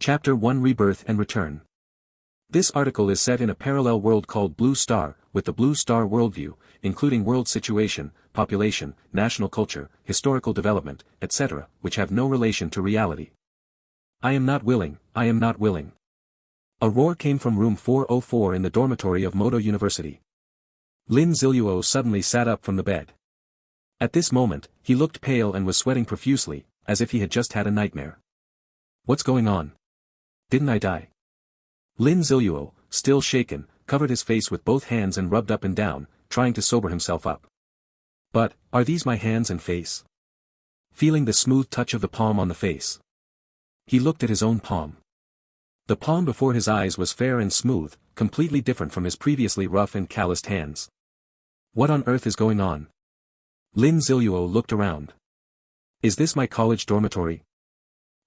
Chapter 1 Rebirth and Return. This article is set in a parallel world called Blue Star, with the Blue Star worldview, including world situation, population, national culture, historical development, etc., which have no relation to reality. I am not willing, I am not willing. A roar came from room 404 in the dormitory of Moto University. Lin Ziluo suddenly sat up from the bed. At this moment, he looked pale and was sweating profusely, as if he had just had a nightmare. What's going on? Didn't I die? Lin Ziluo, still shaken, covered his face with both hands and rubbed up and down, trying to sober himself up. But, are these my hands and face? Feeling the smooth touch of the palm on the face. He looked at his own palm. The palm before his eyes was fair and smooth, completely different from his previously rough and calloused hands. What on earth is going on? Lin Ziluo looked around. Is this my college dormitory?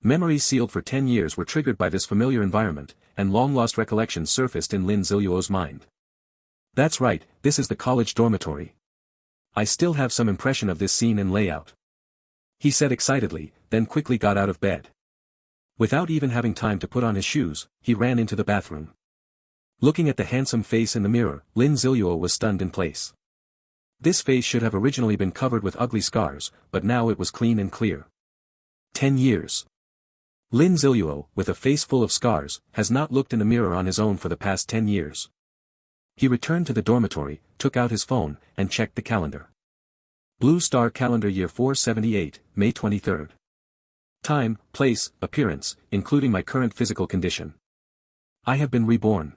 Memories sealed for 10 years were triggered by this familiar environment, and long-lost recollections surfaced in Lin Ziluo's mind. That's right, this is the college dormitory. I still have some impression of this scene and layout. He said excitedly, then quickly got out of bed. Without even having time to put on his shoes, he ran into the bathroom. Looking at the handsome face in the mirror, Lin Ziluo was stunned in place. This face should have originally been covered with ugly scars, but now it was clean and clear. 10 years. Lin Ziluo, with a face full of scars, has not looked in the mirror on his own for the past 10 years. He returned to the dormitory, took out his phone, and checked the calendar. Blue Star Calendar Year 478, May 23rd. Time, place, appearance, including my current physical condition. I have been reborn.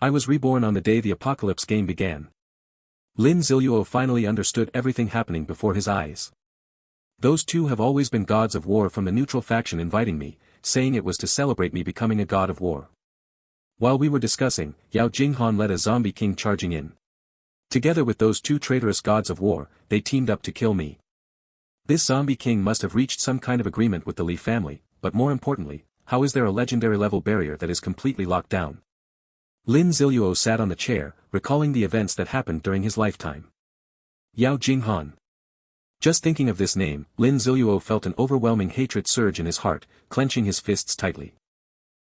I was reborn on the day the apocalypse game began. Lin Ziluo finally understood everything happening before his eyes. Those two have always been gods of war from the neutral faction inviting me, saying it was to celebrate me becoming a god of war. While we were discussing, Yao Jinghan led a zombie king charging in. Together with those two traitorous gods of war, they teamed up to kill me. This zombie king must have reached some kind of agreement with the Li family, but more importantly, how is there a legendary level barrier that is completely locked down? Lin Ziluo sat on the chair, recalling the events that happened during his lifetime. Yao Jinghan. Just thinking of this name, Lin Ziluo felt an overwhelming hatred surge in his heart, clenching his fists tightly.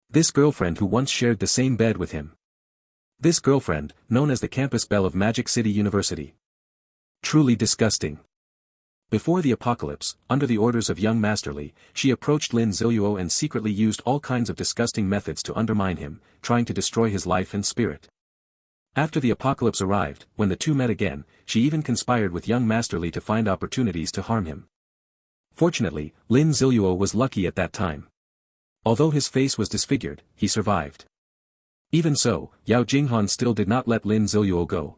This girlfriend who once shared the same bed with him. This girlfriend, known as the campus Belle of Magic City University. Truly disgusting. Before the apocalypse, under the orders of young Master Li, she approached Lin Ziluo and secretly used all kinds of disgusting methods to undermine him, trying to destroy his life and spirit. After the apocalypse arrived, when the two met again, she even conspired with young Master Li to find opportunities to harm him. Fortunately, Lin Ziluo was lucky at that time. Although his face was disfigured, he survived. Even so, Yao Jinghan still did not let Lin Ziluo go.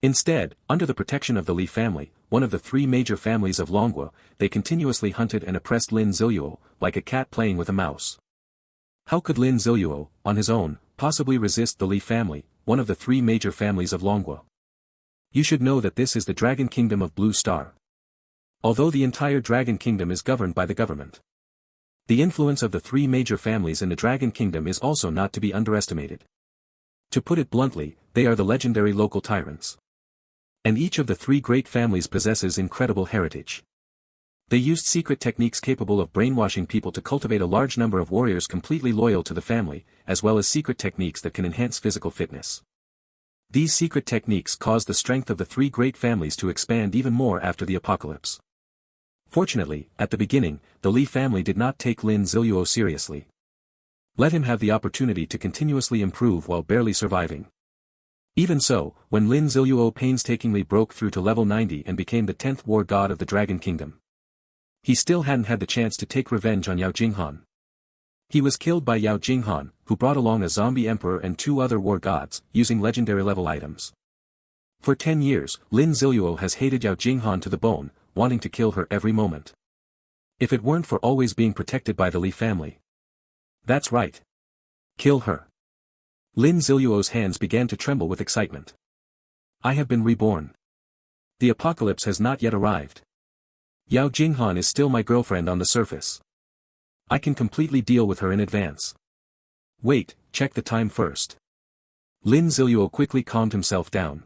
Instead, under the protection of the Li family, one of the three major families of Longhua, they continuously hunted and oppressed Lin Ziluo, like a cat playing with a mouse. How could Lin Ziluo, on his own, possibly resist the Li family, one of the three major families of Longhua? You should know that this is the Dragon Kingdom of Blue Star. Although the entire Dragon Kingdom is governed by the government. The influence of the three major families in the Dragon Kingdom is also not to be underestimated. To put it bluntly, they are the legendary local tyrants. And each of the three great families possesses incredible heritage. They used secret techniques capable of brainwashing people to cultivate a large number of warriors completely loyal to the family, as well as secret techniques that can enhance physical fitness. These secret techniques caused the strength of the three great families to expand even more after the apocalypse. Fortunately, at the beginning, the Li family did not take Lin Ziluo seriously. Let him have the opportunity to continuously improve while barely surviving. Even so, when Lin Ziluo painstakingly broke through to level 90 and became the 10th war god of the Dragon Kingdom, he still hadn't had the chance to take revenge on Yao Jinghan. He was killed by Yao Jinghan, who brought along a zombie emperor and two other war gods, using legendary level items. For 10 years, Lin Ziluo has hated Yao Jinghan to the bone, wanting to kill her every moment. If it weren't for always being protected by the Li family. That's right. Kill her. Lin Ziluo's hands began to tremble with excitement. I have been reborn. The apocalypse has not yet arrived. Yao Jinghan is still my girlfriend on the surface. I can completely deal with her in advance. Wait, check the time first. Lin Ziluo quickly calmed himself down.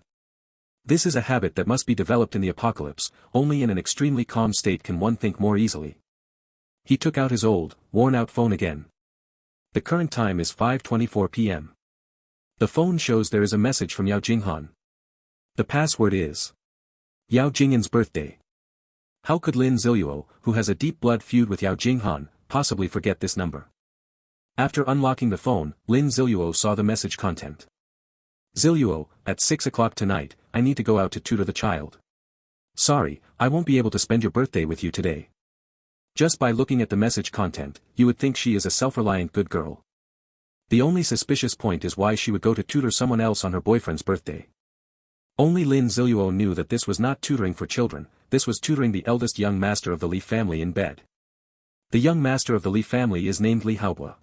This is a habit that must be developed in the apocalypse, only in an extremely calm state can one think more easily. He took out his old, worn-out phone again. The current time is 5:24 p.m. The phone shows there is a message from Yao Jinghan. The password is Yao Jinghan's birthday. How could Lin Ziluo, who has a deep blood feud with Yao Jinghan, possibly forget this number? After unlocking the phone, Lin Ziluo saw the message content. Ziluo, at 6 o'clock tonight, I need to go out to tutor the child. Sorry, I won't be able to spend your birthday with you today. Just by looking at the message content, you would think she is a self-reliant good girl. The only suspicious point is why she would go to tutor someone else on her boyfriend's birthday. Only Lin Ziluo knew that this was not tutoring for children, this was tutoring the eldest young master of the Li family in bed. The young master of the Li family is named Li Haobua.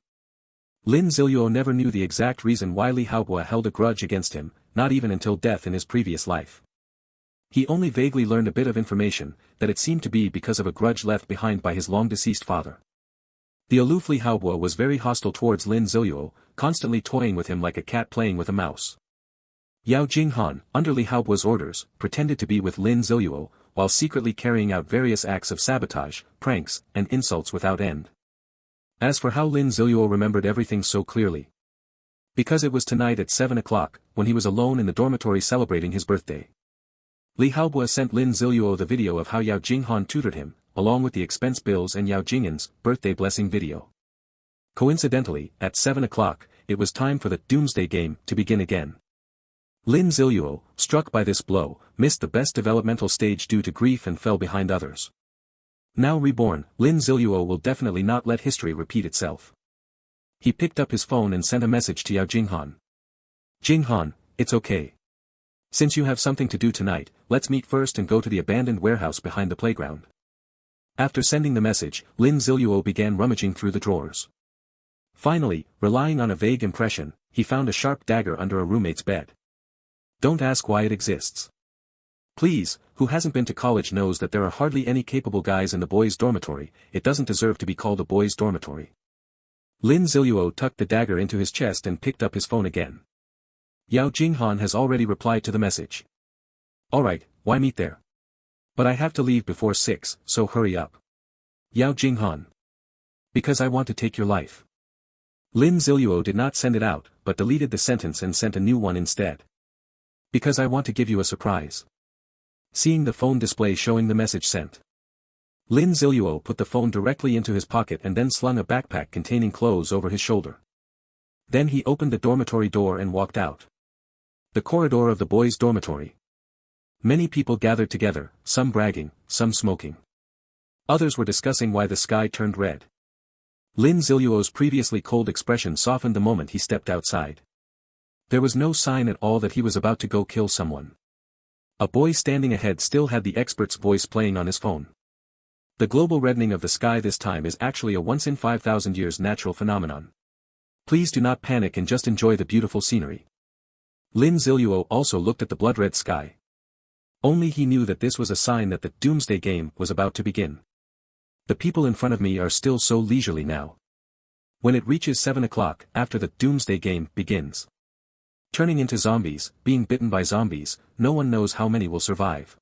Lin Ziluo never knew the exact reason why Li Haobua held a grudge against him, not even until death in his previous life. He only vaguely learned a bit of information, that it seemed to be because of a grudge left behind by his long-deceased father. The aloof Li Haobua was very hostile towards Lin Ziluo, constantly toying with him like a cat playing with a mouse. Yao Jinghan, under Li Haobua's orders, pretended to be with Lin Ziluo, while secretly carrying out various acts of sabotage, pranks, and insults without end. As for how Lin Ziluo remembered everything so clearly. Because it was tonight at 7 o'clock, when he was alone in the dormitory celebrating his birthday. Li Haobua sent Lin Ziluo the video of how Yao Jinghan tutored him, along with the expense bills and Yao Jinghan's birthday blessing video. Coincidentally, at 7 o'clock, it was time for the doomsday game to begin again. Lin Ziluo, struck by this blow, missed the best developmental stage due to grief and fell behind others. Now reborn, Lin Ziluo will definitely not let history repeat itself. He picked up his phone and sent a message to Yao Jinghan. Jinghan, it's okay. Since you have something to do tonight, let's meet first and go to the abandoned warehouse behind the playground. After sending the message, Lin Ziluo began rummaging through the drawers. Finally, relying on a vague impression, he found a sharp dagger under a roommate's bed. Don't ask why it exists. Please, who hasn't been to college knows that there are hardly any capable guys in the boys' dormitory, it doesn't deserve to be called a boys' dormitory. Lin Ziluo tucked the dagger into his chest and picked up his phone again. Yao Jinghan has already replied to the message. Alright, why meet there? But I have to leave before 6, so hurry up. Yao Jinghan. Because I want to take your life. Lin Ziluo did not send it out, but deleted the sentence and sent a new one instead. Because I want to give you a surprise. Seeing the phone display showing the message sent. Lin Ziluo put the phone directly into his pocket and then slung a backpack containing clothes over his shoulder. Then he opened the dormitory door and walked out. The corridor of the boys' dormitory. Many people gathered together, some bragging, some smoking. Others were discussing why the sky turned red. Lin Ziluo's previously cold expression softened the moment he stepped outside. There was no sign at all that he was about to go kill someone. A boy standing ahead still had the expert's voice playing on his phone. The global reddening of the sky this time is actually a once-in-5,000 years natural phenomenon. Please do not panic and just enjoy the beautiful scenery. Lin Ziluo also looked at the blood-red sky. Only he knew that this was a sign that the doomsday game was about to begin. The people in front of me are still so leisurely now. When it reaches 7 o'clock, after the doomsday game begins. Turning into zombies, being bitten by zombies, no one knows how many will survive.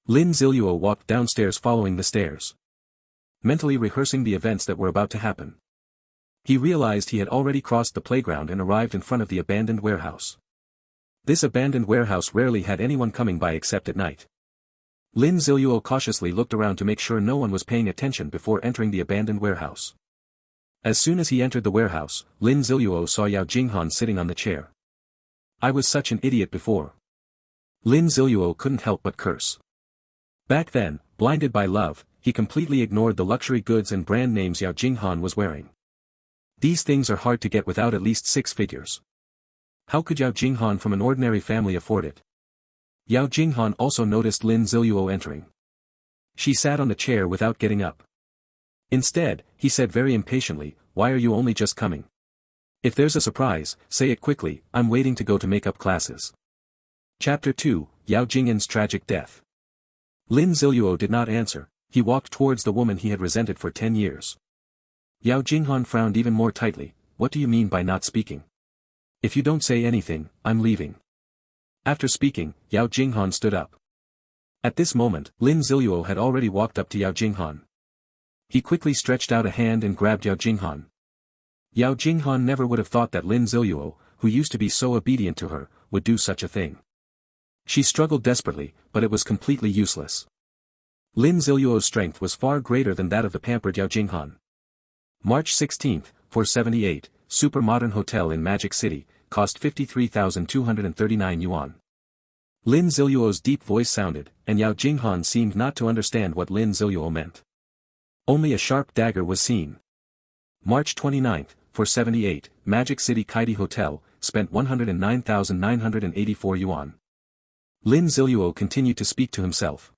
Lin Ziluo walked downstairs following the stairs. Mentally rehearsing the events that were about to happen. He realized he had already crossed the playground and arrived in front of the abandoned warehouse. This abandoned warehouse rarely had anyone coming by except at night. Lin Ziluo cautiously looked around to make sure no one was paying attention before entering the abandoned warehouse. As soon as he entered the warehouse, Lin Ziluo saw Yao Jinghan sitting on the chair. I was such an idiot before. Lin Ziluo couldn't help but curse. Back then, blinded by love, he completely ignored the luxury goods and brand names Yao Jinghan was wearing. These things are hard to get without at least 6 figures. How could Yao Jinghan from an ordinary family afford it? Yao Jinghan also noticed Lin Ziluo entering. She sat on the chair without getting up. Instead, he said very impatiently, "Why are you only just coming? If there's a surprise, say it quickly, I'm waiting to go to makeup classes." Chapter 2, Yao Jinghan's tragic death. Lin Ziluo did not answer, he walked towards the woman he had resented for 10 years. Yao Jinghan frowned even more tightly. What do you mean by not speaking? If you don't say anything, I'm leaving. After speaking, Yao Jinghan stood up. At this moment, Lin Ziluo had already walked up to Yao Jinghan. He quickly stretched out a hand and grabbed Yao Jinghan. Yao Jinghan never would have thought that Lin Ziluo, who used to be so obedient to her, would do such a thing. She struggled desperately, but it was completely useless. Lin Ziluo's strength was far greater than that of the pampered Yao Jinghan. March 16, 478, super modern hotel in Magic City, cost 53,239 yuan. Lin Ziluo's deep voice sounded, and Yao Jinghan seemed not to understand what Lin Ziluo meant. Only a sharp dagger was seen. March 29, 478, Magic City Kaidi Hotel, spent 109,984 yuan. Lin Ziluo continued to speak to himself.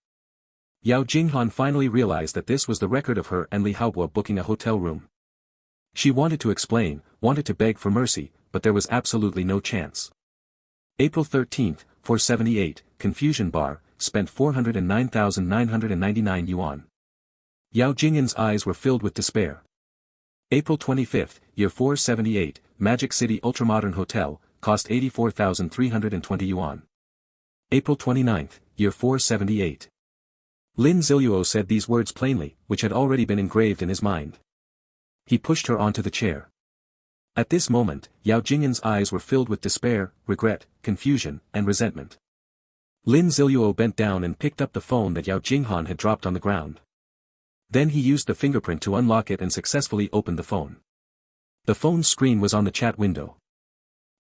Yao Jinghan finally realized that this was the record of her and Li Haobo booking a hotel room. She wanted to explain, wanted to beg for mercy, but there was absolutely no chance. April 13, 478, Confusion Bar, spent 409,999 yuan. Yao Jingyan's eyes were filled with despair. April 25, year 478, Magic City Ultramodern Hotel, cost 84,320 yuan. April 29, year 478. Lin Ziluo said these words plainly, which had already been engraved in his mind. He pushed her onto the chair. At this moment, Yao Jingyan's eyes were filled with despair, regret, confusion, and resentment. Lin Ziluo bent down and picked up the phone that Yao Jinghan had dropped on the ground. Then he used the fingerprint to unlock it and successfully opened the phone. The phone's screen was on the chat window.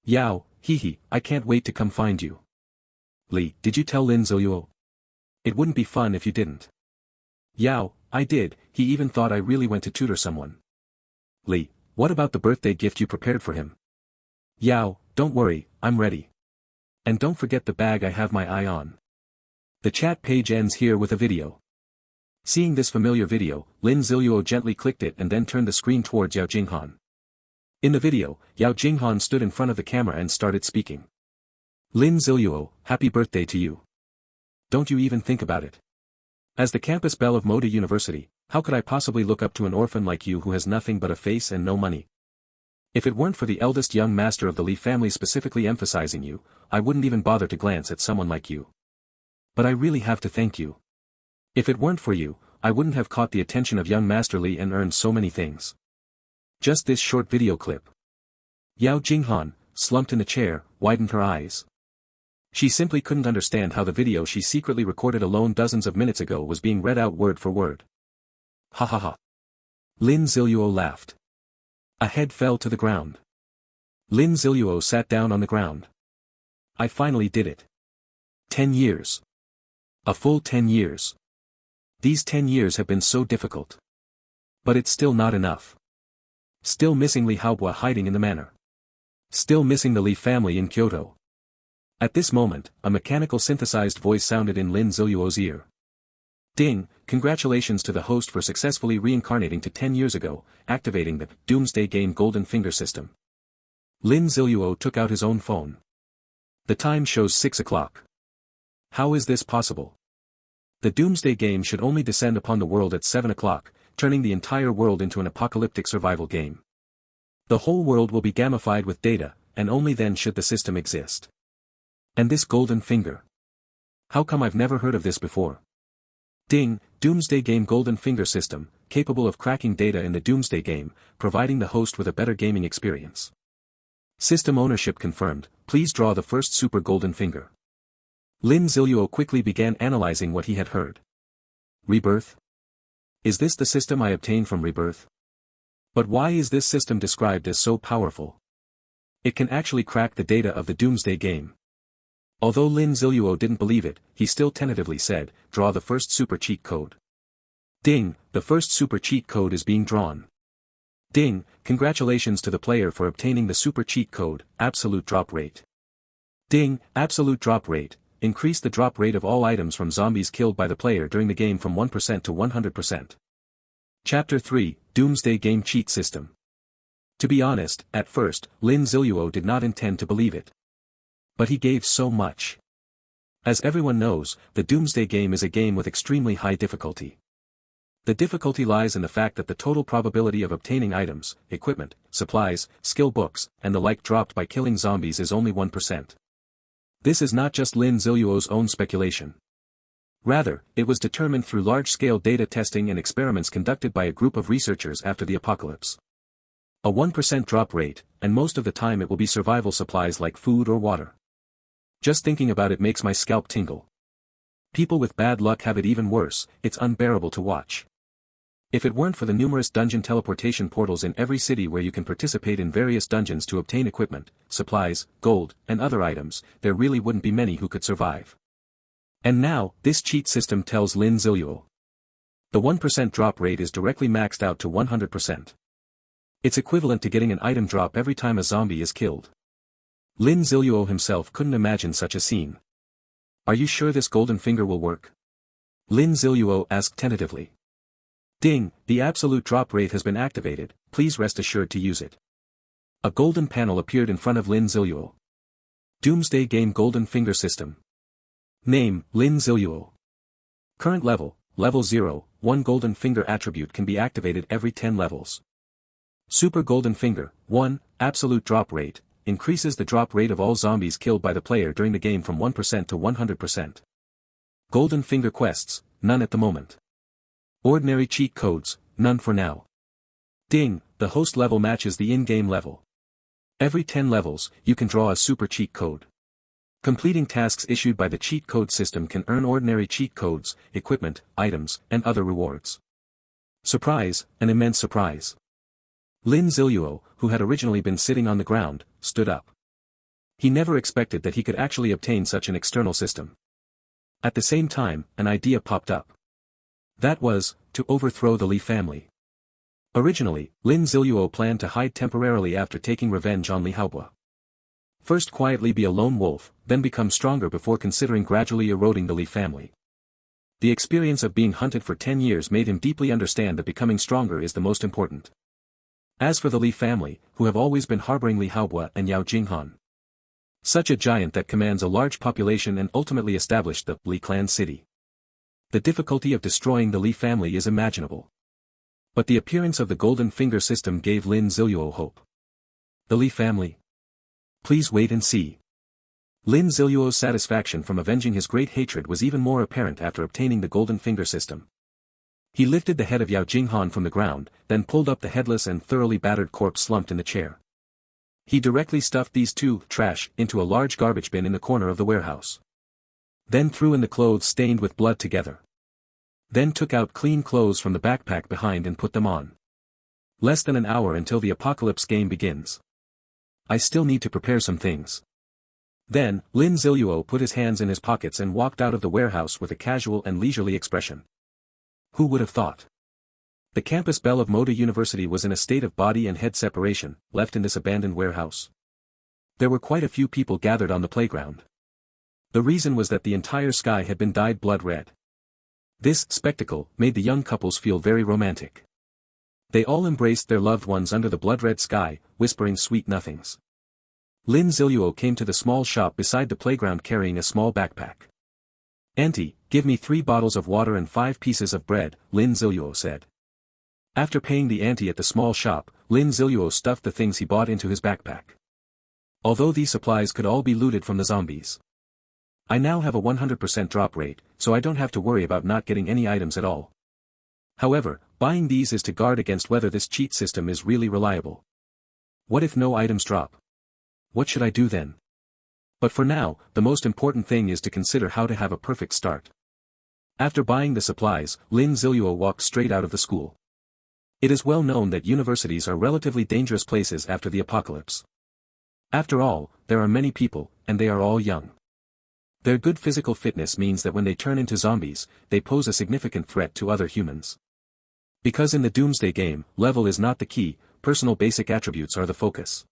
Yao, hehe, I can't wait to come find you. Li, did you tell Lin Ziluo? It wouldn't be fun if you didn't. Yao, I did, he even thought I really went to tutor someone. Li, what about the birthday gift you prepared for him? Yao, don't worry, I'm ready. And don't forget the bag I have my eye on. The chat page ends here with a video. Seeing this familiar video, Lin Ziluo gently clicked it and then turned the screen towards Yao Jinghan. In the video, Yao Jinghan stood in front of the camera and started speaking. Lin Ziluo, happy birthday to you. Don't you even think about it. As the campus belle of Moda University, how could I possibly look up to an orphan like you who has nothing but a face and no money? If it weren't for the eldest young master of the Li family specifically emphasizing you, I wouldn't even bother to glance at someone like you. But I really have to thank you. If it weren't for you, I wouldn't have caught the attention of young Master Li and earned so many things. Just this short video clip. Yao Jinghan, slumped in the chair, widened her eyes. She simply couldn't understand how the video she secretly recorded alone dozens of minutes ago was being read out word for word. Ha ha ha. Lin Ziluo laughed. A head fell to the ground. Lin Ziluo sat down on the ground. I finally did it. 10 years. A full 10 years. These 10 years have been so difficult. But it's still not enough. Still missing Li Haobo hiding in the manor. Still missing the Li family in Kyoto. At this moment, a mechanical synthesized voice sounded in Lin Ziluo's ear. Ding, congratulations to the host for successfully reincarnating to 10 years ago, activating the Doomsday Game Golden Finger system. Lin Ziluo took out his own phone. The time shows 6 o'clock. How is this possible? The Doomsday Game should only descend upon the world at 7 o'clock, turning the entire world into an apocalyptic survival game. The whole world will be gamified with data, and only then should the system exist. And this golden finger. How come I've never heard of this before? Ding, Doomsday Game Golden Finger System, capable of cracking data in the Doomsday Game, providing the host with a better gaming experience. System ownership confirmed, please draw the first super golden finger. Lin Ziluo quickly began analyzing what he had heard. Rebirth? Is this the system I obtained from Rebirth? But why is this system described as so powerful? It can actually crack the data of the Doomsday Game. Although Lin Ziluo didn't believe it, he still tentatively said, draw the first super cheat code. Ding, the first super cheat code is being drawn. Ding, congratulations to the player for obtaining the super cheat code, absolute drop rate. Ding, absolute drop rate, increase the drop rate of all items from zombies killed by the player during the game from 1% to 100%. Chapter 3, Doomsday Game Cheat System. To be honest, at first, Lin Ziluo did not intend to believe it. But he gave so much. As everyone knows, the Doomsday Game is a game with extremely high difficulty. The difficulty lies in the fact that the total probability of obtaining items, equipment, supplies, skill books, and the like dropped by killing zombies is only 1%. This is not just Lin Ziluo's own speculation. Rather, it was determined through large-scale data testing and experiments conducted by a group of researchers after the apocalypse. A 1% drop rate, and most of the time it will be survival supplies like food or water. Just thinking about it makes my scalp tingle. People with bad luck have it even worse, it's unbearable to watch. If it weren't for the numerous dungeon teleportation portals in every city where you can participate in various dungeons to obtain equipment, supplies, gold, and other items, there really wouldn't be many who could survive. And now, this cheat system tells Lin Ziluo. The 1% drop rate is directly maxed out to 100%. It's equivalent to getting an item drop every time a zombie is killed. Lin Ziluo himself couldn't imagine such a scene. Are you sure this golden finger will work? Lin Ziluo asked tentatively. Ding, the absolute drop rate has been activated, please rest assured to use it. A golden panel appeared in front of Lin Ziluo. Doomsday Game Golden Finger System. Name, Lin Ziluo. Current level, level 0, 1 golden finger attribute can be activated every 10 levels. Super Golden Finger, 1, absolute drop rate, increases the drop rate of all zombies killed by the player during the game from 1% to 100%. Golden Finger Quests, none at the moment. Ordinary cheat codes, none for now. Ding, the host level matches the in-game level. Every 10 levels, you can draw a super cheat code. Completing tasks issued by the cheat code system can earn ordinary cheat codes, equipment, items, and other rewards. Surprise, an immense surprise. Lin Ziluo, who had originally been sitting on the ground, stood up. He never expected that he could actually obtain such an external system. At the same time, an idea popped up. That was, to overthrow the Li family. Originally, Lin Ziluo planned to hide temporarily after taking revenge on Li Haobo. First quietly be a lone wolf, then become stronger before considering gradually eroding the Li family. The experience of being hunted for 10 years made him deeply understand that becoming stronger is the most important. As for the Li family, who have always been harboring Li Haobo and Yao Jinghan. Such a giant that commands a large population and ultimately established the Li clan city. The difficulty of destroying the Li family is imaginable. But the appearance of the Golden Finger system gave Lin Ziluo hope. The Li family? Please wait and see. Lin Ziluo's satisfaction from avenging his great hatred was even more apparent after obtaining the Golden Finger system. He lifted the head of Yao Jinghan from the ground, then pulled up the headless and thoroughly battered corpse slumped in the chair. He directly stuffed these two trash into a large garbage bin in the corner of the warehouse. Then threw in the clothes stained with blood together. Then took out clean clothes from the backpack behind and put them on. Less than an hour until the apocalypse game begins. I still need to prepare some things. Then, Lin Ziluo put his hands in his pockets and walked out of the warehouse with a casual and leisurely expression. Who would have thought? The campus Belle of Moda University was in a state of body and head separation, left in this abandoned warehouse. There were quite a few people gathered on the playground. The reason was that the entire sky had been dyed blood red. This spectacle made the young couples feel very romantic. They all embraced their loved ones under the blood-red sky, whispering sweet nothings. Lin Ziluo came to the small shop beside the playground carrying a small backpack. "Auntie, give me 3 bottles of water and 5 pieces of bread," Lin Ziluo said. After paying the auntie at the small shop, Lin Ziluo stuffed the things he bought into his backpack. Although these supplies could all be looted from the zombies. I now have a 100% drop rate, so I don't have to worry about not getting any items at all. However, buying these is to guard against whether this cheat system is really reliable. What if no items drop? What should I do then? But for now, the most important thing is to consider how to have a perfect start. After buying the supplies, Lin Ziluo walked straight out of the school. It is well known that universities are relatively dangerous places after the apocalypse. After all, there are many people, and they are all young. Their good physical fitness means that when they turn into zombies, they pose a significant threat to other humans. Because in the Doomsday game, level is not the key, personal basic attributes are the focus.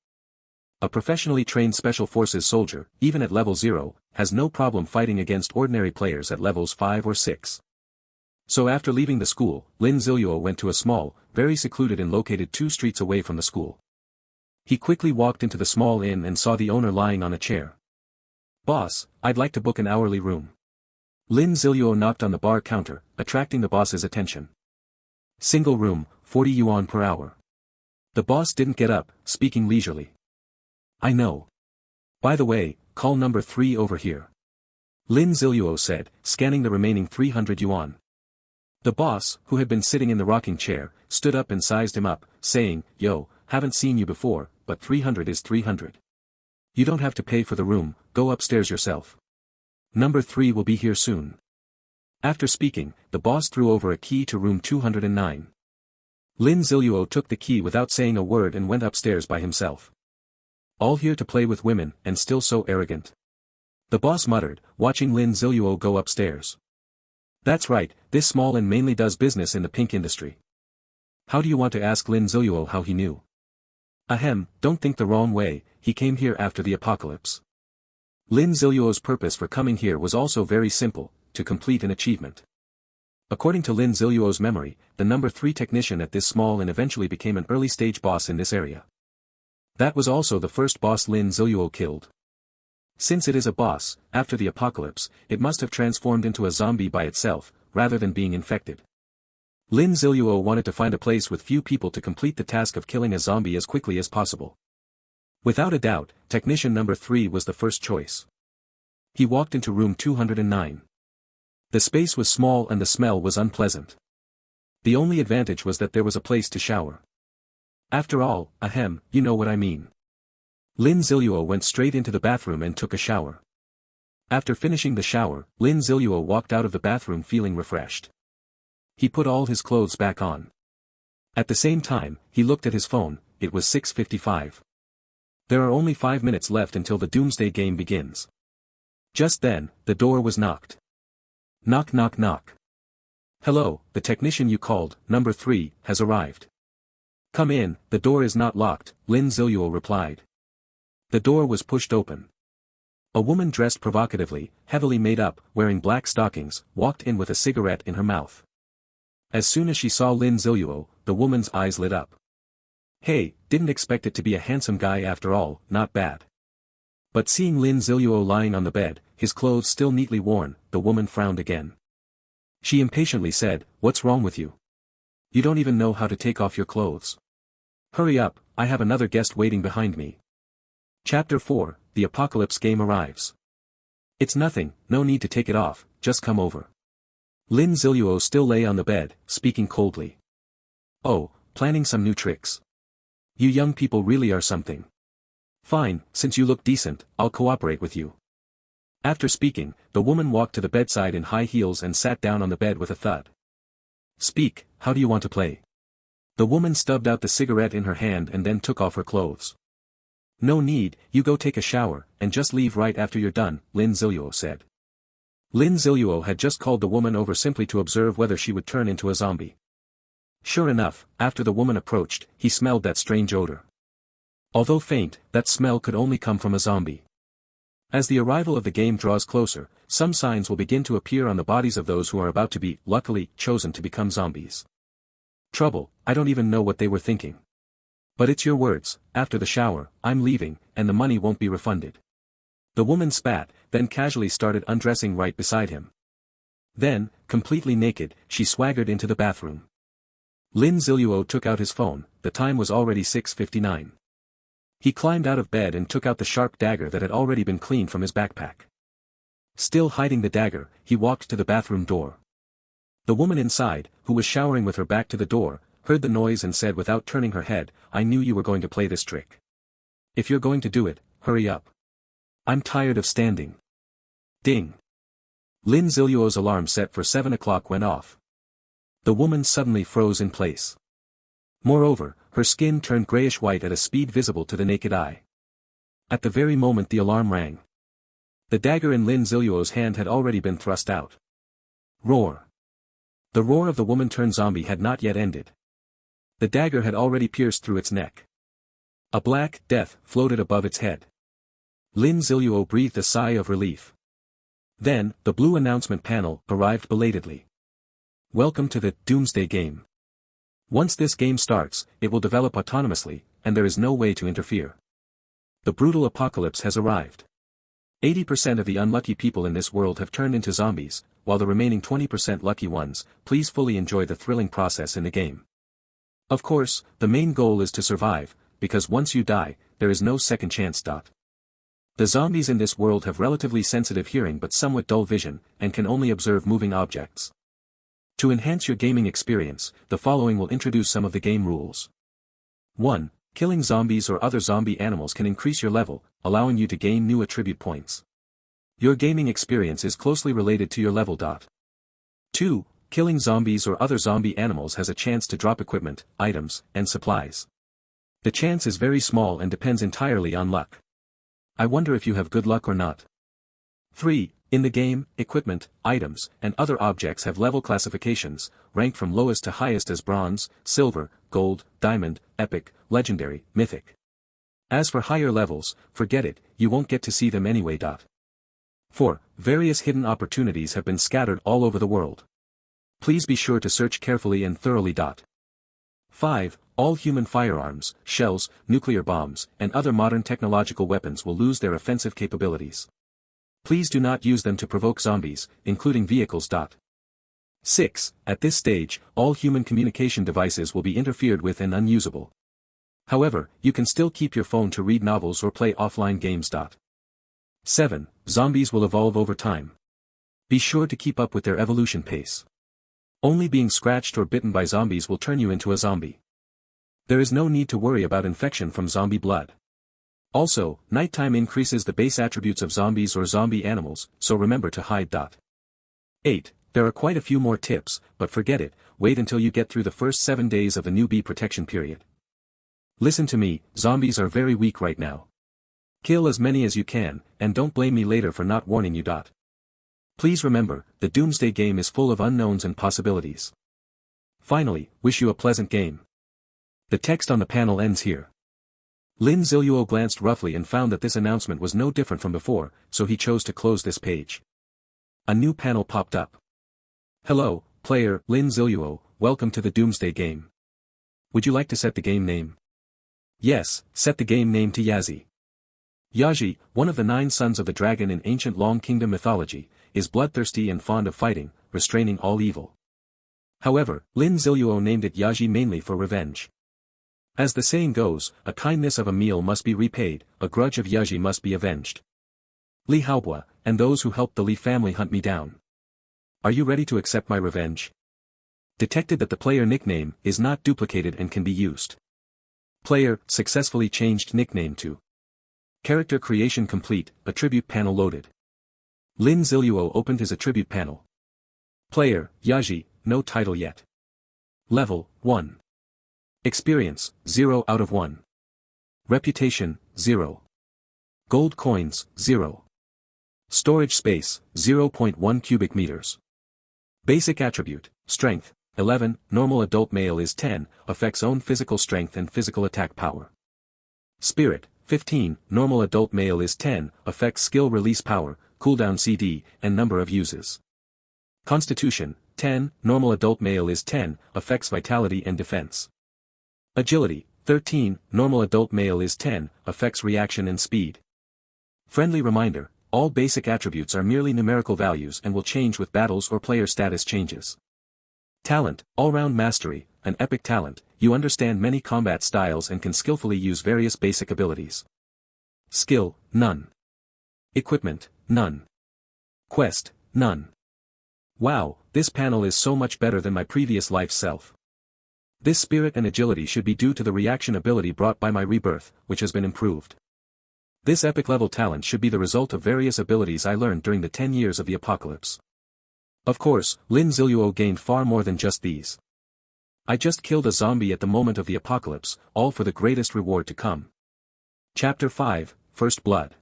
A professionally trained Special Forces soldier, even at level 0, has no problem fighting against ordinary players at levels 5 or 6. So after leaving the school, Lin Ziluo went to a small, very secluded inn located 2 streets away from the school. He quickly walked into the small inn and saw the owner lying on a chair. "Boss, I'd like to book an hourly room." Lin Ziluo knocked on the bar counter, attracting the boss's attention. "Single room, 40 yuan per hour." The boss didn't get up, speaking leisurely. "I know. By the way, call number 3 over here." Lin Ziluo said, scanning the remaining 300 yuan. The boss, who had been sitting in the rocking chair, stood up and sized him up, saying, "Yo, haven't seen you before, but 300 is 300. You don't have to pay for the room, go upstairs yourself. Number 3 will be here soon. After speaking, the boss threw over a key to room 209. Lin Ziluo took the key without saying a word and went upstairs by himself. All here to play with women, and still so arrogant. The boss muttered, watching Lin Ziluo go upstairs. That's right, this small and mainly does business in the pink industry. How do you want to ask Lin Ziluo how he knew? Ahem, don't think the wrong way, he came here after the apocalypse. Lin Ziluo's purpose for coming here was also very simple, to complete an achievement. According to Lin Ziluo's memory, the number 3 technician at this small and eventually became an early-stage boss in this area. That was also the first boss Lin Ziluo killed. Since it is a boss, after the apocalypse, it must have transformed into a zombie by itself, rather than being infected. Lin Ziluo wanted to find a place with few people to complete the task of killing a zombie as quickly as possible. Without a doubt, technician number 3 was the first choice. He walked into room 209. The space was small and the smell was unpleasant. The only advantage was that there was a place to shower. After all, ahem, you know what I mean. Lin Ziluo went straight into the bathroom and took a shower. After finishing the shower, Lin Ziluo walked out of the bathroom feeling refreshed. He put all his clothes back on. At the same time, he looked at his phone, it was 6:55. There are only 5 minutes left until the doomsday game begins. Just then, the door was knocked. Knock knock knock. Hello, the technician you called, number 3, has arrived. Come in, the door is not locked, Lin Ziluo replied. The door was pushed open. A woman dressed provocatively, heavily made up, wearing black stockings, walked in with a cigarette in her mouth. As soon as she saw Lin Ziluo, the woman's eyes lit up. Hey, didn't expect it to be a handsome guy after all, not bad. But seeing Lin Ziluo lying on the bed, his clothes still neatly worn, the woman frowned again. She impatiently said, "What's wrong with you? You don't even know how to take off your clothes. Hurry up, I have another guest waiting behind me." Chapter 4, The Apocalypse Game Arrives. It's nothing, no need to take it off, just come over. Lin Ziluo still lay on the bed, speaking coldly. Oh, planning some new tricks. You young people really are something. Fine, since you look decent, I'll cooperate with you. After speaking, the woman walked to the bedside in high heels and sat down on the bed with a thud. Speak, how do you want to play? The woman stubbed out the cigarette in her hand and then took off her clothes. No need, you go take a shower, and just leave right after you're done, Lin Ziluo said. Lin Ziluo had just called the woman over simply to observe whether she would turn into a zombie. Sure enough, after the woman approached, he smelled that strange odor. Although faint, that smell could only come from a zombie. As the arrival of the game draws closer, some signs will begin to appear on the bodies of those who are about to be, luckily, chosen to become zombies. Trouble, I don't even know what they were thinking. But it's your words, after the shower, I'm leaving, and the money won't be refunded. The woman spat, then casually started undressing right beside him. Then, completely naked, she swaggered into the bathroom. Lin Ziluo took out his phone, the time was already 6:59. He climbed out of bed and took out the sharp dagger that had already been cleaned from his backpack. Still hiding the dagger, he walked to the bathroom door. The woman inside, who was showering with her back to the door, heard the noise and said without turning her head, "I knew you were going to play this trick. If you're going to do it, hurry up. I'm tired of standing." Ding. Lin Ziluo's alarm set for 7 o'clock went off. The woman suddenly froze in place. Moreover, her skin turned grayish-white at a speed visible to the naked eye. At the very moment the alarm rang. The dagger in Lin Ziluo's hand had already been thrust out. Roar. The roar of the woman-turned-zombie had not yet ended. The dagger had already pierced through its neck. A black death floated above its head. Lin Ziluo breathed a sigh of relief. Then, the blue announcement panel arrived belatedly. Welcome to the Doomsday game. Once this game starts, it will develop autonomously, and there is no way to interfere. The brutal apocalypse has arrived. 80% of the unlucky people in this world have turned into zombies, while the remaining 20% lucky ones, please fully enjoy the thrilling process in the game. Of course, the main goal is to survive, because once you die, there is no second chance. The zombies in this world have relatively sensitive hearing but somewhat dull vision, and can only observe moving objects. To enhance your gaming experience, the following will introduce some of the game rules. 1. Killing zombies or other zombie animals can increase your level, allowing you to gain new attribute points. Your gaming experience is closely related to your level. 2. Killing zombies or other zombie animals has a chance to drop equipment, items, and supplies. The chance is very small and depends entirely on luck. I wonder if you have good luck or not. 3. In the game, equipment, items, and other objects have level classifications, ranked from lowest to highest as bronze, silver, gold, diamond, epic, legendary, mythic. As for higher levels, forget it, you won't get to see them anyway. 4. Various hidden opportunities have been scattered all over the world. Please be sure to search carefully and thoroughly. 5. All human firearms, shells, nuclear bombs, and other modern technological weapons will lose their offensive capabilities. Please do not use them to provoke zombies, including vehicles. 6. At this stage, all human communication devices will be interfered with and unusable. However, you can still keep your phone to read novels or play offline games. 7. Zombies will evolve over time. Be sure to keep up with their evolution pace. Only being scratched or bitten by zombies will turn you into a zombie. There is no need to worry about infection from zombie blood. Also, nighttime increases the base attributes of zombies or zombie animals, so remember to hide. 8. There are quite a few more tips, but forget it, wait until you get through the first 7 days of the newbie protection period. Listen to me, zombies are very weak right now. Kill as many as you can, and don't blame me later for not warning you. Please remember, the Doomsday game is full of unknowns and possibilities. Finally, wish you a pleasant game. The text on the panel ends here. Lin Ziluo glanced roughly and found that this announcement was no different from before, so he chose to close this page. A new panel popped up. Hello, player, Lin Ziluo, welcome to the Doomsday game. Would you like to set the game name? Yes, set the game name to Yazi. Yaji, one of the 9 sons of the dragon in ancient Long Kingdom mythology, is bloodthirsty and fond of fighting, restraining all evil. However, Lin Ziluo named it Yaji mainly for revenge. As the saying goes, a kindness of a meal must be repaid, a grudge of Yaji must be avenged. Li Haobua, and those who helped the Li family hunt me down. Are you ready to accept my revenge? Detected that the player nickname is not duplicated and can be used. Player successfully changed nickname to. Character creation complete, attribute panel loaded. Lin Ziluo opened his attribute panel. Player, Yaji, no title yet. Level, 1. Experience, 0 out of 1. Reputation, 0. Gold coins, 0. Storage space, 0.1 cubic meters. Basic attribute, strength, 11, normal adult male is 10, affects own physical strength and physical attack power. Spirit, 15, normal adult male is 10, affects skill release power, cooldown CD, and number of uses. Constitution, 10, normal adult male is 10, affects vitality and defense. Agility, 13, normal adult male is 10, affects reaction and speed. Friendly reminder, all basic attributes are merely numerical values and will change with battles or player status changes. Talent, all-round mastery, an epic talent, you understand many combat styles and can skillfully use various basic abilities. Skill, none. Equipment, none. Quest, none. Wow, this panel is so much better than my previous life self. This spirit and agility should be due to the reaction ability brought by my rebirth, which has been improved. This epic level talent should be the result of various abilities I learned during the 10 years of the apocalypse. Of course, Lin Ziluo gained far more than just these. I just killed a zombie at the moment of the apocalypse, all for the greatest reward to come. Chapter 5, First Blood.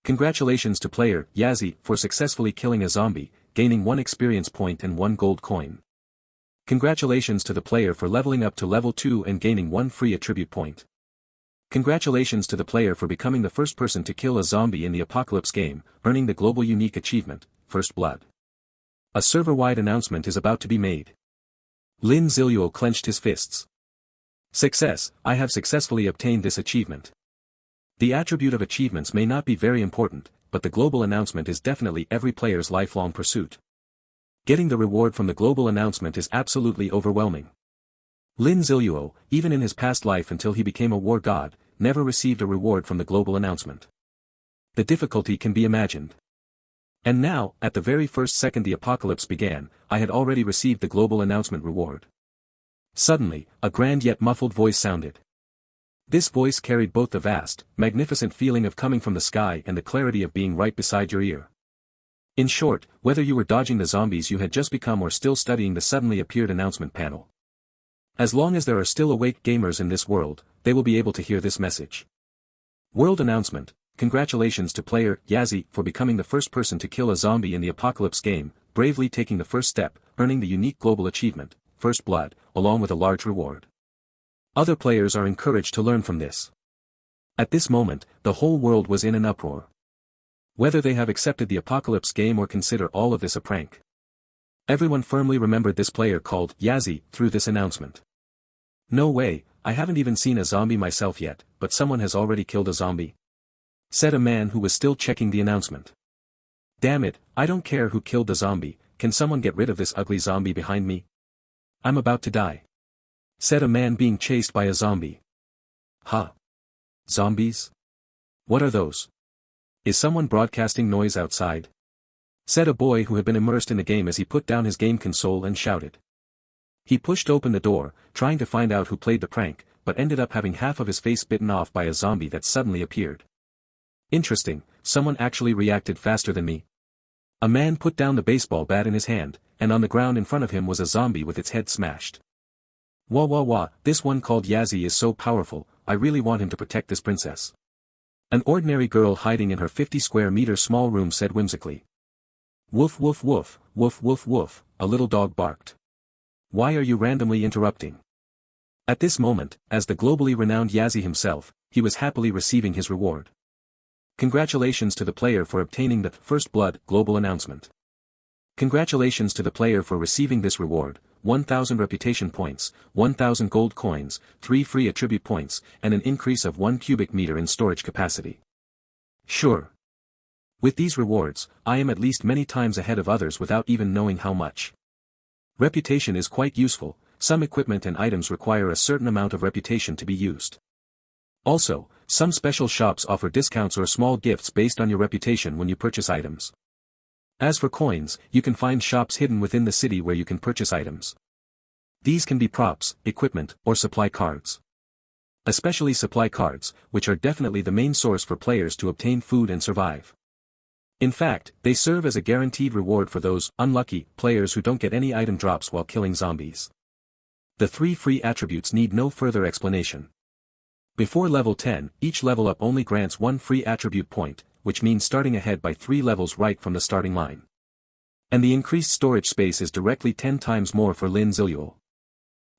Congratulations to player, Yazi, for successfully killing a zombie, gaining 1 experience point and 1 gold coin. Congratulations to the player for leveling up to level 2 and gaining 1 free attribute point. Congratulations to the player for becoming the first person to kill a zombie in the Apocalypse game, earning the global unique achievement, First Blood. A server-wide announcement is about to be made. Lin Ziluo clenched his fists. Success, I have successfully obtained this achievement. The attribute of achievements may not be very important, but the global announcement is definitely every player's lifelong pursuit. Getting the reward from the global announcement is absolutely overwhelming. Lin Ziluo, even in his past life until he became a war god, never received a reward from the global announcement. The difficulty can be imagined. And now, at the very first second the apocalypse began, I had already received the global announcement reward. Suddenly, a grand yet muffled voice sounded. This voice carried both the vast, magnificent feeling of coming from the sky and the clarity of being right beside your ear. In short, whether you were dodging the zombies you had just become or still studying the suddenly appeared announcement panel. As long as there are still awake gamers in this world, they will be able to hear this message. World announcement: congratulations to player Yazzie for becoming the first person to kill a zombie in the Apocalypse game, bravely taking the first step, earning the unique global achievement, First Blood, along with a large reward. Other players are encouraged to learn from this. At this moment, the whole world was in an uproar. Whether they have accepted the Apocalypse game or consider all of this a prank. Everyone firmly remembered this player called Yazzie through this announcement. No way, I haven't even seen a zombie myself yet, but someone has already killed a zombie, said a man who was still checking the announcement. Damn it, I don't care who killed the zombie, can someone get rid of this ugly zombie behind me? I'm about to die, said a man being chased by a zombie. Huh? Zombies? What are those? Is someone broadcasting noise outside? Said a boy who had been immersed in the game as he put down his game console and shouted. He pushed open the door, trying to find out who played the prank, but ended up having half of his face bitten off by a zombie that suddenly appeared. Interesting, someone actually reacted faster than me. A man put down the baseball bat in his hand, and on the ground in front of him was a zombie with its head smashed. Wah wah wah, this one called Yazzie is so powerful, I really want him to protect this princess. An ordinary girl hiding in her 50 square meter small room said whimsically. Woof woof woof, woof woof woof, a little dog barked. Why are you randomly interrupting? At this moment, as the globally renowned Yazzie himself, he was happily receiving his reward. Congratulations to the player for obtaining the First Blood global announcement. Congratulations to the player for receiving this reward, 1,000 reputation points, 1,000 gold coins, 3 free attribute points, and an increase of 1 cubic meter in storage capacity. Sure. With these rewards, I am at least many times ahead of others without even knowing how much. Reputation is quite useful, some equipment and items require a certain amount of reputation to be used. Also, some special shops offer discounts or small gifts based on your reputation when you purchase items. As for coins, you can find shops hidden within the city where you can purchase items. These can be props, equipment, or supply cards. Especially supply cards, which are definitely the main source for players to obtain food and survive. In fact, they serve as a guaranteed reward for those unlucky players who don't get any item drops while killing zombies. The 3 free attributes need no further explanation. Before level 10, each level up only grants 1 free attribute point, which means starting ahead by 3 levels right from the starting line. And the increased storage space is directly 10 times more for Lin Ziluo.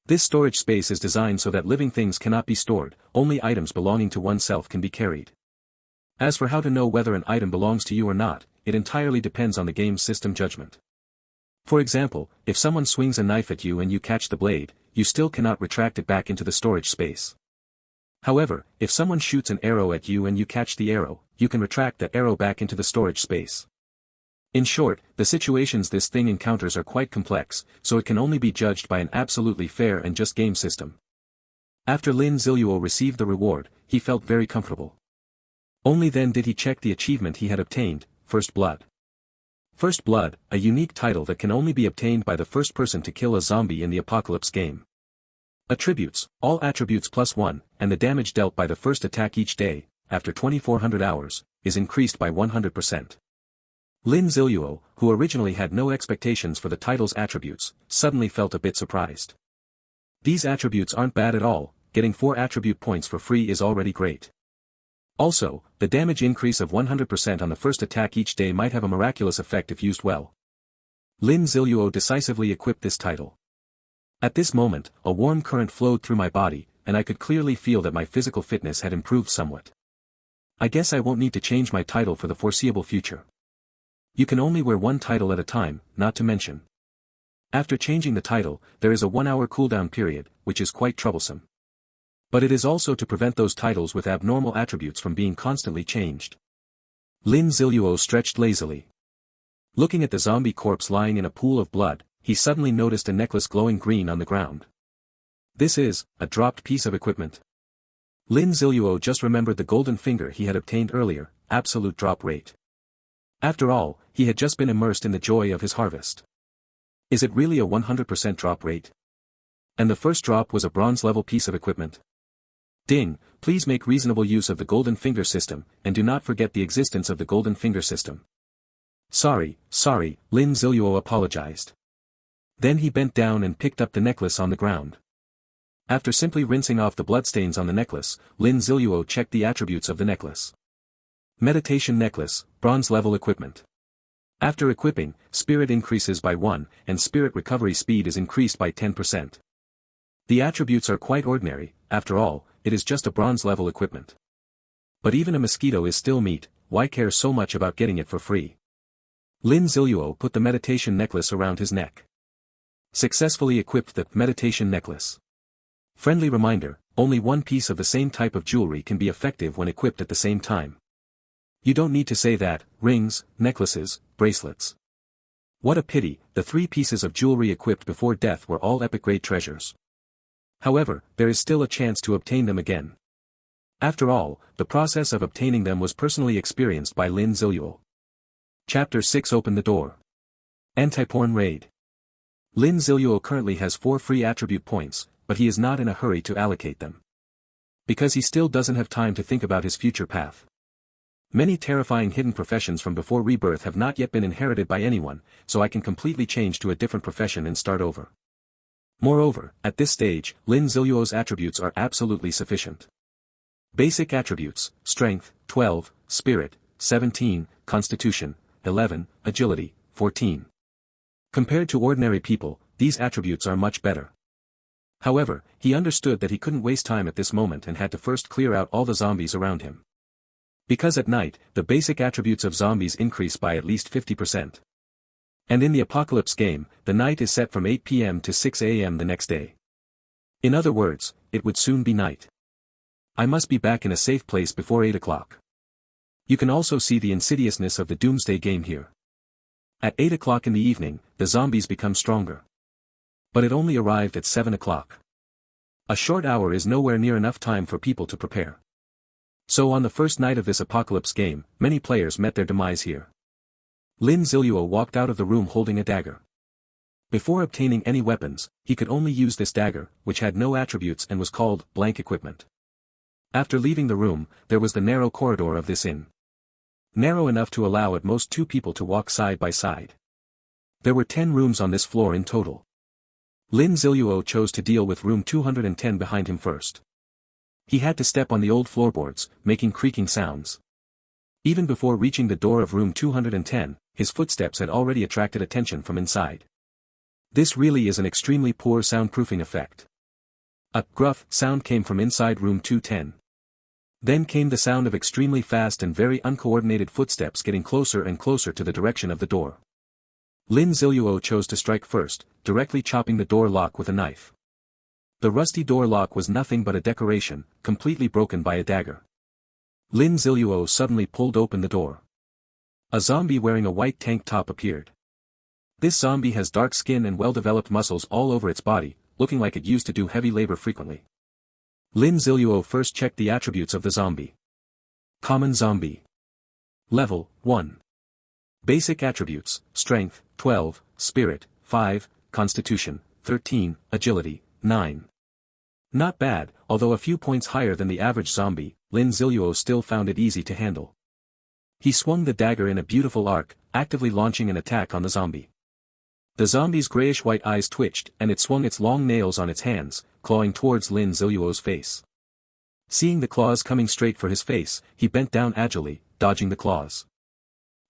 This storage space is designed so that living things cannot be stored, only items belonging to oneself can be carried. As for how to know whether an item belongs to you or not, it entirely depends on the game's system judgment. For example, if someone swings a knife at you and you catch the blade, you still cannot retract it back into the storage space. However, if someone shoots an arrow at you and you catch the arrow, you can retract that arrow back into the storage space. In short, the situations this thing encounters are quite complex, so it can only be judged by an absolutely fair and just game system. After Lin Ziluo received the reward, he felt very comfortable. Only then did he check the achievement he had obtained, First Blood. First Blood, a unique title that can only be obtained by the first person to kill a zombie in the Apocalypse game. Attributes, all attributes +1, and the damage dealt by the first attack each day, after 2400 hours, is increased by 100%. Lin Ziluo, who originally had no expectations for the title's attributes, suddenly felt a bit surprised. These attributes aren't bad at all, getting 4 attribute points for free is already great. Also, the damage increase of 100% on the first attack each day might have a miraculous effect if used well. Lin Ziluo decisively equipped this title. At this moment, a warm current flowed through my body, and I could clearly feel that my physical fitness had improved somewhat. I guess I won't need to change my title for the foreseeable future. You can only wear one title at a time, not to mention. After changing the title, there is a 1-hour cooldown period, which is quite troublesome. But it is also to prevent those titles with abnormal attributes from being constantly changed. Lin Ziluo stretched lazily. Looking at the zombie corpse lying in a pool of blood, he suddenly noticed a necklace glowing green on the ground. This is a dropped piece of equipment. Lin Ziluo just remembered the golden finger he had obtained earlier, absolute drop rate. After all, he had just been immersed in the joy of his harvest. Is it really a 100% drop rate? And the first drop was a bronze level piece of equipment. Ding, Please make reasonable use of the golden finger system, and do not forget the existence of the golden finger system. Sorry, Lin Ziluo apologized. Then he bent down and picked up the necklace on the ground. After simply rinsing off the bloodstains on the necklace, Lin Ziluo checked the attributes of the necklace. Meditation necklace, bronze level equipment. After equipping, spirit increases by 1, and spirit recovery speed is increased by 10%. The attributes are quite ordinary, after all, it is just a bronze level equipment. But even a mosquito is still meat, why care so much about getting it for free? Lin Ziluo put the meditation necklace around his neck. Successfully equipped the meditation necklace. Friendly reminder, only one piece of the same type of jewelry can be effective when equipped at the same time. You don't need to say that, rings, necklaces, bracelets. What a pity, the 3 pieces of jewelry equipped before death were all epic-grade treasures. However, there is still a chance to obtain them again. After all, the process of obtaining them was personally experienced by Lin Ziluo. Chapter 6 Open the Door. Anti-porn raid. Lin Ziluo currently has 4 free attribute points, but he is not in a hurry to allocate them. Because he still doesn't have time to think about his future path. Many terrifying hidden professions from before rebirth have not yet been inherited by anyone, so I can completely change to a different profession and start over. Moreover, at this stage, Lin Ziluo's attributes are absolutely sufficient. Basic attributes, Strength, 12, Spirit, 17, Constitution, 11, Agility, 14. Compared to ordinary people, these attributes are much better. However, he understood that he couldn't waste time at this moment and had to first clear out all the zombies around him. Because at night, the basic attributes of zombies increase by at least 50%. And in the Apocalypse game, the night is set from 8 p.m. to 6 a.m. the next day. In other words, it would soon be night. I must be back in a safe place before 8 o'clock. You can also see the insidiousness of the Doomsday game here. At 8 o'clock in the evening, the zombies become stronger. But it only arrived at 7 o'clock. A short hour is nowhere near enough time for people to prepare. So on the first night of this Apocalypse game, many players met their demise here. Lin Ziluo walked out of the room holding a dagger. Before obtaining any weapons, he could only use this dagger, which had no attributes and was called blank equipment. After leaving the room, there was the narrow corridor of this inn. Narrow enough to allow at most 2 people to walk side by side. There were 10 rooms on this floor in total. Lin Ziluo chose to deal with room 210 behind him first. He had to step on the old floorboards, making creaking sounds. Even before reaching the door of room 210, his footsteps had already attracted attention from inside. This really is an extremely poor soundproofing effect. A gruff sound came from inside room 210. Then came the sound of extremely fast and very uncoordinated footsteps getting closer and closer to the direction of the door. Lin Ziluo chose to strike first, directly chopping the door lock with a knife. The rusty door lock was nothing but a decoration, completely broken by a dagger. Lin Ziluo suddenly pulled open the door. A zombie wearing a white tank top appeared. This zombie has dark skin and well-developed muscles all over its body, looking like it used to do heavy labor frequently. Lin Ziluo first checked the attributes of the zombie. Common zombie. Level 1. Basic attributes, Strength, 12, Spirit, 5, Constitution, 13, Agility, 9. Not bad, although a few points higher than the average zombie, Lin Ziluo still found it easy to handle. He swung the dagger in a beautiful arc, actively launching an attack on the zombie. The zombie's grayish-white eyes twitched and it swung its long nails on its hands, clawing towards Lin Ziluo's face. Seeing the claws coming straight for his face, he bent down agilely, dodging the claws.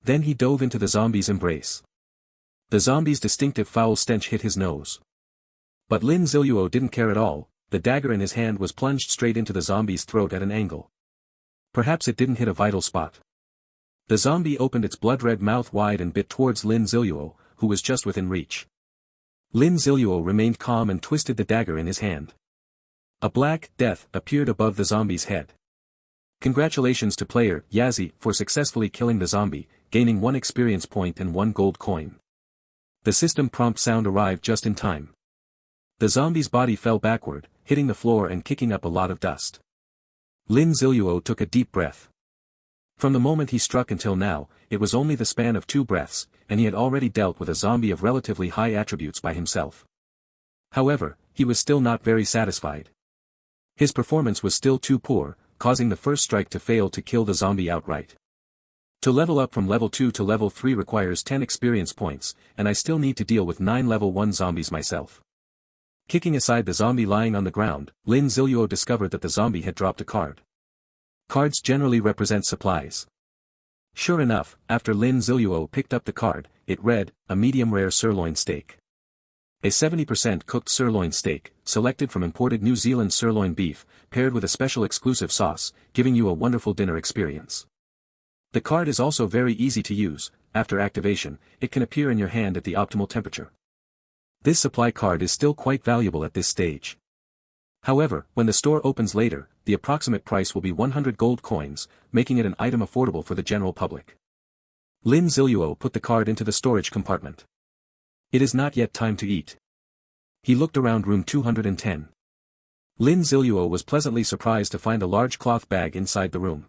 Then he dove into the zombie's embrace. The zombie's distinctive foul stench hit his nose. But Lin Ziluo didn't care at all, the dagger in his hand was plunged straight into the zombie's throat at an angle. Perhaps it didn't hit a vital spot. The zombie opened its blood-red mouth wide and bit towards Lin Ziluo, who was just within reach. Lin Ziluo remained calm and twisted the dagger in his hand. A black death appeared above the zombie's head. Congratulations to player Yazi for successfully killing the zombie, gaining 1 experience point and 1 gold coin. The system prompt sound arrived just in time. The zombie's body fell backward, hitting the floor and kicking up a lot of dust. Lin Ziluo took a deep breath. From the moment he struck until now, it was only the span of 2 breaths, and he had already dealt with a zombie of relatively high attributes by himself. However, he was still not very satisfied. His performance was still too poor, causing the first strike to fail to kill the zombie outright. To level up from level 2 to level 3 requires 10 experience points, and I still need to deal with 9 level 1 zombies myself. Kicking aside the zombie lying on the ground, Lin Ziluo discovered that the zombie had dropped a card. Cards generally represent supplies. Sure enough, after Lin Ziluo picked up the card, it read, a medium rare sirloin steak. A 70% cooked sirloin steak, selected from imported New Zealand sirloin beef, paired with a special exclusive sauce, giving you a wonderful dinner experience. The card is also very easy to use. After activation, it can appear in your hand at the optimal temperature. This supply card is still quite valuable at this stage. However, when the store opens later, the approximate price will be 100 gold coins, making it an item affordable for the general public. Lin Ziluo put the card into the storage compartment. It is not yet time to eat. He looked around room 210. Lin Ziluo was pleasantly surprised to find a large cloth bag inside the room.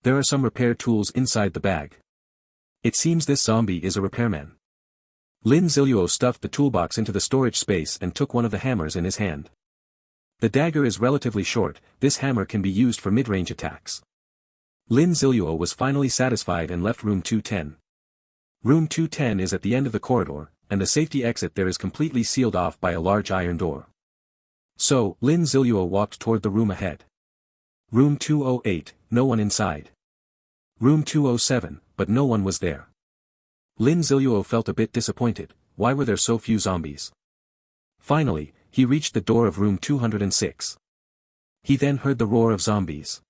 There are some repair tools inside the bag. It seems this zombie is a repairman. Lin Ziluo stuffed the toolbox into the storage space and took one of the hammers in his hand. The dagger is relatively short, this hammer can be used for mid-range attacks. Lin Ziluo was finally satisfied and left room 210. Room 210 is at the end of the corridor, and the safety exit there is completely sealed off by a large iron door. So, Lin Ziluo walked toward the room ahead. Room 208, no one inside. Room 207, but no one was there. Lin Ziluo felt a bit disappointed. Why were there so few zombies? Finally, he reached the door of room 206. He then heard the roar of zombies.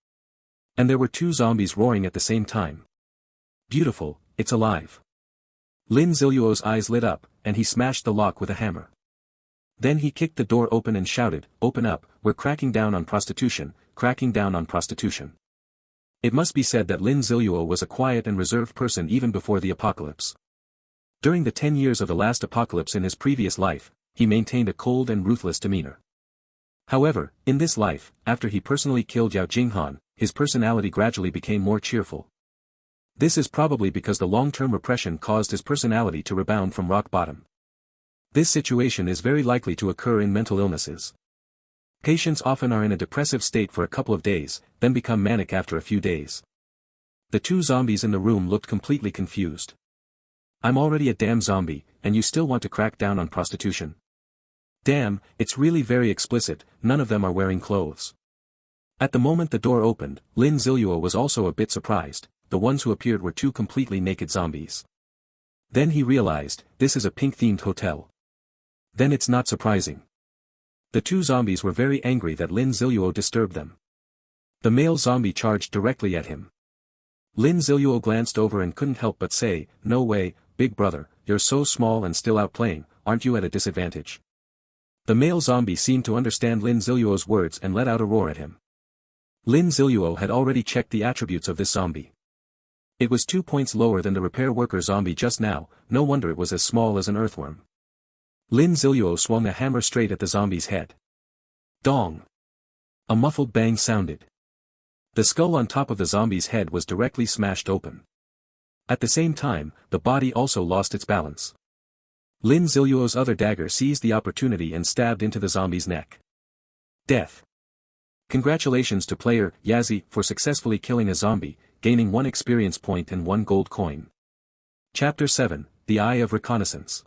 And there were 2 zombies roaring at the same time. Beautiful, it's alive. Lin Ziluo's eyes lit up, and he smashed the lock with a hammer. Then he kicked the door open and shouted, "Open up, we're cracking down on prostitution, cracking down on prostitution." It must be said that Lin Ziluo was a quiet and reserved person even before the apocalypse. During the 10 years of the last apocalypse in his previous life, he maintained a cold and ruthless demeanor. However, in this life, after he personally killed Yao Jinghan, his personality gradually became more cheerful. This is probably because the long-term repression caused his personality to rebound from rock bottom. This situation is very likely to occur in mental illnesses. Patients often are in a depressive state for a couple of days, then become manic after a few days. The 2 zombies in the room looked completely confused. I'm already a damn zombie, and you still want to crack down on prostitution? Damn, it's really very explicit, none of them are wearing clothes. At the moment the door opened, Lin Ziluo was also a bit surprised. The ones who appeared were 2 completely naked zombies. Then he realized, this is a pink-themed hotel. Then it's not surprising. The 2 zombies were very angry that Lin Ziluo disturbed them. The male zombie charged directly at him. Lin Ziluo glanced over and couldn't help but say, "No way, big brother, you're so small and still out playing, aren't you at a disadvantage?" The male zombie seemed to understand Lin Ziluo's words and let out a roar at him. Lin Ziluo had already checked the attributes of this zombie. It was 2 points lower than the repair worker zombie just now, no wonder it was as small as an earthworm. Lin Ziluo swung a hammer straight at the zombie's head. Dong! A muffled bang sounded. The skull on top of the zombie's head was directly smashed open. At the same time, the body also lost its balance. Lin Ziluo's other dagger seized the opportunity and stabbed into the zombie's neck. Death. Congratulations to player Yazi for successfully killing a zombie, gaining 1 experience point and 1 gold coin. Chapter 7, The Eye of Reconnaissance.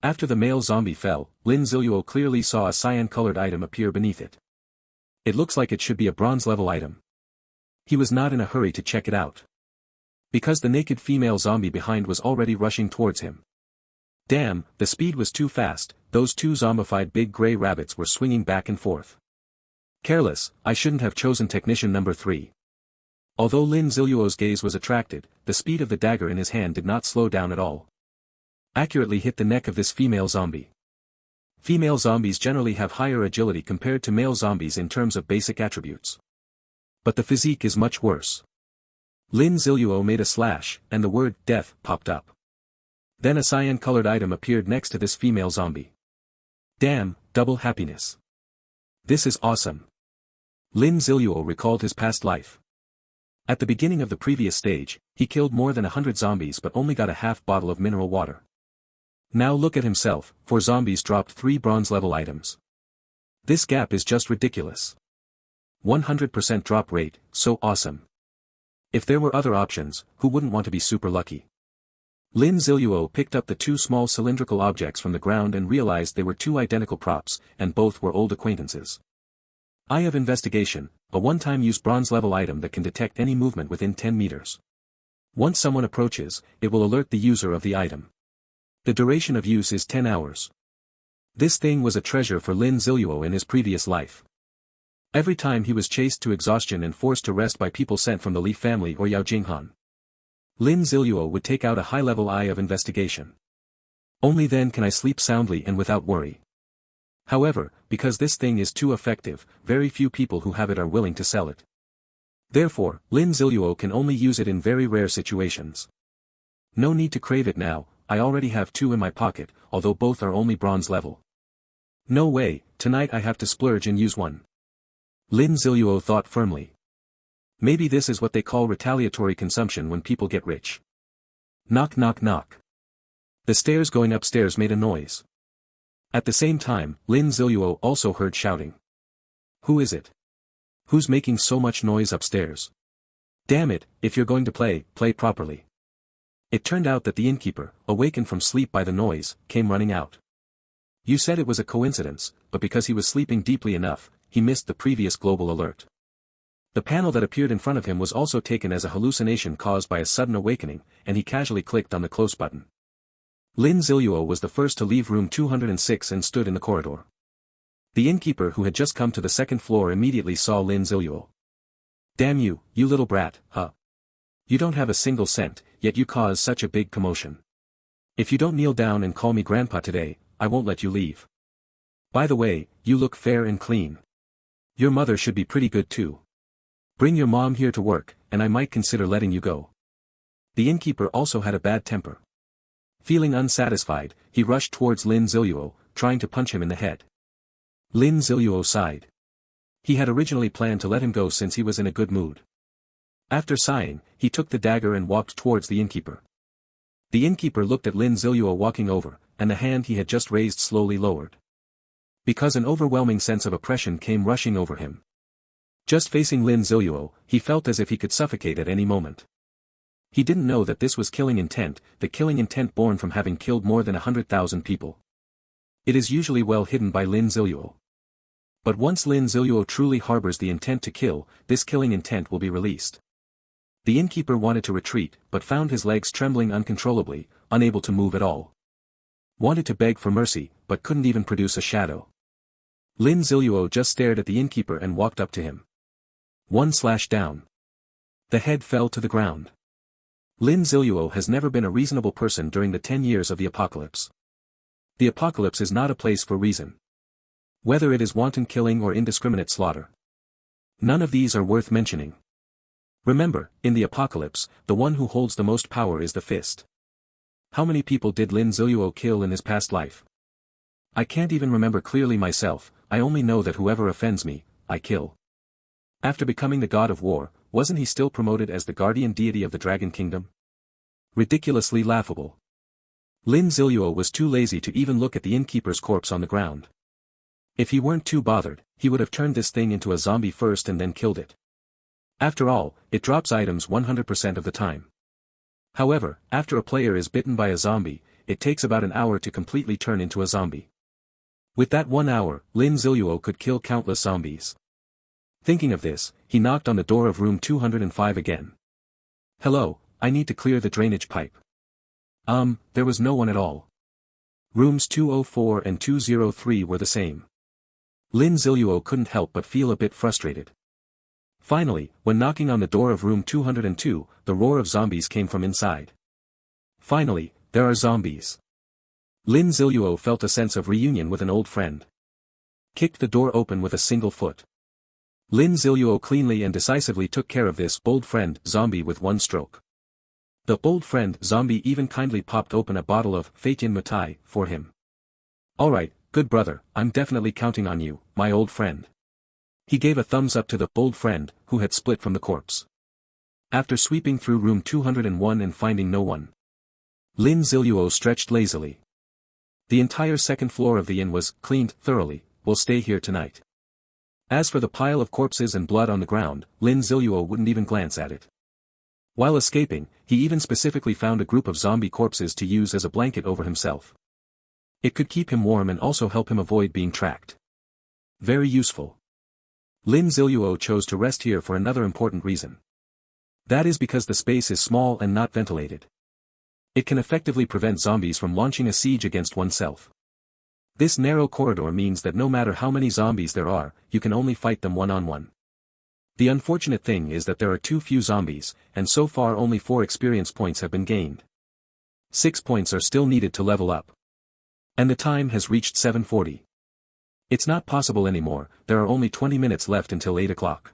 After the male zombie fell, Lin Ziluo clearly saw a cyan-colored item appear beneath it. It looks like it should be a bronze-level item. He was not in a hurry to check it out. Because the naked female zombie behind was already rushing towards him. Damn, the speed was too fast, those 2 zombified big grey rabbits were swinging back and forth. Careless, I shouldn't have chosen technician number 3. Although Lin Ziluo's gaze was attracted, the speed of the dagger in his hand did not slow down at all. Accurately hit the neck of this female zombie. Female zombies generally have higher agility compared to male zombies in terms of basic attributes. But the physique is much worse. Lin Ziluo made a slash, and the word death popped up. Then a cyan-colored item appeared next to this female zombie. Damn, double happiness. This is awesome. Lin Ziluo recalled his past life. At the beginning of the previous stage, he killed more than 100 zombies but only got a half bottle of mineral water. Now look at himself, 4 zombies dropped 3 bronze-level items. This gap is just ridiculous. 100% drop rate, so awesome. If there were other options, who wouldn't want to be super lucky? Lin Ziluo picked up the two small cylindrical objects from the ground and realized they were two identical props, and both were old acquaintances. Eye of Investigation, a one-time use bronze-level item that can detect any movement within 10 meters. Once someone approaches, it will alert the user of the item. The duration of use is 10 hours. This thing was a treasure for Lin Ziluo in his previous life. Every time he was chased to exhaustion and forced to rest by people sent from the Li family or Yao Jinghan, Lin Ziluo would take out a high-level Eye of Investigation. Only then can I sleep soundly and without worry. However, because this thing is too effective, very few people who have it are willing to sell it. Therefore, Lin Ziluo can only use it in very rare situations. No need to crave it now, I already have two in my pocket, although both are only bronze level. No way, tonight I have to splurge and use one. Lin Ziluo thought firmly. Maybe this is what they call retaliatory consumption when people get rich. Knock knock knock. The stairs going upstairs made a noise. At the same time, Lin Ziluo also heard shouting. Who is it? Who's making so much noise upstairs? Damn it, if you're going to play, play properly. It turned out that the innkeeper, awakened from sleep by the noise, came running out. You said it was a coincidence, but because he was sleeping deeply enough, he missed the previous global alert. The panel that appeared in front of him was also taken as a hallucination caused by a sudden awakening, and he casually clicked on the close button. Lin Ziluo was the first to leave room 206 and stood in the corridor. The innkeeper who had just come to the second floor immediately saw Lin Ziluo. Damn you, you little brat, huh? You don't have a single cent, yet you cause such a big commotion. If you don't kneel down and call me grandpa today, I won't let you leave. By the way, you look fair and clean. Your mother should be pretty good too. Bring your mom here to work, and I might consider letting you go. The innkeeper also had a bad temper. Feeling unsatisfied, he rushed towards Lin Ziluo, trying to punch him in the head. Lin Ziluo sighed. He had originally planned to let him go since he was in a good mood. After sighing, he took the dagger and walked towards the innkeeper. The innkeeper looked at Lin Ziluo walking over, and the hand he had just raised slowly lowered. Because an overwhelming sense of oppression came rushing over him. Just facing Lin Ziluo, he felt as if he could suffocate at any moment. He didn't know that this was killing intent, the killing intent born from having killed more than 100,000 people. It is usually well hidden by Lin Ziluo. But once Lin Ziluo truly harbors the intent to kill, this killing intent will be released. The innkeeper wanted to retreat, but found his legs trembling uncontrollably, unable to move at all. Wanted to beg for mercy, but couldn't even produce a shadow. Lin Ziluo just stared at the innkeeper and walked up to him. One slash down. The head fell to the ground. Lin Ziluo has never been a reasonable person during the 10 years of the apocalypse. The apocalypse is not a place for reason. Whether it is wanton killing or indiscriminate slaughter. None of these are worth mentioning. Remember, in the apocalypse, the one who holds the most power is the fist. How many people did Lin Ziluo kill in his past life? I can't even remember clearly myself, I only know that whoever offends me, I kill. After becoming the god of war, wasn't he still promoted as the guardian deity of the Dragon Kingdom? Ridiculously laughable. Lin Ziluo was too lazy to even look at the innkeeper's corpse on the ground. If he weren't too bothered, he would have turned this thing into a zombie first and then killed it. After all, it drops items 100% of the time. However, after a player is bitten by a zombie, it takes about an hour to completely turn into a zombie. With that 1 hour, Lin Ziluo could kill countless zombies. Thinking of this, he knocked on the door of room 205 again. Hello, I need to clear the drainage pipe. There was no one at all. Rooms 204 and 203 were the same. Lin Ziluo couldn't help but feel a bit frustrated. Finally, when knocking on the door of room 202, the roar of zombies came from inside. Finally, there are zombies. Lin Ziluo felt a sense of reunion with an old friend. Kicked the door open with a single foot. Lin Ziluo cleanly and decisively took care of this bold friend zombie with one stroke. The bold friend zombie even kindly popped open a bottle of Faitian Mutai for him. Alright, good brother, I'm definitely counting on you, my old friend. He gave a thumbs up to the bold friend, who had split from the corpse. After sweeping through room 201 and finding no one, Lin Ziluo stretched lazily. The entire second floor of the inn was cleaned thoroughly, we'll stay here tonight. As for the pile of corpses and blood on the ground, Lin Ziluo wouldn't even glance at it. While escaping, he even specifically found a group of zombie corpses to use as a blanket over himself. It could keep him warm and also help him avoid being tracked. Very useful. Lin Ziluo chose to rest here for another important reason. That is because the space is small and not ventilated. It can effectively prevent zombies from launching a siege against oneself. This narrow corridor means that no matter how many zombies there are, you can only fight them one-on-one. The unfortunate thing is that there are too few zombies, and so far only 4 experience points have been gained. 6 points are still needed to level up. And the time has reached 7:40. It's not possible anymore, there are only 20 minutes left until 8 o'clock.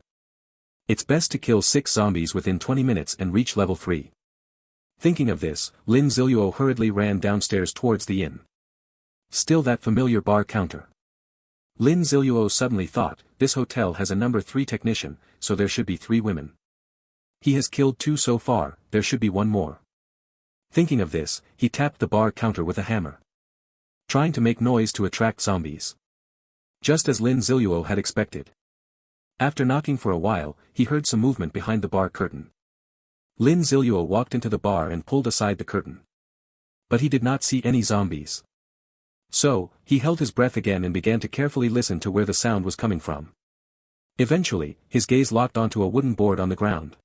It's best to kill 6 zombies within 20 minutes and reach level 3. Thinking of this, Lin Ziluo hurriedly ran downstairs towards the inn. Still that familiar bar counter. Lin Ziluo suddenly thought, this hotel has a number 3 technician, so there should be 3 women. He has killed 2 so far, there should be 1 more. Thinking of this, he tapped the bar counter with a hammer, trying to make noise to attract zombies. Just as Lin Ziluo had expected. After knocking for a while, he heard some movement behind the bar curtain. Lin Ziluo walked into the bar and pulled aside the curtain. But he did not see any zombies. So, he held his breath again and began to carefully listen to where the sound was coming from. Eventually, his gaze locked onto a wooden board on the ground.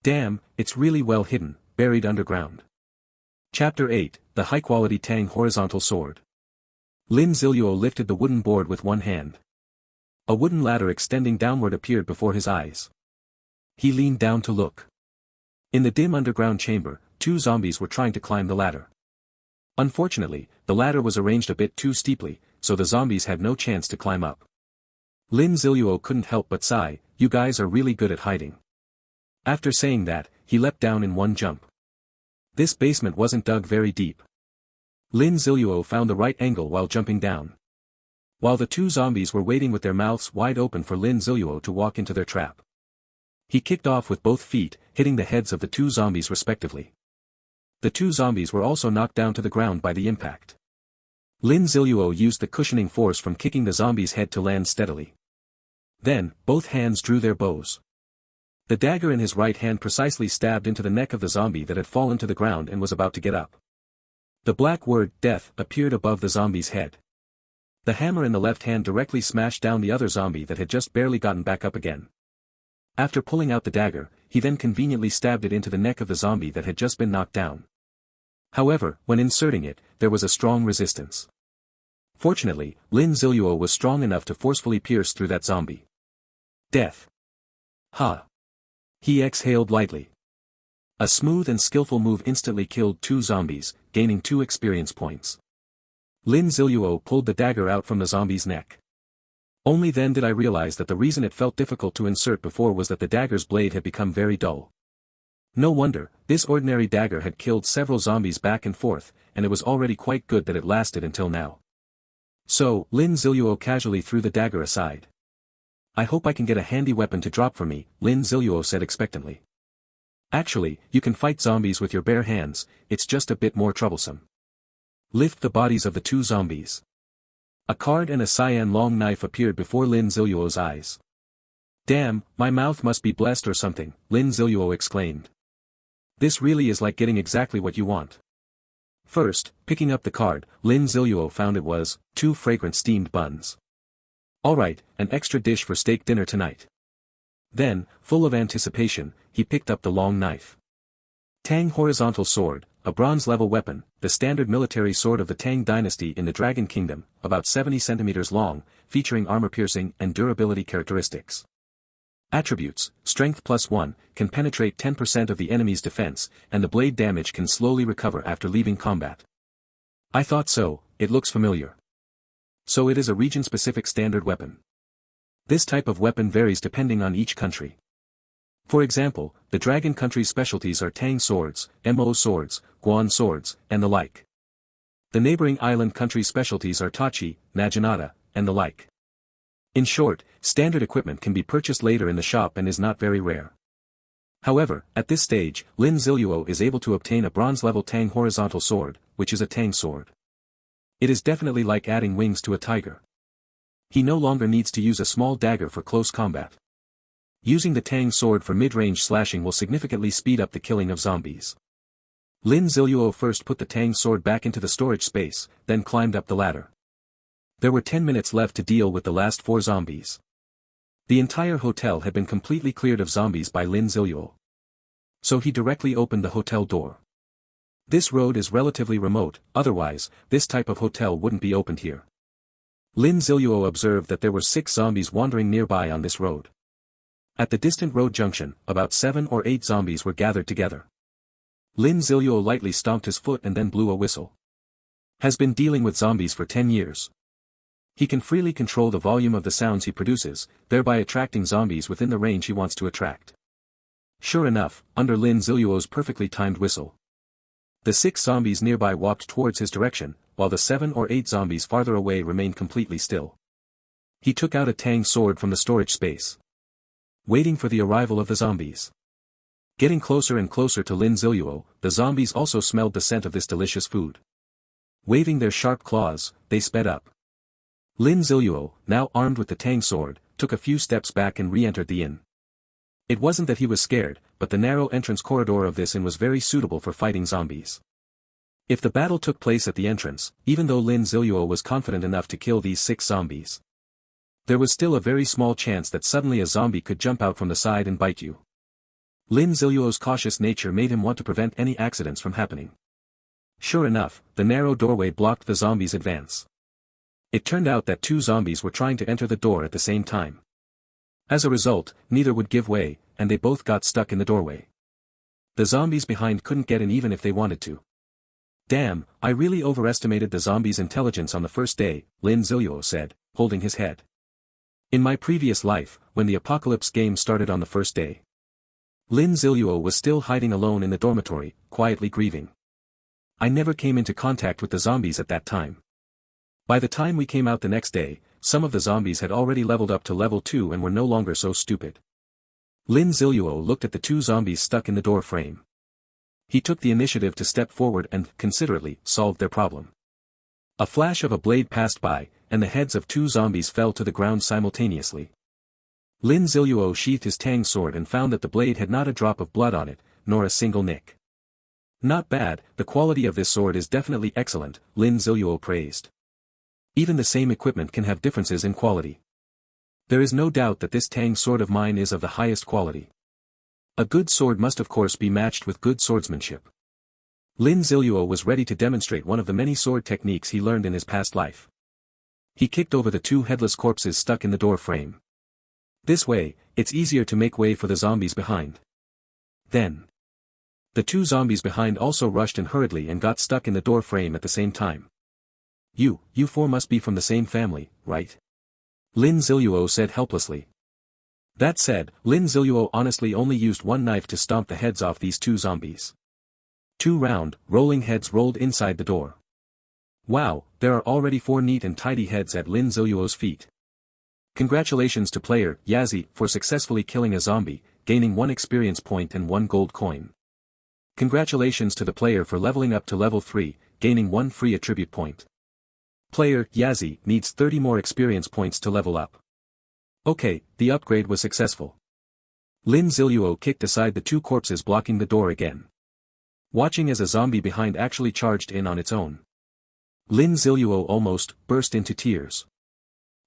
Damn, it's really well hidden, buried underground. Chapter 8, The High-Quality Tang Horizontal Sword. Lin Ziluo lifted the wooden board with one hand. A wooden ladder extending downward appeared before his eyes. He leaned down to look. In the dim underground chamber, 2 zombies were trying to climb the ladder. Unfortunately, the ladder was arranged a bit too steeply, so the zombies had no chance to climb up. Lin Ziluo couldn't help but sigh, you guys are really good at hiding. After saying that, he leapt down in one jump. This basement wasn't dug very deep. Lin Ziluo found the right angle while jumping down. While the 2 zombies were waiting with their mouths wide open for Lin Ziluo to walk into their trap. He kicked off with both feet, hitting the heads of the 2 zombies respectively. The 2 zombies were also knocked down to the ground by the impact. Lin Ziluo used the cushioning force from kicking the zombie's head to land steadily. Then, both hands drew their bows. The dagger in his right hand precisely stabbed into the neck of the zombie that had fallen to the ground and was about to get up. The black word, death, appeared above the zombie's head. The hammer in the left hand directly smashed down the other zombie that had just barely gotten back up again. After pulling out the dagger, he then conveniently stabbed it into the neck of the zombie that had just been knocked down. However, when inserting it, there was a strong resistance. Fortunately, Lin Ziluo was strong enough to forcefully pierce through that zombie. Death. Ha. He exhaled lightly. A smooth and skillful move instantly killed 2 zombies, gaining 2 experience points. Lin Ziluo pulled the dagger out from the zombie's neck. Only then did I realize that the reason it felt difficult to insert before was that the dagger's blade had become very dull. No wonder, this ordinary dagger had killed several zombies back and forth, and it was already quite good that it lasted until now. So, Lin Ziluo casually threw the dagger aside. I hope I can get a handy weapon to drop for me, Lin Ziluo said expectantly. Actually, you can fight zombies with your bare hands, it's just a bit more troublesome. Lift the bodies of the 2 zombies. A card and a cyan long knife appeared before Lin Ziluo's eyes. Damn, my mouth must be blessed or something, Lin Ziluo exclaimed. This really is like getting exactly what you want. First, picking up the card, Lin Ziluo found it was 2 fragrant steamed buns. Alright, an extra dish for steak dinner tonight. Then, full of anticipation, he picked up the long knife. Tang Horizontal Sword, a bronze-level weapon, the standard military sword of the Tang dynasty in the Dragon Kingdom, about 70 centimeters long, featuring armor-piercing and durability characteristics. Attributes, Strength +1, can penetrate 10% of the enemy's defense, and the blade damage can slowly recover after leaving combat. I thought so, it looks familiar. So it is a region-specific standard weapon. This type of weapon varies depending on each country. For example, the Dragon country's specialties are Tang swords, Mo swords, Guan swords, and the like. The neighboring island country's specialties are Tachi, Naginata, and the like. In short, standard equipment can be purchased later in the shop and is not very rare. However, at this stage, Lin Ziluo is able to obtain a bronze-level Tang Horizontal Sword, which is a Tang sword. It is definitely like adding wings to a tiger. He no longer needs to use a small dagger for close combat. Using the Tang sword for mid-range slashing will significantly speed up the killing of zombies. Lin Ziluo first put the Tang sword back into the storage space, then climbed up the ladder. There were 10 minutes left to deal with the last 4 zombies. The entire hotel had been completely cleared of zombies by Lin Ziluo. So he directly opened the hotel door. This road is relatively remote, otherwise, this type of hotel wouldn't be opened here. Lin Ziluo observed that there were 6 zombies wandering nearby on this road. At the distant road junction, about 7 or 8 zombies were gathered together. Lin Ziluo lightly stomped his foot and then blew a whistle. Has been dealing with zombies for 10 years. He can freely control the volume of the sounds he produces, thereby attracting zombies within the range he wants to attract. Sure enough, under Lin Ziluo's perfectly timed whistle, the 6 zombies nearby walked towards his direction, while the 7 or 8 zombies farther away remained completely still. He took out a Tang sword from the storage space, waiting for the arrival of the zombies. Getting closer and closer to Lin Ziluo, the zombies also smelled the scent of this delicious food. Waving their sharp claws, they sped up. Lin Ziluo, now armed with the Tang sword, took a few steps back and re-entered the inn. It wasn't that he was scared, but the narrow entrance corridor of this inn was very suitable for fighting zombies. If the battle took place at the entrance, even though Lin Ziluo was confident enough to kill these 6 zombies, there was still a very small chance that suddenly a zombie could jump out from the side and bite you. Lin Ziluo's cautious nature made him want to prevent any accidents from happening. Sure enough, the narrow doorway blocked the zombies' advance. It turned out that 2 zombies were trying to enter the door at the same time. As a result, neither would give way, and they both got stuck in the doorway. The zombies behind couldn't get in even if they wanted to. Damn, I really overestimated the zombies' intelligence on the first day, Lin Ziluo said, holding his head. In my previous life, when the apocalypse game started on the first day, Lin Ziluo was still hiding alone in the dormitory, quietly grieving. I never came into contact with the zombies at that time. By the time we came out the next day, some of the zombies had already leveled up to level 2 and were no longer so stupid. Lin Ziluo looked at the 2 zombies stuck in the door frame. He took the initiative to step forward and, considerately, solved their problem. A flash of a blade passed by, and the heads of 2 zombies fell to the ground simultaneously. Lin Ziluo sheathed his Tang sword and found that the blade had not a drop of blood on it, nor a single nick. Not bad, the quality of this sword is definitely excellent, Lin Ziluo praised. Even the same equipment can have differences in quality. There is no doubt that this Tang sword of mine is of the highest quality. A good sword must of course be matched with good swordsmanship. Lin Ziluo was ready to demonstrate one of the many sword techniques he learned in his past life. He kicked over the 2 headless corpses stuck in the door frame. This way, it's easier to make way for the zombies behind. Then, the 2 zombies behind also rushed in hurriedly and got stuck in the door frame at the same time. You 4 must be from the same family, right? Lin Ziluo said helplessly. That said, Lin Ziluo honestly only used 1 knife to stomp the heads off these 2 zombies. 2 round, rolling heads rolled inside the door. Wow, there are already 4 neat and tidy heads at Lin Ziluo's feet. Congratulations to player Yazi for successfully killing a zombie, gaining 1 experience point and 1 gold coin. Congratulations to the player for leveling up to level 3, gaining 1 free attribute point. Player Yazi needs 30 more experience points to level up. Okay, the upgrade was successful. Lin Ziluo kicked aside the 2 corpses blocking the door again, watching as a zombie behind actually charged in on its own. Lin Ziluo almost burst into tears.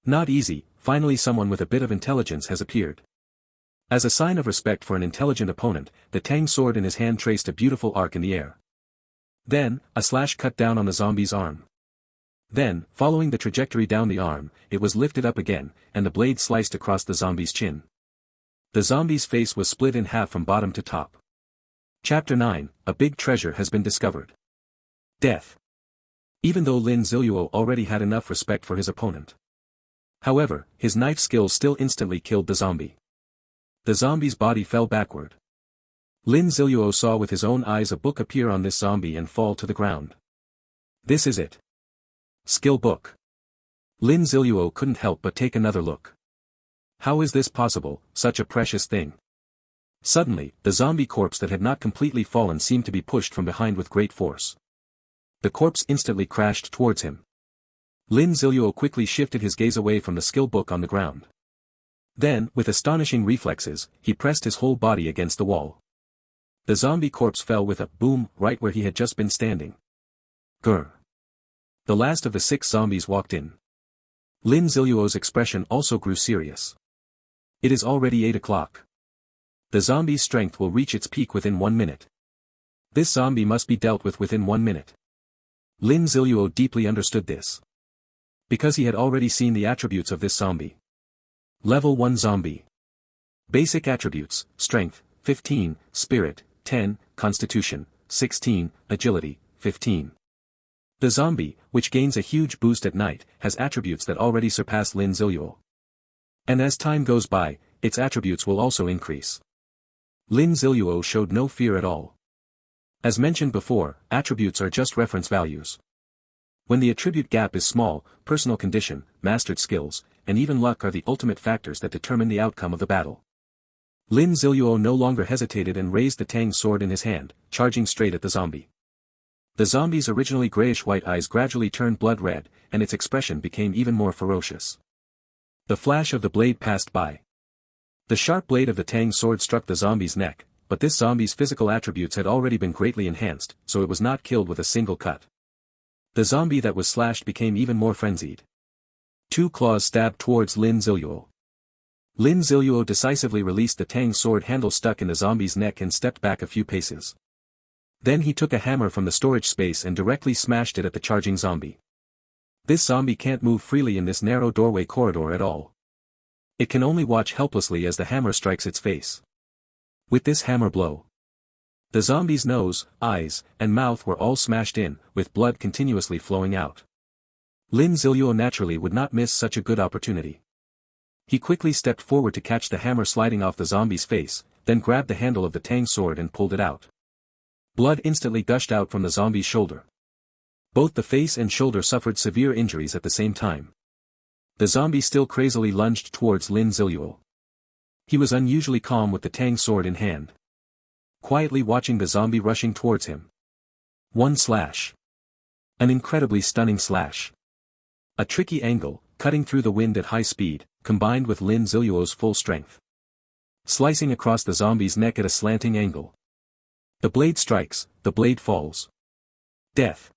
Not easy, finally someone with a bit of intelligence has appeared. As a sign of respect for an intelligent opponent, the Tang sword in his hand traced a beautiful arc in the air. Then, a slash cut down on the zombie's arm. Then, following the trajectory down the arm, it was lifted up again, and the blade sliced across the zombie's chin. The zombie's face was split in half from bottom to top. Chapter 9, A Big Treasure Has Been Discovered. Death. Even though Lin Ziluo already had enough respect for his opponent. However, his knife skills still instantly killed the zombie. The zombie's body fell backward. Lin Ziluo saw with his own eyes a book appear on this zombie and fall to the ground. This is it. Skill book. Lin Ziluo couldn't help but take another look. How is this possible, such a precious thing? Suddenly, the zombie corpse that had not completely fallen seemed to be pushed from behind with great force. The corpse instantly crashed towards him. Lin Ziluo quickly shifted his gaze away from the skill book on the ground. Then, with astonishing reflexes, he pressed his whole body against the wall. The zombie corpse fell with a boom right where he had just been standing. Grr. The last of the 6 zombies walked in. Lin Ziluo's expression also grew serious. It is already 8 o'clock. The zombie's strength will reach its peak within 1 minute. This zombie must be dealt with within 1 minute. Lin Ziluo deeply understood this. Because he had already seen the attributes of this zombie. Level 1 zombie. Basic attributes: Strength, 15, Spirit, 10, Constitution, 16, Agility, 15. The zombie, which gains a huge boost at night, has attributes that already surpass Lin Ziluo. And as time goes by, its attributes will also increase. Lin Ziluo showed no fear at all. As mentioned before, attributes are just reference values. When the attribute gap is small, personal condition, mastered skills, and even luck are the ultimate factors that determine the outcome of the battle. Lin Ziluo no longer hesitated and raised the Tang sword in his hand, charging straight at the zombie. The zombie's originally grayish-white eyes gradually turned blood red, and its expression became even more ferocious. The flash of the blade passed by. The sharp blade of the Tang sword struck the zombie's neck, but this zombie's physical attributes had already been greatly enhanced, so it was not killed with a single cut. The zombie that was slashed became even more frenzied. 2 claws stabbed towards Lin Ziluo. Lin Ziluo decisively released the Tang sword handle stuck in the zombie's neck and stepped back a few paces. Then he took a hammer from the storage space and directly smashed it at the charging zombie. This zombie can't move freely in this narrow doorway corridor at all. It can only watch helplessly as the hammer strikes its face. With this hammer blow, the zombie's nose, eyes, and mouth were all smashed in, with blood continuously flowing out. Lin Ziluo naturally would not miss such a good opportunity. He quickly stepped forward to catch the hammer sliding off the zombie's face, then grabbed the handle of the Tang sword and pulled it out. Blood instantly gushed out from the zombie's shoulder. Both the face and shoulder suffered severe injuries at the same time. The zombie still crazily lunged towards Lin Ziluo. He was unusually calm with the Tang sword in hand, quietly watching the zombie rushing towards him. One slash. An incredibly stunning slash. A tricky angle, cutting through the wind at high speed, combined with Lin Ziluo's full strength. Slicing across the zombie's neck at a slanting angle. The blade strikes, the blade falls. Death.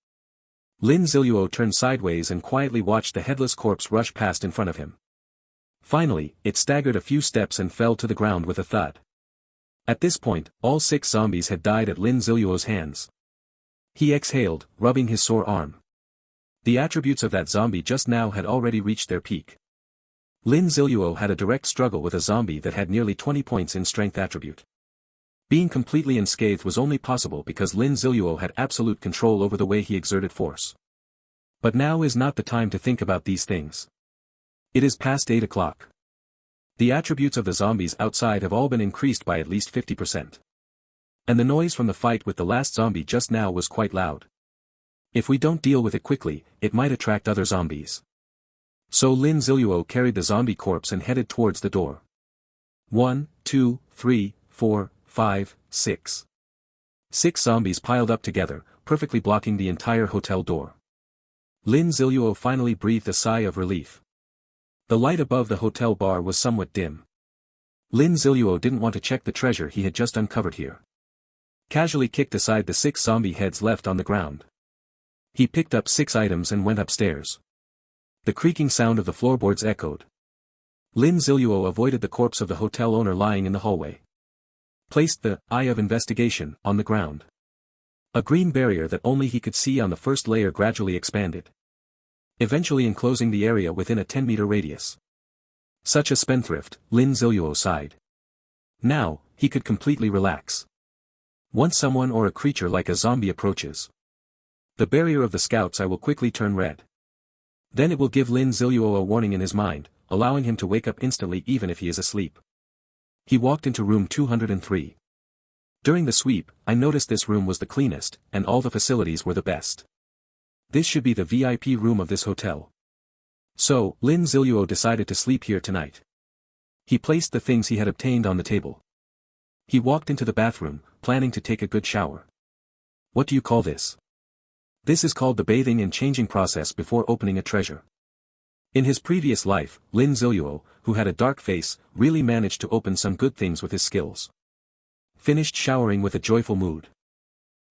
Lin Ziluo turned sideways and quietly watched the headless corpse rush past in front of him. Finally, it staggered a few steps and fell to the ground with a thud. At this point, all 6 zombies had died at Lin Ziluo's hands. He exhaled, rubbing his sore arm. The attributes of that zombie just now had already reached their peak. Lin Ziluo had a direct struggle with a zombie that had nearly 20 points in strength attribute. Being completely unscathed was only possible because Lin Ziluo had absolute control over the way he exerted force. But now is not the time to think about these things. It is past 8 o'clock. The attributes of the zombies outside have all been increased by at least 50%. And the noise from the fight with the last zombie just now was quite loud. If we don't deal with it quickly, it might attract other zombies. So Lin Ziluo carried the zombie corpse and headed towards the door. 1, 2, 3, 4, 5, 6. 6 zombies piled up together, perfectly blocking the entire hotel door. Lin Ziluo finally breathed a sigh of relief. The light above the hotel bar was somewhat dim. Lin Ziluo didn't want to check the treasure he had just uncovered here. Casually kicked aside the 6 zombie heads left on the ground. He picked up 6 items and went upstairs. The creaking sound of the floorboards echoed. Lin Ziluo avoided the corpse of the hotel owner lying in the hallway. Placed the eye of investigation on the ground. A green barrier that only he could see on the first layer gradually expanded, eventually enclosing the area within a 10-meter radius. Such a spendthrift, Lin Ziluo sighed. Now, he could completely relax. Once someone or a creature like a zombie approaches the barrier of the scouts, I will quickly turn red. Then it will give Lin Ziluo a warning in his mind, allowing him to wake up instantly even if he is asleep. He walked into room 203. During the sweep, I noticed this room was the cleanest, and all the facilities were the best. This should be the VIP room of this hotel. So, Lin Ziluo decided to sleep here tonight. He placed the things he had obtained on the table. He walked into the bathroom, planning to take a good shower. What do you call this? This is called the bathing and changing process before opening a treasure. In his previous life, Lin Ziluo, who had a dark face, really managed to open some good things with his skills. Finished showering with a joyful mood.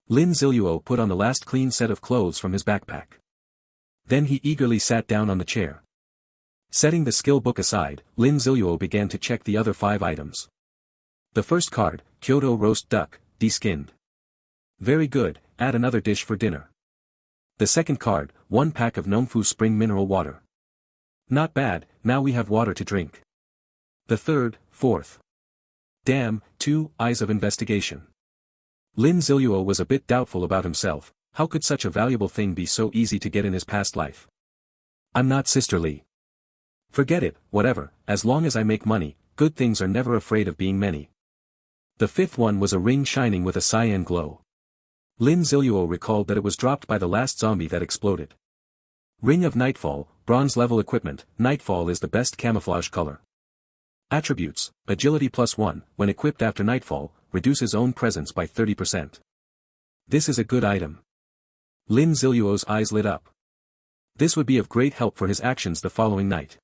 Lin Ziluo put on the last clean set of clothes from his backpack. Then he eagerly sat down on the chair. Setting the skill book aside, Lin Ziluo began to check the other 5 items. The first card, Kyoto roast duck, deskinned. Very good, add another dish for dinner. The second card, 1 pack of Nongfu spring mineral water. Not bad, now we have water to drink. The third, fourth. Damn, 2 eyes of investigation. Lin Ziluo was a bit doubtful about himself. How could such a valuable thing be so easy to get in his past life? I'm not sisterly. Forget it, whatever, as long as I make money, good things are never afraid of being many. The fifth one was a ring shining with a cyan glow. Lin Ziluo recalled that it was dropped by the last zombie that exploded. Ring of Nightfall, bronze level equipment, Nightfall is the best camouflage color. Attributes, agility +1, when equipped after Nightfall, reduces own presence by 30%. This is a good item. Lin Ziluo's eyes lit up. This would be of great help for his actions the following night.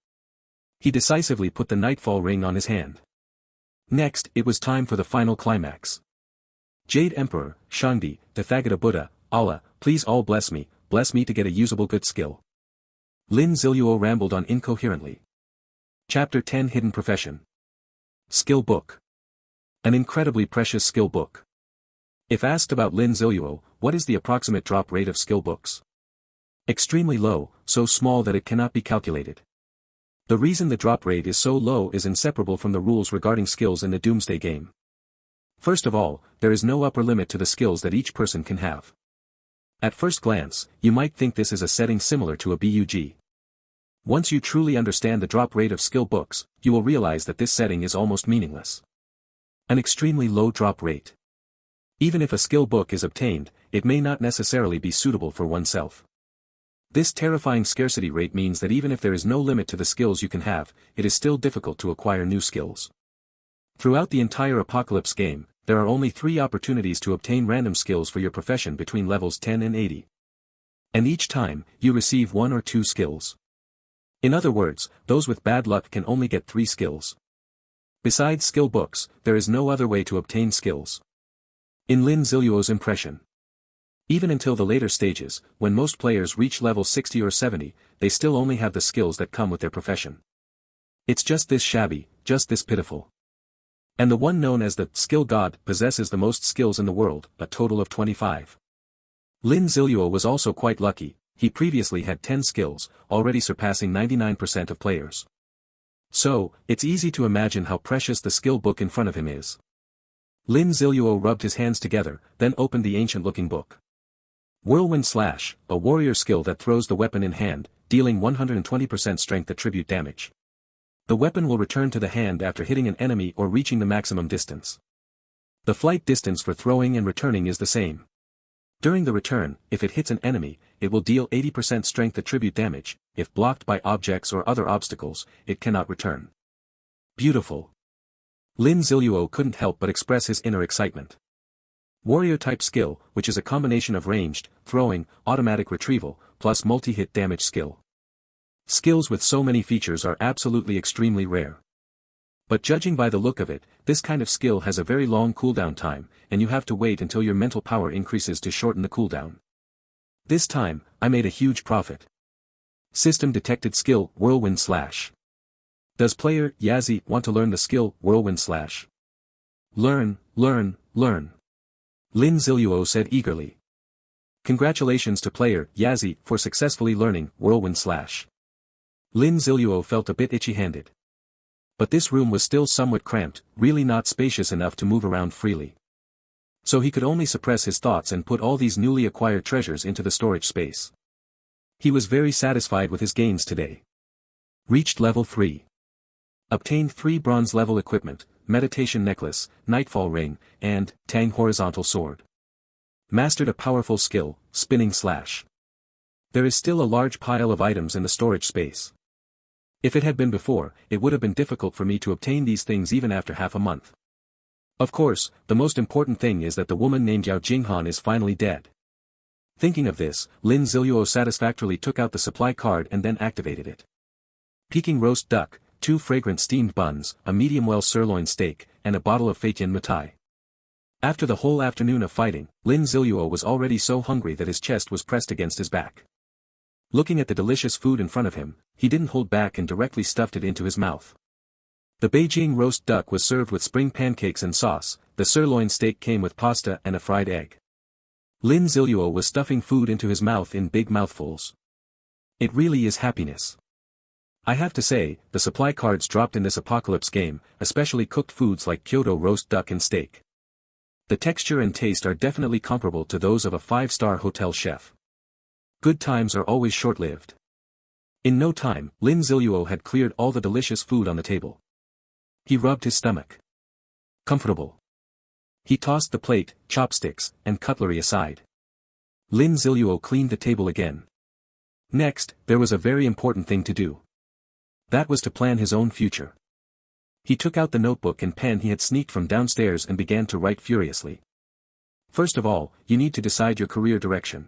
He decisively put the Nightfall ring on his hand. Next, it was time for the final climax. Jade Emperor, Shangdi, Tathagata Buddha, Allah, please all bless me to get a usable good skill. Lin Ziluo rambled on incoherently. Chapter 10 Hidden Profession. Skill Book. An incredibly precious skill book. If asked about Lin Ziluo, what is the approximate drop rate of skill books? Extremely low, so small that it cannot be calculated. The reason the drop rate is so low is inseparable from the rules regarding skills in the Doomsday game. First of all, there is no upper limit to the skills that each person can have. At first glance, you might think this is a setting similar to a BUG. Once you truly understand the drop rate of skill books, you will realize that this setting is almost meaningless. An extremely low drop rate. Even if a skill book is obtained, it may not necessarily be suitable for oneself. This terrifying scarcity rate means that even if there is no limit to the skills you can have, it is still difficult to acquire new skills. Throughout the entire Apocalypse game, there are only 3 opportunities to obtain random skills for your profession between levels 10 and 80. And each time, you receive 1 or 2 skills. In other words, those with bad luck can only get 3 skills. Besides skill books, there is no other way to obtain skills. In Lin Ziluo's impression. Even until the later stages, when most players reach level 60 or 70, they still only have the skills that come with their profession. It's just this shabby, just this pitiful. And the one known as the skill god possesses the most skills in the world, a total of 25. Lin Ziluo was also quite lucky. He previously had 10 skills, already surpassing 99% of players. So, it's easy to imagine how precious the skill book in front of him is. Lin Ziluo rubbed his hands together, then opened the ancient-looking book. Whirlwind Slash, a warrior skill that throws the weapon in hand, dealing 120% strength attribute damage. The weapon will return to the hand after hitting an enemy or reaching the maximum distance. The flight distance for throwing and returning is the same. During the return, if it hits an enemy, it will deal 80% strength attribute damage. If blocked by objects or other obstacles, it cannot return. Beautiful. Lin Ziluo couldn't help but express his inner excitement. Warrior-type skill, which is a combination of ranged, throwing, automatic retrieval, plus multi-hit damage skill. Skills with so many features are absolutely extremely rare. But judging by the look of it, this kind of skill has a very long cooldown time, and you have to wait until your mental power increases to shorten the cooldown. This time, I made a huge profit. System detected skill, Whirlwind Slash. Does player Yazzie want to learn the skill, Whirlwind Slash? Learn. Lin Ziluo said eagerly. Congratulations to player Yazzie for successfully learning Whirlwind Slash. Lin Ziluo felt a bit itchy-handed. But this room was still somewhat cramped, really not spacious enough to move around freely. So he could only suppress his thoughts and put all these newly acquired treasures into the storage space. He was very satisfied with his gains today. Reached level 3. Obtained 3 bronze level equipment, meditation necklace, nightfall ring, and Tang horizontal sword. Mastered a powerful skill, spinning slash. There is still a large pile of items in the storage space. If it had been before, it would have been difficult for me to obtain these things even after half a month. Of course, the most important thing is that the woman named Yao Jinghan is finally dead. Thinking of this, Lin Ziluo satisfactorily took out the supply card and then activated it. Peking roast duck, 2 fragrant steamed buns, a medium-well sirloin steak, and a bottle of Feitian mitai. After the whole afternoon of fighting, Lin Ziluo was already so hungry that his chest was pressed against his back. Looking at the delicious food in front of him, he didn't hold back and directly stuffed it into his mouth. The Beijing roast duck was served with spring pancakes and sauce, the sirloin steak came with pasta and a fried egg. Lin Ziluo was stuffing food into his mouth in big mouthfuls. It really is happiness. I have to say, the supply cards dropped in this apocalypse game, especially cooked foods like Kyoto roast duck and steak. The texture and taste are definitely comparable to those of a 5-star hotel chef. Good times are always short-lived. In no time, Lin Ziluo had cleared all the delicious food on the table. He rubbed his stomach. Comfortable. He tossed the plate, chopsticks, and cutlery aside. Lin Ziluo cleaned the table again. Next, there was a very important thing to do. That was to plan his own future. He took out the notebook and pen he had sneaked from downstairs and began to write furiously. First of all, you need to decide your career direction.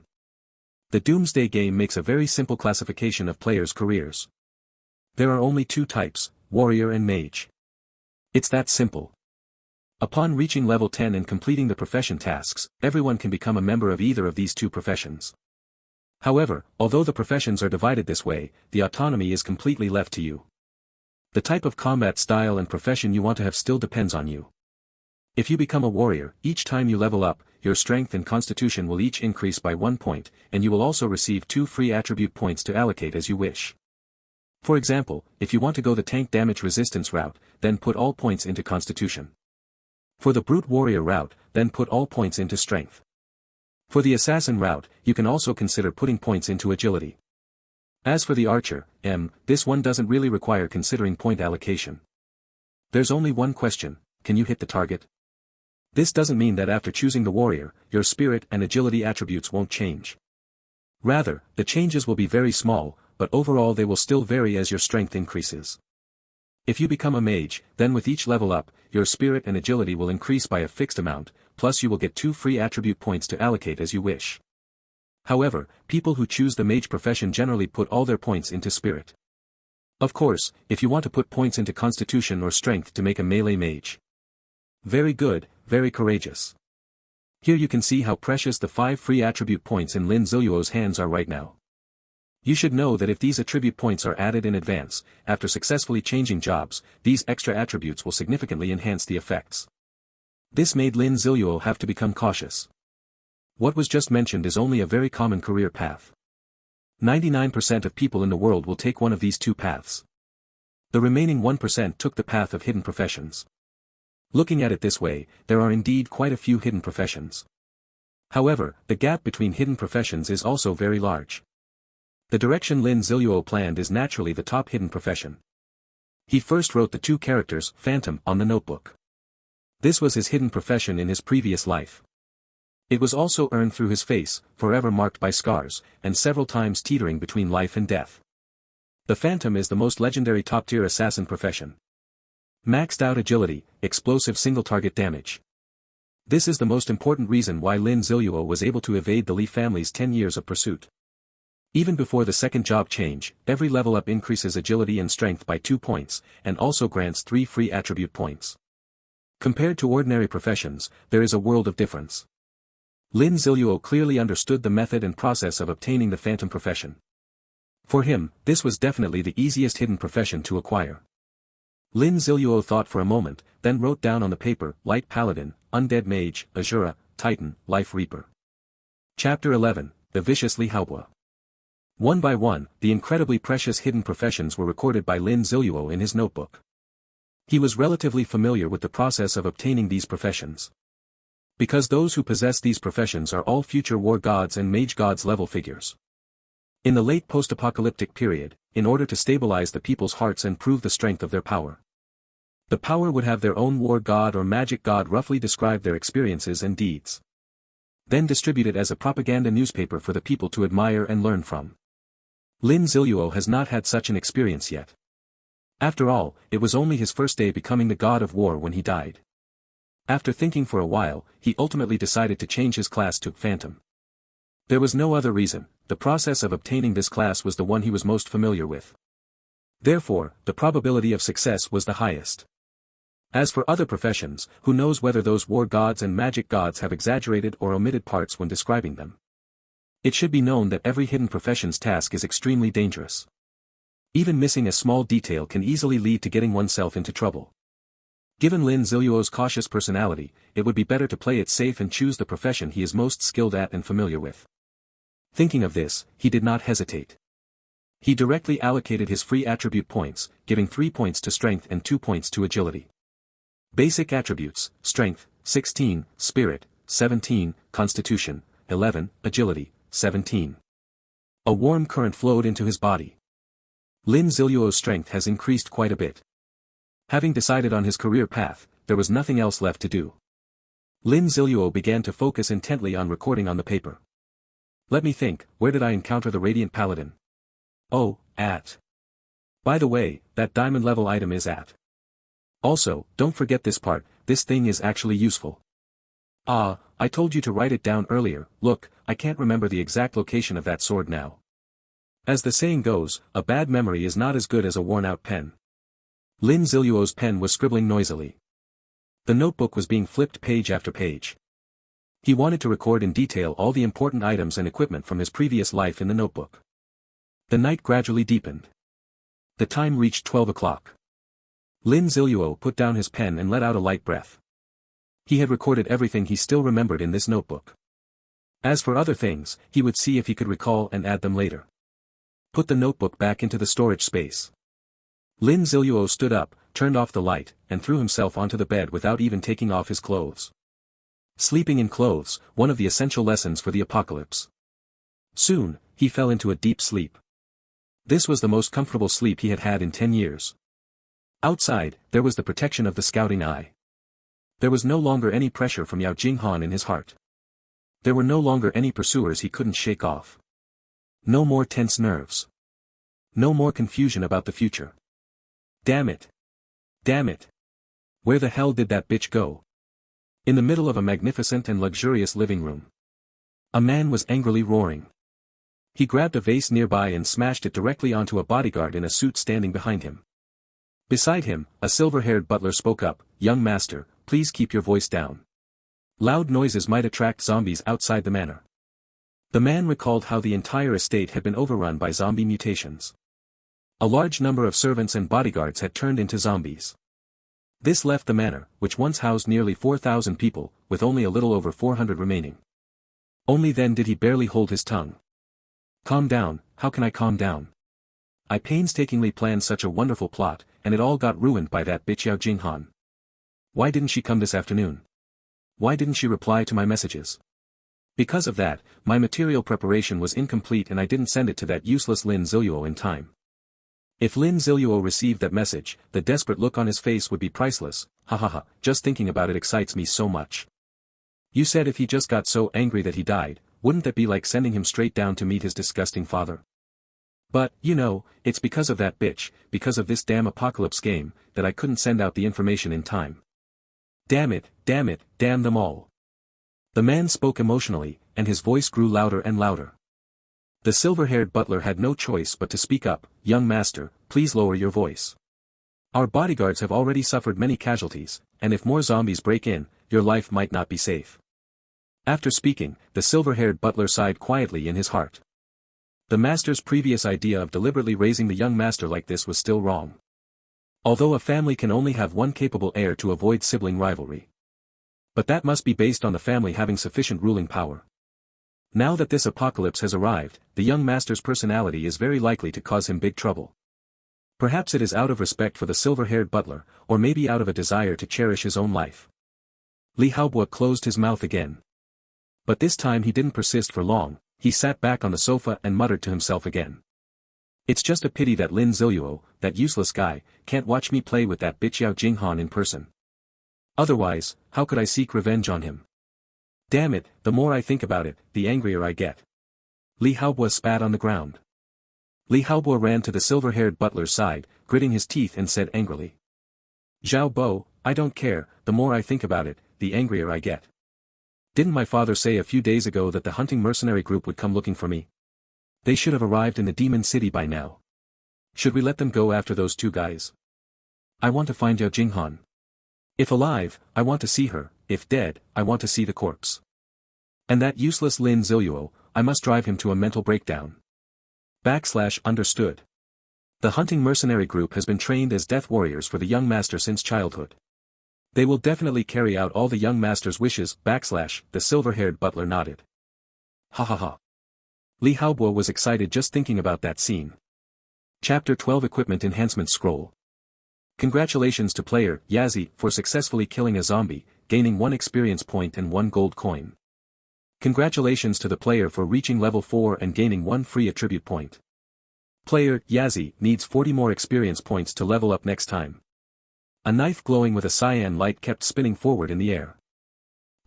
The Doomsday game makes a very simple classification of players' careers. There are only 2 types, warrior and mage. It's that simple. Upon reaching level 10 and completing the profession tasks, everyone can become a member of either of these 2 professions. However, although the professions are divided this way, the autonomy is completely left to you. The type of combat style and profession you want to have still depends on you. If you become a warrior, each time you level up, your strength and constitution will each increase by 1 point, and you will also receive 2 free attribute points to allocate as you wish. For example, if you want to go the tank damage resistance route, then put all points into constitution. For the brute warrior route, then put all points into strength. For the assassin route, you can also consider putting points into agility. As for the archer, this one doesn't really require considering point allocation. There's only one question, can you hit the target? This doesn't mean that after choosing the warrior, your spirit and agility attributes won't change. Rather, the changes will be very small, but overall they will still vary as your strength increases. If you become a mage, then with each level up, your spirit and agility will increase by a fixed amount, plus you will get 2 free attribute points to allocate as you wish. However, people who choose the mage profession generally put all their points into spirit. Of course, if you want to put points into constitution or strength to make a melee mage. Very good, very courageous. Here you can see how precious the 5 free attribute points in Lin Ziluo's hands are right now. You should know that if these attribute points are added in advance, after successfully changing jobs, these extra attributes will significantly enhance the effects. This made Lin Ziluo have to become cautious. What was just mentioned is only a very common career path. 99% of people in the world will take one of these 2 paths. The remaining 1% took the path of hidden professions. Looking at it this way, there are indeed quite a few hidden professions. However, the gap between hidden professions is also very large. The direction Lin Ziluo planned is naturally the top hidden profession. He first wrote the 2 characters, Phantom, on the notebook. This was his hidden profession in his previous life. It was also earned through his face, forever marked by scars, and several times teetering between life and death. The Phantom is the most legendary top-tier assassin profession. Maxed out agility, explosive single-target damage. This is the most important reason why Lin Ziluo was able to evade the Li family's 10 years of pursuit. Even before the second job change, every level up increases agility and strength by 2 points, and also grants 3 free attribute points. Compared to ordinary professions, there is a world of difference. Lin Ziluo clearly understood the method and process of obtaining the Phantom profession. For him, this was definitely the easiest hidden profession to acquire. Lin Ziluo thought for a moment, then wrote down on the paper, Light Paladin, Undead Mage, Azura, Titan, Life Reaper. Chapter 11, The Vicious Li Haobo. One by one, the incredibly precious hidden professions were recorded by Lin Ziluo in his notebook. He was relatively familiar with the process of obtaining these professions. Because those who possess these professions are all future war gods and mage gods level figures. In the late post-apocalyptic period, in order to stabilize the people's hearts and prove the strength of their power, the power would have their own war god or magic god roughly describe their experiences and deeds. Then distribute it as a propaganda newspaper for the people to admire and learn from. Lin Ziluo has not had such an experience yet. After all, it was only his first day becoming the god of war when he died. After thinking for a while, he ultimately decided to change his class to Phantom. There was no other reason, the process of obtaining this class was the one he was most familiar with. Therefore, the probability of success was the highest. As for other professions, who knows whether those war gods and magic gods have exaggerated or omitted parts when describing them. It should be known that every hidden profession's task is extremely dangerous. Even missing a small detail can easily lead to getting oneself into trouble. Given Lin Ziluo's cautious personality, it would be better to play it safe and choose the profession he is most skilled at and familiar with. Thinking of this, he did not hesitate. He directly allocated his free attribute points, giving 3 points to strength and 2 points to agility. Basic attributes: strength, 16, spirit, 17, constitution, 11, agility, 17. A warm current flowed into his body. Lin Ziluo's strength has increased quite a bit. Having decided on his career path, there was nothing else left to do. Lin Ziluo began to focus intently on recording on the paper. Let me think, where did I encounter the Radiant Paladin? Oh, at. By the way, that diamond level item is at. Also, don't forget this part, this thing is actually useful. Ah, I told you to write it down earlier. Look, I can't remember the exact location of that sword now. As the saying goes, a bad memory is not as good as a worn-out pen. Lin Ziluo's pen was scribbling noisily. The notebook was being flipped page after page. He wanted to record in detail all the important items and equipment from his previous life in the notebook. The night gradually deepened. The time reached 12 o'clock. Lin Ziluo put down his pen and let out a light breath. He had recorded everything he still remembered in this notebook. As for other things, he would see if he could recall and add them later. Put the notebook back into the storage space. Lin Ziluo stood up, turned off the light, and threw himself onto the bed without even taking off his clothes. Sleeping in clothes, one of the essential lessons for the apocalypse. Soon, he fell into a deep sleep. This was the most comfortable sleep he had had in 10 years. Outside, there was the protection of the scouting eye. There was no longer any pressure from Yao Jinghan in his heart. There were no longer any pursuers he couldn't shake off. No more tense nerves. No more confusion about the future. Damn it. Damn it. Where the hell did that bitch go? In the middle of a magnificent and luxurious living room. A man was angrily roaring. He grabbed a vase nearby and smashed it directly onto a bodyguard in a suit standing behind him. Beside him, a silver-haired butler spoke up, "Young master, please keep your voice down. Loud noises might attract zombies outside the manor." The man recalled how the entire estate had been overrun by zombie mutations. A large number of servants and bodyguards had turned into zombies. This left the manor, which once housed nearly 4,000 people, with only a little over 400 remaining. Only then did he barely hold his tongue. Calm down, how can I calm down? I painstakingly planned such a wonderful plot, and it all got ruined by that bitch Yao Jinghan. Why didn't she come this afternoon? Why didn't she reply to my messages? Because of that, my material preparation was incomplete and I didn't send it to that useless Lin Ziluo in time. If Lin Ziluo received that message, the desperate look on his face would be priceless. Ha ha ha, just thinking about it excites me so much. You said if he just got so angry that he died, wouldn't that be like sending him straight down to meet his disgusting father? But, you know, it's because of that bitch, because of this damn apocalypse game, that I couldn't send out the information in time. Damn it, damn them all. The man spoke emotionally, and his voice grew louder and louder. The silver-haired butler had no choice but to speak up. "Young master, please lower your voice. Our bodyguards have already suffered many casualties, and if more zombies break in, your life might not be safe." After speaking, the silver-haired butler sighed quietly in his heart. The master's previous idea of deliberately raising the young master like this was still wrong. Although a family can only have one capable heir to avoid sibling rivalry. But that must be based on the family having sufficient ruling power. Now that this apocalypse has arrived, the young master's personality is very likely to cause him big trouble. Perhaps it is out of respect for the silver-haired butler, or maybe out of a desire to cherish his own life. Li Haobo closed his mouth again. But this time he didn't persist for long. He sat back on the sofa and muttered to himself again. It's just a pity that Lin Ziluo, that useless guy, can't watch me play with that bitch Yao Jinghan in person. Otherwise, how could I seek revenge on him? Damn it, the more I think about it, the angrier I get. Li Haobo spat on the ground. Li Haobo ran to the silver-haired butler's side, gritting his teeth and said angrily. "Zhao Bo, I don't care, the more I think about it, the angrier I get. Didn't my father say a few days ago that the hunting mercenary group would come looking for me? They should have arrived in the demon city by now. Should we let them go after those two guys? I want to find Yao Jinghan. If alive, I want to see her, if dead, I want to see the corpse. And that useless Lin Ziluo, I must drive him to a mental breakdown. Understood. The hunting mercenary group has been trained as death warriors for the young master since childhood. They will definitely carry out all the young master's wishes, the silver-haired butler nodded. Ha ha ha. Li Haobo was excited just thinking about that scene. Chapter 12 Equipment Enhancement Scroll. Congratulations to player, Yazi, for successfully killing a zombie, gaining 1 experience point and 1 gold coin. Congratulations to the player for reaching level 4 and gaining 1 free attribute point. Player, Yazi, needs 40 more experience points to level up next time. A knife glowing with a cyan light kept spinning forward in the air.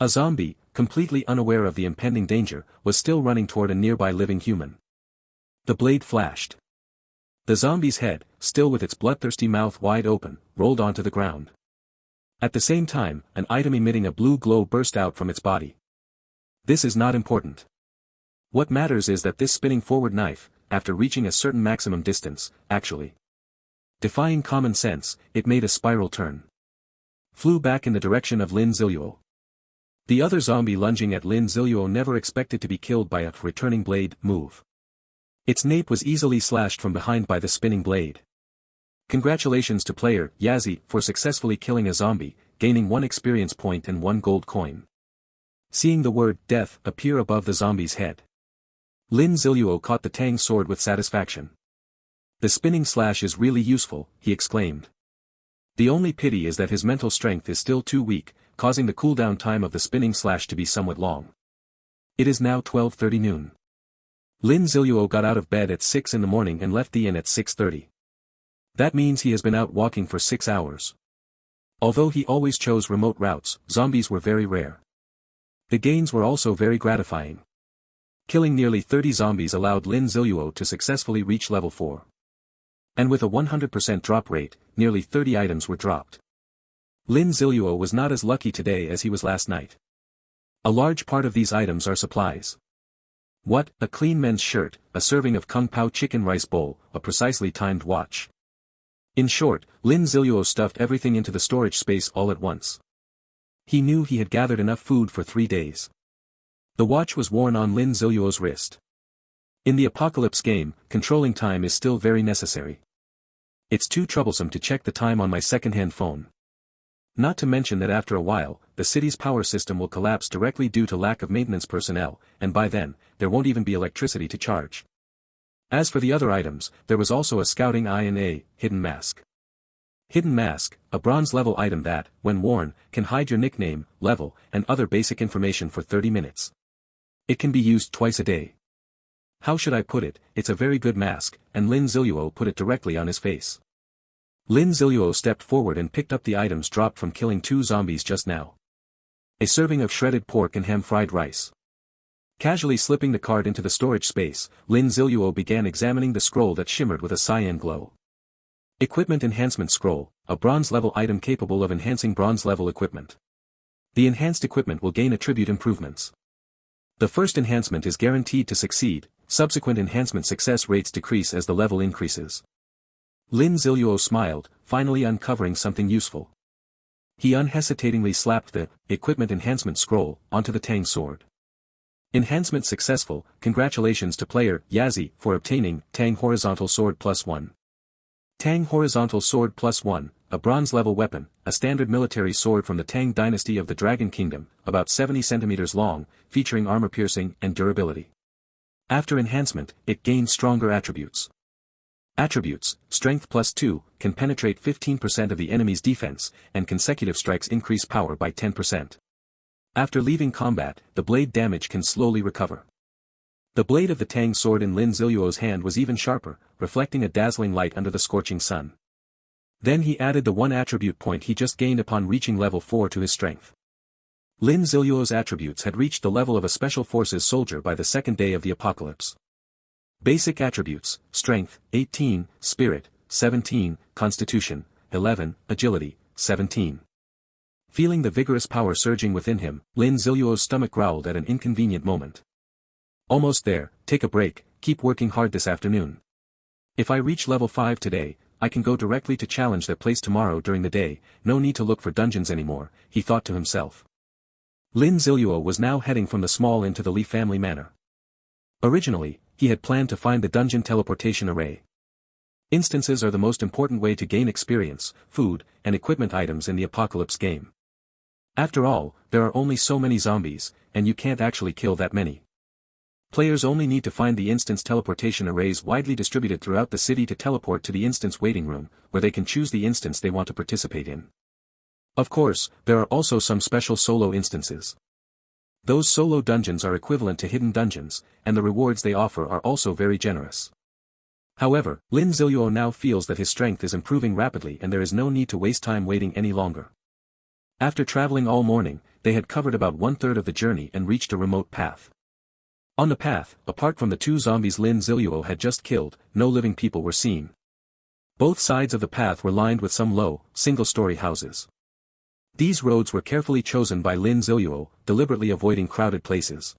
A zombie, completely unaware of the impending danger, was still running toward a nearby living human. The blade flashed. The zombie's head, still with its bloodthirsty mouth wide open, rolled onto the ground. At the same time, an item emitting a blue glow burst out from its body. This is not important. What matters is that this spinning forward knife, after reaching a certain maximum distance, actually, defying common sense, it made a spiral turn. Flew back in the direction of Lin Ziluo. The other zombie lunging at Lin Ziluo never expected to be killed by a returning blade move. Its nape was easily slashed from behind by the spinning blade. Congratulations to player, Yazi, for successfully killing a zombie, gaining 1 experience point and 1 gold coin. Seeing the word death appear above the zombie's head, Lin Ziluo caught the Tang sword with satisfaction. The spinning slash is really useful, he exclaimed. The only pity is that his mental strength is still too weak, causing the cooldown time of the spinning slash to be somewhat long. It is now 12:30 noon. Lin Ziluo got out of bed at 6 in the morning and left the inn at 6:30. That means he has been out walking for 6 hours. Although he always chose remote routes, zombies were very rare. The gains were also very gratifying. Killing nearly 30 zombies allowed Lin Ziluo to successfully reach level 4. And with a 100% drop rate, nearly 30 items were dropped. Lin Ziluo was not as lucky today as he was last night. A large part of these items are supplies. What, a clean men's shirt, a serving of Kung Pao chicken rice bowl, a precisely timed watch. In short, Lin Ziluo stuffed everything into the storage space all at once. He knew he had gathered enough food for 3 days. The watch was worn on Lin Ziluo's wrist. In the Apocalypse game, controlling time is still very necessary. It's too troublesome to check the time on my second-hand phone. Not to mention that after a while, the city's power system will collapse directly due to lack of maintenance personnel, and by then, there won't even be electricity to charge. As for the other items, there was also a scouting eye and a hidden mask. Hidden mask, a bronze-level item that, when worn, can hide your nickname, level, and other basic information for 30 minutes. It can be used twice a day. How should I put it, it's a very good mask, and Lin Ziluo put it directly on his face. Lin Ziluo stepped forward and picked up the items dropped from killing 2 zombies just now. A serving of shredded pork and ham-fried rice. Casually slipping the card into the storage space, Lin Ziluo began examining the scroll that shimmered with a cyan glow. Equipment Enhancement Scroll, a bronze-level item capable of enhancing bronze-level equipment. The enhanced equipment will gain attribute improvements. The first enhancement is guaranteed to succeed, subsequent enhancement success rates decrease as the level increases. Lin Ziluo smiled, finally uncovering something useful. He unhesitatingly slapped the Equipment Enhancement Scroll onto the Tang sword. Enhancement successful, congratulations to player, Yazi, for obtaining Tang Horizontal Sword +1. Tang Horizontal Sword +1, a bronze-level weapon, a standard military sword from the Tang dynasty of the Dragon Kingdom, about 70 centimeters long, featuring armor piercing and durability. After enhancement, it gains stronger attributes. Attributes, Strength +2, can penetrate 15% of the enemy's defense, and consecutive strikes increase power by 10%. After leaving combat, the blade damage can slowly recover. The blade of the Tang sword in Lin Ziluo's hand was even sharper, reflecting a dazzling light under the scorching sun. Then he added the 1 attribute point he just gained upon reaching level 4 to his strength. Lin Ziluo's attributes had reached the level of a Special Forces soldier by the 2nd day of the apocalypse. Basic attributes, Strength, 18, Spirit, 17, Constitution, 11, Agility, 17. Feeling the vigorous power surging within him, Lin Ziluo's stomach growled at an inconvenient moment. Almost there, take a break, keep working hard this afternoon. If I reach level 5 today, I can go directly to challenge that place tomorrow during the day, no need to look for dungeons anymore, he thought to himself. Lin Ziluo was now heading from the small inn to the Li family manor. Originally, he had planned to find the dungeon teleportation array. Instances are the most important way to gain experience, food, and equipment items in the Apocalypse game. After all, there are only so many zombies, and you can't actually kill that many. Players only need to find the instance teleportation arrays widely distributed throughout the city to teleport to the instance waiting room, where they can choose the instance they want to participate in. Of course, there are also some special solo instances. Those solo dungeons are equivalent to hidden dungeons, and the rewards they offer are also very generous. However, Lin Ziluo now feels that his strength is improving rapidly and there is no need to waste time waiting any longer. After traveling all morning, they had covered about 1/3 of the journey and reached a remote path. On the path, apart from the 2 zombies Lin Ziluo had just killed, no living people were seen. Both sides of the path were lined with some low, single-story houses. These roads were carefully chosen by Lin Ziluo, deliberately avoiding crowded places.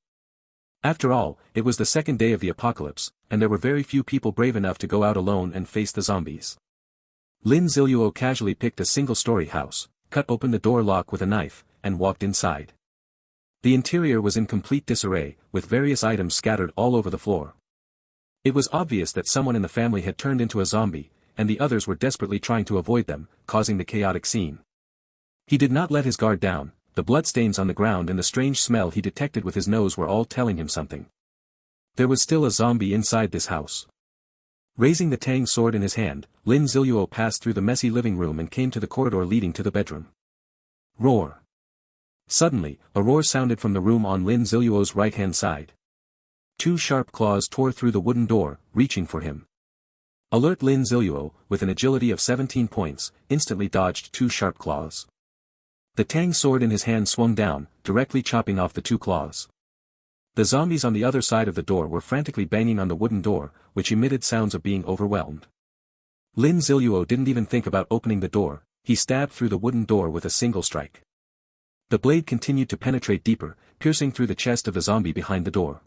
After all, it was the second day of the apocalypse, and there were very few people brave enough to go out alone and face the zombies. Lin Ziluo casually picked a single-story house, cut open the door lock with a knife, and walked inside. The interior was in complete disarray, with various items scattered all over the floor. It was obvious that someone in the family had turned into a zombie, and the others were desperately trying to avoid them, causing the chaotic scene. He did not let his guard down, the bloodstains on the ground and the strange smell he detected with his nose were all telling him something. There was still a zombie inside this house. Raising the Tang sword in his hand, Lin Ziluo passed through the messy living room and came to the corridor leading to the bedroom. Roar! Suddenly, a roar sounded from the room on Lin Ziluo's right-hand side. 2 sharp claws tore through the wooden door, reaching for him. Alert Lin Ziluo, with an agility of 17 points, instantly dodged 2 sharp claws. The Tang sword in his hand swung down, directly chopping off the 2 claws. The zombies on the other side of the door were frantically banging on the wooden door, which emitted sounds of being overwhelmed. Lin Ziluo didn't even think about opening the door, he stabbed through the wooden door with a single strike. The blade continued to penetrate deeper, piercing through the chest of the zombie behind the door.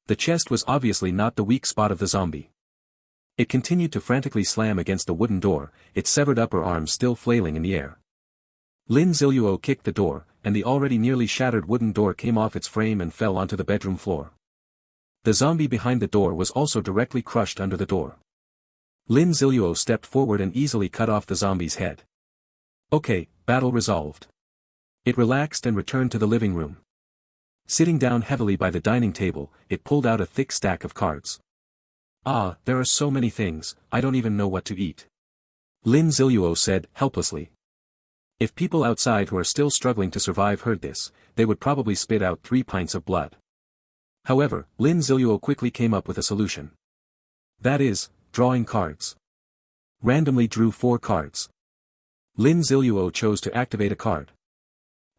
The chest was obviously not the weak spot of the zombie. It continued to frantically slam against the wooden door, its severed upper arms still flailing in the air. Lin Ziluo kicked the door, and the already nearly shattered wooden door came off its frame and fell onto the bedroom floor. The zombie behind the door was also directly crushed under the door. Lin Ziluo stepped forward and easily cut off the zombie's head. Okay, battle resolved. It relaxed and returned to the living room. Sitting down heavily by the dining table, it pulled out a thick stack of cards. Ah, there are so many things, I don't even know what to eat. Lin Ziluo said, helplessly. If people outside who are still struggling to survive heard this, they would probably spit out 3 pints of blood. However, Lin Ziluo quickly came up with a solution. That is, drawing cards. Randomly drew 4 cards. Lin Ziluo chose to activate a card.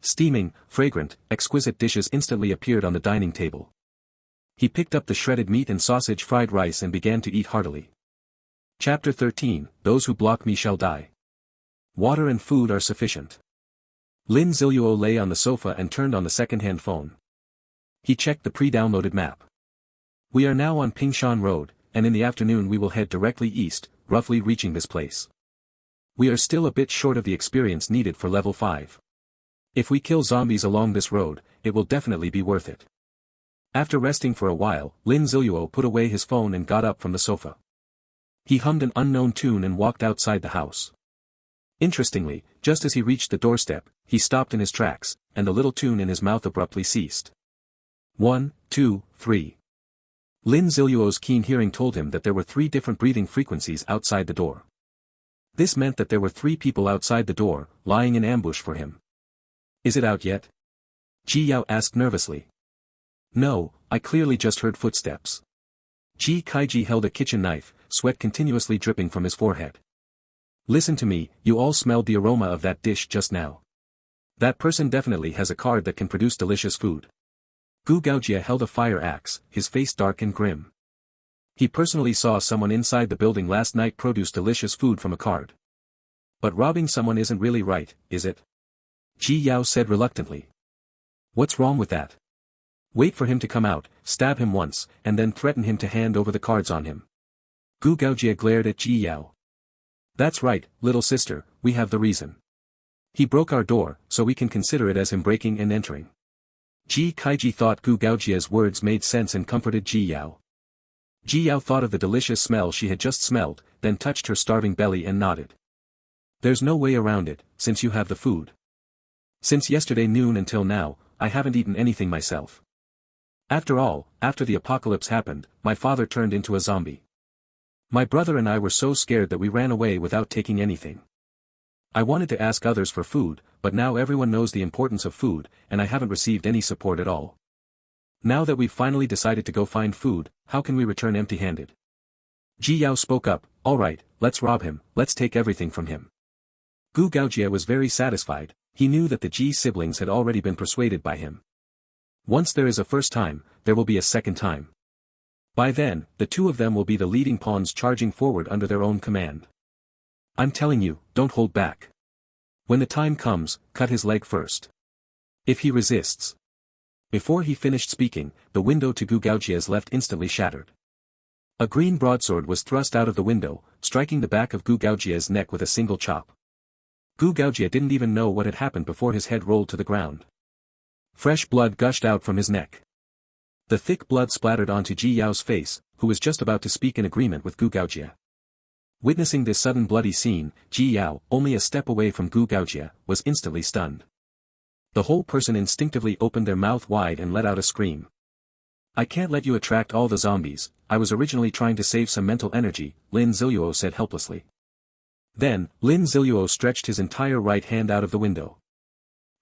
Steaming, fragrant, exquisite dishes instantly appeared on the dining table. He picked up the shredded meat and sausage fried rice and began to eat heartily. Chapter 13, Those Who Block Me Shall Die. Water and food are sufficient. Lin Ziluo lay on the sofa and turned on the second-hand phone. He checked the pre-downloaded map. We are now on Pingshan Road, and in the afternoon we will head directly east, roughly reaching this place. We are still a bit short of the experience needed for level 5. If we kill zombies along this road, it will definitely be worth it. After resting for a while, Lin Ziluo put away his phone and got up from the sofa. He hummed an unknown tune and walked outside the house. Interestingly, just as he reached the doorstep, he stopped in his tracks, and the little tune in his mouth abruptly ceased. 1, 2, 3. Lin Ziluo's keen hearing told him that there were 3 different breathing frequencies outside the door. This meant that there were 3 people outside the door, lying in ambush for him. Is it out yet? Ji Yao asked nervously. No, I clearly just heard footsteps. Ji Kaiji held a kitchen knife, sweat continuously dripping from his forehead. Listen to me, you all smelled the aroma of that dish just now. That person definitely has a card that can produce delicious food. Gu Gaojia held a fire axe, his face dark and grim. He personally saw someone inside the building last night produce delicious food from a card. But robbing someone isn't really right, is it? Ji Yao said reluctantly. What's wrong with that? Wait for him to come out, stab him once, and then threaten him to hand over the cards on him. Gu Gaojie glared at Ji Yao. That's right, little sister, we have the reason. He broke our door, so we can consider it as him breaking and entering. Ji Kaiji thought Gu Gaojie's words made sense and comforted Ji Yao. Ji Yao thought of the delicious smell she had just smelled, then touched her starving belly and nodded. There's no way around it, since you have the food. Since yesterday noon until now, I haven't eaten anything myself. After all, after the apocalypse happened, my father turned into a zombie. My brother and I were so scared that we ran away without taking anything. I wanted to ask others for food, but now everyone knows the importance of food, and I haven't received any support at all. Now that we've finally decided to go find food, how can we return empty-handed? Ji Yao spoke up, alright, let's rob him, let's take everything from him. Gu Gaojie was very satisfied, he knew that the Ji siblings had already been persuaded by him. Once there is a first time, there will be a second time. By then, the two of them will be the leading pawns charging forward under their own command. I'm telling you, don't hold back. When the time comes, cut his leg first. If he resists. Before he finished speaking, the window to Gu Gaojie's left instantly shattered. A green broadsword was thrust out of the window, striking the back of Gu Gaojie's neck with a single chop. Gu Gaojie didn't even know what had happened before his head rolled to the ground. Fresh blood gushed out from his neck. The thick blood splattered onto Ji Yao's face, who was just about to speak in agreement with Gu Gaojie. Witnessing this sudden bloody scene, Ji Yao, only a step away from Gu Gaojie, was instantly stunned. The whole person instinctively opened their mouth wide and let out a scream. I can't let you attract all the zombies, I was originally trying to save some mental energy, Lin Ziluo said helplessly. Then, Lin Ziluo stretched his entire right hand out of the window.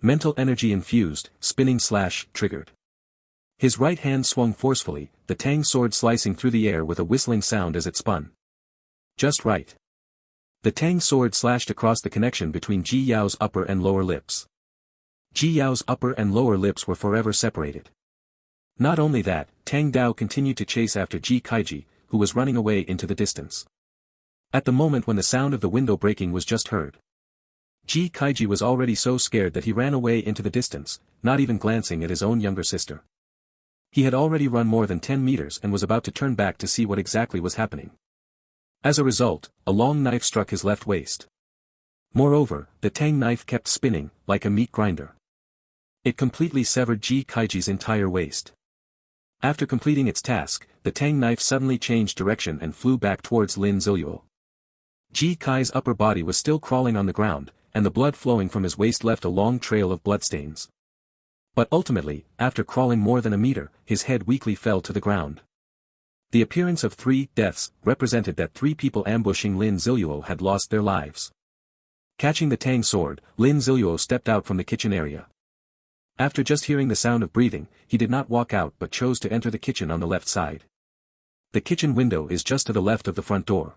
Mental energy infused, spinning/triggered. His right hand swung forcefully, the Tang sword slicing through the air with a whistling sound as it spun. Just right. The Tang sword slashed across the connection between Ji Yao's upper and lower lips. Ji Yao's upper and lower lips were forever separated. Not only that, Tang Dao continued to chase after Ji Kaiji, who was running away into the distance. At the moment when the sound of the window breaking was just heard, Ji Kaiji was already so scared that he ran away into the distance, not even glancing at his own younger sister. He had already run more than 10 meters and was about to turn back to see what exactly was happening. As a result, a long knife struck his left waist. Moreover, the Tang knife kept spinning, like a meat grinder. It completely severed Ji Kaiji's entire waist. After completing its task, the Tang knife suddenly changed direction and flew back towards Lin Ziluo. Ji Kai's upper body was still crawling on the ground, and the blood flowing from his waist left a long trail of bloodstains. But ultimately, after crawling more than a meter, his head weakly fell to the ground. The appearance of 3 deaths represented that 3 people ambushing Lin Ziluo had lost their lives. Catching the Tang sword, Lin Ziluo stepped out from the kitchen area. After just hearing the sound of breathing, he did not walk out but chose to enter the kitchen on the left side. The kitchen window is just to the left of the front door.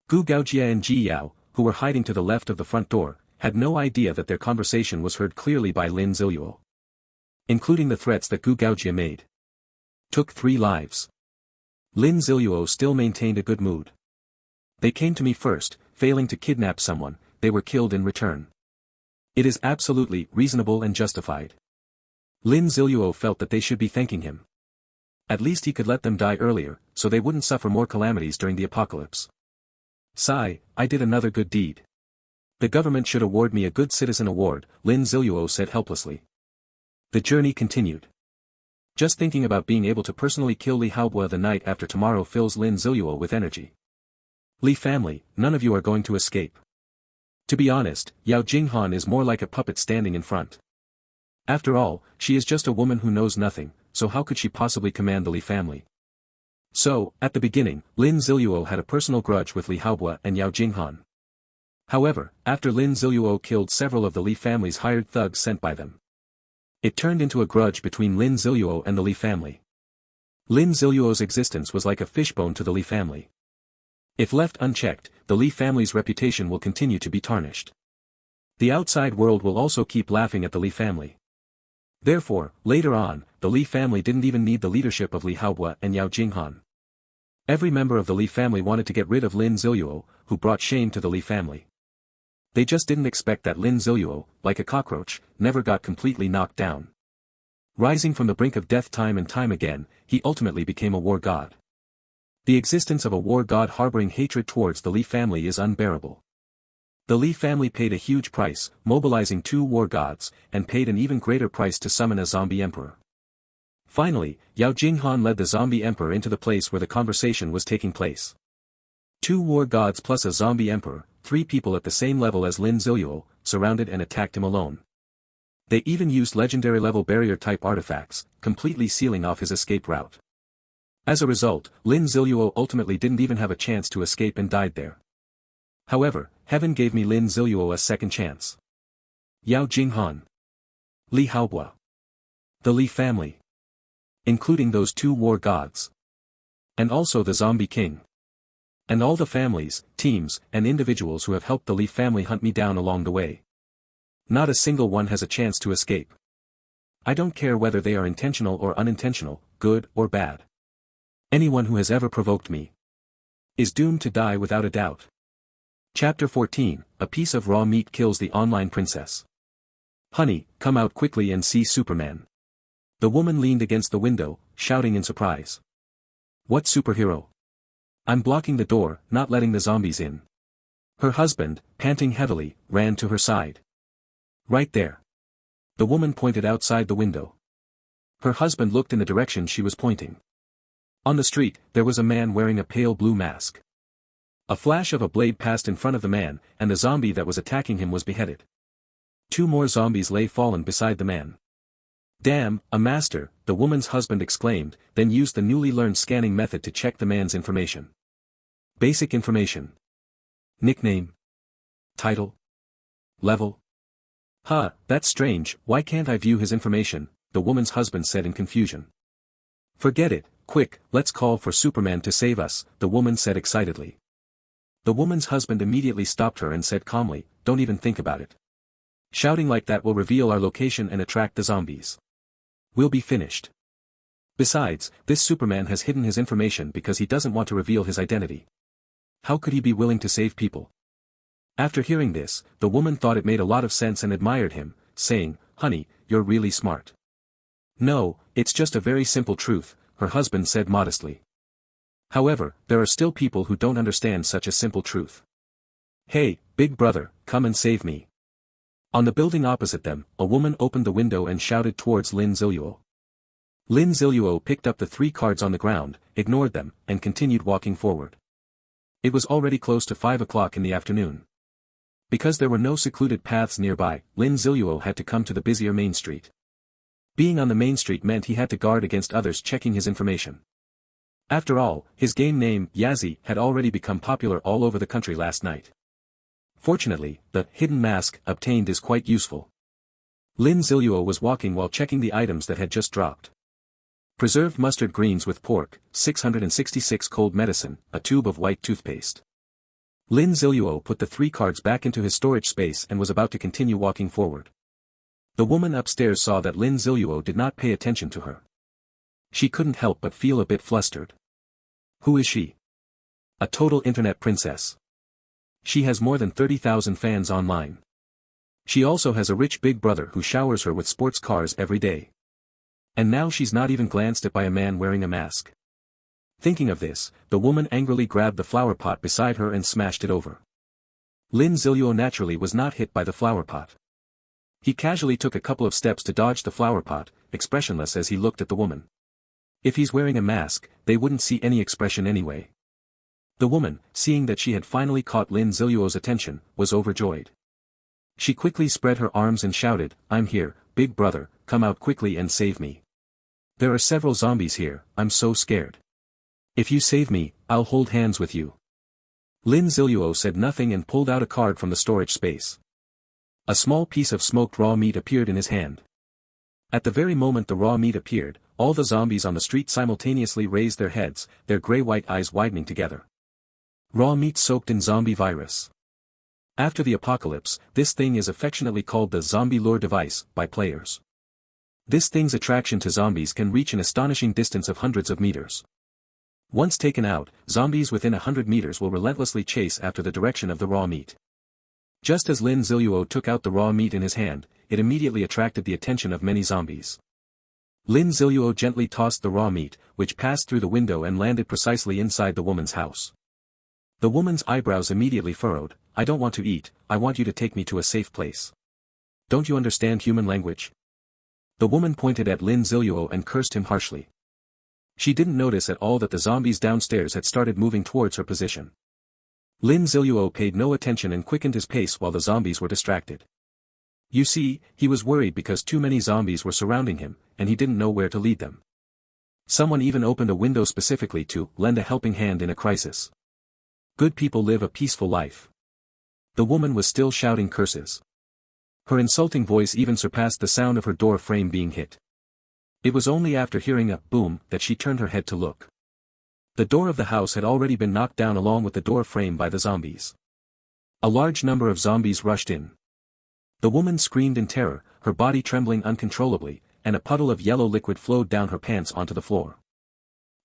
Gu Gaojie and Ji Yao, who were hiding to the left of the front door, had no idea that their conversation was heard clearly by Lin Ziluo. Including the threats that Gu Gaojie made. Took 3 lives. Lin Ziluo still maintained a good mood. They came to me first, failing to kidnap someone, they were killed in return. It is absolutely reasonable and justified. Lin Ziluo felt that they should be thanking him. At least he could let them die earlier, so they wouldn't suffer more calamities during the apocalypse. Sigh, I did another good deed. The government should award me a Good Citizen Award, Lin Ziluo said helplessly. The journey continued. Just thinking about being able to personally kill Li Haobo the night after tomorrow fills Lin Ziluo with energy. Li family, none of you are going to escape. To be honest, Yao Jinghan is more like a puppet standing in front. After all, she is just a woman who knows nothing, so how could she possibly command the Li family? So, at the beginning, Lin Ziluo had a personal grudge with Li Haobo and Yao Jinghan. However, after Lin Ziluo killed several of the Li family's hired thugs sent by them, it turned into a grudge between Lin Ziluo and the Li family. Lin Ziluo's existence was like a fishbone to the Li family. If left unchecked, the Li family's reputation will continue to be tarnished. The outside world will also keep laughing at the Li family. Therefore, later on, the Li family didn't even need the leadership of Li Haobo and Yao Jinghan. Every member of the Li family wanted to get rid of Lin Ziluo, who brought shame to the Li family. They just didn't expect that Lin Ziluo, like a cockroach, never got completely knocked down. Rising from the brink of death time and time again, he ultimately became a war god. The existence of a war god harboring hatred towards the Li family is unbearable. The Li family paid a huge price, mobilizing 2 war gods, and paid an even greater price to summon a zombie emperor. Finally, Yao Jinghan led the zombie emperor into the place where the conversation was taking place. 2 war gods plus a zombie emperor, 3 people at the same level as Lin Ziluo, surrounded and attacked him alone. They even used legendary-level barrier-type artifacts, completely sealing off his escape route. As a result, Lin Ziluo ultimately didn't even have a chance to escape and died there. However, heaven gave me Lin Ziluo a second chance. Yao Jinghan. Li Haobua. The Li family. Including those 2 war gods. And also the zombie king. And all the families, teams, and individuals who have helped the Li family hunt me down along the way. Not a single one has a chance to escape. I don't care whether they are intentional or unintentional, good or bad. Anyone who has ever provoked me is doomed to die without a doubt. Chapter 14, A piece of raw meat kills the online princess. Honey, come out quickly and see Superman. The woman leaned against the window, shouting in surprise. What superhero? I'm blocking the door, not letting the zombies in. Her husband, panting heavily, ran to her side. Right there. The woman pointed outside the window. Her husband looked in the direction she was pointing. On the street, there was a man wearing a pale blue mask. A flash of a blade passed in front of the man, and the zombie that was attacking him was beheaded. 2 more zombies lay fallen beside the man. Damn, a master, the woman's husband exclaimed, then used the newly learned scanning method to check the man's information. Basic information. Nickname. Title. Level. Huh, that's strange, why can't I view his information, the woman's husband said in confusion. Forget it, quick, let's call for Superman to save us, the woman said excitedly. The woman's husband immediately stopped her and said calmly, don't even think about it. Shouting like that will reveal our location and attract the zombies. We'll be finished. Besides, this Superman has hidden his information because he doesn't want to reveal his identity. How could he be willing to save people? After hearing this, the woman thought it made a lot of sense and admired him, saying, honey, you're really smart. No, it's just a very simple truth, her husband said modestly. However, there are still people who don't understand such a simple truth. Hey, big brother, come and save me. On the building opposite them, a woman opened the window and shouted towards Lin Ziluo. Lin Ziluo picked up the 3 cards on the ground, ignored them, and continued walking forward. It was already close to 5 o'clock in the afternoon. Because there were no secluded paths nearby, Lin Ziluo had to come to the busier main street. Being on the main street meant he had to guard against others checking his information. After all, his game name, Yazzie, had already become popular all over the country last night. Fortunately, the hidden mask obtained is quite useful. Lin Ziluo was walking while checking the items that had just dropped. Preserved mustard greens with pork, 666 cold medicine, a tube of white toothpaste. Lin Ziluo put the 3 cards back into his storage space and was about to continue walking forward. The woman upstairs saw that Lin Ziluo did not pay attention to her. She couldn't help but feel a bit flustered. Who is she? A total internet princess. She has more than 30,000 fans online. She also has a rich big brother who showers her with sports cars every day. And now she's not even glanced at by a man wearing a mask. Thinking of this, the woman angrily grabbed the flower pot beside her and smashed it over. Lin Ziluo naturally was not hit by the flower pot. He casually took a couple of steps to dodge the flower pot, expressionless as he looked at the woman. If he's wearing a mask, they wouldn't see any expression anyway. The woman, seeing that she had finally caught Lin Ziluo's attention, was overjoyed. She quickly spread her arms and shouted, I'm here, big brother, come out quickly and save me. There are several zombies here, I'm so scared. If you save me, I'll hold hands with you. Lin Ziluo said nothing and pulled out a card from the storage space. A small piece of smoked raw meat appeared in his hand. At the very moment the raw meat appeared, all the zombies on the street simultaneously raised their heads, their gray-white eyes widening together. Raw meat soaked in zombie virus. After the apocalypse, this thing is affectionately called the zombie lure device, by players. This thing's attraction to zombies can reach an astonishing distance of hundreds of meters. Once taken out, zombies within 100 meters will relentlessly chase after the direction of the raw meat. Just as Lin Ziluo took out the raw meat in his hand, it immediately attracted the attention of many zombies. Lin Ziluo gently tossed the raw meat, which passed through the window and landed precisely inside the woman's house. The woman's eyebrows immediately furrowed. "I don't want to eat, I want you to take me to a safe place. Don't you understand human language?" The woman pointed at Lin Ziluo and cursed him harshly. She didn't notice at all that the zombies downstairs had started moving towards her position. Lin Ziluo paid no attention and quickened his pace while the zombies were distracted. You see, he was worried because too many zombies were surrounding him, and he didn't know where to lead them. Someone even opened a window specifically to lend a helping hand in a crisis. Good people live a peaceful life. The woman was still shouting curses. Her insulting voice even surpassed the sound of her door frame being hit. It was only after hearing a boom that she turned her head to look. The door of the house had already been knocked down along with the door frame by the zombies. A large number of zombies rushed in. The woman screamed in terror, her body trembling uncontrollably, and a puddle of yellow liquid flowed down her pants onto the floor.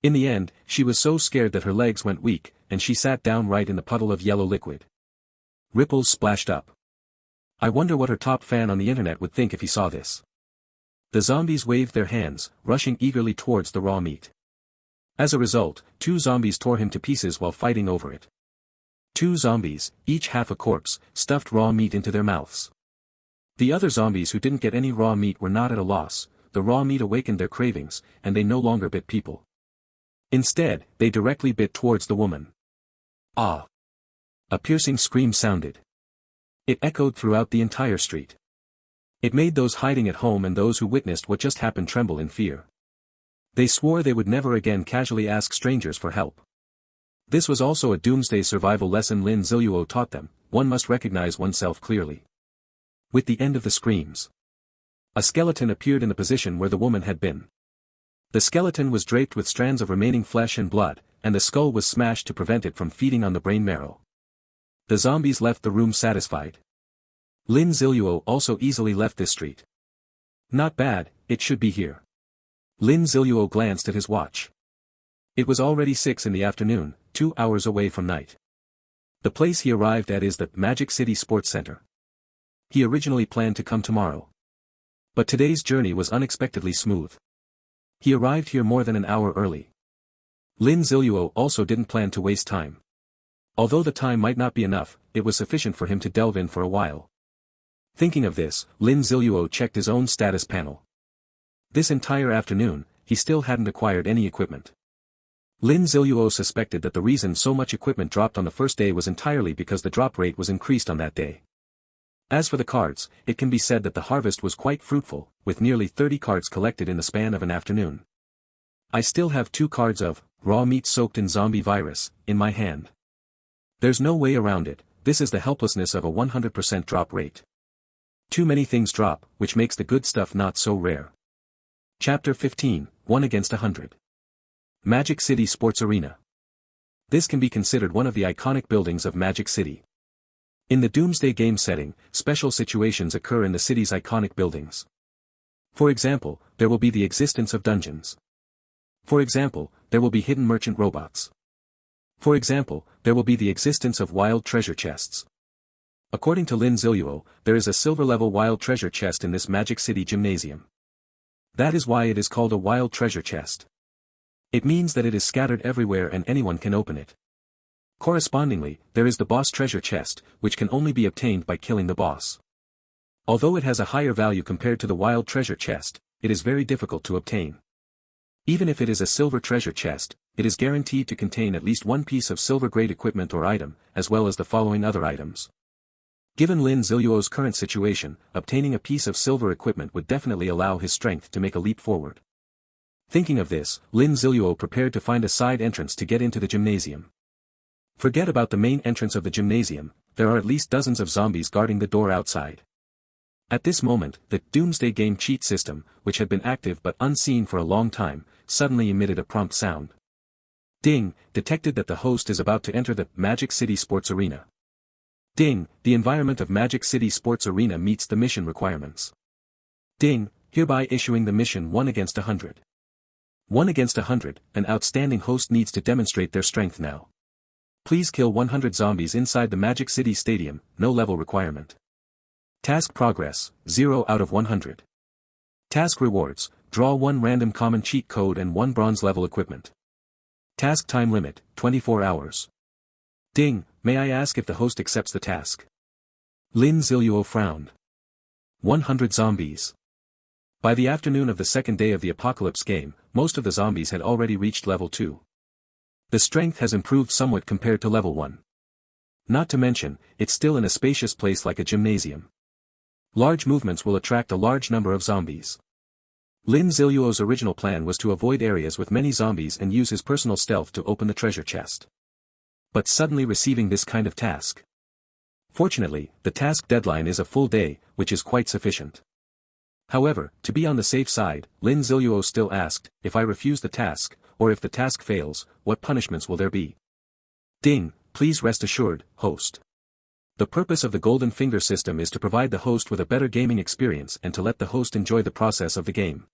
In the end, she was so scared that her legs went weak, and she sat down right in the puddle of yellow liquid. Ripples splashed up. I wonder what her top fan on the internet would think if he saw this. The zombies waved their hands, rushing eagerly towards the raw meat. As a result, 2 zombies tore him to pieces while fighting over it. 2 zombies, each half a corpse, stuffed raw meat into their mouths. The other zombies who didn't get any raw meat were not at a loss. The raw meat awakened their cravings, and they no longer bit people. Instead, they directly bit towards the woman. Ah! A piercing scream sounded. It echoed throughout the entire street. It made those hiding at home and those who witnessed what just happened tremble in fear. They swore they would never again casually ask strangers for help. This was also a doomsday survival lesson Lin Ziluo taught them: one must recognize oneself clearly. With the end of the screams, a skeleton appeared in the position where the woman had been. The skeleton was draped with strands of remaining flesh and blood, and the skull was smashed to prevent it from feeding on the brain marrow. The zombies left the room satisfied. Lin Ziluo also easily left this street. Not bad, it should be here. Lin Ziluo glanced at his watch. It was already 6 in the afternoon, 2 hours away from night. The place he arrived at is the Magic City Sports Center. He originally planned to come tomorrow. But today's journey was unexpectedly smooth. He arrived here more than an hour early. Lin Ziluo also didn't plan to waste time. Although the time might not be enough, it was sufficient for him to delve in for a while. Thinking of this, Lin Ziluo checked his own status panel. This entire afternoon, he still hadn't acquired any equipment. Lin Ziluo suspected that the reason so much equipment dropped on the first day was entirely because the drop rate was increased on that day. As for the cards, it can be said that the harvest was quite fruitful, with nearly 30 cards collected in the span of an afternoon. I still have 2 cards of raw meat soaked in zombie virus in my hand. There's no way around it. This is the helplessness of a 100% drop rate. Too many things drop, which makes the good stuff not so rare. Chapter 15, 1 against 100. Magic City Sports Arena. This can be considered one of the iconic buildings of Magic City. In the Doomsday game setting, special situations occur in the city's iconic buildings. For example, there will be the existence of dungeons. For example, there will be hidden merchant robots. For example, there will be the existence of wild treasure chests. According to Lin Ziluo, there is a silver-level wild treasure chest in this Magic City gymnasium. That is why it is called a wild treasure chest. It means that it is scattered everywhere and anyone can open it. Correspondingly, there is the boss treasure chest, which can only be obtained by killing the boss. Although it has a higher value compared to the wild treasure chest, it is very difficult to obtain. Even if it is a silver treasure chest, it is guaranteed to contain at least one piece of silver-grade equipment or item, as well as the following other items. Given Lin Ziluo's current situation, obtaining a piece of silver equipment would definitely allow his strength to make a leap forward. Thinking of this, Lin Ziluo prepared to find a side entrance to get into the gymnasium. Forget about the main entrance of the gymnasium, there are at least dozens of zombies guarding the door outside. At this moment, the Doomsday game cheat system, which had been active but unseen for a long time, suddenly emitted a prompt sound. Ding, detected that the host is about to enter the Magic City Sports Arena. Ding, the environment of Magic City Sports Arena meets the mission requirements. Ding, hereby issuing the mission 1 against 100. 1 against 100, an outstanding host needs to demonstrate their strength now. Please kill 100 zombies inside the Magic City Stadium, no level requirement. Task progress, 0 out of 100. Task rewards, draw 1 random common cheat code and 1 bronze level equipment. Task time limit, 24 hours. Ding, may I ask if the host accepts the task? Lin Ziluo frowned. 100 zombies. By the afternoon of the second day of the Apocalypse game, most of the zombies had already reached level 2. The strength has improved somewhat compared to level 1. Not to mention, it's still in a spacious place like a gymnasium. Large movements will attract a large number of zombies. Lin Ziluo's original plan was to avoid areas with many zombies and use his personal stealth to open the treasure chest. But suddenly receiving this kind of task. Fortunately, the task deadline is a full day, which is quite sufficient. However, to be on the safe side, Lin Ziluo still asked, if I refuse the task, or if the task fails, what punishments will there be? Ding, please rest assured, host. The purpose of the Golden Finger system is to provide the host with a better gaming experience and to let the host enjoy the process of the game.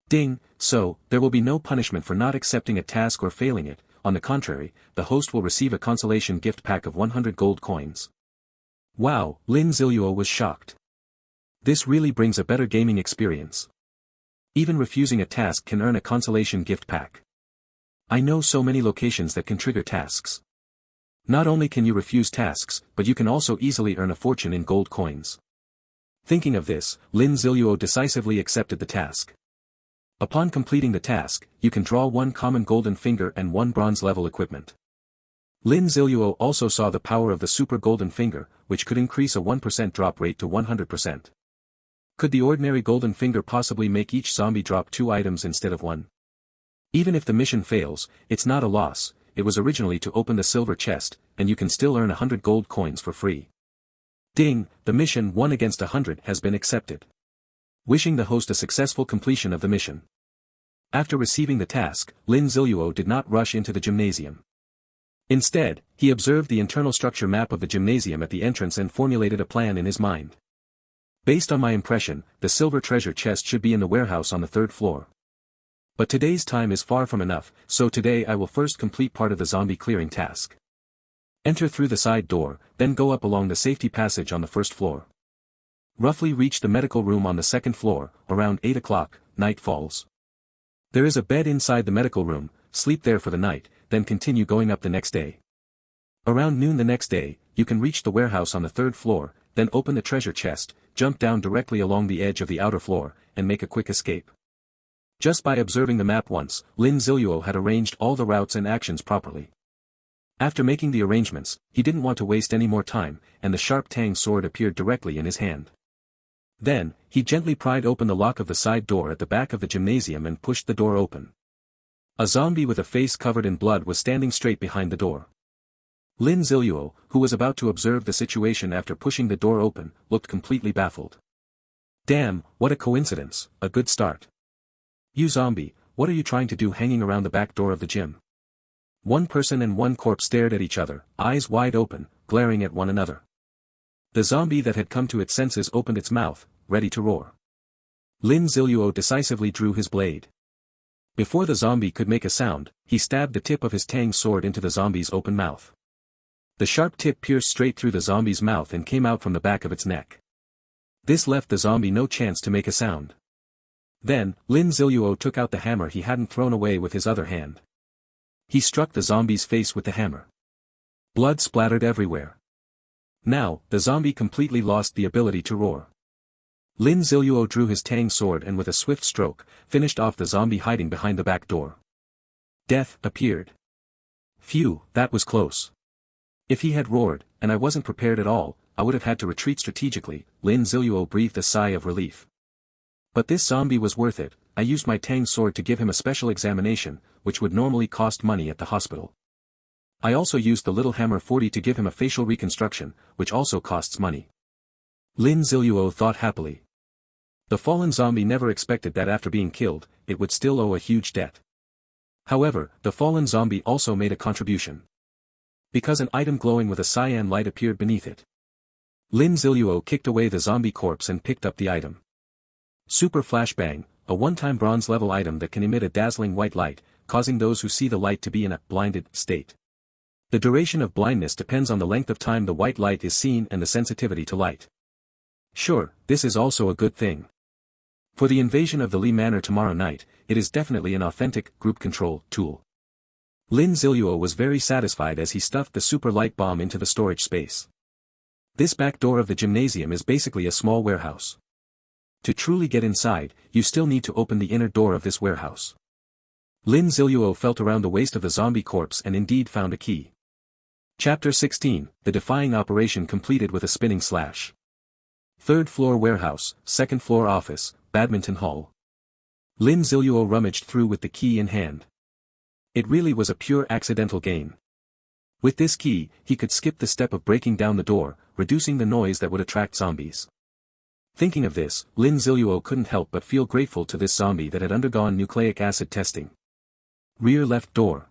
Ding, so, there will be no punishment for not accepting a task or failing it, on the contrary, the host will receive a consolation gift pack of 100 gold coins. Wow, Lin Ziluo was shocked. This really brings a better gaming experience. Even refusing a task can earn a consolation gift pack. I know so many locations that can trigger tasks. Not only can you refuse tasks, but you can also easily earn a fortune in gold coins. Thinking of this, Lin Ziluo decisively accepted the task. Upon completing the task, you can draw 1 common golden finger and 1 bronze level equipment. Lin Ziluo also saw the power of the super golden finger, which could increase a 1% drop rate to 100%. Could the ordinary golden finger possibly make each zombie drop 2 items instead of 1? Even if the mission fails, it's not a loss, it was originally to open the silver chest, and you can still earn 100 gold coins for free. Ding, the mission 1 against 100 has been accepted. Wishing the host a successful completion of the mission. After receiving the task, Lin Ziluo did not rush into the gymnasium. Instead, he observed the internal structure map of the gymnasium at the entrance and formulated a plan in his mind. Based on my impression, the silver treasure chest should be in the warehouse on the 3rd floor. But today's time is far from enough, so today I will first complete part of the zombie clearing task. Enter through the side door, then go up along the safety passage on the 1st floor. Roughly reach the medical room on the 2nd floor, around 8 o'clock, night falls. There is a bed inside the medical room, sleep there for the night, then continue going up the next day. Around noon the next day, you can reach the warehouse on the 3rd floor, then open the treasure chest, jump down directly along the edge of the outer floor, and make a quick escape. Just by observing the map once, Lin Ziluo had arranged all the routes and actions properly. After making the arrangements, he didn't want to waste any more time, and the sharp tang sword appeared directly in his hand. Then, he gently pried open the lock of the side door at the back of the gymnasium and pushed the door open. A zombie with a face covered in blood was standing straight behind the door. Lin Ziluo, who was about to observe the situation after pushing the door open, looked completely baffled. Damn, what a coincidence, a good start. You zombie, what are you trying to do hanging around the back door of the gym? One person and one corpse stared at each other, eyes wide open, glaring at one another. The zombie that had come to its senses opened its mouth, ready to roar. Lin Ziluo decisively drew his blade. Before the zombie could make a sound, he stabbed the tip of his tang sword into the zombie's open mouth. The sharp tip pierced straight through the zombie's mouth and came out from the back of its neck. This left the zombie no chance to make a sound. Then, Lin Ziluo took out the hammer he hadn't thrown away with his other hand. He struck the zombie's face with the hammer. Blood splattered everywhere. Now, the zombie completely lost the ability to roar. Lin Ziluo drew his tang sword and with a swift stroke, finished off the zombie hiding behind the back door. Death appeared. Phew, that was close. If he had roared, and I wasn't prepared at all, I would have had to retreat strategically. Lin Ziluo breathed a sigh of relief. But this zombie was worth it. I used my tang sword to give him a special examination, which would normally cost money at the hospital. I also used the little hammer 40 to give him a facial reconstruction, which also costs money. Lin Ziluo thought happily. The fallen zombie never expected that after being killed, it would still owe a huge debt. However, the fallen zombie also made a contribution. Because an item glowing with a cyan light appeared beneath it. Lin Ziluo kicked away the zombie corpse and picked up the item. Super Flashbang, a one-time bronze level item that can emit a dazzling white light, causing those who see the light to be in a blinded state. The duration of blindness depends on the length of time the white light is seen and the sensitivity to light. Sure, this is also a good thing. For the invasion of the Li Manor tomorrow night, it is definitely an authentic, group control, tool. Lin Ziluo was very satisfied as he stuffed the super light bomb into the storage space. This back door of the gymnasium is basically a small warehouse. To truly get inside, you still need to open the inner door of this warehouse. Lin Ziluo felt around the waist of the zombie corpse and indeed found a key. Chapter 16, The Defying Operation completed with a spinning slash. 3rd floor warehouse, 2nd floor office, badminton hall. Lin Ziluo rummaged through with the key in hand. It really was a pure accidental gain. With this key, he could skip the step of breaking down the door, reducing the noise that would attract zombies. Thinking of this, Lin Ziluo couldn't help but feel grateful to this zombie that had undergone nucleic acid testing. Rear left door.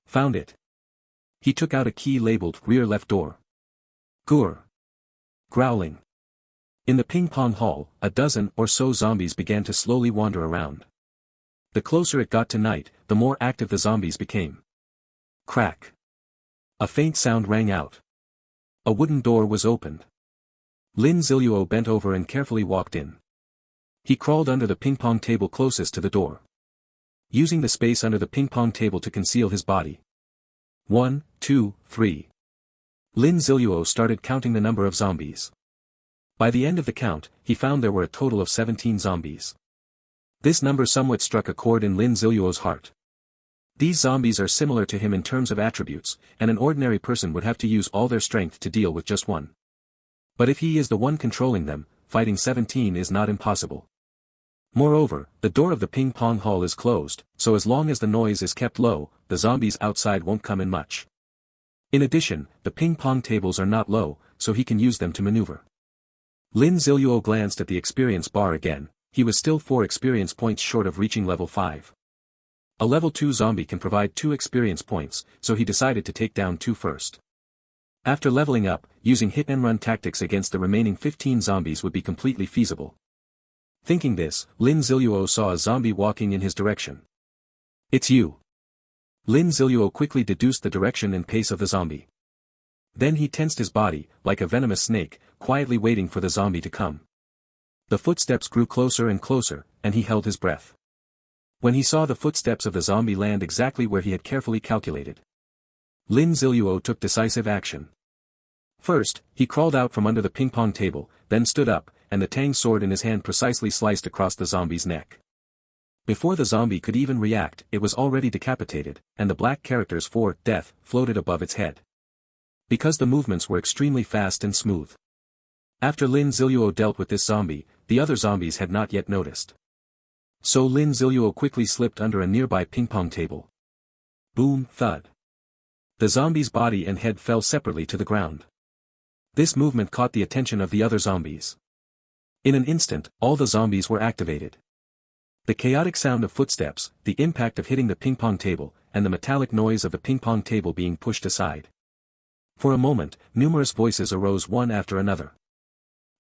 Found it. He took out a key labeled rear left door. Gur. Growling. In the ping-pong hall, a dozen or so zombies began to slowly wander around. The closer it got to night, the more active the zombies became. Crack. A faint sound rang out. A wooden door was opened. Lin Ziluo bent over and carefully walked in. He crawled under the ping-pong table closest to the door, using the space under the ping-pong table to conceal his body. 1, 2, 3. Lin Ziluo started counting the number of zombies. By the end of the count, he found there were a total of 17 zombies. This number somewhat struck a chord in Lin Ziluo's heart. These zombies are similar to him in terms of attributes, and an ordinary person would have to use all their strength to deal with just one. But if he is the one controlling them, fighting 17 is not impossible. Moreover, the door of the ping-pong hall is closed, so as long as the noise is kept low, the zombies outside won't come in much. In addition, the ping-pong tables are not low, so he can use them to maneuver. Lin Ziluo glanced at the experience bar again. He was still 4 experience points short of reaching level 5. A level 2 zombie can provide 2 experience points, so he decided to take down 2 first. After leveling up, using hit-and-run tactics against the remaining 15 zombies would be completely feasible. Thinking this, Lin Ziluo saw a zombie walking in his direction. It's you. Lin Ziluo quickly deduced the direction and pace of the zombie. Then he tensed his body, like a venomous snake, quietly waiting for the zombie to come. The footsteps grew closer and closer, and he held his breath. When he saw the footsteps of the zombie land exactly where he had carefully calculated, Lin Ziluo took decisive action. First, he crawled out from under the ping-pong table, then stood up, and the tang sword in his hand precisely sliced across the zombie's neck. Before the zombie could even react, it was already decapitated, and the black characters for death floated above its head. Because the movements were extremely fast and smooth. After Lin Ziluo dealt with this zombie, the other zombies had not yet noticed. So Lin Ziluo quickly slipped under a nearby ping-pong table. Boom, thud. The zombie's body and head fell separately to the ground. This movement caught the attention of the other zombies. In an instant, all the zombies were activated. The chaotic sound of footsteps, the impact of hitting the ping-pong table, and the metallic noise of the ping-pong table being pushed aside. For a moment, numerous voices arose one after another.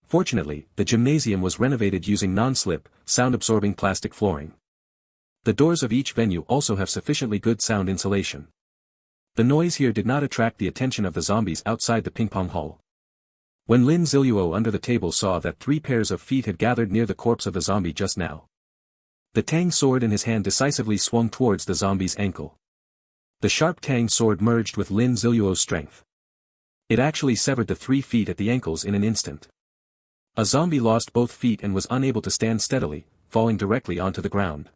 Fortunately, the gymnasium was renovated using non-slip, sound-absorbing plastic flooring. The doors of each venue also have sufficiently good sound insulation. The noise here did not attract the attention of the zombies outside the ping-pong hall. When Lin Ziluo under the table saw that 3 pairs of feet had gathered near the corpse of the zombie just now, the tang sword in his hand decisively swung towards the zombie's ankle. The sharp tang sword merged with Lin Ziluo's strength. It actually severed the 3 feet at the ankles in an instant. A zombie lost both feet and was unable to stand steadily, falling directly onto the ground.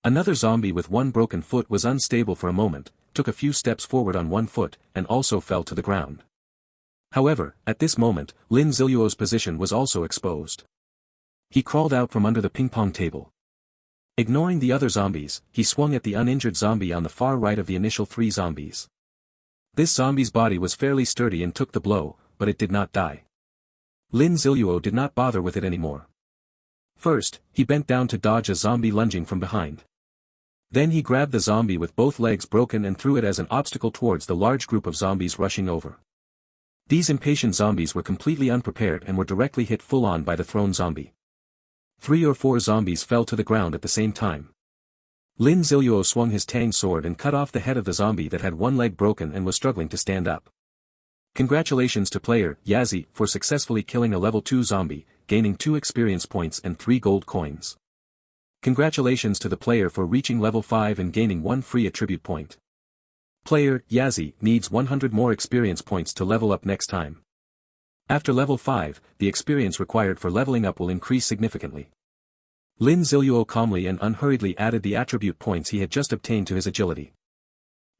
Another zombie with 1 broken foot was unstable for a moment, took a few steps forward on 1 foot, and also fell to the ground. However, at this moment, Lin Ziluo's position was also exposed. He crawled out from under the ping-pong table. Ignoring the other zombies, he swung at the uninjured zombie on the far right of the initial 3 zombies. This zombie's body was fairly sturdy and took the blow, but it did not die. Lin Ziluo did not bother with it anymore. First, he bent down to dodge a zombie lunging from behind. Then he grabbed the zombie with both legs broken and threw it as an obstacle towards the large group of zombies rushing over. These impatient zombies were completely unprepared and were directly hit full-on by the thrown zombie. 3 or 4 zombies fell to the ground at the same time. Lin Ziluo swung his tang sword and cut off the head of the zombie that had one leg broken and was struggling to stand up. Congratulations to player Yazi for successfully killing a level 2 zombie, gaining 2 experience points and 3 gold coins. Congratulations to the player for reaching level 5 and gaining 1 free attribute point. Player Yazi needs 100 more experience points to level up next time. After level 5, the experience required for leveling up will increase significantly. Lin Ziluo calmly and unhurriedly added the attribute points he had just obtained to his agility.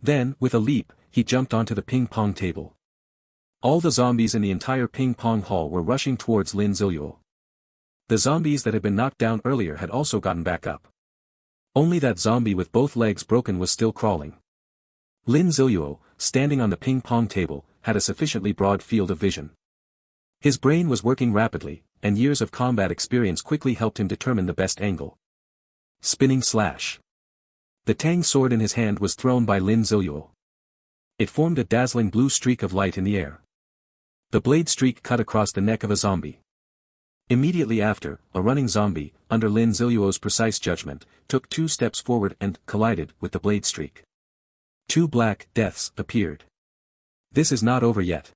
Then, with a leap, he jumped onto the ping-pong table. All the zombies in the entire ping-pong hall were rushing towards Lin Ziluo. The zombies that had been knocked down earlier had also gotten back up. Only that zombie with both legs broken was still crawling. Lin Ziluo, standing on the ping-pong table, had a sufficiently broad field of vision. His brain was working rapidly, and years of combat experience quickly helped him determine the best angle. Spinning slash. The tang sword in his hand was thrown by Lin Ziluo. It formed a dazzling blue streak of light in the air. The blade streak cut across the neck of a zombie. Immediately after, a running zombie, under Lin Ziluo's precise judgment, took 2 steps forward and collided with the blade streak. 2 black deaths appeared. This is not over yet.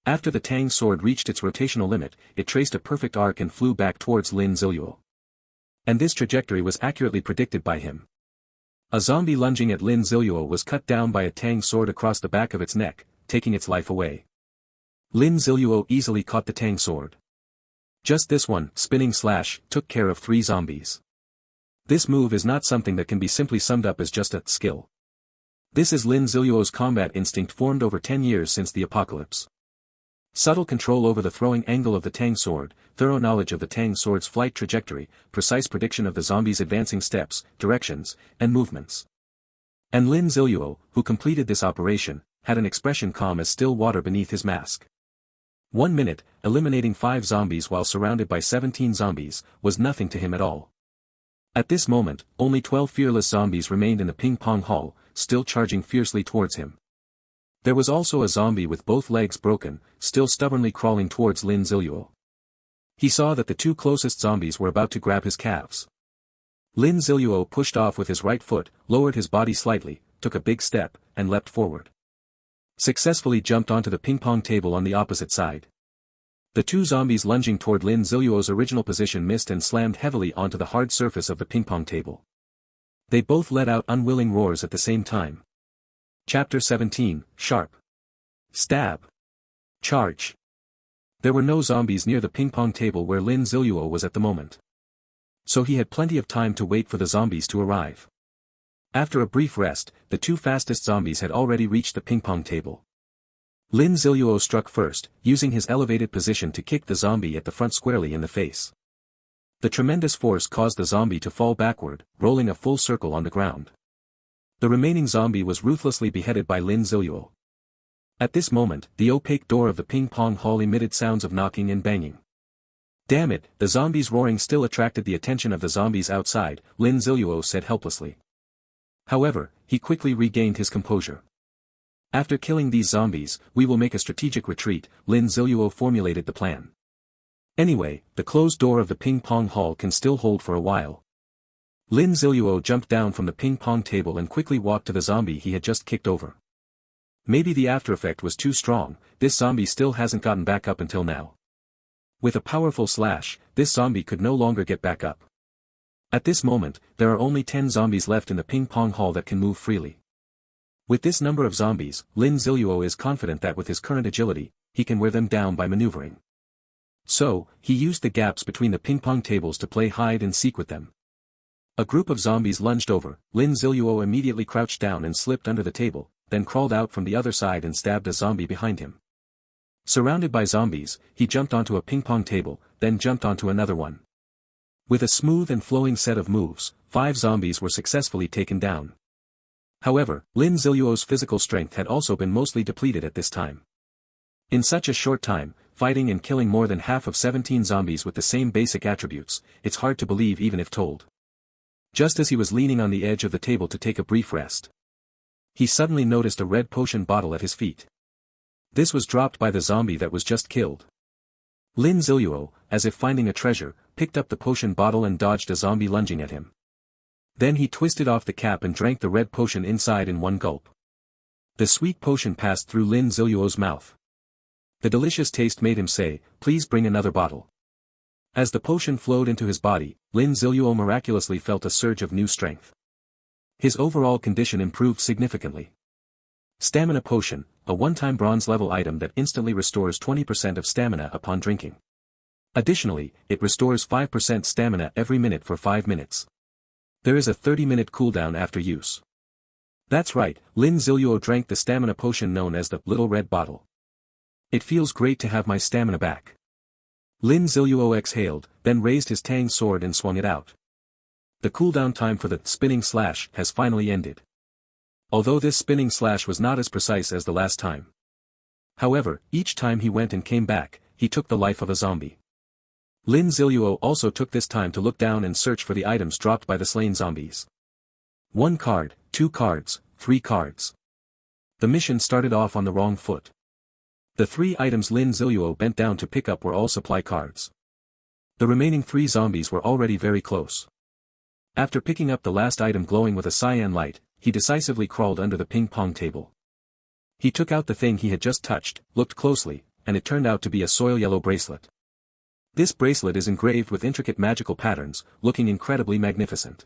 After the tang sword reached its rotational limit, it traced a perfect arc and flew back towards Lin Ziluo. And this trajectory was accurately predicted by him. A zombie lunging at Lin Ziluo was cut down by a tang sword across the back of its neck, taking its life away. Lin Ziluo easily caught the tang sword. Just this one spinning slash took care of 3 zombies. This move is not something that can be simply summed up as just a skill. This is Lin Ziluo's combat instinct formed over 10 years since the apocalypse. Subtle control over the throwing angle of the tang sword, thorough knowledge of the tang sword's flight trajectory, precise prediction of the zombie's advancing steps, directions, and movements. And Lin Ziluo, who completed this operation, had an expression calm as still water beneath his mask. 1 minute, eliminating 5 zombies while surrounded by 17 zombies, was nothing to him at all. At this moment, only 12 fearless zombies remained in the ping-pong hall, still charging fiercely towards him. There was also a zombie with both legs broken, still stubbornly crawling towards Lin Ziluo. He saw that the 2 closest zombies were about to grab his calves. Lin Ziluo pushed off with his right foot, lowered his body slightly, took a big step, and leapt forward. Successfully jumped onto the ping-pong table on the opposite side. The 2 zombies lunging toward Lin Ziluo's original position missed and slammed heavily onto the hard surface of the ping-pong table. They both let out unwilling roars at the same time. Chapter 17, Sharp. Stab. Charge. There were no zombies near the ping-pong table where Lin Ziluo was at the moment. So he had plenty of time to wait for the zombies to arrive. After a brief rest, the 2 fastest zombies had already reached the ping-pong table. Lin Ziluo struck first, using his elevated position to kick the zombie at the front squarely in the face. The tremendous force caused the zombie to fall backward, rolling a full circle on the ground. The remaining zombie was ruthlessly beheaded by Lin Ziluo. At this moment, the opaque door of the ping-pong hall emitted sounds of knocking and banging. Damn it, the zombies' roaring still attracted the attention of the zombies outside, Lin Ziluo said helplessly. However, he quickly regained his composure. After killing these zombies, we will make a strategic retreat, Lin Ziluo formulated the plan. Anyway, the closed door of the ping-pong hall can still hold for a while. Lin Ziluo jumped down from the ping-pong table and quickly walked to the zombie he had just kicked over. Maybe the after effect was too strong, this zombie still hasn't gotten back up until now. With a powerful slash, this zombie could no longer get back up. At this moment, there are only 10 zombies left in the ping-pong hall that can move freely. With this number of zombies, Lin Ziluo is confident that with his current agility, he can wear them down by maneuvering. So, he used the gaps between the ping-pong tables to play hide and seek with them. A group of zombies lunged over, Lin Ziluo immediately crouched down and slipped under the table, then crawled out from the other side and stabbed a zombie behind him. Surrounded by zombies, he jumped onto a ping-pong table, then jumped onto another one. With a smooth and flowing set of moves, 5 zombies were successfully taken down. However, Lin Ziluo's physical strength had also been mostly depleted at this time. In such a short time, fighting and killing more than half of 17 zombies with the same basic attributes, it's hard to believe even if told. Just as he was leaning on the edge of the table to take a brief rest, he suddenly noticed a red potion bottle at his feet. This was dropped by the zombie that was just killed. Lin Ziluo, as if finding a treasure, picked up the potion bottle and dodged a zombie lunging at him. Then he twisted off the cap and drank the red potion inside in one gulp. The sweet potion passed through Lin Ziluo's mouth. The delicious taste made him say, "Please bring another bottle." As the potion flowed into his body, Lin Ziluo miraculously felt a surge of new strength. His overall condition improved significantly. Stamina potion, a one-time bronze-level item that instantly restores 20% of stamina upon drinking. Additionally, it restores 5% stamina every minute for 5 minutes. There is a 30-minute cooldown after use. That's right, Lin Ziluo drank the stamina potion known as the Little Red Bottle. It feels great to have my stamina back. Lin Ziluo exhaled, then raised his Tang sword and swung it out. The cooldown time for the spinning slash has finally ended. Although this spinning slash was not as precise as the last time. However, each time he went and came back, he took the life of a zombie. Lin Ziluo also took this time to look down and search for the items dropped by the slain zombies. 1 card, 2 cards, 3 cards. The mission started off on the wrong foot. The 3 items Lin Ziluo bent down to pick up were all supply cards. The remaining 3 zombies were already very close. After picking up the last item glowing with a cyan light, he decisively crawled under the ping-pong table. He took out the thing he had just touched, looked closely, and it turned out to be a soil yellow bracelet. This bracelet is engraved with intricate magical patterns, looking incredibly magnificent.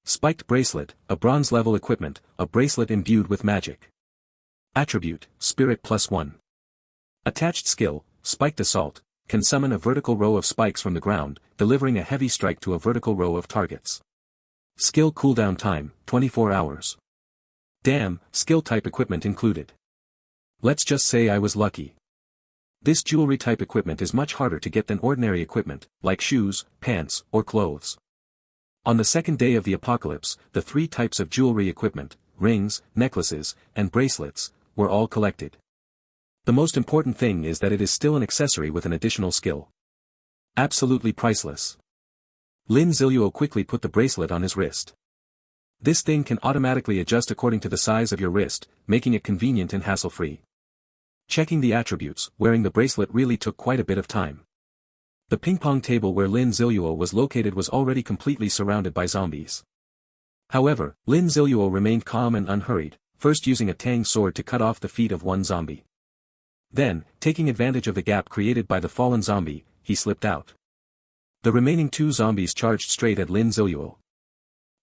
Spiked bracelet, a bronze-level equipment, a bracelet imbued with magic. Attribute, Spirit +1. Attached skill, Spiked Assault, can summon a vertical row of spikes from the ground, delivering a heavy strike to a vertical row of targets. Skill cooldown time, 24 hours. Damn, skill type equipment included. Let's just say I was lucky. This jewelry type equipment is much harder to get than ordinary equipment, like shoes, pants, or clothes. On the second day of the apocalypse, the 3 types of jewelry equipment, rings, necklaces, and bracelets, were all collected. The most important thing is that it is still an accessory with an additional skill. Absolutely priceless. Lin Ziluo quickly put the bracelet on his wrist. This thing can automatically adjust according to the size of your wrist, making it convenient and hassle-free. Checking the attributes, wearing the bracelet really took quite a bit of time. The ping-pong table where Lin Ziluo was located was already completely surrounded by zombies. However, Lin Ziluo remained calm and unhurried, first using a Tang sword to cut off the feet of one zombie. Then, taking advantage of the gap created by the fallen zombie, he slipped out. The remaining 2 zombies charged straight at Lin Ziluo.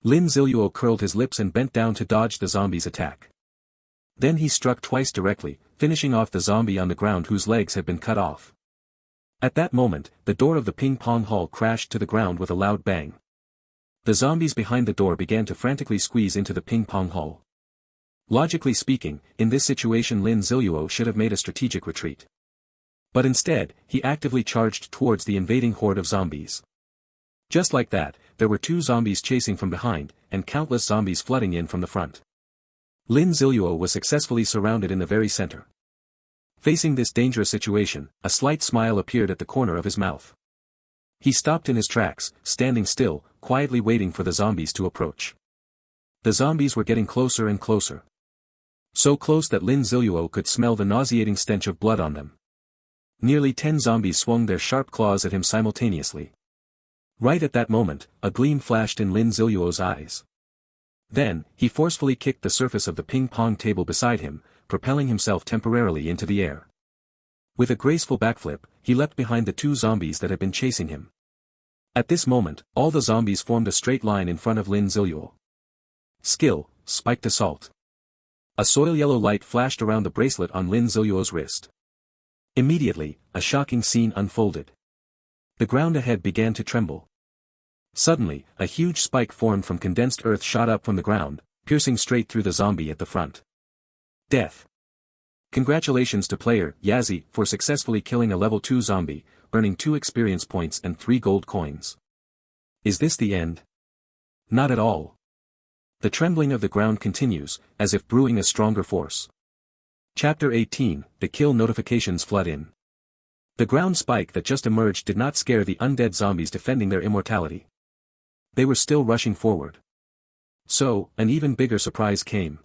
Lin Ziluo curled his lips and bent down to dodge the zombie's attack. Then he struck twice directly, finishing off the zombie on the ground whose legs had been cut off. At that moment, the door of the ping-pong hall crashed to the ground with a loud bang. The zombies behind the door began to frantically squeeze into the ping-pong hall. Logically speaking, in this situation Lin Ziluo should have made a strategic retreat. But instead, he actively charged towards the invading horde of zombies. Just like that, there were 2 zombies chasing from behind, and countless zombies flooding in from the front. Lin Ziluo was successfully surrounded in the very center. Facing this dangerous situation, a slight smile appeared at the corner of his mouth. He stopped in his tracks, standing still, quietly waiting for the zombies to approach. The zombies were getting closer and closer. So close that Lin Ziluo could smell the nauseating stench of blood on them. Nearly 10 zombies swung their sharp claws at him simultaneously. Right at that moment, a gleam flashed in Lin Ziluo's eyes. Then, he forcefully kicked the surface of the ping-pong table beside him, propelling himself temporarily into the air. With a graceful backflip, he leapt behind the 2 zombies that had been chasing him. At this moment, all the zombies formed a straight line in front of Lin Ziluo. Skill, Spiked Assault. A soil yellow light flashed around the bracelet on Lin Ziluo's wrist. Immediately, a shocking scene unfolded. The ground ahead began to tremble. Suddenly, a huge spike formed from condensed earth shot up from the ground, piercing straight through the zombie at the front. Death. Congratulations to player Yazzie for successfully killing a level 2 zombie, earning 2 experience points and 3 gold coins. Is this the end? Not at all. The trembling of the ground continues, as if brewing a stronger force. Chapter 18, The kill notifications flood in. The ground spike that just emerged did not scare the undead zombies defending their immortality. They were still rushing forward. So, an even bigger surprise came.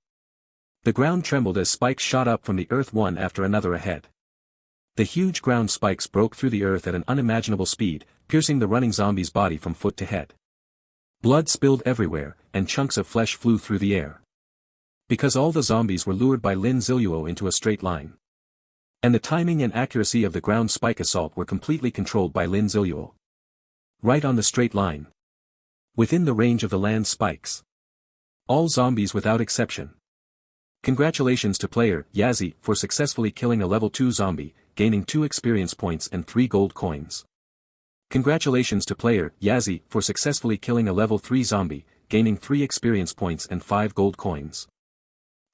The ground trembled as spikes shot up from the earth one after another ahead. The huge ground spikes broke through the earth at an unimaginable speed, piercing the running zombie's body from foot to head. Blood spilled everywhere, and chunks of flesh flew through the air. Because all the zombies were lured by Lin Ziluo into a straight line. And the timing and accuracy of the ground spike assault were completely controlled by Lin Ziluo. Right on the straight line. Within the range of the land spikes. All zombies without exception. Congratulations to player Yazzie for successfully killing a level 2 zombie, gaining 2 experience points and 3 gold coins. Congratulations to player Yazzie for successfully killing a level 3 zombie, gaining 3 experience points and 5 gold coins.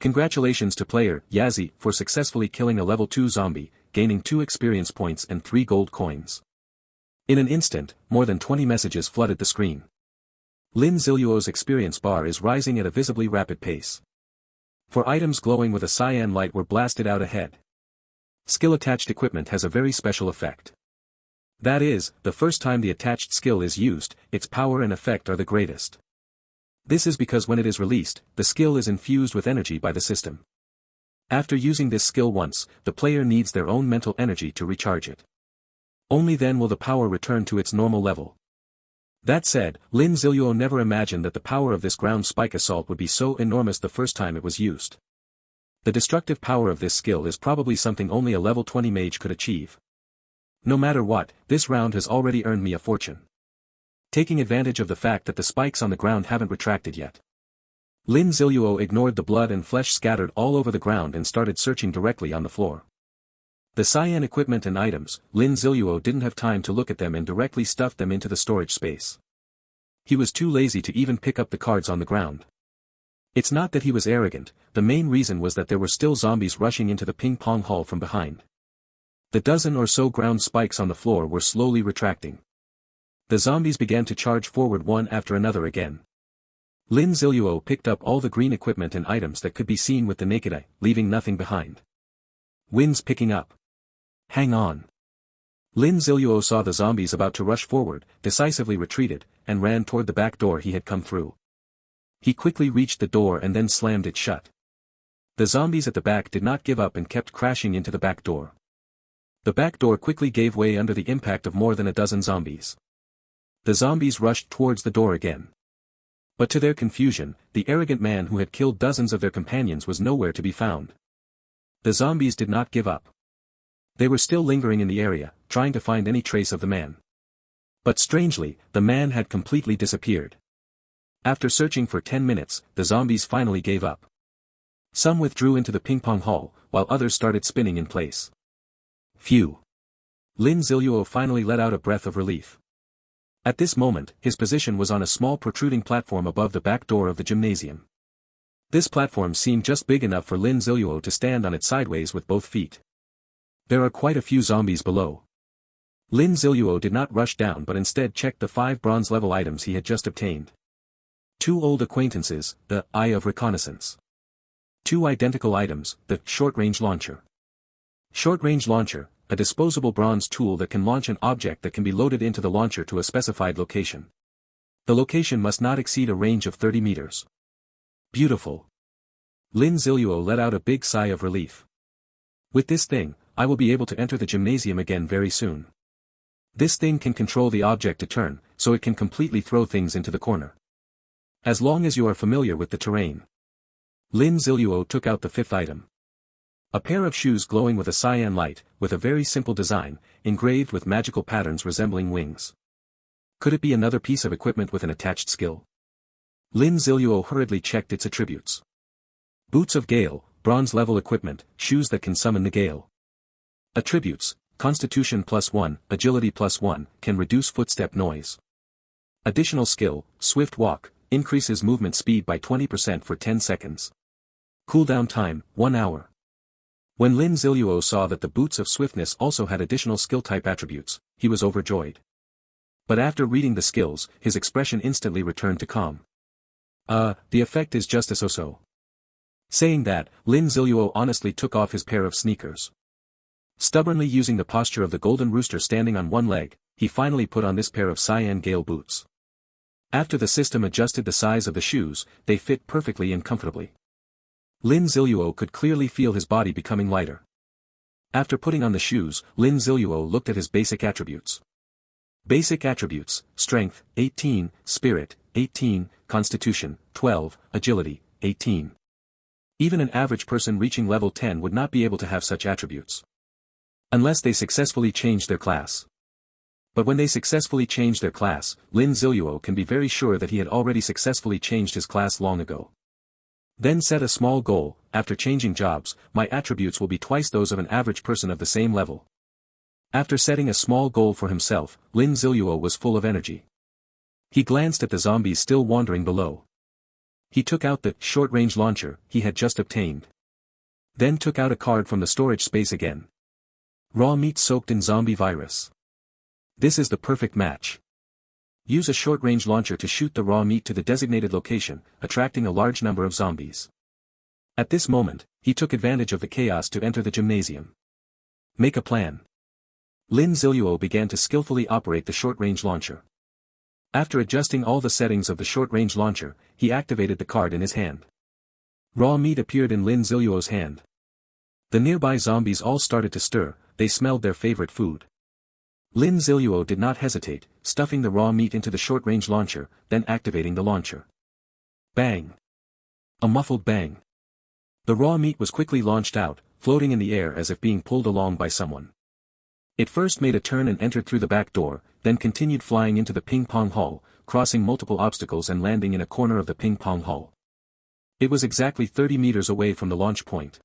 Congratulations to player Yazzie for successfully killing a level 2 zombie, gaining 2 experience points and 3 gold coins. In an instant, more than 20 messages flooded the screen. Lin Ziluo's experience bar is rising at a visibly rapid pace. 4 items glowing with a cyan light were blasted out ahead. Skill-attached equipment has a very special effect. That is, the first time the attached skill is used, its power and effect are the greatest. This is because when it is released, the skill is infused with energy by the system. After using this skill once, the player needs their own mental energy to recharge it. Only then will the power return to its normal level. That said, Lin Ziluo never imagined that the power of this ground spike assault would be so enormous the first time it was used. The destructive power of this skill is probably something only a level 20 mage could achieve. No matter what, this round has already earned me a fortune. Taking advantage of the fact that the spikes on the ground haven't retracted yet. Lin Ziluo ignored the blood and flesh scattered all over the ground and started searching directly on the floor. The cyan equipment and items, Lin Ziluo didn't have time to look at them and directly stuffed them into the storage space. He was too lazy to even pick up the cards on the ground. It's not that he was arrogant, the main reason was that there were still zombies rushing into the ping-pong hall from behind. The dozen or so ground spikes on the floor were slowly retracting. The zombies began to charge forward one after another again. Lin Ziluo picked up all the green equipment and items that could be seen with the naked eye, leaving nothing behind. Winds picking up. Hang on. Lin Ziluo saw the zombies about to rush forward, decisively retreated, and ran toward the back door he had come through. He quickly reached the door and then slammed it shut. The zombies at the back did not give up and kept crashing into the back door. The back door quickly gave way under the impact of more than a dozen zombies. The zombies rushed towards the door again. But to their confusion, the arrogant man who had killed dozens of their companions was nowhere to be found. The zombies did not give up. They were still lingering in the area, trying to find any trace of the man. But strangely, the man had completely disappeared. After searching for 10 minutes, the zombies finally gave up. Some withdrew into the ping-pong hall, while others started spinning in place. Phew. Lin Ziluo finally let out a breath of relief. At this moment, his position was on a small protruding platform above the back door of the gymnasium. This platform seemed just big enough for Lin Ziluo to stand on it sideways with both feet. There are quite a few zombies below. Lin Ziluo did not rush down but instead checked the 5 bronze-level items he had just obtained. 2 old acquaintances, the Eye of Reconnaissance. 2 identical items, the short-range launcher. Short-range launcher, a disposable bronze tool that can launch an object that can be loaded into the launcher to a specified location. The location must not exceed a range of 30 meters. Beautiful. Lin Ziluo let out a big sigh of relief. With this thing, I will be able to enter the gymnasium again very soon. This thing can control the object to turn, so it can completely throw things into the corner. As long as you are familiar with the terrain. Lin Ziluo took out the 5th item. A pair of shoes glowing with a cyan light, with a very simple design, engraved with magical patterns resembling wings. Could it be another piece of equipment with an attached skill? Lin Ziluo hurriedly checked its attributes. Boots of Gale, bronze-level equipment, shoes that can summon the gale. Attributes, Constitution +1, Agility +1, can reduce footstep noise. Additional skill, Swift Walk, increases movement speed by 20% for 10 seconds. Cooldown time, 1 hour. When Lin Ziluo saw that the Boots of Swiftness also had additional skill-type attributes, he was overjoyed. But after reading the skills, his expression instantly returned to calm. The effect is just a so-so. Saying that, Lin Ziluo honestly took off his pair of sneakers. Stubbornly using the posture of the golden rooster standing on one leg, he finally put on this pair of cyan gale boots. After the system adjusted the size of the shoes, they fit perfectly and comfortably. Lin Ziluo could clearly feel his body becoming lighter. After putting on the shoes, Lin Ziluo looked at his basic attributes. Basic attributes, Strength, 18, Spirit, 18, Constitution, 12, Agility, 18. Even an average person reaching level 10 would not be able to have such attributes. Unless they successfully change their class. But when they successfully change their class, Lin Ziluo can be very sure that he had already successfully changed his class long ago. Then set a small goal: after changing jobs, my attributes will be twice those of an average person of the same level. After setting a small goal for himself, Lin Ziluo was full of energy. He glanced at the zombies still wandering below. He took out the short-range launcher he had just obtained. Then took out a card from the storage space again. Raw meat soaked in zombie virus. This is the perfect match. Use a short-range launcher to shoot the raw meat to the designated location, attracting a large number of zombies. At this moment, he took advantage of the chaos to enter the gymnasium. Make a plan. Lin Ziluo began to skillfully operate the short-range launcher. After adjusting all the settings of the short-range launcher, he activated the card in his hand. Raw meat appeared in Lin Ziluo's hand. The nearby zombies all started to stir, they smelled their favorite food. Lin Ziluo did not hesitate, stuffing the raw meat into the short-range launcher, then activating the launcher. Bang! A muffled bang. The raw meat was quickly launched out, floating in the air as if being pulled along by someone. It first made a turn and entered through the back door, then continued flying into the ping-pong hall, crossing multiple obstacles and landing in a corner of the ping-pong hall. It was exactly 30 meters away from the launch point.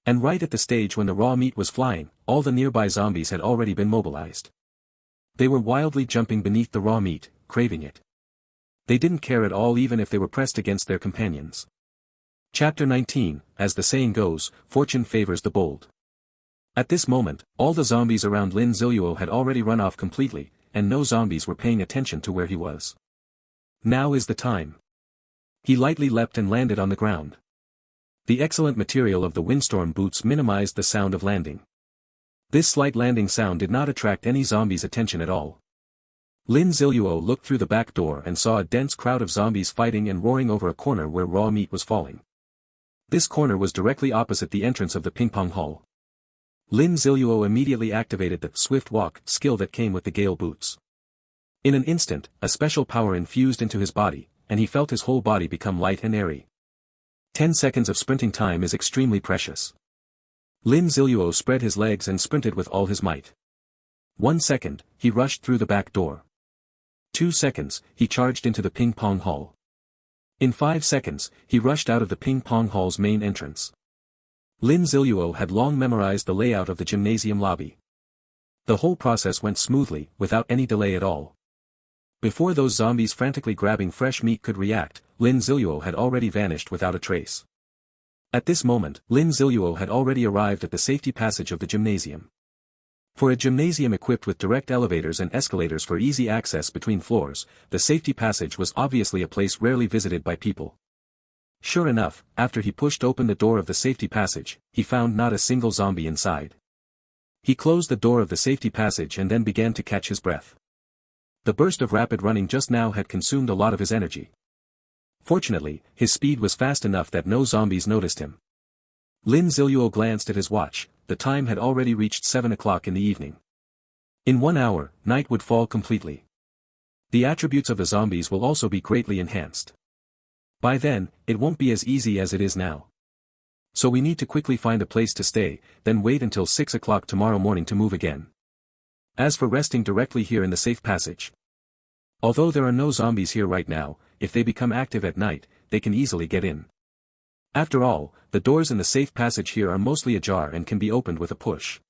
And right at the stage when the raw meat was flying, all the nearby zombies had already been mobilized. They were wildly jumping beneath the raw meat, craving it. They didn't care at all even if they were pressed against their companions. Chapter 19, as the saying goes, fortune favors the bold. At this moment, all the zombies around Lin Ziluo had already run off completely, and no zombies were paying attention to where he was. Now is the time. He lightly leapt and landed on the ground. The excellent material of the windstorm boots minimized the sound of landing. This slight landing sound did not attract any zombies' attention at all. Lin Ziluo looked through the back door and saw a dense crowd of zombies fighting and roaring over a corner where raw meat was falling. This corner was directly opposite the entrance of the ping-pong hall. Lin Ziluo immediately activated the swift walk skill that came with the gale boots. In an instant, a special power infused into his body, and he felt his whole body become light and airy. 10 seconds of sprinting time is extremely precious. Lin Ziluo spread his legs and sprinted with all his might. 1 second, he rushed through the back door. 2 seconds, he charged into the ping-pong hall. In 5 seconds, he rushed out of the ping-pong hall's main entrance. Lin Ziluo had long memorized the layout of the gymnasium lobby. The whole process went smoothly, without any delay at all. Before those zombies frantically grabbing fresh meat could react, Lin Ziluo had already vanished without a trace. At this moment, Lin Ziluo had already arrived at the safety passage of the gymnasium. For a gymnasium equipped with direct elevators and escalators for easy access between floors, the safety passage was obviously a place rarely visited by people. Sure enough, after he pushed open the door of the safety passage, he found not a single zombie inside. He closed the door of the safety passage and then began to catch his breath. The burst of rapid running just now had consumed a lot of his energy. Fortunately, his speed was fast enough that no zombies noticed him. Lin Ziluo glanced at his watch. The time had already reached 7 o'clock in the evening. In 1 hour, night would fall completely. The attributes of the zombies will also be greatly enhanced. By then, it won't be as easy as it is now. So we need to quickly find a place to stay, then wait until 6 o'clock tomorrow morning to move again. As for resting directly here in the safe passage. Although there are no zombies here right now, if they become active at night, they can easily get in. After all, the doors in the safe passage here are mostly ajar and can be opened with a push.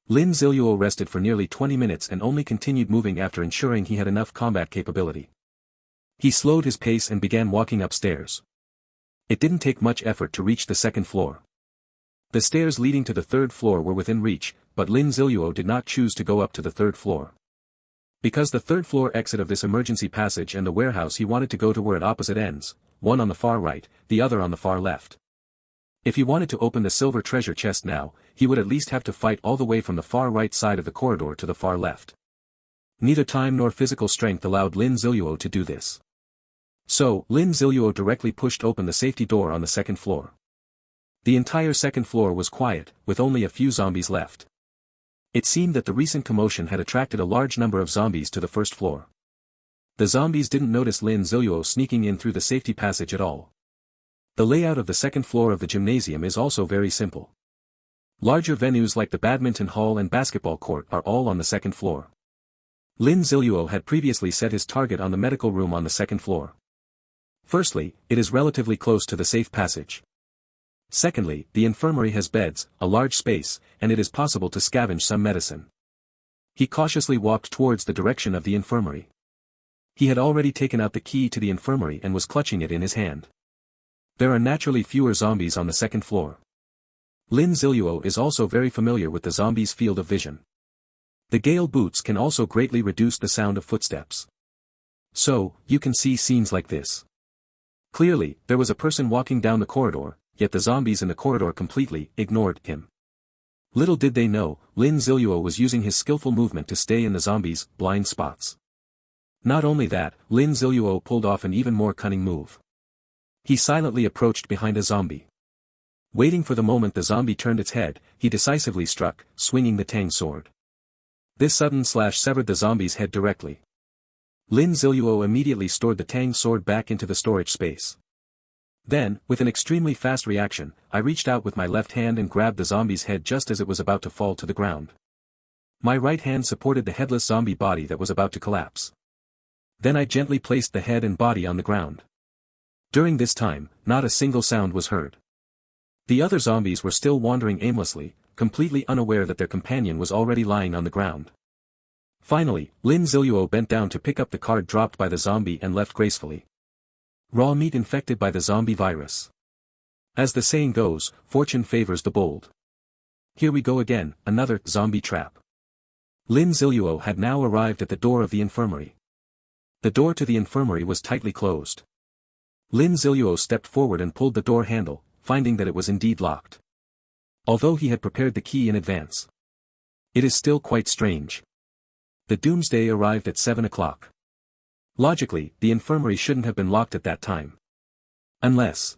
Lin Ziluo rested for nearly 20 minutes and only continued moving after ensuring he had enough combat capability. He slowed his pace and began walking upstairs. It didn't take much effort to reach the second floor. The stairs leading to the third floor were within reach, but Lin Ziluo did not choose to go up to the third floor. Because the third floor exit of this emergency passage and the warehouse he wanted to go to were at opposite ends, one on the far right, the other on the far left. If he wanted to open the silver treasure chest now, he would at least have to fight all the way from the far right side of the corridor to the far left. Neither time nor physical strength allowed Lin Ziluo to do this. So, Lin Ziluo directly pushed open the safety door on the second floor. The entire second floor was quiet, with only a few zombies left. It seemed that the recent commotion had attracted a large number of zombies to the first floor. The zombies didn't notice Lin Ziluo sneaking in through the safety passage at all. The layout of the second floor of the gymnasium is also very simple. Larger venues like the badminton hall and basketball court are all on the second floor. Lin Ziluo had previously set his target on the medical room on the second floor. Firstly, it is relatively close to the safe passage. Secondly, the infirmary has beds, a large space, and it is possible to scavenge some medicine. He cautiously walked towards the direction of the infirmary. He had already taken out the key to the infirmary and was clutching it in his hand. There are naturally fewer zombies on the second floor. Lin Ziluo is also very familiar with the zombies' field of vision. The gale boots can also greatly reduce the sound of footsteps. So, you can see scenes like this. Clearly, there was a person walking down the corridor, yet the zombies in the corridor completely ignored him. Little did they know, Lin Ziluo was using his skillful movement to stay in the zombies' blind spots. Not only that, Lin Ziluo pulled off an even more cunning move. He silently approached behind a zombie. Waiting for the moment the zombie turned its head, he decisively struck, swinging the Tang sword. This sudden slash severed the zombie's head directly. Lin Ziluo immediately stored the Tang sword back into the storage space. Then, with an extremely fast reaction, I reached out with my left hand and grabbed the zombie's head just as it was about to fall to the ground. My right hand supported the headless zombie body that was about to collapse. Then I gently placed the head and body on the ground. During this time, not a single sound was heard. The other zombies were still wandering aimlessly, completely unaware that their companion was already lying on the ground. Finally, Lin Ziluo bent down to pick up the card dropped by the zombie and left gracefully. Raw meat infected by the zombie virus. As the saying goes, fortune favors the bold. Here we go again, another zombie trap. Lin Ziluo had now arrived at the door of the infirmary. The door to the infirmary was tightly closed. Lin Ziluo stepped forward and pulled the door handle, finding that it was indeed locked. Although he had prepared the key in advance. It is still quite strange. The doomsday arrived at 7 o'clock. Logically, the infirmary shouldn't have been locked at that time. Unless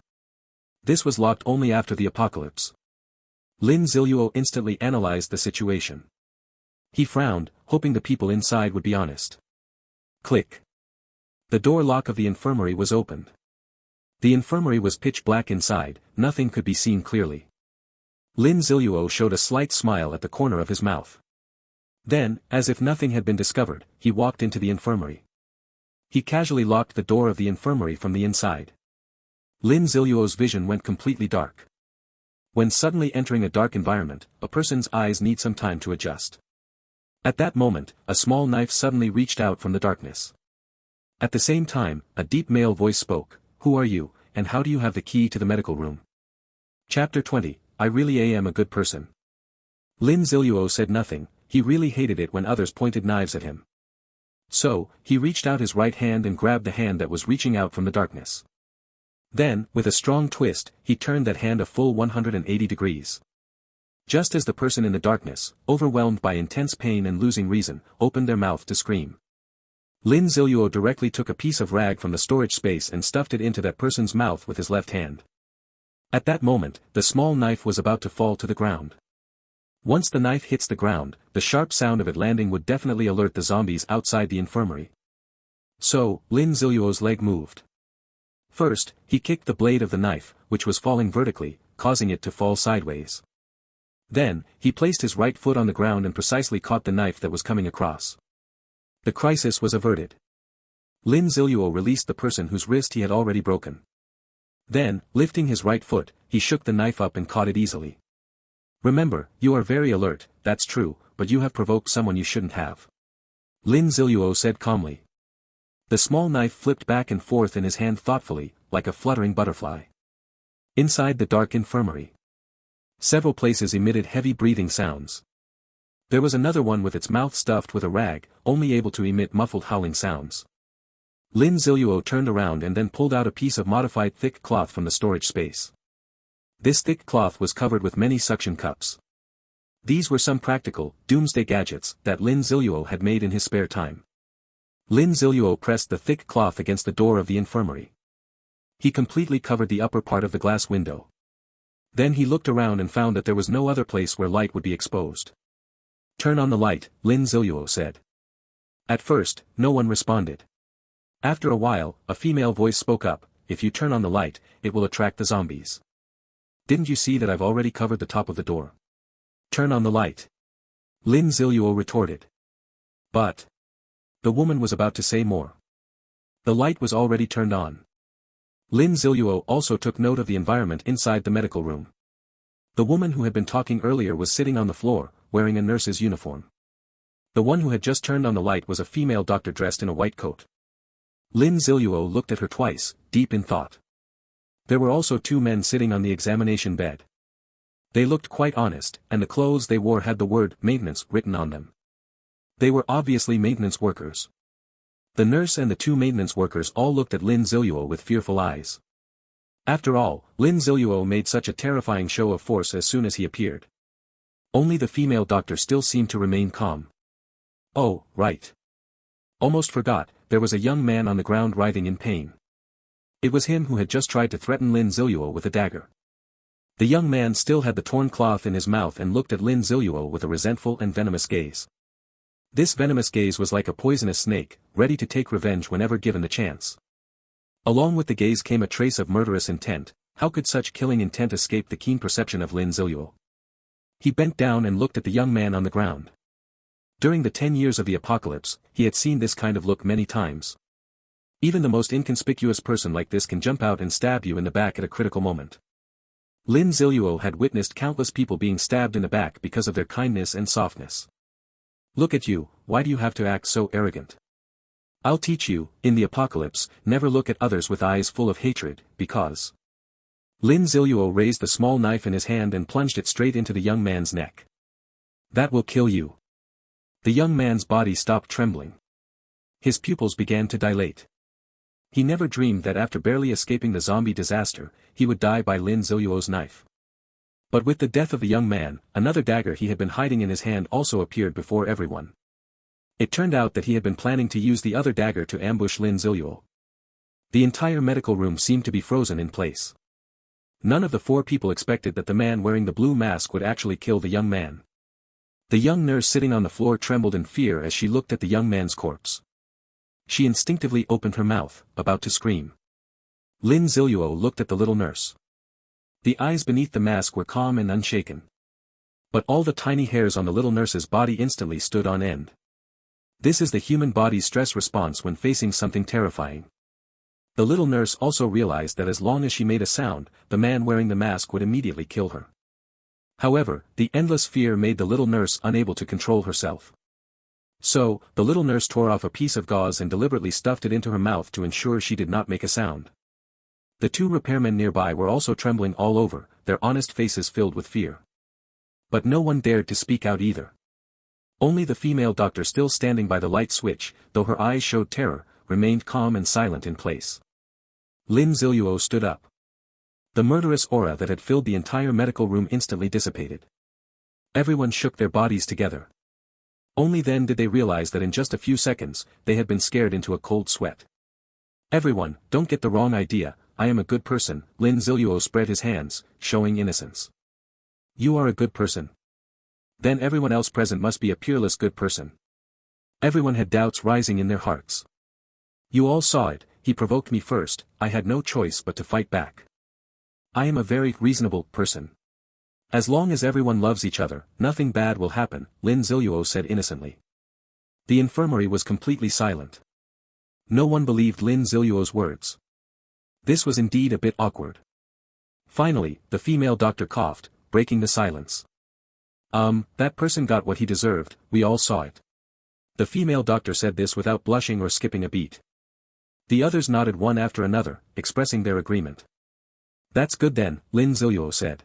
this was locked only after the apocalypse. Lin Ziluo instantly analyzed the situation. He frowned, hoping the people inside would be honest. Click. The door lock of the infirmary was opened. The infirmary was pitch black inside, nothing could be seen clearly. Lin Ziluo showed a slight smile at the corner of his mouth. Then, as if nothing had been discovered, he walked into the infirmary. He casually locked the door of the infirmary from the inside. Lin Ziluo's vision went completely dark. When suddenly entering a dark environment, a person's eyes need some time to adjust. At that moment, a small knife suddenly reached out from the darkness. At the same time, a deep male voice spoke, "Who are you, and how do you have the key to the medical room?" Chapter 20, I really am a good person. Lin Ziluo said nothing, he really hated it when others pointed knives at him. So, he reached out his right hand and grabbed the hand that was reaching out from the darkness. Then, with a strong twist, he turned that hand a full 180 degrees. Just as the person in the darkness, overwhelmed by intense pain and losing reason, opened their mouth to scream. Lin Ziluo directly took a piece of rag from the storage space and stuffed it into that person's mouth with his left hand. At that moment, the small knife was about to fall to the ground. Once the knife hits the ground, the sharp sound of it landing would definitely alert the zombies outside the infirmary. So, Lin Ziluo's leg moved. First, he kicked the blade of the knife, which was falling vertically, causing it to fall sideways. Then, he placed his right foot on the ground and precisely caught the knife that was coming across. The crisis was averted. Lin Ziluo released the person whose wrist he had already broken. Then, lifting his right foot, he shook the knife up and caught it easily. Remember, you are very alert, that's true, but you have provoked someone you shouldn't have. Lin Ziluo said calmly. The small knife flipped back and forth in his hand thoughtfully, like a fluttering butterfly. Inside the dark infirmary, several places emitted heavy breathing sounds. There was another one with its mouth stuffed with a rag, only able to emit muffled howling sounds. Lin Ziluo turned around and then pulled out a piece of modified thick cloth from the storage space. This thick cloth was covered with many suction cups. These were some practical, doomsday gadgets that Lin Ziluo had made in his spare time. Lin Ziluo pressed the thick cloth against the door of the infirmary. He completely covered the upper part of the glass window. Then he looked around and found that there was no other place where light would be exposed. Turn on the light, Lin Ziluo said. At first, no one responded. After a while, a female voice spoke up, "If you turn on the light, it will attract the zombies. Didn't you see that I've already covered the top of the door? Turn on the light." Lin Ziluo retorted. But the woman was about to say more. The light was already turned on. Lin Ziluo also took note of the environment inside the medical room. The woman who had been talking earlier was sitting on the floor, wearing a nurse's uniform. The one who had just turned on the light was a female doctor dressed in a white coat. Lin Ziluo looked at her twice, deep in thought. There were also two men sitting on the examination bed. They looked quite honest, and the clothes they wore had the word "maintenance" written on them. They were obviously maintenance workers. The nurse and the two maintenance workers all looked at Lin Ziluo with fearful eyes. After all, Lin Ziluo made such a terrifying show of force as soon as he appeared. Only the female doctor still seemed to remain calm. "Oh, right. Almost forgot, there was a young man on the ground writhing in pain. It was him who had just tried to threaten Lin Ziluo with a dagger." The young man still had the torn cloth in his mouth and looked at Lin Ziluo with a resentful and venomous gaze. This venomous gaze was like a poisonous snake, ready to take revenge whenever given the chance. Along with the gaze came a trace of murderous intent. How could such killing intent escape the keen perception of Lin Ziluo? He bent down and looked at the young man on the ground. During the 10 years of the apocalypse, he had seen this kind of look many times. Even the most inconspicuous person like this can jump out and stab you in the back at a critical moment. Lin Ziluo had witnessed countless people being stabbed in the back because of their kindness and softness. "Look at you, why do you have to act so arrogant? I'll teach you, in the apocalypse, never look at others with eyes full of hatred, because..." Lin Ziluo raised the small knife in his hand and plunged it straight into the young man's neck. "That will kill you." The young man's body stopped trembling. His pupils began to dilate. He never dreamed that after barely escaping the zombie disaster, he would die by Lin Ziluo's knife. But with the death of the young man, another dagger he had been hiding in his hand also appeared before everyone. It turned out that he had been planning to use the other dagger to ambush Lin Ziluo. The entire medical room seemed to be frozen in place. None of the four people expected that the man wearing the blue mask would actually kill the young man. The young nurse sitting on the floor trembled in fear as she looked at the young man's corpse. She instinctively opened her mouth, about to scream. Lin Ziluo looked at the little nurse. The eyes beneath the mask were calm and unshaken. But all the tiny hairs on the little nurse's body instantly stood on end. This is the human body's stress response when facing something terrifying. The little nurse also realized that as long as she made a sound, the man wearing the mask would immediately kill her. However, the endless fear made the little nurse unable to control herself. So, the little nurse tore off a piece of gauze and deliberately stuffed it into her mouth to ensure she did not make a sound. The two repairmen nearby were also trembling all over, their honest faces filled with fear. But no one dared to speak out either. Only the female doctor, still standing by the light switch, though her eyes showed terror, remained calm and silent in place. Lin Ziluo stood up. The murderous aura that had filled the entire medical room instantly dissipated. Everyone shook their bodies together. Only then did they realize that in just a few seconds, they had been scared into a cold sweat. "Everyone, don't get the wrong idea, I am a good person," Lin Ziluo spread his hands, showing innocence. "You are a good person. Then everyone else present must be a peerless good person." Everyone had doubts rising in their hearts. "You all saw it, he provoked me first, I had no choice but to fight back. I am a very reasonable person. As long as everyone loves each other, nothing bad will happen," Lin Ziluo said innocently. The infirmary was completely silent. No one believed Lin Ziluo's words. This was indeed a bit awkward. Finally, the female doctor coughed, breaking the silence. That person got what he deserved, we all saw it." The female doctor said this without blushing or skipping a beat. The others nodded one after another, expressing their agreement. "That's good then," Lin Ziluo said.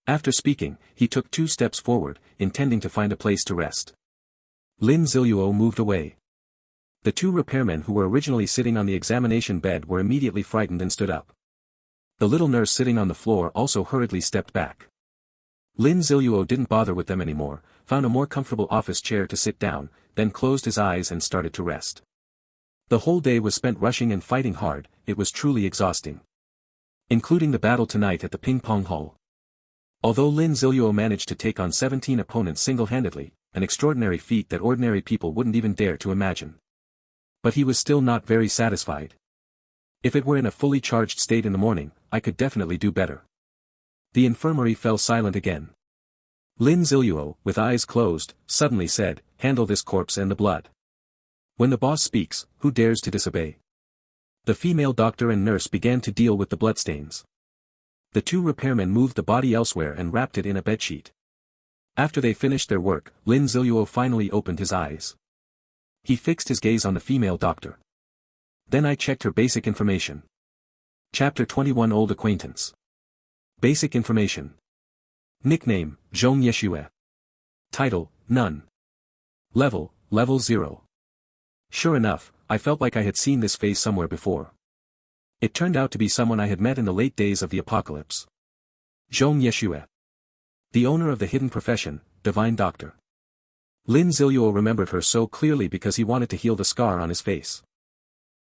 After speaking, he took 2 steps forward, intending to find a place to rest. Lin Ziluo moved away. The 2 repairmen who were originally sitting on the examination bed were immediately frightened and stood up. The little nurse sitting on the floor also hurriedly stepped back. Lin Ziluo didn't bother with them anymore, found a more comfortable office chair to sit down, then closed his eyes and started to rest. The whole day was spent rushing and fighting hard, it was truly exhausting. Including the battle tonight at the ping-pong hall. Although Lin Ziluo managed to take on 17 opponents single-handedly, an extraordinary feat that ordinary people wouldn't even dare to imagine. But he was still not very satisfied. If it were in a fully charged state in the morning, I could definitely do better. The infirmary fell silent again. Lin Ziluo, with eyes closed, suddenly said, "Handle this corpse and the blood." When the boss speaks, who dares to disobey? The female doctor and nurse began to deal with the bloodstains. The two repairmen moved the body elsewhere and wrapped it in a bedsheet. After they finished their work, Lin Ziluo finally opened his eyes. He fixed his gaze on the female doctor. Then I checked her basic information. Chapter 21 Old Acquaintance. Basic information. Nickname, Zhong Yeshue. Title, None. Level, Level 0. Sure enough, I felt like I had seen this face somewhere before. It turned out to be someone I had met in the late days of the apocalypse. Zhong Yeshue. The owner of the hidden profession, Divine Doctor. Lin Ziluo remembered her so clearly because he wanted to heal the scar on his face.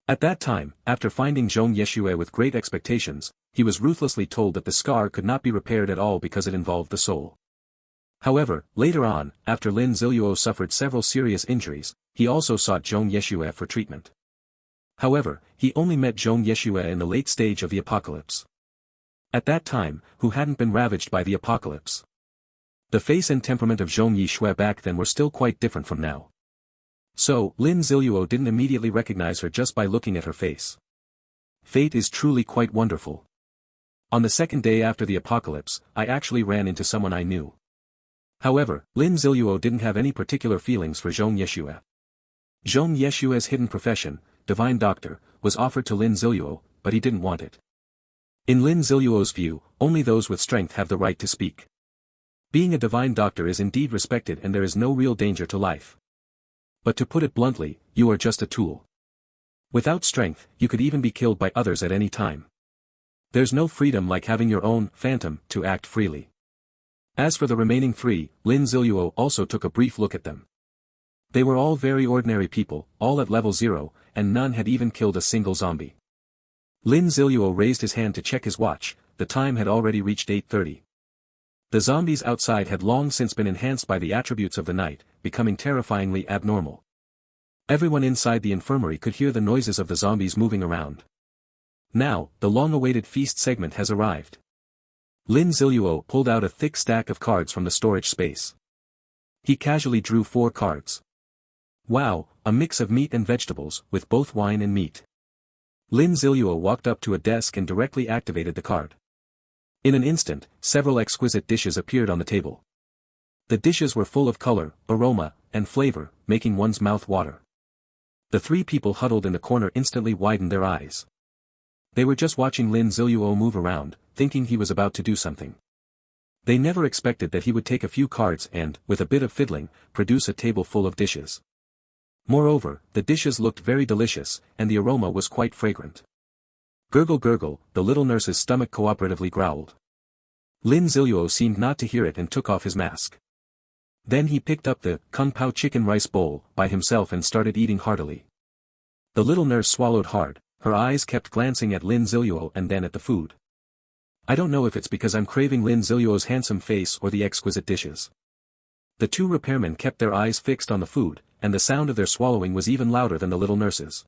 At that time, after finding Zhong Yeshue with great expectations, he was ruthlessly told that the scar could not be repaired at all because it involved the soul. However, later on, after Lin Ziluo suffered several serious injuries, he also sought Zhong Yeshue for treatment. However, he only met Zhong Yeshue in the late stage of the apocalypse. At that time, who hadn't been ravaged by the apocalypse. The face and temperament of Zhong Yeshue back then were still quite different from now. So, Lin Ziluo didn't immediately recognize her just by looking at her face. Fate is truly quite wonderful. On the second day after the apocalypse, I actually ran into someone I knew. However, Lin Ziluo didn't have any particular feelings for Zhong Yeshue. Zhong Yeshue's hidden profession, Divine Doctor, was offered to Lin Ziluo, but he didn't want it. In Lin Ziluo's view, only those with strength have the right to speak. Being a Divine Doctor is indeed respected and there is no real danger to life. But to put it bluntly, you are just a tool. Without strength, you could even be killed by others at any time. There's no freedom like having your own phantom to act freely. As for the remaining three, Lin Ziluo also took a brief look at them. They were all very ordinary people, all at level 0, and none had even killed a single zombie. Lin Ziluo raised his hand to check his watch. The time had already reached 8:30. The zombies outside had long since been enhanced by the attributes of the night, becoming terrifyingly abnormal. Everyone inside the infirmary could hear the noises of the zombies moving around. Now, the long-awaited feast segment has arrived. Lin Ziluo pulled out a thick stack of cards from the storage space. He casually drew 4 cards. Wow, a mix of meat and vegetables, with both wine and meat. Lin Ziluo walked up to a desk and directly activated the card. In an instant, several exquisite dishes appeared on the table. The dishes were full of color, aroma, and flavor, making one's mouth water. The 3 people huddled in the corner instantly widened their eyes. They were just watching Lin Ziluo move around, thinking he was about to do something. They never expected that he would take a few cards and, with a bit of fiddling, produce a table full of dishes. Moreover, the dishes looked very delicious, and the aroma was quite fragrant. Gurgle gurgle, the little nurse's stomach cooperatively growled. Lin Ziluo seemed not to hear it and took off his mask. Then he picked up the kung pao chicken rice bowl by himself and started eating heartily. The little nurse swallowed hard, her eyes kept glancing at Lin Ziluo and then at the food. I don't know if it's because I'm craving Lin Ziluo's handsome face or the exquisite dishes. The 2 repairmen kept their eyes fixed on the food, and the sound of their swallowing was even louder than the little nurse's.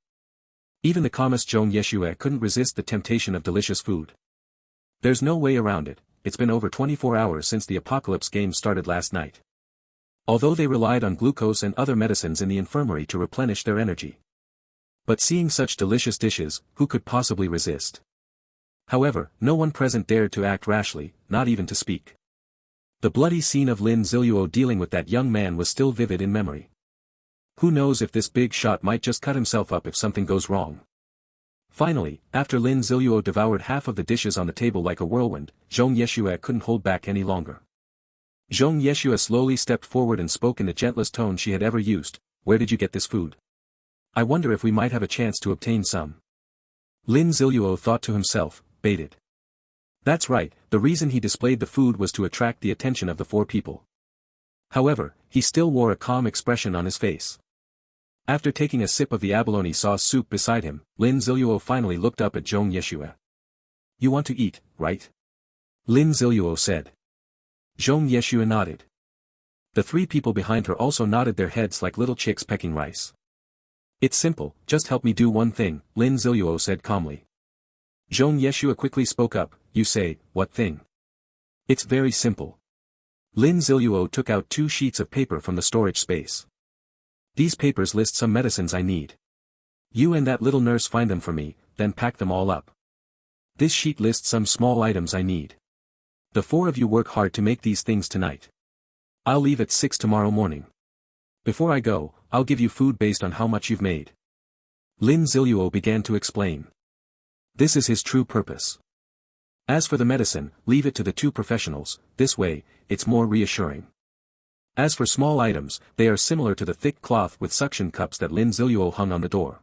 Even the calmest Zhong Yeshue couldn't resist the temptation of delicious food. There's no way around it, it's been over 24 hours since the apocalypse game started last night. Although they relied on glucose and other medicines in the infirmary to replenish their energy. But seeing such delicious dishes, who could possibly resist? However, no one present dared to act rashly, not even to speak. The bloody scene of Lin Ziluo dealing with that young man was still vivid in memory. Who knows if this big shot might just cut himself up if something goes wrong. Finally, after Lin Ziluo devoured half of the dishes on the table like a whirlwind, Zhong Yeshue couldn't hold back any longer. Zhong Yeshue slowly stepped forward and spoke in the gentlest tone she had ever used. Where did you get this food? I wonder if we might have a chance to obtain some. Lin Ziluo thought to himself, baited. That's right, the reason he displayed the food was to attract the attention of the 4 people. However, he still wore a calm expression on his face. After taking a sip of the abalone sauce soup beside him, Lin Ziluo finally looked up at Zhong Yeshue. You want to eat, right? Lin Ziluo said. Zhong Yeshue nodded. The 3 people behind her also nodded their heads like little chicks pecking rice. It's simple, just help me do one thing, Lin Ziluo said calmly. Zhong Yeshua quickly spoke up, you say, what thing? It's very simple. Lin Ziluo took out 2 sheets of paper from the storage space. These papers list some medicines I need. You and that little nurse find them for me, then pack them all up. This sheet lists some small items I need. The 4 of you work hard to make these things tonight. I'll leave at 6 tomorrow morning. Before I go, I'll give you food based on how much you've made. Lin Ziluo began to explain. This is his true purpose. As for the medicine, leave it to the 2 professionals, this way, it's more reassuring. As for small items, they are similar to the thick cloth with suction cups that Lin Ziluo hung on the door.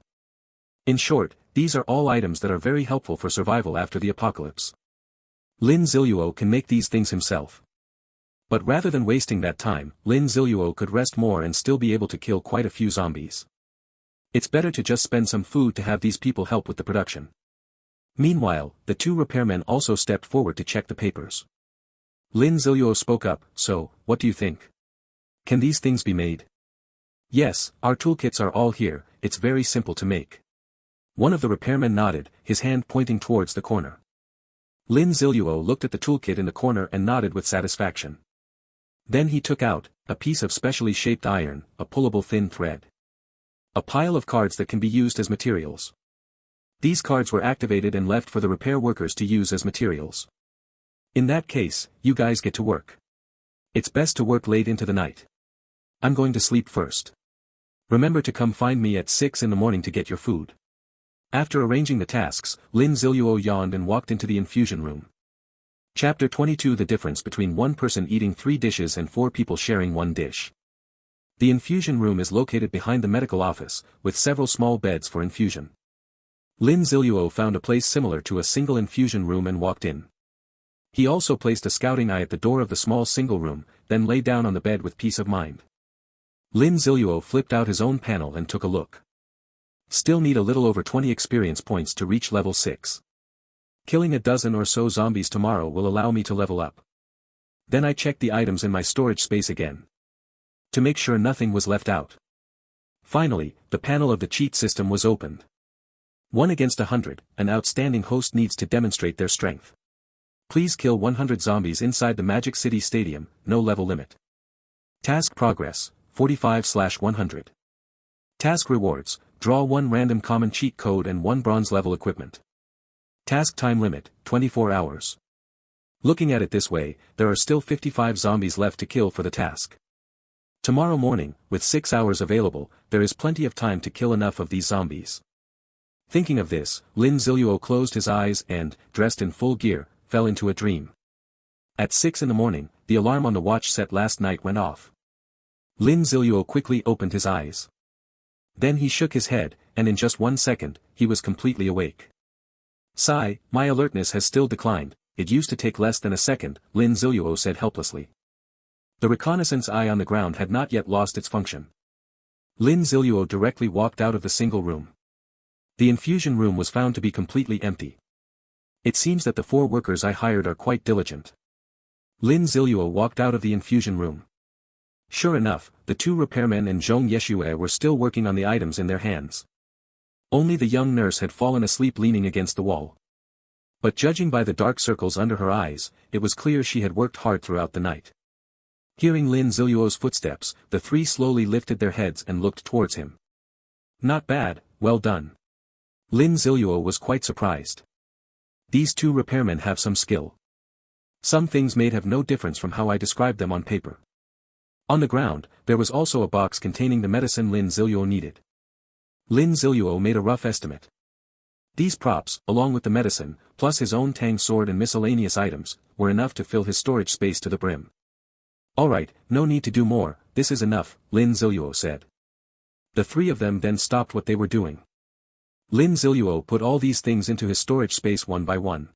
In short, these are all items that are very helpful for survival after the apocalypse. Lin Ziluo can make these things himself. But rather than wasting that time, Lin Ziluo could rest more and still be able to kill quite a few zombies. It's better to just spend some food to have these people help with the production. Meanwhile, the 2 repairmen also stepped forward to check the papers. Lin Ziluo spoke up, so, what do you think? Can these things be made? Yes, our toolkits are all here, it's very simple to make. One of the repairmen nodded, his hand pointing towards the corner. Lin Ziluo looked at the toolkit in the corner and nodded with satisfaction. Then he took out, a piece of specially shaped iron, a pullable thin thread. A pile of cards that can be used as materials. These cards were activated and left for the repair workers to use as materials. In that case, you guys get to work. It's best to work late into the night. I'm going to sleep first. Remember to come find me at 6 in the morning to get your food. After arranging the tasks, Lin Ziluo yawned and walked into the infusion room. Chapter 22 The difference between one person eating 3 dishes and 4 people sharing one dish. The infusion room is located behind the medical office, with several small beds for infusion. Lin Ziluo found a place similar to a single infusion room and walked in. He also placed a scouting eye at the door of the small single room, then lay down on the bed with peace of mind. Lin Ziluo flipped out his own panel and took a look. Still need a little over 20 experience points to reach level 6. Killing a dozen or so zombies tomorrow will allow me to level up. Then I checked the items in my storage space again. To make sure nothing was left out. Finally, the panel of the cheat system was opened. 1 against 100, an outstanding host needs to demonstrate their strength. Please kill 100 zombies inside the Magic City Stadium, no level limit. Task progress, 45/100. Task rewards, draw 1 random common cheat code and 1 bronze level equipment. Task time limit, 24 hours. Looking at it this way, there are still 55 zombies left to kill for the task. Tomorrow morning, with 6 hours available, there is plenty of time to kill enough of these zombies. Thinking of this, Lin Ziluo closed his eyes and, dressed in full gear, fell into a dream. At 6 in the morning, the alarm on the watch set last night went off. Lin Ziluo quickly opened his eyes. Then he shook his head, and in just 1 second, he was completely awake. Sigh, my alertness has still declined, it used to take less than a second, Lin Ziluo said helplessly. The reconnaissance eye on the ground had not yet lost its function. Lin Ziluo directly walked out of the single room. The infusion room was found to be completely empty. It seems that the 4 workers I hired are quite diligent. Lin Ziluo walked out of the infusion room. Sure enough, the 2 repairmen and Zhong Yeshua were still working on the items in their hands. Only the young nurse had fallen asleep leaning against the wall. But judging by the dark circles under her eyes, it was clear she had worked hard throughout the night. Hearing Lin Ziluo's footsteps, the 3 slowly lifted their heads and looked towards him. Not bad, well done. Lin Ziluo was quite surprised. These 2 repairmen have some skill. Some things may have no difference from how I described them on paper. On the ground, there was also a box containing the medicine Lin Ziluo needed. Lin Ziluo made a rough estimate. These props, along with the medicine, plus his own tang sword and miscellaneous items, were enough to fill his storage space to the brim. Alright, no need to do more, this is enough, Lin Ziluo said. The 3 of them then stopped what they were doing. Lin Ziluo put all these things into his storage space one by one.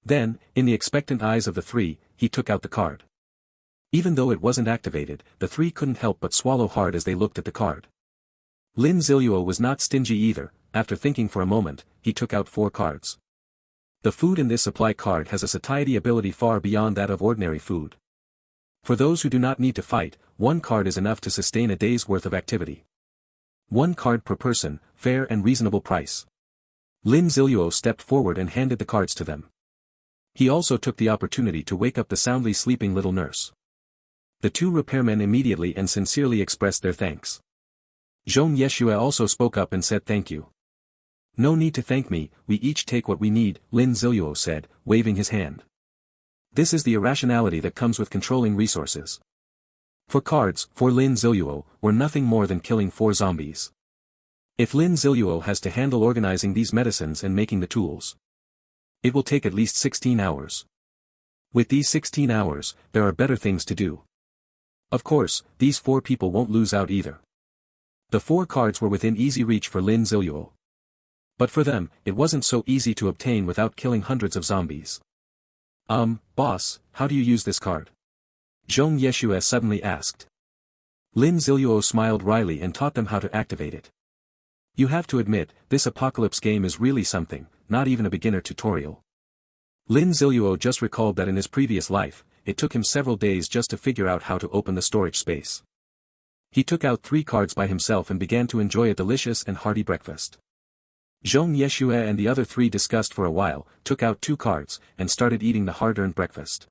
Then, in the expectant eyes of the 3, he took out the card. Even though it wasn't activated, the 3 couldn't help but swallow hard as they looked at the card. Lin Ziluo was not stingy either, after thinking for a moment, he took out 4 cards. The food in this supply card has a satiety ability far beyond that of ordinary food. For those who do not need to fight, 1 card is enough to sustain a day's worth of activity. 1 card per person, fair and reasonable price. Lin Ziluo stepped forward and handed the cards to them. He also took the opportunity to wake up the soundly sleeping little nurse. The 2 repairmen immediately and sincerely expressed their thanks. Zhong Yeshua also spoke up and said thank you. No need to thank me, we each take what we need, Lin Ziluo said, waving his hand. This is the irrationality that comes with controlling resources. For cards, for Lin Ziluo, were nothing more than killing 4 zombies. If Lin Ziluo has to handle organizing these medicines and making the tools, it will take at least 16 hours. With these 16 hours, there are better things to do. Of course, these 4 people won't lose out either. The 4 cards were within easy reach for Lin Ziluo. But for them, it wasn't so easy to obtain without killing hundreds of zombies. Boss, how do you use this card? Zhong Yeshua suddenly asked. Lin Ziluo smiled wryly and taught them how to activate it. You have to admit, this apocalypse game is really something, not even a beginner tutorial. Lin Ziluo just recalled that in his previous life, it took him several days just to figure out how to open the storage space. He took out 3 cards by himself and began to enjoy a delicious and hearty breakfast. Zhong Yeshua and the other 3 discussed for a while, took out 2 cards, and started eating the hard-earned breakfast.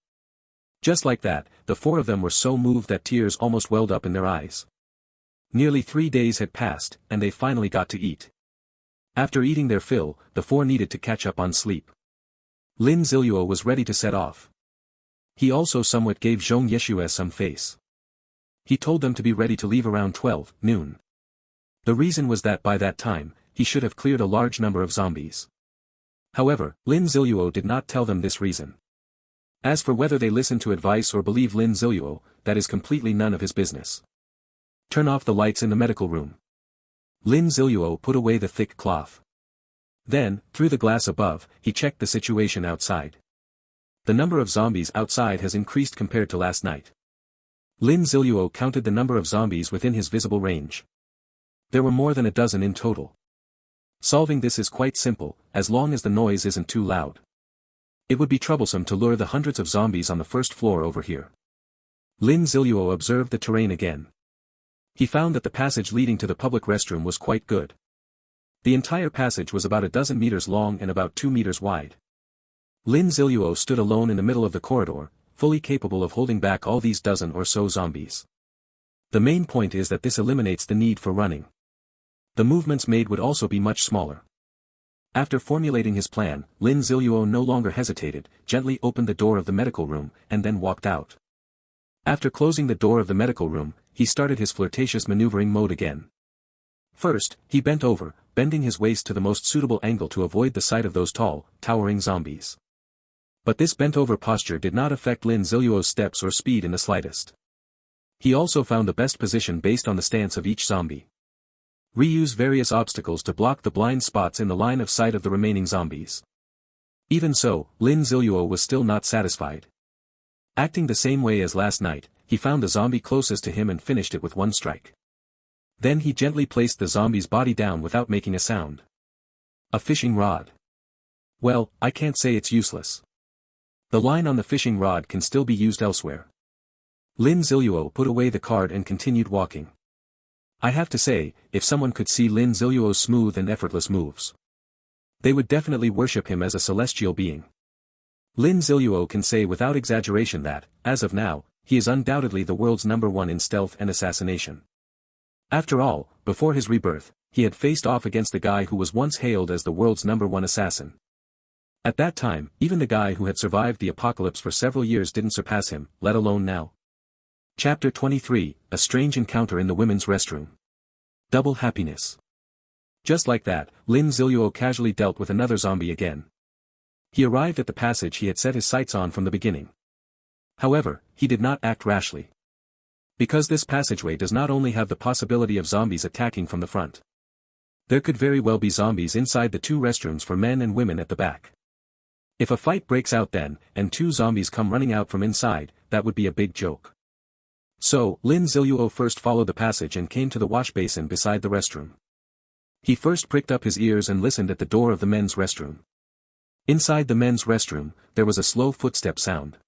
Just like that, the 4 of them were so moved that tears almost welled up in their eyes. Nearly 3 days had passed, and they finally got to eat. After eating their fill, the 4 needed to catch up on sleep. Lin Ziluo was ready to set off. He also somewhat gave Zhong Yeshua some face. He told them to be ready to leave around 12 noon. The reason was that by that time, he should have cleared a large number of zombies. However, Lin Ziluo did not tell them this reason. As for whether they listen to advice or believe Lin Ziluo, that is completely none of his business. Turn off the lights in the medical room. Lin Ziluo put away the thick cloth. Then, through the glass above, he checked the situation outside. The number of zombies outside has increased compared to last night. Lin Ziluo counted the number of zombies within his visible range. There were more than a dozen in total. Solving this is quite simple, as long as the noise isn't too loud. It would be troublesome to lure the hundreds of zombies on the first floor over here. Lin Ziluo observed the terrain again. He found that the passage leading to the public restroom was quite good. The entire passage was about a dozen meters long and about 2 meters wide. Lin Ziluo stood alone in the middle of the corridor, fully capable of holding back all these dozen or so zombies. The main point is that this eliminates the need for running. The movements made would also be much smaller. After formulating his plan, Lin Ziluo no longer hesitated, gently opened the door of the medical room, and then walked out. After closing the door of the medical room, he started his flirtatious maneuvering mode again. First, he bent over, bending his waist to the most suitable angle to avoid the sight of those tall, towering zombies. But this bent-over posture did not affect Lin Ziluo's steps or speed in the slightest. He also found the best position based on the stance of each zombie. Reuse various obstacles to block the blind spots in the line of sight of the remaining zombies. Even so, Lin Ziluo was still not satisfied. Acting the same way as last night, he found the zombie closest to him and finished it with 1 strike. Then he gently placed the zombie's body down without making a sound. A fishing rod. Well, I can't say it's useless. The line on the fishing rod can still be used elsewhere. Lin Ziluo put away the card and continued walking. I have to say, if someone could see Lin Ziluo's smooth and effortless moves, they would definitely worship him as a celestial being. Lin Ziluo can say without exaggeration that, as of now, he is undoubtedly the world's #1 in stealth and assassination. After all, before his rebirth, he had faced off against the guy who was once hailed as the world's #1 assassin. At that time, even the guy who had survived the apocalypse for several years didn't surpass him, let alone now. Chapter 23, A Strange Encounter in the Women's Restroom. Double happiness. Just like that, Lin Ziluo casually dealt with another zombie again. He arrived at the passage he had set his sights on from the beginning. However, he did not act rashly. Because this passageway does not only have the possibility of zombies attacking from the front. There could very well be zombies inside the 2 restrooms for men and women at the back. If a fight breaks out then, and 2 zombies come running out from inside, that would be a big joke. So, Lin Ziluo first followed the passage and came to the wash basin beside the restroom. He first pricked up his ears and listened at the door of the men's restroom. Inside the men's restroom, there was a slow footstep sound.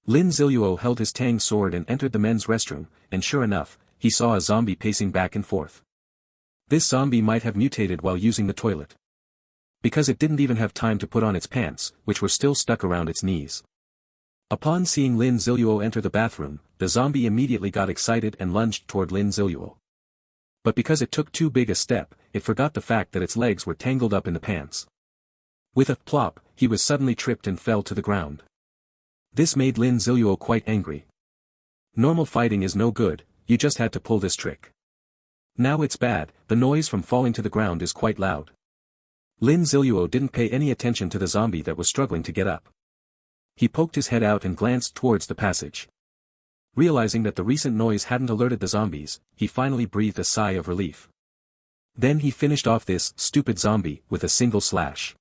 Lin Ziluo held his tang sword and entered the men's restroom, and sure enough, he saw a zombie pacing back and forth. This zombie might have mutated while using the toilet. Because it didn't even have time to put on its pants, which were still stuck around its knees. Upon seeing Lin Ziluo enter the bathroom, the zombie immediately got excited and lunged toward Lin Ziluo. But because it took too big a step, it forgot the fact that its legs were tangled up in the pants. With a plop, he was suddenly tripped and fell to the ground. This made Lin Ziluo quite angry. Normal fighting is no good, you just had to pull this trick. Now it's bad, the noise from falling to the ground is quite loud. Lin Ziluo didn't pay any attention to the zombie that was struggling to get up. He poked his head out and glanced towards the passage. Realizing that the recent noise hadn't alerted the zombies, he finally breathed a sigh of relief. Then he finished off this stupid zombie with a single slash.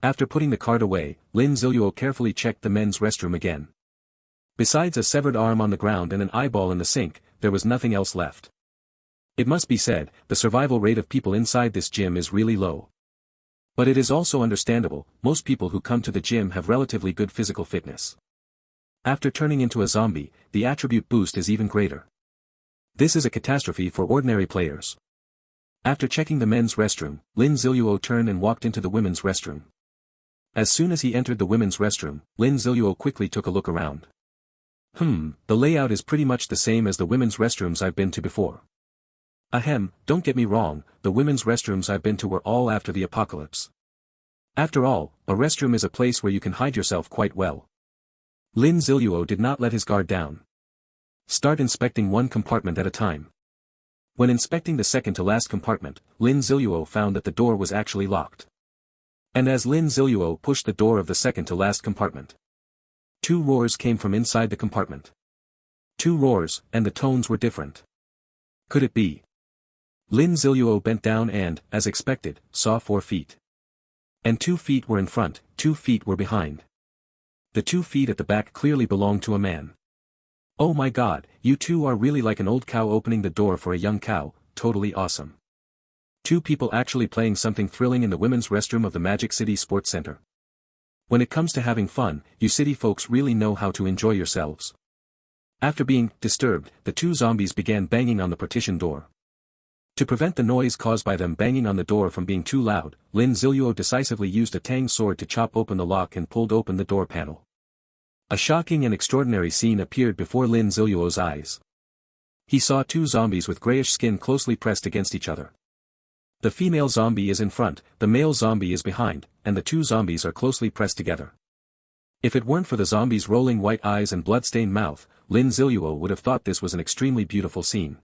After putting the card away, Lin Ziluo carefully checked the men's restroom again. Besides a severed arm on the ground and an eyeball in the sink, there was nothing else left. It must be said, the survival rate of people inside this gym is really low. But it is also understandable, most people who come to the gym have relatively good physical fitness. After turning into a zombie, the attribute boost is even greater. This is a catastrophe for ordinary players. After checking the men's restroom, Lin Ziluo turned and walked into the women's restroom. As soon as he entered the women's restroom, Lin Ziluo quickly took a look around. The layout is pretty much the same as the women's restrooms I've been to before. Ahem, don't get me wrong, the women's restrooms I've been to were all after the apocalypse. After all, a restroom is a place where you can hide yourself quite well. Lin Ziluo did not let his guard down. Start inspecting one compartment at a time. When inspecting the second to last compartment, Lin Ziluo found that the door was actually locked. And as Lin Ziluo pushed the door of the second to last compartment, two roars came from inside the compartment. Two roars, and the tones were different. Could it be? Lin Ziluo bent down and, as expected, saw 4 feet. And 2 feet were in front, 2 feet were behind. The 2 feet at the back clearly belonged to a man. Oh my god, you two are really like an old cow opening the door for a young cow, totally awesome. 2 people actually playing something thrilling in the women's restroom of the Magic City Sports Center. When it comes to having fun, you city folks really know how to enjoy yourselves. After being disturbed, the 2 zombies began banging on the partition door. To prevent the noise caused by them banging on the door from being too loud, Lin Ziluo decisively used a tang sword to chop open the lock and pulled open the door panel. A shocking and extraordinary scene appeared before Lin Ziluo's eyes. He saw 2 zombies with grayish skin closely pressed against each other. The female zombie is in front, the male zombie is behind, and the 2 zombies are closely pressed together. If it weren't for the zombies' rolling white eyes and blood-stained mouth, Lin Ziluo would have thought this was an extremely beautiful scene.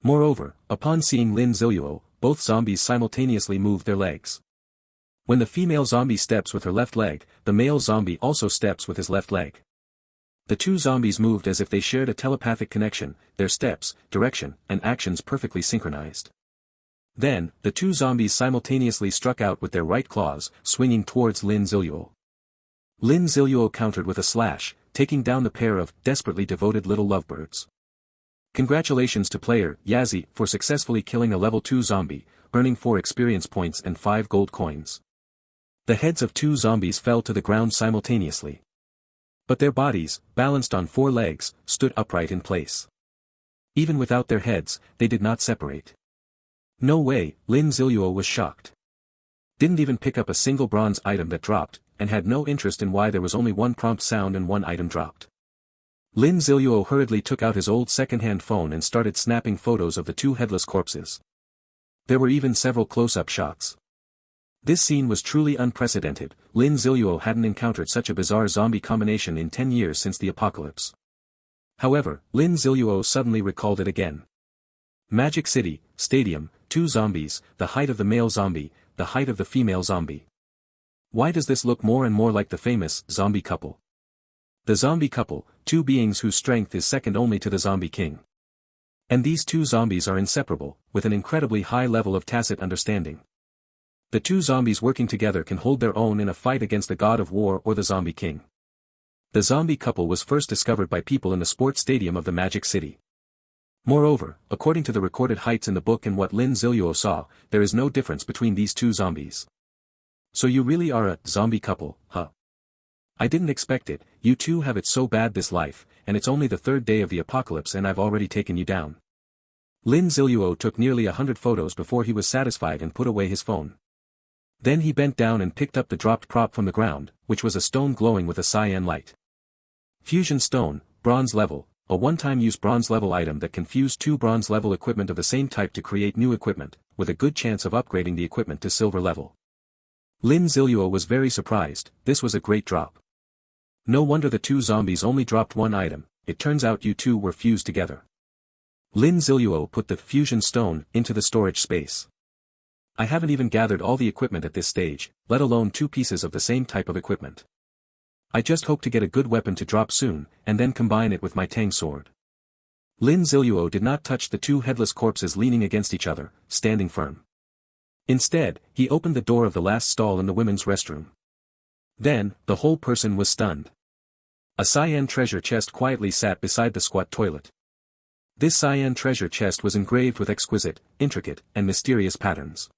Moreover, upon seeing Lin Ziluo, both zombies simultaneously moved their legs. When the female zombie steps with her left leg, the male zombie also steps with his left leg. The 2 zombies moved as if they shared a telepathic connection, their steps, direction, and actions perfectly synchronized. Then, the 2 zombies simultaneously struck out with their right claws, swinging towards Lin Ziluo. Lin Ziluo countered with a slash, taking down the pair of desperately devoted little lovebirds. Congratulations to player Yazzie for successfully killing a level 2 zombie, earning 4 experience points and 5 gold coins. The heads of 2 zombies fell to the ground simultaneously. But their bodies, balanced on 4 legs, stood upright in place. Even without their heads, they did not separate. No way, Lin Ziluo was shocked. Didn't even pick up a single bronze item that dropped, and had no interest in why there was only 1 prompt sound and 1 item dropped. Lin Ziluo hurriedly took out his old second-hand phone and started snapping photos of the 2 headless corpses. There were even several close-up shots. This scene was truly unprecedented. Lin Ziluo hadn't encountered such a bizarre zombie combination in 10 years since the apocalypse. However, Lin Ziluo suddenly recalled it again. Magic City, Stadium, 2 zombies, the height of the male zombie, the height of the female zombie. Why does this look more and more like the famous zombie couple? The zombie couple, 2 beings whose strength is second only to the zombie king. And these 2 zombies are inseparable, with an incredibly high level of tacit understanding. The 2 zombies working together can hold their own in a fight against the god of war or the zombie king. The zombie couple was first discovered by people in the sports stadium of the Magic City. Moreover, according to the recorded heights in the book and what Lin Ziluo saw, there is no difference between these 2 zombies. So you really are a zombie couple, huh? I didn't expect it. You 2 have it so bad this life, and it's only the 3rd day of the apocalypse and I've already taken you down. Lin Ziluo took nearly 100 photos before he was satisfied and put away his phone. Then he bent down and picked up the dropped prop from the ground, which was a stone glowing with a cyan light. Fusion Stone, Bronze Level, a one-time use bronze level item that can fuse two bronze level equipment of the same type to create new equipment, with a good chance of upgrading the equipment to silver level. Lin Ziluo was very surprised. This was a great drop. No wonder the two zombies only dropped one item, it turns out you two were fused together. Lin Ziluo put the fusion stone into the storage space. I haven't even gathered all the equipment at this stage, let alone two pieces of the same type of equipment. I just hope to get a good weapon to drop soon, and then combine it with my Tang sword. Lin Ziluo did not touch the two headless corpses leaning against each other, standing firm. Instead, he opened the door of the last stall in the women's restroom. Then, the whole person was stunned. A cyan treasure chest quietly sat beside the squat toilet. This cyan treasure chest was engraved with exquisite, intricate, and mysterious patterns.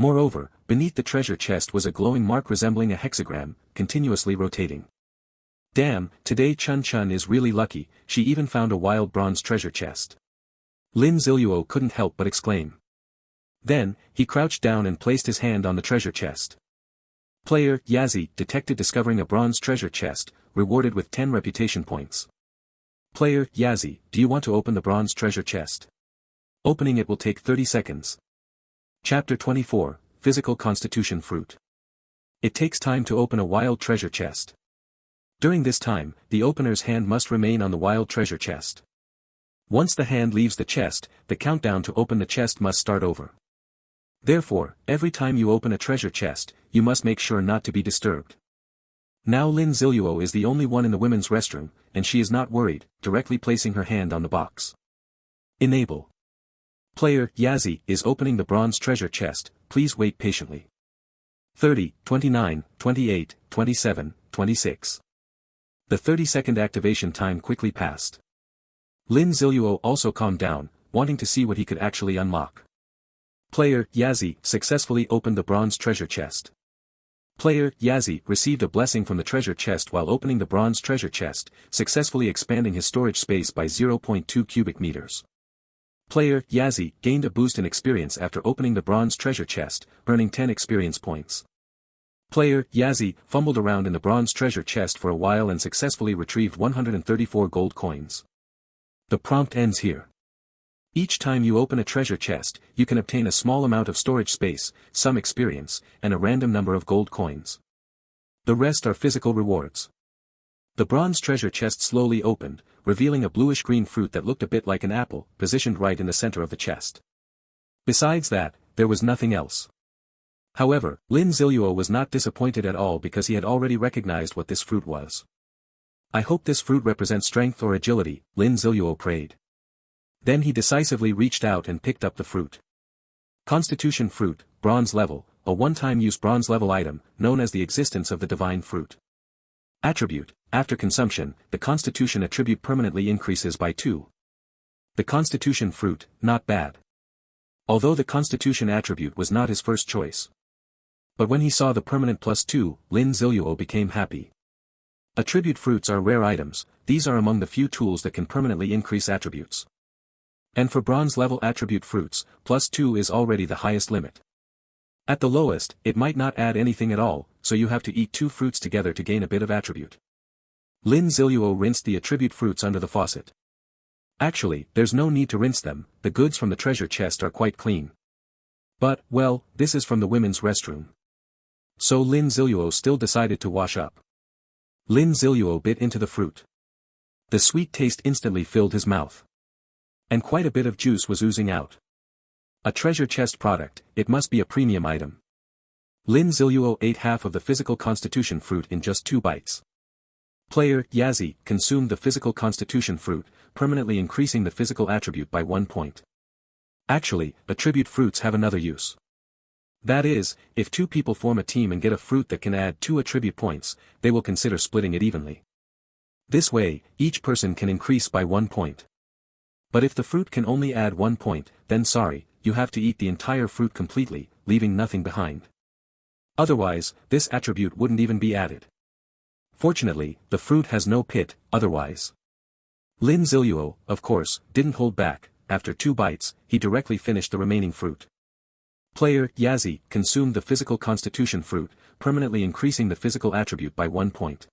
Moreover, beneath the treasure chest was a glowing mark resembling a hexagram, continuously rotating. Damn, today Chun Chun is really lucky, she even found a wild bronze treasure chest. Lin Ziluo couldn't help but exclaim. Then, he crouched down and placed his hand on the treasure chest. Player Yazzie detected discovering a bronze treasure chest, rewarded with 10 reputation points. Player Yazzie, do you want to open the bronze treasure chest? Opening it will take 30 seconds. Chapter 24, Physical Constitution Fruit. It takes time to open a wild treasure chest. During this time, the opener's hand must remain on the wild treasure chest. Once the hand leaves the chest, the countdown to open the chest must start over. Therefore, every time you open a treasure chest, you must make sure not to be disturbed. Now Lin Ziluo is the only one in the women's restroom, and she is not worried, directly placing her hand on the box. Enable. Player Yazzie is opening the bronze treasure chest, please wait patiently. 30, 29, 28, 27, 26. The 30-second activation time quickly passed. Lin Ziluo also calmed down, wanting to see what he could actually unlock. Player Yazzie successfully opened the bronze treasure chest. Player Yazzie received a blessing from the treasure chest while opening the bronze treasure chest, successfully expanding his storage space by 0.2 cubic meters. Player Yazzie gained a boost in experience after opening the bronze treasure chest, earning 10 experience points. Player Yazzie fumbled around in the bronze treasure chest for a while and successfully retrieved 134 gold coins. The prompt ends here. Each time you open a treasure chest, you can obtain a small amount of storage space, some experience, and a random number of gold coins. The rest are physical rewards. The bronze treasure chest slowly opened, revealing a bluish-green fruit that looked a bit like an apple, positioned right in the center of the chest. Besides that, there was nothing else. However, Lin Ziluo was not disappointed at all because he had already recognized what this fruit was. I hope this fruit represents strength or agility, Lin Ziluo prayed. Then he decisively reached out and picked up the fruit. Constitution Fruit, Bronze Level, a one-time use bronze level item, known as the existence of the divine fruit. Attribute, after consumption, the Constitution attribute permanently increases by 2. The Constitution Fruit, not bad. Although the Constitution attribute was not his first choice. But when he saw the permanent +2, Lin Ziluo became happy. Attribute fruits are rare items, these are among the few tools that can permanently increase attributes. And for bronze level attribute fruits, +2 is already the highest limit. At the lowest, it might not add anything at all, so you have to eat 2 fruits together to gain a bit of attribute. Lin Ziluo rinsed the attribute fruits under the faucet. Actually, there's no need to rinse them, the goods from the treasure chest are quite clean. But, well, this is from the women's restroom. So Lin Ziluo still decided to wash up. Lin Ziluo bit into the fruit. The sweet taste instantly filled his mouth. And quite a bit of juice was oozing out. A treasure chest product, it must be a premium item. Lin Ziluo ate half of the physical constitution fruit in just 2 bites. Player Yazzie consumed the physical constitution fruit, permanently increasing the physical attribute by 1 point. Actually, attribute fruits have another use. That is, if 2 people form a team and get a fruit that can add 2 attribute points, they will consider splitting it evenly. This way, each person can increase by 1 point. But if the fruit can only add 1 point, then sorry, you have to eat the entire fruit completely, leaving nothing behind. Otherwise, this attribute wouldn't even be added. Fortunately, the fruit has no pit, otherwise. Lin Ziluo, of course, didn't hold back, after 2 bites, he directly finished the remaining fruit. Player Yazzie consumed the physical constitution fruit, permanently increasing the physical attribute by 1 point.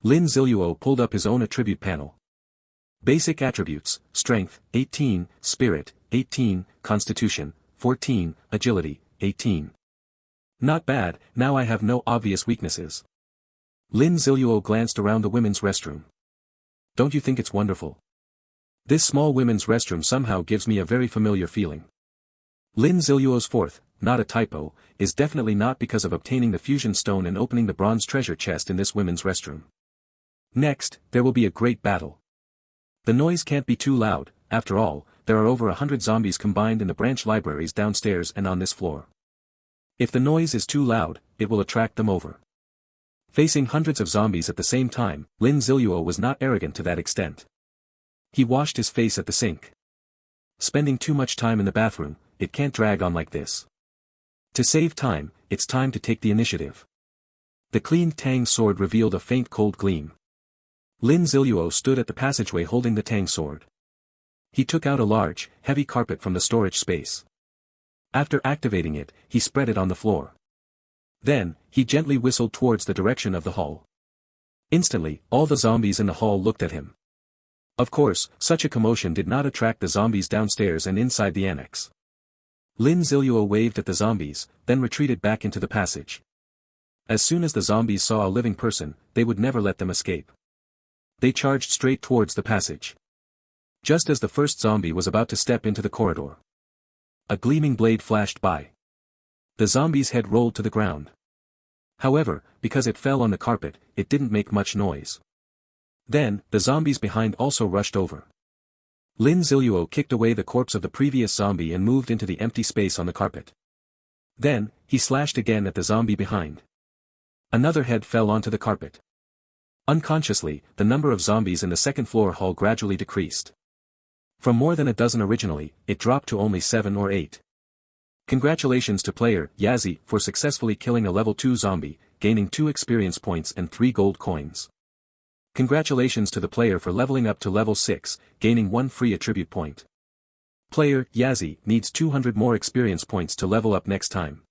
Lin Ziluo pulled up his own attribute panel. Basic attributes: Strength, 18, Spirit, 18, Constitution, 14, Agility, 18. Not bad, now I have no obvious weaknesses. Lin Ziluo glanced around the women's restroom. Don't you think it's wonderful? This small women's restroom somehow gives me a very familiar feeling. Lin Ziluo's fourth, not a typo, is definitely not because of obtaining the fusion stone and opening the bronze treasure chest in this women's restroom. Next, there will be a great battle. The noise can't be too loud, after all, there are over 100 zombies combined in the branch libraries downstairs and on this floor. If the noise is too loud, it will attract them over. Facing hundreds of zombies at the same time, Lin Ziluo was not arrogant to that extent. He washed his face at the sink. Spending too much time in the bathroom, it can't drag on like this. To save time, it's time to take the initiative. The cleaned Tang sword revealed a faint cold gleam. Lin Ziluo stood at the passageway holding the Tang sword. He took out a large, heavy carpet from the storage space. After activating it, he spread it on the floor. Then, he gently whistled towards the direction of the hall. Instantly, all the zombies in the hall looked at him. Of course, such a commotion did not attract the zombies downstairs and inside the annex. Lin Ziluo waved at the zombies, then retreated back into the passage. As soon as the zombies saw a living person, they would never let them escape. They charged straight towards the passage. Just as the first zombie was about to step into the corridor, a gleaming blade flashed by. The zombie's head rolled to the ground. However, because it fell on the carpet, it didn't make much noise. Then, the zombies behind also rushed over. Lin Ziluo kicked away the corpse of the previous zombie and moved into the empty space on the carpet. Then, he slashed again at the zombie behind. Another head fell onto the carpet. Unconsciously, the number of zombies in the second floor hall gradually decreased. From more than a dozen originally, it dropped to only 7 or 8. Congratulations to player Yazzie for successfully killing a level 2 zombie, gaining 2 experience points and 3 gold coins. Congratulations to the player for leveling up to level 6, gaining 1 free attribute point. Player Yazzie needs 200 more experience points to level up next time.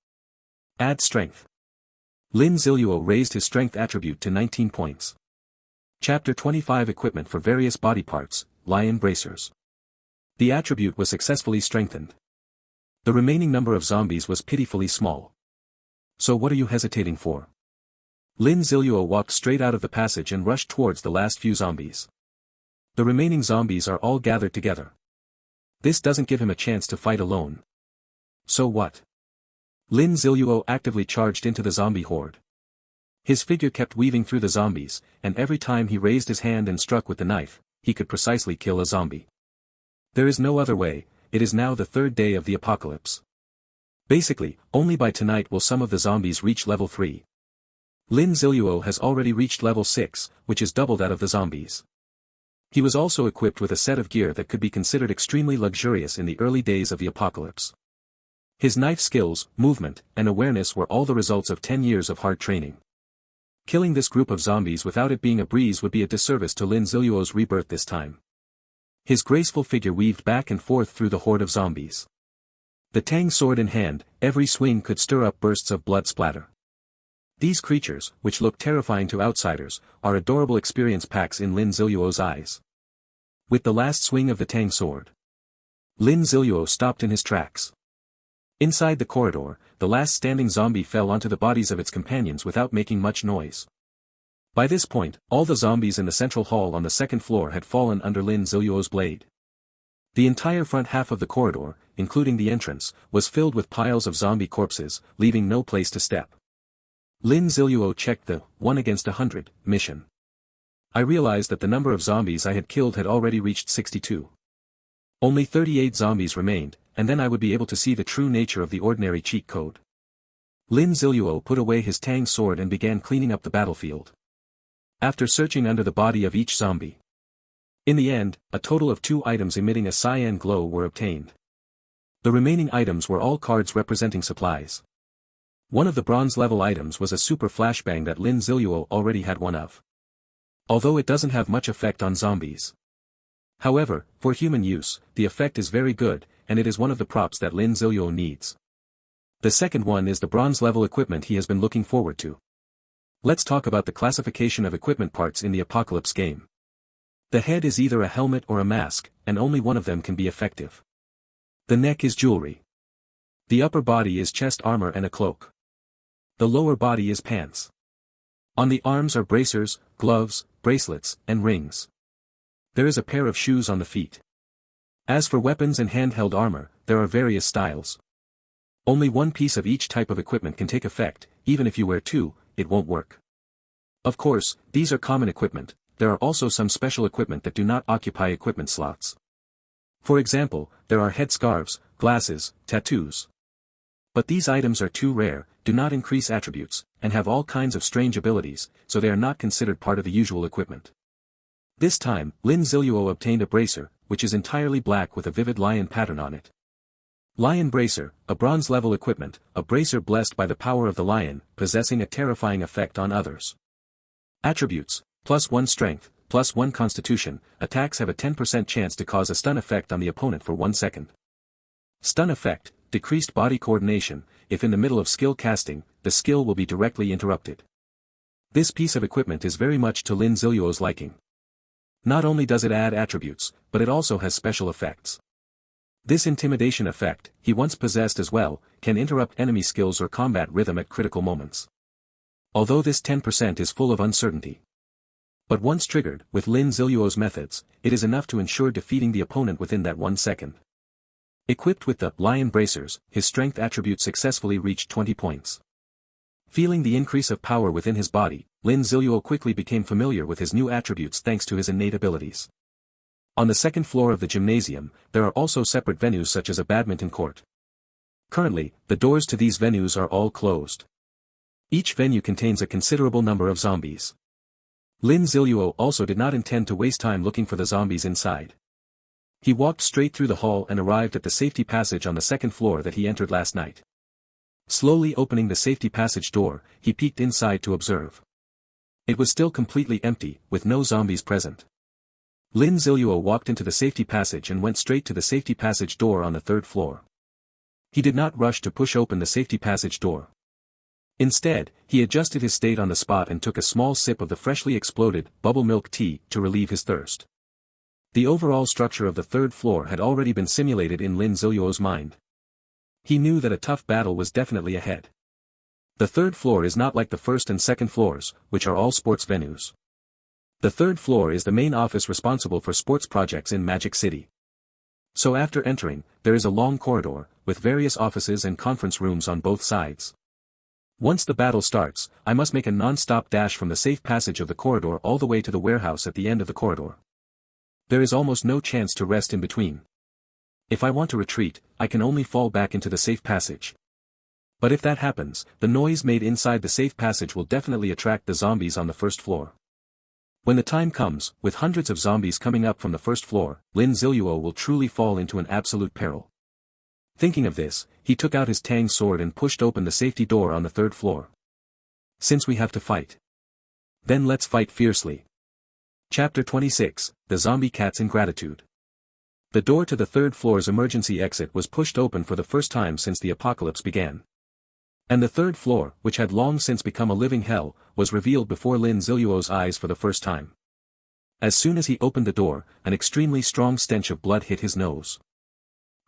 Add strength. Lin Ziluo raised his strength attribute to 19 points. Chapter 25 Equipment for various body parts, lion bracers. The attribute was successfully strengthened. The remaining number of zombies was pitifully small. So what are you hesitating for? Lin Ziluo walked straight out of the passage and rushed towards the last few zombies. The remaining zombies are all gathered together. This doesn't give him a chance to fight alone. So what? Lin Ziluo actively charged into the zombie horde. His figure kept weaving through the zombies, and every time he raised his hand and struck with the knife, he could precisely kill a zombie. There is no other way. It is now the 3rd day of the apocalypse. Basically, only by tonight will some of the zombies reach level 3. Lin Ziluo has already reached level 6, which is double that of the zombies. He was also equipped with a set of gear that could be considered extremely luxurious in the early days of the apocalypse. His knife skills, movement, and awareness were all the results of 10 years of hard training. Killing this group of zombies without it being a breeze would be a disservice to Lin Ziluo's rebirth this time. His graceful figure weaved back and forth through the horde of zombies. The Tang sword in hand, every swing could stir up bursts of blood splatter. These creatures, which look terrifying to outsiders, are adorable experience packs in Lin Ziluo's eyes. With the last swing of the Tang sword, Lin Ziluo stopped in his tracks. Inside the corridor, the last standing zombie fell onto the bodies of its companions without making much noise. By this point, all the zombies in the central hall on the 2nd floor had fallen under Lin Ziluo's blade. The entire front half of the corridor, including the entrance, was filled with piles of zombie corpses, leaving no place to step. Lin Ziluo checked the 1 against 100 mission. I realized that the number of zombies I had killed had already reached 62. Only 38 zombies remained, and then I would be able to see the true nature of the ordinary cheat code. Lin Ziluo put away his Tang sword and began cleaning up the battlefield. After searching under the body of each zombie, in the end, a total of 2 items emitting a cyan glow were obtained. The remaining items were all cards representing supplies. One of the bronze-level items was a super flashbang that Lin Ziluo already had one of. Although it doesn't have much effect on zombies, However, for human use, the effect is very good, and it is one of the props that Lin Ziluo needs. The second one is the bronze-level equipment he has been looking forward to. Let's talk about the classification of equipment parts in the Apocalypse game. The head is either a helmet or a mask, and only one of them can be effective. The neck is jewelry. The upper body is chest armor and a cloak. The lower body is pants. On the arms are bracers, gloves, bracelets, and rings. There is a pair of shoes on the feet. As for weapons and handheld armor, there are various styles. Only one piece of each type of equipment can take effect, even if you wear two, it won't work. Of course, these are common equipment, there are also some special equipment that do not occupy equipment slots. For example, there are headscarves, glasses, tattoos. But these items are too rare, do not increase attributes, and have all kinds of strange abilities, so they are not considered part of the usual equipment. This time, Lin Ziluo obtained a bracer, which is entirely black with a vivid lion pattern on it. Lion Bracer, a bronze-level equipment, a bracer blessed by the power of the lion, possessing a terrifying effect on others. Attributes: +1 strength, +1 constitution, attacks have a 10% chance to cause a stun effect on the opponent for 1 second. Stun effect: decreased body coordination, if in the middle of skill casting, the skill will be directly interrupted. This piece of equipment is very much to Lin Ziluo's liking. Not only does it add attributes, but it also has special effects. This intimidation effect, he once possessed as well, can interrupt enemy skills or combat rhythm at critical moments. Although this 10% is full of uncertainty. But once triggered, with Lin Ziluo's methods, it is enough to ensure defeating the opponent within that 1 second. Equipped with the Lion Bracers, his strength attribute successfully reached 20 points. Feeling the increase of power within his body, Lin Ziluo quickly became familiar with his new attributes thanks to his innate abilities. On the second floor of the gymnasium, there are also separate venues such as a badminton court. Currently, the doors to these venues are all closed. Each venue contains a considerable number of zombies. Lin Ziluo also did not intend to waste time looking for the zombies inside. He walked straight through the hall and arrived at the safety passage on the second floor that he entered last night. Slowly opening the safety passage door, he peeked inside to observe. It was still completely empty, with no zombies present. Lin Ziluo walked into the safety passage and went straight to the safety passage door on the third floor. He did not rush to push open the safety passage door. Instead, he adjusted his state on the spot and took a small sip of the freshly exploded bubble milk tea to relieve his thirst. The overall structure of the third floor had already been simulated in Lin Ziluo's mind. He knew that a tough battle was definitely ahead. The third floor is not like the first and second floors, which are all sports venues. The third floor is the main office responsible for sports projects in Magic City. So after entering, there is a long corridor, with various offices and conference rooms on both sides. Once the battle starts, I must make a non-stop dash from the safe passage of the corridor all the way to the warehouse at the end of the corridor. There is almost no chance to rest in between. If I want to retreat, I can only fall back into the safe passage. But if that happens, the noise made inside the safe passage will definitely attract the zombies on the first floor. When the time comes, with hundreds of zombies coming up from the first floor, Lin Ziluo will truly fall into an absolute peril. Thinking of this, he took out his Tang sword and pushed open the safety door on the third floor. Since we have to fight, then let's fight fiercely. Chapter 26, The Zombie Cat's Ingratitude. The door to the third floor's emergency exit was pushed open for the first time since the apocalypse began. And the third floor, which had long since become a living hell, was revealed before Lin Ziluo's eyes for the first time. As soon as he opened the door, an extremely strong stench of blood hit his nose.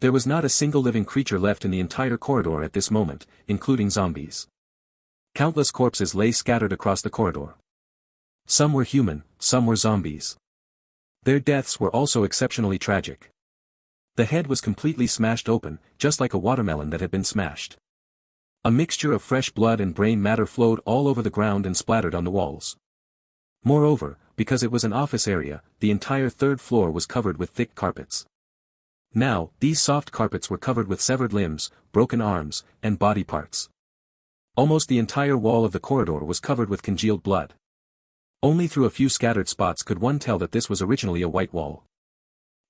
There was not a single living creature left in the entire corridor at this moment, including zombies. Countless corpses lay scattered across the corridor. Some were human, some were zombies. Their deaths were also exceptionally tragic. The head was completely smashed open, just like a watermelon that had been smashed. A mixture of fresh blood and brain matter flowed all over the ground and splattered on the walls. Moreover, because it was an office area, the entire third floor was covered with thick carpets. Now, these soft carpets were covered with severed limbs, broken arms, and body parts. Almost the entire wall of the corridor was covered with congealed blood. Only through a few scattered spots could one tell that this was originally a white wall.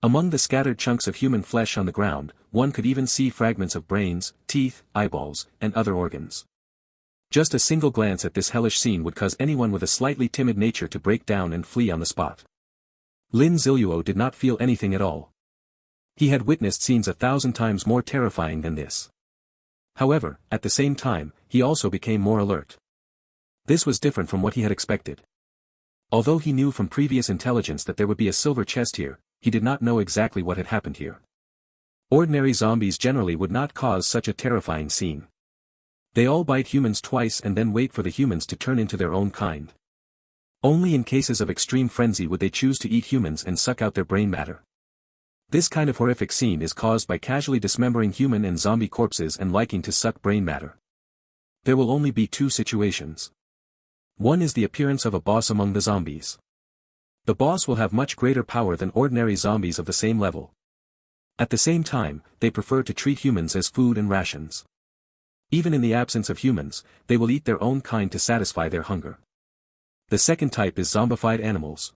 Among the scattered chunks of human flesh on the ground, one could even see fragments of brains, teeth, eyeballs, and other organs. Just a single glance at this hellish scene would cause anyone with a slightly timid nature to break down and flee on the spot. Lin Ziluo did not feel anything at all. He had witnessed scenes 1,000 times more terrifying than this. However, at the same time, he also became more alert. This was different from what he had expected. Although he knew from previous intelligence that there would be a silver chest here, he did not know exactly what had happened here. Ordinary zombies generally would not cause such a terrifying scene. They all bite humans twice and then wait for the humans to turn into their own kind. Only in cases of extreme frenzy would they choose to eat humans and suck out their brain matter. This kind of horrific scene is caused by casually dismembering human and zombie corpses and liking to suck brain matter. There will only be two situations. One is the appearance of a boss among the zombies. The boss will have much greater power than ordinary zombies of the same level. At the same time, they prefer to treat humans as food and rations. Even in the absence of humans, they will eat their own kind to satisfy their hunger. The second type is zombified animals.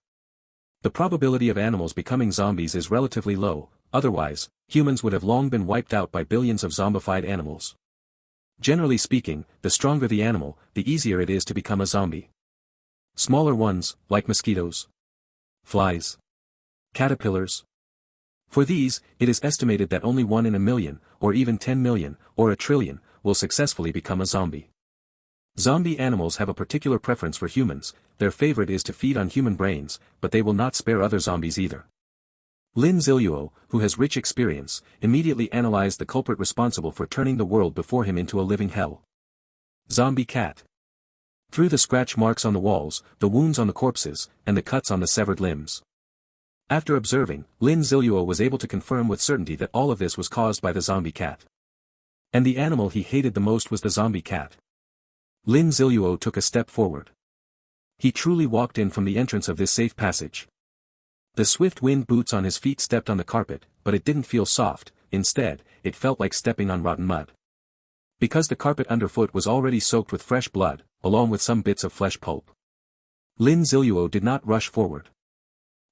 The probability of animals becoming zombies is relatively low, otherwise, humans would have long been wiped out by billions of zombified animals. Generally speaking, the stronger the animal, the easier it is to become a zombie. Smaller ones, like mosquitoes, flies, caterpillars. For these, it is estimated that only 1 in a million, or even 10 million, or a trillion, will successfully become a zombie. Zombie animals have a particular preference for humans, their favorite is to feed on human brains, but they will not spare other zombies either. Lin Ziluo, who has rich experience, immediately analyzed the culprit responsible for turning the world before him into a living hell. Zombie cat. Through the scratch marks on the walls, the wounds on the corpses, and the cuts on the severed limbs. After observing, Lin Ziluo was able to confirm with certainty that all of this was caused by the zombie cat. And the animal he hated the most was the zombie cat. Lin Ziluo took a step forward. He truly walked in from the entrance of this safe passage. The swift wind boots on his feet stepped on the carpet, but it didn't feel soft, instead, it felt like stepping on rotten mud. Because the carpet underfoot was already soaked with fresh blood, along with some bits of flesh pulp. Lin Ziluo did not rush forward.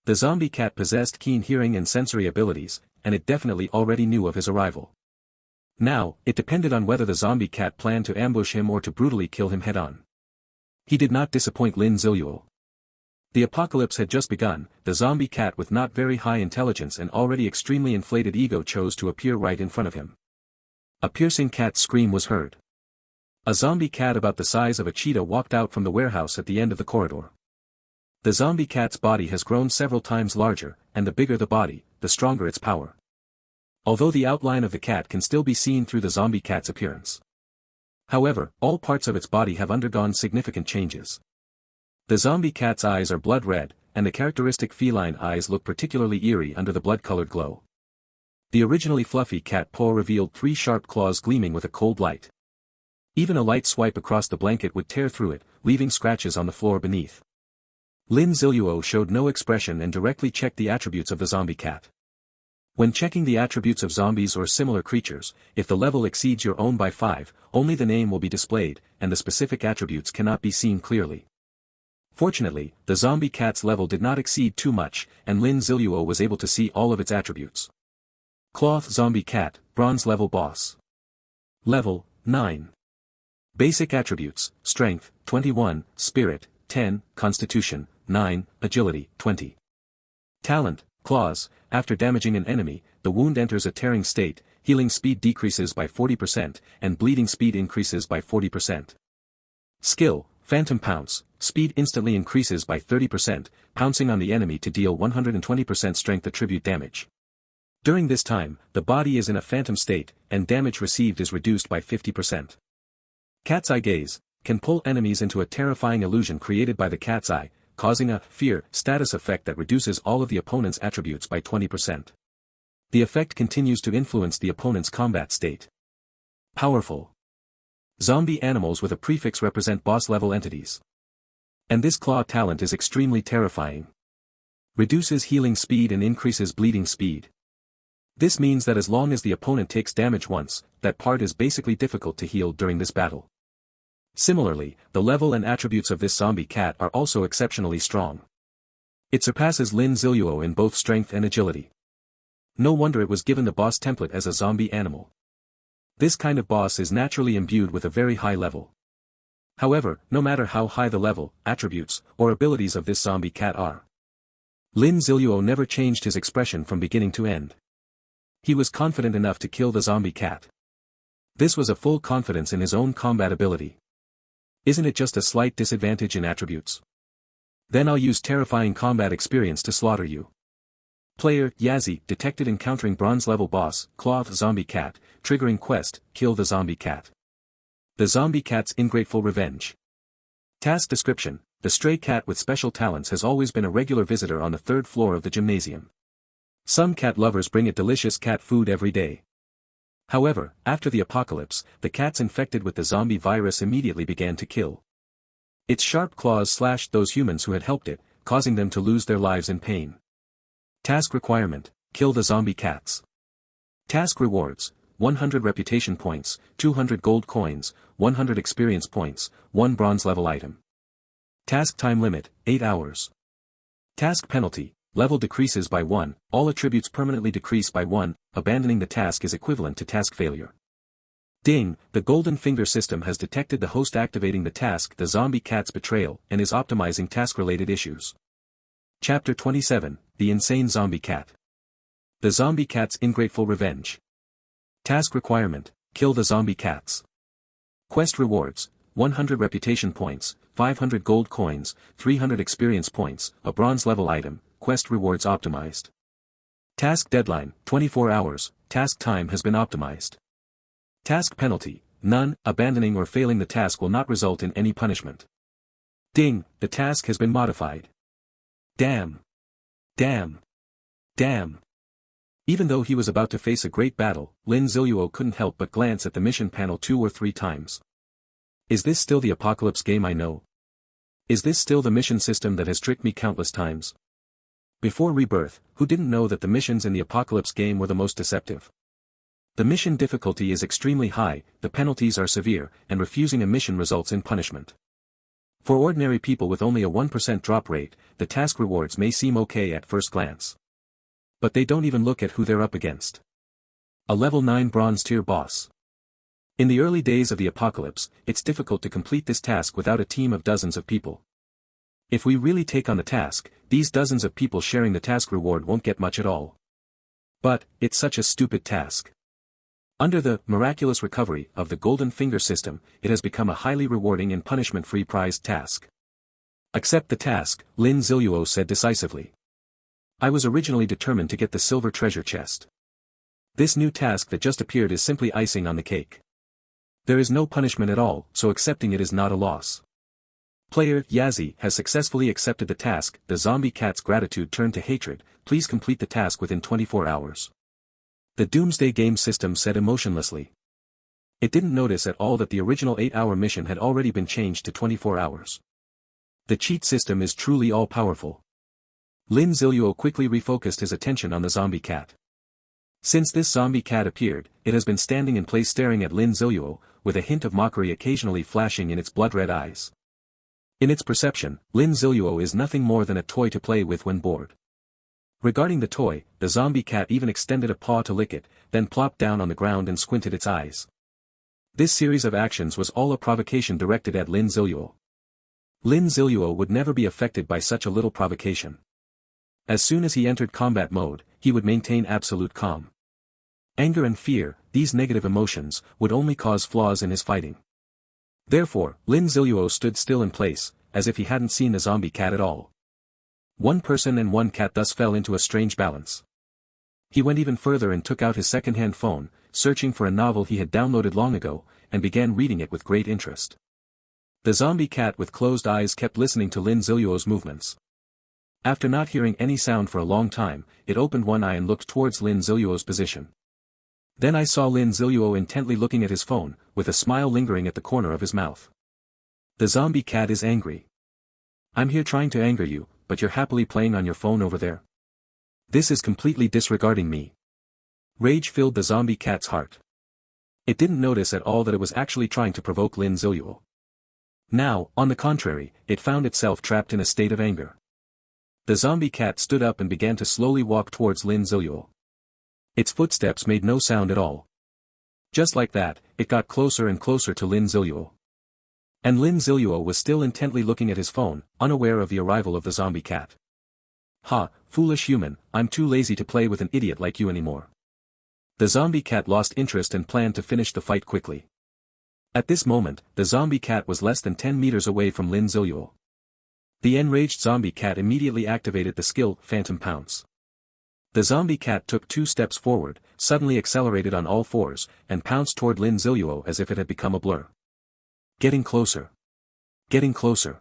The zombie cat possessed keen hearing and sensory abilities, and it definitely already knew of his arrival. Now, it depended on whether the zombie cat planned to ambush him or to brutally kill him head-on. He did not disappoint Lin Ziluo. The apocalypse had just begun, the zombie cat with not very high intelligence and already extremely inflated ego chose to appear right in front of him. A piercing cat scream was heard. A zombie cat about the size of a cheetah walked out from the warehouse at the end of the corridor. The zombie cat's body has grown several times larger, and the bigger the body, the stronger its power. Although the outline of the cat can still be seen through the zombie cat's appearance. However, all parts of its body have undergone significant changes. The zombie cat's eyes are blood red, and the characteristic feline eyes look particularly eerie under the blood-colored glow. The originally fluffy cat paw revealed 3 sharp claws gleaming with a cold light. Even a light swipe across the blanket would tear through it, leaving scratches on the floor beneath. Lin Ziluo showed no expression and directly checked the attributes of the zombie cat. When checking the attributes of zombies or similar creatures, if the level exceeds your own by 5, only the name will be displayed, and the specific attributes cannot be seen clearly. Fortunately, the zombie cat's level did not exceed too much, and Lin Ziluo was able to see all of its attributes. Cloth zombie cat, bronze level boss. Level, 9. Basic attributes, strength, 21, spirit, 10, constitution, 9, agility, 20. Talent, claws, after damaging an enemy, the wound enters a tearing state, healing speed decreases by 40%, and bleeding speed increases by 40%. Skill, phantom pounce, speed instantly increases by 30%, pouncing on the enemy to deal 120% strength attribute damage. During this time, the body is in a phantom state, and damage received is reduced by 50%. Cat's eye gaze, can pull enemies into a terrifying illusion created by the cat's eye, causing a fear status effect that reduces all of the opponent's attributes by 20%. The effect continues to influence the opponent's combat state. Powerful. Zombie animals with a prefix represent boss-level entities. And this claw talent is extremely terrifying. Reduces healing speed and increases bleeding speed. This means that as long as the opponent takes damage once, that part is basically difficult to heal during this battle. Similarly, the level and attributes of this zombie cat are also exceptionally strong. It surpasses Lin Ziluo in both strength and agility. No wonder it was given the boss template as a zombie animal. This kind of boss is naturally imbued with a very high level. However, no matter how high the level, attributes, or abilities of this zombie cat are, Lin Ziluo never changed his expression from beginning to end. He was confident enough to kill the zombie cat. This was a full confidence in his own combat ability. Isn't it just a slight disadvantage in attributes? Then I'll use terrifying combat experience to slaughter you. Player, Yazzie, detected encountering bronze-level boss, Cloth Zombie Cat, triggering quest, kill the zombie cat. The zombie cat's ungrateful revenge. Task description: the stray cat with special talents has always been a regular visitor on the third floor of the gymnasium. Some cat lovers bring it delicious cat food every day. However, after the apocalypse, the cats infected with the zombie virus immediately began to kill. Its sharp claws slashed those humans who had helped it, causing them to lose their lives in pain. Task requirement: kill the zombie cats. Task rewards: 100 reputation points, 200 gold coins, 100 experience points, 1 bronze level item. Task time limit: 8 hours. Task penalty: level decreases by 1, all attributes permanently decrease by 1, abandoning the task is equivalent to task failure. Ding, the golden finger system has detected the host activating the task The Zombie Cat's Betrayal and is optimizing task-related issues. Chapter 27, The Insane Zombie Cat. The Zombie Cat's Ungrateful Revenge. Task requirement: kill the zombie cats. Quest rewards: 100 reputation points, 500 gold coins, 300 experience points, a bronze level item. Quest rewards optimized. Task deadline: 24 hours, task time has been optimized. Task penalty: none, abandoning or failing the task will not result in any punishment. Ding, the task has been modified. Damn. Damn. Damn. Even though he was about to face a great battle, Lin Ziluo couldn't help but glance at the mission panel 2 or 3 times. Is this still the apocalypse game I know? Is this still the mission system that has tricked me countless times? Before Rebirth, who didn't know that the missions in the apocalypse game were the most deceptive? The mission difficulty is extremely high, the penalties are severe, and refusing a mission results in punishment. For ordinary people with only a 1% drop rate, the task rewards may seem okay at first glance. But they don't even look at who they're up against. A level 9 bronze tier boss. In the early days of the apocalypse, it's difficult to complete this task without a team of dozens of people. If we really take on the task, these dozens of people sharing the task reward won't get much at all. But, it's such a stupid task. Under the miraculous recovery of the golden finger system, it has become a highly rewarding and punishment-free prized task. Accept the task, Lin Ziluo said decisively. I was originally determined to get the silver treasure chest. This new task that just appeared is simply icing on the cake. There is no punishment at all, so accepting it is not a loss. Player, Yazzie, has successfully accepted the task. The zombie cat's gratitude turned to hatred. Please complete the task within 24 hours. The doomsday game system said emotionlessly. It didn't notice at all that the original 8-hour mission had already been changed to 24 hours. The cheat system is truly all-powerful. Lin Ziluo quickly refocused his attention on the zombie cat. Since this zombie cat appeared, it has been standing in place staring at Lin Ziluo, with a hint of mockery occasionally flashing in its blood-red eyes. In its perception, Lin Ziluo is nothing more than a toy to play with when bored. Regarding the toy, the zombie cat even extended a paw to lick it, then plopped down on the ground and squinted its eyes. This series of actions was all a provocation directed at Lin Ziluo. Lin Ziluo would never be affected by such a little provocation. As soon as he entered combat mode, he would maintain absolute calm. Anger and fear, these negative emotions, would only cause flaws in his fighting. Therefore, Lin Ziluo stood still in place, as if he hadn't seen the zombie cat at all. One person and one cat thus fell into a strange balance. He went even further and took out his second-hand phone, searching for a novel he had downloaded long ago, and began reading it with great interest. The zombie cat with closed eyes kept listening to Lin Ziluo's movements. After not hearing any sound for a long time, it opened one eye and looked towards Lin Ziluo's position. Then I saw Lin Ziluo intently looking at his phone, with a smile lingering at the corner of his mouth. The zombie cat is angry. I'm here trying to anger you, but you're happily playing on your phone over there. This is completely disregarding me. Rage filled the zombie cat's heart. It didn't notice at all that it was actually trying to provoke Lin Ziluo. Now, on the contrary, it found itself trapped in a state of anger. The zombie cat stood up and began to slowly walk towards Lin Ziluo. Its footsteps made no sound at all. Just like that, it got closer and closer to Lin Ziluo. And Lin Ziluo was still intently looking at his phone, unaware of the arrival of the zombie cat. Ha, foolish human, I'm too lazy to play with an idiot like you anymore. The zombie cat lost interest and planned to finish the fight quickly. At this moment, the zombie cat was less than 10 meters away from Lin Ziluo. The enraged zombie cat immediately activated the skill, Phantom Pounce. The zombie cat took 2 steps forward, suddenly accelerated on all fours, and pounced toward Lin Ziluo as if it had become a blur. Getting closer. Getting closer.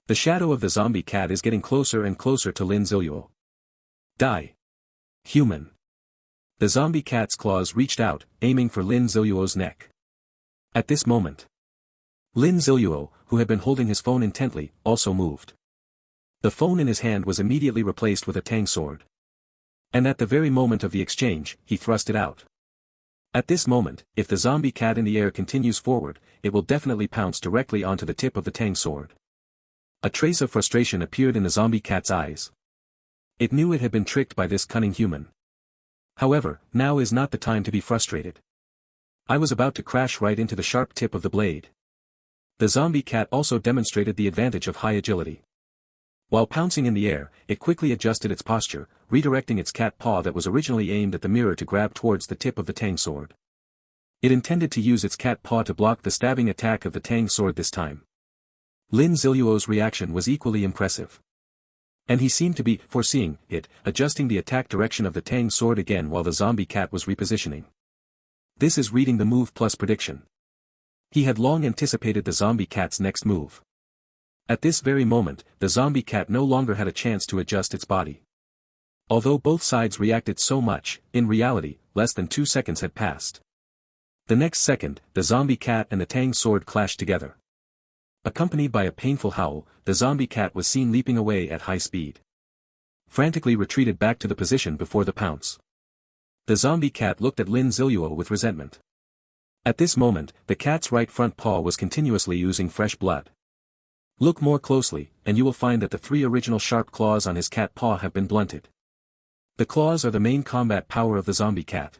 The shadow of the zombie cat is getting closer and closer to Lin Ziluo. Die. Human. The zombie cat's claws reached out, aiming for Lin Ziluo's neck. At this moment, Lin Ziluo, who had been holding his phone intently, also moved. The phone in his hand was immediately replaced with a tang sword. And at the very moment of the exchange, he thrust it out. At this moment, if the zombie cat in the air continues forward, it will definitely pounce directly onto the tip of the tang sword. A trace of frustration appeared in the zombie cat's eyes. It knew it had been tricked by this cunning human. However, now is not the time to be frustrated. I was about to crash right into the sharp tip of the blade. The zombie cat also demonstrated the advantage of high agility. While pouncing in the air, it quickly adjusted its posture, redirecting its cat paw that was originally aimed at the mirror to grab towards the tip of the tang sword. It intended to use its cat paw to block the stabbing attack of the tang sword this time. Lin Ziluo's reaction was equally impressive. And he seemed to be foreseeing it, adjusting the attack direction of the tang sword again while the zombie cat was repositioning. This is reading the move plus prediction. He had long anticipated the zombie cat's next move. At this very moment, the zombie cat no longer had a chance to adjust its body. Although both sides reacted so much, in reality, less than 2 seconds had passed. The next second, the zombie cat and the tang sword clashed together. Accompanied by a painful howl, the zombie cat was seen leaping away at high speed. Frantically retreated back to the position before the pounce. The zombie cat looked at Lin Ziluo with resentment. At this moment, the cat's right front paw was continuously oozing fresh blood. Look more closely, and you will find that the 3 original sharp claws on his cat paw have been blunted. The claws are the main combat power of the zombie cat.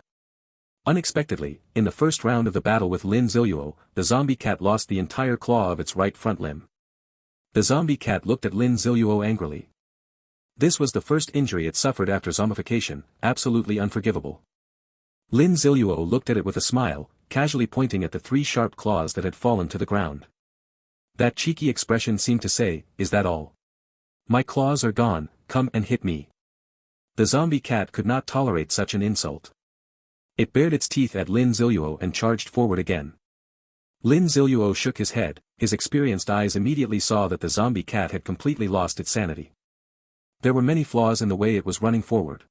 Unexpectedly, in the first round of the battle with Lin Ziluo, the zombie cat lost the entire claw of its right front limb. The zombie cat looked at Lin Ziluo angrily. This was the first injury it suffered after zombification, absolutely unforgivable. Lin Ziluo looked at it with a smile, casually pointing at the 3 sharp claws that had fallen to the ground. That cheeky expression seemed to say, "Is that all? My claws are gone, come and hit me." The zombie cat could not tolerate such an insult. It bared its teeth at Lin Ziluo and charged forward again. Lin Ziluo shook his head, his experienced eyes immediately saw that the zombie cat had completely lost its sanity. There were many flaws in the way it was running forward.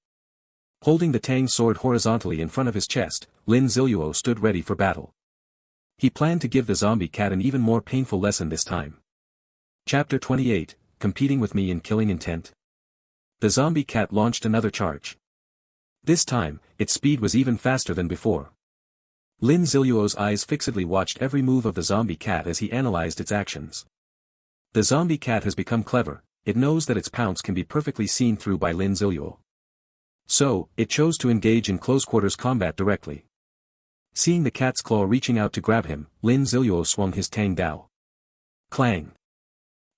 Holding the tang sword horizontally in front of his chest, Lin Ziluo stood ready for battle. He planned to give the zombie cat an even more painful lesson this time. Chapter 28, Competing with Me in Killing Intent. The zombie cat launched another charge. This time, its speed was even faster than before. Lin Ziluo's eyes fixedly watched every move of the zombie cat as he analyzed its actions. The zombie cat has become clever, it knows that its pounce can be perfectly seen through by Lin Ziluo. So, it chose to engage in close-quarters combat directly. Seeing the cat's claw reaching out to grab him, Lin Ziluo swung his tang dao. Clang!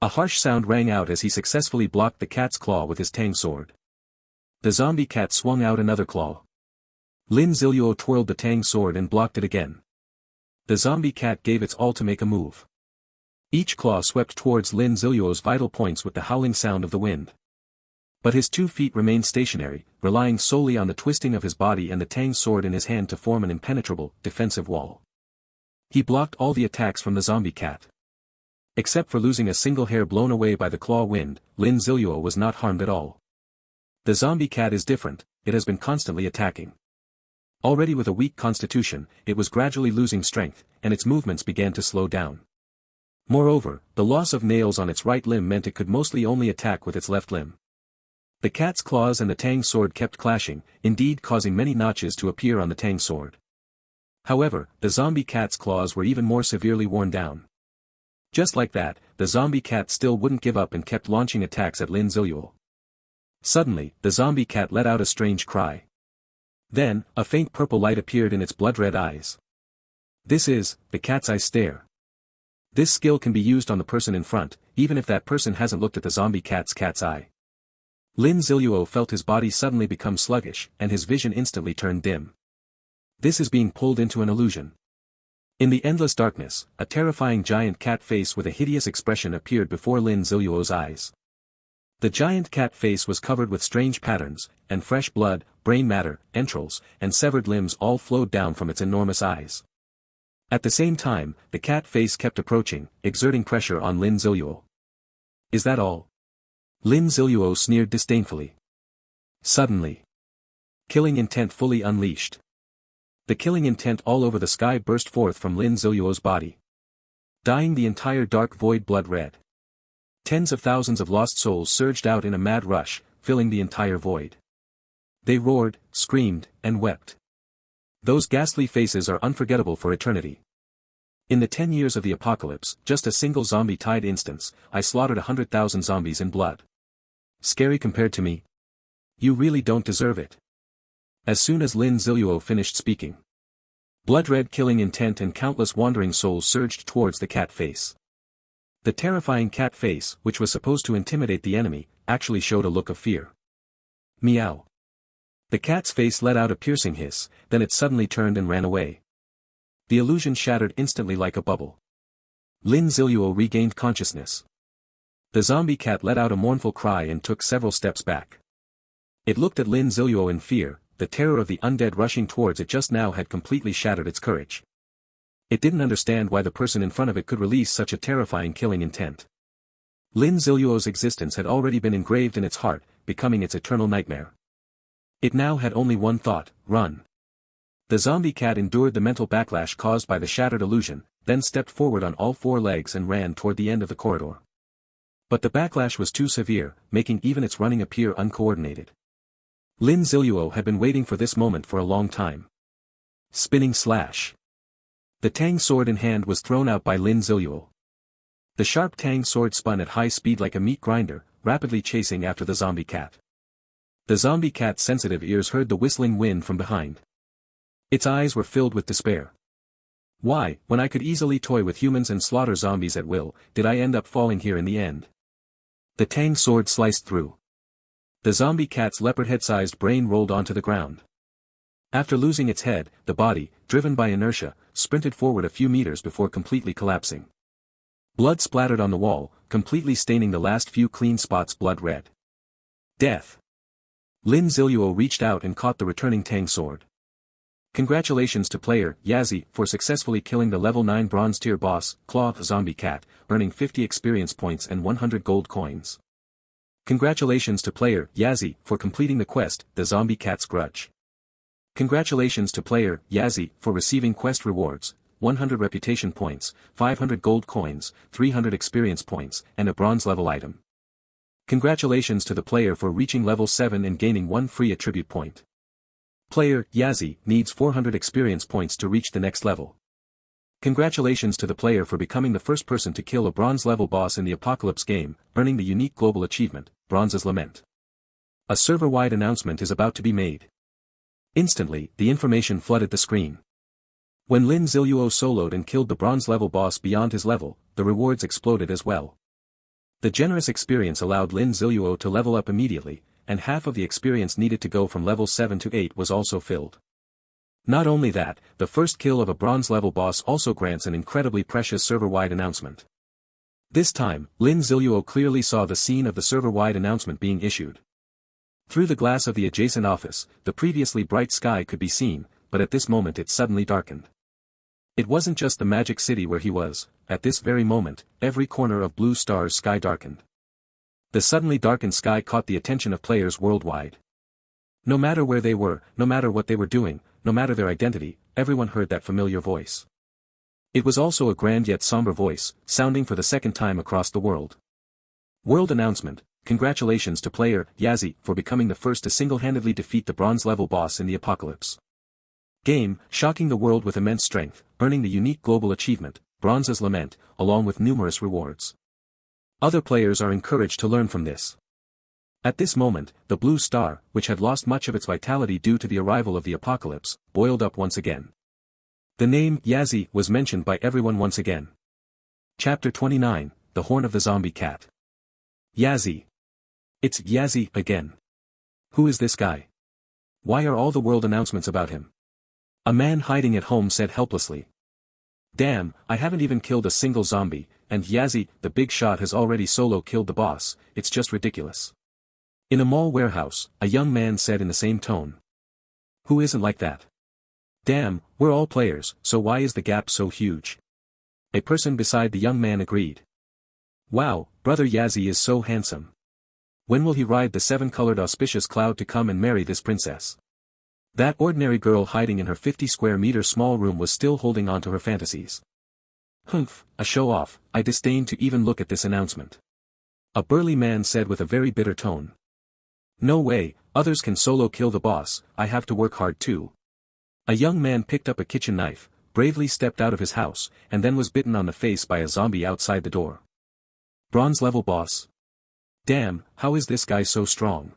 A harsh sound rang out as he successfully blocked the cat's claw with his tang sword. The zombie cat swung out another claw. Lin Ziluo twirled the tang sword and blocked it again. The zombie cat gave its all to make a move. Each claw swept towards Lin Ziluo's vital points with the howling sound of the wind. But his 2 feet remained stationary, relying solely on the twisting of his body and the tang sword in his hand to form an impenetrable, defensive wall. He blocked all the attacks from the zombie cat. Except for losing a single hair blown away by the claw wind, Lin Ziluo was not harmed at all. The zombie cat is different, it has been constantly attacking. Already with a weak constitution, it was gradually losing strength, and its movements began to slow down. Moreover, the loss of nails on its right limb meant it could mostly only attack with its left limb. The cat's claws and the tang sword kept clashing, indeed causing many notches to appear on the tang sword. However, the zombie cat's claws were even more severely worn down. Just like that, the zombie cat still wouldn't give up and kept launching attacks at Lin Ziluo. Suddenly, the zombie cat let out a strange cry. Then, a faint purple light appeared in its blood-red eyes. This is, the cat's eye stare. This skill can be used on the person in front, even if that person hasn't looked at the zombie cat's eye. Lin Ziluo felt his body suddenly become sluggish, and his vision instantly turned dim. This is being pulled into an illusion. In the endless darkness, a terrifying giant cat face with a hideous expression appeared before Lin Ziluo's eyes. The giant cat face was covered with strange patterns, and fresh blood, brain matter, entrails, and severed limbs all flowed down from its enormous eyes. At the same time, the cat face kept approaching, exerting pressure on Lin Ziluo. Is that all? Lin Ziluo sneered disdainfully. Suddenly, killing intent fully unleashed. The killing intent all over the sky burst forth from Lin Ziluo's body, dyeing the entire dark void blood red. Tens of thousands of lost souls surged out in a mad rush, filling the entire void. They roared, screamed, and wept. Those ghastly faces are unforgettable for eternity. In the 10 years of the apocalypse, just a single zombie-tied instance, I slaughtered 100,000 zombies in blood. Scary compared to me? You really don't deserve it. As soon as Lin Ziluo finished speaking, blood-red killing intent and countless wandering souls surged towards the cat face. The terrifying cat face, which was supposed to intimidate the enemy, actually showed a look of fear. Meow. The cat's face let out a piercing hiss, then it suddenly turned and ran away. The illusion shattered instantly like a bubble. Lin Ziluo regained consciousness. The zombie cat let out a mournful cry and took several steps back. It looked at Lin Ziluo in fear. The terror of the undead rushing towards it just now had completely shattered its courage. It didn't understand why the person in front of it could release such a terrifying killing intent. Lin Ziluo's existence had already been engraved in its heart, becoming its eternal nightmare. It now had only one thought: run. The zombie cat endured the mental backlash caused by the shattered illusion, then stepped forward on all four legs and ran toward the end of the corridor. But the backlash was too severe, making even its running appear uncoordinated. Lin Ziluo had been waiting for this moment for a long time. Spinning slash. The tang sword in hand was thrown out by Lin Ziluo. The sharp tang sword spun at high speed like a meat grinder, rapidly chasing after the zombie cat. The zombie cat's sensitive ears heard the whistling wind from behind. Its eyes were filled with despair. Why, when I could easily toy with humans and slaughter zombies at will, did I end up falling here in the end? The tang sword sliced through. The zombie cat's leopard head-sized brain rolled onto the ground. After losing its head, the body, driven by inertia, sprinted forward a few meters before completely collapsing. Blood splattered on the wall, completely staining the last few clean spots blood red. Death. Lin Ziluo reached out and caught the returning tang sword. Congratulations to player Yazi for successfully killing the level 9 bronze tier boss, Claw Zombie Cat, earning 50 experience points and 100 gold coins. Congratulations to player Yazi for completing the quest, The Zombie Cat's Grudge. Congratulations to player Yazi for receiving quest rewards, 100 reputation points, 500 gold coins, 300 experience points, and a bronze level item. Congratulations to the player for reaching level 7 and gaining 1 free attribute point. Player Yazi needs 400 experience points to reach the next level. Congratulations to the player for becoming the first person to kill a bronze level boss in the Apocalypse game, earning the unique global achievement, Bronze's Lament. A server-wide announcement is about to be made. Instantly, the information flooded the screen. When Lin Ziluo soloed and killed the bronze level boss beyond his level, the rewards exploded as well. The generous experience allowed Lin Ziluo to level up immediately, and half of the experience needed to go from level 7 to 8 was also filled. Not only that, the first kill of a bronze level boss also grants an incredibly precious server-wide announcement. This time, Lin Ziluo clearly saw the scene of the server-wide announcement being issued. Through the glass of the adjacent office, the previously bright sky could be seen, but at this moment it suddenly darkened. It wasn't just the magic city where he was, at this very moment, every corner of Blue Star's sky darkened. The suddenly darkened sky caught the attention of players worldwide. No matter where they were, no matter what they were doing, no matter their identity, everyone heard that familiar voice. It was also a grand yet somber voice, sounding for the second time across the world. World announcement: congratulations to player Yazi for becoming the first to single-handedly defeat the bronze level boss in the Apocalypse game, shocking the world with immense strength, earning the unique global achievement, Bronze's Lament, along with numerous rewards. Other players are encouraged to learn from this. At this moment, the Blue Star, which had lost much of its vitality due to the arrival of the Apocalypse, boiled up once again. The name Yazi was mentioned by everyone once again. Chapter 29, The Horn of the Zombie Cat. Yazi. It's Yazzie again. Who is this guy? Why are all the world announcements about him? A man hiding at home said helplessly. Damn, I haven't even killed a single zombie, and Yazzie, the big shot, has already solo killed the boss. It's just ridiculous. In a mall warehouse, a young man said in the same tone. Who isn't like that? Damn, we're all players, so why is the gap so huge? A person beside the young man agreed. Wow, brother Yazzie is so handsome. When will he ride the seven-colored auspicious cloud to come and marry this princess? That ordinary girl hiding in her 50 square meter small room was still holding on to her fantasies. Humph, a show-off, I disdain to even look at this announcement. A burly man said with a very bitter tone. No way, others can solo kill the boss, I have to work hard too. A young man picked up a kitchen knife, bravely stepped out of his house, and then was bitten on the face by a zombie outside the door. Bronze level boss? Damn, how is this guy so strong?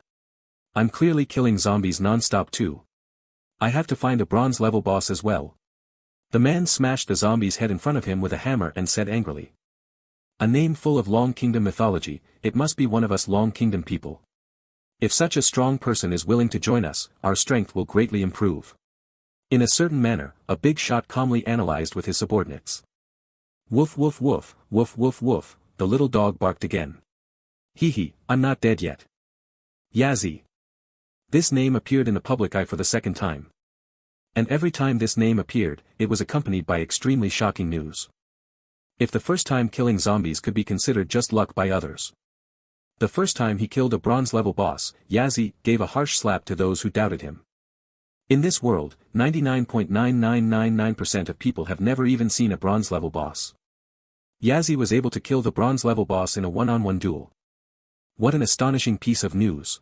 I'm clearly killing zombies non-stop too. I have to find a bronze level boss as well. The man smashed the zombie's head in front of him with a hammer and said angrily. A name full of Long Kingdom mythology, it must be one of us Long Kingdom people. If such a strong person is willing to join us, our strength will greatly improve. In a certain manner, a big shot calmly analyzed with his subordinates. Woof woof woof, woof woof woof, the little dog barked again. Hee hee, I'm not dead yet. Yazzie. This name appeared in the public eye for the second time. And every time this name appeared, it was accompanied by extremely shocking news. If the first time killing zombies could be considered just luck by others. The first time he killed a bronze-level boss, Yazzie gave a harsh slap to those who doubted him. In this world, 99.9999% of people have never even seen a bronze-level boss. Yazzie was able to kill the bronze-level boss in a one-on-one duel. What an astonishing piece of news.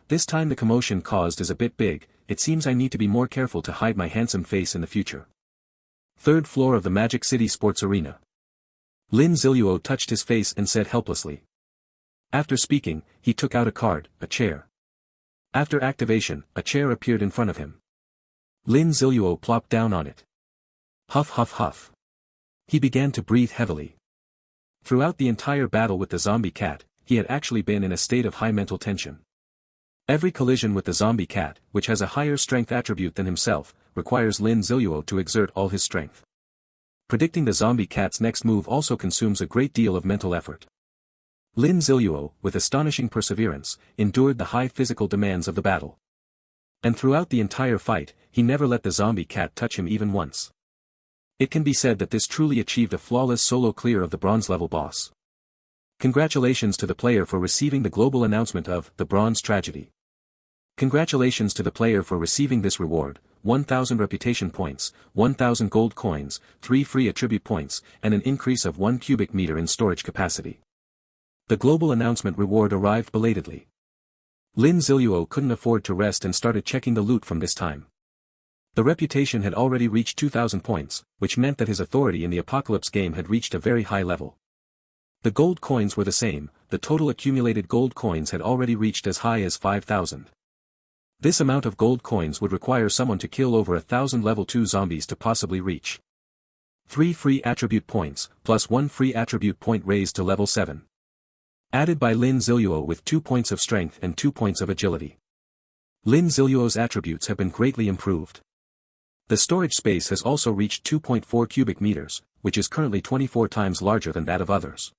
This time the commotion caused is a bit big, it seems I need to be more careful to hide my handsome face in the future. Third floor of the Magic City Sports Arena. Lin Ziluo touched his face and said helplessly. After speaking, he took out a card, a chair. After activation, a chair appeared in front of him. Lin Ziluo plopped down on it. Huff huff huff. He began to breathe heavily. Throughout the entire battle with the zombie cat, he had actually been in a state of high mental tension. Every collision with the zombie cat, which has a higher strength attribute than himself, requires Lin Ziluo to exert all his strength. Predicting the zombie cat's next move also consumes a great deal of mental effort. Lin Ziluo, with astonishing perseverance, endured the high physical demands of the battle. And throughout the entire fight, he never let the zombie cat touch him even once. It can be said that this truly achieved a flawless solo clear of the bronze-level boss. Congratulations to the player for receiving the global announcement of the Bronze Tragedy. Congratulations to the player for receiving this reward, 1,000 reputation points, 1,000 gold coins, 3 free attribute points, and an increase of 1 cubic meter in storage capacity. The global announcement reward arrived belatedly. Lin Ziluo couldn't afford to rest and started checking the loot from this time. The reputation had already reached 2,000 points, which meant that his authority in the Apocalypse game had reached a very high level. The gold coins were the same, the total accumulated gold coins had already reached as high as 5,000. This amount of gold coins would require someone to kill over 1,000 level 2 zombies to possibly reach. 3 free attribute points, plus 1 free attribute point raised to level 7. Added by Lin Ziluo with 2 points of strength and 2 points of agility. Lin Ziluo's attributes have been greatly improved. The storage space has also reached 2.4 cubic meters, which is currently 24 times larger than that of others.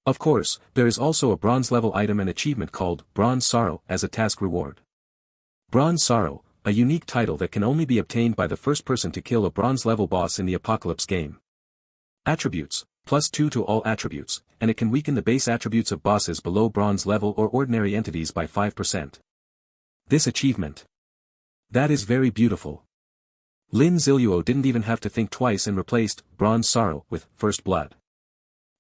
Of course, there is also a bronze-level item and achievement called Bronze Sorrow as a task reward. Bronze Sorrow, a unique title that can only be obtained by the first person to kill a bronze-level boss in the Apocalypse game. Attributes, plus 2 to all attributes, and it can weaken the base attributes of bosses below bronze level or ordinary entities by 5%. This achievement. That is very beautiful. Lin Ziluo didn't even have to think twice and replaced Bronze Sorrow with First Blood.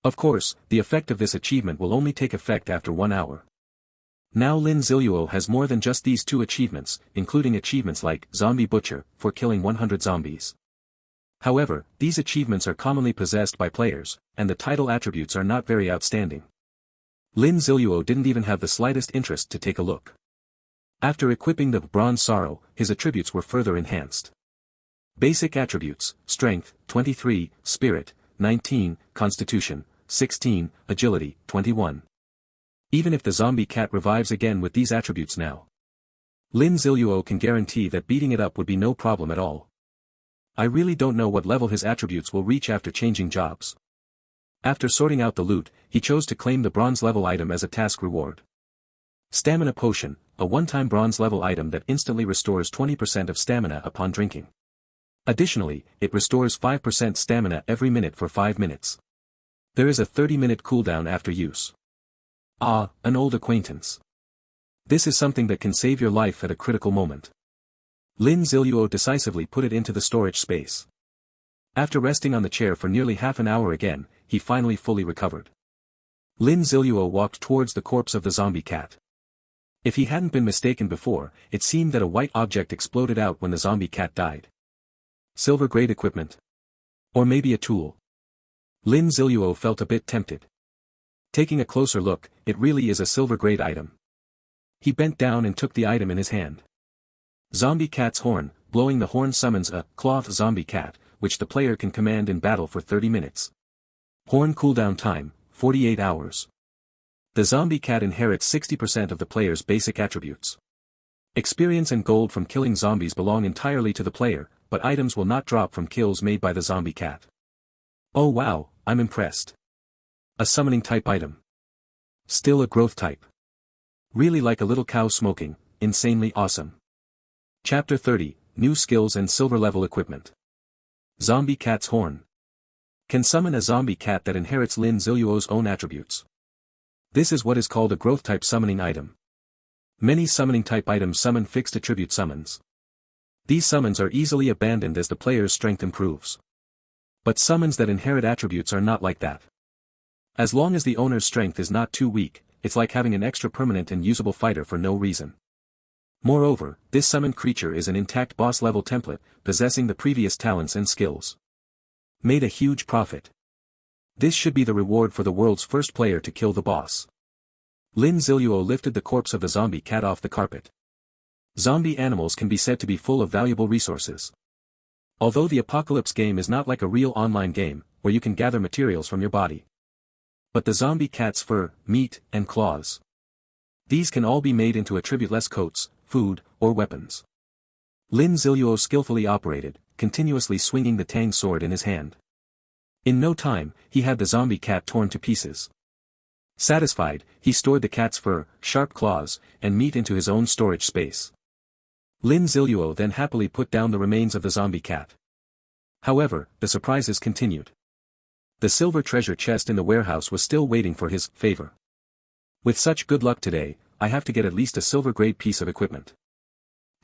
Of course, the effect of this achievement will only take effect after 1 hour. Now Lin Ziluo has more than just these 2 achievements, including achievements like Zombie Butcher, for killing 100 zombies. However, these achievements are commonly possessed by players, and the title attributes are not very outstanding. Lin Ziluo didn't even have the slightest interest to take a look. After equipping the Bronze Sorrow, his attributes were further enhanced. Basic attributes, Strength, 23, Spirit, 19, Constitution, 16, Agility, 21. Even if the zombie cat revives again with these attributes now, Lin Ziluo can guarantee that beating it up would be no problem at all. I really don't know what level his attributes will reach after changing jobs. After sorting out the loot, he chose to claim the bronze level item as a task reward. Stamina Potion, a one-time bronze level item that instantly restores 20% of stamina upon drinking. Additionally, it restores 5% stamina every minute for 5 minutes. There is a 30-minute cooldown after use. Ah, an old acquaintance. This is something that can save your life at a critical moment. Lin Ziluo decisively put it into the storage space. After resting on the chair for nearly half an hour again, he finally fully recovered. Lin Ziluo walked towards the corpse of the zombie cat. If he hadn't been mistaken before, it seemed that a white object exploded out when the zombie cat died. Silver-grade equipment? Or maybe a tool? Lin Ziluo felt a bit tempted. Taking a closer look, it really is a silver-grade item. He bent down and took the item in his hand. Zombie Cat's Horn. Blowing the horn summons a cloth zombie cat, which the player can command in battle for 30 minutes. Horn cooldown time, 48 hours. The zombie cat inherits 60% of the player's basic attributes. Experience and gold from killing zombies belong entirely to the player, but items will not drop from kills made by the zombie cat. Oh wow, I'm impressed. A summoning type item. Still a growth type. Really like a little cow smoking, insanely awesome. Chapter 30, New Skills and Silver Level Equipment. Zombie Cat's Horn. Can summon a zombie cat that inherits Lin Ziluo's own attributes. This is what is called a growth type summoning item. Many summoning type items summon fixed attribute summons. These summons are easily abandoned as the player's strength improves. But summons that inherit attributes are not like that. As long as the owner's strength is not too weak, it's like having an extra permanent and usable fighter for no reason. Moreover, this summoned creature is an intact boss-level template, possessing the previous talents and skills. Made a huge profit. This should be the reward for the world's first player to kill the boss. Lin Ziluo lifted the corpse of the zombie cat off the carpet. Zombie animals can be said to be full of valuable resources. Although the Apocalypse game is not like a real online game, where you can gather materials from your body. But the zombie cat's fur, meat, and claws. These can all be made into attribute-less coats, food, or weapons. Lin Ziluo skillfully operated, continuously swinging the tang sword in his hand. In no time, he had the zombie cat torn to pieces. Satisfied, he stored the cat's fur, sharp claws, and meat into his own storage space. Lin Ziluo then happily put down the remains of the zombie cat. However, the surprises continued. The silver treasure chest in the warehouse was still waiting for his favor. With such good luck today, I have to get at least a silver-grade piece of equipment.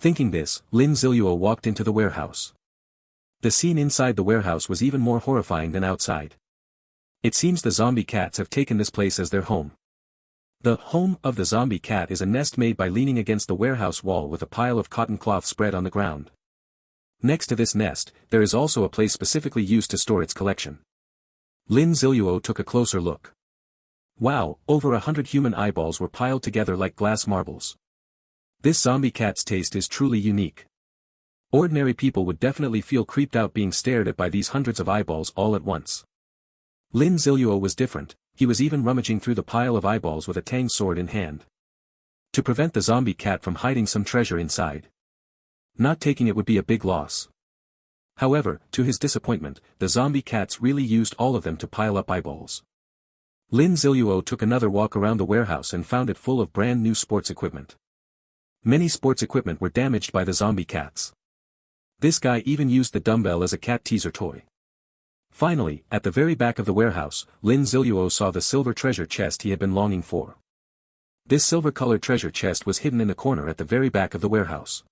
Thinking this, Lin Ziluo walked into the warehouse. The scene inside the warehouse was even more horrifying than outside. It seems the zombie cats have taken this place as their home. The home of the zombie cat is a nest made by leaning against the warehouse wall with a pile of cotton cloth spread on the ground. Next to this nest, there is also a place specifically used to store its collection. Lin Ziluo took a closer look. Wow, over 100 human eyeballs were piled together like glass marbles. This zombie cat's taste is truly unique. Ordinary people would definitely feel creeped out being stared at by these hundreds of eyeballs all at once. Lin Ziluo was different, he was even rummaging through the pile of eyeballs with a tang sword in hand. To prevent the zombie cat from hiding some treasure inside. Not taking it would be a big loss. However, to his disappointment, the zombie cats really used all of them to pile up eyeballs. Lin Ziluo took another walk around the warehouse and found it full of brand new sports equipment. Many sports equipment were damaged by the zombie cats. This guy even used the dumbbell as a cat teaser toy. Finally, at the very back of the warehouse, Lin Ziluo saw the silver treasure chest he had been longing for. This silver-colored treasure chest was hidden in the corner at the very back of the warehouse.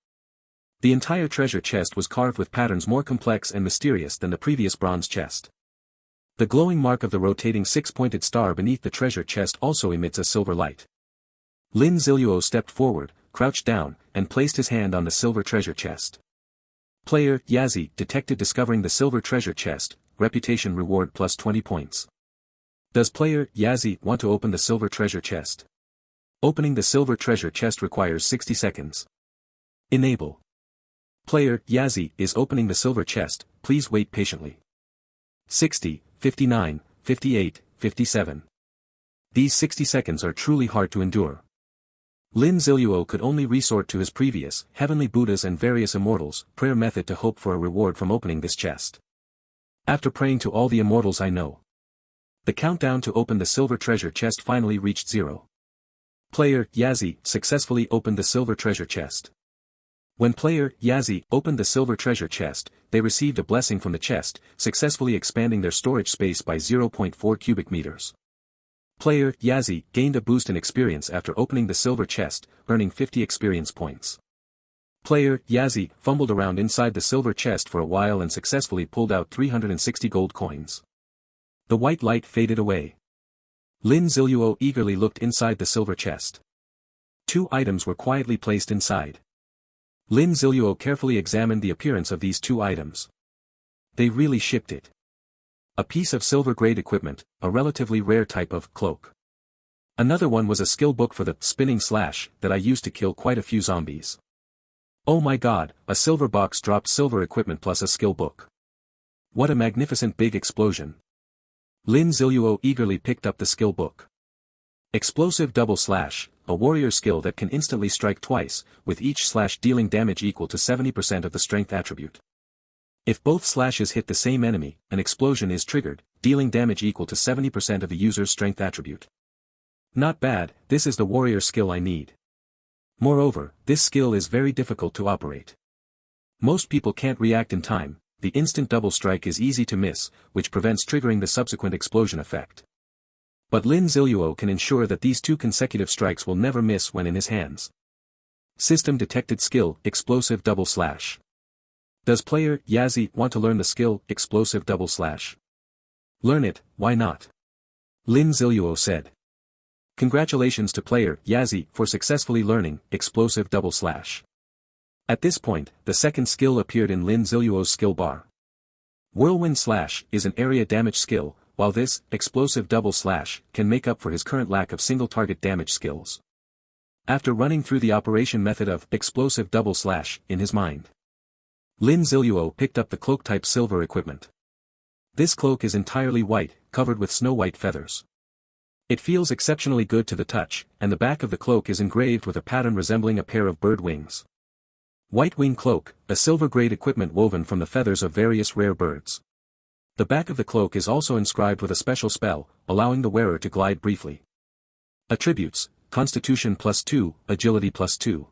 The entire treasure chest was carved with patterns more complex and mysterious than the previous bronze chest. The glowing mark of the rotating six-pointed star beneath the treasure chest also emits a silver light. Lin Ziluo stepped forward, crouched down, and placed his hand on the silver treasure chest. Player Yazi detected discovering the silver treasure chest, reputation reward plus 20 points. Does player Yazi want to open the silver treasure chest? Opening the silver treasure chest requires 60 seconds. Enable. Player Yazi is opening the silver chest, please wait patiently. 60, 59, 58, 57. These 60 seconds are truly hard to endure. Lin Ziluo could only resort to his previous, heavenly Buddhas and various immortals, prayer method to hope for a reward from opening this chest. After praying to all the immortals I know. The countdown to open the silver treasure chest finally reached 0. Player Yazzie successfully opened the silver treasure chest. When player Yazzie opened the silver treasure chest, they received a blessing from the chest, successfully expanding their storage space by 0.4 cubic meters. Player Yazzie gained a boost in experience after opening the silver chest, earning 50 experience points. Player Yazzie fumbled around inside the silver chest for a while and successfully pulled out 360 gold coins. The white light faded away. Lin Ziluo eagerly looked inside the silver chest. 2 items were quietly placed inside. Lin Ziluo carefully examined the appearance of these 2 items. They really shipped it. A piece of silver-grade equipment, a relatively rare type of cloak. Another one was a skill book for the spinning slash that I used to kill quite a few zombies. Oh my god, a silver box dropped silver equipment plus a skill book. What a magnificent big explosion. Lin Ziluo eagerly picked up the skill book. Explosive double slash, a warrior skill that can instantly strike twice, with each slash dealing damage equal to 70% of the strength attribute. If both slashes hit the same enemy, an explosion is triggered, dealing damage equal to 70% of the user's strength attribute. Not bad, this is the warrior skill I need. Moreover, this skill is very difficult to operate. Most people can't react in time, the instant double strike is easy to miss, which prevents triggering the subsequent explosion effect. But Lin Ziluo can ensure that these 2 consecutive strikes will never miss when in his hands. System detected skill, explosive double slash. Does player Yazzie want to learn the skill, explosive double slash? Learn it, why not? Lin Ziluo said. Congratulations to player Yazzie for successfully learning explosive double slash. At this point, the second skill appeared in Lin Ziluo's skill bar. Whirlwind slash is an area damage skill, while this explosive double slash can make up for his current lack of single target damage skills. After running through the operation method of explosive double slash in his mind, Lin Ziluo picked up the cloak-type silver equipment. This cloak is entirely white, covered with snow-white feathers. It feels exceptionally good to the touch, and the back of the cloak is engraved with a pattern resembling a pair of bird wings. White wing cloak, a silver-grade equipment woven from the feathers of various rare birds. The back of the cloak is also inscribed with a special spell, allowing the wearer to glide briefly. Attributes: Constitution +2, Agility +2.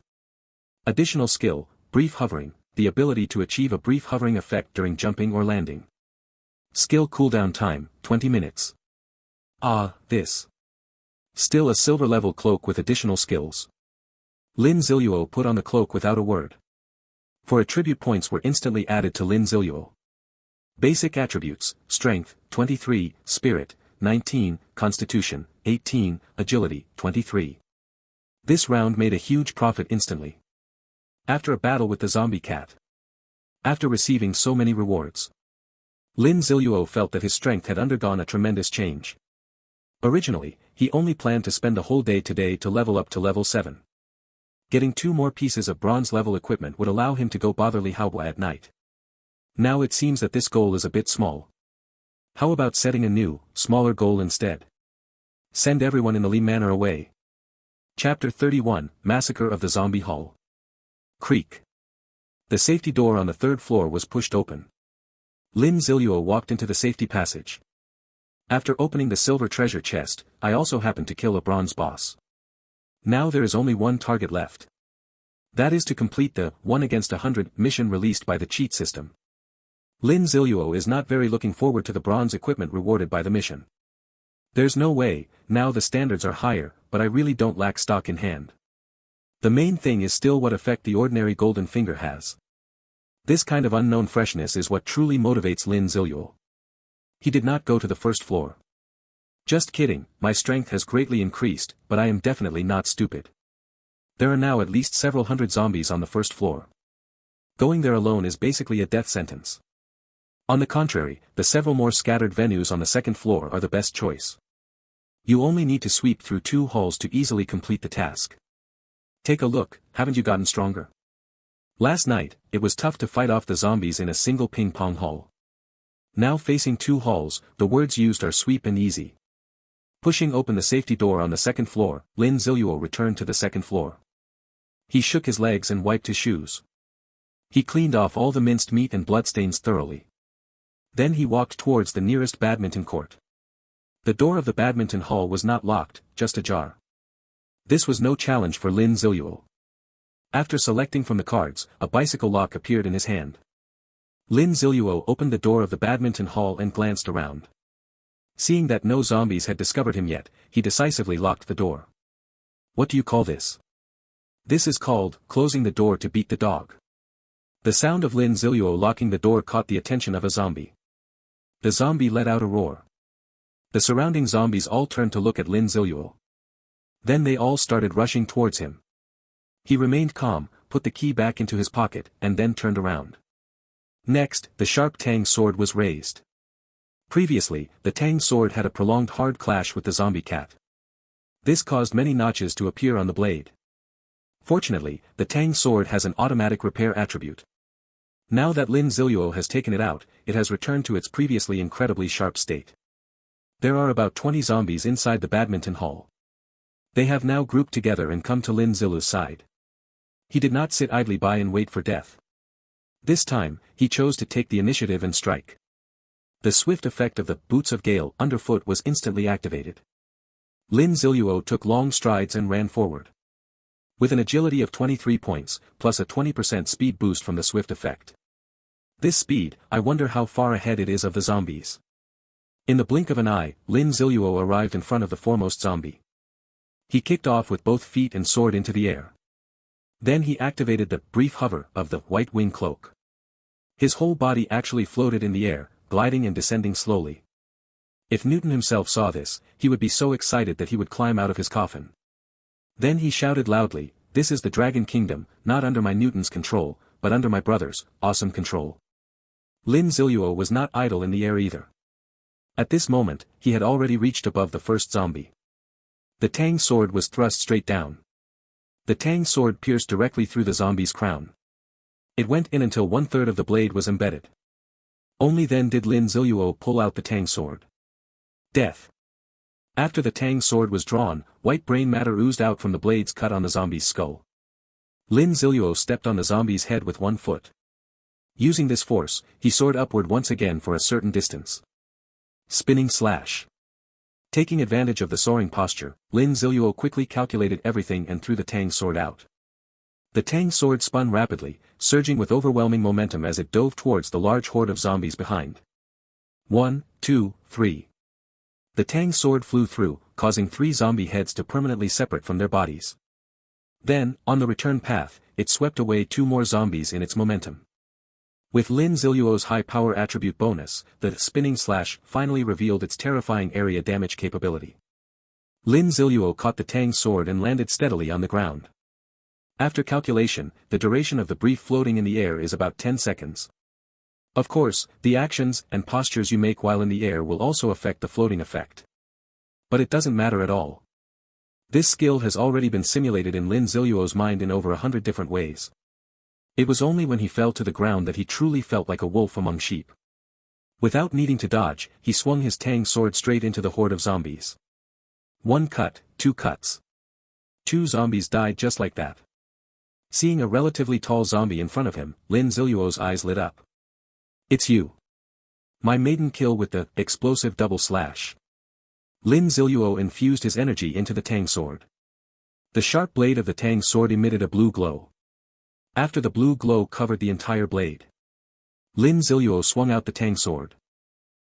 Additional skill, Brief Hovering, the ability to achieve a brief hovering effect during jumping or landing. Skill cooldown time, 20 minutes. Ah, this. Still a silver-level cloak with additional skills. Lin Ziluo put on the cloak without a word. For attribute points were instantly added to Lin Ziluo. Basic attributes: Strength, 23, Spirit, 19, Constitution, 18, Agility, 23. This round made a huge profit instantly. After a battle with the zombie cat. After receiving so many rewards. Lin Ziluo felt that his strength had undergone a tremendous change. Originally, he only planned to spend the whole day today to level up to level 7. Getting 2 more pieces of bronze-level equipment would allow him to go botherly Haoba at night. Now it seems that this goal is a bit small. How about setting a new, smaller goal instead? Send everyone in the Li Manor away. Chapter 31, Massacre of the Zombie Hall. Creak. The safety door on the 3rd floor was pushed open. Lin Ziluo walked into the safety passage. After opening the silver treasure chest, I also happened to kill a bronze boss. Now there is only one target left. That is to complete the 1 against 100 mission released by the cheat system. Lin Ziluo is not very looking forward to the bronze equipment rewarded by the mission. There's no way, now the standards are higher, but I really don't lack stock in hand. The main thing is still what effect the ordinary golden finger has. This kind of unknown freshness is what truly motivates Lin Ziluo. He did not go to the 1st floor. Just kidding, my strength has greatly increased, but I am definitely not stupid. There are now at least several hundred zombies on the 1st floor. Going there alone is basically a death sentence. On the contrary, the several more scattered venues on the 2nd floor are the best choice. You only need to sweep through 2 halls to easily complete the task. Take a look, haven't you gotten stronger? Last night, it was tough to fight off the zombies in a single ping-pong hall. Now facing 2 halls, the words used are sweep and easy. Pushing open the safety door on the second floor, Lin Ziluo returned to the second floor. He shook his legs and wiped his shoes. He cleaned off all the minced meat and bloodstains thoroughly. Then he walked towards the nearest badminton court. The door of the badminton hall was not locked, just ajar. This was no challenge for Lin Ziluo. After selecting from the cards, a bicycle lock appeared in his hand. Lin Ziluo opened the door of the badminton hall and glanced around. Seeing that no zombies had discovered him yet, he decisively locked the door. What do you call this? This is called closing the door to beat the dog. The sound of Lin Ziluo locking the door caught the attention of a zombie. The zombie let out a roar. The surrounding zombies all turned to look at Lin Ziluo. Then they all started rushing towards him. He remained calm, put the key back into his pocket, and then turned around. Next, the sharp Tang sword was raised. Previously, the Tang sword had a prolonged hard clash with the zombie cat. This caused many notches to appear on the blade. Fortunately, the Tang sword has an automatic repair attribute. Now that Lin Ziluo has taken it out, it has returned to its previously incredibly sharp state. There are about 20 zombies inside the badminton hall. They have now grouped together and come to Lin Ziluo's side. He did not sit idly by and wait for death. This time, he chose to take the initiative and strike. The swift effect of the Boots of Gale underfoot was instantly activated. Lin Ziluo took long strides and ran forward. With an agility of 23 points, plus a 20% speed boost from the swift effect. This speed, I wonder how far ahead it is of the zombies. In the blink of an eye, Lin Ziluo arrived in front of the foremost zombie. He kicked off with both feet and sword into the air. Then he activated the brief hover of the white wing cloak. His whole body actually floated in the air, gliding and descending slowly. If Newton himself saw this, he would be so excited that he would climb out of his coffin. Then he shouted loudly, "This is the Dragon Kingdom, not under my Newton's control, but under my brother's awesome control." Lin Ziluo was not idle in the air either. At this moment, he had already reached above the first zombie. The Tang sword was thrust straight down. The Tang sword pierced directly through the zombie's crown. It went in until 1/3 of the blade was embedded. Only then did Lin Ziluo pull out the Tang sword. Death. After the Tang sword was drawn, white brain matter oozed out from the blades cut on the zombie's skull. Lin Ziluo stepped on the zombie's head with one foot. Using this force, he soared upward once again for a certain distance. Spinning slash. Taking advantage of the soaring posture, Lin Ziluo quickly calculated everything and threw the Tang sword out. The Tang sword spun rapidly, surging with overwhelming momentum as it dove towards the large horde of zombies behind. 1, 2, 3. The Tang sword flew through, causing 3 zombie heads to permanently separate from their bodies. Then, on the return path, it swept away 2 more zombies in its momentum. With Lin Ziluo's high power attribute bonus, the spinning slash finally revealed its terrifying area damage capability. Lin Ziluo caught the Tang sword and landed steadily on the ground. After calculation, the duration of the brief floating in the air is about 10 seconds. Of course, the actions and postures you make while in the air will also affect the floating effect. But it doesn't matter at all. This skill has already been simulated in Lin Ziluo's mind in over 100 different ways. It was only when he fell to the ground that he truly felt like a wolf among sheep. Without needing to dodge, he swung his Tang sword straight into the horde of zombies. 1 cut, 2 cuts. 2 zombies died just like that. Seeing a relatively tall zombie in front of him, Lin Ziluo's eyes lit up. "It's you. My maiden kill with the explosive double slash." Lin Ziluo infused his energy into the Tang sword. The sharp blade of the Tang sword emitted a blue glow. After the blue glow covered the entire blade, Lin Ziluo swung out the Tang sword.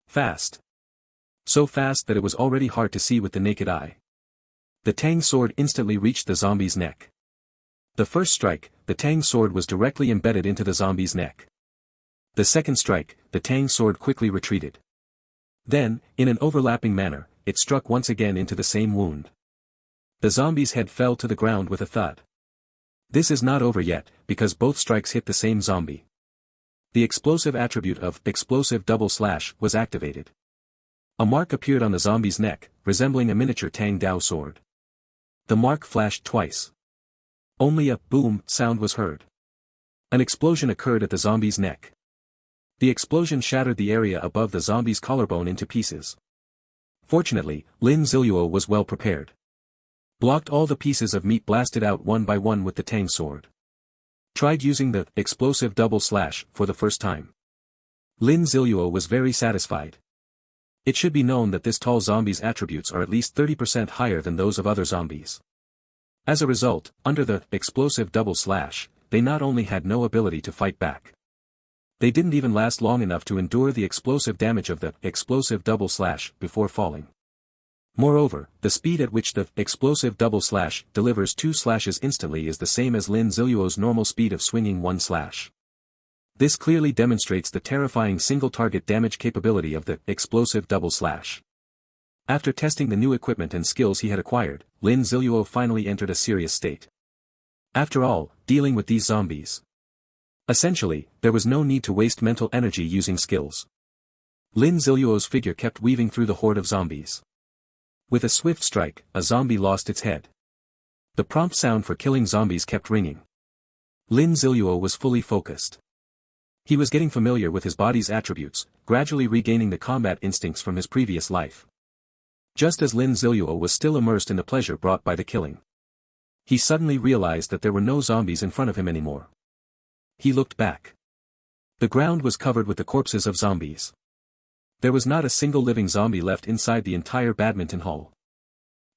Fast. So fast that it was already hard to see with the naked eye. The Tang sword instantly reached the zombie's neck. The first strike, the Tang sword was directly embedded into the zombie's neck. The second strike, the Tang sword quickly retreated. Then, in an overlapping manner, it struck once again into the same wound. The zombie's head fell to the ground with a thud. This is not over yet, because both strikes hit the same zombie. The explosive attribute of explosive double slash was activated. A mark appeared on the zombie's neck, resembling a miniature Tang Dao sword. The mark flashed twice. Only a boom sound was heard. An explosion occurred at the zombie's neck. The explosion shattered the area above the zombie's collarbone into pieces. Fortunately, Lin Ziluo was well prepared. Blocked all the pieces of meat blasted out one by one with the Tang sword. Tried using the explosive double slash for the first time. Lin Ziluo was very satisfied. It should be known that this tall zombie's attributes are at least 30% higher than those of other zombies. As a result, under the explosive double slash, they not only had no ability to fight back. They didn't even last long enough to endure the explosive damage of the explosive double slash before falling. Moreover, the speed at which the explosive double slash delivers 2 slashes instantly is the same as Lin Ziluo's normal speed of swinging 1 slash. This clearly demonstrates the terrifying single-target damage capability of the explosive double slash. After testing the new equipment and skills he had acquired, Lin Ziluo finally entered a serious state. After all, dealing with these zombies. Essentially, there was no need to waste mental energy using skills. Lin Ziluo's figure kept weaving through the horde of zombies. With a swift strike, a zombie lost its head. The prompt sound for killing zombies kept ringing. Lin Ziluo was fully focused. He was getting familiar with his body's attributes, gradually regaining the combat instincts from his previous life. Just as Lin Ziluo was still immersed in the pleasure brought by the killing, he suddenly realized that there were no zombies in front of him anymore. He looked back. The ground was covered with the corpses of zombies. There was not a single living zombie left inside the entire badminton hall.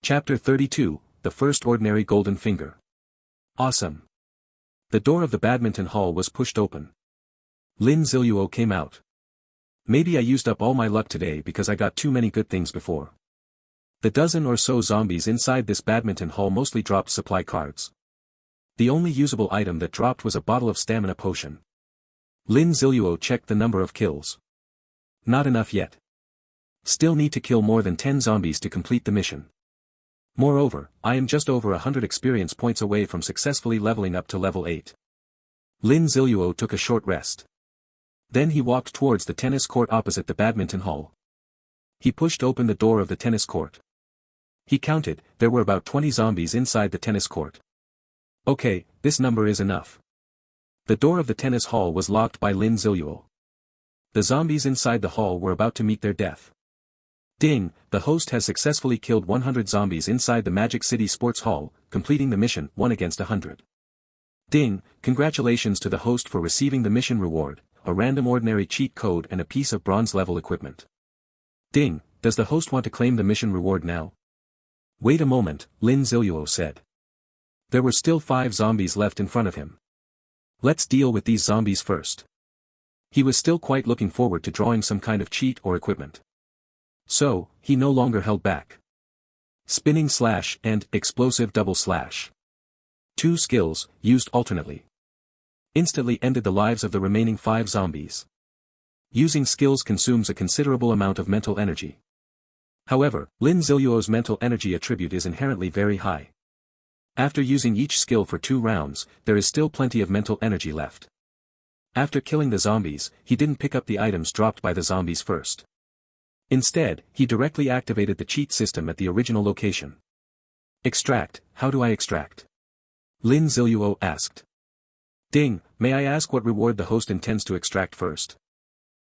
Chapter 32, The First Ordinary Golden Finger. Awesome. The door of the badminton hall was pushed open. Lin Ziluo came out. Maybe I used up all my luck today because I got too many good things before. The dozen or so zombies inside this badminton hall mostly dropped supply cards. The only usable item that dropped was a bottle of stamina potion. Lin Ziluo checked the number of kills. Not enough yet. Still need to kill more than 10 zombies to complete the mission. Moreover, I am just over 100 experience points away from successfully leveling up to level 8. Lin Ziluo took a short rest. Then he walked towards the tennis court opposite the badminton hall. He pushed open the door of the tennis court. He counted, there were about 20 zombies inside the tennis court. Okay, this number is enough. The door of the tennis hall was locked by Lin Ziluo. The zombies inside the hall were about to meet their death. Ding, the host has successfully killed 100 zombies inside the Magic City Sports Hall, completing the mission 1 against 100. Ding, congratulations to the host for receiving the mission reward, a random ordinary cheat code and a piece of bronze level equipment. Ding, does the host want to claim the mission reward now? Wait a moment, Lin Ziluo said. There were still 5 zombies left in front of him. Let's deal with these zombies first. He was still quite looking forward to drawing some kind of cheat or equipment. So, he no longer held back. Spinning slash and explosive double slash. 2 skills, used alternately. Instantly ended the lives of the remaining 5 zombies. Using skills consumes a considerable amount of mental energy. However, Lin Ziluo's mental energy attribute is inherently very high. After using each skill for 2 rounds, there is still plenty of mental energy left. After killing the zombies, he didn't pick up the items dropped by the zombies first. Instead, he directly activated the cheat system at the original location. Extract, how do I extract? Lin Ziluo asked. Ding, may I ask what reward the host intends to extract first?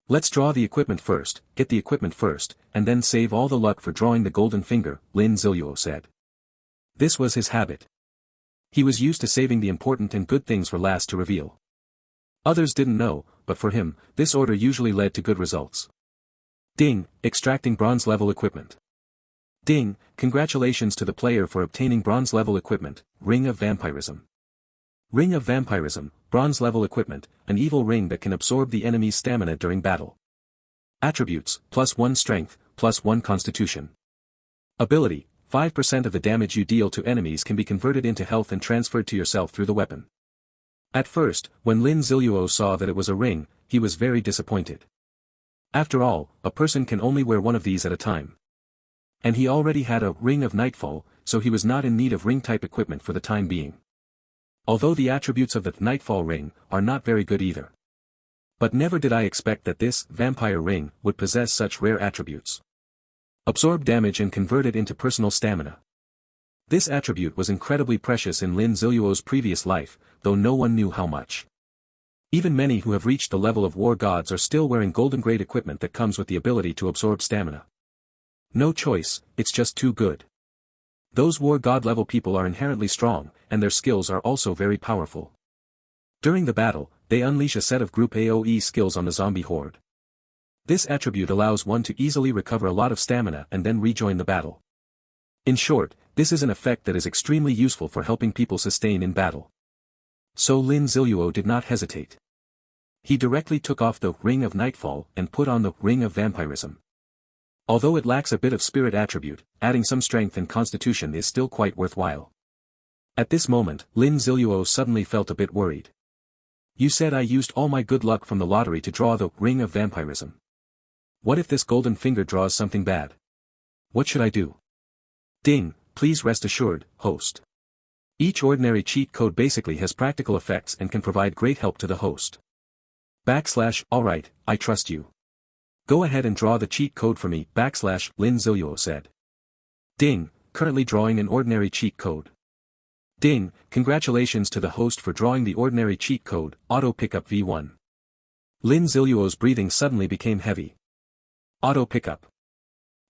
Let's draw the equipment first, get the equipment first, and then save all the luck for drawing the golden finger, Lin Ziluo said. This was his habit. He was used to saving the important and good things for last to reveal. Others didn't know, but for him, this order usually led to good results. Ding, extracting bronze level equipment. Ding, congratulations to the player for obtaining bronze level equipment, Ring of Vampirism. Ring of Vampirism, bronze level equipment, an evil ring that can absorb the enemy's stamina during battle. Attributes, +1 strength, +1 constitution. Ability, 5% of the damage you deal to enemies can be converted into health and transferred to yourself through the weapon. At first, when Lin Ziluo saw that it was a ring, he was very disappointed. After all, a person can only wear one of these at a time. And he already had a Ring of Nightfall, so he was not in need of ring-type equipment for the time being. Although the attributes of the Nightfall ring are not very good either. But never did I expect that this vampire ring would possess such rare attributes. Absorb damage and convert it into personal stamina. This attribute was incredibly precious in Lin Ziluo's previous life, though no one knew how much. Even many who have reached the level of war gods are still wearing golden grade equipment that comes with the ability to absorb stamina. No choice, it's just too good. Those war god level people are inherently strong, and their skills are also very powerful. During the battle, they unleash a set of group AoE skills on the zombie horde. This attribute allows one to easily recover a lot of stamina and then rejoin the battle. In short, this is an effect that is extremely useful for helping people sustain in battle. So Lin Ziluo did not hesitate. He directly took off the Ring of Nightfall and put on the Ring of Vampirism. Although it lacks a bit of spirit attribute, adding some strength and constitution is still quite worthwhile. At this moment, Lin Ziluo suddenly felt a bit worried. You said I used all my good luck from the lottery to draw the Ring of Vampirism. What if this golden finger draws something bad? What should I do? Ding, please rest assured, host. Each ordinary cheat code basically has practical effects and can provide great help to the host. Alright, I trust you. Go ahead and draw the cheat code for me, Lin Ziluo said. Ding, currently drawing an ordinary cheat code. Ding, congratulations to the host for drawing the ordinary cheat code, Auto Pickup V1. Lin Ziluo's breathing suddenly became heavy. Auto Pickup.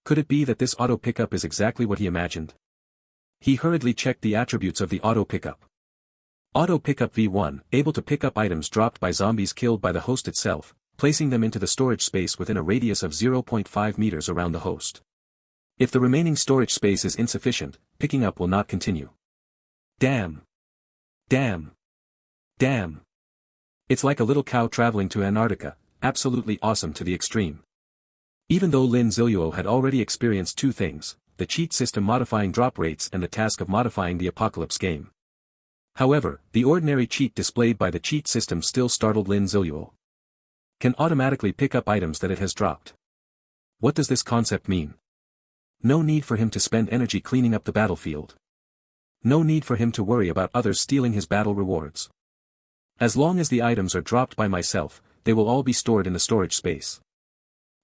Could it be that this Auto Pickup is exactly what he imagined? He hurriedly checked the attributes of the Auto Pickup. Auto Pickup V1, able to pick up items dropped by zombies killed by the host itself, placing them into the storage space within a radius of 0.5 meters around the host. If the remaining storage space is insufficient, picking up will not continue. Damn. Damn. Damn. It's like a little cow traveling to Antarctica, absolutely awesome to the extreme. Even though Lin Ziluo had already experienced two things, the cheat system modifying drop rates and the task of modifying the apocalypse game. However, the ordinary cheat displayed by the cheat system still startled Lin Ziluo. Can automatically pick up items that it has dropped. What does this concept mean? No need for him to spend energy cleaning up the battlefield. No need for him to worry about others stealing his battle rewards. As long as the items are dropped by myself, they will all be stored in the storage space.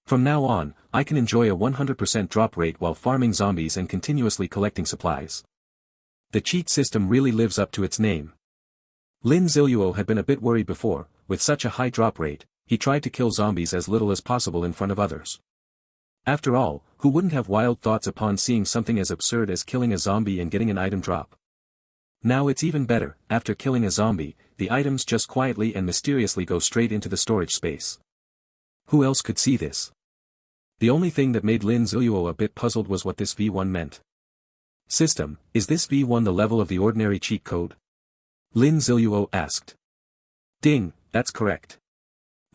From now on, I can enjoy a 100% drop rate while farming zombies and continuously collecting supplies. The cheat system really lives up to its name. Lin Ziluo had been a bit worried before. With such a high drop rate, he tried to kill zombies as little as possible in front of others. After all, who wouldn't have wild thoughts upon seeing something as absurd as killing a zombie and getting an item drop? Now it's even better, after killing a zombie, the items just quietly and mysteriously go straight into the storage space. Who else could see this? The only thing that made Lin Ziluo a bit puzzled was what this V1 meant. System, is this V1 the level of the ordinary cheat code? Lin Ziluo asked. Ding, that's correct.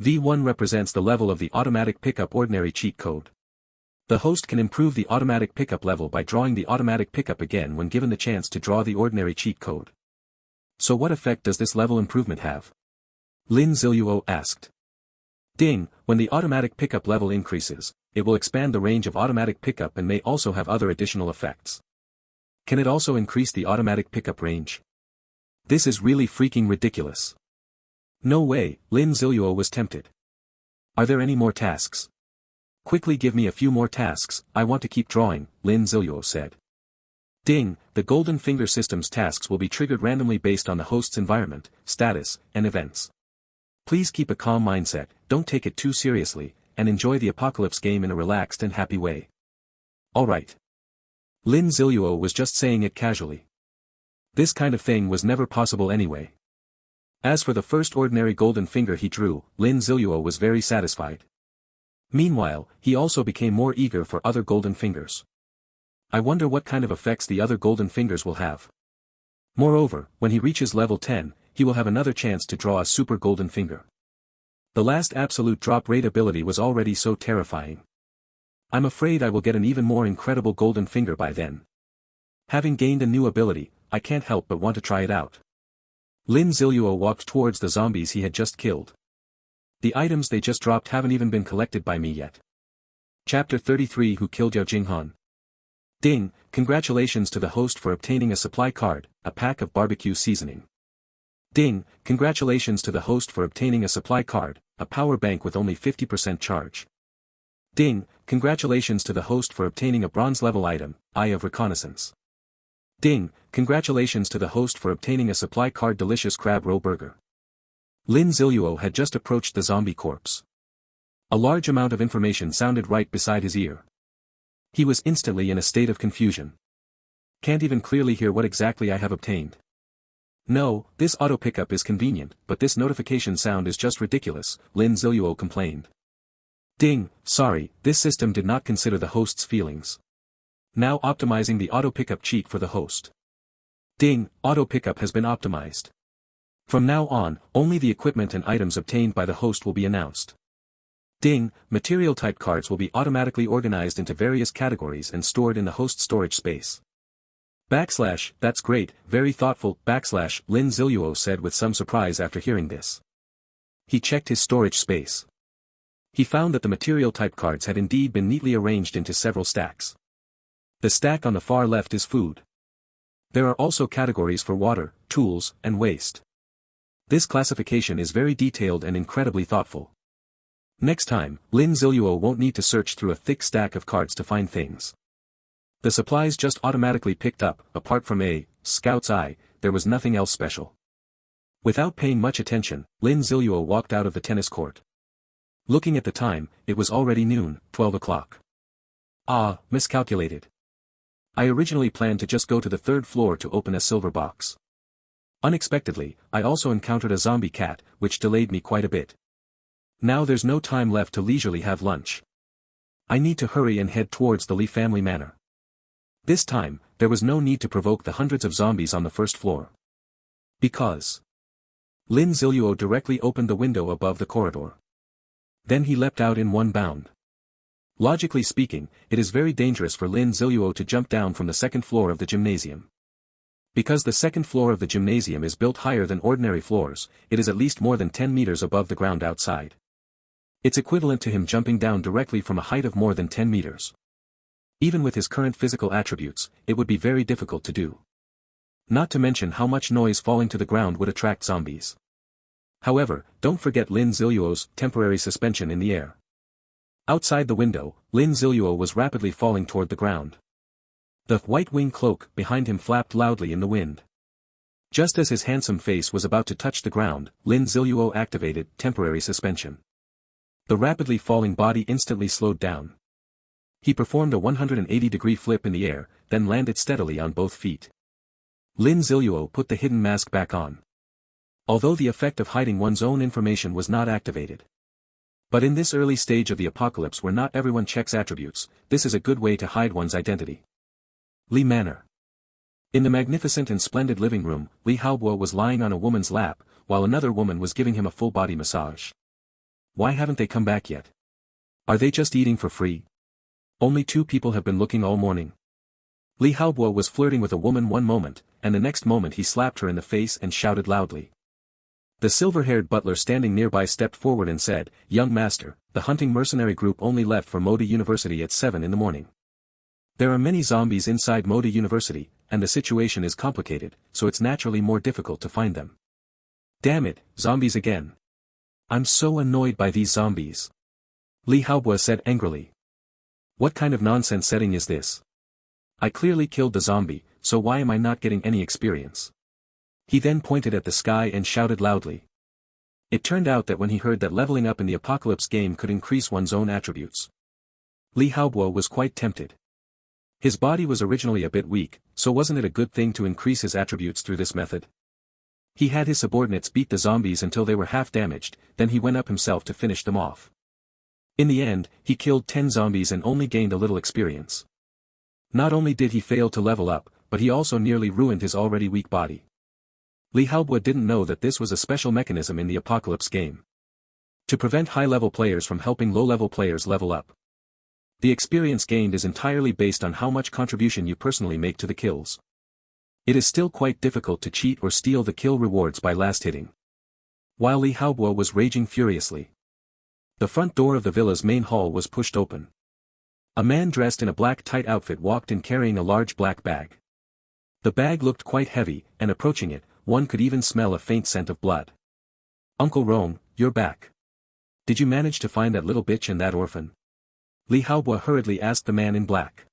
V1 represents the level of the automatic pickup ordinary cheat code. The host can improve the automatic pickup level by drawing the automatic pickup again when given the chance to draw the ordinary cheat code. So what effect does this level improvement have? Lin Ziluo asked. Ding, when the automatic pickup level increases, it will expand the range of automatic pickup and may also have other additional effects. Can it also increase the automatic pickup range? This is really freaking ridiculous. No way, Lin Ziluo was tempted. Are there any more tasks? Quickly give me a few more tasks, I want to keep drawing, Lin Ziluo said. Ding, the Golden Finger System's tasks will be triggered randomly based on the host's environment, status, and events. Please keep a calm mindset, don't take it too seriously, and enjoy the apocalypse game in a relaxed and happy way. Alright. Lin Ziluo was just saying it casually. This kind of thing was never possible anyway. As for the first ordinary golden finger he drew, Lin Ziluo was very satisfied. Meanwhile, he also became more eager for other golden fingers. I wonder what kind of effects the other golden fingers will have. Moreover, when he reaches level 10, he will have another chance to draw a super golden finger. The last absolute drop rate ability was already so terrifying. I'm afraid I will get an even more incredible golden finger by then. Having gained a new ability, I can't help but want to try it out. Lin Ziluo walked towards the zombies he had just killed. The items they just dropped haven't even been collected by me yet. Chapter 33 Who Killed Yao Jinghan? Ding, congratulations to the host for obtaining a supply card, a pack of barbecue seasoning. Ding, congratulations to the host for obtaining a supply card, a power bank with only 50% charge. Ding, congratulations to the host for obtaining a bronze level item, Eye of Reconnaissance. Ding, congratulations to the host for obtaining a supply card delicious crab roe burger. Lin Ziluo had just approached the zombie corpse. A large amount of information sounded right beside his ear. He was instantly in a state of confusion. Can't even clearly hear what exactly I have obtained. No, this auto pickup is convenient, but this notification sound is just ridiculous, Lin Ziluo complained. Ding, sorry, this system did not consider the host's feelings. Now optimizing the auto pickup cheat for the host. Ding, auto pickup has been optimized. From now on, only the equipment and items obtained by the host will be announced. Ding, material type cards will be automatically organized into various categories and stored in the host storage space. That's great, very thoughtful, Lin Ziluo said with some surprise after hearing this. He checked his storage space. He found that the material type cards had indeed been neatly arranged into several stacks. The stack on the far left is food. There are also categories for water, tools, and waste. This classification is very detailed and incredibly thoughtful. Next time, Lin Ziluo won't need to search through a thick stack of cards to find things. The supplies just automatically picked up, apart from a scout's eye, there was nothing else special. Without paying much attention, Lin Ziluo walked out of the tennis court. Looking at the time, it was already noon, 12 o'clock. Ah, miscalculated. I originally planned to just go to the third floor to open a silver box. Unexpectedly, I also encountered a zombie cat, which delayed me quite a bit. Now there's no time left to leisurely have lunch. I need to hurry and head towards the Li family manor. This time, there was no need to provoke the hundreds of zombies on the first floor. Because Lin Ziluo directly opened the window above the corridor. Then he leapt out in one bound. Logically speaking, it is very dangerous for Lin Ziluo to jump down from the second floor of the gymnasium. Because the second floor of the gymnasium is built higher than ordinary floors, it is at least more than 10 meters above the ground outside. It's equivalent to him jumping down directly from a height of more than 10 meters. Even with his current physical attributes, it would be very difficult to do. Not to mention how much noise falling to the ground would attract zombies. However, don't forget Lin Ziluo's temporary suspension in the air. Outside the window, Lin Ziluo was rapidly falling toward the ground. The white wing cloak behind him flapped loudly in the wind. Just as his handsome face was about to touch the ground, Lin Ziluo activated temporary suspension. The rapidly falling body instantly slowed down. He performed a 180-degree flip in the air, then landed steadily on both feet. Lin Ziluo put the hidden mask back on. Although the effect of hiding one's own information was not activated. But in this early stage of the apocalypse where not everyone checks attributes, this is a good way to hide one's identity. Li Manor. In the magnificent and splendid living room, Li Haobo was lying on a woman's lap, while another woman was giving him a full-body massage. Why haven't they come back yet? Are they just eating for free? Only 2 people have been looking all morning. Li Haobo was flirting with a woman one moment, and the next moment he slapped her in the face and shouted loudly. The silver-haired butler standing nearby stepped forward and said, "Young master, the hunting mercenary group only left for Moda University at 7 in the morning. There are many zombies inside Moda University, and the situation is complicated, so it's naturally more difficult to find them." Damn it, zombies again. I'm so annoyed by these zombies. Li Haobo said angrily. What kind of nonsense setting is this? I clearly killed the zombie, so why am I not getting any experience? He then pointed at the sky and shouted loudly. It turned out that when he heard that leveling up in the apocalypse game could increase one's own attributes, Li Haobo was quite tempted. His body was originally a bit weak, so wasn't it a good thing to increase his attributes through this method? He had his subordinates beat the zombies until they were half damaged, then he went up himself to finish them off. In the end, he killed 10 zombies and only gained a little experience. Not only did he fail to level up, but he also nearly ruined his already weak body. Li Haobo didn't know that this was a special mechanism in the apocalypse game. To prevent high-level players from helping low-level players level up. The experience gained is entirely based on how much contribution you personally make to the kills. It is still quite difficult to cheat or steal the kill rewards by last hitting. While Li Haobo was raging furiously, the front door of the villa's main hall was pushed open. A man dressed in a black tight outfit walked in carrying a large black bag. The bag looked quite heavy, and approaching it, one could even smell a faint scent of blood. "Uncle Rome, you're back. Did you manage to find that little bitch and that orphan?" Li Haobo hurriedly asked the man in black.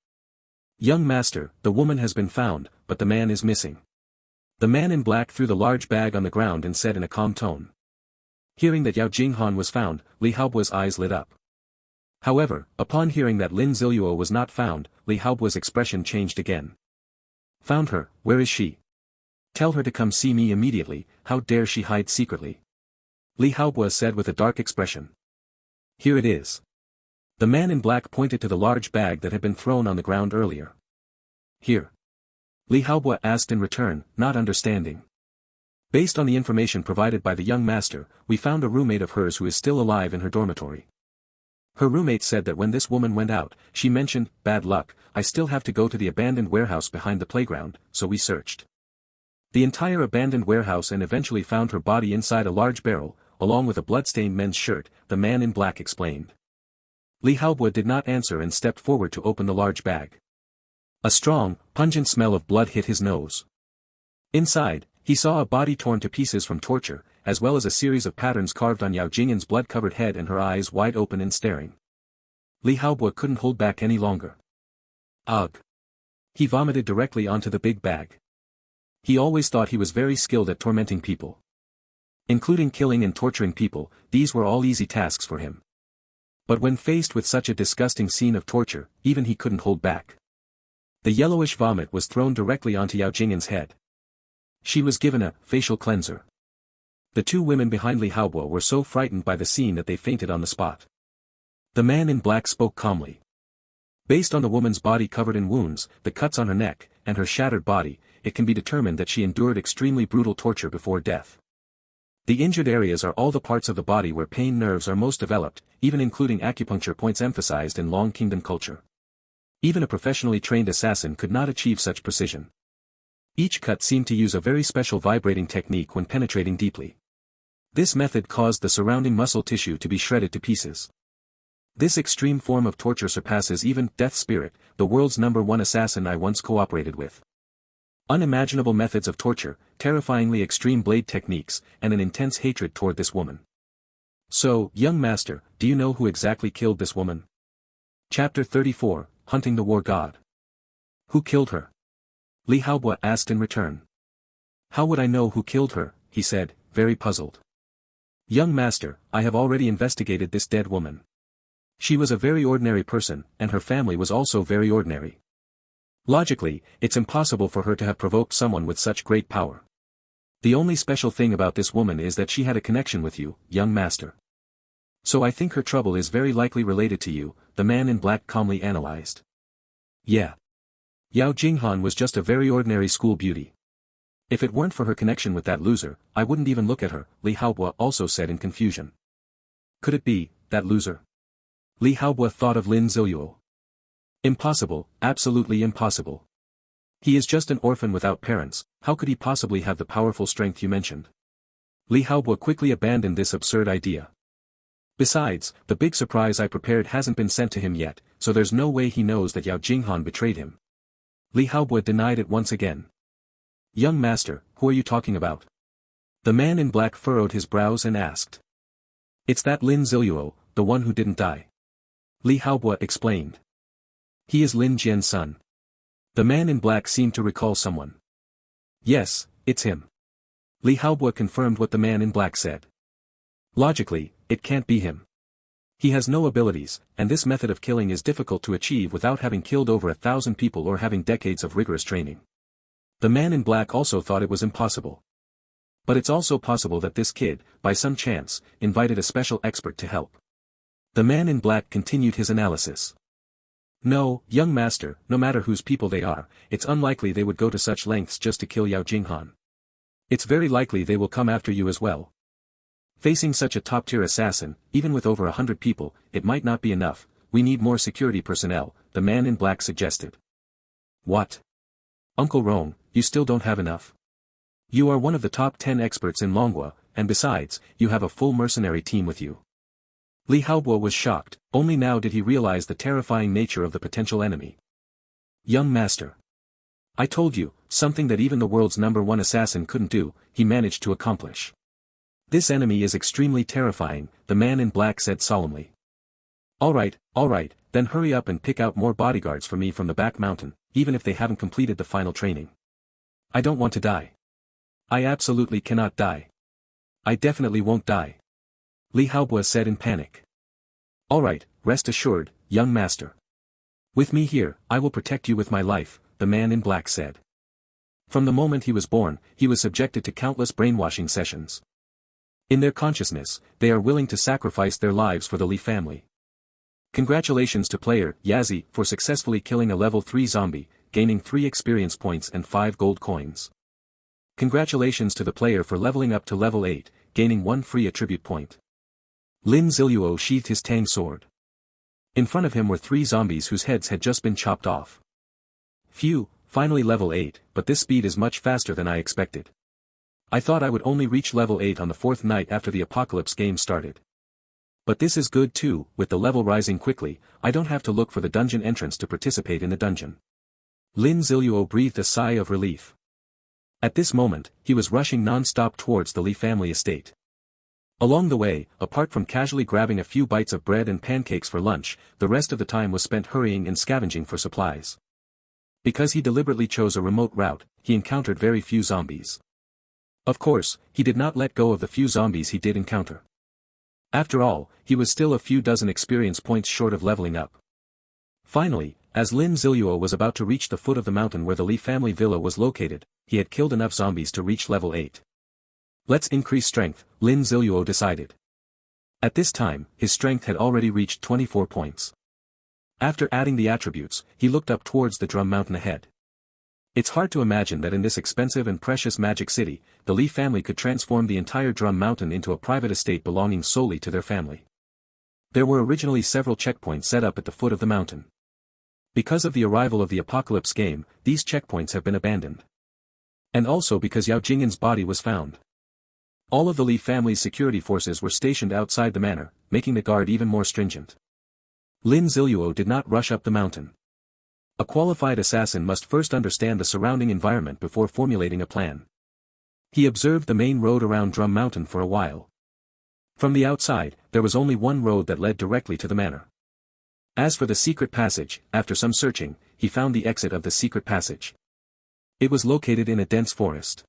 "Young master, the woman has been found, but the man is missing." The man in black threw the large bag on the ground and said in a calm tone. Hearing that Yao Jinghan was found, Li Haobo's eyes lit up. However, upon hearing that Lin Ziluo was not found, Li Haobuo's expression changed again. Found her, where is she? Tell her to come see me immediately, how dare she hide secretly? Li Haobuo said with a dark expression. Here it is. The man in black pointed to the large bag that had been thrown on the ground earlier. Here. Li Haobuo asked in return, not understanding. Based on the information provided by the young master, we found a roommate of hers who is still alive in her dormitory. Her roommate said that when this woman went out, she mentioned, bad luck, I still have to go to the abandoned warehouse behind the playground, so we searched the entire abandoned warehouse and eventually found her body inside a large barrel, along with a bloodstained men's shirt, the man in black explained. Li Haobuo did not answer and stepped forward to open the large bag. A strong, pungent smell of blood hit his nose. Inside, he saw a body torn to pieces from torture, as well as a series of patterns carved on Yao Jingyan's blood-covered head and her eyes wide open and staring. Li Haobuo couldn't hold back any longer. Ugh! He vomited directly onto the big bag. He always thought he was very skilled at tormenting people. Including killing and torturing people, these were all easy tasks for him. But when faced with such a disgusting scene of torture, even he couldn't hold back. The yellowish vomit was thrown directly onto Yao Jingyan's head. She was given a facial cleanser. The two women behind Li Haobuo were so frightened by the scene that they fainted on the spot. The man in black spoke calmly. Based on the woman's body covered in wounds, the cuts on her neck, and her shattered body, it can be determined that she endured extremely brutal torture before death. The injured areas are all the parts of the body where pain nerves are most developed, even including acupuncture points emphasized in Long Kingdom culture. Even a professionally trained assassin could not achieve such precision. Each cut seemed to use a very special vibrating technique when penetrating deeply. This method caused the surrounding muscle tissue to be shredded to pieces. This extreme form of torture surpasses even Death Spirit, the world's #1 assassin I once cooperated with. Unimaginable methods of torture, terrifyingly extreme blade techniques, and an intense hatred toward this woman. So, young master, do you know who exactly killed this woman? Chapter 34, Hunting the War God. Who killed her? Li Haobuo asked in return. How would I know who killed her, he said, very puzzled. Young master, I have already investigated this dead woman. She was a very ordinary person, and her family was also very ordinary. Logically, it's impossible for her to have provoked someone with such great power. The only special thing about this woman is that she had a connection with you, young master. So I think her trouble is very likely related to you, the man in black calmly analyzed. Yeah. Yao Jinghan was just a very ordinary school beauty. If it weren't for her connection with that loser, I wouldn't even look at her, Li Haobuo also said in confusion. Could it be, that loser? Li Haobuo thought of Lin Ziluo. Impossible, absolutely impossible. He is just an orphan without parents, how could he possibly have the powerful strength you mentioned? Li Haobuo quickly abandoned this absurd idea. Besides, the big surprise I prepared hasn't been sent to him yet, so there's no way he knows that Yao Jinghan betrayed him. Li Haobuo denied it once again. Young master, who are you talking about? The man in black furrowed his brows and asked. It's that Lin Ziluo, the one who didn't die. Li Haobuo explained. He is Lin Jian's son. The man in black seemed to recall someone. Yes, it's him. Li Haobuo confirmed what the man in black said. Logically, it can't be him. He has no abilities, and this method of killing is difficult to achieve without having killed over 1,000 people or having decades of rigorous training. The man in black also thought it was impossible. But it's also possible that this kid, by some chance, invited a special expert to help. The man in black continued his analysis. No, young master, no matter whose people they are, it's unlikely they would go to such lengths just to kill Yao Jinghan. It's very likely they will come after you as well. Facing such a top-tier assassin, even with over 100 people, it might not be enough, we need more security personnel, the man in black suggested. What? Uncle Rong, you still don't have enough? You are one of the top 10 experts in Longua, and besides, you have a full mercenary team with you. Li Haobuo was shocked, only now did he realize the terrifying nature of the potential enemy. Young master. I told you, something that even the world's #1 assassin couldn't do, he managed to accomplish. This enemy is extremely terrifying, the man in black said solemnly. Alright, then hurry up and pick out more bodyguards for me from the back mountain, even if they haven't completed the final training. I don't want to die. I absolutely cannot die. I definitely won't die. Li Haobuo said in panic. Alright, rest assured, young master. With me here, I will protect you with my life, the man in black said. From the moment he was born, he was subjected to countless brainwashing sessions. In their consciousness, they are willing to sacrifice their lives for the Li family. Congratulations to player Yazzie for successfully killing a level 3 zombie, gaining 3 experience points and 5 gold coins. Congratulations to the player for leveling up to level 8, gaining 1 free attribute point. Lin Ziluo sheathed his Tang sword. In front of him were 3 zombies whose heads had just been chopped off. Phew, finally level 8, but this speed is much faster than I expected. I thought I would only reach level 8 on the 4th night after the apocalypse game started. But this is good too, with the level rising quickly, I don't have to look for the dungeon entrance to participate in the dungeon. Lin Ziluo breathed a sigh of relief. At this moment, he was rushing non-stop towards the Li family estate. Along the way, apart from casually grabbing a few bites of bread and pancakes for lunch, the rest of the time was spent hurrying and scavenging for supplies. Because he deliberately chose a remote route, he encountered very few zombies. Of course, he did not let go of the few zombies he did encounter. After all, he was still a few dozen experience points short of leveling up. Finally, as Lin Ziluo was about to reach the foot of the mountain where the Li family villa was located, he had killed enough zombies to reach level 8. Let's increase strength, Lin Ziluo decided. At this time, his strength had already reached 24 points. After adding the attributes, he looked up towards the drum mountain ahead. It's hard to imagine that in this expensive and precious magic city, the Li family could transform the entire drum mountain into a private estate belonging solely to their family. There were originally several checkpoints set up at the foot of the mountain. Because of the arrival of the apocalypse game, these checkpoints have been abandoned. And also because Yao Jingan's body was found. All of the Li family's security forces were stationed outside the manor, making the guard even more stringent. Lin Ziluo did not rush up the mountain. A qualified assassin must first understand the surrounding environment before formulating a plan. He observed the main road around Drum Mountain for a while. From the outside, there was only one road that led directly to the manor. As for the secret passage, after some searching, he found the exit of the secret passage. It was located in a dense forest.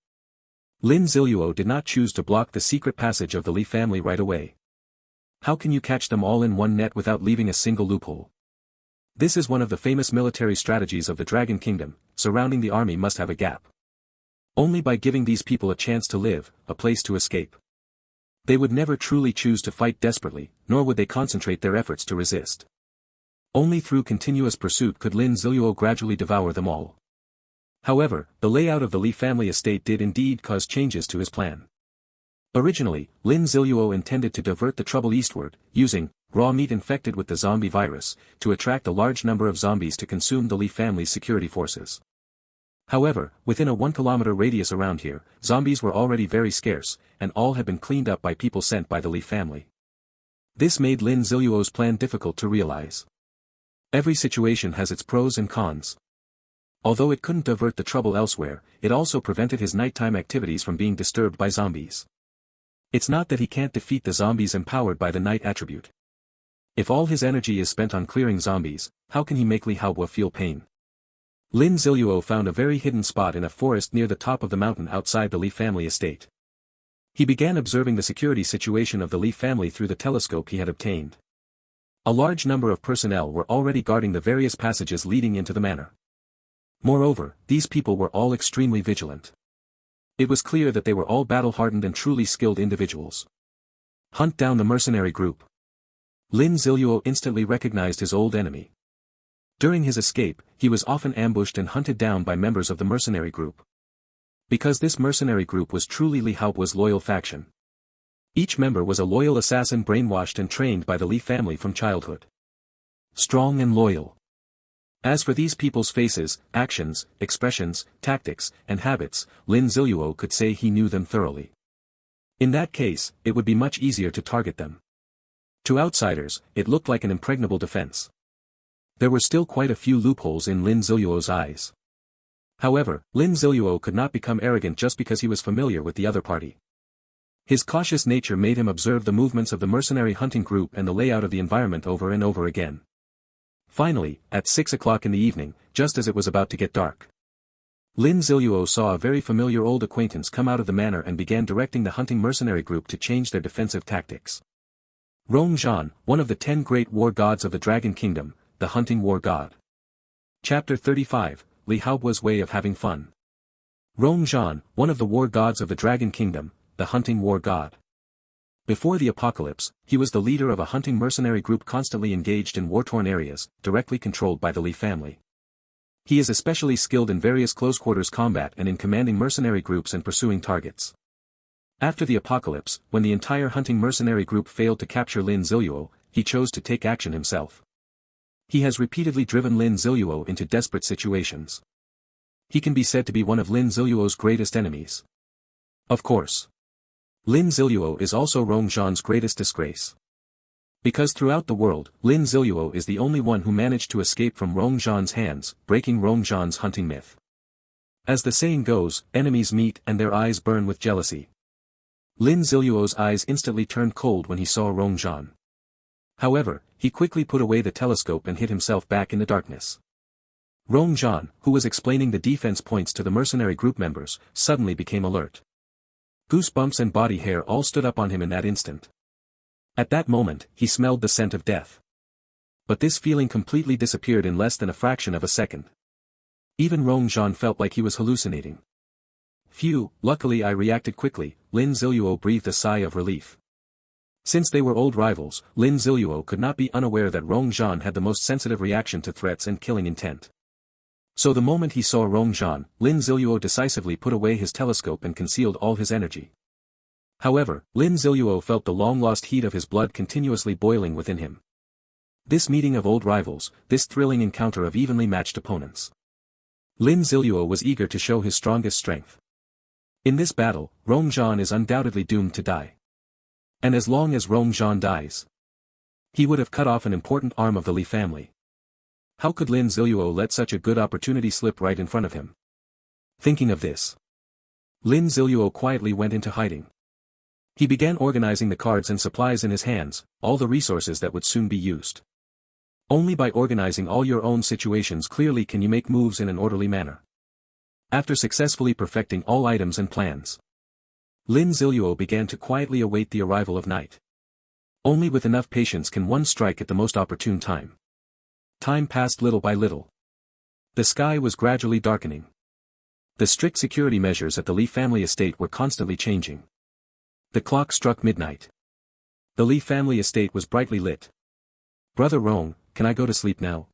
Lin Ziluo did not choose to block the secret passage of the Li family right away. How can you catch them all in one net without leaving a single loophole? This is one of the famous military strategies of the Dragon Kingdom. Surrounding the army must have a gap. Only by giving these people a chance to live, a place to escape. They would never truly choose to fight desperately, nor would they concentrate their efforts to resist. Only through continuous pursuit could Lin Ziluo gradually devour them all. However, the layout of the Li family estate did indeed cause changes to his plan. Originally, Lin Ziluo intended to divert the trouble eastward, using raw meat infected with the zombie virus, to attract a large number of zombies to consume the Li family's security forces. However, within a 1 kilometer radius around here, zombies were already very scarce, and all had been cleaned up by people sent by the Li family. This made Lin Ziluo's plan difficult to realize. Every situation has its pros and cons. Although it couldn't divert the trouble elsewhere, it also prevented his nighttime activities from being disturbed by zombies. It's not that he can't defeat the zombies empowered by the night attribute. If all his energy is spent on clearing zombies, how can he make Li Haobo feel pain? Lin Ziluo found a very hidden spot in a forest near the top of the mountain outside the Li family estate. He began observing the security situation of the Li family through the telescope he had obtained. A large number of personnel were already guarding the various passages leading into the manor. Moreover, these people were all extremely vigilant. It was clear that they were all battle-hardened and truly skilled individuals. Hunt down the mercenary group. Lin Ziluo instantly recognized his old enemy. During his escape, he was often ambushed and hunted down by members of the mercenary group. Because this mercenary group was truly Li Haobo's loyal faction. Each member was a loyal assassin brainwashed and trained by the Li family from childhood. Strong and loyal. As for these people's faces, actions, expressions, tactics, and habits, Lin Ziluo could say he knew them thoroughly. In that case, it would be much easier to target them. To outsiders, it looked like an impregnable defense. There were still quite a few loopholes in Lin Ziluo's eyes. However, Lin Ziluo could not become arrogant just because he was familiar with the other party. His cautious nature made him observe the movements of the mercenary hunting group and the layout of the environment over and over again. Finally, at 6 o'clock in the evening, just as it was about to get dark, Lin Ziluo saw a very familiar old acquaintance come out of the manor and began directing the hunting mercenary group to change their defensive tactics. Rong Zhan, one of the 10 great war gods of the Dragon Kingdom, the hunting war god. Chapter 35, Li Haobuo's way of having fun. Rong Zhan, one of the war gods of the Dragon Kingdom, the hunting war god. Before the apocalypse, he was the leader of a hunting mercenary group constantly engaged in war-torn areas, directly controlled by the Li family. He is especially skilled in various close-quarters combat and in commanding mercenary groups and pursuing targets. After the apocalypse, when the entire hunting mercenary group failed to capture Lin Ziluo, he chose to take action himself. He has repeatedly driven Lin Ziluo into desperate situations. He can be said to be one of Lin Ziluo's greatest enemies. Of course. Lin Ziluo is also Rong Zhan's greatest disgrace. Because throughout the world, Lin Ziluo is the only one who managed to escape from Rong Zhan's hands, breaking Rong Zhan's hunting myth. As the saying goes, enemies meet and their eyes burn with jealousy. Lin Ziluo's eyes instantly turned cold when he saw Rong Zhan. However, he quickly put away the telescope and hid himself back in the darkness. Rong Zhan, who was explaining the defense points to the mercenary group members, suddenly became alert. Goosebumps and body hair all stood up on him in that instant. At that moment, he smelled the scent of death. But this feeling completely disappeared in less than a fraction of a second. Even Rong Zhan felt like he was hallucinating. Phew, luckily I reacted quickly, Lin Ziluo breathed a sigh of relief. Since they were old rivals, Lin Ziluo could not be unaware that Rong Zhan had the most sensitive reaction to threats and killing intent. So the moment he saw Rong Zhan, Lin Ziluo decisively put away his telescope and concealed all his energy. However, Lin Ziluo felt the long-lost heat of his blood continuously boiling within him. This meeting of old rivals, this thrilling encounter of evenly matched opponents. Lin Ziluo was eager to show his strongest strength. In this battle, Rong Zhan is undoubtedly doomed to die. And as long as Rong Zhan dies, he would have cut off an important arm of the Li family. How could Lin Ziluo let such a good opportunity slip right in front of him? Thinking of this, Lin Ziluo quietly went into hiding. He began organizing the cards and supplies in his hands, all the resources that would soon be used. Only by organizing all your own situations clearly can you make moves in an orderly manner. After successfully perfecting all items and plans, Lin Ziluo began to quietly await the arrival of night. Only with enough patience can one strike at the most opportune time. Time passed little by little. The sky was gradually darkening. The strict security measures at the Li family estate were constantly changing. The clock struck midnight. The Li family estate was brightly lit. Brother Rong, can I go to sleep now?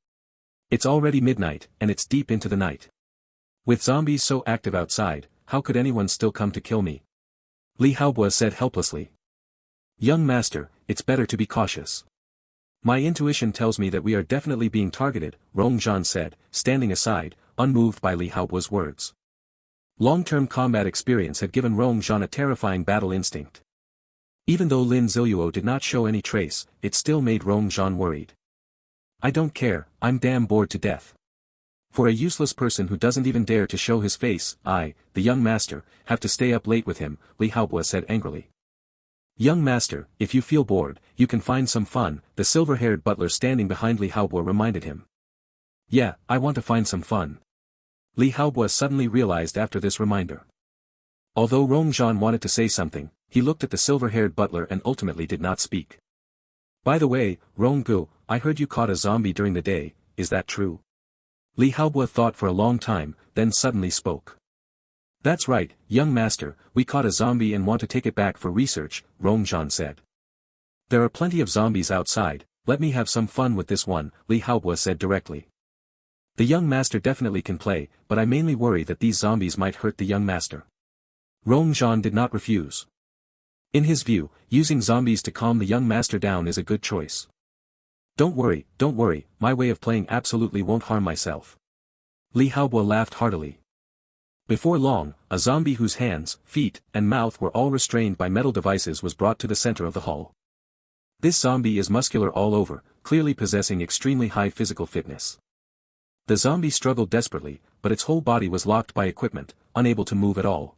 It's already midnight, and it's deep into the night. With zombies so active outside, how could anyone still come to kill me? Li Haobuo said helplessly. Young master, it's better to be cautious. My intuition tells me that we are definitely being targeted, Rong Zhan said, standing aside, unmoved by Li Haobuo's words. Long-term combat experience had given Rong Zhan a terrifying battle instinct. Even though Lin Ziluo did not show any trace, it still made Rong Zhan worried. I don't care, I'm damn bored to death. For a useless person who doesn't even dare to show his face, I, the young master, have to stay up late with him, Li Haobuo said angrily. Young master, if you feel bored, you can find some fun, the silver-haired butler standing behind Li Haobuo reminded him. Yeah, I want to find some fun. Li Haobuo suddenly realized after this reminder. Although Rong Zhan wanted to say something, he looked at the silver-haired butler and ultimately did not speak. By the way, Rong Gu, I heard you caught a zombie during the day, is that true? Li Haobuo thought for a long time, then suddenly spoke. That's right, young master, we caught a zombie and want to take it back for research, Rong Zhan said. There are plenty of zombies outside, let me have some fun with this one, Li Haobuo said directly. The young master definitely can play, but I mainly worry that these zombies might hurt the young master. Rong Zhan did not refuse. In his view, using zombies to calm the young master down is a good choice. Don't worry, my way of playing absolutely won't harm myself. Li Haobuo laughed heartily. Before long, a zombie whose hands, feet, and mouth were all restrained by metal devices was brought to the center of the hall. This zombie is muscular all over, clearly possessing extremely high physical fitness. The zombie struggled desperately, but its whole body was locked by equipment, unable to move at all.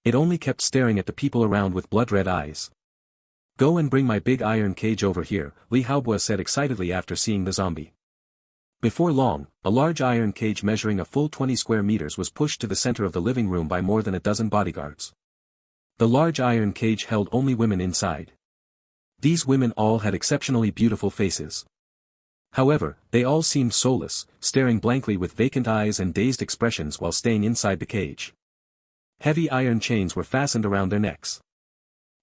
It only kept staring at the people around with blood-red eyes. Go and bring my big iron cage over here, Li Haobuo said excitedly after seeing the zombie. Before long, a large iron cage measuring a full 20 square meters was pushed to the center of the living room by more than a dozen bodyguards. The large iron cage held only women inside. These women all had exceptionally beautiful faces. However, they all seemed soulless, staring blankly with vacant eyes and dazed expressions while staying inside the cage. Heavy iron chains were fastened around their necks.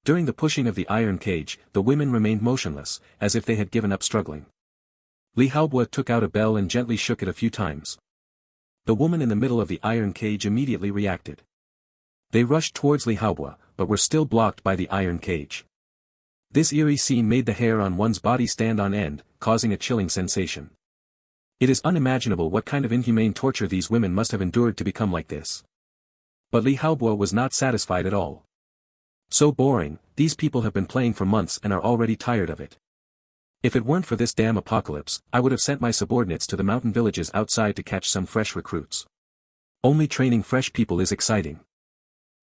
During the pushing of the iron cage, the women remained motionless, as if they had given up struggling. Li Haobo took out a bell and gently shook it a few times. The woman in the middle of the iron cage immediately reacted. They rushed towards Li Haobo, but were still blocked by the iron cage. This eerie scene made the hair on one's body stand on end, causing a chilling sensation. It is unimaginable what kind of inhumane torture these women must have endured to become like this. But Li Haobo was not satisfied at all. So boring, these people have been playing for months and are already tired of it. If it weren't for this damn apocalypse, I would have sent my subordinates to the mountain villages outside to catch some fresh recruits. Only training fresh people is exciting.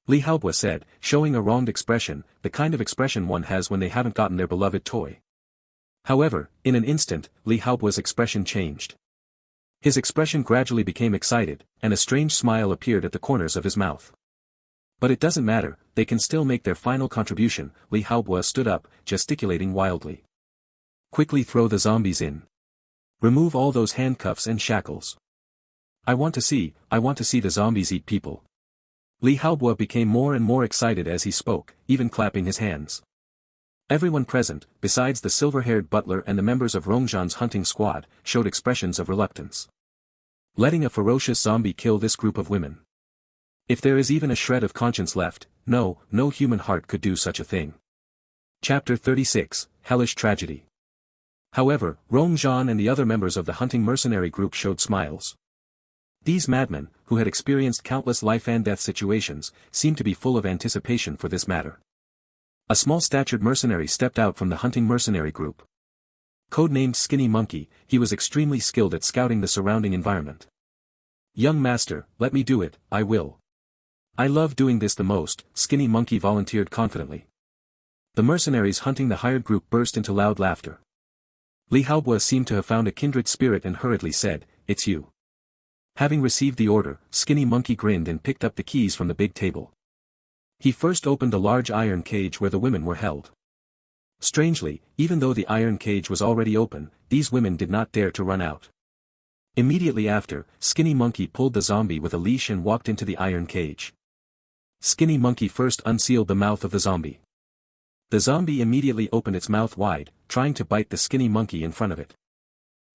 Li Haobo said, showing a wronged expression, the kind of expression one has when they haven't gotten their beloved toy. However, in an instant, Li Haobo's expression changed. His expression gradually became excited, and a strange smile appeared at the corners of his mouth. But it doesn't matter, they can still make their final contribution. Li Haobo stood up, gesticulating wildly. Quickly throw the zombies in. Remove all those handcuffs and shackles. I want to see the zombies eat people. Li Haobo became more and more excited as he spoke, even clapping his hands. Everyone present, besides the silver-haired butler and the members of Rongzhan's hunting squad, showed expressions of reluctance. Letting a ferocious zombie kill this group of women. If there is even a shred of conscience left, no human heart could do such a thing. Chapter 36, Hellish Tragedy. However, Rongzhan and the other members of the hunting mercenary group showed smiles. These madmen, who had experienced countless life-and-death situations, seemed to be full of anticipation for this matter. A small-statured mercenary stepped out from the hunting mercenary group. Codenamed Skinny Monkey, he was extremely skilled at scouting the surrounding environment. Young master, let me do it, I will. I love doing this the most, Skinny Monkey volunteered confidently. The mercenaries hunting the hired group burst into loud laughter. Li Haobo seemed to have found a kindred spirit and hurriedly said, "It's you." Having received the order, Skinny Monkey grinned and picked up the keys from the big table. He first opened a large iron cage where the women were held. Strangely, even though the iron cage was already open, these women did not dare to run out. Immediately after, Skinny Monkey pulled the zombie with a leash and walked into the iron cage. Skinny Monkey first unsealed the mouth of the zombie. The zombie immediately opened its mouth wide, trying to bite the Skinny Monkey in front of it.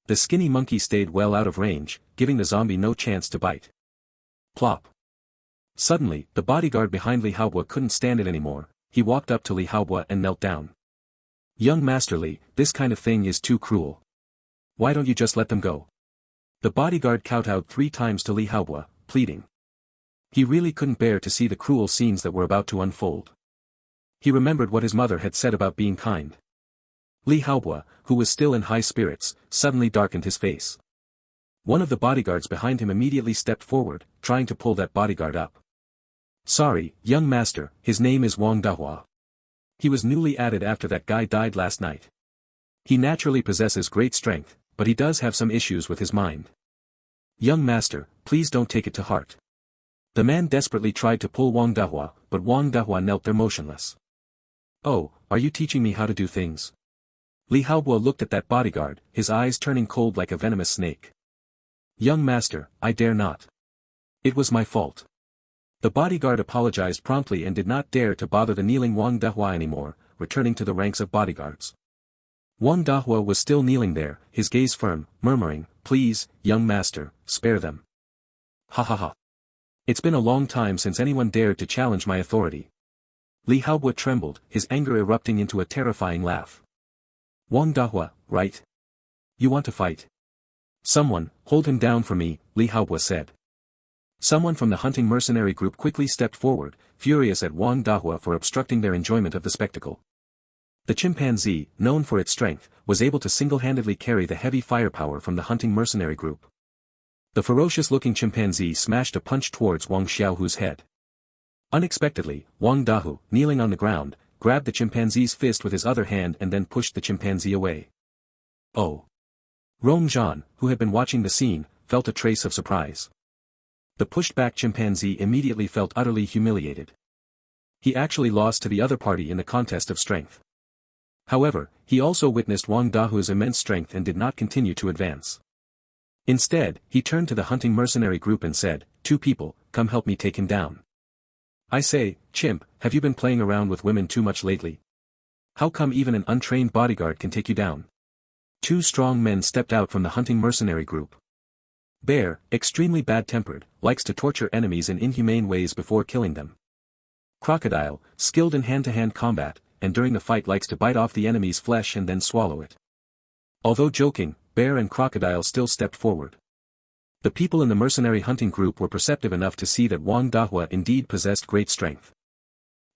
The Skinny Monkey stayed well out of range, giving the zombie no chance to bite. Plop. Suddenly, the bodyguard behind Li Haobo couldn't stand it anymore. He walked up to Li Haobo and knelt down. "Young Master Li, this kind of thing is too cruel. Why don't you just let them go?" The bodyguard kowtowed 3 times to Li Haobo, pleading. He really couldn't bear to see the cruel scenes that were about to unfold. He remembered what his mother had said about being kind. Li Haobo, who was still in high spirits, suddenly darkened his face. One of the bodyguards behind him immediately stepped forward, trying to pull that bodyguard up. "Sorry, young master, his name is Wang Dahua. He was newly added after that guy died last night. He naturally possesses great strength, but he does have some issues with his mind. Young master, please don't take it to heart." The man desperately tried to pull Wang Dahua, but Wang Dahua knelt there motionless. "Oh, are you teaching me how to do things?" Li Haobo looked at that bodyguard, his eyes turning cold like a venomous snake. "Young master, I dare not. It was my fault." The bodyguard apologized promptly and did not dare to bother the kneeling Wang Dahua anymore, returning to the ranks of bodyguards. Wang Dahua was still kneeling there, his gaze firm, murmuring, "Please, young master, spare them. Ha ha ha. It's been a long time since anyone dared to challenge my authority." Li Haobo trembled, his anger erupting into a terrifying laugh. "Wang Dahua, right? You want to fight? Someone, hold him down for me," Li Haobo said. Someone from the hunting mercenary group quickly stepped forward, furious at Wang Dahua for obstructing their enjoyment of the spectacle. The chimpanzee, known for its strength, was able to single-handedly carry the heavy firepower from the hunting mercenary group. The ferocious-looking chimpanzee smashed a punch towards Wang Xiaohu's head. Unexpectedly, Wang Dahu, kneeling on the ground, grabbed the chimpanzee's fist with his other hand and then pushed the chimpanzee away. "Oh!" Rongzhan, who had been watching the scene, felt a trace of surprise. The pushed-back chimpanzee immediately felt utterly humiliated. He actually lost to the other party in the contest of strength. However, he also witnessed Wang Dahu's immense strength and did not continue to advance. Instead, he turned to the hunting mercenary group and said, "Two people, come help me take him down." "I say, chimp, have you been playing around with women too much lately? How come even an untrained bodyguard can take you down?" Two strong men stepped out from the hunting mercenary group. Bear, extremely bad-tempered, likes to torture enemies in inhumane ways before killing them. Crocodile, skilled in hand-to-hand combat, and during the fight likes to bite off the enemy's flesh and then swallow it. Although joking, Bear and Crocodile still stepped forward. The people in the mercenary hunting group were perceptive enough to see that Wang Dahua indeed possessed great strength.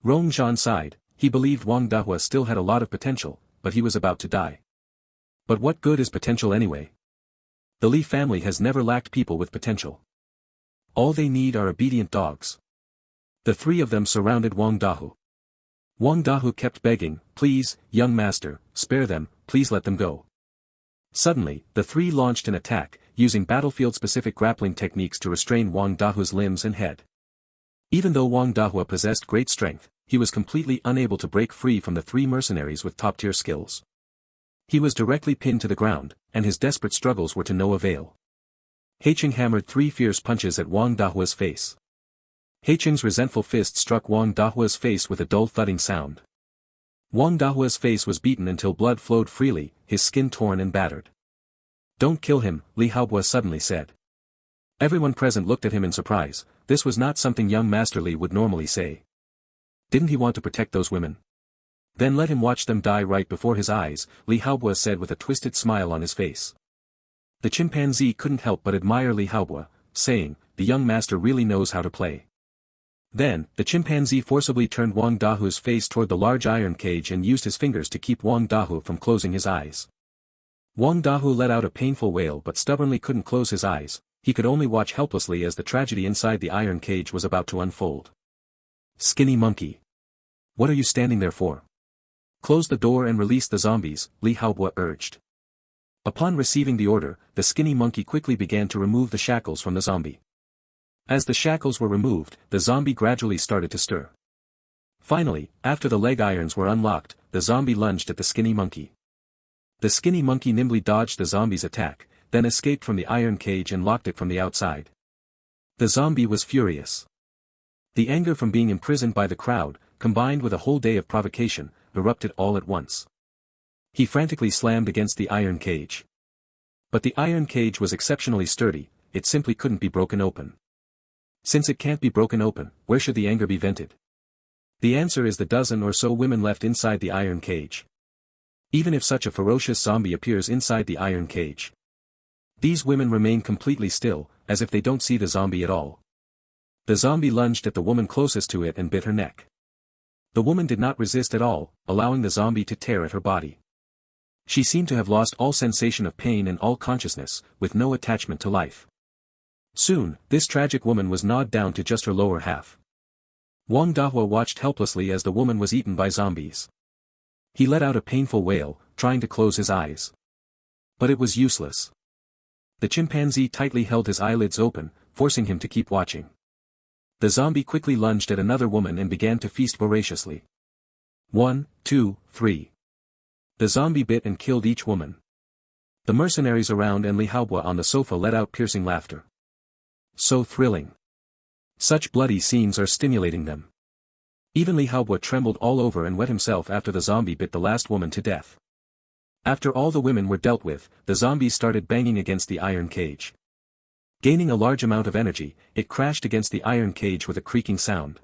Rong Zhan sighed. He believed Wang Dahua still had a lot of potential, but he was about to die. But what good is potential anyway? The Li family has never lacked people with potential. All they need are obedient dogs. The three of them surrounded Wang Dahu. Wang Dahu kept begging, "Please, young master, spare them, please let them go." Suddenly, the three launched an attack, using battlefield-specific grappling techniques to restrain Wang Dahu's limbs and head. Even though Wang Dahua possessed great strength, he was completely unable to break free from the three mercenaries with top-tier skills. He was directly pinned to the ground, and his desperate struggles were to no avail. Heicheng hammered 3 fierce punches at Wang Dahua's face. Heicheng's resentful fist struck Wang Dahua's face with a dull thudding sound. Wang Dahua's face was beaten until blood flowed freely, his skin torn and battered. "Don't kill him," Li Haobua suddenly said. Everyone present looked at him in surprise. This was not something young Master Li would normally say. Didn't he want to protect those women? Then let him watch them die right before his eyes, Li Haobua said with a twisted smile on his face. The chimpanzee couldn't help but admire Li Haobua, saying, "The young master really knows how to play." Then, the chimpanzee forcibly turned Wang Dahu's face toward the large iron cage and used his fingers to keep Wang Dahu from closing his eyes. Wang Dahu let out a painful wail but stubbornly couldn't close his eyes. He could only watch helplessly as the tragedy inside the iron cage was about to unfold. "Skinny monkey. What are you standing there for? Close the door and release the zombies," Li Haobua urged. Upon receiving the order, the skinny monkey quickly began to remove the shackles from the zombie. As the shackles were removed, the zombie gradually started to stir. Finally, after the leg irons were unlocked, the zombie lunged at the skinny monkey. The skinny monkey nimbly dodged the zombie's attack, then escaped from the iron cage and locked it from the outside. The zombie was furious. The anger from being imprisoned by the crowd, combined with a whole day of provocation, erupted all at once. He frantically slammed against the iron cage. But the iron cage was exceptionally sturdy, it simply couldn't be broken open. Since it can't be broken open, where should the anger be vented? The answer is the dozen or so women left inside the iron cage. Even if such a ferocious zombie appears inside the iron cage, these women remain completely still, as if they don't see the zombie at all. The zombie lunged at the woman closest to it and bit her neck. The woman did not resist at all, allowing the zombie to tear at her body. She seemed to have lost all sensation of pain and all consciousness, with no attachment to life. Soon, this tragic woman was gnawed down to just her lower half. Wang Dahua watched helplessly as the woman was eaten by zombies. He let out a painful wail, trying to close his eyes. But it was useless. The chimpanzee tightly held his eyelids open, forcing him to keep watching. The zombie quickly lunged at another woman and began to feast voraciously. 1, 2, 3. The zombie bit and killed each woman. The mercenaries around and Li Haobua on the sofa let out piercing laughter. So thrilling. Such bloody scenes are stimulating them. Even Li Haobua trembled all over and wet himself after the zombie bit the last woman to death. After all the women were dealt with, the zombies started banging against the iron cage. Gaining a large amount of energy, it crashed against the iron cage with a creaking sound.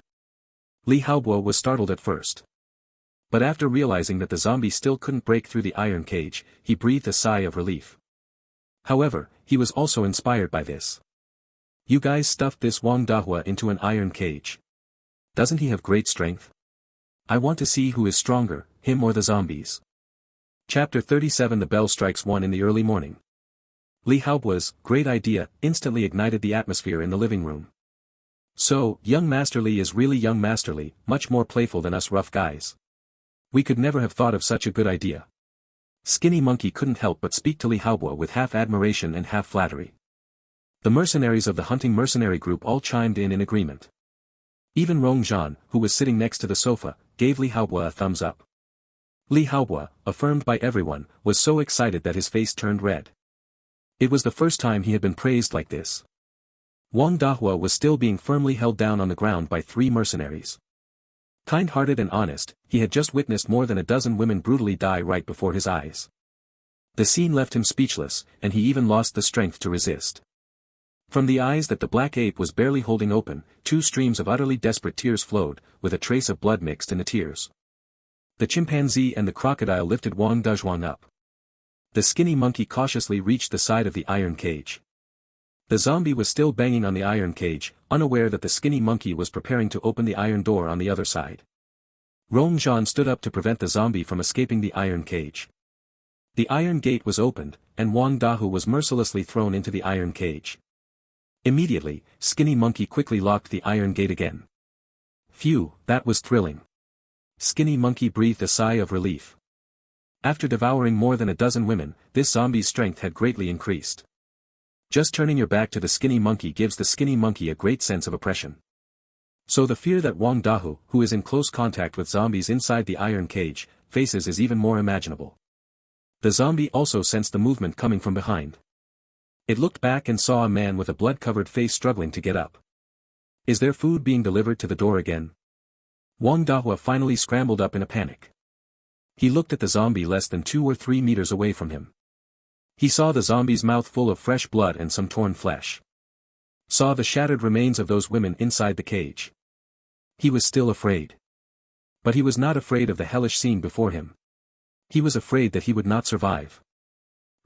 Li Haobua was startled at first. But after realizing that the zombie still couldn't break through the iron cage, he breathed a sigh of relief. However, he was also inspired by this. You guys stuffed this Wang Dahua into an iron cage. Doesn't he have great strength? I want to see who is stronger, him or the zombies. Chapter 37 The bell strikes 1 in the early morning. Li Haobua's great idea instantly ignited the atmosphere in the living room. So, young Master Li is really young Master Li, much more playful than us rough guys. We could never have thought of such a good idea. Skinny Monkey couldn't help but speak to Li Haobua with half admiration and half flattery. The mercenaries of the hunting mercenary group all chimed in agreement. Even Rong Zhan, who was sitting next to the sofa, gave Li Haobua a thumbs up. Li Haobo, affirmed by everyone, was so excited that his face turned red. It was the first time he had been praised like this. Wang Dahua was still being firmly held down on the ground by 3 mercenaries. Kind-hearted and honest, he had just witnessed more than a dozen women brutally die right before his eyes. The scene left him speechless, and he even lost the strength to resist. From the eyes that the black ape was barely holding open, 2 streams of utterly desperate tears flowed, with a trace of blood mixed in the tears. The chimpanzee and the crocodile lifted Wang Dazhuang up. The skinny monkey cautiously reached the side of the iron cage. The zombie was still banging on the iron cage, unaware that the skinny monkey was preparing to open the iron door on the other side. Rong Zhan stood up to prevent the zombie from escaping the iron cage. The iron gate was opened, and Wang Dahu was mercilessly thrown into the iron cage. Immediately, Skinny Monkey quickly locked the iron gate again. Phew, that was thrilling. Skinny Monkey breathed a sigh of relief. After devouring more than a dozen women, this zombie's strength had greatly increased. Just turning your back to the Skinny Monkey gives the Skinny Monkey a great sense of oppression. So the fear that Wang Dahu, who is in close contact with zombies inside the iron cage, faces is even more imaginable. The zombie also sensed the movement coming from behind. It looked back and saw a man with a blood-covered face struggling to get up. Is there food being delivered to the door again? Wang Dahua finally scrambled up in a panic. He looked at the zombie less than 2 or 3 meters away from him. He saw the zombie's mouth full of fresh blood and some torn flesh. Saw the shattered remains of those women inside the cage. He was still afraid. But he was not afraid of the hellish scene before him. He was afraid that he would not survive.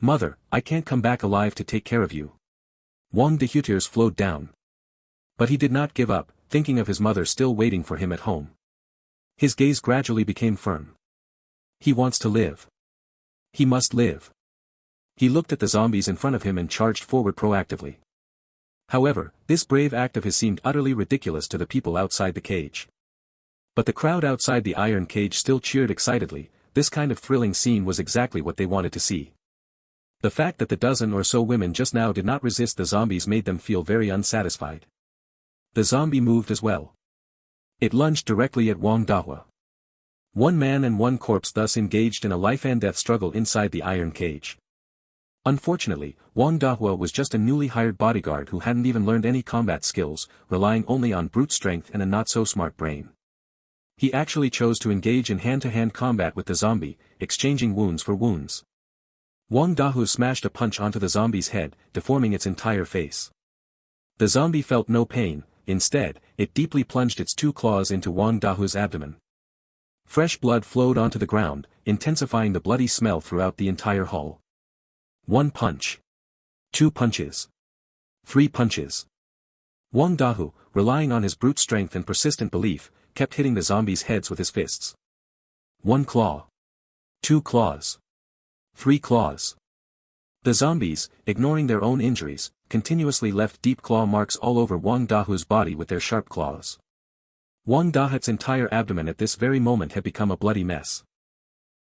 Mother, I can't come back alive to take care of you. Wang Dahu tears flowed down. But he did not give up, thinking of his mother still waiting for him at home. His gaze gradually became firm. He wants to live. He must live. He looked at the zombies in front of him and charged forward proactively. However, this brave act of his seemed utterly ridiculous to the people outside the cage. But the crowd outside the iron cage still cheered excitedly. This kind of thrilling scene was exactly what they wanted to see. The fact that the dozen or so women just now did not resist the zombies made them feel very unsatisfied. The zombie moved as well. It lunged directly at Wang Dahua. 1 man and 1 corpse thus engaged in a life-and-death struggle inside the iron cage. Unfortunately, Wang Dahua was just a newly hired bodyguard who hadn't even learned any combat skills, relying only on brute strength and a not-so-smart brain. He actually chose to engage in hand-to-hand combat with the zombie, exchanging wounds for wounds. Wang Dahu smashed a punch onto the zombie's head, deforming its entire face. The zombie felt no pain, instead, it deeply plunged its 2 claws into Wang Dahu's abdomen. Fresh blood flowed onto the ground, intensifying the bloody smell throughout the entire hall. 1 punch. 2 punches. 3 punches. Wang Dahu, relying on his brute strength and persistent belief, kept hitting the zombies' heads with his fists. 1 claw. 2 claws. 3 claws. The zombies, ignoring their own injuries, continuously left deep claw marks all over Wang Dahu's body with their sharp claws. Wang Dahu's entire abdomen at this very moment had become a bloody mess.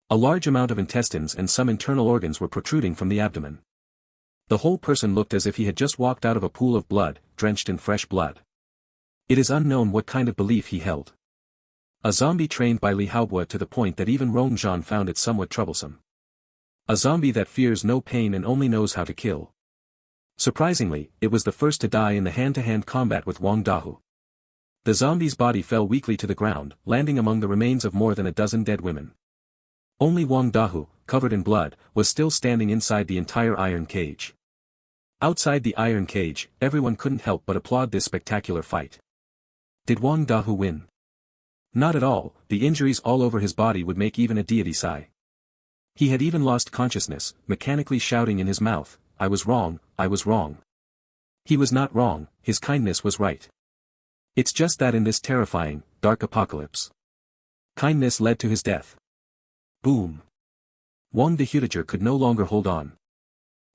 A large amount of intestines and some internal organs were protruding from the abdomen. The whole person looked as if he had just walked out of a pool of blood, drenched in fresh blood. It is unknown what kind of belief he held. A zombie trained by Li Haobo to the point that even Rong Zhan found it somewhat troublesome. A zombie that fears no pain and only knows how to kill. Surprisingly, it was the first to die in the hand-to-hand combat with Wang Dahu. The zombie's body fell weakly to the ground, landing among the remains of more than a dozen dead women. Only Wang Dahu, covered in blood, was still standing inside the entire iron cage. Outside the iron cage, everyone couldn't help but applaud this spectacular fight. Did Wang Dahu win? Not at all, the injuries all over his body would make even a deity sigh. He had even lost consciousness, mechanically shouting in his mouth, "I was wrong, I was wrong." He was not wrong, his kindness was right. It's just that in this terrifying, dark apocalypse, kindness led to his death. Boom. Wang Dahu could no longer hold on.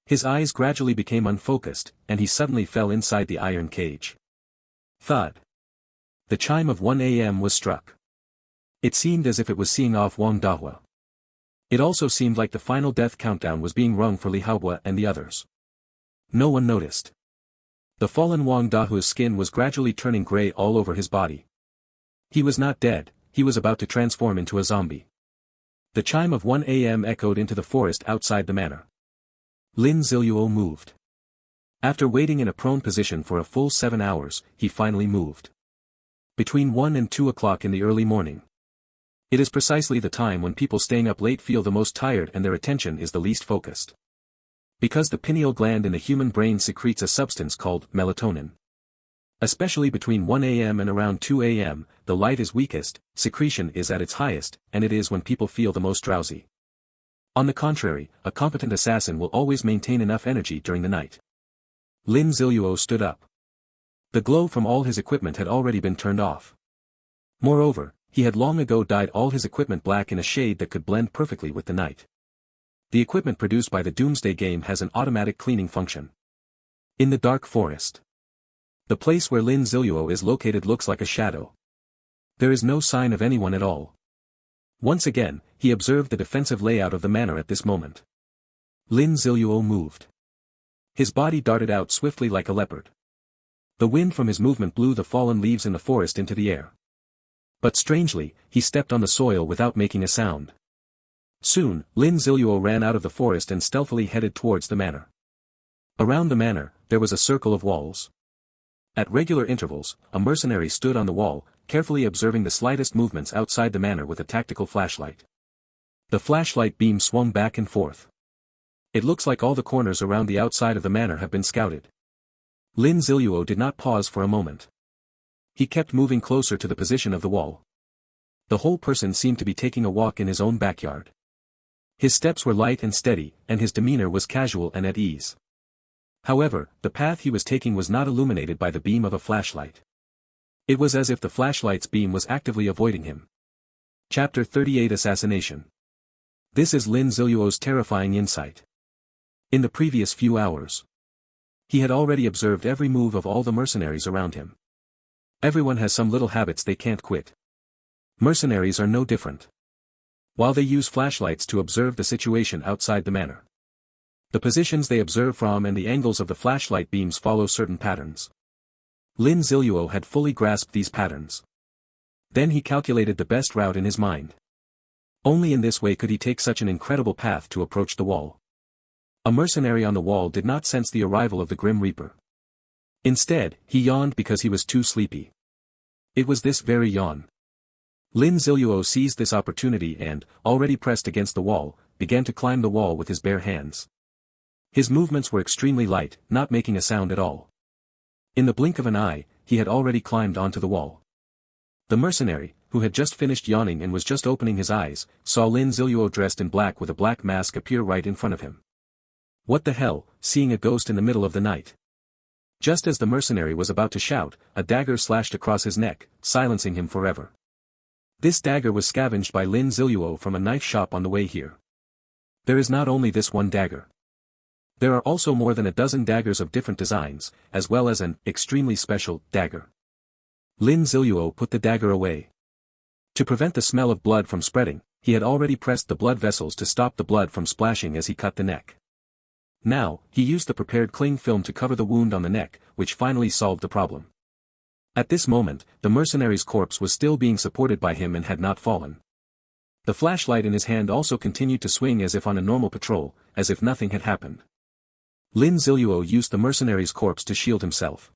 His eyes gradually became unfocused, and he suddenly fell inside the iron cage. Thud. The chime of 1 a.m. was struck. It seemed as if it was seeing off Wang Dahua. It also seemed like the final death countdown was being rung for Li Haobo and the others. No one noticed. The fallen Wang Dahu's skin was gradually turning gray all over his body. He was not dead, he was about to transform into a zombie. The chime of 1 a.m. echoed into the forest outside the manor. Lin Ziluo moved. After waiting in a prone position for a full 7 hours, he finally moved. Between 1 and 2 o'clock in the early morning. It is precisely the time when people staying up late feel the most tired and their attention is the least focused. Because the pineal gland in the human brain secretes a substance called melatonin. Especially between 1 a.m. and around 2 a.m., the light is weakest, secretion is at its highest, and it is when people feel the most drowsy. On the contrary, a competent assassin will always maintain enough energy during the night. Lin Ziluo stood up. The glow from all his equipment had already been turned off. Moreover, he had long ago dyed all his equipment black in a shade that could blend perfectly with the night. The equipment produced by the Doomsday game has an automatic cleaning function. In the dark forest. The place where Lin Ziluo is located looks like a shadow. There is no sign of anyone at all. Once again, he observed the defensive layout of the manor at this moment. Lin Ziluo moved. His body darted out swiftly like a leopard. The wind from his movement blew the fallen leaves in the forest into the air. But strangely, he stepped on the soil without making a sound. Soon, Lin Ziluo ran out of the forest and stealthily headed towards the manor. Around the manor, there was a circle of walls. At regular intervals, a mercenary stood on the wall, carefully observing the slightest movements outside the manor with a tactical flashlight. The flashlight beam swung back and forth. It looks like all the corners around the outside of the manor have been scouted. Lin Ziluo did not pause for a moment. He kept moving closer to the position of the wall. The whole person seemed to be taking a walk in his own backyard. His steps were light and steady, and his demeanor was casual and at ease. However, the path he was taking was not illuminated by the beam of a flashlight. It was as if the flashlight's beam was actively avoiding him. Chapter 38 Assassination. This is Lin Ziluo's terrifying insight. In the previous few hours, he had already observed every move of all the mercenaries around him. Everyone has some little habits they can't quit. Mercenaries are no different. While they use flashlights to observe the situation outside the manor, the positions they observe from and the angles of the flashlight beams follow certain patterns. Lin Ziluo had fully grasped these patterns. Then he calculated the best route in his mind. Only in this way could he take such an incredible path to approach the wall. A mercenary on the wall did not sense the arrival of the Grim Reaper. Instead, he yawned because he was too sleepy. It was this very yawn. Lin Ziluo seized this opportunity and, already pressed against the wall, began to climb the wall with his bare hands. His movements were extremely light, not making a sound at all. In the blink of an eye, he had already climbed onto the wall. The mercenary, who had just finished yawning and was just opening his eyes, saw Lin Ziluo dressed in black with a black mask appear right in front of him. What the hell, seeing a ghost in the middle of the night? Just as the mercenary was about to shout, a dagger slashed across his neck, silencing him forever. This dagger was scavenged by Lin Ziluo from a knife shop on the way here. There is not only this one dagger. There are also more than a dozen daggers of different designs, as well as an extremely special dagger. Lin Ziluo put the dagger away. To prevent the smell of blood from spreading, he had already pressed the blood vessels to stop the blood from splashing as he cut the neck. Now, he used the prepared cling film to cover the wound on the neck, which finally solved the problem. At this moment, the mercenary's corpse was still being supported by him and had not fallen. The flashlight in his hand also continued to swing as if on a normal patrol, as if nothing had happened. Lin Ziluo used the mercenary's corpse to shield himself.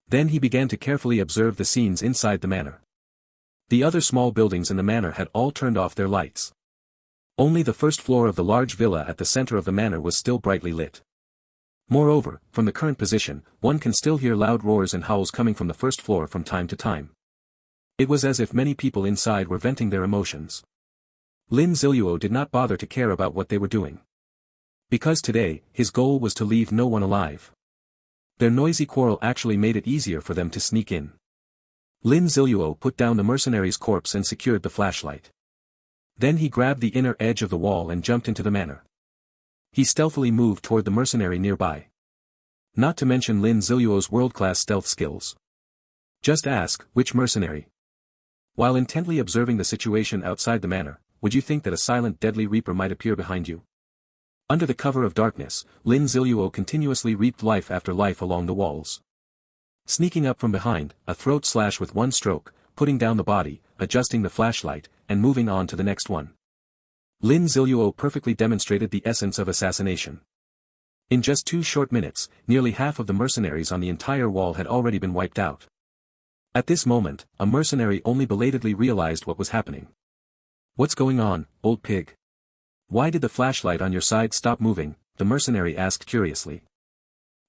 Then he began to carefully observe the scenes inside the manor. The other small buildings in the manor had all turned off their lights. Only the first floor of the large villa at the center of the manor was still brightly lit. Moreover, from the current position, one can still hear loud roars and howls coming from the first floor from time to time. It was as if many people inside were venting their emotions. Lin Ziluo did not bother to care about what they were doing. Because today, his goal was to leave no one alive. Their noisy quarrel actually made it easier for them to sneak in. Lin Ziluo put down the mercenary's corpse and secured the flashlight. Then he grabbed the inner edge of the wall and jumped into the manor. He stealthily moved toward the mercenary nearby. Not to mention Lin Ziluo's world-class stealth skills. Just ask, which mercenary? While intently observing the situation outside the manor, would you think that a silent deadly reaper might appear behind you? Under the cover of darkness, Lin Ziluo continuously reaped life after life along the walls. Sneaking up from behind, a throat slash with one stroke, putting down the body, adjusting the flashlight, and moving on to the next one. Lin Ziluo perfectly demonstrated the essence of assassination. In just 2 short minutes, nearly half of the mercenaries on the entire wall had already been wiped out. At this moment, a mercenary only belatedly realized what was happening. "What's going on, old pig? Why did the flashlight on your side stop moving?" the mercenary asked curiously.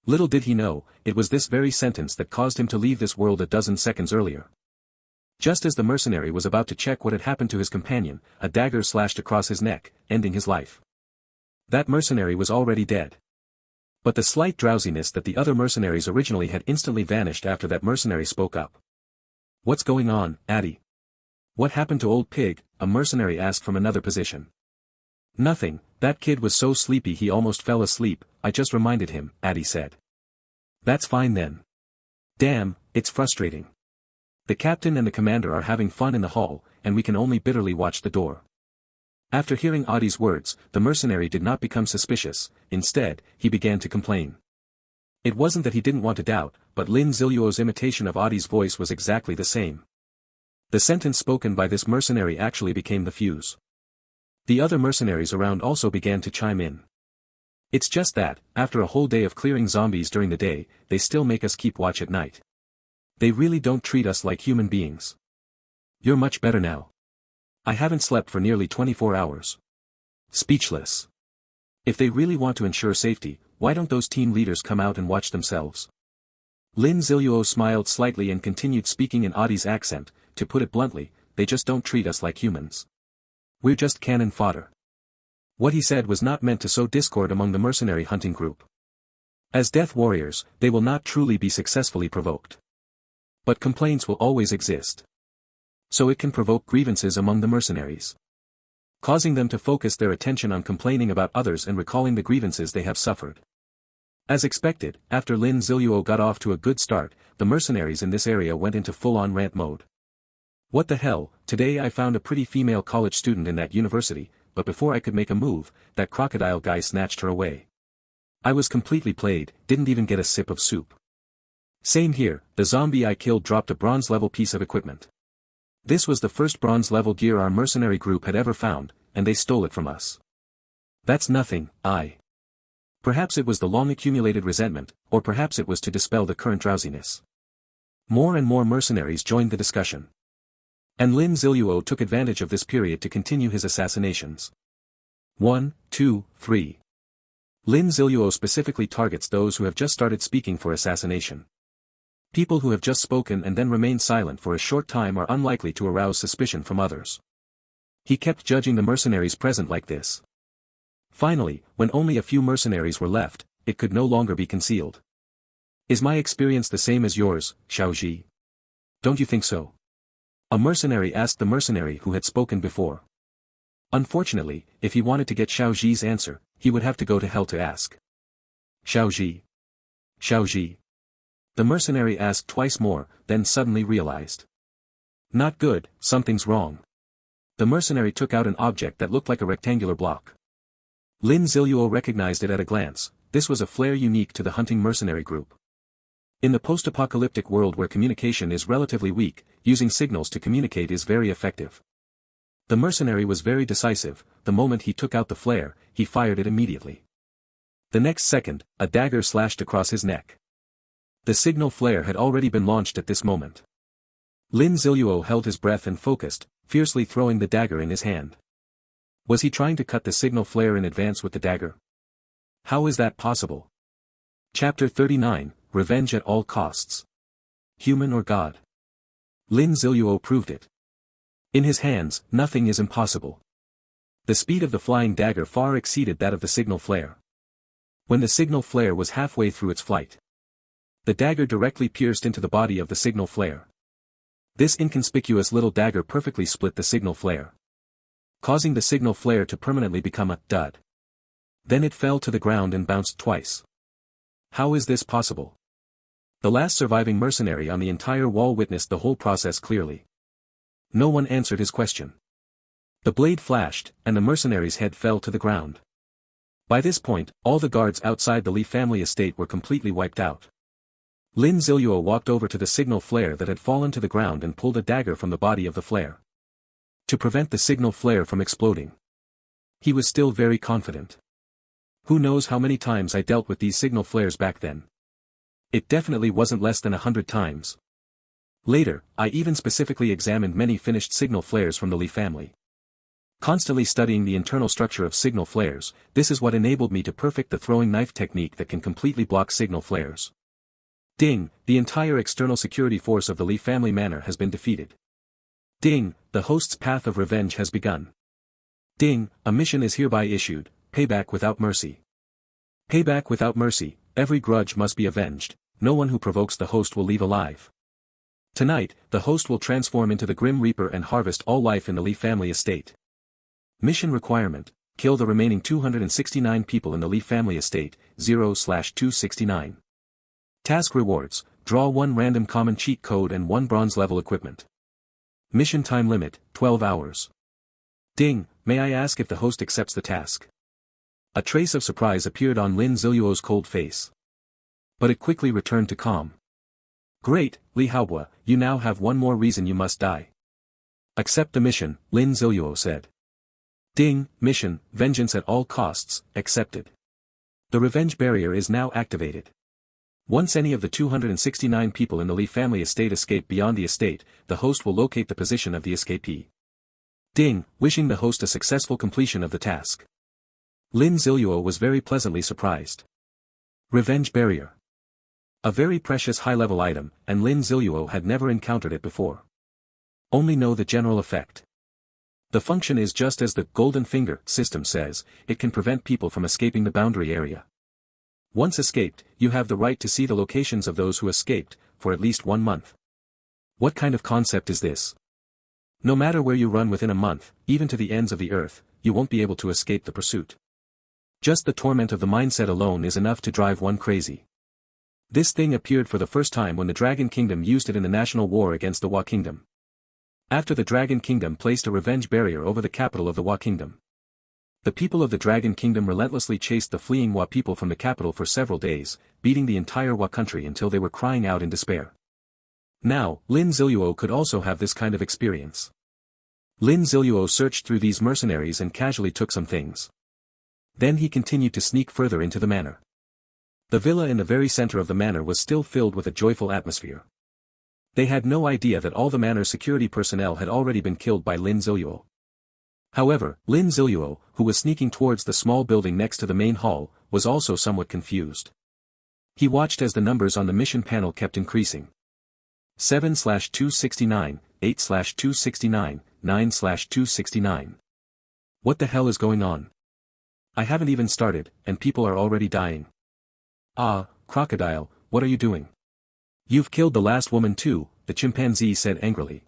Little did he know, it was this very sentence that caused him to leave this world a dozen seconds earlier. Just as the mercenary was about to check what had happened to his companion, a dagger slashed across his neck, ending his life. That mercenary was already dead. But the slight drowsiness that the other mercenaries originally had instantly vanished after that mercenary spoke up. "What's going on, Addy? What happened to old pig?" a mercenary asked from another position. "Nothing, that kid was so sleepy he almost fell asleep, I just reminded him," Addy said. "That's fine then. Damn, it's frustrating. The captain and the commander are having fun in the hall, and we can only bitterly watch the door." After hearing Addy's words, the mercenary did not become suspicious, instead, he began to complain. It wasn't that he didn't want to doubt, but Lin Ziluo's imitation of Addy's voice was exactly the same. The sentence spoken by this mercenary actually became the fuse. The other mercenaries around also began to chime in. "It's just that, after a whole day of clearing zombies during the day, they still make us keep watch at night. They really don't treat us like human beings. You're much better now. I haven't slept for nearly 24 hours. Speechless. If they really want to ensure safety, why don't those team leaders come out and watch themselves?" Lin Ziluo smiled slightly and continued speaking in Addy's accent. "To put it bluntly, they just don't treat us like humans. We're just cannon fodder." What he said was not meant to sow discord among the mercenary hunting group. As death warriors, they will not truly be successfully provoked. But complaints will always exist. So it can provoke grievances among the mercenaries, causing them to focus their attention on complaining about others and recalling the grievances they have suffered. As expected, after Lin Ziluo got off to a good start, the mercenaries in this area went into full-on rant mode. "What the hell, today I found a pretty female college student in that university, but before I could make a move, that crocodile guy snatched her away. I was completely played, didn't even get a sip of soup. Same here, the zombie I killed dropped a bronze-level piece of equipment. This was the first bronze-level gear our mercenary group had ever found, and they stole it from us. That's nothing, Perhaps it was the long-accumulated resentment, or perhaps it was to dispel the current drowsiness." More and more mercenaries joined the discussion. And Lin Ziluo took advantage of this period to continue his assassinations. 1, 2, 3. Lin Ziluo specifically targets those who have just started speaking for assassination. People who have just spoken and then remained silent for a short time are unlikely to arouse suspicion from others. He kept judging the mercenaries present like this. Finally, when only a few mercenaries were left, it could no longer be concealed. "Is my experience the same as yours, Xiaoji? Don't you think so?" a mercenary asked the mercenary who had spoken before. Unfortunately, if he wanted to get Xiaoji's answer, he would have to go to hell to ask. "Xiaoji? Xiaoji?" The mercenary asked twice more, then suddenly realized. Not good, something's wrong. The mercenary took out an object that looked like a rectangular block. Lin Ziluo recognized it at a glance. This was a flare unique to the hunting mercenary group. In the post-apocalyptic world where communication is relatively weak, using signals to communicate is very effective. The mercenary was very decisive. The moment he took out the flare, he fired it immediately. The next second, a dagger slashed across his neck. The signal flare had already been launched at this moment. Lin Ziluo held his breath and focused, fiercely throwing the dagger in his hand. Was he trying to cut the signal flare in advance with the dagger? How is that possible? Chapter 39, Revenge at All Costs. Human or God? Lin Ziluo proved it. In his hands, nothing is impossible. The speed of the flying dagger far exceeded that of the signal flare. When the signal flare was halfway through its flight, the dagger directly pierced into the body of the signal flare. This inconspicuous little dagger perfectly split the signal flare, causing the signal flare to permanently become a dud. Then it fell to the ground and bounced twice. How is this possible? The last surviving mercenary on the entire wall witnessed the whole process clearly. No one answered his question. The blade flashed, and the mercenary's head fell to the ground. By this point, all the guards outside the Li family estate were completely wiped out. Lin Ziluo walked over to the signal flare that had fallen to the ground and pulled a dagger from the body of the flare, to prevent the signal flare from exploding. He was still very confident. Who knows how many times I dealt with these signal flares back then. It definitely wasn't less than 100 times. Later, I even specifically examined many finished signal flares from the Li family. Constantly studying the internal structure of signal flares, this is what enabled me to perfect the throwing knife technique that can completely block signal flares. Ding, the entire external security force of the Li family manor has been defeated. Ding, the host's path of revenge has begun. Ding, a mission is hereby issued, payback without mercy. Payback without mercy, every grudge must be avenged, no one who provokes the host will leave alive. Tonight, the host will transform into the Grim Reaper and harvest all life in the Li family estate. Mission requirement, kill the remaining 269 people in the Li family estate, 0/269. Task rewards, draw 1 random common cheat code and 1 bronze level equipment. Mission time limit, 12 hours. Ding, may I ask if the host accepts the task? A trace of surprise appeared on Lin Ziluo's cold face. But it quickly returned to calm. Great, Li Haobo, you now have one more reason you must die. Accept the mission, Lin Ziluo said. Ding, mission, vengeance at all costs, accepted. The revenge barrier is now activated. Once any of the 269 people in the Li family estate escape beyond the estate, the host will locate the position of the escapee. Ding, wishing the host a successful completion of the task. Lin Ziluo was very pleasantly surprised. Revenge barrier. A very precious high-level item, and Lin Ziluo had never encountered it before. Only know the general effect. The function is just as the golden finger system says, it can prevent people from escaping the boundary area. Once escaped, you have the right to see the locations of those who escaped, for at least 1 month. What kind of concept is this? No matter where you run within a month, even to the ends of the earth, you won't be able to escape the pursuit. Just the torment of the mindset alone is enough to drive one crazy. This thing appeared for the first time when the Dragon Kingdom used it in the national war against the Wa Kingdom. After the Dragon Kingdom placed a revenge barrier over the capital of the Wa Kingdom. The people of the Dragon Kingdom relentlessly chased the fleeing Wa people from the capital for several days, beating the entire Wa country until they were crying out in despair. Now, Lin Ziluo could also have this kind of experience. Lin Ziluo searched through these mercenaries and casually took some things. Then he continued to sneak further into the manor. The villa in the very center of the manor was still filled with a joyful atmosphere. They had no idea that all the manor's security personnel had already been killed by Lin Ziluo. However, Lin Ziluo, who was sneaking towards the small building next to the main hall, was also somewhat confused. He watched as the numbers on the mission panel kept increasing. 7/269, 8/269, 9/269. What the hell is going on? I haven't even started, and people are already dying. Ah, crocodile, what are you doing? You've killed the last woman too, the chimpanzee said angrily.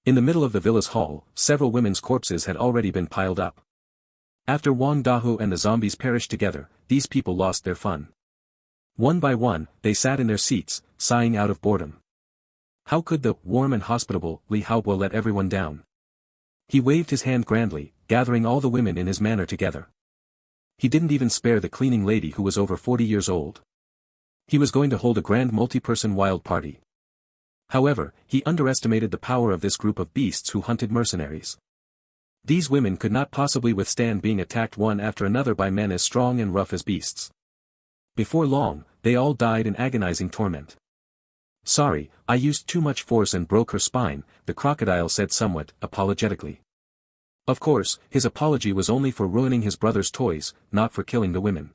In the middle of the villa's hall, several women's corpses had already been piled up. After Wang Dahu and the zombies perished together, these people lost their fun. One by one, they sat in their seats, sighing out of boredom. How could the warm and hospitable Li Haobo let everyone down? He waved his hand grandly, gathering all the women in his manor together. He didn't even spare the cleaning lady who was over 40 years old. He was going to hold a grand multi-person wild party. However, he underestimated the power of this group of beasts who hunted mercenaries. These women could not possibly withstand being attacked one after another by men as strong and rough as beasts. Before long, they all died in agonizing torment. Sorry, I used too much force and broke her spine, the crocodile said somewhat apologetically. Of course, his apology was only for ruining his brother's toys, not for killing the women.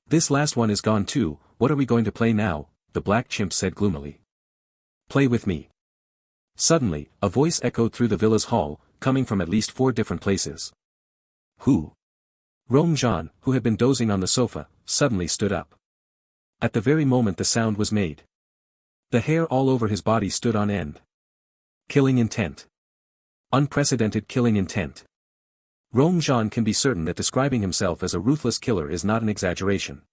This last one is gone too, what are we going to play now? The black chimp said gloomily. Play with me. Suddenly, a voice echoed through the villa's hall, coming from at least 4 different places. Who? Rong Zhan, who had been dozing on the sofa, suddenly stood up. At the very moment the sound was made. The hair all over his body stood on end. Killing intent. Unprecedented killing intent. Rong Zhan can be certain that describing himself as a ruthless killer is not an exaggeration.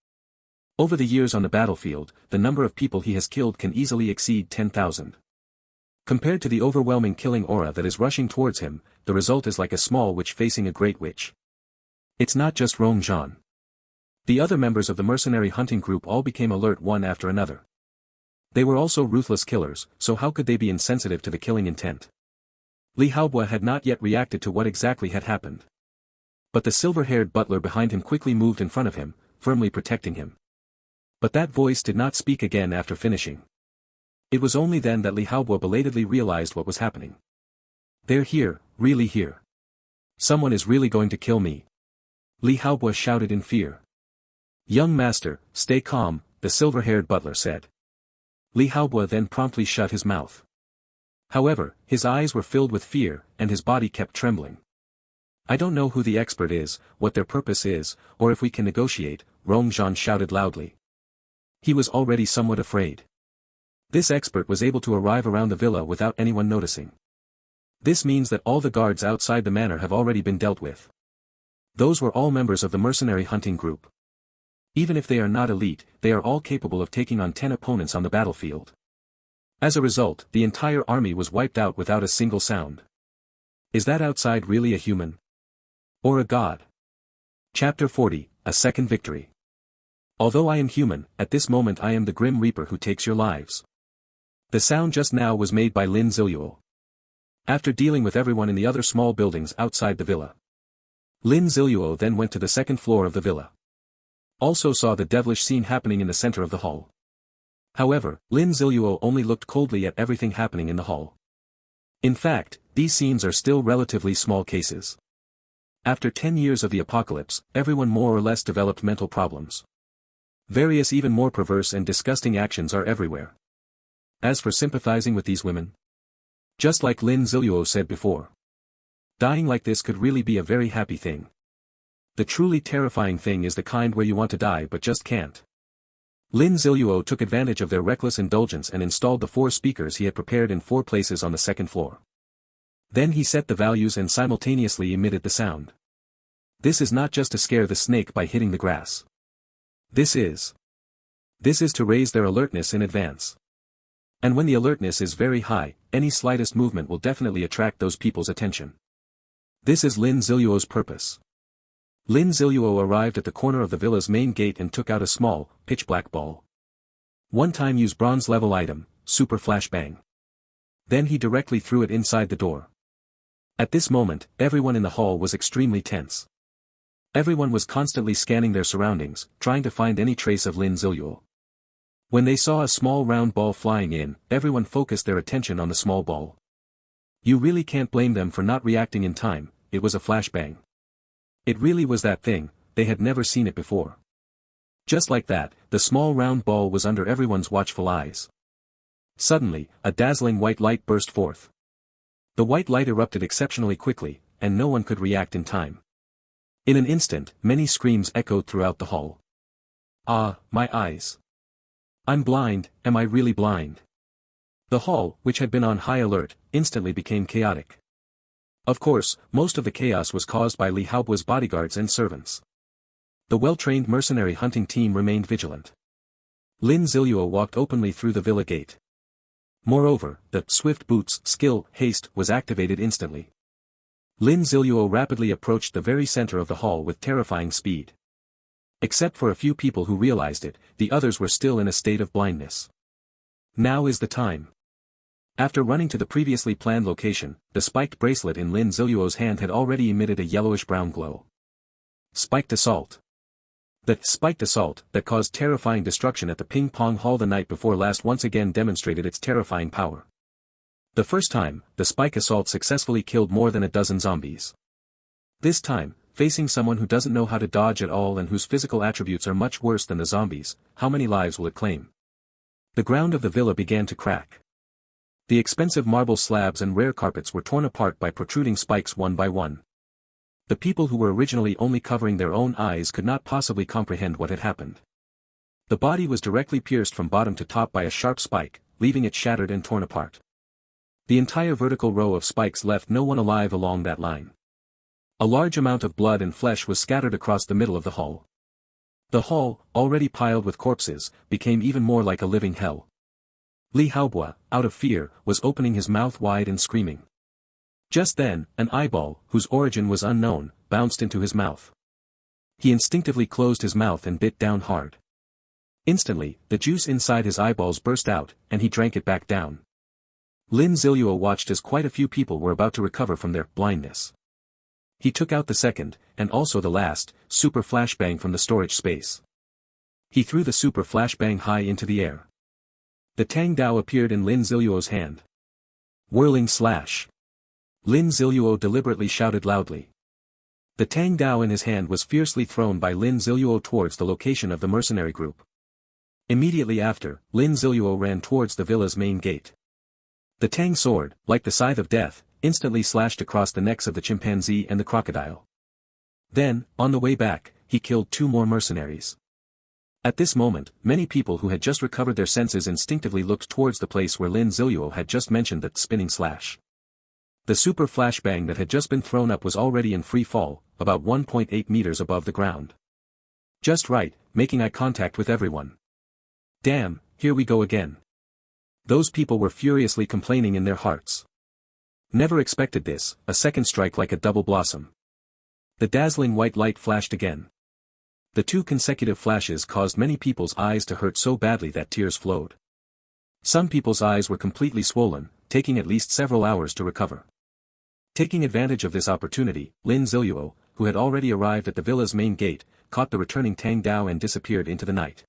Over the years on the battlefield, the number of people he has killed can easily exceed 10,000. Compared to the overwhelming killing aura that is rushing towards him, the result is like a small witch facing a great witch. It's not just Rong Zhan. The other members of the mercenary hunting group all became alert one after another. They were also ruthless killers, so how could they be insensitive to the killing intent? Li Haobo had not yet reacted to what exactly had happened. But the silver-haired butler behind him quickly moved in front of him, firmly protecting him. But that voice did not speak again after finishing. It was only then that Li Haobo belatedly realized what was happening. They're here, really here. Someone is really going to kill me. Li Haobo shouted in fear. Young master, stay calm, the silver-haired butler said. Li Haobo then promptly shut his mouth. However, his eyes were filled with fear, and his body kept trembling. I don't know who the expert is, what their purpose is, or if we can negotiate, Rongzhan shouted loudly. He was already somewhat afraid. This expert was able to arrive around the villa without anyone noticing. This means that all the guards outside the manor have already been dealt with. Those were all members of the mercenary hunting group. Even if they are not elite, they are all capable of taking on 10 opponents on the battlefield. As a result, the entire army was wiped out without a single sound. Is that outside really a human? Or a god? Chapter 40, A Second Victory. Although I am human, at this moment I am the Grim Reaper who takes your lives. The sound just now was made by Lin Ziluo. After dealing with everyone in the other small buildings outside the villa, Lin Ziluo then went to the second floor of the villa. Also saw the devilish scene happening in the center of the hall. However, Lin Ziluo only looked coldly at everything happening in the hall. In fact, these scenes are still relatively small cases. After 10 years of the apocalypse, everyone more or less developed mental problems. Various even more perverse and disgusting actions are everywhere. As for sympathizing with these women, just like Lin Ziluo said before, dying like this could really be a very happy thing. The truly terrifying thing is the kind where you want to die but just can't. Lin Ziluo took advantage of their reckless indulgence and installed the 4 speakers he had prepared in 4 places on the second floor. Then he set the values and simultaneously emitted the sound. This is not just to scare the snake by hitting the grass. This is to raise their alertness in advance. And when the alertness is very high, any slightest movement will definitely attract those people's attention. This is Lin Ziluo's purpose. Lin Ziluo arrived at the corner of the villa's main gate and took out a small, pitch-black ball. One-time use bronze-level item, Super Flashbang. Then he directly threw it inside the door. At this moment, everyone in the hall was extremely tense. Everyone was constantly scanning their surroundings, trying to find any trace of Lin Ziluo. When they saw a small round ball flying in, everyone focused their attention on the small ball. You really can't blame them for not reacting in time, it was a flashbang. It really was that thing, they had never seen it before. Just like that, the small round ball was under everyone's watchful eyes. Suddenly, a dazzling white light burst forth. The white light erupted exceptionally quickly, and no one could react in time. In an instant, many screams echoed throughout the hall. Ah, my eyes. I'm blind, am I really blind? The hall, which had been on high alert, instantly became chaotic. Of course, most of the chaos was caused by Li Haobo's bodyguards and servants. The well-trained mercenary hunting team remained vigilant. Lin Ziluo walked openly through the villa gate. Moreover, the swift boots skill, haste, was activated instantly. Lin Ziluo rapidly approached the very center of the hall with terrifying speed. Except for a few people who realized it, the others were still in a state of blindness. Now is the time. After running to the previously planned location, the spiked bracelet in Lin Ziluo's hand had already emitted a yellowish-brown glow. Spiked assault. The spiked assault that caused terrifying destruction at the ping pong hall the night before last once again demonstrated its terrifying power. The first time, the spike assault successfully killed more than a dozen zombies. This time, facing someone who doesn't know how to dodge at all and whose physical attributes are much worse than the zombies, how many lives will it claim? The ground of the villa began to crack. The expensive marble slabs and rare carpets were torn apart by protruding spikes one by one. The people who were originally only covering their own eyes could not possibly comprehend what had happened. The body was directly pierced from bottom to top by a sharp spike, leaving it shattered and torn apart. The entire vertical row of spikes left no one alive along that line. A large amount of blood and flesh was scattered across the middle of the hall. The hall, already piled with corpses, became even more like a living hell. Li Haobo, out of fear, was opening his mouth wide and screaming. Just then, an eyeball, whose origin was unknown, bounced into his mouth. He instinctively closed his mouth and bit down hard. Instantly, the juice inside his eyeballs burst out, and he drank it back down. Lin Ziluo watched as quite a few people were about to recover from their blindness. He took out the second, and also the last, super flashbang from the storage space. He threw the super flashbang high into the air. The Tang Dao appeared in Lin Ziluo's hand. Whirling slash. Lin Ziluo deliberately shouted loudly. The Tang Dao in his hand was fiercely thrown by Lin Ziluo towards the location of the mercenary group. Immediately after, Lin Ziluo ran towards the villa's main gate. The Tang sword, like the scythe of death, instantly slashed across the necks of the chimpanzee and the crocodile. Then, on the way back, he killed 2 more mercenaries. At this moment, many people who had just recovered their senses instinctively looked towards the place where Lin Ziluo had just mentioned that spinning slash. The super flashbang that had just been thrown up was already in free fall, about 1.8 meters above the ground. Just right, making eye contact with everyone. Damn, here we go again. Those people were furiously complaining in their hearts. Never expected this, a second strike like a double blossom. The dazzling white light flashed again. The 2 consecutive flashes caused many people's eyes to hurt so badly that tears flowed. Some people's eyes were completely swollen, taking at least several hours to recover. Taking advantage of this opportunity, Lin Ziluo, who had already arrived at the villa's main gate, caught the returning Tang Dao and disappeared into the night.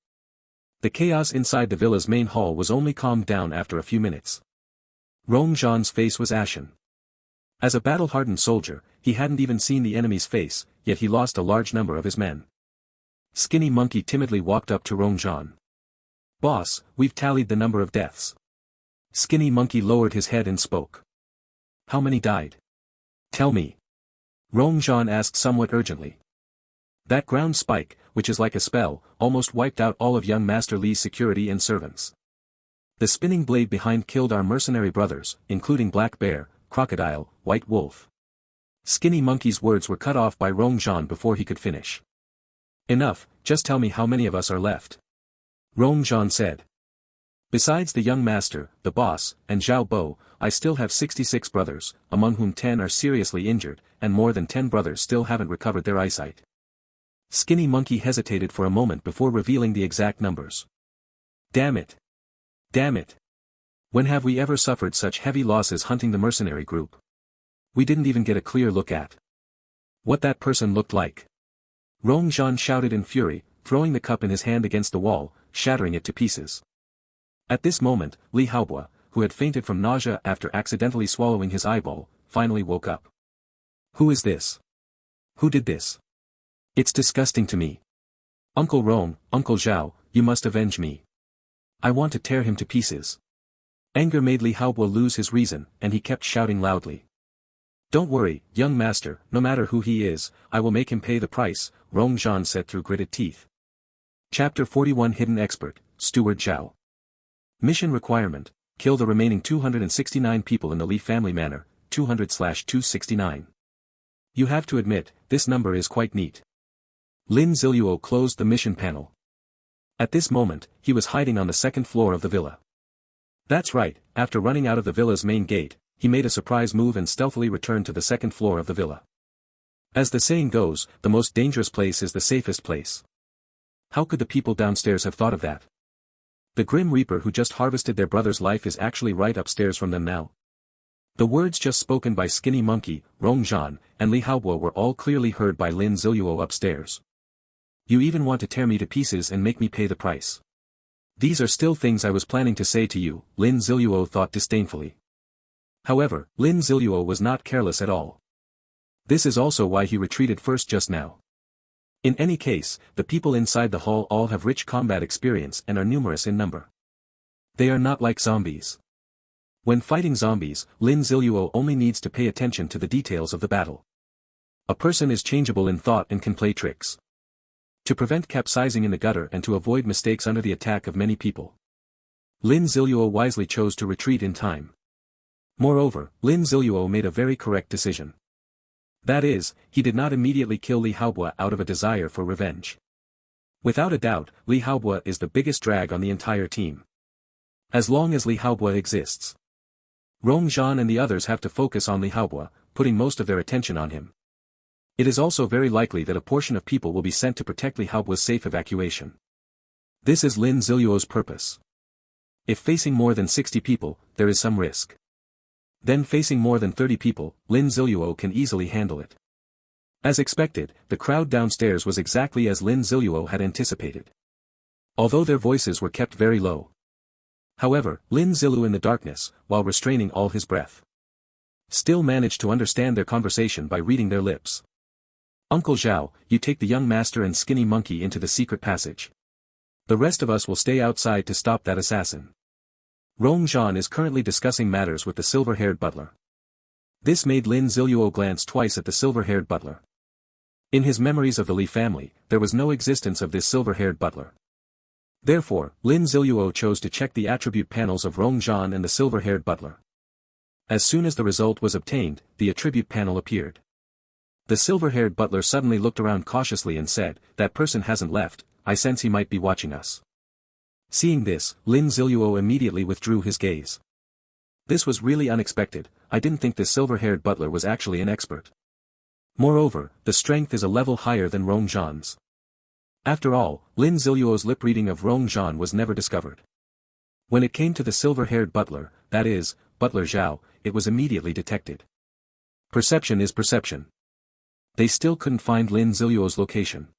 The chaos inside the villa's main hall was only calmed down after a few minutes. Rong Zhan's face was ashen. As a battle-hardened soldier, he hadn't even seen the enemy's face, yet he lost a large number of his men. Skinny Monkey timidly walked up to Rong Zhan. "Boss, we've tallied the number of deaths." Skinny Monkey lowered his head and spoke. "How many died? Tell me." Rong Zhan asked somewhat urgently. "That ground spike, which is like a spell, almost wiped out all of young Master Li's security and servants. The spinning blade behind killed our mercenary brothers, including Black Bear, Crocodile, White Wolf." Skinny Monkey's words were cut off by Rong Zhan before he could finish. "Enough, just tell me how many of us are left," Rong Zhan said. "Besides the young master, the boss, and Zhao Bo, I still have 66 brothers, among whom 10 are seriously injured, and more than 10 brothers still haven't recovered their eyesight." Skinny Monkey hesitated for a moment before revealing the exact numbers. "Damn it! Damn it! When have we ever suffered such heavy losses hunting the mercenary group? We didn't even get a clear look at what that person looked like." Rong Zhan shouted in fury, throwing the cup in his hand against the wall, shattering it to pieces. At this moment, Li Haobo, who had fainted from nausea after accidentally swallowing his eyeball, finally woke up. "Who is this? Who did this? It's disgusting to me. Uncle Rong, Uncle Zhao, you must avenge me. I want to tear him to pieces." Anger made Li Haobo lose his reason, and he kept shouting loudly. "Don't worry, young master, no matter who he is, I will make him pay the price," Rong Zhan said through gritted teeth. Chapter 41 Hidden Expert, Steward Zhao. Mission Requirement, kill the remaining 269 people in the Li family manor, 200/269. You have to admit, this number is quite neat. Lin Ziluo closed the mission panel. At this moment, he was hiding on the 2nd floor of the villa. That's right, after running out of the villa's main gate, he made a surprise move and stealthily returned to the 2nd floor of the villa. As the saying goes, the most dangerous place is the safest place. How could the people downstairs have thought of that? The Grim Reaper who just harvested their brother's life is actually right upstairs from them now. The words just spoken by Skinny Monkey, Rong Zhan, and Li Haobo were all clearly heard by Lin Ziluo upstairs. "You even want to tear me to pieces and make me pay the price. These are still things I was planning to say to you," Lin Ziluo thought disdainfully. However, Lin Ziluo was not careless at all. This is also why he retreated first just now. In any case, the people inside the hall all have rich combat experience and are numerous in number. They are not like zombies. When fighting zombies, Lin Ziluo only needs to pay attention to the details of the battle. A person is changeable in thought and can play tricks. To prevent capsizing in the gutter and to avoid mistakes under the attack of many people, Lin Ziluo wisely chose to retreat in time. Moreover, Lin Ziluo made a very correct decision. That is, he did not immediately kill Li Haobo out of a desire for revenge. Without a doubt, Li Haobo is the biggest drag on the entire team. As long as Li Haobo exists, Rong Zhan and the others have to focus on Li Haobo, putting most of their attention on him. It is also very likely that a portion of people will be sent to protect Li Haobo's safe evacuation. This is Lin Ziluo's purpose. If facing more than 60 people, there is some risk. Then facing more than 30 people, Lin Ziluo can easily handle it. As expected, the crowd downstairs was exactly as Lin Ziluo had anticipated. Although their voices were kept very low. However, Lin Ziluo in the darkness, while restraining all his breath, still managed to understand their conversation by reading their lips. Uncle Zhao, you take the young master and skinny monkey into the secret passage. The rest of us will stay outside to stop that assassin. Rong Zhan is currently discussing matters with the silver-haired butler. This made Lin Ziluo glance twice at the silver-haired butler. In his memories of the Li family, there was no existence of this silver-haired butler. Therefore, Lin Ziluo chose to check the attribute panels of Rong Zhan and the silver-haired butler. As soon as the result was obtained, the attribute panel appeared. The silver-haired butler suddenly looked around cautiously and said, "That person hasn't left, I sense he might be watching us." Seeing this, Lin Ziluo immediately withdrew his gaze. This was really unexpected. I didn't think this silver-haired butler was actually an expert. Moreover, the strength is a level higher than Rong Zhan's. After all, Lin Ziluo's lip-reading of Rong Zhan was never discovered. When it came to the silver-haired butler, that is, Butler Zhao, it was immediately detected. Perception is perception. They still couldn't find Lin Ziluo's location.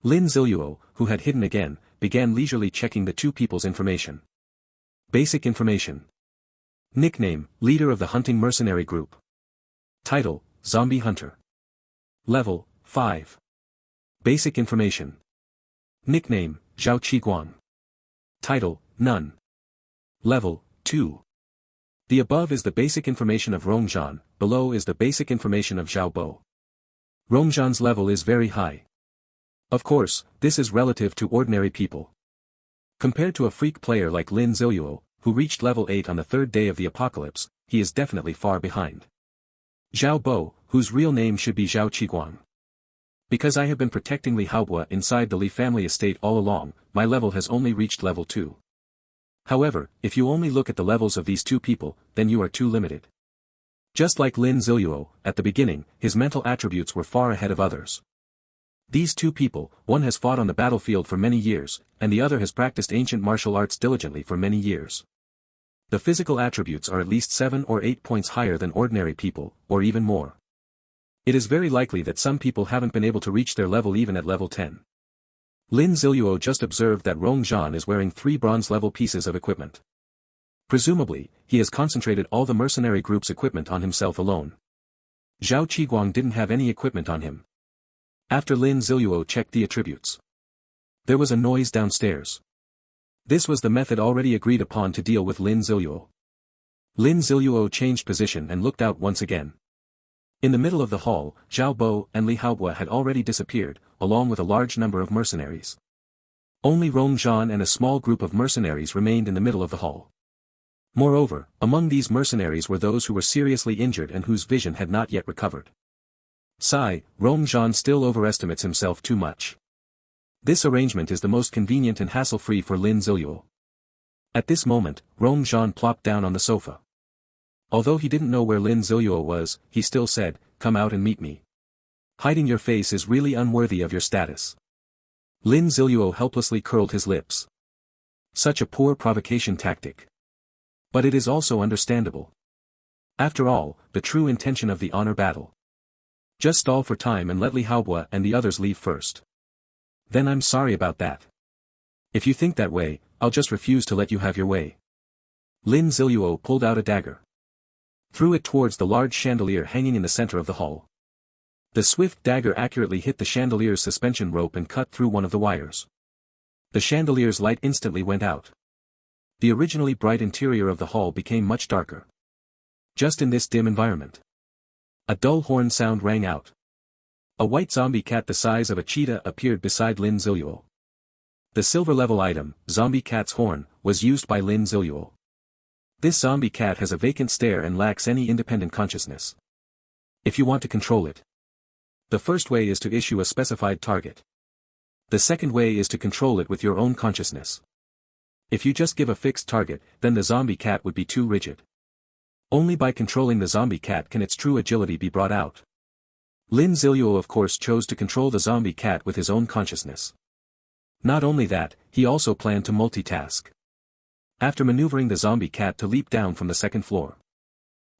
Lin Ziluo, who had hidden again, began leisurely checking the two people's information. Basic information. Nickname, leader of the hunting mercenary group. Title, Zombie Hunter. Level, 5. Basic information. Nickname, Zhao Qiguang. Title, None. Level, 2. The above is the basic information of Rong Zhan, below is the basic information of Zhao Bo. Rong Zhan's level is very high. Of course, this is relative to ordinary people. Compared to a freak player like Lin Ziluo, who reached level 8 on the third day of the apocalypse, he is definitely far behind. Zhao Bo, whose real name should be Zhao Qiguang. Because I have been protecting Li Haobua inside the Li family estate all along, my level has only reached level 2. However, if you only look at the levels of these two people, then you are too limited. Just like Lin Ziluo, at the beginning, his mental attributes were far ahead of others. These two people, one has fought on the battlefield for many years, and the other has practiced ancient martial arts diligently for many years. The physical attributes are at least 7 or 8 points higher than ordinary people, or even more. It is very likely that some people haven't been able to reach their level even at level 10. Lin Ziluo just observed that Rong Zhan is wearing 3 bronze-level pieces of equipment. Presumably, he has concentrated all the mercenary group's equipment on himself alone. Zhao Qiguang didn't have any equipment on him. After Lin Ziluo checked the attributes, there was a noise downstairs. This was the method already agreed upon to deal with Lin Ziluo. Lin Ziluo changed position and looked out once again. In the middle of the hall, Zhao Bo and Li Haobua had already disappeared, along with a large number of mercenaries. Only Rong Zhan and a small group of mercenaries remained in the middle of the hall. Moreover, among these mercenaries were those who were seriously injured and whose vision had not yet recovered. Sigh, Rong Zhan still overestimates himself too much. This arrangement is the most convenient and hassle-free for Lin Ziluo. At this moment, Rong Zhan plopped down on the sofa. Although he didn't know where Lin Ziluo was, he still said, "Come out and meet me. Hiding your face is really unworthy of your status." Lin Ziluo helplessly curled his lips. Such a poor provocation tactic. But it is also understandable. After all, the true intention of the honor battle. Just stall for time and let Li Haobua and the others leave first. Then I'm sorry about that. If you think that way, I'll just refuse to let you have your way. Lin Ziluo pulled out a dagger. Threw it towards the large chandelier hanging in the center of the hall. The swift dagger accurately hit the chandelier's suspension rope and cut through one of the wires. The chandelier's light instantly went out. The originally bright interior of the hall became much darker. Just in this dim environment, a dull horn sound rang out. A white zombie cat the size of a cheetah appeared beside Lin Ziluo. The silver-level item, Zombie Cat's Horn, was used by Lin Ziluo. This zombie cat has a vacant stare and lacks any independent consciousness. If you want to control it, the first way is to issue a specified target. The second way is to control it with your own consciousness. If you just give a fixed target, then the zombie cat would be too rigid. Only by controlling the zombie cat can its true agility be brought out. Lin Ziluo of course chose to control the zombie cat with his own consciousness. Not only that, he also planned to multitask. After maneuvering the zombie cat to leap down from the second floor,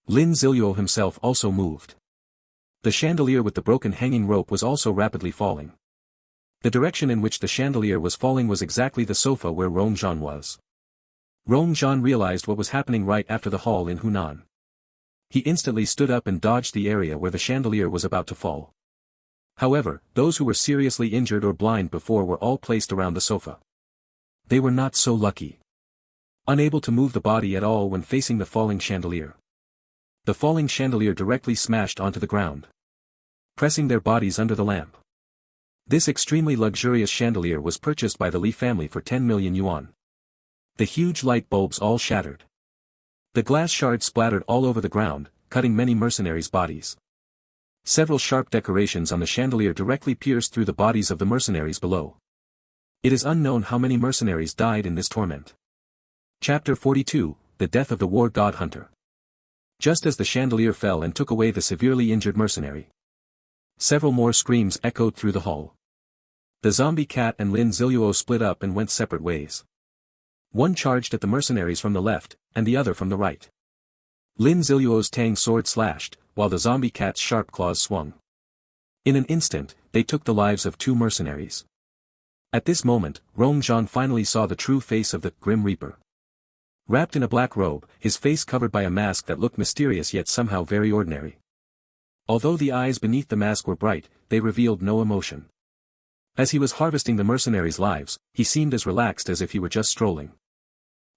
Lin Ziluo himself also moved. The chandelier with the broken hanging rope was also rapidly falling. The direction in which the chandelier was falling was exactly the sofa where Rongzhan was. Rongzhan realized what was happening right after the hall in Hunan. He instantly stood up and dodged the area where the chandelier was about to fall. However, those who were seriously injured or blind before were all placed around the sofa. They were not so lucky. Unable to move the body at all when facing the falling chandelier. The falling chandelier directly smashed onto the ground, pressing their bodies under the lamp. This extremely luxurious chandelier was purchased by the Li family for 10 million yuan. The huge light bulbs all shattered. The glass shards splattered all over the ground, cutting many mercenaries' bodies. Several sharp decorations on the chandelier directly pierced through the bodies of the mercenaries below. It is unknown how many mercenaries died in this torment. Chapter 42, The Death of the War God Hunter. Just as the chandelier fell and took away the severely injured mercenary, several more screams echoed through the hall. The zombie cat and Lin Ziluo split up and went separate ways. One charged at the mercenaries from the left, and the other from the right. Lin Ziluo's tang sword slashed, while the zombie cat's sharp claws swung. In an instant, they took the lives of 2 mercenaries. At this moment, Rongzhan finally saw the true face of the Grim Reaper. Wrapped in a black robe, his face covered by a mask that looked mysterious yet somehow very ordinary. Although the eyes beneath the mask were bright, they revealed no emotion. As he was harvesting the mercenaries' lives, he seemed as relaxed as if he were just strolling.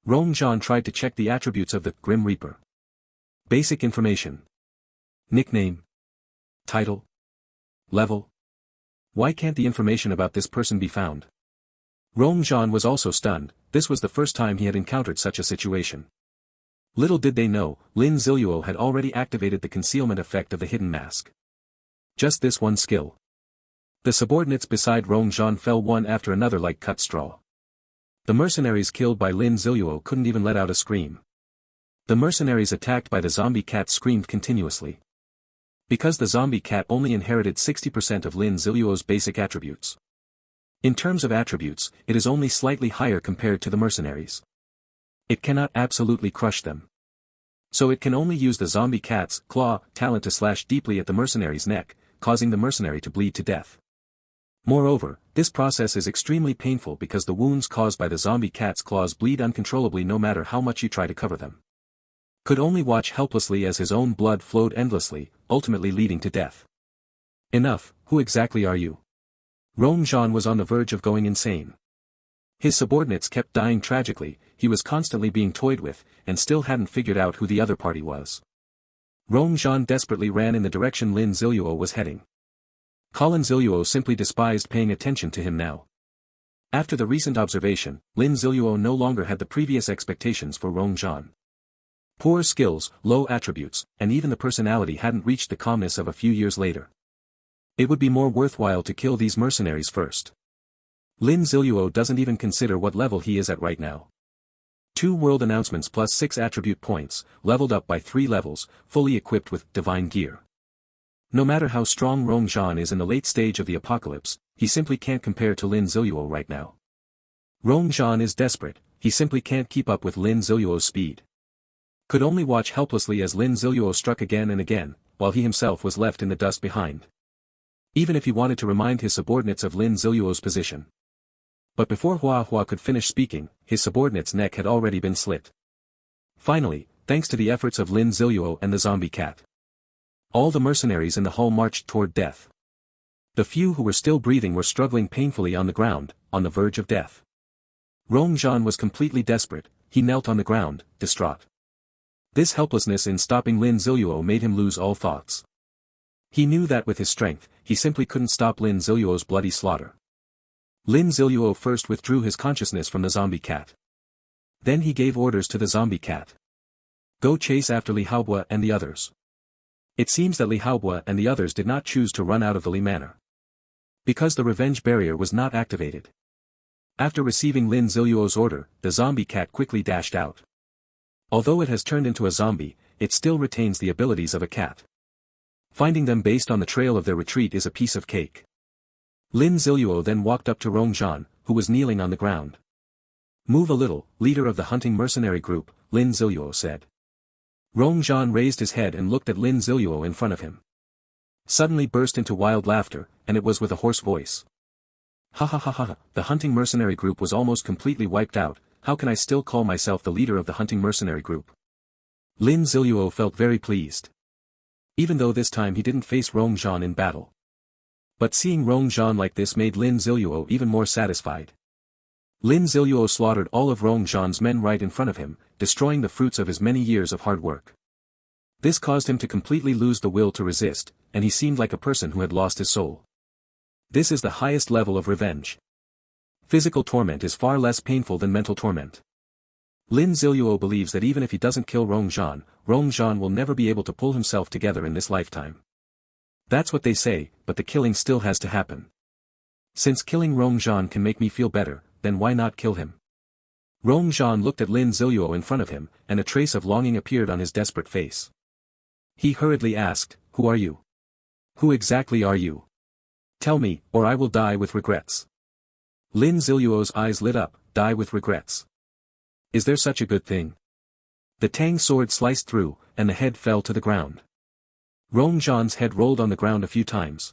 Rongzhan tried to check the attributes of the Grim Reaper. Basic information. Nickname. Title. Level. Why can't the information about this person be found? Rongzhan was also stunned. This was the first time he had encountered such a situation. Little did they know, Lin Ziluo had already activated the concealment effect of the hidden mask. Just this one skill. The subordinates beside Rongzhan fell one after another like cut straw. The mercenaries killed by Lin Ziluo couldn't even let out a scream. The mercenaries attacked by the zombie cat screamed continuously. Because the zombie cat only inherited 60% of Lin Ziluo's basic attributes. In terms of attributes, it is only slightly higher compared to the mercenaries. It cannot absolutely crush them. So it can only use the zombie cat's claw talent to slash deeply at the mercenary's neck, causing the mercenary to bleed to death. Moreover, this process is extremely painful because the wounds caused by the zombie cat's claws bleed uncontrollably no matter how much you try to cover them. Could only watch helplessly as his own blood flowed endlessly, ultimately leading to death. Enough, who exactly are you? Rongzhan was on the verge of going insane. His subordinates kept dying tragically, he was constantly being toyed with, and still hadn't figured out who the other party was. Rongzhan desperately ran in the direction Lin Ziluo was heading. Lin Ziluo simply despised paying attention to him now. After the recent observation, Lin Ziluo no longer had the previous expectations for Rongzhan. Poor skills, low attributes, and even the personality hadn't reached the calmness of a few years later. It would be more worthwhile to kill these mercenaries first. Lin Ziluo doesn't even consider what level he is at right now. 2 world announcements plus 6 attribute points, leveled up by 3 levels, fully equipped with divine gear. No matter how strong Rongzhan is in the late stage of the apocalypse, he simply can't compare to Lin Ziluo right now. Rongzhan is desperate, he simply can't keep up with Lin Ziluo's speed. Could only watch helplessly as Lin Ziluo struck again and again, while he himself was left in the dust behind. Even if he wanted to remind his subordinates of Lin Ziluo's position. But before Hua could finish speaking, his subordinate's neck had already been slit. Finally, thanks to the efforts of Lin Ziluo and the zombie cat, all the mercenaries in the hall marched toward death. The few who were still breathing were struggling painfully on the ground, on the verge of death. Rongzhan was completely desperate, he knelt on the ground, distraught. This helplessness in stopping Lin Ziluo made him lose all thoughts. He knew that with his strength, he simply couldn't stop Lin Ziluo's bloody slaughter. Lin Ziluo first withdrew his consciousness from the zombie cat. Then he gave orders to the zombie cat. Go chase after Li Haobo and the others. It seems that Li Haobo and the others did not choose to run out of the Li manor. Because the revenge barrier was not activated. After receiving Lin Ziluo's order, the zombie cat quickly dashed out. Although it has turned into a zombie, it still retains the abilities of a cat. Finding them based on the trail of their retreat is a piece of cake. Lin Ziluo then walked up to Rongzhan, who was kneeling on the ground. Move a little, leader of the hunting mercenary group, Lin Ziluo said. Rongzhan raised his head and looked at Lin Ziluo in front of him. suddenly burst into wild laughter, and it was with a hoarse voice. Ha ha ha ha, the hunting mercenary group was almost completely wiped out. How can I still call myself the leader of the hunting mercenary group? Lin Ziluo felt very pleased. Even though this time he didn't face Rongzhan in battle. But seeing Rongzhan like this made Lin Ziluo even more satisfied. Lin Ziluo slaughtered all of Rongzhan's men right in front of him, destroying the fruits of his many years of hard work. This caused him to completely lose the will to resist, and he seemed like a person who had lost his soul. This is the highest level of revenge. Physical torment is far less painful than mental torment. Lin Ziluo believes that even if he doesn't kill Rongzhan, Rongzhan will never be able to pull himself together in this lifetime. That's what they say, but the killing still has to happen. Since killing Rongzhan can make me feel better, then why not kill him? Rongzhan looked at Lin Ziluo in front of him, and a trace of longing appeared on his desperate face. He hurriedly asked, "Who are you? Who exactly are you? Tell me, or I will die with regrets." Lin Ziluo's eyes lit up, die with regrets. Is there such a good thing? The Tang sword sliced through, and the head fell to the ground. Rongzhan's head rolled on the ground a few times.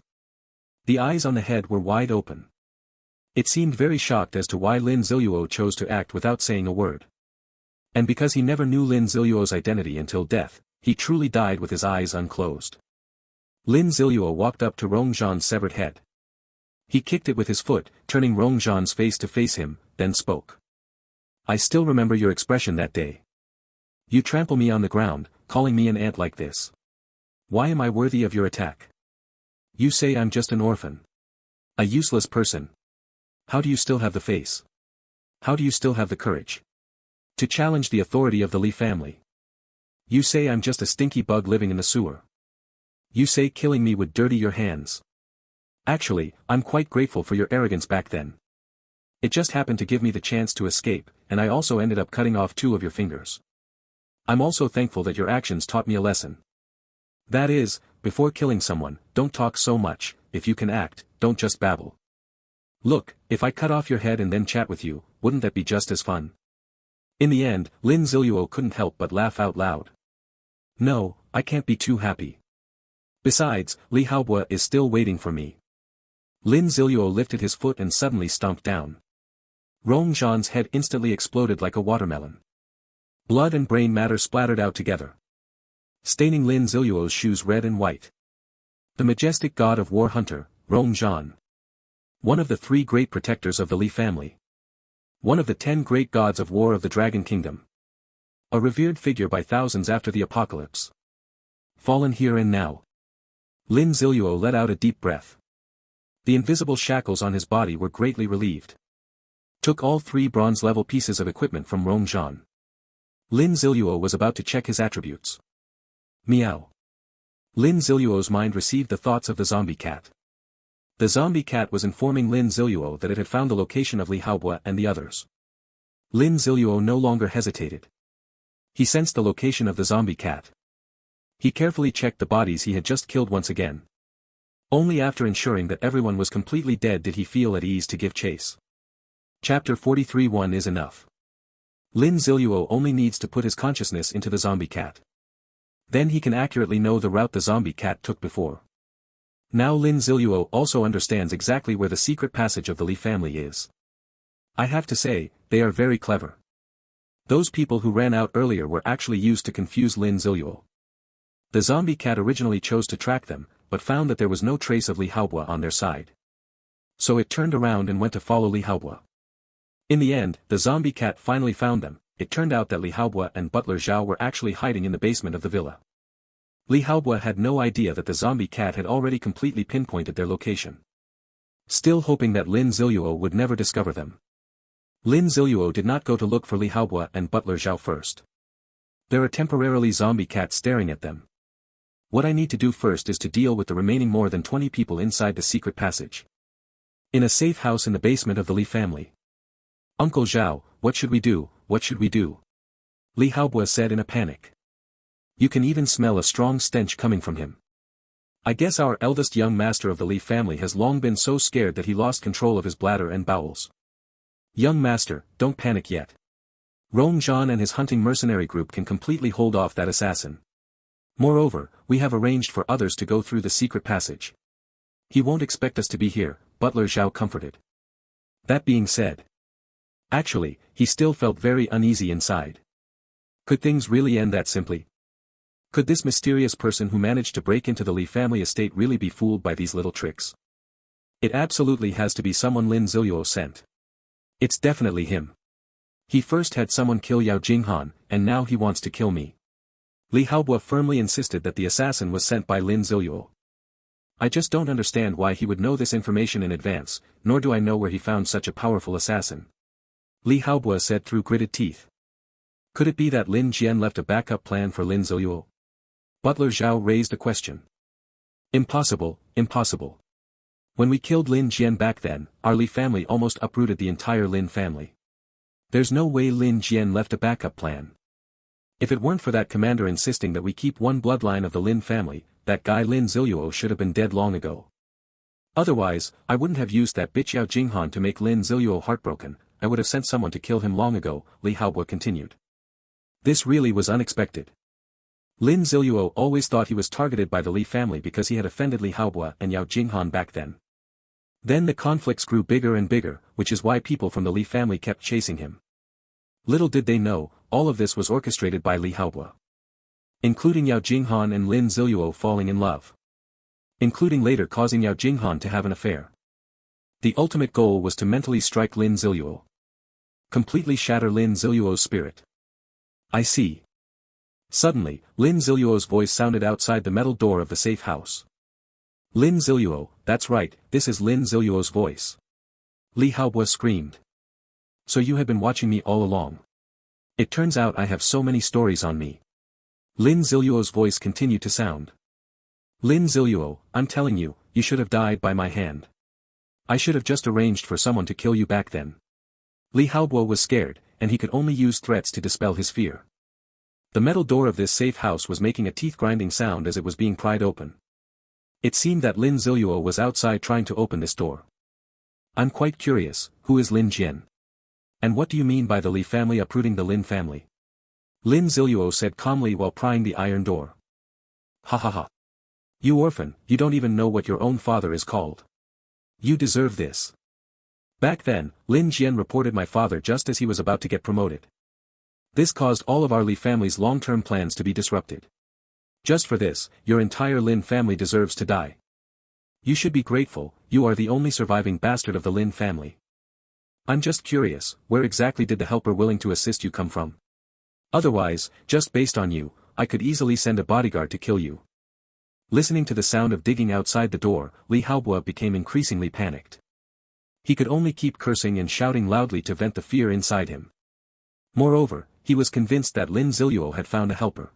The eyes on the head were wide open. It seemed very shocked as to why Lin Ziluo chose to act without saying a word. And because he never knew Lin Ziluo's identity until death, he truly died with his eyes unclosed. Lin Ziluo walked up to Rongzhan's severed head. He kicked it with his foot, turning Rongzhan's face to face him, then spoke. I still remember your expression that day. You trample me on the ground, calling me an ant like this. Why am I worthy of your attack? You say I'm just an orphan. A useless person. How do you still have the face? How do you still have the courage to challenge the authority of the Li family? You say I'm just a stinky bug living in the sewer. You say killing me would dirty your hands. Actually, I'm quite grateful for your arrogance back then. It just happened to give me the chance to escape, and I also ended up cutting off 2 of your fingers. I'm also thankful that your actions taught me a lesson. That is, before killing someone, don't talk so much, if you can act, don't just babble. Look, if I cut off your head and then chat with you, wouldn't that be just as fun? In the end, Lin Ziluo couldn't help but laugh out loud. No, I can't be too happy. Besides, Li Haobo is still waiting for me. Lin Ziluo lifted his foot and suddenly stomped down. Rongzhan's head instantly exploded like a watermelon. Blood and brain matter splattered out together, staining Lin Ziluo's shoes red and white. The majestic god of war hunter, Rongzhan. One of the 3 great protectors of the Li family. One of the 10 great gods of war of the Dragon Kingdom. A revered figure by thousands after the apocalypse. Fallen here and now. Lin Ziluo let out a deep breath. The invisible shackles on his body were greatly relieved. Took all 3 bronze-level pieces of equipment from Rongzhan. Lin Ziluo was about to check his attributes. Meow. Lin Ziluo's mind received the thoughts of the zombie cat. The zombie cat was informing Lin Ziluo that it had found the location of Li Haobo and the others. Lin Ziluo no longer hesitated. He sensed the location of the zombie cat. He carefully checked the bodies he had just killed once again. Only after ensuring that everyone was completely dead did he feel at ease to give chase. Chapter 43. One is enough. Lin Ziluo only needs to put his consciousness into the zombie cat. Then he can accurately know the route the zombie cat took before. Now Lin Ziluo also understands exactly where the secret passage of the Li family is. I have to say, they are very clever. Those people who ran out earlier were actually used to confuse Lin Ziluo. The zombie cat originally chose to track them, but found that there was no trace of Li Haobo on their side. So it turned around and went to follow Li Haobo. In the end, the zombie cat finally found them. It turned out that Li Haobo and Butler Zhao were actually hiding in the basement of the villa. Li Haobo had no idea that the zombie cat had already completely pinpointed their location. Still hoping that Lin Ziluo would never discover them. Lin Ziluo did not go to look for Li Haobo and Butler Zhao first. There are temporarily zombie cats staring at them. What I need to do first is to deal with the remaining more than 20 people inside the secret passage. In a safe house in the basement of the Li family. Uncle Zhao, what should we do, what should we do? Li Haobo said in a panic. You can even smell a strong stench coming from him. I guess our eldest young master of the Li family has long been so scared that he lost control of his bladder and bowels. Young master, don't panic yet. Rongzhan and his hunting mercenary group can completely hold off that assassin. Moreover, we have arranged for others to go through the secret passage. He won't expect us to be here, Butler Zhao comforted. That being said. Actually, he still felt very uneasy inside. Could things really end that simply? Could this mysterious person who managed to break into the Li family estate really be fooled by these little tricks? It absolutely has to be someone Lin Ziluo sent. It's definitely him. He first had someone kill Yao Jinghan, and now he wants to kill me. Li Haobo firmly insisted that the assassin was sent by Lin Ziluo. I just don't understand why he would know this information in advance, nor do I know where he found such a powerful assassin. Li Haobo said through gritted teeth. Could it be that Lin Jian left a backup plan for Lin Ziluo? Butler Zhao raised a question. Impossible, impossible. When we killed Lin Jian back then, our Li family almost uprooted the entire Lin family. There's no way Lin Jian left a backup plan. If it weren't for that commander insisting that we keep one bloodline of the Lin family, that guy Lin Ziluo should have been dead long ago. Otherwise, I wouldn't have used that bitch Yao Jinghan to make Lin Ziluo heartbroken, I would have sent someone to kill him long ago, Li Haobo continued. This really was unexpected. Lin Ziluo always thought he was targeted by the Li family because he had offended Li Haobo and Yao Jinghan back then. Then the conflicts grew bigger and bigger, which is why people from the Li family kept chasing him. Little did they know, all of this was orchestrated by Li Haobo. Including Yao Jinghan and Lin Ziluo falling in love. Including later causing Yao Jinghan to have an affair. The ultimate goal was to mentally strike Lin Ziluo. Completely shatter Lin Ziluo's spirit. I see. Suddenly, Lin Ziluo's voice sounded outside the metal door of the safe house. Lin Ziluo, that's right, this is Lin Ziluo's voice. Li Haobo screamed. So you had been watching me all along. It turns out I have so many stories on me. Lin Ziluo's voice continued to sound. Lin Ziluo, I'm telling you, you should have died by my hand. I should have just arranged for someone to kill you back then. Li Haobo was scared, and he could only use threats to dispel his fear. The metal door of this safe house was making a teeth-grinding sound as it was being pried open. It seemed that Lin Ziluo was outside trying to open this door. I'm quite curious, who is Lin Jian? And what do you mean by the Li family uprooting the Lin family? Lin Ziluo said calmly while prying the iron door. Ha ha ha. You orphan, you don't even know what your own father is called. You deserve this. Back then, Lin Jian reported my father just as he was about to get promoted. This caused all of our Li family's long-term plans to be disrupted. Just for this, your entire Lin family deserves to die. You should be grateful, you are the only surviving bastard of the Lin family. I'm just curious, where exactly did the helper willing to assist you come from? Otherwise, just based on you, I could easily send a bodyguard to kill you. Listening to the sound of digging outside the door, Li Haobo became increasingly panicked. He could only keep cursing and shouting loudly to vent the fear inside him. Moreover, he was convinced that Lin Ziluo had found a helper.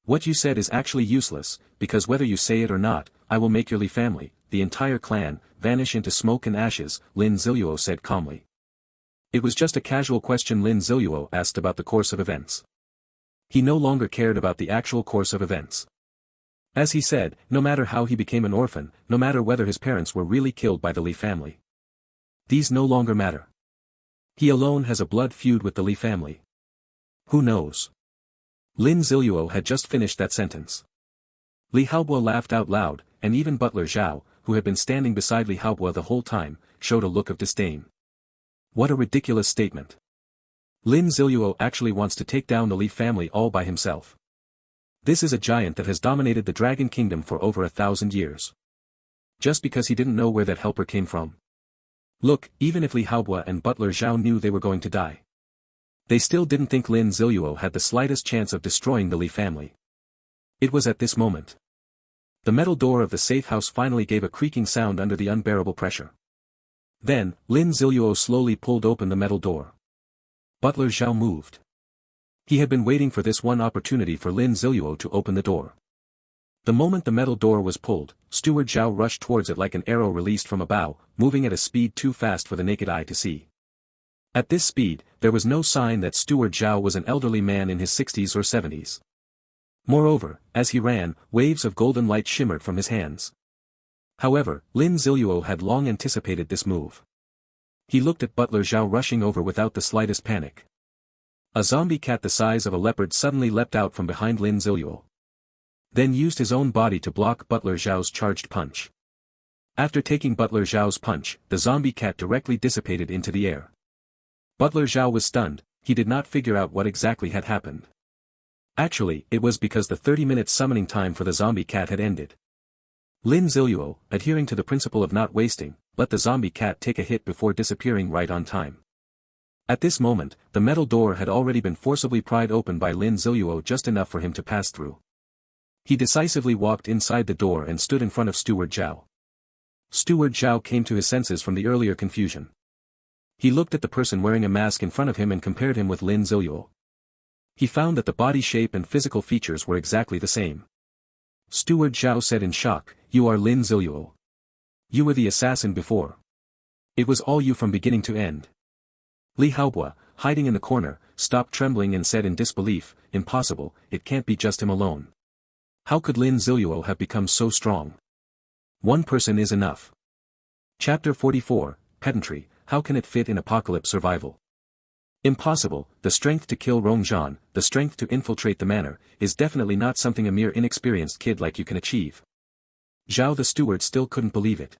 What you said is actually useless, because whether you say it or not, I will make your Li family, the entire clan, vanish into smoke and ashes, Lin Ziluo said calmly. It was just a casual question Lin Ziluo asked about the course of events. He no longer cared about the actual course of events. As he said, no matter how he became an orphan, no matter whether his parents were really killed by the Li family. These no longer matter. He alone has a blood feud with the Li family. Who knows? Lin Ziluo had just finished that sentence. Li Haobo laughed out loud, and even Butler Zhao, who had been standing beside Li Haobo the whole time, showed a look of disdain. What a ridiculous statement. Lin Ziluo actually wants to take down the Li family all by himself. This is a giant that has dominated the Dragon Kingdom for over 1,000 years. Just because he didn't know where that helper came from. Look, even if Li Haobo and Butler Zhao knew they were going to die. They still didn't think Lin Ziluo had the slightest chance of destroying the Li family. It was at this moment. The metal door of the safe house finally gave a creaking sound under the unbearable pressure. Then, Lin Ziluo slowly pulled open the metal door. Butler Zhao moved. He had been waiting for this one opportunity for Lin Ziluo to open the door. The moment the metal door was pulled, Steward Zhao rushed towards it like an arrow released from a bow, moving at a speed too fast for the naked eye to see. At this speed, there was no sign that Steward Zhao was an elderly man in his 60s or 70s. Moreover, as he ran, waves of golden light shimmered from his hands. However, Lin Ziluo had long anticipated this move. He looked at Butler Zhao rushing over without the slightest panic. A zombie cat the size of a leopard suddenly leapt out from behind Lin Ziluo. then used his own body to block Butler Zhao's charged punch. After taking Butler Zhao's punch, the zombie cat directly dissipated into the air. Butler Zhao was stunned, he did not figure out what exactly had happened. Actually, it was because the 30-minute summoning time for the zombie cat had ended. Lin Ziluo, adhering to the principle of not wasting, let the zombie cat take a hit before disappearing right on time. At this moment, the metal door had already been forcibly pried open by Lin Ziluo just enough for him to pass through. He decisively walked inside the door and stood in front of Steward Zhao. Steward Zhao came to his senses from the earlier confusion. He looked at the person wearing a mask in front of him and compared him with Lin Ziluo. He found that the body shape and physical features were exactly the same. Steward Zhao said in shock, "You are Lin Ziluo. You were the assassin before. It was all you from beginning to end." Li Haobua, hiding in the corner, stopped trembling and said in disbelief, "Impossible, it can't be just him alone. How could Lin Ziluo have become so strong? One person is enough." Chapter 44, Pedantry, How can it fit in apocalypse survival? Impossible, the strength to kill Rongzhan, the strength to infiltrate the manor, is definitely not something a mere inexperienced kid like you can achieve. Zhao the steward still couldn't believe it.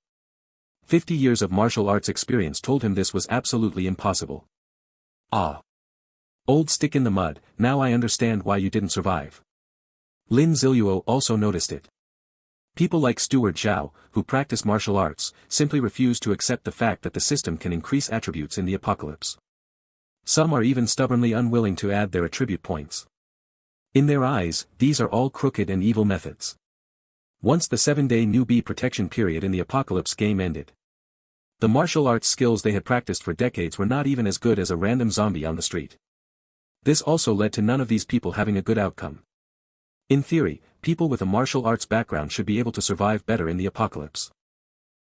50 years of martial arts experience told him this was absolutely impossible. Ah. Old stick in the mud, now I understand why you didn't survive. Lin Ziluo also noticed it. People like Steward Zhao, who practice martial arts, simply refuse to accept the fact that the system can increase attributes in the apocalypse. Some are even stubbornly unwilling to add their attribute points. In their eyes, these are all crooked and evil methods. Once the 7-day newbie protection period in the apocalypse game ended, the martial arts skills they had practiced for decades were not even as good as a random zombie on the street. This also led to none of these people having a good outcome. In theory, people with a martial arts background should be able to survive better in the apocalypse.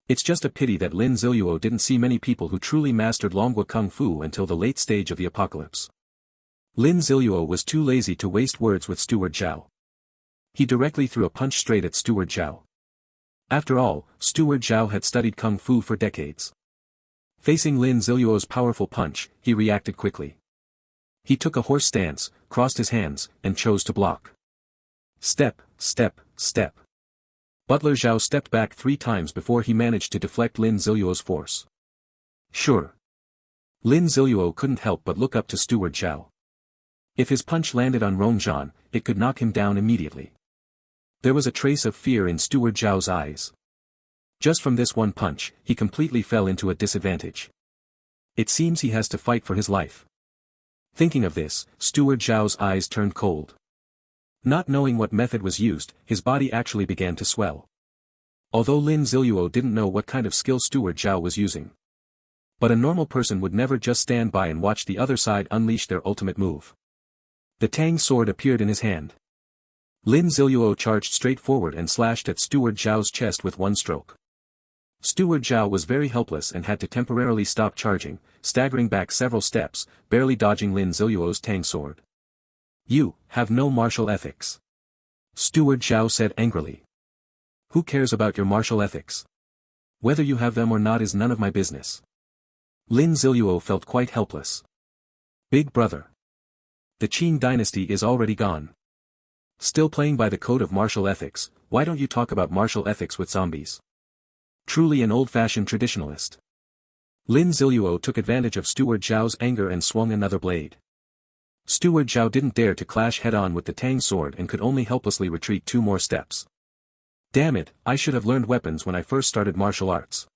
It's just a pity that Lin Ziluo didn't see many people who truly mastered Longhua Kung Fu until the late stage of the apocalypse. Lin Ziluo was too lazy to waste words with Steward Zhao. He directly threw a punch straight at Steward Zhao. After all, Steward Zhao had studied Kung Fu for decades. Facing Lin Ziluo's powerful punch, he reacted quickly. He took a horse stance, crossed his hands, and chose to block. Step, step, step. Butler Zhao stepped back 3 times before he managed to deflect Lin Ziluo's force. Sure. Lin Ziluo couldn't help but look up to Steward Zhao. If his punch landed on Rongzhan, it could knock him down immediately. There was a trace of fear in Steward Zhao's eyes. Just from this one punch, he completely fell into a disadvantage. It seems he has to fight for his life. Thinking of this, Steward Zhao's eyes turned cold. Not knowing what method was used, his body actually began to swell. Although Lin Ziluo didn't know what kind of skill Steward Zhao was using. But a normal person would never just stand by and watch the other side unleash their ultimate move. The Tang sword appeared in his hand. Lin Ziluo charged straight forward and slashed at Steward Zhao's chest with one stroke. Steward Zhao was very helpless and had to temporarily stop charging, staggering back several steps, barely dodging Lin Ziluo's Tang sword. "You have no martial ethics," Steward Zhao said angrily. "Who cares about your martial ethics? Whether you have them or not is none of my business." Lin Ziluo felt quite helpless. "Big brother. The Qing dynasty is already gone. Still playing by the code of martial ethics, why don't you talk about martial ethics with zombies? Truly an old-fashioned traditionalist." Lin Ziluo took advantage of Steward Zhao's anger and swung another blade. Steward Zhao didn't dare to clash head-on with the Tang sword and could only helplessly retreat 2 more steps. Damn it, I should have learned weapons when I first started martial arts.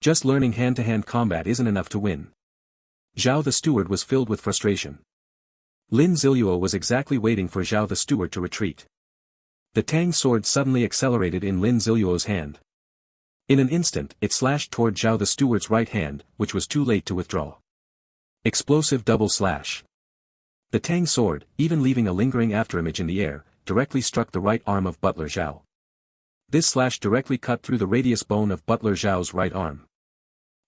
Just learning hand-to-hand combat isn't enough to win. Zhao the steward was filled with frustration. Lin Ziluo was exactly waiting for Zhao the steward to retreat. The Tang sword suddenly accelerated in Lin Ziluo's hand. In an instant, it slashed toward Zhao the steward's right hand, which was too late to withdraw. Explosive double slash. The Tang sword, even leaving a lingering afterimage in the air, directly struck the right arm of Butler Zhao. This slash directly cut through the radius bone of Butler Zhao's right arm.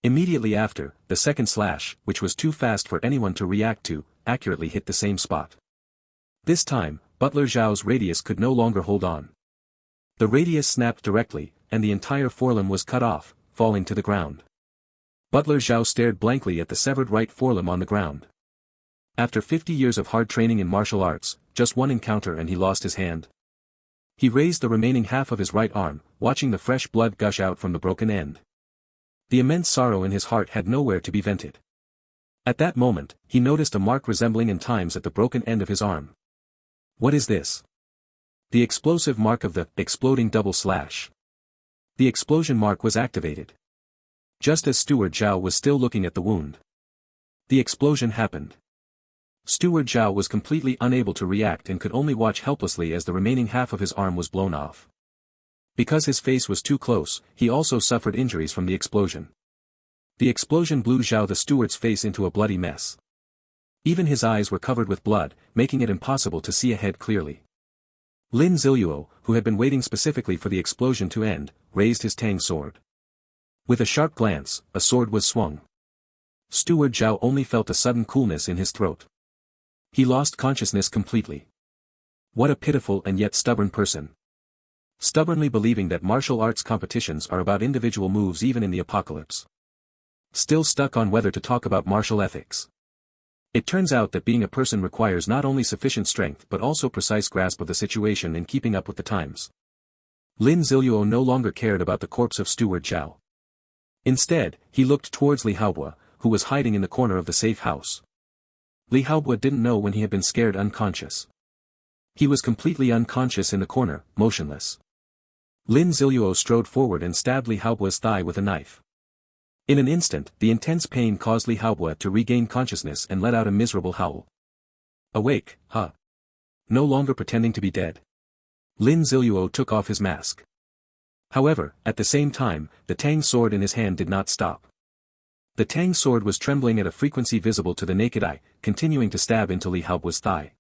Immediately after, the second slash, which was too fast for anyone to react to, accurately hit the same spot. This time, Butler Zhao's radius could no longer hold on. The radius snapped directly, and the entire forelimb was cut off, falling to the ground. Butler Zhao stared blankly at the severed right forelimb on the ground. After 50 years of hard training in martial arts, just one encounter and he lost his hand. He raised the remaining half of his right arm, watching the fresh blood gush out from the broken end. The immense sorrow in his heart had nowhere to be vented. At that moment, he noticed a mark resembling in times at the broken end of his arm. What is this? The explosive mark of the exploding double slash. The explosion mark was activated. Just as Steward Zhao was still looking at the wound. The explosion happened. Steward Zhao was completely unable to react and could only watch helplessly as the remaining half of his arm was blown off. Because his face was too close, he also suffered injuries from the explosion. The explosion blew Zhao the steward's face into a bloody mess. Even his eyes were covered with blood, making it impossible to see ahead clearly. Lin Ziluo, who had been waiting specifically for the explosion to end, raised his tang sword. With a sharp glance, a sword was swung. Steward Zhao only felt a sudden coolness in his throat. He lost consciousness completely. What a pitiful and yet stubborn person. Stubbornly believing that martial arts competitions are about individual moves even in the apocalypse. Still stuck on whether to talk about martial ethics. It turns out that being a person requires not only sufficient strength but also precise grasp of the situation and keeping up with the times. Lin Ziluo no longer cared about the corpse of Steward Zhao. Instead, he looked towards Li Haobo, who was hiding in the corner of the safe house. Li Haobo didn't know when he had been scared unconscious. He was completely unconscious in the corner, motionless. Lin Ziluo strode forward and stabbed Li Haobo's thigh with a knife. In an instant, the intense pain caused Li Haobo to regain consciousness and let out a miserable howl. Awake, huh? No longer pretending to be dead. Lin Ziluo took off his mask. However, at the same time, the tang sword in his hand did not stop. The tang sword was trembling at a frequency visible to the naked eye, continuing to stab into Li Haobo's thigh.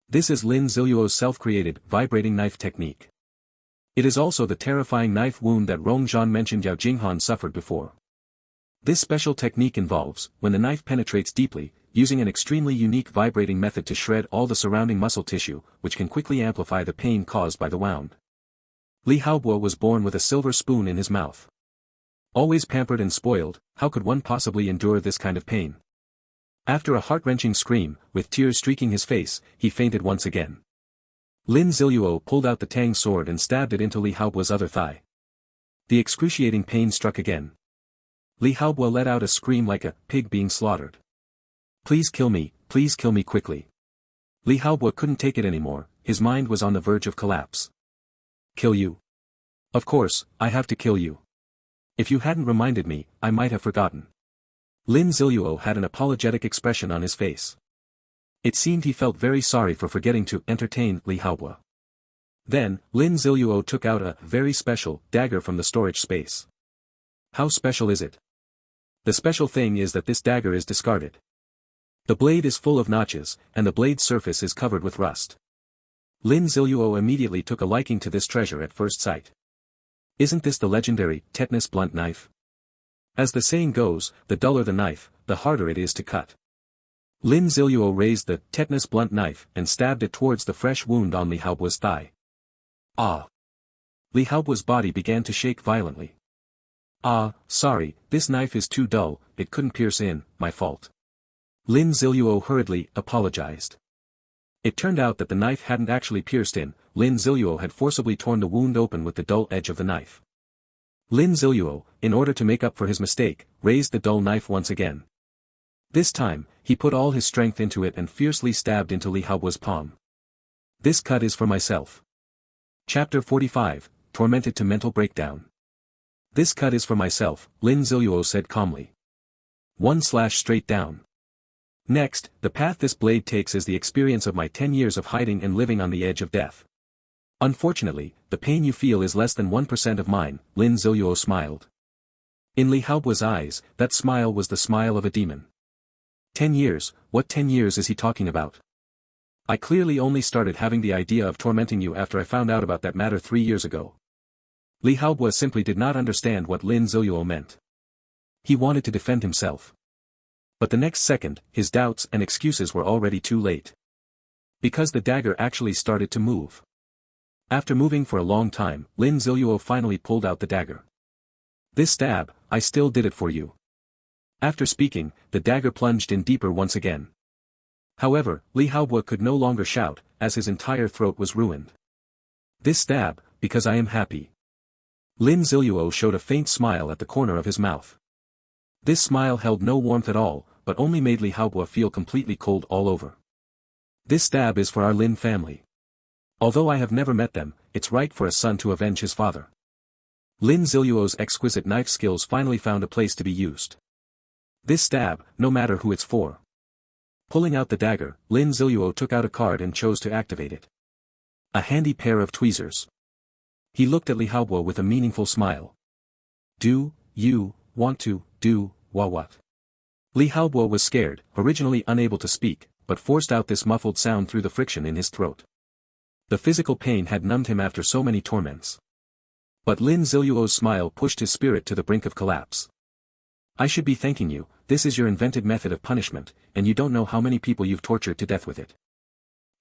This is Lin Ziluo's self-created, vibrating knife technique. It is also the terrifying knife wound that Rong Zhan mentioned Yao Jinghan suffered before. This special technique involves, when the knife penetrates deeply, using an extremely unique vibrating method to shred all the surrounding muscle tissue, which can quickly amplify the pain caused by the wound. Li Haobo was born with a silver spoon in his mouth. Always pampered and spoiled, how could one possibly endure this kind of pain? After a heart-wrenching scream, with tears streaking his face, he fainted once again. Lin Ziluo pulled out the tang sword and stabbed it into Li Haobo's other thigh. The excruciating pain struck again. Li Haobo let out a scream like a pig being slaughtered. Please kill me quickly. Li Haobo couldn't take it anymore, his mind was on the verge of collapse. Kill you? Of course, I have to kill you. If you hadn't reminded me, I might have forgotten. Lin Ziluo had an apologetic expression on his face. It seemed he felt very sorry for forgetting to entertain Li Haobo. Then, Lin Ziluo took out a very special dagger from the storage space. How special is it? The special thing is that this dagger is discarded. The blade is full of notches, and the blade's surface is covered with rust. Lin Ziluo immediately took a liking to this treasure at first sight. Isn't this the legendary tetanus blunt knife? As the saying goes, the duller the knife, the harder it is to cut. Lin Ziluo raised the tetanus blunt knife and stabbed it towards the fresh wound on Li Haobo's thigh. Ah! Li Haobo's body began to shake violently. Ah, sorry, this knife is too dull, it couldn't pierce in, my fault. Lin Ziluo hurriedly apologized. It turned out that the knife hadn't actually pierced in, Lin Ziluo had forcibly torn the wound open with the dull edge of the knife. Lin Ziluo, in order to make up for his mistake, raised the dull knife once again. This time, he put all his strength into it and fiercely stabbed into Li Haobo's palm. This cut is for myself. Chapter 45, Tormented to Mental Breakdown. This cut is for myself, Lin Ziluo said calmly. 1/straight down. Next, the path this blade takes is the experience of my 10 years of hiding and living on the edge of death. Unfortunately, the pain you feel is less than 1% of mine, Lin Ziluo smiled. In Li Haobo's eyes, that smile was the smile of a demon. 10 years, what 10 years is he talking about? I clearly only started having the idea of tormenting you after I found out about that matter 3 years ago. Li Haobo simply did not understand what Lin Ziluo meant. He wanted to defend himself. But the next second, his doubts and excuses were already too late. Because the dagger actually started to move. After moving for a long time, Lin Ziluo finally pulled out the dagger. This stab, I still did it for you. After speaking, the dagger plunged in deeper once again. However, Li Haobo could no longer shout, as his entire throat was ruined. This stab, because I am happy. Lin Ziluo showed a faint smile at the corner of his mouth. This smile held no warmth at all, but only made Li Haobo feel completely cold all over. This stab is for our Lin family. Although I have never met them, it's right for a son to avenge his father. Lin Ziluo's exquisite knife skills finally found a place to be used. This stab, no matter who it's for. Pulling out the dagger, Lin Ziluo took out a card and chose to activate it. A handy pair of tweezers. He looked at Li Haobo with a meaningful smile. Do you want to do what? Li Haobo was scared, originally unable to speak, but forced out this muffled sound through the friction in his throat. The physical pain had numbed him after so many torments. But Lin Ziluo's smile pushed his spirit to the brink of collapse. I should be thanking you, this is your invented method of punishment, and you don't know how many people you've tortured to death with it.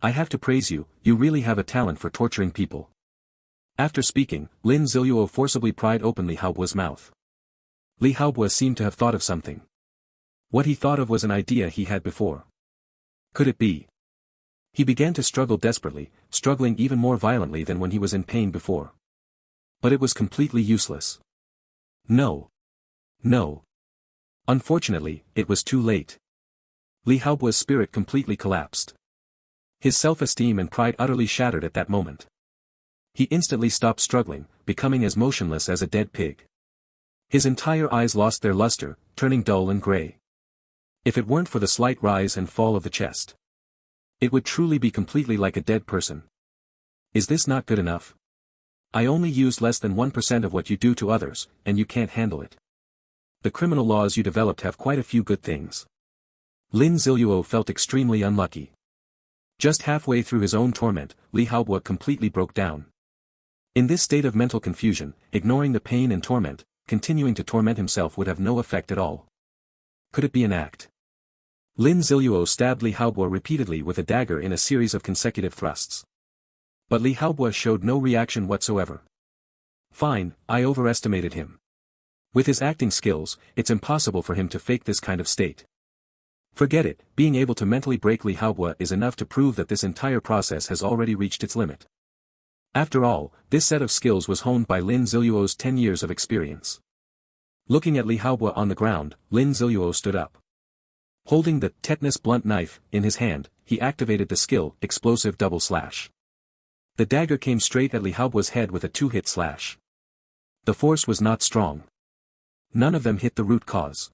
I have to praise you, you really have a talent for torturing people. After speaking, Lin Ziluo forcibly pried open Li Haobo's mouth. Li Haobo seemed to have thought of something. What he thought of was an idea he had before. Could it be? He began to struggle desperately, struggling even more violently than when he was in pain before. But it was completely useless. No. No. Unfortunately, it was too late. Li Haobo's spirit completely collapsed. His self-esteem and pride utterly shattered at that moment. He instantly stopped struggling, becoming as motionless as a dead pig. His entire eyes lost their luster, turning dull and gray. If it weren't for the slight rise and fall of the chest, it would truly be completely like a dead person. Is this not good enough? I only used less than 1% of what you do to others, and you can't handle it. The criminal laws you developed have quite a few good things. Lin Ziluo felt extremely unlucky. Just halfway through his own torment, Li Haobo completely broke down. In this state of mental confusion, ignoring the pain and torment, continuing to torment himself would have no effect at all. Could it be an act? Lin Ziluo stabbed Li Haobo repeatedly with a dagger in a series of consecutive thrusts. But Li Haobo showed no reaction whatsoever. Fine, I overestimated him. With his acting skills, it's impossible for him to fake this kind of state. Forget it, being able to mentally break Li Haobo is enough to prove that this entire process has already reached its limit. After all, this set of skills was honed by Lin Ziluo's 10 years of experience. Looking at Li Haobo on the ground, Lin Ziluo stood up. Holding the tetanus blunt knife in his hand, he activated the skill, explosive double slash. The dagger came straight at Li Haobo's head with a 2-hit slash. The force was not strong. None of them hit the root cause.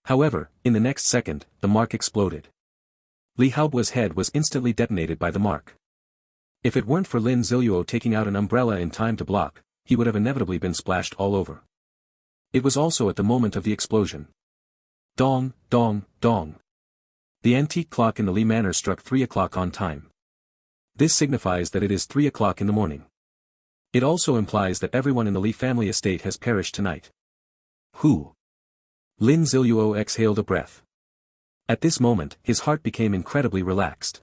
However, in the next second, the mark exploded. Li Haobo's head was instantly detonated by the mark. If it weren't for Lin Ziluo taking out an umbrella in time to block, he would have inevitably been splashed all over. It was also at the moment of the explosion. Dong, dong, dong. The antique clock in the Li Manor struck 3 o'clock on time. This signifies that it is 3 o'clock in the morning. It also implies that everyone in the Li family estate has perished tonight. Who? Lin Ziluo exhaled a breath. At this moment, his heart became incredibly relaxed.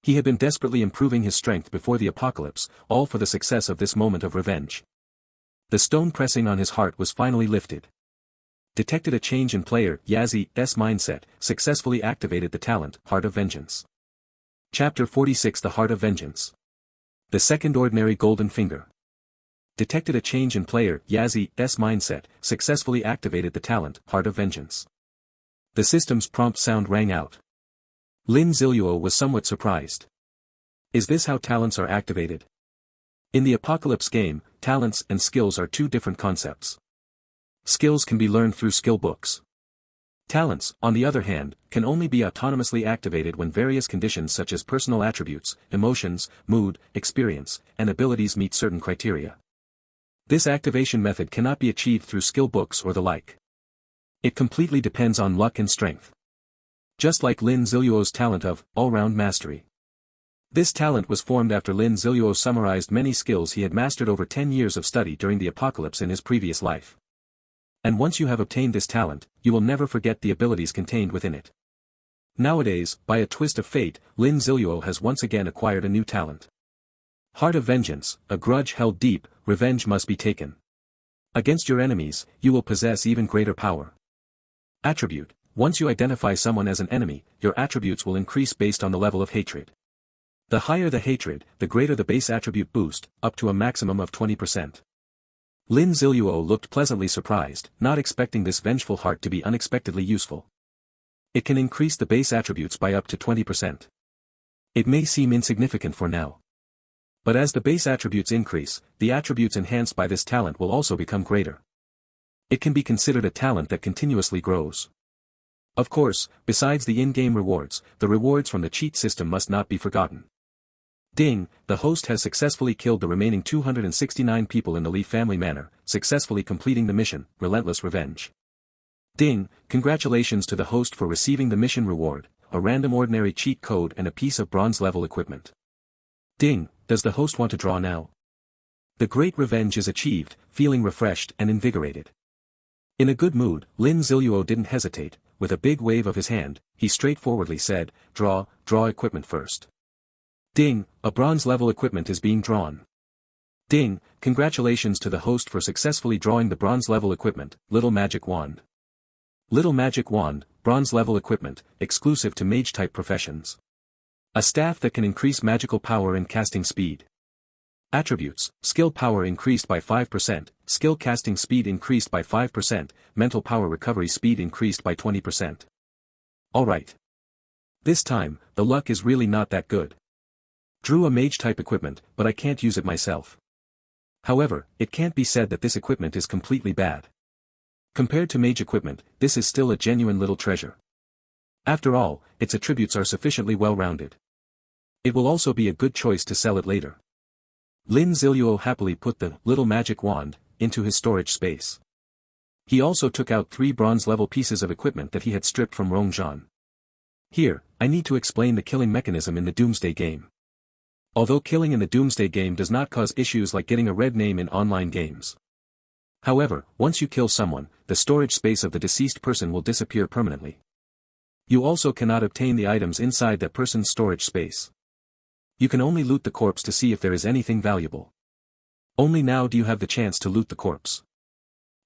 He had been desperately improving his strength before the apocalypse, all for the success of this moment of revenge. The stone pressing on his heart was finally lifted. Detected a change in player Yazi's mindset, successfully activated the talent, Heart of Vengeance. Chapter 46 The Heart of Vengeance. The second ordinary golden finger. Detected a change in player Yazi's mindset, successfully activated the talent, Heart of Vengeance. The system's prompt sound rang out. Lin Ziluo was somewhat surprised. Is this how talents are activated? In the Apocalypse game, talents and skills are two different concepts. Skills can be learned through skill books. Talents, on the other hand, can only be autonomously activated when various conditions such as personal attributes, emotions, mood, experience, and abilities meet certain criteria. This activation method cannot be achieved through skill books or the like. It completely depends on luck and strength. Just like Lin Ziluo's talent of all-round mastery. This talent was formed after Lin Ziluo summarized many skills he had mastered over 10 years of study during the apocalypse in his previous life. And once you have obtained this talent, you will never forget the abilities contained within it. Nowadays, by a twist of fate, Lin Ziluo has once again acquired a new talent. Heart of Vengeance, a grudge held deep, revenge must be taken. Against your enemies, you will possess even greater power. Attribute, once you identify someone as an enemy, your attributes will increase based on the level of hatred. The higher the hatred, the greater the base attribute boost, up to a maximum of 20%. Lin Ziluo looked pleasantly surprised, not expecting this vengeful heart to be unexpectedly useful. It can increase the base attributes by up to 20%. It may seem insignificant for now. But as the base attributes increase, the attributes enhanced by this talent will also become greater. It can be considered a talent that continuously grows. Of course, besides the in-game rewards, the rewards from the cheat system must not be forgotten. Ding, the host has successfully killed the remaining 269 people in the Li family manor, successfully completing the mission, Relentless Revenge. Ding, congratulations to the host for receiving the mission reward, a random ordinary cheat code and a piece of bronze level equipment. Ding, does the host want to draw now? The great revenge is achieved, feeling refreshed and invigorated. In a good mood, Lin Ziluo didn't hesitate. With a big wave of his hand, he straightforwardly said, draw equipment first. Ding, a bronze level equipment is being drawn. Ding, congratulations to the host for successfully drawing the bronze level equipment, Little Magic Wand. Little Magic Wand, bronze level equipment, exclusive to mage-type professions. A staff that can increase magical power and casting speed. Attributes, skill power increased by 5%, skill casting speed increased by 5%, mental power recovery speed increased by 20%. Alright. This time, the luck is really not that good. Drew a mage-type equipment, but I can't use it myself. However, it can't be said that this equipment is completely bad. Compared to mage equipment, this is still a genuine little treasure. After all, its attributes are sufficiently well-rounded. It will also be a good choice to sell it later. Lin Ziluo happily put the Little Magic Wand into his storage space. He also took out 3 bronze-level pieces of equipment that he had stripped from Rongzhan. Here, I need to explain the killing mechanism in the Doomsday game. Although killing in the Doomsday game does not cause issues like getting a red name in online games. However, once you kill someone, the storage space of the deceased person will disappear permanently. You also cannot obtain the items inside that person's storage space. You can only loot the corpse to see if there is anything valuable. Only now do you have the chance to loot the corpse.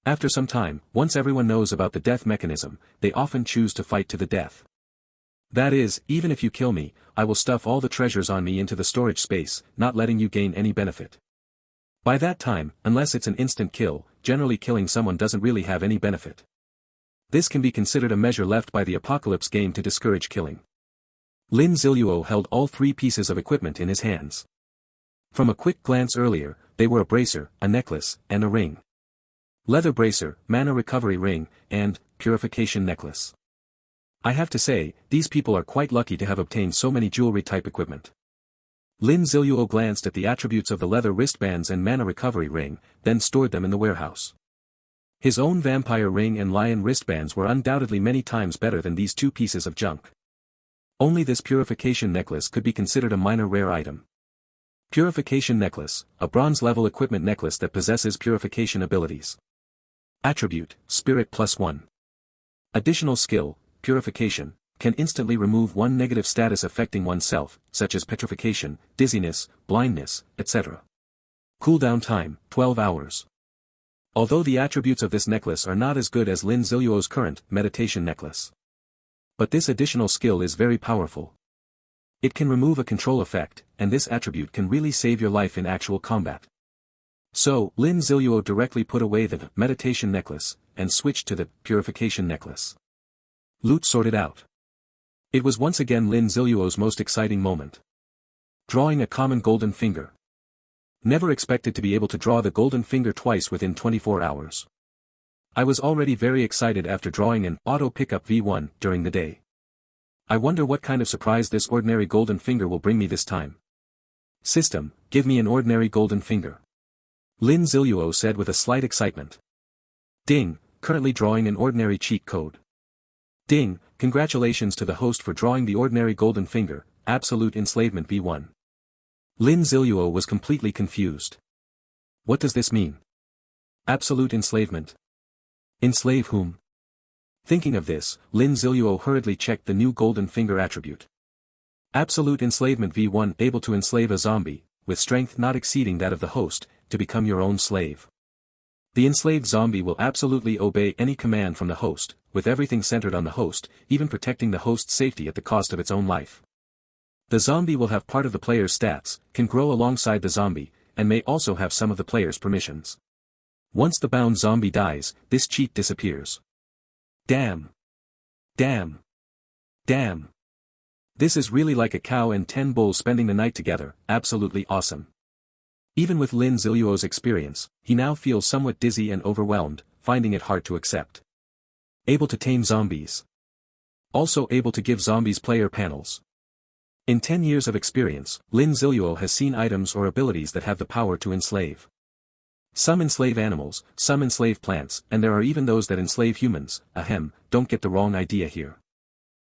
After some time, once everyone knows about the death mechanism, they often choose to fight to the death. That is, even if you kill me, I will stuff all the treasures on me into the storage space, not letting you gain any benefit. By that time, unless it's an instant kill, generally killing someone doesn't really have any benefit. This can be considered a measure left by the Apocalypse game to discourage killing. Lin Ziluo held all 3 pieces of equipment in his hands. From a quick glance earlier, they were a bracer, a necklace, and a ring. Leather bracer, mana recovery ring, and purification necklace. I have to say, these people are quite lucky to have obtained so many jewelry-type equipment. Lin Ziluo glanced at the attributes of the leather wristbands and mana recovery ring, then stored them in the warehouse. His own vampire ring and lion wristbands were undoubtedly many times better than these 2 pieces of junk. Only this purification necklace could be considered a minor rare item. Purification necklace, a bronze-level equipment necklace that possesses purification abilities. Attribute, Spirit +1. Additional skill, Purification, can instantly remove 1 negative status affecting oneself, such as petrification, dizziness, blindness, etc. Cooldown time, 12 hours. Although the attributes of this necklace are not as good as Lin Ziluo's current meditation necklace. But this additional skill is very powerful. It can remove a control effect, and this attribute can really save your life in actual combat. So, Lin Ziluo directly put away the meditation necklace, and switched to the purification necklace. Loot sorted out. It was once again Lin Ziluo's most exciting moment. Drawing a common golden finger. Never expected to be able to draw the golden finger twice within 24 hours. I was already very excited after drawing an auto pickup V1 during the day. I wonder what kind of surprise this ordinary golden finger will bring me this time. System, give me an ordinary golden finger. Lin Ziluo said with a slight excitement. Ding, currently drawing an ordinary cheat code. Ding, congratulations to the host for drawing the ordinary golden finger, Absolute Enslavement V1. Lin Ziluo was completely confused. What does this mean? Absolute enslavement. Enslave whom? Thinking of this, Lin Ziluo hurriedly checked the new golden finger attribute. Absolute Enslavement V1 able to enslave a zombie, with strength not exceeding that of the host, to become your own slave. The enslaved zombie will absolutely obey any command from the host, with everything centered on the host, even protecting the host's safety at the cost of its own life. The zombie will have part of the player's stats, can grow alongside the zombie, and may also have some of the player's permissions. Once the bound zombie dies, this cheat disappears. Damn. Damn. Damn. This is really like a cow and 10 bulls spending the night together, absolutely awesome. Even with Lin Ziluo's experience, he now feels somewhat dizzy and overwhelmed, finding it hard to accept. Able to tame zombies. Also able to give zombies player panels. In 10 years of experience, Lin Ziluo has seen items or abilities that have the power to enslave. Some enslave animals, some enslave plants, and there are even those that enslave humans. Ahem, don't get the wrong idea here.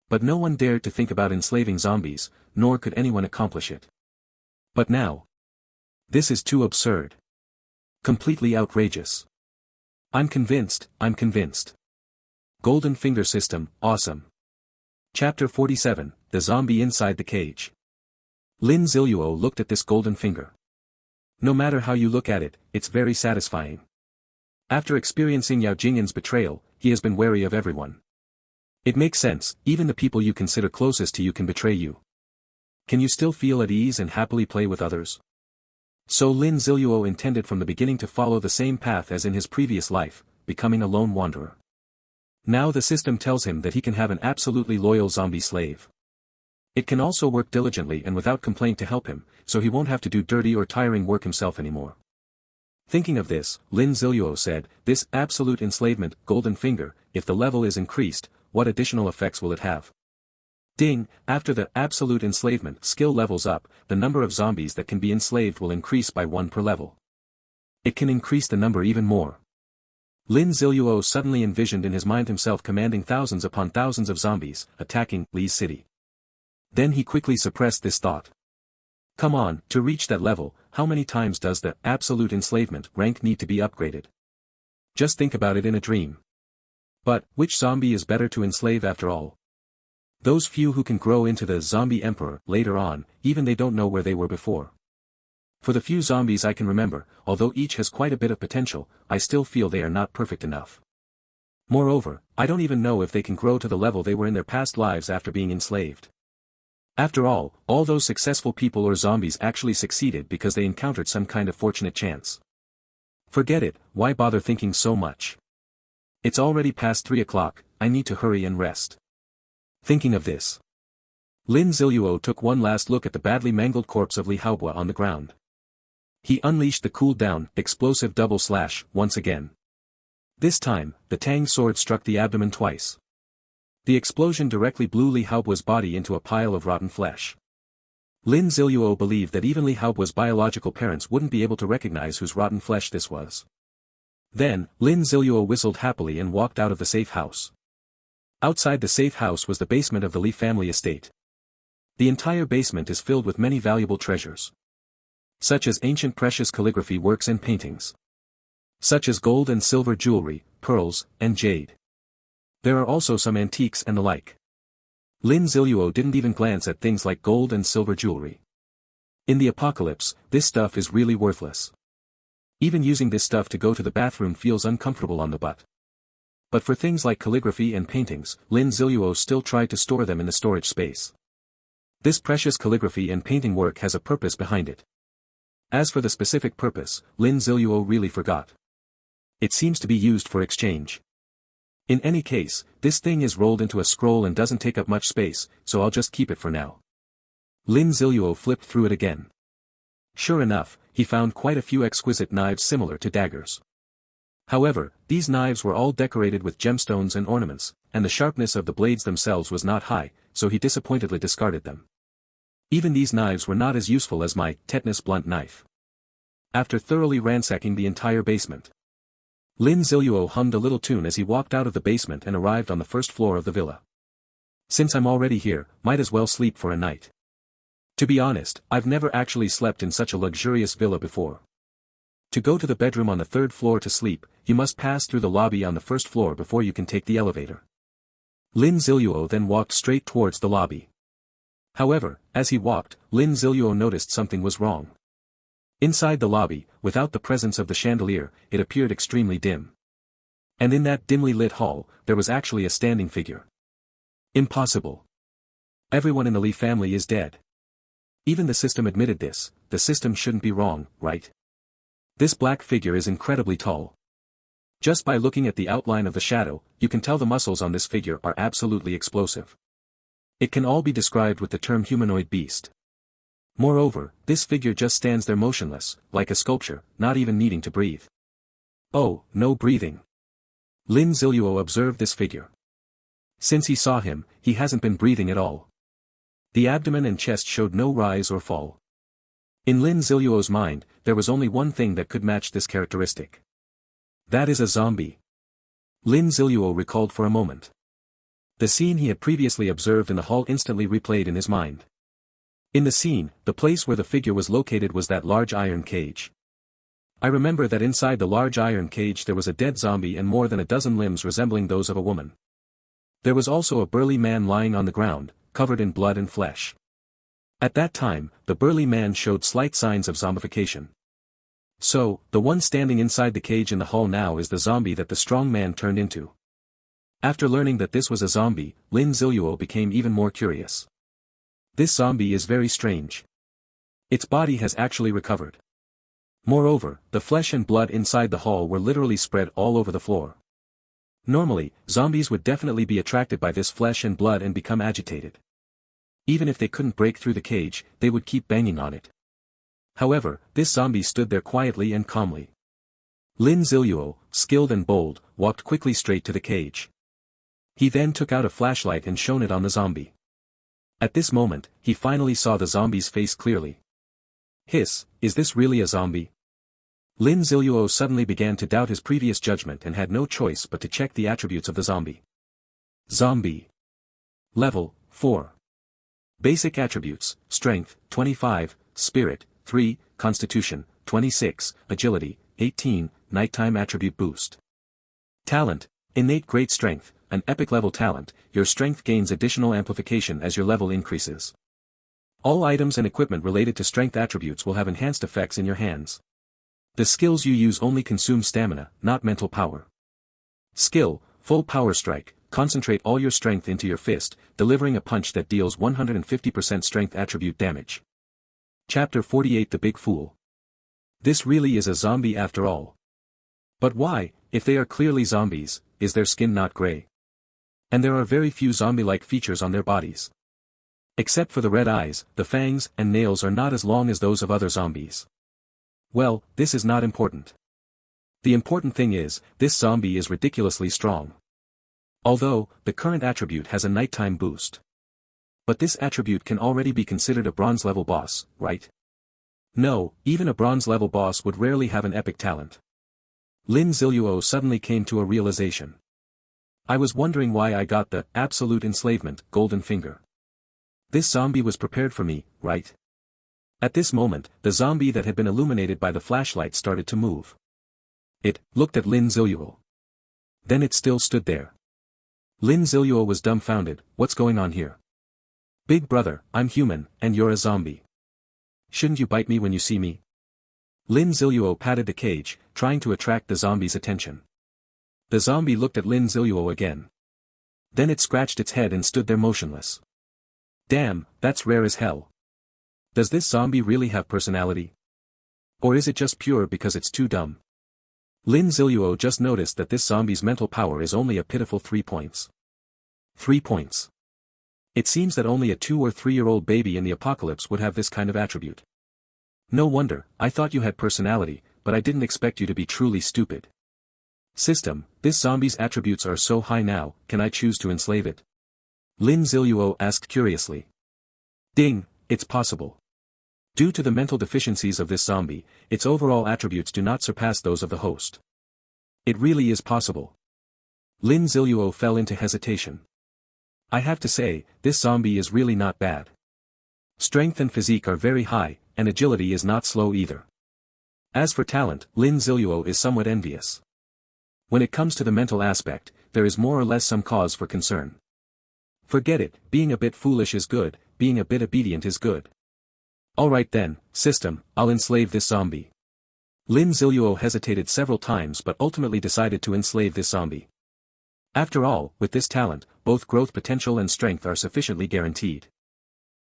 But no one dared to think about enslaving zombies, nor could anyone accomplish it. But now. This is too absurd. Completely outrageous. I'm convinced. Golden Finger System, awesome. Chapter 47, The Zombie Inside the Cage. Lin Ziluo looked at this golden finger. No matter how you look at it, it's very satisfying. After experiencing Yao Jingyan's betrayal, he has been wary of everyone. It makes sense, even the people you consider closest to you can betray you. Can you still feel at ease and happily play with others? So Lin Ziluo intended from the beginning to follow the same path as in his previous life, becoming a lone wanderer. Now the system tells him that he can have an absolutely loyal zombie slave. It can also work diligently and without complaint to help him, so he won't have to do dirty or tiring work himself anymore. Thinking of this, Lin Ziluo said, this absolute enslavement, golden finger, if the level is increased, what additional effects will it have? Ding, after the absolute enslavement skill levels up, the number of zombies that can be enslaved will increase by 1 per level. It can increase the number even more. Lin Ziluo suddenly envisioned in his mind himself commanding thousands upon thousands of zombies, attacking Li's city. Then he quickly suppressed this thought. Come on, to reach that level, how many times does the absolute enslavement rank need to be upgraded? Just think about it in a dream. But, which zombie is better to enslave after all? Those few who can grow into the zombie emperor later on, even they don't know where they were before. For the few zombies I can remember, although each has quite a bit of potential, I still feel they are not perfect enough. Moreover, I don't even know if they can grow to the level they were in their past lives after being enslaved. After all those successful people or zombies actually succeeded because they encountered some kind of fortunate chance. Forget it, why bother thinking so much? It's already past 3 o'clock, I need to hurry and rest. Thinking of this, Lin Ziluo took one last look at the badly mangled corpse of Li Haobo on the ground. He unleashed the cooldown, explosive double slash, once again. This time, the Tang sword struck the abdomen twice. The explosion directly blew Li Haobo's body into a pile of rotten flesh. Lin Ziluo believed that even Li Haobo's biological parents wouldn't be able to recognize whose rotten flesh this was. Then, Lin Ziluo whistled happily and walked out of the safe house. Outside the safe house was the basement of the Li family estate. The entire basement is filled with many valuable treasures. Such as ancient precious calligraphy works and paintings. Such as gold and silver jewelry, pearls, and jade. There are also some antiques and the like. Lin Ziluo didn't even glance at things like gold and silver jewelry. In the apocalypse, this stuff is really worthless. Even using this stuff to go to the bathroom feels uncomfortable on the butt. But for things like calligraphy and paintings, Lin Ziluo still tried to store them in the storage space. This precious calligraphy and painting work has a purpose behind it. As for the specific purpose, Lin Ziluo really forgot. It seems to be used for exchange. In any case, this thing is rolled into a scroll and doesn't take up much space, so I'll just keep it for now. Lin Ziluo flipped through it again. Sure enough, he found quite a few exquisite knives similar to daggers. However, these knives were all decorated with gemstones and ornaments, and the sharpness of the blades themselves was not high, so he disappointedly discarded them. Even these knives were not as useful as my tetanus blunt knife. After thoroughly ransacking the entire basement, Lin Ziluo hummed a little tune as he walked out of the basement and arrived on the first floor of the villa. Since I'm already here, might as well sleep for a night. To be honest, I've never actually slept in such a luxurious villa before. To go to the bedroom on the 3rd floor to sleep, you must pass through the lobby on the 1st floor before you can take the elevator. Lin Ziluo then walked straight towards the lobby. However, as he walked, Lin Ziluo noticed something was wrong. Inside the lobby, without the presence of the chandelier, it appeared extremely dim. And in that dimly lit hall, there was actually a standing figure. Impossible. Everyone in the Li family is dead. Even the system admitted this, the system shouldn't be wrong, right? This black figure is incredibly tall. Just by looking at the outline of the shadow, you can tell the muscles on this figure are absolutely explosive. It can all be described with the term humanoid beast. Moreover, this figure just stands there motionless, like a sculpture, not even needing to breathe. Oh, no breathing. Lin Ziluo observed this figure. Since he saw him, he hasn't been breathing at all. The abdomen and chest showed no rise or fall. In Lin Ziluo's mind, there was only one thing that could match this characteristic. That is a zombie. Lin Ziluo recalled for a moment. The scene he had previously observed in the hall instantly replayed in his mind. In the scene, the place where the figure was located was that large iron cage. I remember that inside the large iron cage there was a dead zombie and more than a dozen limbs resembling those of a woman. There was also a burly man lying on the ground, covered in blood and flesh. At that time, the burly man showed slight signs of zombification. So, the one standing inside the cage in the hall now is the zombie that the strong man turned into. After learning that this was a zombie, Lin Ziluo became even more curious. This zombie is very strange. Its body has actually recovered. Moreover, the flesh and blood inside the hall were literally spread all over the floor. Normally, zombies would definitely be attracted by this flesh and blood and become agitated. Even if they couldn't break through the cage, they would keep banging on it. However, this zombie stood there quietly and calmly. Lin Ziluo, skilled and bold, walked quickly straight to the cage. He then took out a flashlight and shone it on the zombie. At this moment, he finally saw the zombie's face clearly. Hiss, is this really a zombie? Lin Ziluo suddenly began to doubt his previous judgment and had no choice but to check the attributes of the zombie. Zombie. Level, 4. Basic attributes, Strength, 25, Spirit, 3, Constitution, 26, Agility, 18, Nighttime attribute boost. Talent, Innate Great Strength, an epic level talent, your strength gains additional amplification as your level increases. All items and equipment related to strength attributes will have enhanced effects in your hands. The skills you use only consume stamina, not mental power. Skill, Full Power Strike, concentrate all your strength into your fist, delivering a punch that deals 150% strength attribute damage. Chapter 48 The Big Fool. This really is a zombie after all. But why, if they are clearly zombies, is their skin not gray? And there are very few zombie-like features on their bodies. Except for the red eyes, the fangs and nails are not as long as those of other zombies. Well, this is not important. The important thing is, this zombie is ridiculously strong. Although, the current attribute has a nighttime boost. But this attribute can already be considered a bronze-level boss, right? No, even a bronze-level boss would rarely have an epic talent. Lin Ziluo suddenly came to a realization. I was wondering why I got the absolute enslavement golden finger. This zombie was prepared for me, right? At this moment, the zombie that had been illuminated by the flashlight started to move. It looked at Lin Ziluo. Then it still stood there. Lin Ziluo was dumbfounded. What's going on here? Big brother, I'm human, and you're a zombie. Shouldn't you bite me when you see me? Lin Ziluo patted the cage, trying to attract the zombie's attention. The zombie looked at Lin Ziluo again. Then it scratched its head and stood there motionless. Damn, that's rare as hell. Does this zombie really have personality? Or is it just pure because it's too dumb? Lin Ziluo just noticed that this zombie's mental power is only a pitiful 3 points. 3 points. It seems that only a 2 or 3-year-old baby in the apocalypse would have this kind of attribute. No wonder, I thought you had personality, but I didn't expect you to be truly stupid. System, this zombie's attributes are so high now, can I choose to enslave it? Lin Ziluo asked curiously. Ding, it's possible. Due to the mental deficiencies of this zombie, its overall attributes do not surpass those of the host. It really is possible. Lin Ziluo fell into hesitation. I have to say, this zombie is really not bad. Strength and physique are very high, and agility is not slow either. As for talent, Lin Ziluo is somewhat envious. When it comes to the mental aspect, there is more or less some cause for concern. Forget it, being a bit foolish is good, being a bit obedient is good. Alright then, system, I'll enslave this zombie. Lin Ziluo hesitated several times but ultimately decided to enslave this zombie. After all, with this talent, both growth potential and strength are sufficiently guaranteed.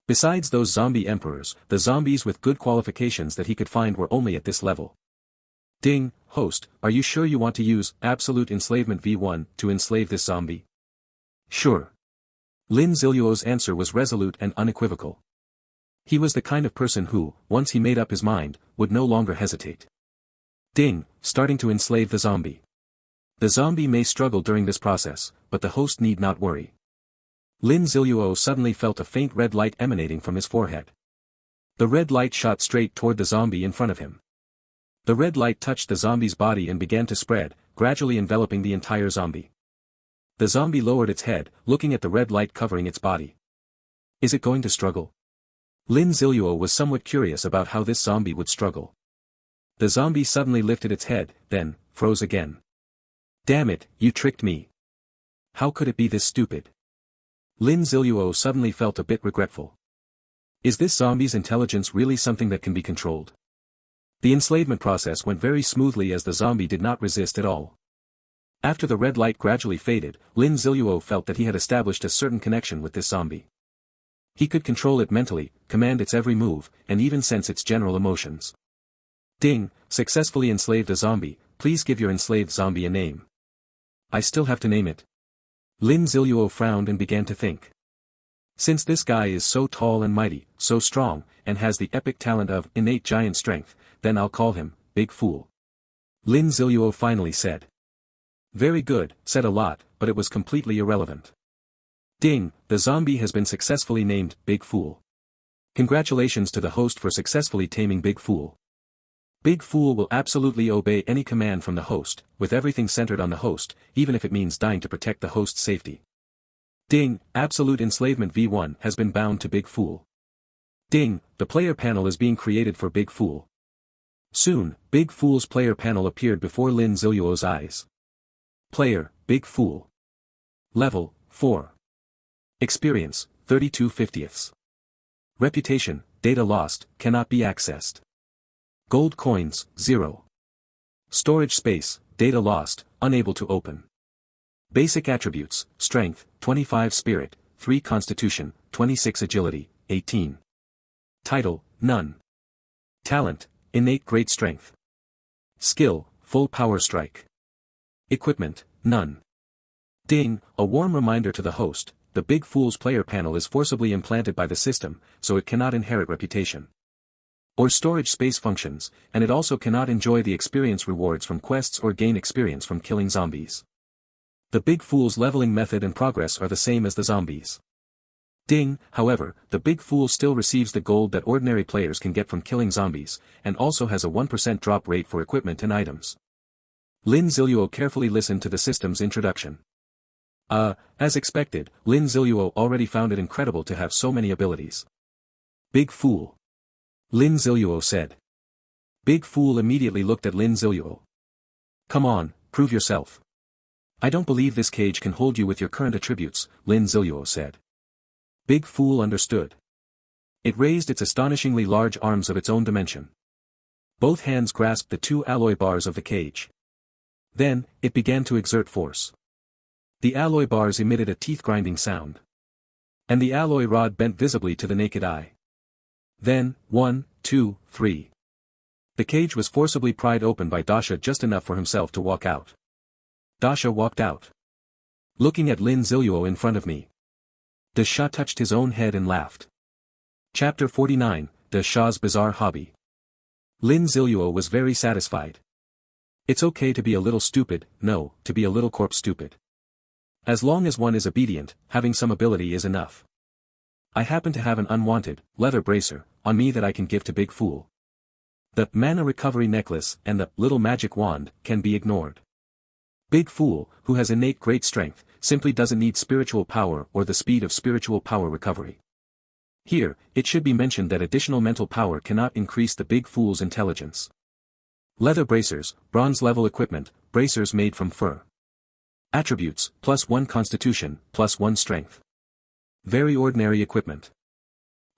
Besides those zombie emperors, the zombies with good qualifications that he could find were only at this level. Ding, host, are you sure you want to use Absolute Enslavement V1 to enslave this zombie? Sure. Lin Ziluo's answer was resolute and unequivocal. He was the kind of person who, once he made up his mind, would no longer hesitate. Ding, starting to enslave the zombie. The zombie may struggle during this process, but the host need not worry. Lin Ziluo suddenly felt a faint red light emanating from his forehead. The red light shot straight toward the zombie in front of him. The red light touched the zombie's body and began to spread, gradually enveloping the entire zombie. The zombie lowered its head, looking at the red light covering its body. Is it going to struggle? Lin Ziluo was somewhat curious about how this zombie would struggle. The zombie suddenly lifted its head, then, froze again. Damn it, you tricked me. How could it be this stupid? Lin Ziluo suddenly felt a bit regretful. Is this zombie's intelligence really something that can be controlled? The enslavement process went very smoothly as the zombie did not resist at all. After the red light gradually faded, Lin Ziluo felt that he had established a certain connection with this zombie. He could control it mentally, command its every move, and even sense its general emotions. Ding, successfully enslaved a zombie, please give your enslaved zombie a name. I still have to name it. Lin Ziluo frowned and began to think. Since this guy is so tall and mighty, so strong, and has the epic talent of innate giant strength, then I'll call him, Big Fool. Lin Ziluo finally said. Very good, said a lot, but it was completely irrelevant. Ding, the zombie has been successfully named Big Fool. Congratulations to the host for successfully taming Big Fool. Big Fool will absolutely obey any command from the host, with everything centered on the host, even if it means dying to protect the host's safety. Ding, Absolute Enslavement V1 has been bound to Big Fool. Ding, the player panel is being created for Big Fool. Soon, Big Fool's player panel appeared before Lin Ziluo's eyes. Player, Big Fool. Level, 4. Experience, 32/50. Reputation, data lost, cannot be accessed. Gold coins, 0. Storage space, data lost, unable to open. Basic attributes, strength, 25 spirit, 3 constitution, 26 agility, 18. Title, none. Talent, innate great strength. Skill, full power strike. Equipment, none. Ding, a warm reminder to the host, the Big Fool's player panel is forcibly implanted by the system, so it cannot inherit reputation or storage space functions, and it also cannot enjoy the experience rewards from quests or gain experience from killing zombies. The Big Fool's leveling method and progress are the same as the zombies. Ding, however, the Big Fool still receives the gold that ordinary players can get from killing zombies, and also has a 1% drop rate for equipment and items. Lin Ziluo carefully listened to the system's introduction. As expected, Lin Ziluo already found it incredible to have so many abilities. Big Fool. Lin Ziluo said. Big Fool immediately looked at Lin Ziluo. Come on, prove yourself. I don't believe this cage can hold you with your current attributes, Lin Ziluo said. Big Fool understood. It raised its astonishingly large arms of its own dimension. Both hands grasped the 2 alloy bars of the cage. Then, it began to exert force. The alloy bars emitted a teeth-grinding sound. And the alloy rod bent visibly to the naked eye. Then, 1, 2, 3. The cage was forcibly pried open by Dasha just enough for himself to walk out. Dasha walked out. Looking at Lin Ziluo in front of me. Dasha touched his own head and laughed. Chapter 49, Dasha's Bizarre Hobby. Lin Ziluo was very satisfied. It's okay to be a little stupid, no, to be a little corpse stupid. As long as one is obedient, having some ability is enough. I happen to have an unwanted, leather bracer, on me that I can give to Big Fool. The mana recovery necklace and the little magic wand can be ignored. Big Fool, who has innate great strength, simply doesn't need spiritual power or the speed of spiritual power recovery. Here, it should be mentioned that additional mental power cannot increase the Big Fool's intelligence. Leather bracers, bronze level equipment, bracers made from fur. Attributes, +1 constitution, +1 strength. Very ordinary equipment.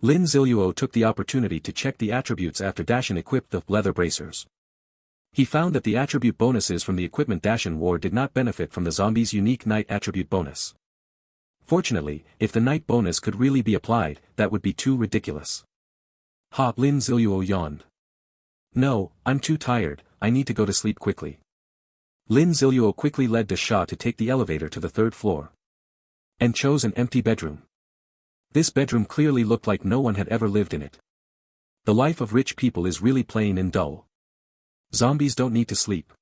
Lin Ziluo took the opportunity to check the attributes after Dashan equipped the leather bracers. He found that the attribute bonuses from the equipment Dashan wore did not benefit from the zombie's unique night attribute bonus. Fortunately, if the night bonus could really be applied, that would be too ridiculous. Ha! Lin Ziluo yawned. No, I'm too tired, I need to go to sleep quickly. Lin Ziluo quickly led Dasha to take the elevator to the third floor. And chose an empty bedroom. This bedroom clearly looked like no one had ever lived in it. The life of rich people is really plain and dull. Zombies don't need to sleep.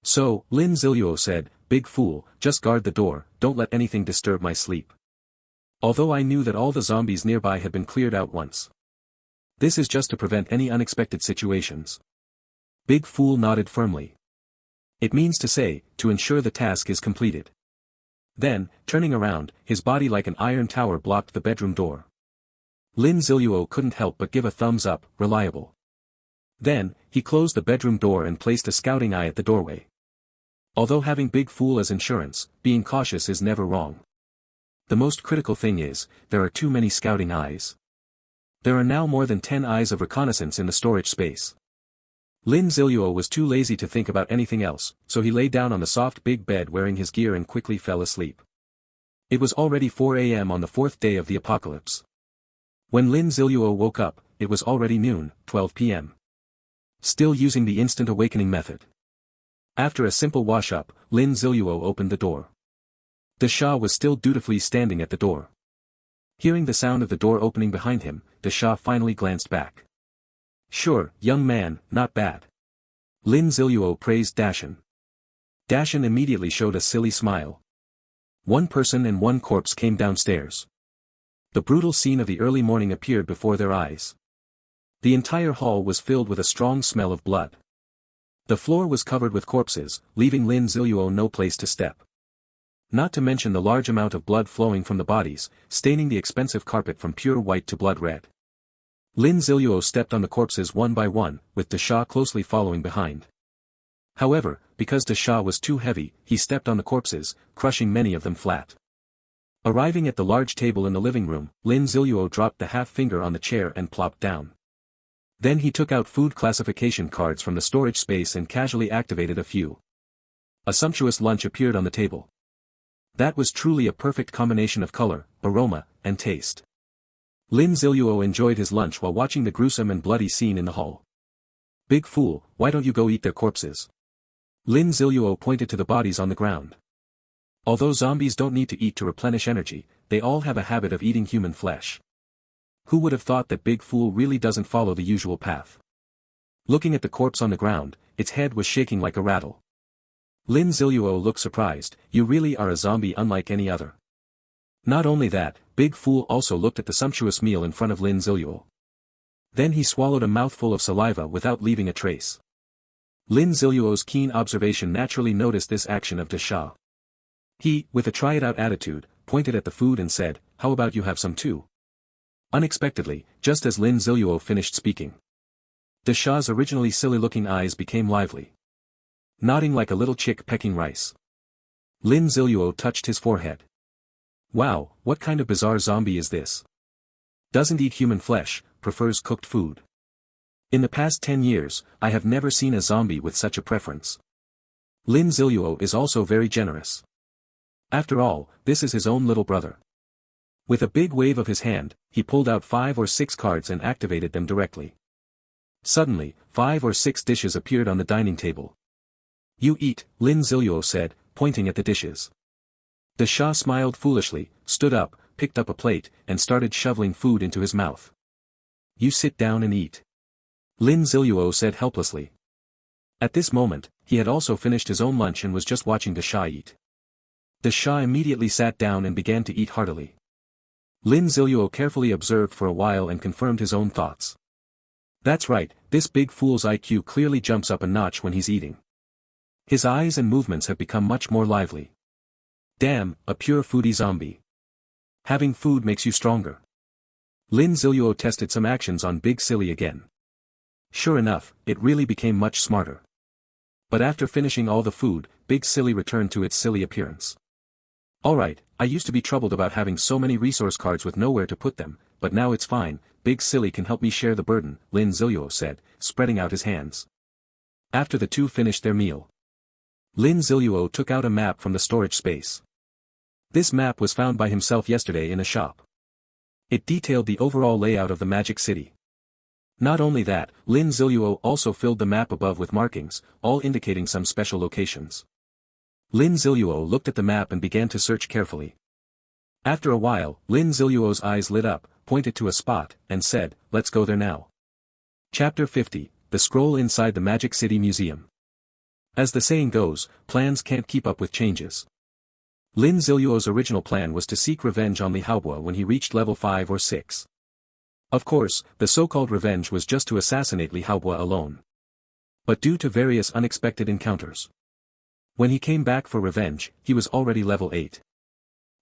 So, Lin Ziluo said, big fool, just guard the door, don't let anything disturb my sleep. Although I knew that all the zombies nearby had been cleared out once. This is just to prevent any unexpected situations. Big fool nodded firmly. It means to say, to ensure the task is completed. Then, turning around, his body like an iron tower blocked the bedroom door. Lin Ziluo couldn't help but give a thumbs up, reliable. Then, he closed the bedroom door and placed a scouting eye at the doorway. Although having Big Fool as insurance, being cautious is never wrong. The most critical thing is, there are too many scouting eyes. There are now more than 10 eyes of reconnaissance in the storage space. Lin Ziluo was too lazy to think about anything else, so he lay down on the soft big bed wearing his gear and quickly fell asleep. It was already 4 a.m. on the 4th day of the apocalypse. When Lin Ziluo woke up, it was already noon, 12 p.m. Still using the instant awakening method. After a simple wash-up, Lin Ziluo opened the door. Dasha was still dutifully standing at the door. Hearing the sound of the door opening behind him, Dasha finally glanced back. Sure, young man, not bad. Lin Ziluo praised Dashan. Dashan immediately showed a silly smile. One person and one corpse came downstairs. The brutal scene of the early morning appeared before their eyes. The entire hall was filled with a strong smell of blood. The floor was covered with corpses, leaving Lin Ziluo no place to step. Not to mention the large amount of blood flowing from the bodies, staining the expensive carpet from pure white to blood red. Lin Ziluo stepped on the corpses one by one, with Dasha closely following behind. However, because Dasha was too heavy, he stepped on the corpses, crushing many of them flat. Arriving at the large table in the living room, Lin Ziluo dropped the half finger on the chair and plopped down. Then he took out food classification cards from the storage space and casually activated a few. A sumptuous lunch appeared on the table. That was truly a perfect combination of color, aroma, and taste. Lin Ziluo enjoyed his lunch while watching the gruesome and bloody scene in the hall. Big fool, why don't you go eat their corpses? Lin Ziluo pointed to the bodies on the ground. Although zombies don't need to eat to replenish energy, they all have a habit of eating human flesh. Who would have thought that Big Fool really doesn't follow the usual path? Looking at the corpse on the ground, its head was shaking like a rattle. Lin Ziluo looked surprised, you really are a zombie unlike any other. Not only that, Big Fool also looked at the sumptuous meal in front of Lin Ziluo. Then he swallowed a mouthful of saliva without leaving a trace. Lin Ziluo's keen observation naturally noticed this action of Dasha. He, with a try-it-out attitude, pointed at the food and said, how about you have some too? Unexpectedly, just as Lin Ziluo finished speaking, Dasha's originally silly-looking eyes became lively. Nodding like a little chick pecking rice. Lin Ziluo touched his forehead. Wow, what kind of bizarre zombie is this? Doesn't eat human flesh, prefers cooked food. In the past 10 years, I have never seen a zombie with such a preference. Lin Ziluo is also very generous. After all, this is his own little brother. With a big wave of his hand, he pulled out 5 or 6 cards and activated them directly. Suddenly, 5 or 6 dishes appeared on the dining table. You eat, Lin Ziluo said, pointing at the dishes. Dasha smiled foolishly, stood up, picked up a plate, and started shoveling food into his mouth. You sit down and eat. Lin Ziluo said helplessly. At this moment, he had also finished his own lunch and was just watching Dasha eat. Dasha immediately sat down and began to eat heartily. Lin Ziluo carefully observed for a while and confirmed his own thoughts. That's right, this big fool's IQ clearly jumps up a notch when he's eating. His eyes and movements have become much more lively. Damn, a pure foodie zombie. Having food makes you stronger. Lin Ziluo tested some actions on Big Silly again. Sure enough, it really became much smarter. But after finishing all the food, Big Silly returned to its silly appearance. Alright, I used to be troubled about having so many resource cards with nowhere to put them, but now it's fine, Big Silly can help me share the burden, Lin Ziluo said, spreading out his hands. After the two finished their meal, Lin Ziluo took out a map from the storage space. This map was found by himself yesterday in a shop. It detailed the overall layout of the Magic City. Not only that, Lin Ziluo also filled the map above with markings, all indicating some special locations. Lin Ziluo looked at the map and began to search carefully. After a while, Lin Ziluo's eyes lit up, pointed to a spot, and said, "Let's go there now." Chapter 50, The Scroll Inside the Magic City Museum. As the saying goes, plans can't keep up with changes. Lin Ziluo's original plan was to seek revenge on Li Haobo when he reached level 5 or 6. Of course, the so-called revenge was just to assassinate Li Haobo alone. But due to various unexpected encounters, when he came back for revenge, he was already level 8.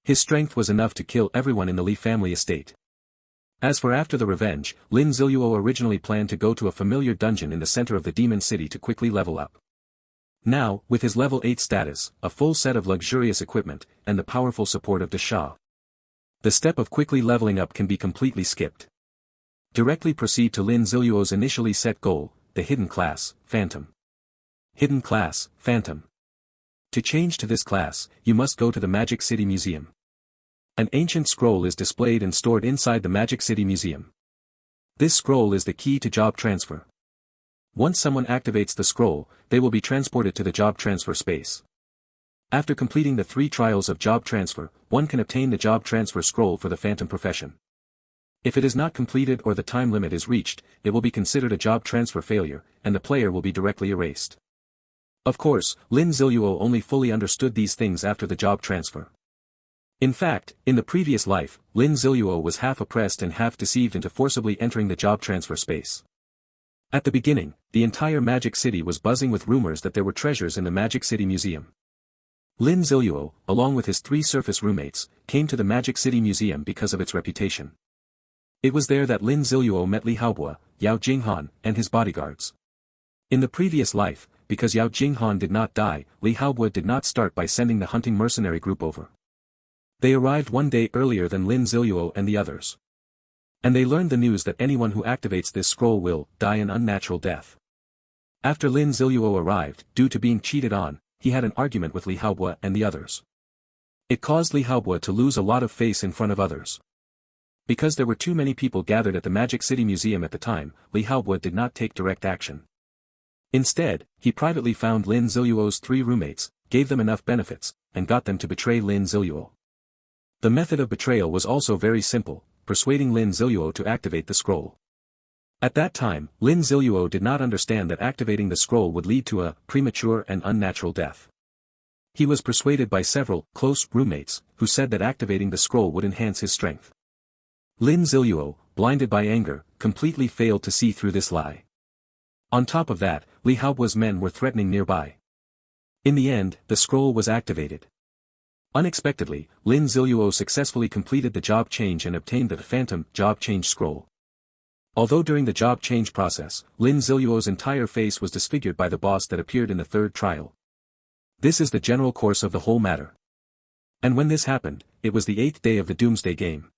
His strength was enough to kill everyone in the Li family estate. As for after the revenge, Lin Ziluo originally planned to go to a familiar dungeon in the center of the demon city to quickly level up. Now, with his level 8 status, a full set of luxurious equipment, and the powerful support of the Shah, the step of quickly leveling up can be completely skipped. Directly proceed to Lin Ziluo's initially set goal, the hidden class, Phantom. Hidden class, Phantom. To change to this class, you must go to the Magic City Museum. An ancient scroll is displayed and stored inside the Magic City Museum. This scroll is the key to job transfer. Once someone activates the scroll, they will be transported to the job transfer space. After completing the 3 trials of job transfer, one can obtain the job transfer scroll for the Phantom profession. If it is not completed or the time limit is reached, it will be considered a job transfer failure, and the player will be directly erased. Of course, Lin Ziluo only fully understood these things after the job transfer. In fact, in the previous life, Lin Ziluo was half oppressed and half deceived into forcibly entering the job transfer space. At the beginning, the entire Magic City was buzzing with rumors that there were treasures in the Magic City Museum. Lin Ziluo, along with his 3 surface roommates, came to the Magic City Museum because of its reputation. It was there that Lin Ziluo met Li Haobo, Yao Jinghan, and his bodyguards. In the previous life, because Yao Jinghan did not die, Li Haobo did not start by sending the hunting mercenary group over. They arrived one day earlier than Lin Ziluo and the others. And they learned the news that anyone who activates this scroll will die an unnatural death. After Lin Ziluo arrived, due to being cheated on, he had an argument with Li Haobo and the others. It caused Li Haobo to lose a lot of face in front of others. Because there were too many people gathered at the Magic City Museum at the time, Li Haobo did not take direct action. Instead, he privately found Lin Ziluo's 3 roommates, gave them enough benefits, and got them to betray Lin Ziluo. The method of betrayal was also very simple, persuading Lin Ziluo to activate the scroll. At that time, Lin Ziluo did not understand that activating the scroll would lead to a premature and unnatural death. He was persuaded by several close roommates, who said that activating the scroll would enhance his strength. Lin Ziluo, blinded by anger, completely failed to see through this lie. On top of that, Li Haobo's men were threatening nearby. In the end, the scroll was activated. Unexpectedly, Lin Ziluo successfully completed the job change and obtained the Phantom job change scroll. Although during the job change process, Lin Ziluo's entire face was disfigured by the boss that appeared in the 3rd trial. This is the general course of the whole matter. And when this happened, it was the 8th day of the Doomsday game.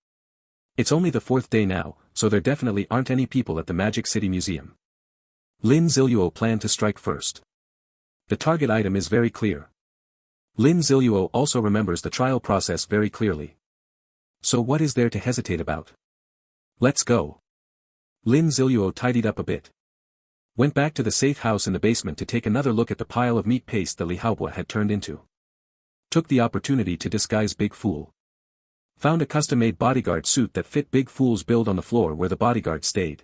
It's only the 4th day now, so there definitely aren't any people at the Magic City Museum. Lin Ziluo planned to strike first. The target item is very clear. Lin Ziluo also remembers the trial process very clearly. So what is there to hesitate about? Let's go. Lin Ziluo tidied up a bit. Went back to the safe house in the basement to take another look at the pile of meat paste that Li Haobo had turned into. Took the opportunity to disguise Big Fool. Found a custom-made bodyguard suit that fit Big Fool's build on the floor where the bodyguard stayed.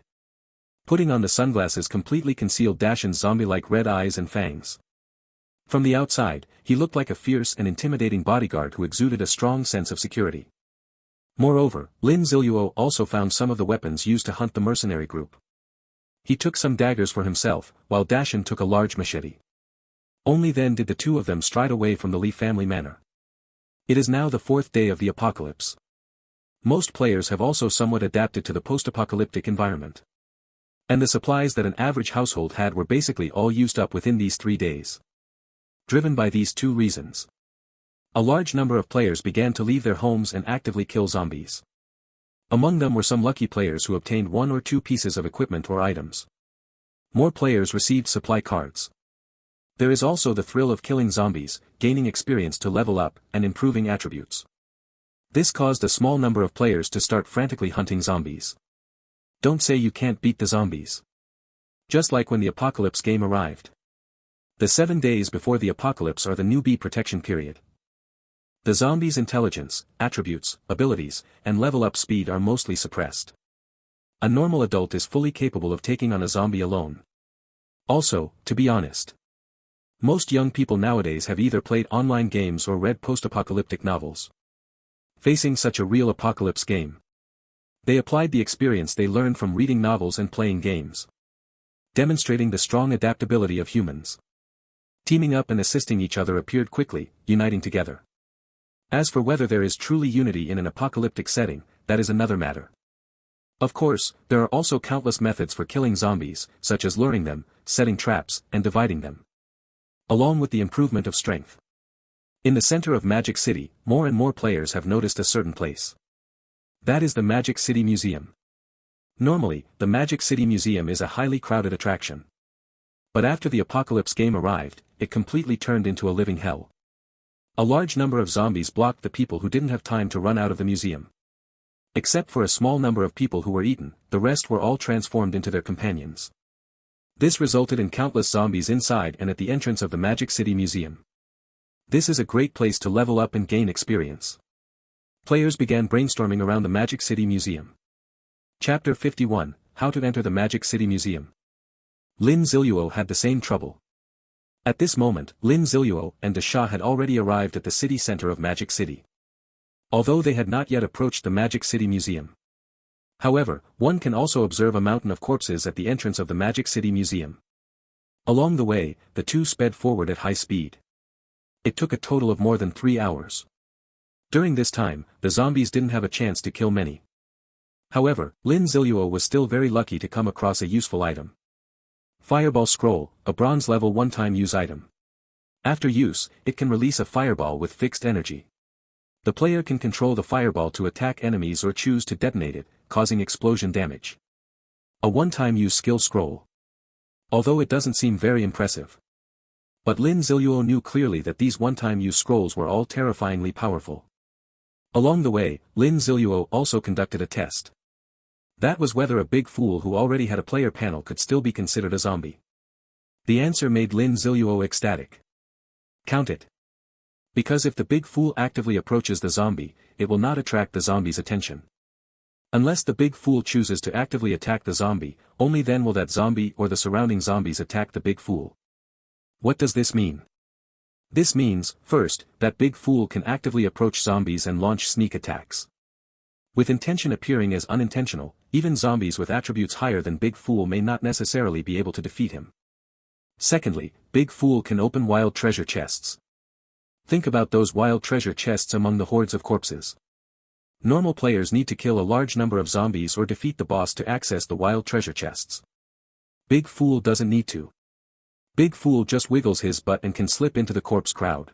Putting on the sunglasses completely concealed Dashin's zombie-like red eyes and fangs. From the outside, he looked like a fierce and intimidating bodyguard who exuded a strong sense of security. Moreover, Lin Ziluo also found some of the weapons used to hunt the mercenary group. He took some daggers for himself, while Dashin took a large machete. Only then did the 2 of them stride away from the Li family manor. It is now the 4th day of the apocalypse. Most players have also somewhat adapted to the post-apocalyptic environment. And the supplies that an average household had were basically all used up within these 3 days. Driven by these 2 reasons, a large number of players began to leave their homes and actively kill zombies. Among them were some lucky players who obtained 1 or 2 pieces of equipment or items. More players received supply cards. There is also the thrill of killing zombies, gaining experience to level up, and improving attributes. This caused a small number of players to start frantically hunting zombies. Don't say you can't beat the zombies. Just like when the apocalypse game arrived. The 7 days before the apocalypse are the newbie protection period. The zombies' intelligence, attributes, abilities, and level-up speed are mostly suppressed. A normal adult is fully capable of taking on a zombie alone. Also, to be honest, most young people nowadays have either played online games or read post-apocalyptic novels. Facing such a real apocalypse game, they applied the experience they learned from reading novels and playing games, demonstrating the strong adaptability of humans. Teaming up and assisting each other appeared quickly, uniting together. As for whether there is truly unity in an apocalyptic setting, that is another matter. Of course, there are also countless methods for killing zombies, such as luring them, setting traps, and dividing them. Along with the improvement of strength. In the center of Magic City, more and more players have noticed a certain place. That is the Magic City Museum. Normally, the Magic City Museum is a highly crowded attraction. But after the apocalypse game arrived, it completely turned into a living hell. A large number of zombies blocked the people who didn't have time to run out of the museum. Except for a small number of people who were eaten, the rest were all transformed into their companions. This resulted in countless zombies inside and at the entrance of the Magic City Museum. This is a great place to level up and gain experience. Players began brainstorming around the Magic City Museum. Chapter 51, How to Enter the Magic City Museum. Lin Ziluo had the same trouble. At this moment, Lin Ziluo and Desha had already arrived at the city center of Magic City. Although they had not yet approached the Magic City Museum. However, one can also observe a mountain of corpses at the entrance of the Magic City Museum. Along the way, the two sped forward at high speed. It took a total of more than 3 hours. During this time, the zombies didn't have a chance to kill many. However, Lin Ziluo was still very lucky to come across a useful item. Fireball Scroll, a bronze level one-time use item. After use, it can release a fireball with fixed energy. The player can control the fireball to attack enemies or choose to detonate it, causing explosion damage. A one-time use skill scroll. Although it doesn't seem very impressive. But Lin Ziluo knew clearly that these one-time use scrolls were all terrifyingly powerful. Along the way, Lin Ziluo also conducted a test. That was whether a big fool who already had a player panel could still be considered a zombie. The answer made Lin Ziluo ecstatic. Count it. Because if the big fool actively approaches the zombie, it will not attract the zombie's attention. Unless the big fool chooses to actively attack the zombie, only then will that zombie or the surrounding zombies attack the big fool. What does this mean? This means, first, that big fool can actively approach zombies and launch sneak attacks. With intention appearing as unintentional, even zombies with attributes higher than Big Fool may not necessarily be able to defeat him. Secondly, Big Fool can open wild treasure chests. Think about those wild treasure chests among the hordes of corpses. Normal players need to kill a large number of zombies or defeat the boss to access the wild treasure chests. Big Fool doesn't need to. Big Fool just wiggles his butt and can slip into the corpse crowd.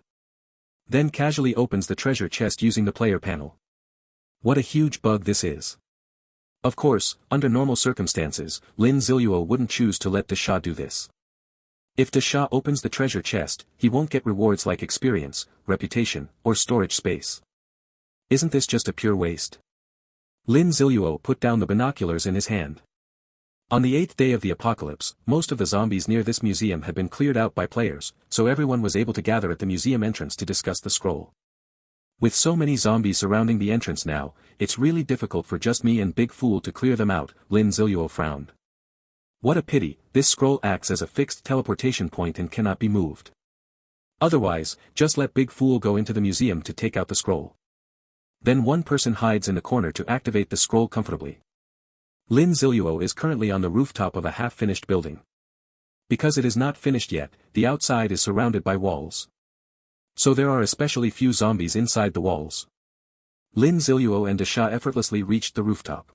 Then casually opens the treasure chest using the player panel. What a huge bug this is. Of course, under normal circumstances, Lin Ziluo wouldn't choose to let Desha do this. If Desha opens the treasure chest, he won't get rewards like experience, reputation, or storage space. Isn't this just a pure waste? Lin Ziluo put down the binoculars in his hand. On the 8th day of the apocalypse, most of the zombies near this museum had been cleared out by players, so everyone was able to gather at the museum entrance to discuss the scroll. With so many zombies surrounding the entrance now, it's really difficult for just me and Big Fool to clear them out, Lin Ziluo frowned. What a pity, this scroll acts as a fixed teleportation point and cannot be moved. Otherwise, just let Big Fool go into the museum to take out the scroll. Then one person hides in the corner to activate the scroll comfortably. Lin Ziluo is currently on the rooftop of a half-finished building. Because it is not finished yet, the outside is surrounded by walls. So there are especially few zombies inside the walls. Lin Ziluo and Desha effortlessly reached the rooftop.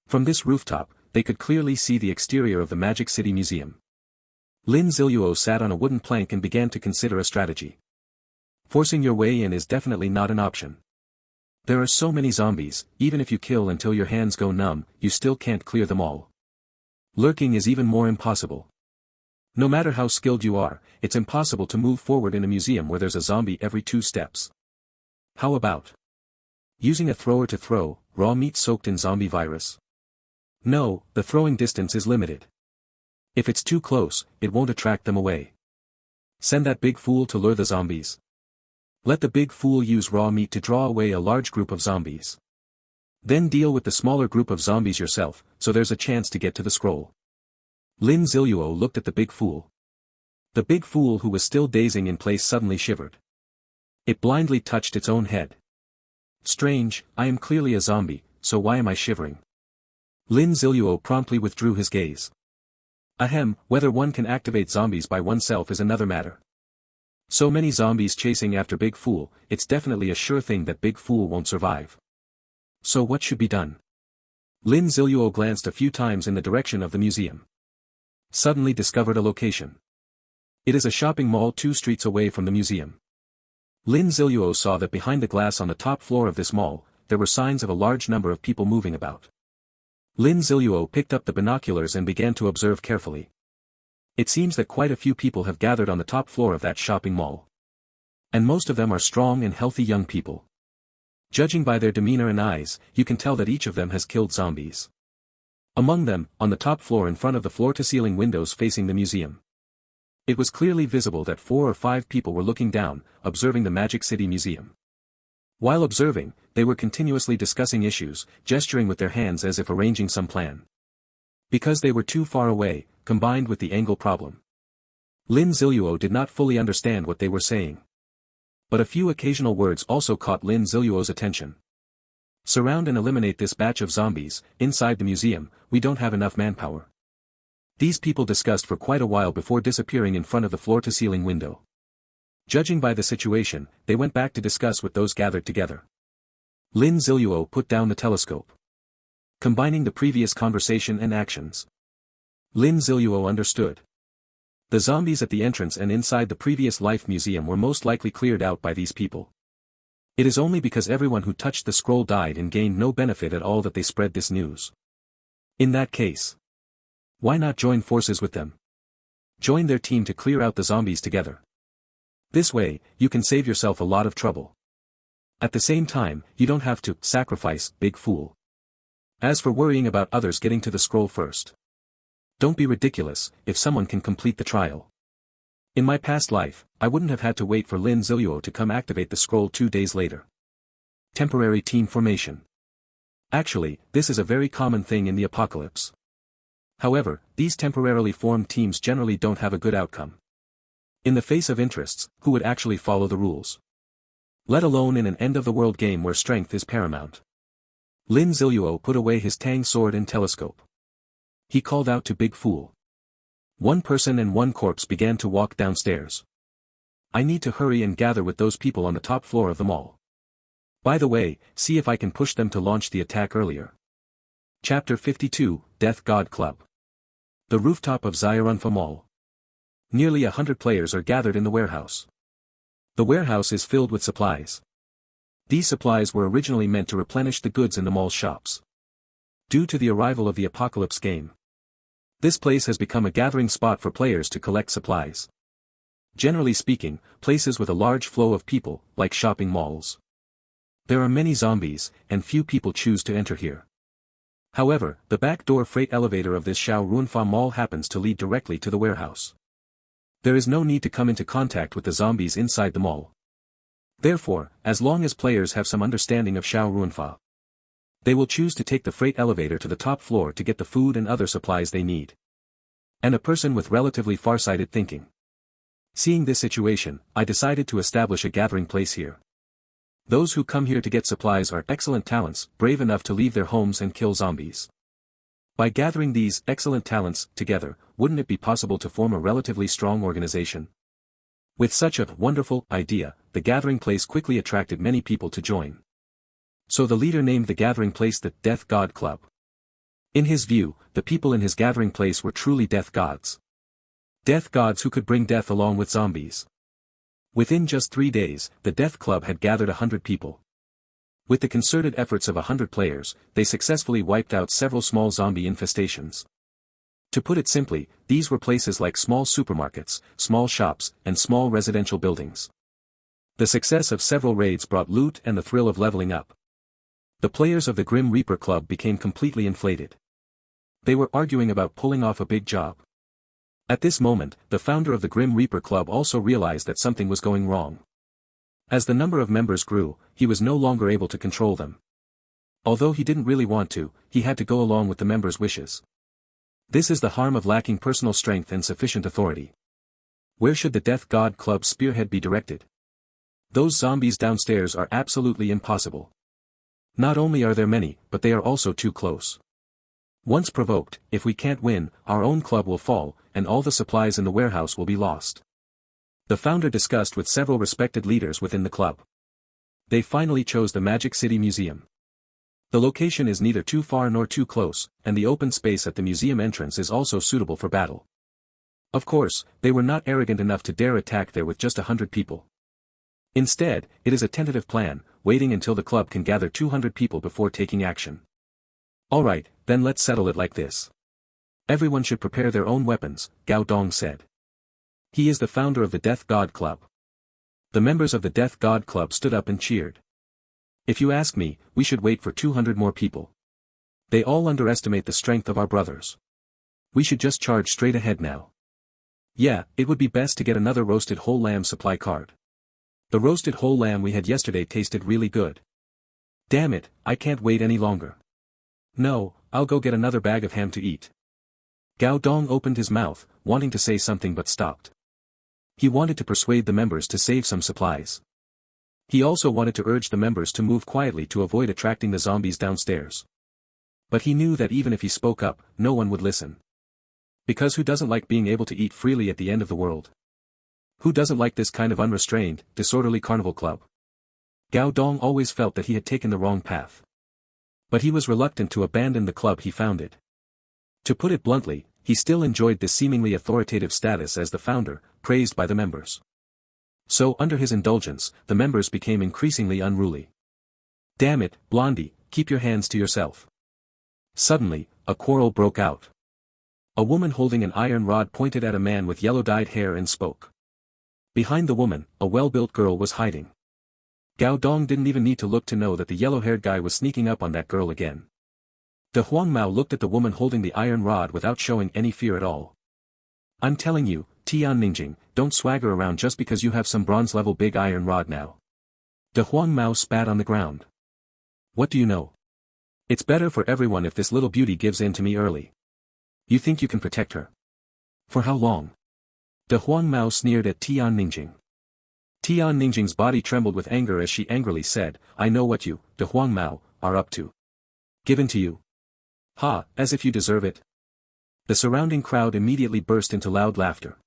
From this rooftop, they could clearly see the exterior of the Magic City Museum. Lin Ziluo sat on a wooden plank and began to consider a strategy. Forcing your way in is definitely not an option. There are so many zombies, even if you kill until your hands go numb, you still can't clear them all. Lurking is even more impossible. No matter how skilled you are, it's impossible to move forward in a museum where there's a zombie every 2 steps. How about Using a thrower to throw, raw meat soaked in zombie virus. No, the throwing distance is limited. If it's too close, it won't attract them away. Send that big fool to lure the zombies. Let the big fool use raw meat to draw away a large group of zombies. Then deal with the smaller group of zombies yourself, so there's a chance to get to the scroll. Lin Ziluo looked at the big fool. The big fool, who was still dazing in place, suddenly shivered. It blindly touched its own head. Strange, I am clearly a zombie, so why am I shivering? Lin Ziluo promptly withdrew his gaze. Ahem, whether one can activate zombies by oneself is another matter. So many zombies chasing after Big Fool, it's definitely a sure thing that Big Fool won't survive. So what should be done? Lin Ziluo glanced a few times in the direction of the museum. Suddenly discovered a location. It is a shopping mall 2 streets away from the museum. Lin Ziluo saw that behind the glass on the top floor of this mall, there were signs of a large number of people moving about. Lin Ziluo picked up the binoculars and began to observe carefully. It seems that quite a few people have gathered on the top floor of that shopping mall. And most of them are strong and healthy young people. Judging by their demeanor and eyes, you can tell that each of them has killed zombies. Among them, on the top floor in front of the floor-to-ceiling windows facing the museum. It was clearly visible that 4 or 5 people were looking down, observing the Magic City Museum. While observing, they were continuously discussing issues, gesturing with their hands as if arranging some plan. Because they were too far away, combined with the angle problem. Lin Ziluo did not fully understand what they were saying. But a few occasional words also caught Lin Ziluo's attention. Surround and eliminate this batch of zombies. Inside the museum, we don't have enough manpower. These people discussed for quite a while before disappearing in front of the floor-to-ceiling window. Judging by the situation, they went back to discuss with those gathered together. Lin Ziluo put down the telescope. Combining the previous conversation and actions. Lin Ziluo understood. The zombies at the entrance and inside the previous life museum were most likely cleared out by these people. It is only because everyone who touched the scroll died and gained no benefit at all that they spread this news. In that case, why not join forces with them? Join their team to clear out the zombies together. This way, you can save yourself a lot of trouble. At the same time, you don't have to sacrifice Big Fool. As for worrying about others getting to the scroll first. Don't be ridiculous. If someone can complete the trial. In my past life, I wouldn't have had to wait for Lin Ziluo to come activate the scroll 2 days later. Temporary team formation. Actually, this is a very common thing in the apocalypse. However, these temporarily formed teams generally don't have a good outcome. In the face of interests, who would actually follow the rules? Let alone in an end-of-the-world game where strength is paramount. Lin Ziluo put away his tang sword and telescope. He called out to Big Fool. 1 person and 1 corpse began to walk downstairs. I need to hurry and gather with those people on the top floor of the mall. By the way, see if I can push them to launch the attack earlier. Chapter 52, Death God Club. The rooftop of Xiarunfa Mall. Nearly 100 players are gathered in the warehouse. The warehouse is filled with supplies. These supplies were originally meant to replenish the goods in the mall's shops. Due to the arrival of the Apocalypse game, this place has become a gathering spot for players to collect supplies. Generally speaking, places with a large flow of people, like shopping malls. There are many zombies, and few people choose to enter here. However, the back door freight elevator of this Xiarunfa Mall happens to lead directly to the warehouse. There is no need to come into contact with the zombies inside the mall. Therefore, as long as players have some understanding of Xiarunfa, they will choose to take the freight elevator to the top floor to get the food and other supplies they need. And a person with relatively far-sighted thinking. Seeing this situation, I decided to establish a gathering place here. Those who come here to get supplies are excellent talents, brave enough to leave their homes and kill zombies. By gathering these excellent talents together, wouldn't it be possible to form a relatively strong organization? With such a wonderful idea, the gathering place quickly attracted many people to join. So the leader named the gathering place the Death God Club. In his view, the people in his gathering place were truly death gods. Death gods who could bring death along with zombies. Within just 3 days, the Death Club had gathered 100 people. With the concerted efforts of 100 players, they successfully wiped out several small zombie infestations. To put it simply, these were places like small supermarkets, small shops, and small residential buildings. The success of several raids brought loot and the thrill of leveling up. The players of the Grim Reaper Club became completely inflated. They were arguing about pulling off a big job. At this moment, the founder of the Grim Reaper Club also realized that something was going wrong. As the number of members grew, he was no longer able to control them. Although he didn't really want to, he had to go along with the members' wishes. This is the harm of lacking personal strength and sufficient authority. Where should the Death God Club spearhead be directed? Those zombies downstairs are absolutely impossible. Not only are there many, but they are also too close. Once provoked, if we can't win, our own club will fall, and all the supplies in the warehouse will be lost. The founder discussed with several respected leaders within the club. They finally chose the Magic City Museum. The location is neither too far nor too close, and the open space at the museum entrance is also suitable for battle. Of course, they were not arrogant enough to dare attack there with just 100 people. Instead, it is a tentative plan, waiting until the club can gather 200 people before taking action. Alright, then let's settle it like this. Everyone should prepare their own weapons, Gao Dong said. He is the founder of the Death God Club. The members of the Death God Club stood up and cheered. If you ask me, we should wait for 200 more people. They all underestimate the strength of our brothers. We should just charge straight ahead now. Yeah, it would be best to get another roasted whole lamb supply card. The roasted whole lamb we had yesterday tasted really good. Damn it, I can't wait any longer. No, I'll go get another bag of ham to eat. Gao Dong opened his mouth, wanting to say something but stopped. He wanted to persuade the members to save some supplies. He also wanted to urge the members to move quietly to avoid attracting the zombies downstairs. But he knew that even if he spoke up, no one would listen. Because who doesn't like being able to eat freely at the end of the world? Who doesn't like this kind of unrestrained, disorderly carnival club? Gao Dong always felt that he had taken the wrong path. But he was reluctant to abandon the club he founded. To put it bluntly, he still enjoyed this seemingly authoritative status as the founder, praised by the members. So under his indulgence, the members became increasingly unruly. Damn it, Blondie, keep your hands to yourself. Suddenly, a quarrel broke out. A woman holding an iron rod pointed at a man with yellow-dyed hair and spoke. Behind the woman, a well-built girl was hiding. Gao Dong didn't even need to look to know that the yellow-haired guy was sneaking up on that girl again. De Huang Mao looked at the woman holding the iron rod without showing any fear at all. I'm telling you, Tian Ningjing, don't swagger around just because you have some bronze-level big iron rod now. De Huang Mao spat on the ground. What do you know? It's better for everyone if this little beauty gives in to me early. You think you can protect her? For how long? De Huang Mao sneered at Tian Ningjing. Tian Ningjing's body trembled with anger as she angrily said, I know what you, De Huang Mao, are up to. Given to you. Ha, as if you deserve it. The surrounding crowd immediately burst into loud laughter.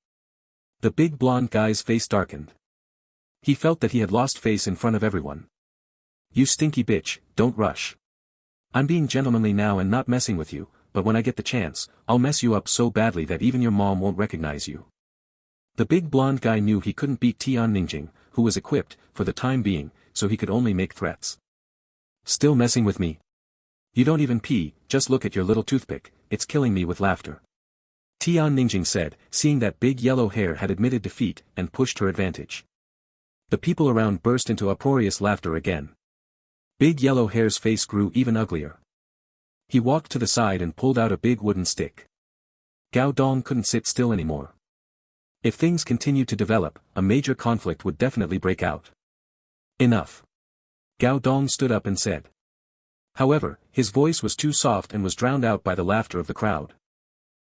The big blonde guy's face darkened. He felt that he had lost face in front of everyone. You stinky bitch, don't rush. I'm being gentlemanly now and not messing with you, but when I get the chance, I'll mess you up so badly that even your mom won't recognize you. The big blonde guy knew he couldn't beat Tian Ningjing, who was equipped, for the time being, so he could only make threats. Still messing with me? You don't even pee, just look at your little toothpick, it's killing me with laughter. Tian Ningjing said, seeing that big yellow hair had admitted defeat, and pushed her advantage. The people around burst into uproarious laughter again. Big yellow hair's face grew even uglier. He walked to the side and pulled out a big wooden stick. Gao Dong couldn't sit still anymore. If things continued to develop, a major conflict would definitely break out. Enough. Gao Dong stood up and said. However, his voice was too soft and was drowned out by the laughter of the crowd.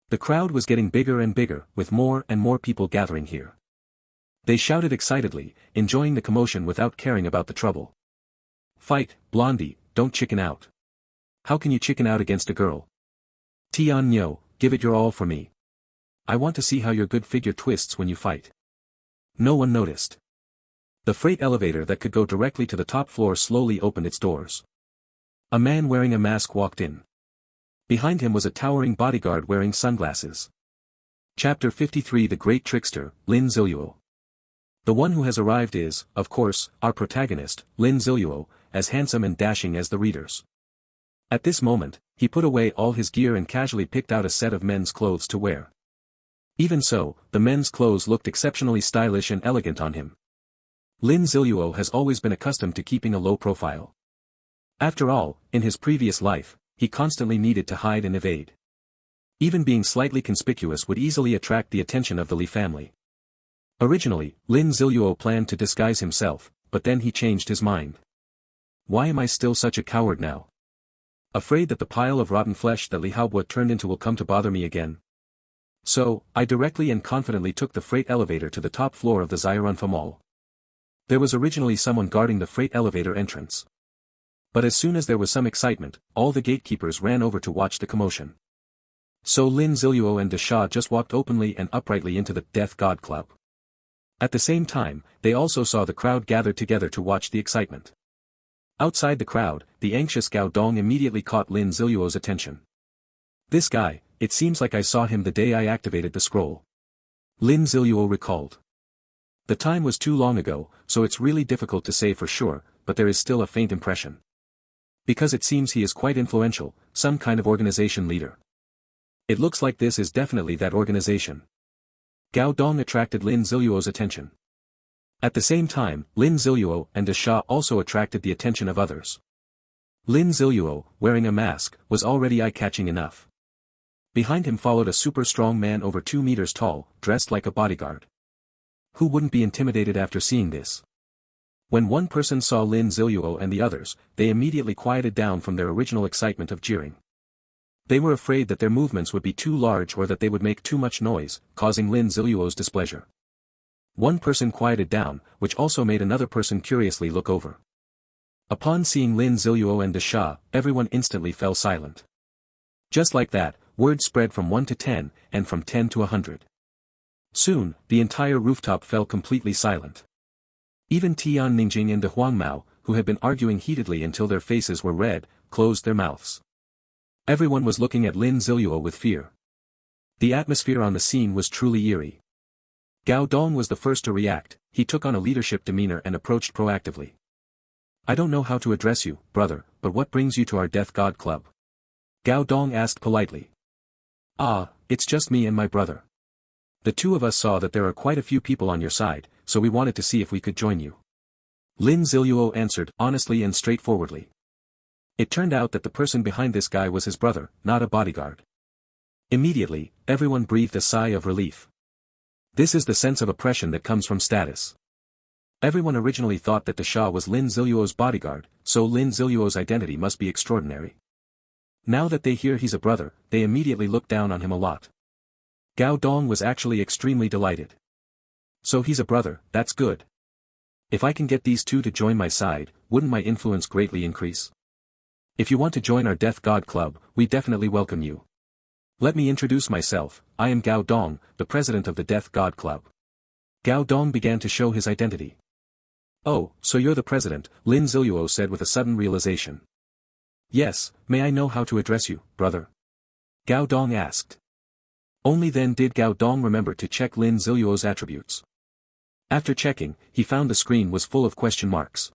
The crowd was getting bigger and bigger, with more and more people gathering here. They shouted excitedly, enjoying the commotion without caring about the trouble. Fight, Blondie, don't chicken out. How can you chicken out against a girl? Tian Nyo, give it your all for me. I want to see how your good figure twists when you fight. No one noticed. The freight elevator that could go directly to the top floor slowly opened its doors. A man wearing a mask walked in. Behind him was a towering bodyguard wearing sunglasses. Chapter 53 The Great Trickster, Lin Ziluo. The one who has arrived is, of course, our protagonist, Lin Ziluo, as handsome and dashing as the readers. At this moment, he put away all his gear and casually picked out a set of men's clothes to wear. Even so, the men's clothes looked exceptionally stylish and elegant on him. Lin Ziluo has always been accustomed to keeping a low profile. After all, in his previous life, he constantly needed to hide and evade. Even being slightly conspicuous would easily attract the attention of the Li family. Originally, Lin Ziluo planned to disguise himself, but then he changed his mind. Why am I still such a coward now? Afraid that the pile of rotten flesh that Li Haobo turned into will come to bother me again. So, I directly and confidently took the freight elevator to the top floor of the Xiaorunfa Mall. There was originally someone guarding the freight elevator entrance. But as soon as there was some excitement, all the gatekeepers ran over to watch the commotion. So Lin Ziluo and Desha just walked openly and uprightly into the Death God Club. At the same time, they also saw the crowd gathered together to watch the excitement. Outside the crowd, the anxious Gao Dong immediately caught Lin Ziluo's attention. This guy, it seems like I saw him the day I activated the scroll. Lin Ziluo recalled. The time was too long ago, so it's really difficult to say for sure, but there is still a faint impression. Because it seems he is quite influential, some kind of organization leader. It looks like this is definitely that organization. Gao Dong attracted Lin Ziluo's attention. At the same time, Lin Ziluo and Desha also attracted the attention of others. Lin Ziluo, wearing a mask, was already eye-catching enough. Behind him followed a super strong man over 2 meters tall, dressed like a bodyguard. Who wouldn't be intimidated after seeing this? When one person saw Lin Ziluo and the others, they immediately quieted down from their original excitement of jeering. They were afraid that their movements would be too large or that they would make too much noise, causing Lin Ziluo's displeasure. One person quieted down, which also made another person curiously look over. Upon seeing Lin Ziluo and Desha, everyone instantly fell silent. Just like that, word spread from 1 to 10, and from 10 to 100. Soon, the entire rooftop fell completely silent. Even Tian Ningjing and De Huangmao, who had been arguing heatedly until their faces were red, closed their mouths. Everyone was looking at Lin Ziluo with fear. The atmosphere on the scene was truly eerie. Gao Dong was the first to react. He took on a leadership demeanor and approached proactively. I don't know how to address you, brother, but what brings you to our Death God Club? Gao Dong asked politely. Ah, it's just me and my brother. The two of us saw that there are quite a few people on your side, so we wanted to see if we could join you. Lin Ziluo answered honestly and straightforwardly. It turned out that the person behind this guy was his brother, not a bodyguard. Immediately, everyone breathed a sigh of relief. This is the sense of oppression that comes from status. Everyone originally thought that Desha was Lin Ziluo's bodyguard, so Lin Ziluo's identity must be extraordinary. Now that they hear he's a brother, they immediately look down on him a lot. Gao Dong was actually extremely delighted. So he's a brother, that's good. If I can get these two to join my side, wouldn't my influence greatly increase? If you want to join our Death God Club, we definitely welcome you. Let me introduce myself, I am Gao Dong, the president of the Death God Club. Gao Dong began to show his identity. Oh, so you're the president, Lin Ziluo said with a sudden realization. Yes, may I know how to address you, brother? Gao Dong asked. Only then did Gao Dong remember to check Lin Ziluo's attributes. After checking, he found the screen was full of question marks.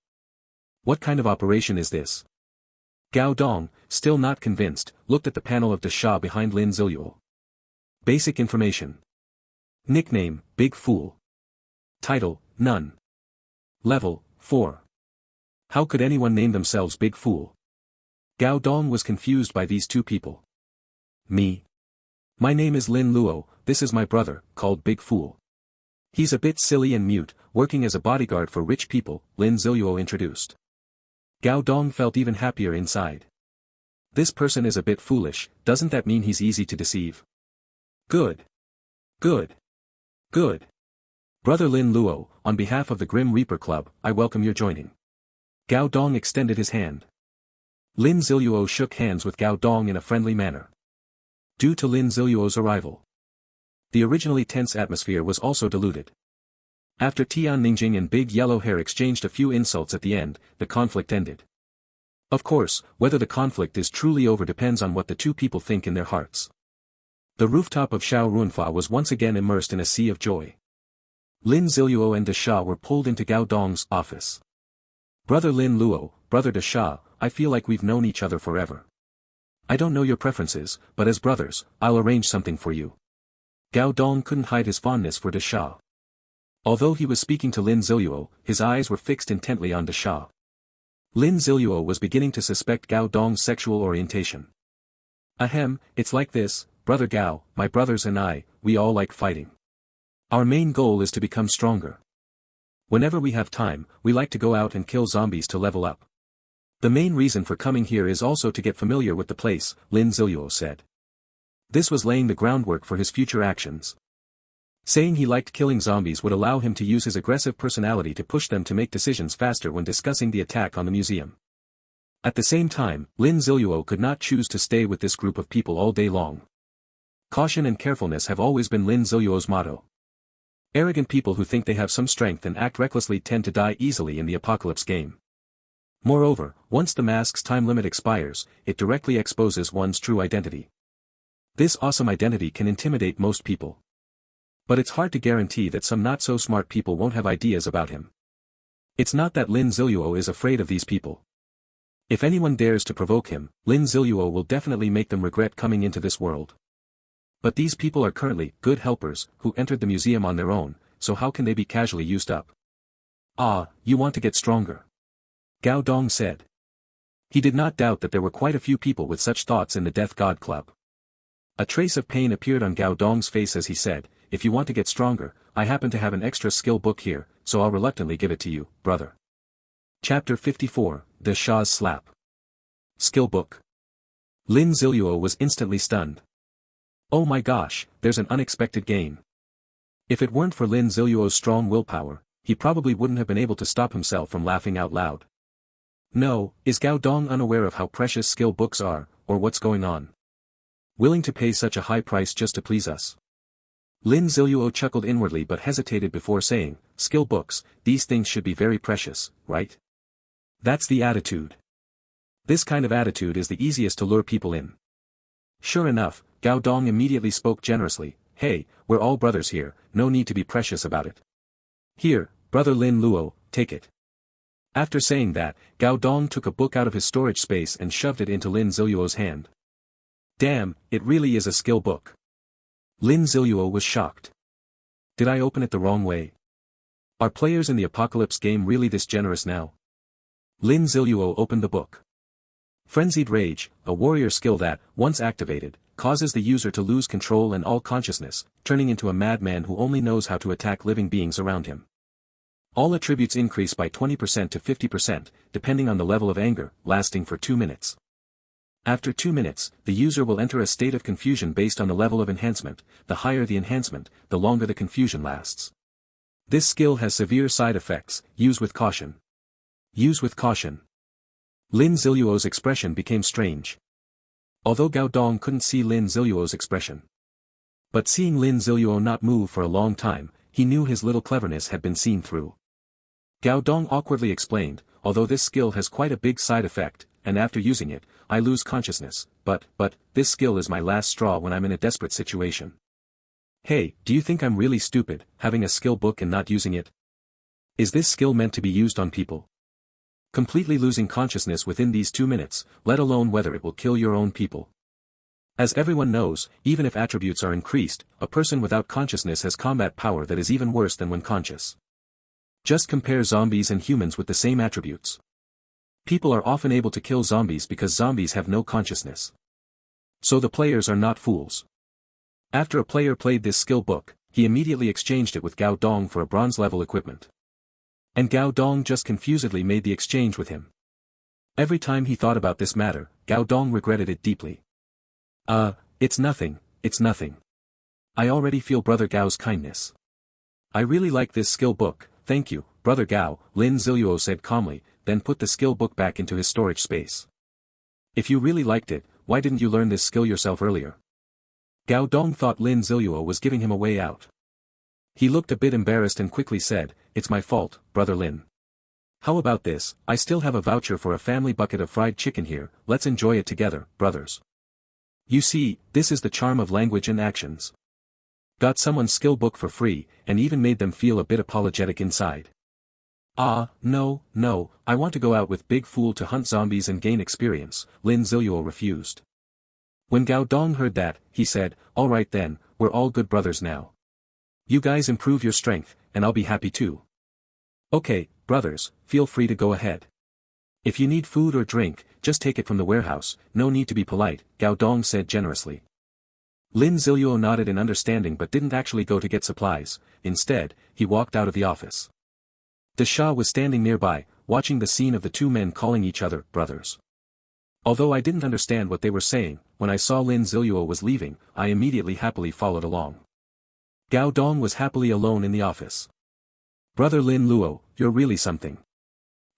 What kind of operation is this? Gao Dong, still not convinced, looked at the panel of Desha behind Lin Ziluo. Basic information. Nickname, Big Fool. Title, None. Level, 4. How could anyone name themselves Big Fool? Gao Dong was confused by these two people. Me. My name is Lin Luo, this is my brother, called Big Fool. He's a bit silly and mute, working as a bodyguard for rich people, Lin Ziluo introduced. Gao Dong felt even happier inside. This person is a bit foolish, doesn't that mean he's easy to deceive? Good. Good. Good. Brother Lin Luo, on behalf of the Grim Reaper Club, I welcome your joining. Gao Dong extended his hand. Lin Ziluo shook hands with Gao Dong in a friendly manner. Due to Lin Ziluo's arrival, the originally tense atmosphere was also diluted. After Tian Ningjing and Big Yellow Hair exchanged a few insults at the end, the conflict ended. Of course, whether the conflict is truly over depends on what the two people think in their hearts. The rooftop of Xiaorunfa was once again immersed in a sea of joy. Lin Ziluo and Desha were pulled into Gao Dong's office. Brother Lin Luo, brother Desha, I feel like we've known each other forever. I don't know your preferences, but as brothers, I'll arrange something for you. Gao Dong couldn't hide his fondness for Desha. Although he was speaking to Lin Ziluo, his eyes were fixed intently on Desha. Lin Ziluo was beginning to suspect Gao Dong's sexual orientation. Ahem, it's like this, Brother Gao, my brothers and I, we all like fighting. Our main goal is to become stronger. Whenever we have time, we like to go out and kill zombies to level up. The main reason for coming here is also to get familiar with the place, Lin Ziluo said. This was laying the groundwork for his future actions. Saying he liked killing zombies would allow him to use his aggressive personality to push them to make decisions faster when discussing the attack on the museum. At the same time, Lin Ziluo could not choose to stay with this group of people all day long. Caution and carefulness have always been Lin Ziluo's motto. Arrogant people who think they have some strength and act recklessly tend to die easily in the apocalypse game. Moreover, once the mask's time limit expires, it directly exposes one's true identity. This awesome identity can intimidate most people. But it's hard to guarantee that some not-so-smart people won't have ideas about him. It's not that Lin Ziluo is afraid of these people. If anyone dares to provoke him, Lin Ziluo will definitely make them regret coming into this world. But these people are currently good helpers who entered the museum on their own, so how can they be casually used up? Ah, you want to get stronger. Gao Dong said. He did not doubt that there were quite a few people with such thoughts in the Death God Club. A trace of pain appeared on Gao Dong's face as he said, if you want to get stronger, I happen to have an extra skill book here, so I'll reluctantly give it to you, brother. Chapter 54, The Shah's Slap. Skill book. Lin Ziluo was instantly stunned. Oh my gosh, there's an unexpected gain. If it weren't for Lin Ziluo's strong willpower, he probably wouldn't have been able to stop himself from laughing out loud. No, is Gao Dong unaware of how precious skill books are, or what's going on? Willing to pay such a high price just to please us? Lin Ziluo chuckled inwardly but hesitated before saying, skill books, these things should be very precious, right? That's the attitude. This kind of attitude is the easiest to lure people in. Sure enough, Gao Dong immediately spoke generously, hey, we're all brothers here, no need to be precious about it. Here, brother Lin Luo, take it. After saying that, Gao Dong took a book out of his storage space and shoved it into Lin Ziluo's hand. Damn, it really is a skill book. Lin Ziluo was shocked. Did I open it the wrong way? Are players in the apocalypse game really this generous now? Lin Ziluo opened the book. Frenzied Rage, a warrior skill that, once activated, causes the user to lose control and all consciousness, turning into a madman who only knows how to attack living beings around him. All attributes increase by 20% to 50%, depending on the level of anger, lasting for 2 minutes. After 2 minutes, the user will enter a state of confusion based on the level of enhancement. The higher the enhancement, the longer the confusion lasts. This skill has severe side effects, use with caution. Use with caution. Lin Ziluo's expression became strange. Although Gao Dong couldn't see Lin Ziluo's expression. But seeing Lin Ziluo not move for a long time, he knew his little cleverness had been seen through. Gao Dong awkwardly explained, although this skill has quite a big side effect, and after using it, I lose consciousness, but, this skill is my last straw when I'm in a desperate situation. Hey, do you think I'm really stupid, having a skill book and not using it? Is this skill meant to be used on people? Completely losing consciousness within these 2 minutes, let alone whether it will kill your own people. As everyone knows, even if attributes are increased, a person without consciousness has combat power that is even worse than when conscious. Just compare zombies and humans with the same attributes. People are often able to kill zombies because zombies have no consciousness. So the players are not fools. After a player played this skill book, he immediately exchanged it with Gao Dong for a bronze-level equipment. And Gao Dong just confusedly made the exchange with him. Every time he thought about this matter, Gao Dong regretted it deeply. It's nothing, it's nothing. I already feel Brother Gao's kindness. I really like this skill book, thank you, Brother Gao, Lin Ziluo said calmly, then put the skill book back into his storage space. If you really liked it, why didn't you learn this skill yourself earlier? Gao Dong thought Lin Ziluo was giving him a way out. He looked a bit embarrassed and quickly said, it's my fault, Brother Lin. How about this, I still have a voucher for a family bucket of fried chicken here, let's enjoy it together, brothers. You see, this is the charm of language and actions. Got someone's skill book for free, and even made them feel a bit apologetic inside. No, I want to go out with Big Fool to hunt zombies and gain experience, Lin Ziluo refused. When Gao Dong heard that, he said, alright then, we're all good brothers now. You guys improve your strength, and I'll be happy too. Okay, brothers, feel free to go ahead. If you need food or drink, just take it from the warehouse, no need to be polite, Gao Dong said generously. Lin Ziluo nodded in understanding but didn't actually go to get supplies. Instead, he walked out of the office. De Sha was standing nearby, watching the scene of the two men calling each other brothers. Although I didn't understand what they were saying, when I saw Lin Ziluo was leaving, I immediately happily followed along. Gao Dong was happily alone in the office. Brother Lin Luo, you're really something.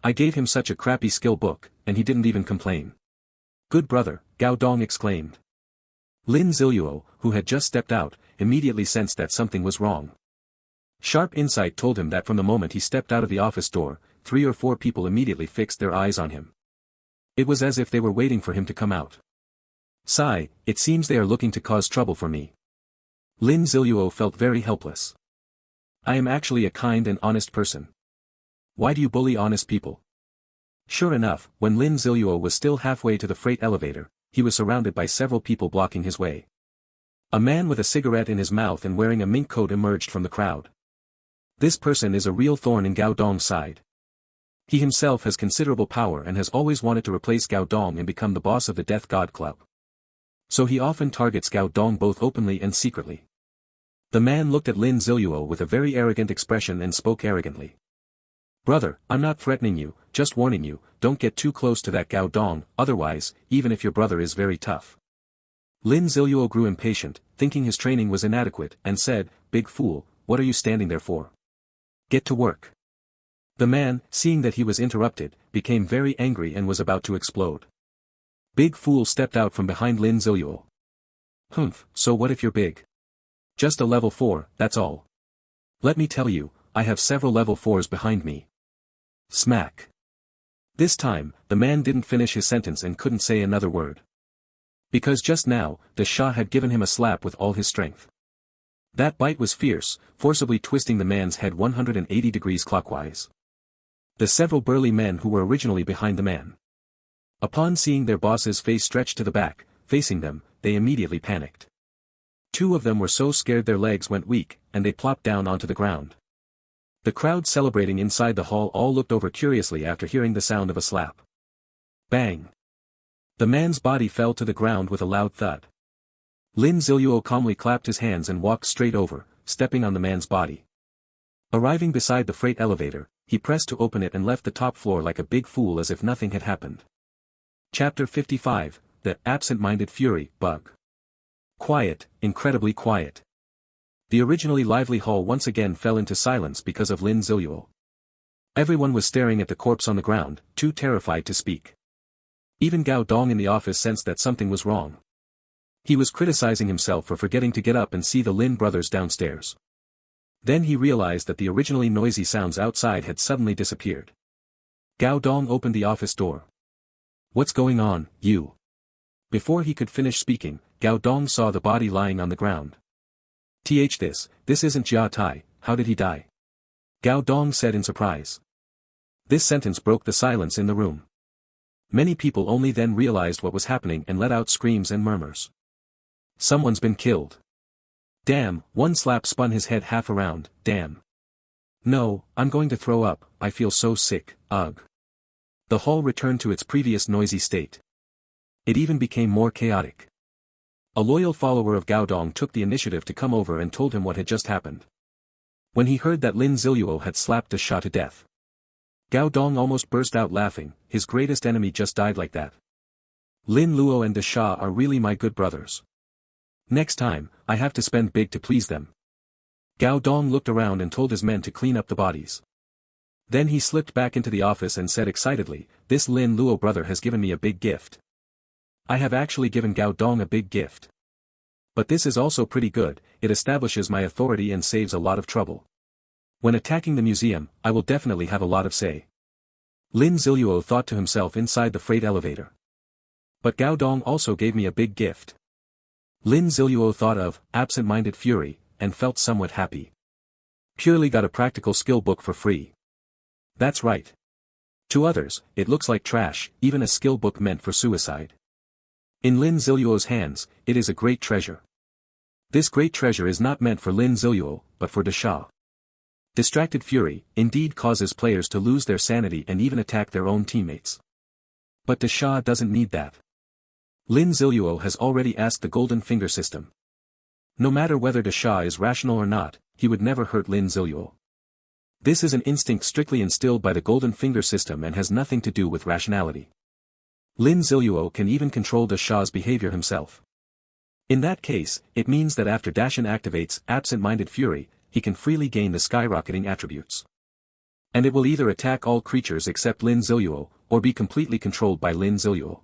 I gave him such a crappy skill book, and he didn't even complain. Good brother, Gao Dong exclaimed. Lin Ziluo, who had just stepped out, immediately sensed that something was wrong. Sharp insight told him that from the moment he stepped out of the office door, 3 or 4 people immediately fixed their eyes on him. It was as if they were waiting for him to come out. Sigh, it seems they are looking to cause trouble for me. Lin Ziluo felt very helpless. I am actually a kind and honest person. Why do you bully honest people? Sure enough, when Lin Ziluo was still halfway to the freight elevator, he was surrounded by several people blocking his way. A man with a cigarette in his mouth and wearing a mink coat emerged from the crowd. This person is a real thorn in Gao Dong's side. He himself has considerable power and has always wanted to replace Gao Dong and become the boss of the Death God Club. So he often targets Gao Dong both openly and secretly. The man looked at Lin Ziluo with a very arrogant expression and spoke arrogantly. Brother, I'm not threatening you, just warning you, don't get too close to that Gao Dong, otherwise, even if your brother is very tough. Lin Ziluo grew impatient, thinking his training was inadequate, and said, Big fool, what are you standing there for? Get to work. The man, seeing that he was interrupted, became very angry and was about to explode. Big fool stepped out from behind Lin Ziluo. Humph, so what if you're big? Just a level 4, that's all. Let me tell you, I have several level 4s behind me. Smack. This time, the man didn't finish his sentence and couldn't say another word. Because just now, the Shah had given him a slap with all his strength. That bite was fierce, forcibly twisting the man's head 180 degrees clockwise. The several burly men who were originally behind the man. Upon seeing their boss's face stretched to the back, facing them, they immediately panicked. 2 of them were so scared their legs went weak, and they plopped down onto the ground. The crowd celebrating inside the hall all looked over curiously after hearing the sound of a slap. Bang! The man's body fell to the ground with a loud thud. Lin Ziluo calmly clapped his hands and walked straight over, stepping on the man's body. Arriving beside the freight elevator, he pressed to open it and left the top floor like a big fool as if nothing had happened. Chapter 55, The Absent-Minded Fury, Bug. Quiet, incredibly quiet. The originally lively hall once again fell into silence because of Lin Ziluo. Everyone was staring at the corpse on the ground, too terrified to speak. Even Gao Dong in the office sensed that something was wrong. He was criticizing himself for forgetting to get up and see the Lin brothers downstairs. Then he realized that the originally noisy sounds outside had suddenly disappeared. Gao Dong opened the office door. What's going on, you? Before he could finish speaking, Gao Dong saw the body lying on the ground. This isn't Jia Tai, how did he die? Gao Dong said in surprise. This sentence broke the silence in the room. Many people only then realized what was happening and let out screams and murmurs. Someone's been killed. Damn, one slap spun his head half around, damn. No, I'm going to throw up, I feel so sick, ugh. The hall returned to its previous noisy state. It even became more chaotic. A loyal follower of Gao Dong took the initiative to come over and told him what had just happened. When he heard that Lin Ziluo had slapped the Shah to death, Gao Dong almost burst out laughing, his greatest enemy just died like that. Lin Luo and the Shah are really my good brothers. Next time, I have to spend big to please them. Gao Dong looked around and told his men to clean up the bodies. Then he slipped back into the office and said excitedly, this Lin Luo brother has given me a big gift. I have actually given Gao Dong a big gift. But this is also pretty good, it establishes my authority and saves a lot of trouble. When attacking the museum, I will definitely have a lot of say. Lin Ziluo thought to himself inside the freight elevator. But Gao Dong also gave me a big gift. Lin Ziluo thought of absent-minded fury, and felt somewhat happy. Purely got a practical skill book for free. That's right. To others, it looks like trash, even a skill book meant for suicide. In Lin Ziluo's hands, it is a great treasure. This great treasure is not meant for Lin Ziluo, but for De Sha. Distracted fury, indeed causes players to lose their sanity and even attack their own teammates. But Dasha doesn't need that. Lin Ziluo has already asked the Golden Finger system. No matter whether Dasha is rational or not, he would never hurt Lin Ziluo. This is an instinct strictly instilled by the Golden Finger system and has nothing to do with rationality. Lin Ziluo can even control Dasha's behavior himself. In that case, it means that after Dashan activates absent-minded fury, he can freely gain the skyrocketing attributes. And it will either attack all creatures except Lin Ziluo, or be completely controlled by Lin Ziluo.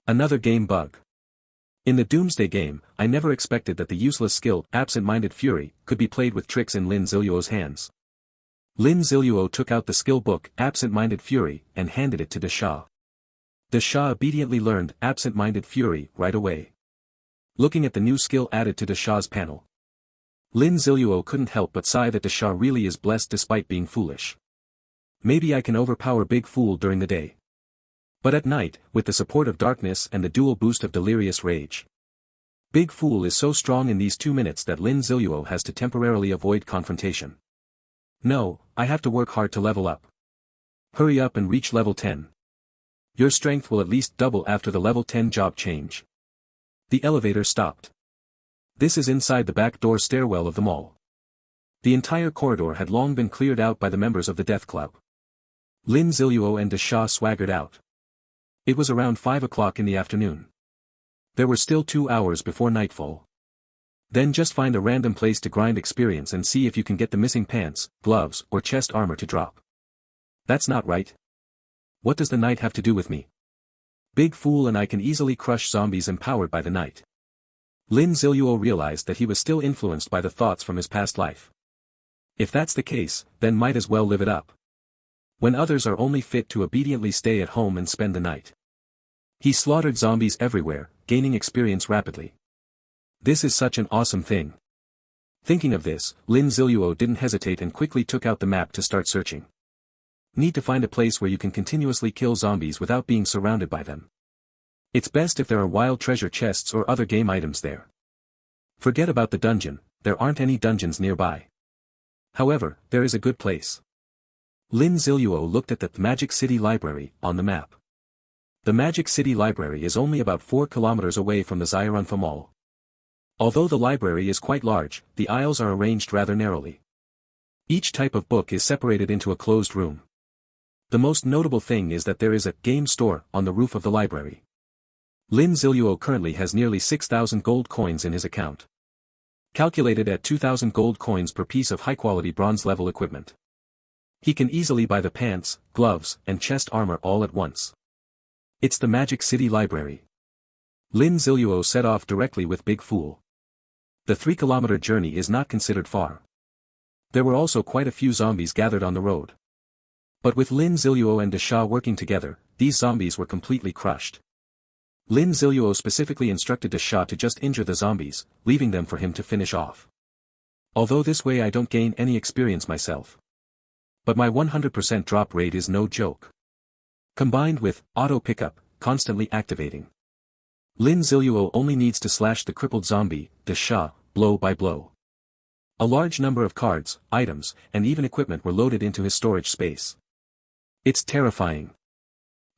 Another game bug. In the Doomsday game, I never expected that the useless skill, absent-minded fury, could be played with tricks in Lin Ziluo's hands. Lin Ziluo took out the skill book, Absent-Minded Fury, and handed it to Dasha. Dasha obediently learned Absent-Minded Fury right away. Looking at the new skill added to Dasha's panel, Lin Ziluo couldn't help but sigh that Dasha really is blessed despite being foolish. Maybe I can overpower Big Fool during the day. But at night, with the support of darkness and the dual boost of delirious rage, Big Fool is so strong in these 2 minutes that Lin Ziluo has to temporarily avoid confrontation. No, I have to work hard to level up. Hurry up and reach level 10. Your strength will at least double after the level 10 job change. The elevator stopped. This is inside the back door stairwell of the mall. The entire corridor had long been cleared out by the members of the Death Club. Lin Ziluo and Dasha swaggered out. It was around 5 o'clock in the afternoon. There were still 2 hours before nightfall. Then just find a random place to grind experience and see if you can get the missing pants, gloves, or chest armor to drop. That's not right. What does the night have to do with me? Big Fool and I can easily crush zombies empowered by the night. Lin Ziluo realized that he was still influenced by the thoughts from his past life. If that's the case, then might as well live it up. When others are only fit to obediently stay at home and spend the night. He slaughtered zombies everywhere, gaining experience rapidly. This is such an awesome thing. Thinking of this, Lin Ziluo didn't hesitate and quickly took out the map to start searching. Need to find a place where you can continuously kill zombies without being surrounded by them. It's best if there are wild treasure chests or other game items there. Forget about the dungeon, there aren't any dungeons nearby. However, there is a good place. Lin Ziluo looked at the Magic City Library on the map. The Magic City Library is only about 4 kilometers away from the Zairanfa Mall. Although the library is quite large, the aisles are arranged rather narrowly. Each type of book is separated into a closed room. The most notable thing is that there is a game store on the roof of the library. Lin Ziluo currently has nearly 6,000 gold coins in his account. Calculated at 2,000 gold coins per piece of high-quality bronze-level equipment. He can easily buy the pants, gloves, and chest armor all at once. It's the Magic City Library. Lin Ziluo set off directly with Big Fool. The 3-kilometer journey is not considered far. There were also quite a few zombies gathered on the road. But with Lin Ziluo and Dasha working together, these zombies were completely crushed. Lin Ziluo specifically instructed Dasha to just injure the zombies, leaving them for him to finish off. Although this way I don't gain any experience myself. But my 100% drop rate is no joke. Combined with auto pickup, constantly activating. Lin Ziluo only needs to slash the crippled zombie, Dasha, blow by blow. A large number of cards, items, and even equipment were loaded into his storage space. It's terrifying.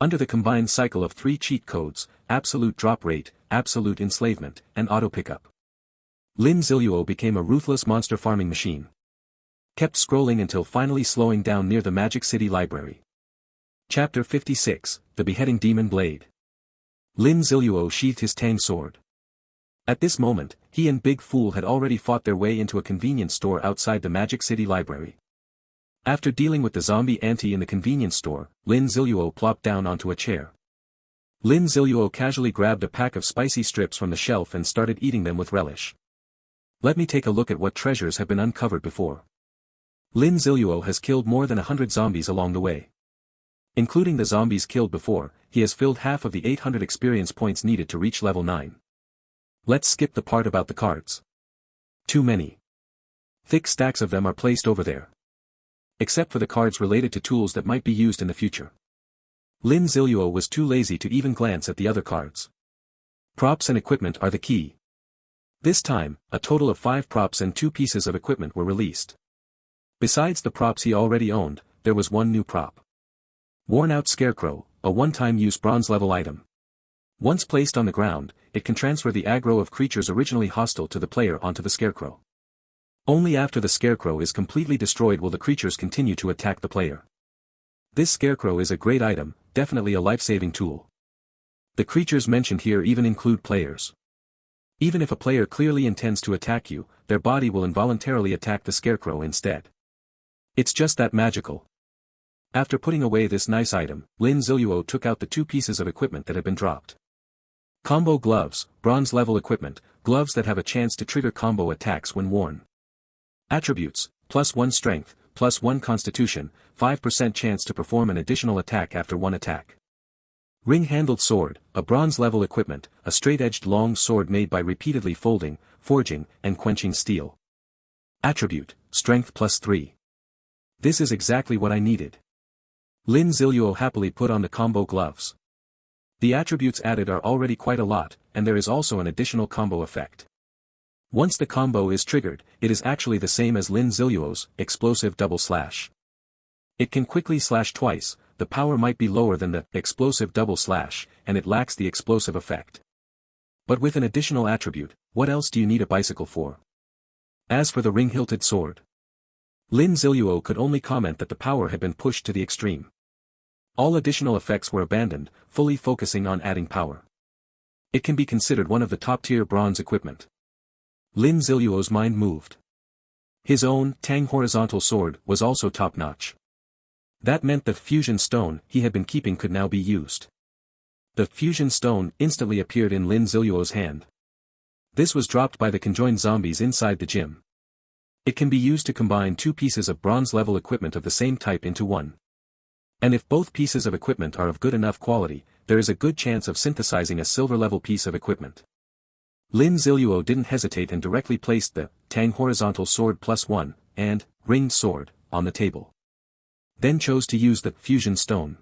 Under the combined cycle of 3 cheat codes, absolute drop rate, absolute enslavement, and auto pickup, Lin Ziluo became a ruthless monster farming machine. Kept scrolling until finally slowing down near the Magic City Library. Chapter 56, The Beheading Demon Blade. Lin Ziluo sheathed his Tang sword. At this moment, he and Big Fool had already fought their way into a convenience store outside the Magic City Library. After dealing with the zombie auntie in the convenience store, Lin Ziluo plopped down onto a chair. Lin Ziluo casually grabbed a pack of spicy strips from the shelf and started eating them with relish. Let me take a look at what treasures have been uncovered before. Lin Ziluo has killed more than 100 zombies along the way. Including the zombies killed before, he has filled half of the 800 experience points needed to reach level 9. Let's skip the part about the cards. Too many. Thick stacks of them are placed over there. Except for the cards related to tools that might be used in the future. Lin Ziluo was too lazy to even glance at the other cards. Props and equipment are the key. This time, a total of 5 props and 2 pieces of equipment were released. Besides the props he already owned, there was one new prop. Worn-out scarecrow, a one-time use bronze-level item. Once placed on the ground, it can transfer the aggro of creatures originally hostile to the player onto the scarecrow. Only after the scarecrow is completely destroyed will the creatures continue to attack the player. This scarecrow is a great item, definitely a life-saving tool. The creatures mentioned here even include players. Even if a player clearly intends to attack you, their body will involuntarily attack the scarecrow instead. It's just that magical. After putting away this nice item, Lin Ziluo took out the two pieces of equipment that had been dropped. Combo gloves, bronze-level equipment, gloves that have a chance to trigger combo attacks when worn. Attributes, +1 strength, +1 constitution, 5% chance to perform an additional attack after one attack. Ring-handled sword, a bronze-level equipment, a straight-edged long sword made by repeatedly folding, forging, and quenching steel. Attribute, strength +3. This is exactly what I needed. Lin Ziluo happily put on the combo gloves. The attributes added are already quite a lot, and there is also an additional combo effect. Once the combo is triggered, it is actually the same as Lin Ziluo's explosive double slash. It can quickly slash twice, the power might be lower than the explosive double slash, and it lacks the explosive effect. But with an additional attribute, what else do you need a bicycle for? As for the ring-hilted sword, Lin Ziluo could only comment that the power had been pushed to the extreme. All additional effects were abandoned, fully focusing on adding power. It can be considered one of the top-tier bronze equipment. Lin Ziluo's mind moved. His own Tang horizontal sword was also top-notch. That meant the fusion stone he had been keeping could now be used. The fusion stone instantly appeared in Lin Ziluo's hand. This was dropped by the conjoined zombies inside the gym. It can be used to combine two pieces of bronze-level equipment of the same type into one. And if both pieces of equipment are of good enough quality, there is a good chance of synthesizing a silver-level piece of equipment. Lin Ziluo didn't hesitate and directly placed the Tang horizontal sword +1 and ringed sword on the table. Then chose to use the fusion stone.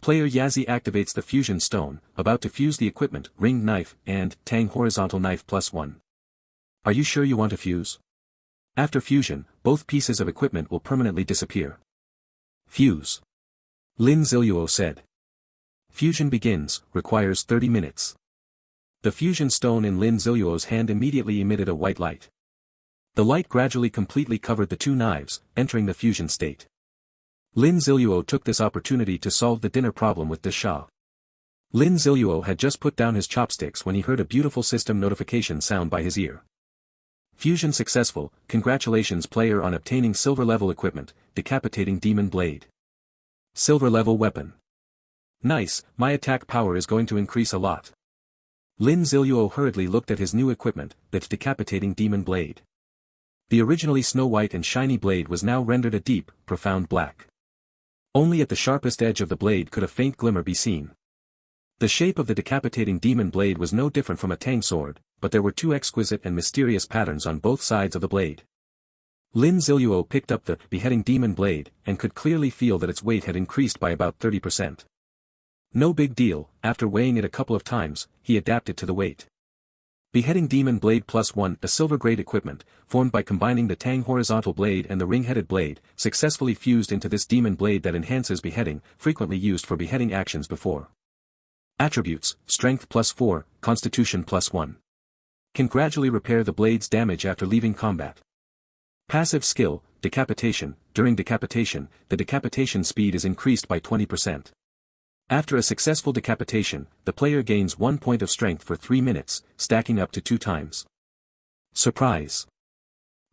Player Yazi activates the fusion stone, about to fuse the equipment ringed knife and Tang horizontal knife +1. Are you sure you want to fuse? After fusion, both pieces of equipment will permanently disappear. Fuse. Lin Ziluo said. Fusion begins, requires 30 minutes. The fusion stone in Lin Ziluo's hand immediately emitted a white light. The light gradually completely covered the two knives, entering the fusion state. Lin Ziluo took this opportunity to solve the dinner problem with the Shah. Lin Ziluo had just put down his chopsticks when he heard a beautiful system notification sound by his ear. Fusion successful, congratulations player on obtaining silver-level equipment, decapitating demon blade. Silver-level weapon. Nice, my attack power is going to increase a lot. Lin Ziluo hurriedly looked at his new equipment, the decapitating demon blade. The originally snow-white and shiny blade was now rendered a deep, profound black. Only at the sharpest edge of the blade could a faint glimmer be seen. The shape of the decapitating demon blade was no different from a Tang sword, but there were two exquisite and mysterious patterns on both sides of the blade. Lin Ziluo picked up the beheading demon blade, and could clearly feel that its weight had increased by about 30%. No big deal, after weighing it a couple of times, he adapted to the weight. Beheading demon blade +1, a silver-grade equipment, formed by combining the Tang horizontal blade and the ring-headed blade, successfully fused into this demon blade that enhances beheading, frequently used for beheading actions before. Attributes, strength +4, constitution +1. Can gradually repair the blade's damage after leaving combat. Passive skill, decapitation. During decapitation, the decapitation speed is increased by 20%. After a successful decapitation, the player gains 1 point of strength for 3 minutes, stacking up to 2 times. Surprise.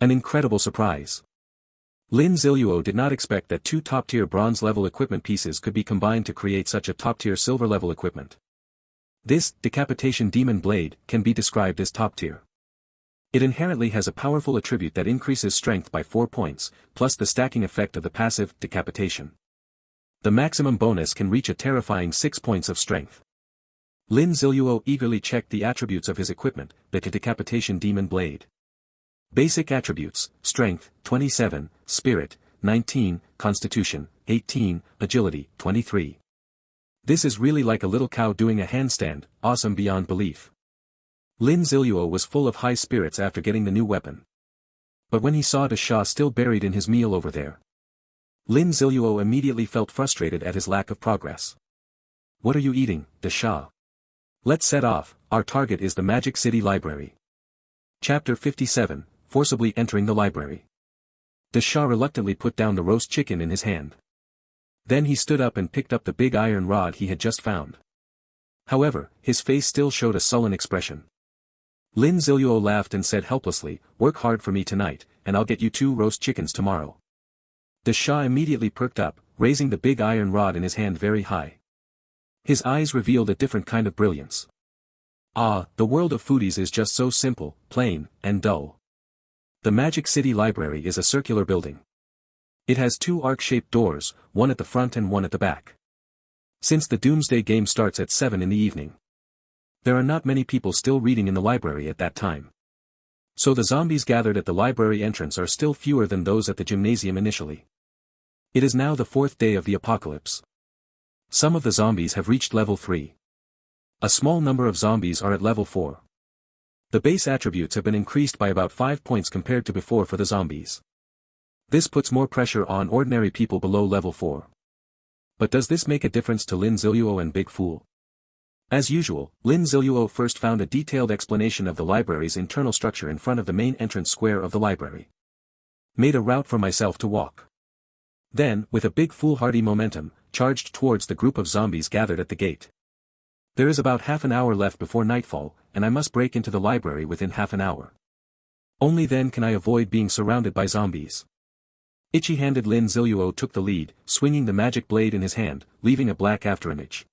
An incredible surprise. Lin Ziluo did not expect that two top-tier bronze-level equipment pieces could be combined to create such a top-tier silver-level equipment. This decapitation demon blade can be described as top-tier. It inherently has a powerful attribute that increases strength by 4 points, plus the stacking effect of the passive decapitation. The maximum bonus can reach a terrifying 6 points of strength. Lin Ziluo eagerly checked the attributes of his equipment, the decapitation demon blade. Basic attributes, strength, 27, spirit, 19, constitution, 18, agility, 23. This is really like a little cow doing a handstand, awesome beyond belief. Lin Ziluo was full of high spirits after getting the new weapon. But when he saw the Shah still buried in his meal over there, Lin Ziluo immediately felt frustrated at his lack of progress. What are you eating, the Shah? Let's set off, our target is the Magic City Library. Chapter 57, Forcibly Entering the Library. The Shah reluctantly put down the roast chicken in his hand. Then he stood up and picked up the big iron rod he had just found. However, his face still showed a sullen expression. Lin Ziluo laughed and said helplessly, "Work hard for me tonight, and I'll get you 2 roast chickens tomorrow." The Shah immediately perked up, raising the big iron rod in his hand very high. His eyes revealed a different kind of brilliance. Ah, the world of foodies is just so simple, plain, and dull. The Magic City Library is a circular building. It has 2 arc-shaped doors, one at the front and one at the back. Since the Doomsday game starts at 7 in the evening, there are not many people still reading in the library at that time. So the zombies gathered at the library entrance are still fewer than those at the gymnasium initially. It is now the 4th day of the apocalypse. Some of the zombies have reached level 3. A small number of zombies are at level 4. The base attributes have been increased by about 5 points compared to before for the zombies. This puts more pressure on ordinary people below level 4. But does this make a difference to Lin Ziluo and Big Fool? As usual, Lin Ziluo first found a detailed explanation of the library's internal structure in front of the main entrance square of the library. Made a route for myself to walk. Then, with a big foolhardy momentum, charged towards the group of zombies gathered at the gate. There is about half an hour left before nightfall, and I must break into the library within half an hour. Only then can I avoid being surrounded by zombies. Itchy-handed Lin Ziluo took the lead, swinging the magic blade in his hand, leaving a black afterimage.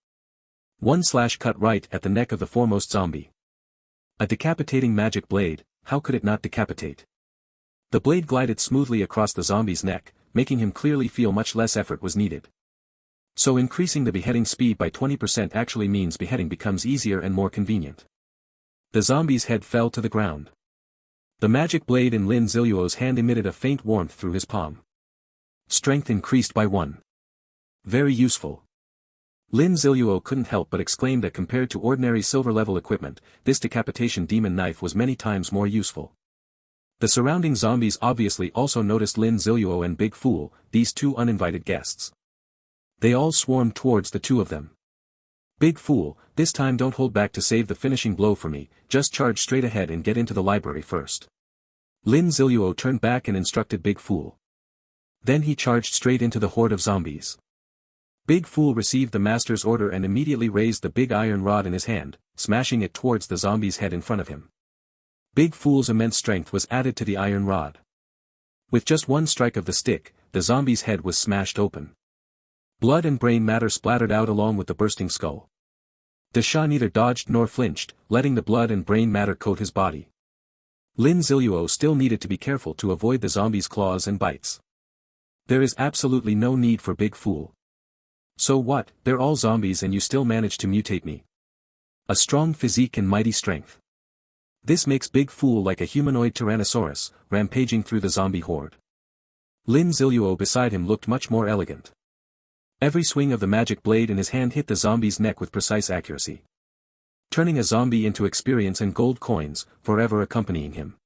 One slash cut right at the neck of the foremost zombie. A decapitating magic blade, how could it not decapitate? The blade glided smoothly across the zombie's neck, making him clearly feel much less effort was needed. So increasing the beheading speed by 20% actually means beheading becomes easier and more convenient. The zombie's head fell to the ground. The magic blade in Lin Ziluo's hand emitted a faint warmth through his palm. Strength increased by 1. Very useful. Lin Ziluo couldn't help but exclaim that compared to ordinary silver-level equipment, this decapitation demon knife was many times more useful. The surrounding zombies obviously also noticed Lin Ziluo and Big Fool, these 2 uninvited guests. They all swarmed towards the 2 of them. Big Fool, this time don't hold back to save the finishing blow for me, just charge straight ahead and get into the library first. Lin Ziluo turned back and instructed Big Fool. Then he charged straight into the horde of zombies. Big Fool received the master's order and immediately raised the big iron rod in his hand, smashing it towards the zombie's head in front of him. Big Fool's immense strength was added to the iron rod. With just one strike of the stick, the zombie's head was smashed open. Blood and brain matter splattered out along with the bursting skull. The Shah neither dodged nor flinched, letting the blood and brain matter coat his body. Lin Ziluo still needed to be careful to avoid the zombie's claws and bites. There is absolutely no need for Big Fool. So what, they're all zombies and you still manage to mutate me. A strong physique and mighty strength. This makes Big Fool like a humanoid tyrannosaurus, rampaging through the zombie horde. Lin Ziluo beside him looked much more elegant. Every swing of the magic blade in his hand hit the zombie's neck with precise accuracy. Turning a zombie into experience and gold coins, forever accompanying him.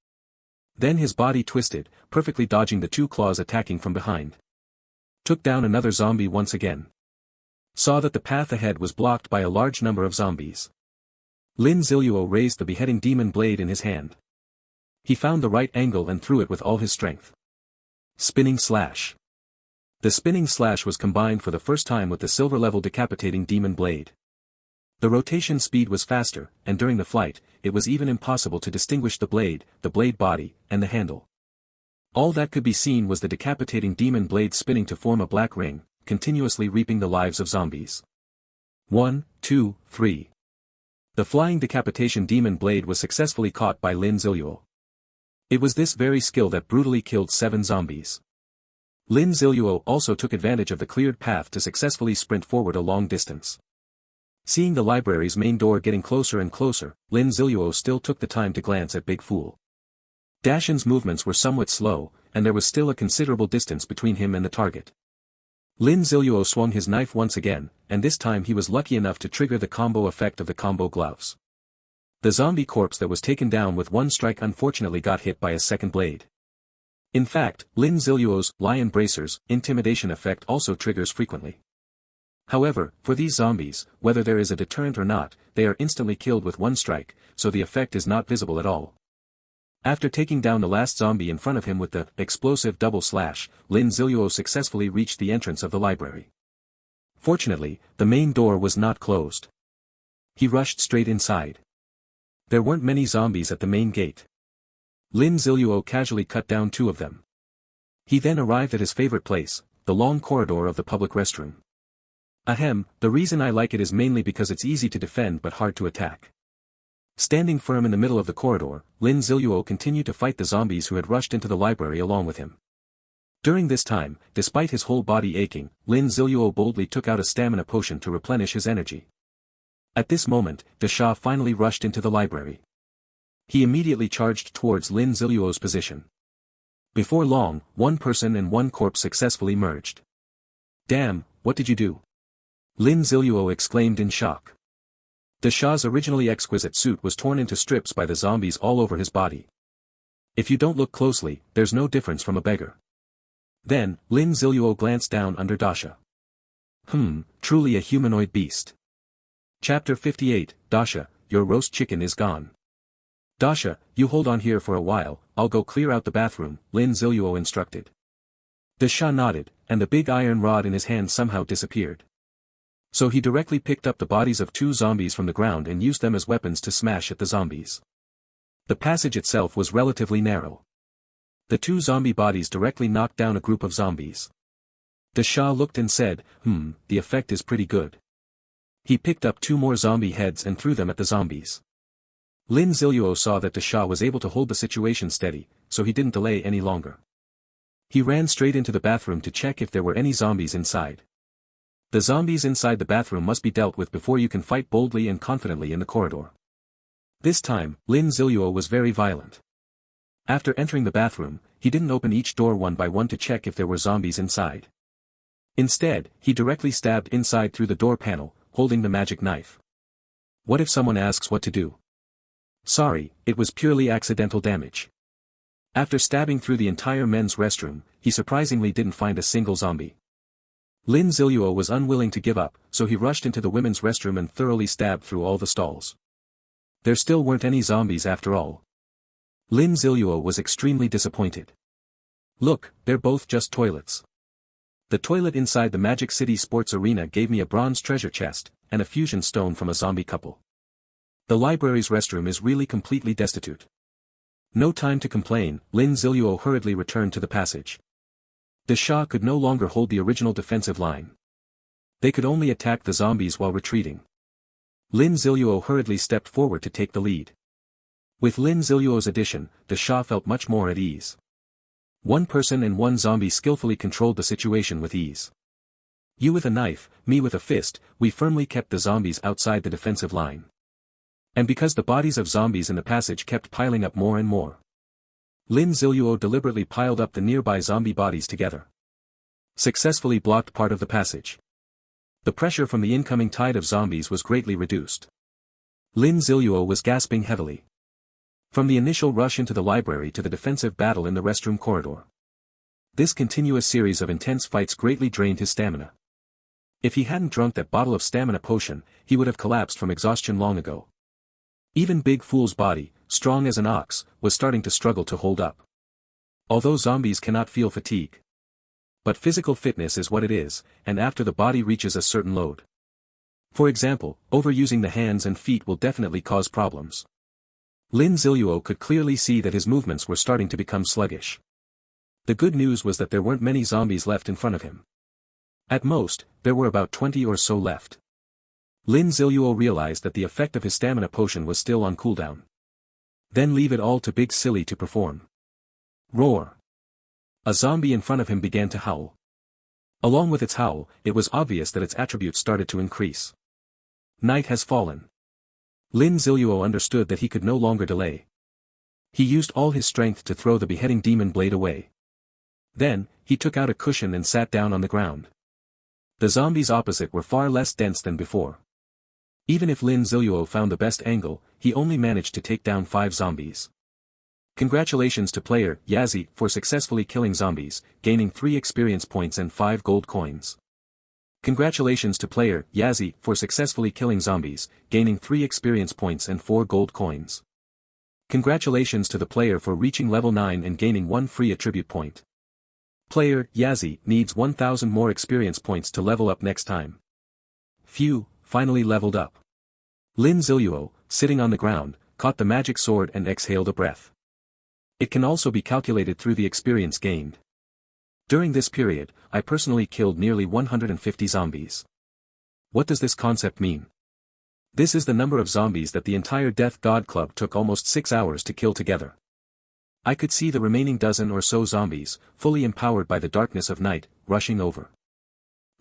Then his body twisted, perfectly dodging the 2 claws attacking from behind. Took down another zombie once again. Saw that the path ahead was blocked by a large number of zombies. Lin Ziluo raised the beheading demon blade in his hand. He found the right angle and threw it with all his strength. Spinning slash. The spinning slash was combined for the first time with the silver-level decapitating demon blade. The rotation speed was faster, and during the flight, it was even impossible to distinguish the blade body, and the handle. All that could be seen was the decapitating demon blade spinning to form a black ring, continuously reaping the lives of zombies. 1, 2, 3. The flying decapitation demon blade was successfully caught by Lin Ziluo. It was this very skill that brutally killed 7 zombies. Lin Ziluo also took advantage of the cleared path to successfully sprint forward a long distance. Seeing the library's main door getting closer and closer, Lin Ziluo still took the time to glance at Big Fool. Dashin's movements were somewhat slow, and there was still a considerable distance between him and the target. Lin Ziluo swung his knife once again, and this time he was lucky enough to trigger the combo effect of the combo gloves. The zombie corpse that was taken down with one strike unfortunately got hit by a second blade. In fact, Lin Ziluo's lion bracers intimidation effect also triggers frequently. However, for these zombies, whether there is a deterrent or not, they are instantly killed with one strike, so the effect is not visible at all. After taking down the last zombie in front of him with the explosive double slash, Lin Ziluo successfully reached the entrance of the library. Fortunately, the main door was not closed. He rushed straight inside. There weren't many zombies at the main gate. Lin Ziluo casually cut down 2 of them. He then arrived at his favorite place, the long corridor of the public restroom. Ahem, the reason I like it is mainly because it's easy to defend but hard to attack. Standing firm in the middle of the corridor, Lin Ziluo continued to fight the zombies who had rushed into the library along with him. During this time, despite his whole body aching, Lin Ziluo boldly took out a stamina potion to replenish his energy. At this moment, the Shah finally rushed into the library. He immediately charged towards Lin Ziluo's position. Before long, 1 person and 1 corpse successfully merged. Damn, what did you do? Lin Ziluo exclaimed in shock. The Shah's originally exquisite suit was torn into strips by the zombies all over his body. If you don't look closely, there's no difference from a beggar. Then, Lin Ziluo glanced down under Dasha. Truly a humanoid beast. Chapter 58, Dasha, your roast chicken is gone. Dasha, you hold on here for a while, I'll go clear out the bathroom, Lin Ziluo instructed. The Shah nodded, and the big iron rod in his hand somehow disappeared. So he directly picked up the bodies of 2 zombies from the ground and used them as weapons to smash at the zombies. The passage itself was relatively narrow. The 2 zombie bodies directly knocked down a group of zombies. The Shah looked and said, the effect is pretty good. He picked up 2 more zombie heads and threw them at the zombies. Lin Ziluo saw that the Shah was able to hold the situation steady, so he didn't delay any longer. He ran straight into the bathroom to check if there were any zombies inside. The zombies inside the bathroom must be dealt with before you can fight boldly and confidently in the corridor. This time, Lin Ziluo was very violent. After entering the bathroom, he didn't open each door one by one to check if there were zombies inside. Instead, he directly stabbed inside through the door panel, holding the magic knife. What if someone asks what to do? Sorry, it was purely accidental damage. After stabbing through the entire men's restroom, he surprisingly didn't find a single zombie. Lin Ziluo was unwilling to give up, so he rushed into the women's restroom and thoroughly stabbed through all the stalls. There still weren't any zombies after all. Lin Ziluo was extremely disappointed. Look, they're both just toilets. The toilet inside the Magic City Sports Arena gave me a bronze treasure chest, and a fusion stone from a zombie couple. The library's restroom is really completely destitute. No time to complain, Lin Ziluo hurriedly returned to the passage. The Shah could no longer hold the original defensive line. They could only attack the zombies while retreating. Lin Ziluo hurriedly stepped forward to take the lead. With Lin Ziluo's addition, the Shah felt much more at ease. 1 person and 1 zombie skillfully controlled the situation with ease. You with a knife, me with a fist, we firmly kept the zombies outside the defensive line. And because the bodies of zombies in the passage kept piling up more and more, Lin Ziluo deliberately piled up the nearby zombie bodies together. Successfully blocked part of the passage. The pressure from the incoming tide of zombies was greatly reduced. Lin Ziluo was gasping heavily. From the initial rush into the library to the defensive battle in the restroom corridor. This continuous series of intense fights greatly drained his stamina. If he hadn't drunk that bottle of stamina potion, he would have collapsed from exhaustion long ago. Even Big Fool's body, strong as an ox, was starting to struggle to hold up. Although zombies cannot feel fatigue. But physical fitness is what it is, and after the body reaches a certain load. For example, overusing the hands and feet will definitely cause problems. Lin Ziluo could clearly see that his movements were starting to become sluggish. The good news was that there weren't many zombies left in front of him. At most, there were about 20 or so left. Lin Ziluo realized that the effect of his stamina potion was still on cooldown. Then leave it all to Big Silly to perform. Roar. A zombie in front of him began to howl. Along with its howl, it was obvious that its attributes started to increase. Night has fallen. Lin Ziluo understood that he could no longer delay. He used all his strength to throw the beheading demon blade away. Then, he took out a cushion and sat down on the ground. The zombies opposite were far less dense than before. Even if Lin Ziluo found the best angle, he only managed to take down 5 zombies. Congratulations to player Yazzie for successfully killing zombies, gaining 3 experience points and 5 gold coins. Congratulations to player, Yazzie, for successfully killing zombies, gaining 3 experience points and 4 gold coins. Congratulations to the player for reaching level 9 and gaining 1 free attribute point. Player, Yazzie, needs 1000 more experience points to level up next time. Phew, finally leveled up. Lin Ziluo, sitting on the ground, caught the magic sword and exhaled a breath. It can also be calculated through the experience gained. During this period, I personally killed nearly 150 zombies. What does this concept mean? This is the number of zombies that the entire Death God Club took almost 6 hours to kill together. I could see the remaining dozen or so zombies, fully empowered by the darkness of night, rushing over.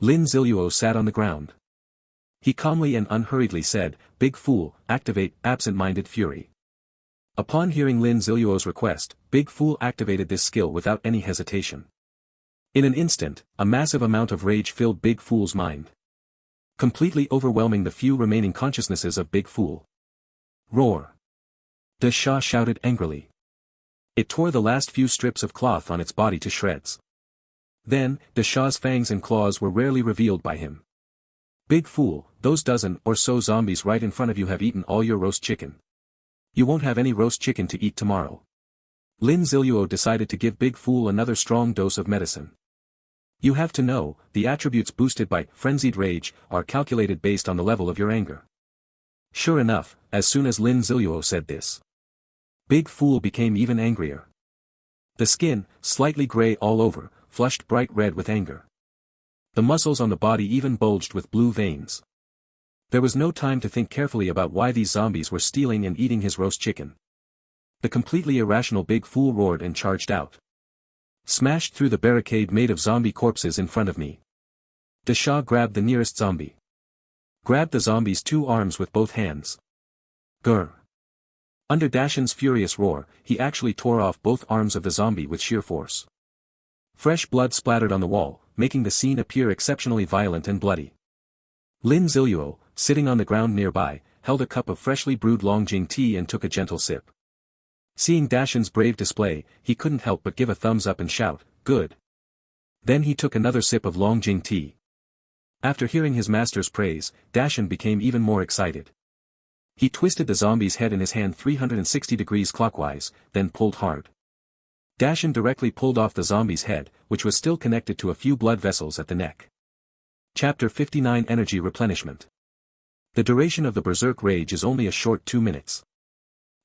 Lin Ziluo sat on the ground. He calmly and unhurriedly said, "Big Fool, activate Absent-Minded Fury." Upon hearing Lin Ziluo's request, Big Fool activated this skill without any hesitation. In an instant, a massive amount of rage filled Big Fool's mind, completely overwhelming the few remaining consciousnesses of Big Fool. Roar! De Sha shouted angrily. It tore the last few strips of cloth on its body to shreds. Then, De Sha's fangs and claws were rarely revealed by him. Big Fool, those dozen or so zombies right in front of you have eaten all your roast chicken. You won't have any roast chicken to eat tomorrow. Lin Ziluo decided to give Big Fool another strong dose of medicine. You have to know, the attributes boosted by frenzied rage are calculated based on the level of your anger. Sure enough, as soon as Lin Ziluo said this, Big Fool became even angrier. The skin, slightly gray all over, flushed bright red with anger. The muscles on the body even bulged with blue veins. There was no time to think carefully about why these zombies were stealing and eating his roast chicken. The completely irrational Big Fool roared and charged out. Smashed through the barricade made of zombie corpses in front of me. De Sha grabbed the nearest zombie. Grabbed the zombie's 2 arms with both hands. Grr! Under Dashan's furious roar, he actually tore off both arms of the zombie with sheer force. Fresh blood splattered on the wall, making the scene appear exceptionally violent and bloody. Lin Ziluo, sitting on the ground nearby, held a cup of freshly brewed Longjing tea and took a gentle sip. Seeing Dashan's brave display, he couldn't help but give a thumbs up and shout, "Good." Then he took another sip of Longjing tea. After hearing his master's praise, Dashan became even more excited. He twisted the zombie's head in his hand 360 degrees clockwise, then pulled hard. Dashan directly pulled off the zombie's head, which was still connected to a few blood vessels at the neck. Chapter 59 Energy Replenishment. The duration of the Berserk Rage is only a short 2 minutes.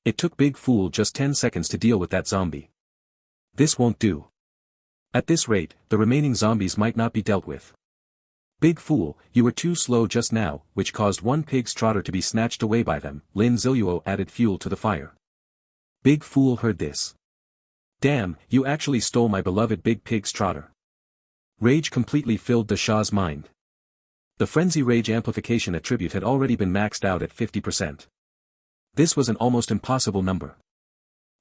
It took Big Fool just 10 seconds to deal with that zombie. This won't do. At this rate, the remaining zombies might not be dealt with. Big Fool, you were too slow just now, which caused one pig's trotter to be snatched away by them. Lin Ziluo added fuel to the fire. Big Fool heard this. Damn, you actually stole my beloved big pig's trotter. Rage completely filled De Sha's mind. The Frenzy Rage Amplification attribute had already been maxed out at 50%. This was an almost impossible number.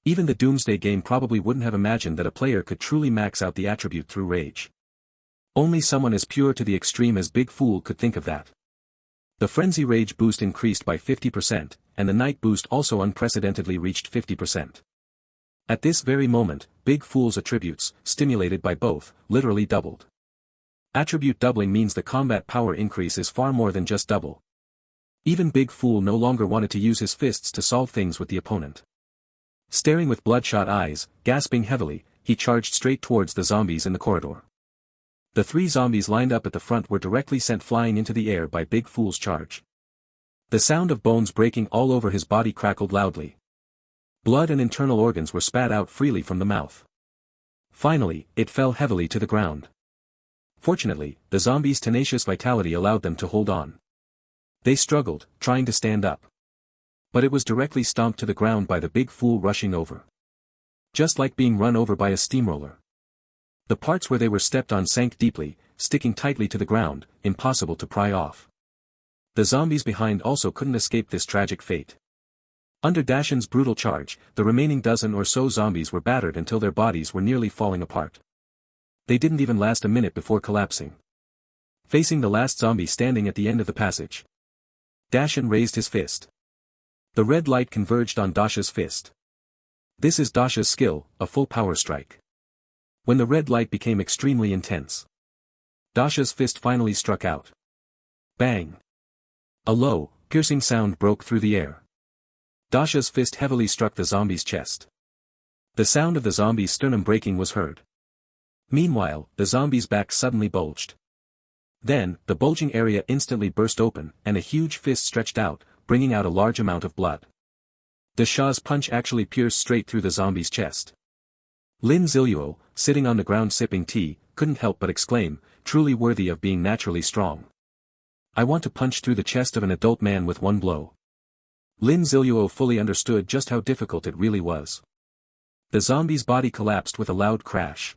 Even the Doomsday game probably wouldn't have imagined that a player could truly max out the attribute through rage. Only someone as pure to the extreme as Big Fool could think of that. The Frenzy Rage boost increased by 50%, and the Night boost also unprecedentedly reached 50%. At this very moment, Big Fool's attributes, stimulated by both, literally doubled. Attribute doubling means the combat power increase is far more than just double. Even Big Fool no longer wanted to use his fists to solve things with the opponent. Staring with bloodshot eyes, gasping heavily, he charged straight towards the zombies in the corridor. The 3 zombies lined up at the front were directly sent flying into the air by Big Fool's charge. The sound of bones breaking all over his body crackled loudly. Blood and internal organs were spat out freely from the mouth. Finally, it fell heavily to the ground. Fortunately, the zombies' tenacious vitality allowed them to hold on. They struggled, trying to stand up. But it was directly stomped to the ground by the Big Fool rushing over. Just like being run over by a steamroller. The parts where they were stepped on sank deeply, sticking tightly to the ground, impossible to pry off. The zombies behind also couldn't escape this tragic fate. Under Dashan's brutal charge, the remaining dozen or so zombies were battered until their bodies were nearly falling apart. They didn't even last a minute before collapsing. Facing the last zombie standing at the end of the passage, Dashan raised his fist. The red light converged on Dasha's fist. This is Dasha's skill, a full power strike. When the red light became extremely intense, Dasha's fist finally struck out. Bang! A low, piercing sound broke through the air. Dasha's fist heavily struck the zombie's chest. The sound of the zombie's sternum breaking was heard. Meanwhile, the zombie's back suddenly bulged. Then, the bulging area instantly burst open, and a huge fist stretched out, bringing out a large amount of blood. The Shah's punch actually pierced straight through the zombie's chest. Lin Ziluo, sitting on the ground sipping tea, couldn't help but exclaim, truly worthy of being naturally strong. I want to punch through the chest of an adult man with one blow. Lin Ziluo fully understood just how difficult it really was. The zombie's body collapsed with a loud crash.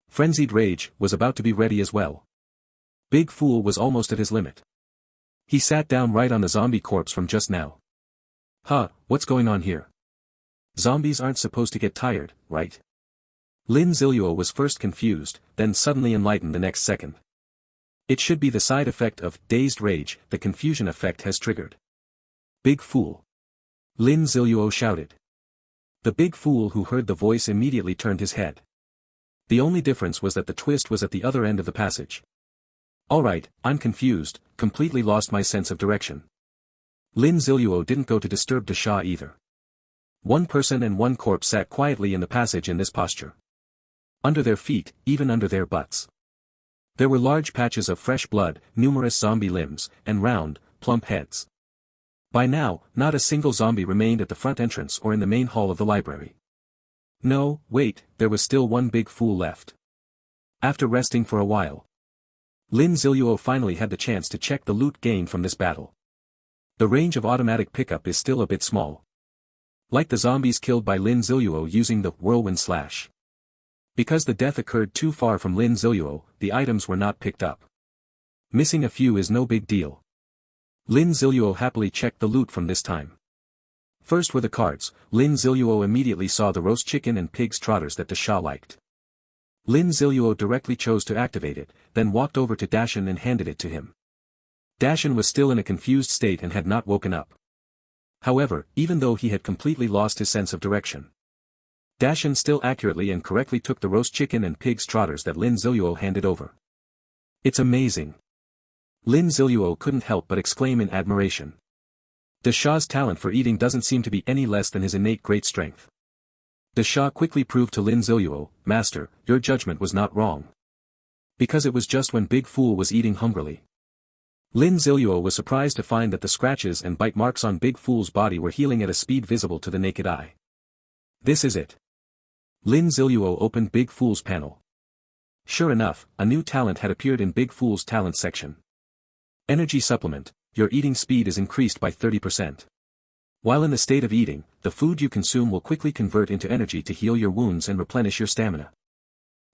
Frenzied Rage was about to be ready as well. Big Fool was almost at his limit. He sat down right on the zombie corpse from just now. Huh, what's going on here? Zombies aren't supposed to get tired, right? Lin Ziluo was first confused, then suddenly enlightened the next second. It should be the side effect of dazed rage the confusion effect has triggered. Big Fool! Lin Ziluo shouted. The big fool who heard the voice immediately turned his head. The only difference was that the twist was at the other end of the passage. Alright, I'm confused, completely lost my sense of direction. Lin Ziluo didn't go to disturb the Shah either. One person and one corpse sat quietly in the passage in this posture. Under their feet, even under their butts. There were large patches of fresh blood, numerous zombie limbs, and round, plump heads. By now, not a single zombie remained at the front entrance or in the main hall of the library. No, wait, there was still one big fool left. After resting for a while, Lin Ziluo finally had the chance to check the loot gained from this battle. The range of automatic pickup is still a bit small. Like the zombies killed by Lin Ziluo using the whirlwind slash. Because the death occurred too far from Lin Ziluo, the items were not picked up. Missing a few is no big deal. Lin Ziluo happily checked the loot from this time. First were the cards. Lin Ziluo immediately saw the roast chicken and pig's trotters that the Shah liked. Lin Ziluo directly chose to activate it, then walked over to Dashan and handed it to him. Dashan was still in a confused state and had not woken up. However, even though he had completely lost his sense of direction, Dashan still accurately and correctly took the roast chicken and pig's trotters that Lin Ziluo handed over. It's amazing. Lin Ziluo couldn't help but exclaim in admiration. The Shah's talent for eating doesn't seem to be any less than his innate great strength. The Shah quickly proved to Lin Ziluo, Master, your judgment was not wrong. Because it was just when Big Fool was eating hungrily. Lin Ziluo was surprised to find that the scratches and bite marks on Big Fool's body were healing at a speed visible to the naked eye. This is it. Lin Ziluo opened Big Fool's panel. Sure enough, a new talent had appeared in Big Fool's talent section. Energy supplement, your eating speed is increased by 30%. While in the state of eating, the food you consume will quickly convert into energy to heal your wounds and replenish your stamina.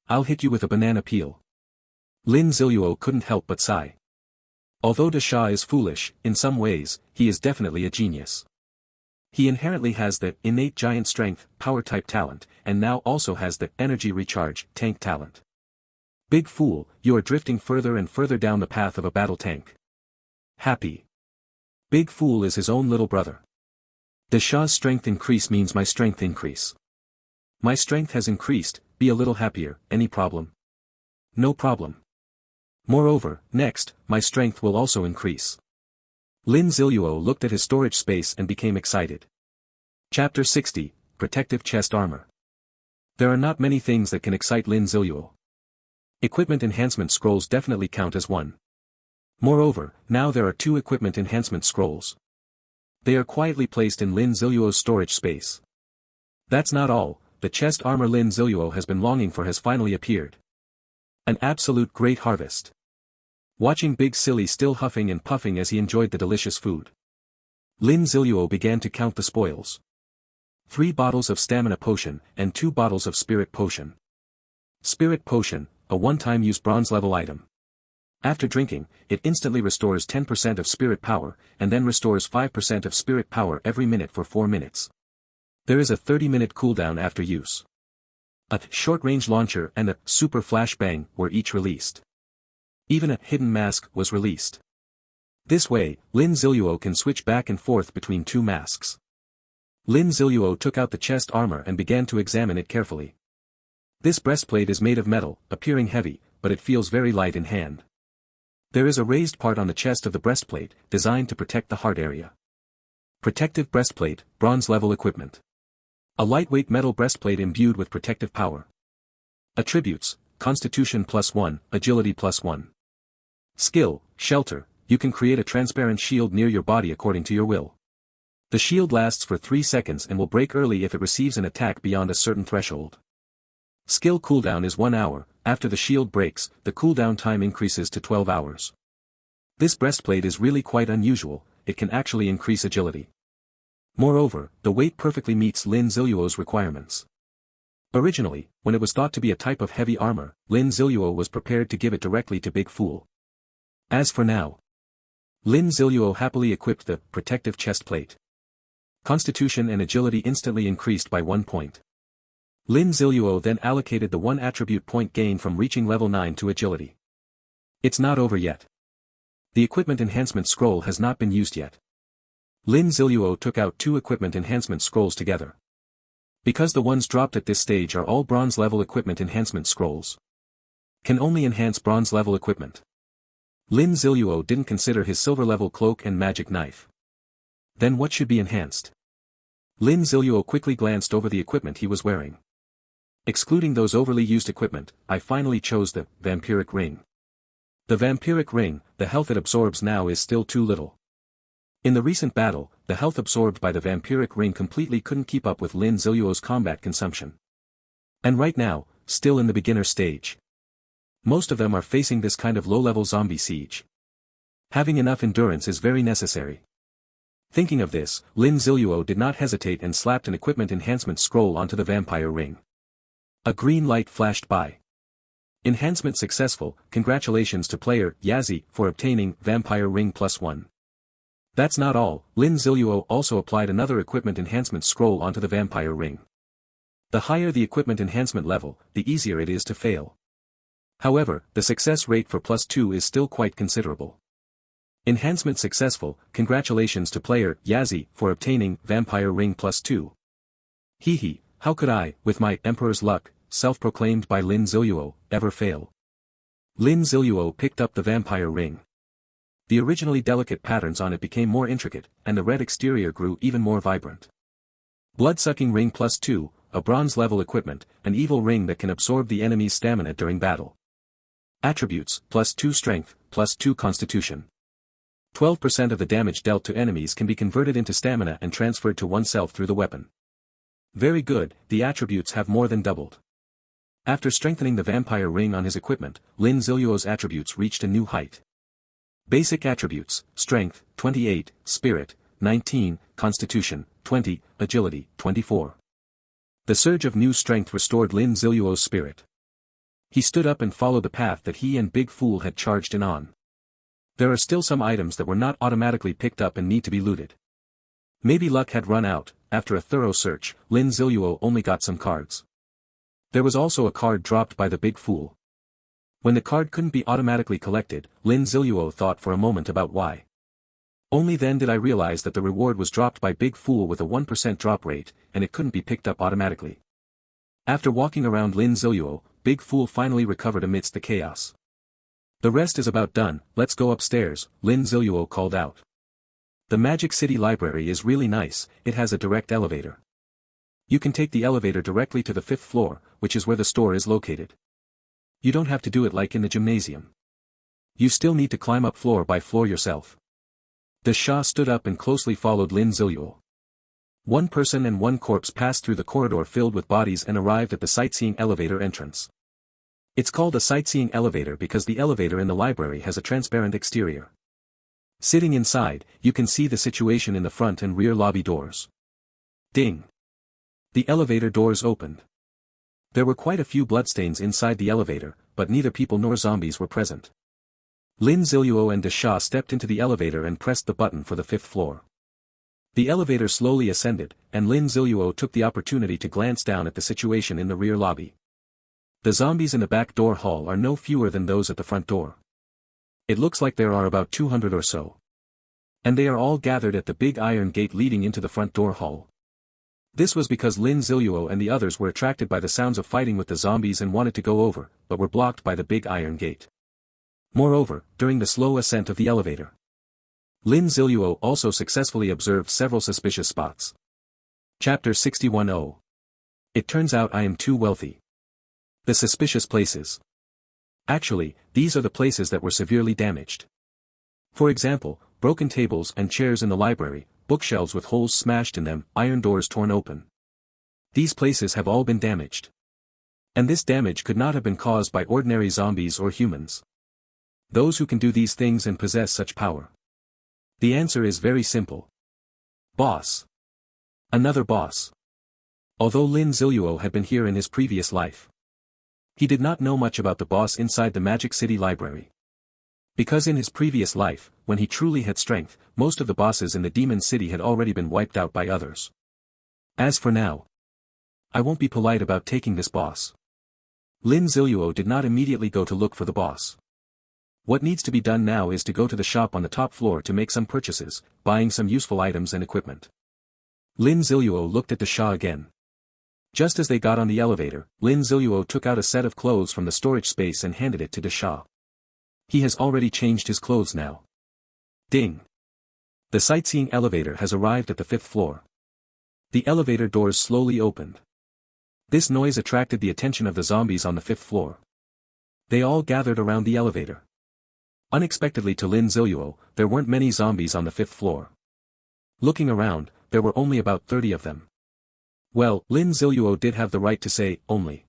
I'll hit you with a banana peel. Lin Ziluo couldn't help but sigh. Although the Shah is foolish, in some ways, he is definitely a genius. He inherently has the innate giant strength, power type talent, and now also has the energy recharge, tank talent. Big Fool, you are drifting further and further down the path of a battle tank. Happy. Big Fool is his own little brother. The Shah's strength increase means my strength increase. My strength has increased, be a little happier, any problem? No problem. Moreover, next, my strength will also increase. Lin Ziluo looked at his storage space and became excited. Chapter 60, Protective Chest Armor. There are not many things that can excite Lin Ziluo. Equipment enhancement scrolls definitely count as one. Moreover, now there are 2 equipment enhancement scrolls. They are quietly placed in Lin Ziluo's storage space. That's not all, the chest armor Lin Ziluo has been longing for has finally appeared. An absolute great harvest. Watching Big Silly still huffing and puffing as he enjoyed the delicious food, Lin Ziluo began to count the spoils. 3 bottles of stamina potion, and 2 bottles of spirit potion. Spirit potion, a one-time use bronze level item. After drinking, it instantly restores 10% of spirit power, and then restores 5% of spirit power every minute for 4 minutes. There is a 30-minute cooldown after use. A short-range launcher and a super flashbang were each released. Even a hidden mask was released. This way, Lin Ziluo can switch back and forth between 2 masks. Lin Ziluo took out the chest armor and began to examine it carefully. This breastplate is made of metal, appearing heavy, but it feels very light in hand. There is a raised part on the chest of the breastplate, designed to protect the heart area. Protective breastplate, bronze level equipment. A lightweight metal breastplate imbued with protective power. Attributes, Constitution +1, Agility +1. Skill, Shelter, you can create a transparent shield near your body according to your will. The shield lasts for 3 seconds and will break early if it receives an attack beyond a certain threshold. Skill cooldown is 1 hour, after the shield breaks, the cooldown time increases to 12 hours. This breastplate is really quite unusual, it can actually increase agility. Moreover, the weight perfectly meets Lin Ziluo's requirements. Originally, when it was thought to be a type of heavy armor, Lin Ziluo was prepared to give it directly to Big Fool. As for now, Lin Ziluo happily equipped the protective chest plate. Constitution and agility instantly increased by 1 point. Lin Ziluo then allocated the 1 attribute point gain from reaching level 9 to agility. It's not over yet. The equipment enhancement scroll has not been used yet. Lin Ziluo took out 2 equipment enhancement scrolls together. Because the ones dropped at this stage are all bronze level equipment enhancement scrolls. Can only enhance bronze level equipment. Lin Ziluo didn't consider his silver level cloak and magic knife. Then what should be enhanced? Lin Ziluo quickly glanced over the equipment he was wearing. Excluding those overly used equipment, I finally chose the vampiric ring. The vampiric ring, the health it absorbs now is still too little. In the recent battle, the health absorbed by the vampiric ring completely couldn't keep up with Lin Ziluo's combat consumption. And right now, still in the beginner stage. Most of them are facing this kind of low-level zombie siege. Having enough endurance is very necessary. Thinking of this, Lin Ziluo did not hesitate and slapped an equipment enhancement scroll onto the vampire ring. A green light flashed by. Enhancement successful, congratulations to player Yazi for obtaining Vampire Ring +1. That's not all, Lin Ziluo also applied another equipment enhancement scroll onto the vampire ring. The higher the equipment enhancement level, the easier it is to fail. However, the success rate for +2 is still quite considerable. Enhancement successful, congratulations to player Yazi for obtaining Vampire Ring +2. Hehe, how could I, with my Emperor's luck, self-proclaimed by Lin Ziluo, ever fail? Lin Ziluo picked up the vampire ring. The originally delicate patterns on it became more intricate, and the red exterior grew even more vibrant. Blood-sucking ring +2, a bronze-level equipment, an evil ring that can absorb the enemy's stamina during battle. Attributes, +2 strength, +2 constitution. 12% of the damage dealt to enemies can be converted into stamina and transferred to oneself through the weapon. Very good, the attributes have more than doubled. After strengthening the vampire ring on his equipment, Lin Ziluo's attributes reached a new height. Basic attributes, strength, 28, spirit, 19, constitution, 20, agility, 24. The surge of new strength restored Lin Ziluo's spirit. He stood up and followed the path that he and Big Fool had charged in on. There are still some items that were not automatically picked up and need to be looted. Maybe luck had run out. After a thorough search, Lin Ziluo only got some cards. There was also a card dropped by the Big Fool. When the card couldn't be automatically collected, Lin Ziluo thought for a moment about why. Only then did I realize that the reward was dropped by Big Fool with a 1% drop rate, and it couldn't be picked up automatically. After walking around Lin Ziluo, Big Fool finally recovered amidst the chaos. The rest is about done, let's go upstairs, Lin Ziluo called out. The Magic City Library is really nice, it has a direct elevator. You can take the elevator directly to the 5th floor, which is where the store is located. You don't have to do it like in the gymnasium. You still need to climb up floor by floor yourself. The Shah stood up and closely followed Lin Ziluo. One person and one corpse passed through the corridor filled with bodies and arrived at the sightseeing elevator entrance. It's called a sightseeing elevator because the elevator in the library has a transparent exterior. Sitting inside, you can see the situation in the front and rear lobby doors. Ding! The elevator doors opened. There were quite a few bloodstains inside the elevator, but neither people nor zombies were present. Lin Ziluo and Desha stepped into the elevator and pressed the button for the 5th floor. The elevator slowly ascended, and Lin Ziluo took the opportunity to glance down at the situation in the rear lobby. The zombies in the back door hall are no fewer than those at the front door. It looks like there are about 200 or so. And they are all gathered at the big iron gate leading into the front door hall. This was because Lin Ziluo and the others were attracted by the sounds of fighting with the zombies and wanted to go over, but were blocked by the big iron gate. Moreover, during the slow ascent of the elevator, Lin Ziluo also successfully observed several suspicious spots. Chapter 61. It turns out I am too wealthy. The suspicious places. Actually, these are the places that were severely damaged. For example, broken tables and chairs in the library, bookshelves with holes smashed in them, iron doors torn open. These places have all been damaged. And this damage could not have been caused by ordinary zombies or humans. Those who can do these things and possess such power. The answer is very simple. Boss. Another boss. Although Lin Ziluo had been here in his previous life, he did not know much about the boss inside the Magic City Library. Because in his previous life, when he truly had strength, most of the bosses in the Demon City had already been wiped out by others. As for now, I won't be polite about taking this boss. Lin Ziluo did not immediately go to look for the boss. What needs to be done now is to go to the shop on the top floor to make some purchases, buying some useful items and equipment. Lin Ziluo looked at the Shah again. Just as they got on the elevator, Lin Ziluo took out a set of clothes from the storage space and handed it to the Shah. He has already changed his clothes now. Ding! The sightseeing elevator has arrived at the 5th floor. The elevator doors slowly opened. This noise attracted the attention of the zombies on the 5th floor. They all gathered around the elevator. Unexpectedly to Lin Ziluo, there weren't many zombies on the 5th floor. Looking around, there were only about 30 of them. Well, Lin Ziluo did have the right to say, only.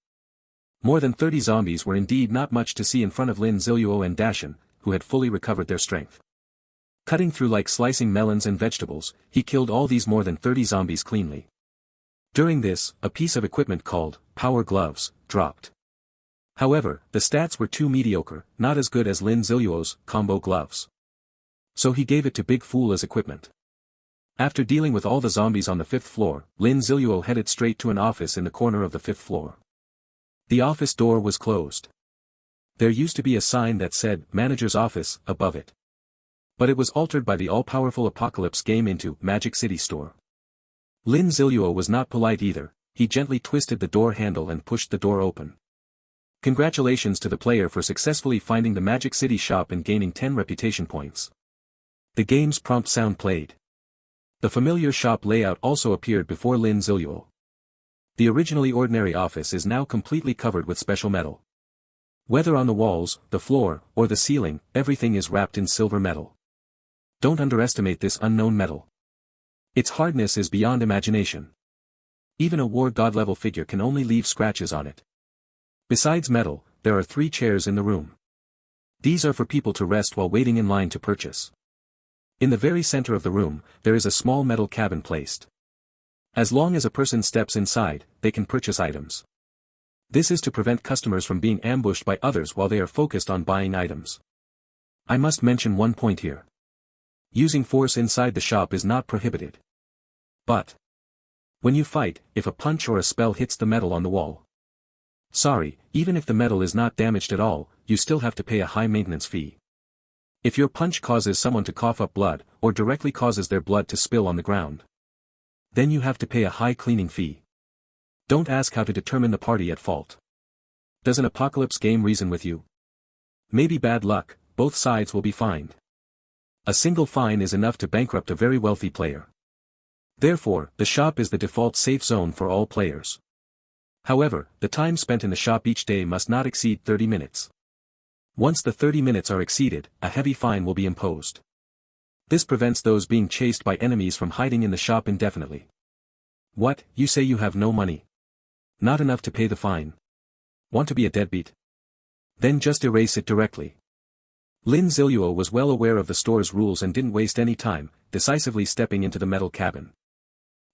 More than 30 zombies were indeed not much to see in front of Lin Ziluo and Dashin, who had fully recovered their strength. Cutting through like slicing melons and vegetables, he killed all these more than 30 zombies cleanly. During this, a piece of equipment called power gloves dropped. However, the stats were too mediocre, not as good as Lin Ziluo's combo gloves. So he gave it to Big Fool as equipment. After dealing with all the zombies on the 5th floor, Lin Ziluo headed straight to an office in the corner of the 5th floor. The office door was closed. There used to be a sign that said, Manager's Office, above it. But it was altered by the all-powerful Apocalypse game into Magic City Store. Lin Ziluo was not polite either, he gently twisted the door handle and pushed the door open. Congratulations to the player for successfully finding the Magic City shop and gaining 10 reputation points. The game's prompt sound played. The familiar shop layout also appeared before Lin Ziluo. The originally ordinary office is now completely covered with special metal. Whether on the walls, the floor, or the ceiling, everything is wrapped in silver metal. Don't underestimate this unknown metal. Its hardness is beyond imagination. Even a war god level figure can only leave scratches on it. Besides metal, there are 3 chairs in the room. These are for people to rest while waiting in line to purchase. In the very center of the room, there is a small metal cabin placed. As long as a person steps inside, they can purchase items. This is to prevent customers from being ambushed by others while they are focused on buying items. I must mention one point here. Using force inside the shop is not prohibited. But when you fight, if a punch or a spell hits the metal on the wall, sorry, even if the metal is not damaged at all, you still have to pay a high maintenance fee. If your punch causes someone to cough up blood, or directly causes their blood to spill on the ground, then you have to pay a high cleaning fee. Don't ask how to determine the party at fault. Does an Apocalypse game reason with you? Maybe bad luck, both sides will be fined. A single fine is enough to bankrupt a very wealthy player. Therefore, the shop is the default safe zone for all players. However, the time spent in the shop each day must not exceed 30 minutes. Once the 30 minutes are exceeded, a heavy fine will be imposed. This prevents those being chased by enemies from hiding in the shop indefinitely. What, you say you have no money? Not enough to pay the fine? Want to be a deadbeat? Then just erase it directly. Lin Ziluo was well aware of the store's rules and didn't waste any time, decisively stepping into the metal cabin.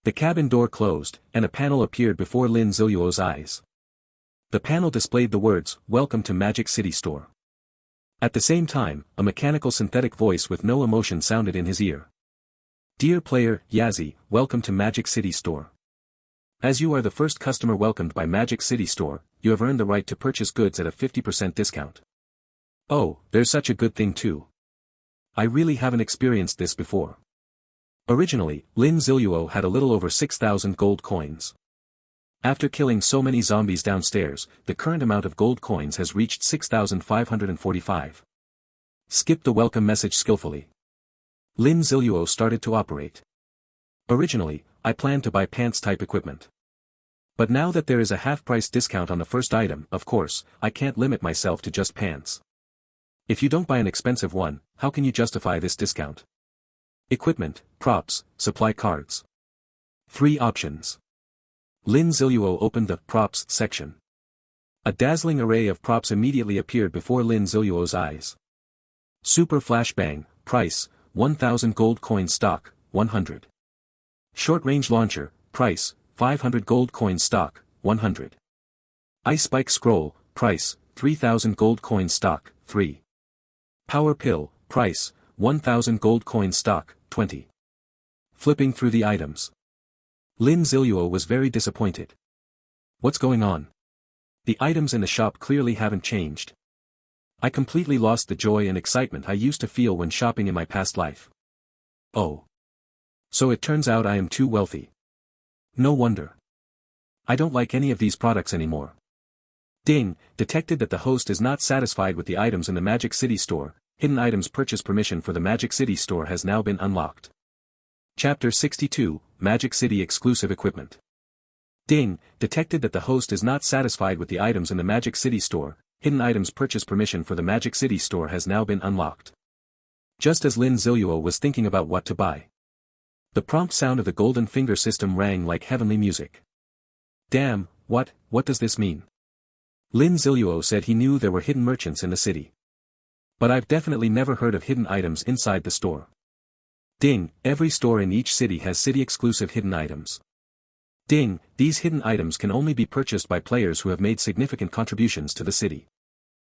The cabin door closed, and a panel appeared before Lin Ziluo's eyes. The panel displayed the words, "Welcome to Magic City Store." At the same time, a mechanical synthetic voice with no emotion sounded in his ear. "Dear player, Yazzie, welcome to Magic City Store. As you are the first customer welcomed by Magic City Store, you have earned the right to purchase goods at a 50% discount. Oh, there's such a good thing too. I really haven't experienced this before. Originally, Lin Ziluo had a little over 6,000 gold coins. After killing so many zombies downstairs, the current amount of gold coins has reached 6,545. Skip the welcome message skillfully. Lin Ziluo started to operate. Originally, I planned to buy pants-type equipment. But now that there is a half-price discount on the first item, of course, I can't limit myself to just pants. If you don't buy an expensive one, how can you justify this discount? Equipment, props, supply cards. 3 options. Lin Ziluo opened the props section. A dazzling array of props immediately appeared before Lin Ziluo's eyes. Super flashbang, price, 1,000 gold coin stock, 100. Short-range launcher, price, 500 gold coin stock, 100. Ice spike scroll, price, 3,000 gold coin stock, 3. Power pill, price, 1,000 gold coin stock, 20. Flipping through the items. Lin Ziluo was very disappointed. What's going on? The items in the shop clearly haven't changed. I completely lost the joy and excitement I used to feel when shopping in my past life. Oh. So it turns out I am too wealthy. No wonder. I don't like any of these products anymore. Ding, detected that the host is not satisfied with the items in the Magic City store. Hidden items purchase permission for the Magic City store has now been unlocked. Chapter 62, Magic City exclusive equipment. Ding, detected that the host is not satisfied with the items in the Magic City store. Hidden items purchase permission for the Magic City store has now been unlocked. Just as Lin Ziluo was thinking about what to buy, the prompt sound of the golden finger system rang like heavenly music. Damn, what does this mean? Lin Ziluo said he knew there were hidden merchants in the city. But I've definitely never heard of hidden items inside the store. Ding, every store in each city has city-exclusive hidden items. Ding, these hidden items can only be purchased by players who have made significant contributions to the city.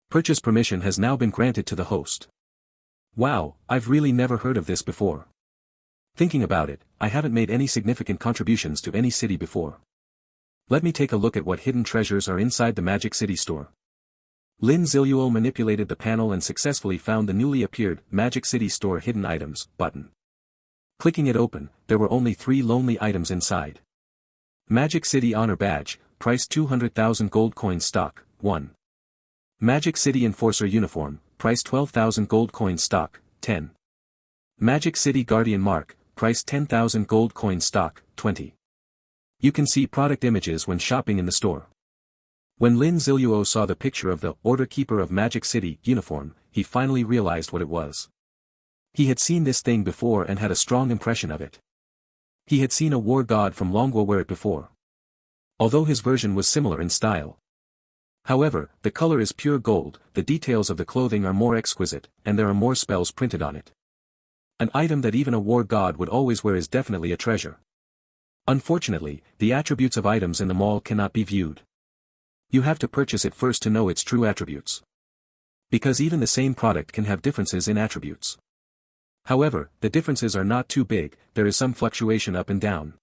Purchase permission has now been granted to the host. Wow, I've really never heard of this before. Thinking about it, I haven't made any significant contributions to any city before. Let me take a look at what hidden treasures are inside the Magic City store. Lin Ziluo manipulated the panel and successfully found the newly appeared Magic City store hidden items button. Clicking it open, there were only 3 lonely items inside. Magic City Honor Badge, price 200,000 gold coin stock, 1. Magic City Enforcer Uniform, price 12,000 gold coin stock, 10. Magic City Guardian Mark, price 10,000 gold coin stock, 20. You can see product images when shopping in the store. When Lin Ziluo saw the picture of the Order Keeper of Magic City uniform, he finally realized what it was. He had seen this thing before and had a strong impression of it. He had seen a war god from Longguo wear it before. Although his version was similar in style. However, the color is pure gold, the details of the clothing are more exquisite, and there are more spells printed on it. An item that even a war god would always wear is definitely a treasure. Unfortunately, the attributes of items in the mall cannot be viewed. You have to purchase it first to know its true attributes. Because even the same product can have differences in attributes. However, the differences are not too big, there is some fluctuation up and down.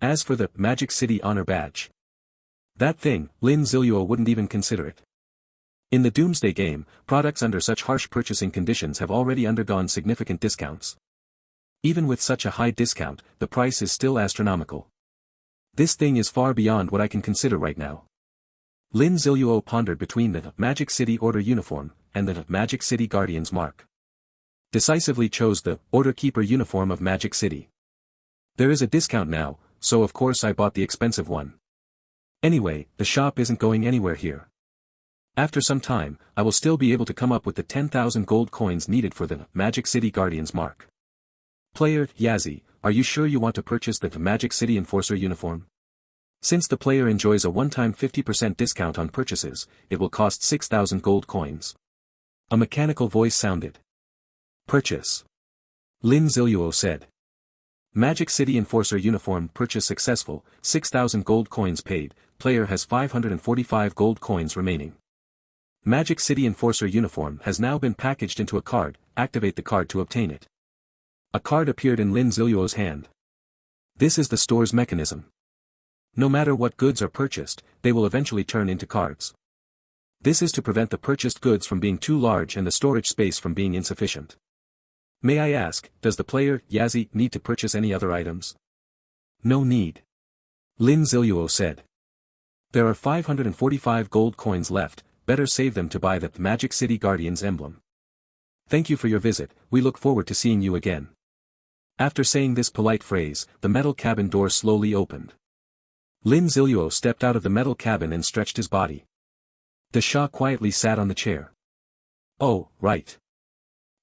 As for the Magic City Honor Badge, that thing, Lin Ziluo wouldn't even consider it. In the Doomsday game, products under such harsh purchasing conditions have already undergone significant discounts. Even with such a high discount, the price is still astronomical. This thing is far beyond what I can consider right now. Lin Ziluo pondered between the Magic City Order uniform and the Magic City Guardian's mark. Decisively chose the Order Keeper uniform of Magic City. There is a discount now, so of course I bought the expensive one. Anyway, the shop isn't going anywhere here. After some time, I will still be able to come up with the 10,000 gold coins needed for the Magic City Guardian's mark. Player, Yazzie, are you sure you want to purchase the Magic City Enforcer uniform? Since the player enjoys a one-time 50% discount on purchases, it will cost 6,000 gold coins. A mechanical voice sounded. Purchase. Lin Ziluo said. Magic City Enforcer uniform purchase successful, 6,000 gold coins paid, player has 545 gold coins remaining. Magic City Enforcer uniform has now been packaged into a card, activate the card to obtain it. A card appeared in Lin Ziluo's hand. This is the store's mechanism. No matter what goods are purchased, they will eventually turn into cards. This is to prevent the purchased goods from being too large and the storage space from being insufficient. May I ask, does the player, Yazzie, need to purchase any other items? No need. Lin Ziluo said. There are 545 gold coins left, better save them to buy the Magic City Guardian's emblem. Thank you for your visit, we look forward to seeing you again. After saying this polite phrase, the metal cabin door slowly opened. Lin Ziluo stepped out of the metal cabin and stretched his body. The Shah quietly sat on the chair. Oh, right.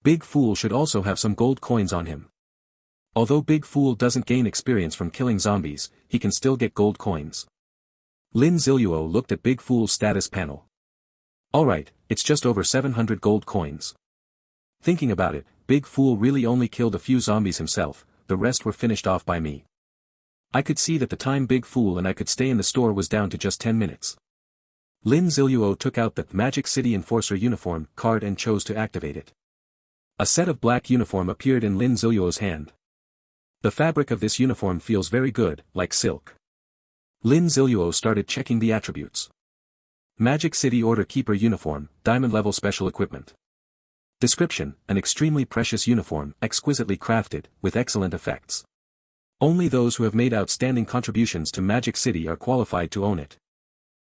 Big Fool should also have some gold coins on him. Although Big Fool doesn't gain experience from killing zombies, he can still get gold coins. Lin Ziluo looked at Big Fool's status panel. Alright, it's just over 700 gold coins. Thinking about it, Big Fool really only killed a few zombies himself, the rest were finished off by me. I could see that the time Big Fool and I could stay in the store was down to just 10 minutes. Lin Ziluo took out the Magic City Enforcer uniform card and chose to activate it. A set of black uniform appeared in Lin Ziluo's hand. The fabric of this uniform feels very good, like silk. Lin Ziluo started checking the attributes. Magic City Order Keeper Uniform, Diamond Level Special Equipment. Description, an extremely precious uniform, exquisitely crafted, with excellent effects. Only those who have made outstanding contributions to Magic City are qualified to own it.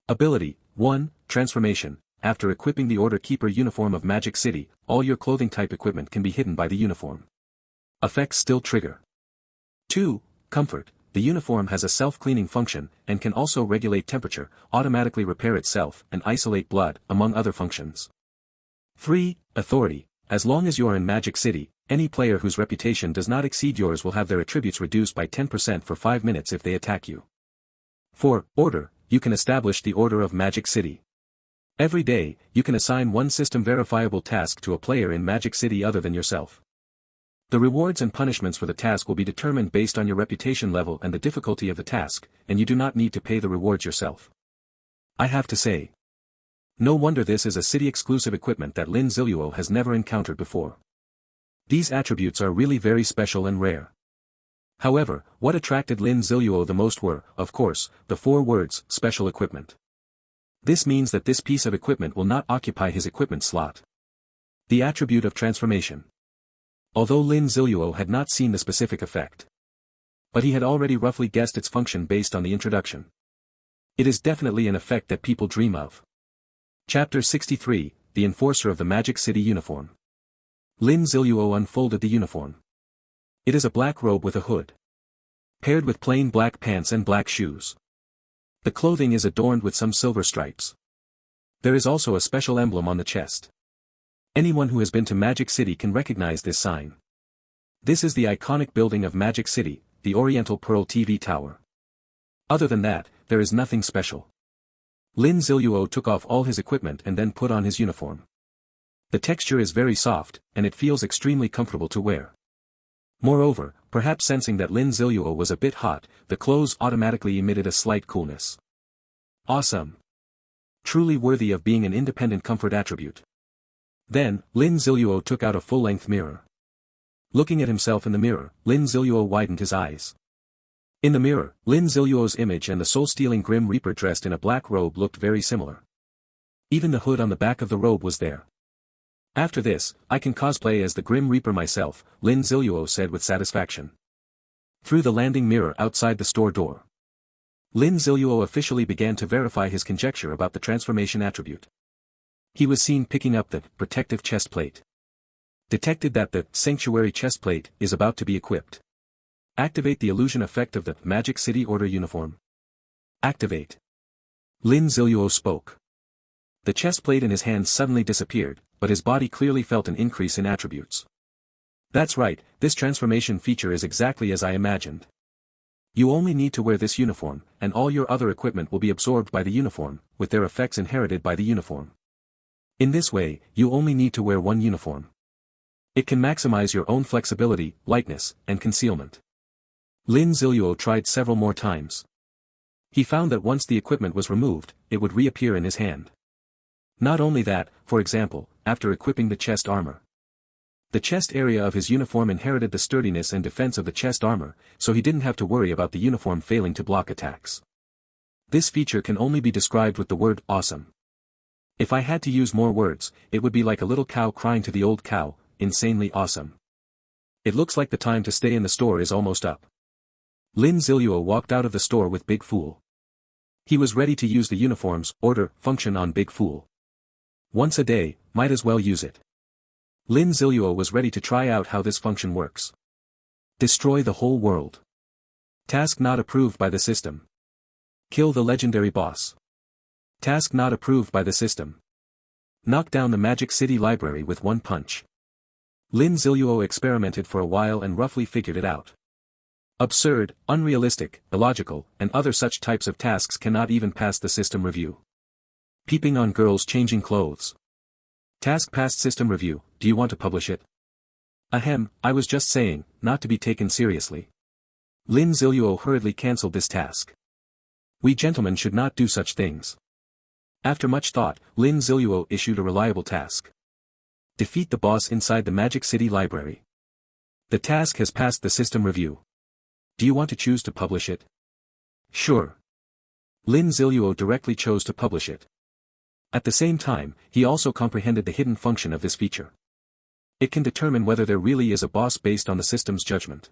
Ability, 1, Transformation. After equipping the Order Keeper uniform of Magic City, all your clothing type equipment can be hidden by the uniform. Effects still trigger. 2, Comfort. The uniform has a self-cleaning function, and can also regulate temperature, automatically repair itself, and isolate blood, among other functions. 3, Authority. As long as you are in Magic City, any player whose reputation does not exceed yours will have their attributes reduced by 10% for 5 minutes if they attack you. 4, Order. You can establish the Order of Magic City. Every day, you can assign one system-verifiable task to a player in Magic City other than yourself. The rewards and punishments for the task will be determined based on your reputation level and the difficulty of the task, and you do not need to pay the rewards yourself. I have to say. No wonder this is a city-exclusive equipment that Lin Ziluo has never encountered before. These attributes are really very special and rare. However, what attracted Lin Ziluo the most were, of course, the 4 words, special equipment. This means that this piece of equipment will not occupy his equipment slot. The attribute of transformation. Although Lin Ziluo had not seen the specific effect. But he had already roughly guessed its function based on the introduction. It is definitely an effect that people dream of. Chapter 63, The Enforcer of the Magic City Uniform. Lin Ziluo unfolded the uniform. It is a black robe with a hood. Paired with plain black pants and black shoes. The clothing is adorned with some silver stripes. There is also a special emblem on the chest. Anyone who has been to Magic City can recognize this sign. This is the iconic building of Magic City, the Oriental Pearl TV Tower. Other than that, there is nothing special. Lin Ziluo took off all his equipment and then put on his uniform. The texture is very soft, and it feels extremely comfortable to wear. Moreover, perhaps sensing that Lin Ziluo was a bit hot, the clothes automatically emitted a slight coolness. Awesome. Truly worthy of being an independent comfort attribute. Then, Lin Ziluo took out a full-length mirror. Looking at himself in the mirror, Lin Ziluo widened his eyes. In the mirror, Lin Ziluo's image and the soul-stealing Grim Reaper dressed in a black robe looked very similar. Even the hood on the back of the robe was there. After this, I can cosplay as the Grim Reaper myself, Lin Ziluo said with satisfaction. Through the landing mirror outside the store door. Lin Ziluo officially began to verify his conjecture about the transformation attribute. He was seen picking up the protective chest plate. Detected that the sanctuary chest plate is about to be equipped. Activate the illusion effect of the Magic City Order uniform. Activate. Lin Ziluo spoke. The chest plate in his hand suddenly disappeared, but his body clearly felt an increase in attributes. That's right, this transformation feature is exactly as I imagined. You only need to wear this uniform, and all your other equipment will be absorbed by the uniform, with their effects inherited by the uniform. In this way, you only need to wear one uniform. It can maximize your own flexibility, lightness, and concealment. Lin Ziluo tried several more times. He found that once the equipment was removed, it would reappear in his hand. Not only that, for example, after equipping the chest armor. The chest area of his uniform inherited the sturdiness and defense of the chest armor, so he didn't have to worry about the uniform failing to block attacks. This feature can only be described with the word awesome. If I had to use more words, it would be like a little cow crying to the old cow, insanely awesome. It looks like the time to stay in the store is almost up. Lin Ziluo walked out of the store with Big Fool. He was ready to use the uniform's order function on Big Fool. Once a day, might as well use it. Lin Ziluo was ready to try out how this function works. Destroy the whole world. Task not approved by the system. Kill the legendary boss. Task not approved by the system. Knock down the Magic City Library with one punch. Lin Ziluo experimented for a while and roughly figured it out. Absurd, unrealistic, illogical, and other such types of tasks cannot even pass the system review. Peeping on girls changing clothes. Task passed system review, do you want to publish it? Ahem, I was just saying, not to be taken seriously. Lin Ziluo hurriedly cancelled this task. We gentlemen should not do such things. After much thought, Lin Ziluo issued a reliable task. Defeat the boss inside the Magic City Library. The task has passed the system review. Do you want to choose to publish it? Sure. Lin Ziluo directly chose to publish it. At the same time, he also comprehended the hidden function of this feature. It can determine whether there really is a boss based on the system's judgment.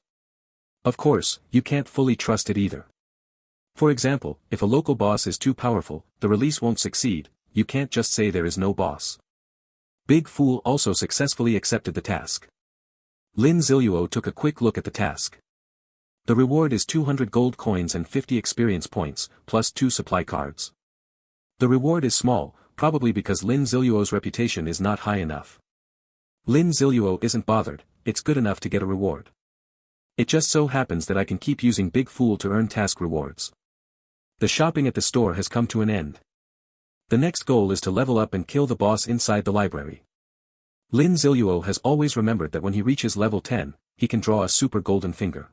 Of course, you can't fully trust it either. For example, if a local boss is too powerful, the release won't succeed. You can't just say there is no boss. Big Fool also successfully accepted the task. Lin Ziluo took a quick look at the task. The reward is 200 gold coins and 50 experience points, plus 2 supply cards. The reward is small, probably because Lin Ziluo's reputation is not high enough. Lin Ziluo isn't bothered, it's good enough to get a reward. It just so happens that I can keep using Big Fool to earn task rewards. The shopping at the store has come to an end. The next goal is to level up and kill the boss inside the library. Lin Ziluo has always remembered that when he reaches level 10, he can draw a super golden finger.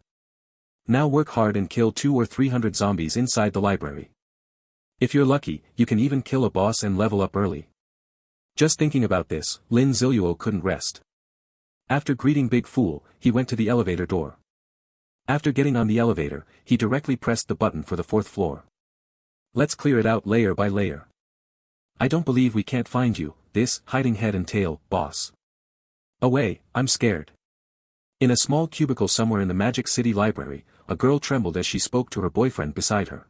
Now work hard and kill 200 or 300 zombies inside the library. If you're lucky, you can even kill a boss and level up early. Just thinking about this, Lin Ziluo couldn't rest. After greeting Big Fool, he went to the elevator door. After getting on the elevator, he directly pressed the button for the 4th floor. Let's clear it out layer by layer. I don't believe we can't find you, this hiding head and tail, boss. Away, I'm scared. In a small cubicle somewhere in the Magic City Library, a girl trembled as she spoke to her boyfriend beside her.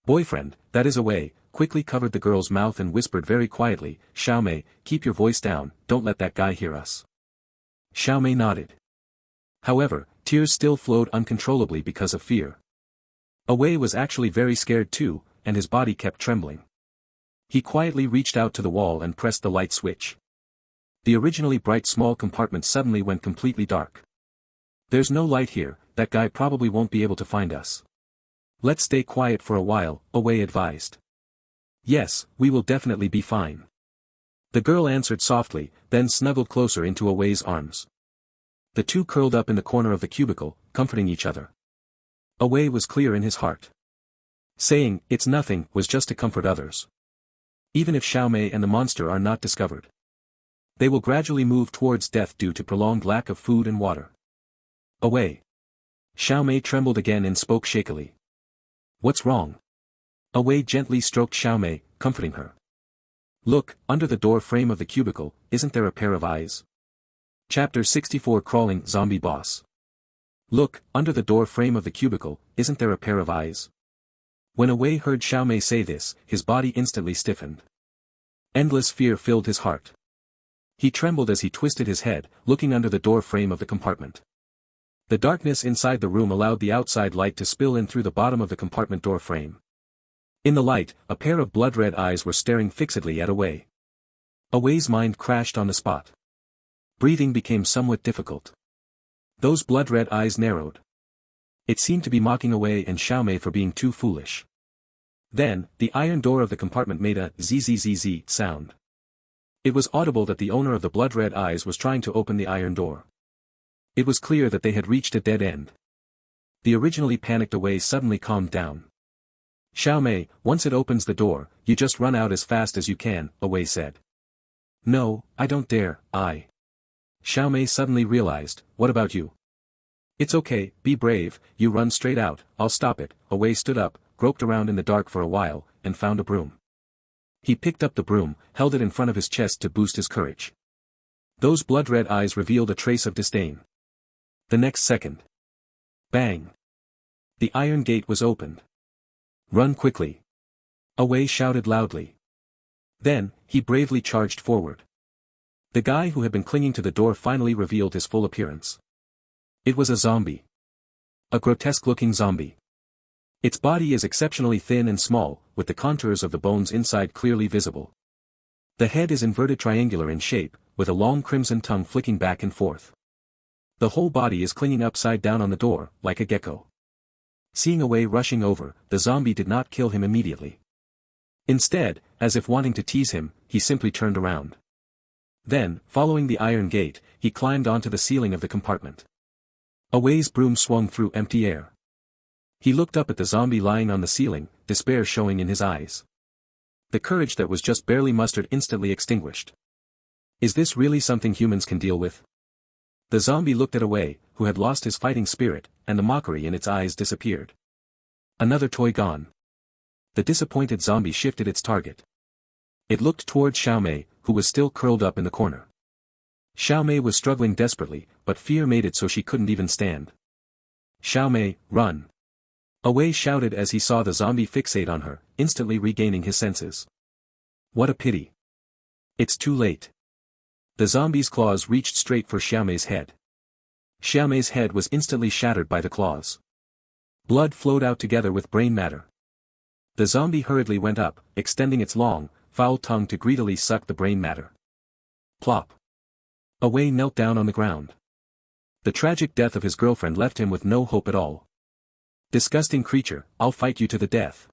Boyfriend, that is Away, quickly covered the girl's mouth and whispered very quietly, Xiaomei, keep your voice down, don't let that guy hear us. Xiaomei nodded. However, tears still flowed uncontrollably because of fear. Away was actually very scared too, and his body kept trembling. He quietly reached out to the wall and pressed the light switch. The originally bright small compartment suddenly went completely dark. There's no light here, that guy probably won't be able to find us. Let's stay quiet for a while, Away advised. Yes, we will definitely be fine. The girl answered softly, then snuggled closer into Away's arms. The two curled up in the corner of the cubicle, comforting each other. Away was clear in his heart. Saying, it's nothing, was just to comfort others. Even if Xiaomei and the monster are not discovered, they will gradually move towards death due to prolonged lack of food and water. Away. Xiaomei trembled again and spoke shakily. What's wrong? Away gently stroked Xiaomei, comforting her. Look, under the door frame of the cubicle, isn't there a pair of eyes? Chapter 64 Crawling Zombie Boss. Look, under the door frame of the cubicle, isn't there a pair of eyes? When Away heard Xiaomei say this, his body instantly stiffened. Endless fear filled his heart. He trembled as he twisted his head, looking under the door frame of the compartment. The darkness inside the room allowed the outside light to spill in through the bottom of the compartment door frame. In the light, a pair of blood-red eyes were staring fixedly at Away. Away's mind crashed on the spot. Breathing became somewhat difficult. Those blood-red eyes narrowed. It seemed to be mocking Away and Xiaomei for being too foolish. Then, the iron door of the compartment made a zzz sound. It was audible that the owner of the blood-red eyes was trying to open the iron door. It was clear that they had reached a dead end. The originally panicked Away suddenly calmed down. Xiaomei, once it opens the door, you just run out as fast as you can, Away said. No, I don't dare, Xiaomei suddenly realized, what about you? It's okay, be brave, you run straight out, I'll stop it. Away stood up, groped around in the dark for a while, and found a broom. He picked up the broom, held it in front of his chest to boost his courage. Those blood-red eyes revealed a trace of disdain. The next second. Bang! The iron gate was opened. Run quickly. Away shouted loudly. Then, he bravely charged forward. The guy who had been clinging to the door finally revealed his full appearance. It was a zombie. A grotesque-looking zombie. Its body is exceptionally thin and small, with the contours of the bones inside clearly visible. The head is inverted triangular in shape, with a long crimson tongue flicking back and forth. The whole body is clinging upside down on the door, like a gecko. Seeing Away rushing over, the zombie did not kill him immediately. Instead, as if wanting to tease him, he simply turned around. Then, following the iron gate, he climbed onto the ceiling of the compartment. Away's broom swung through empty air. He looked up at the zombie lying on the ceiling, despair showing in his eyes. The courage that was just barely mustered instantly extinguished. Is this really something humans can deal with? The zombie looked at Away, who had lost his fighting spirit, and the mockery in its eyes disappeared. Another toy gone. The disappointed zombie shifted its target. It looked toward Xiaomei, who was still curled up in the corner. Xiaomei was struggling desperately, but fear made it so she couldn't even stand. Xiaomei, run! Away shouted as he saw the zombie fixate on her, instantly regaining his senses. What a pity. It's too late. The zombie's claws reached straight for Xiaomei's head. Xiaomei's head was instantly shattered by the claws. Blood flowed out together with brain matter. The zombie hurriedly went up, extending its long, foul tongue to greedily suck the brain matter. Plop. Away knelt down on the ground. The tragic death of his girlfriend left him with no hope at all. Disgusting creature, I'll fight you to the death.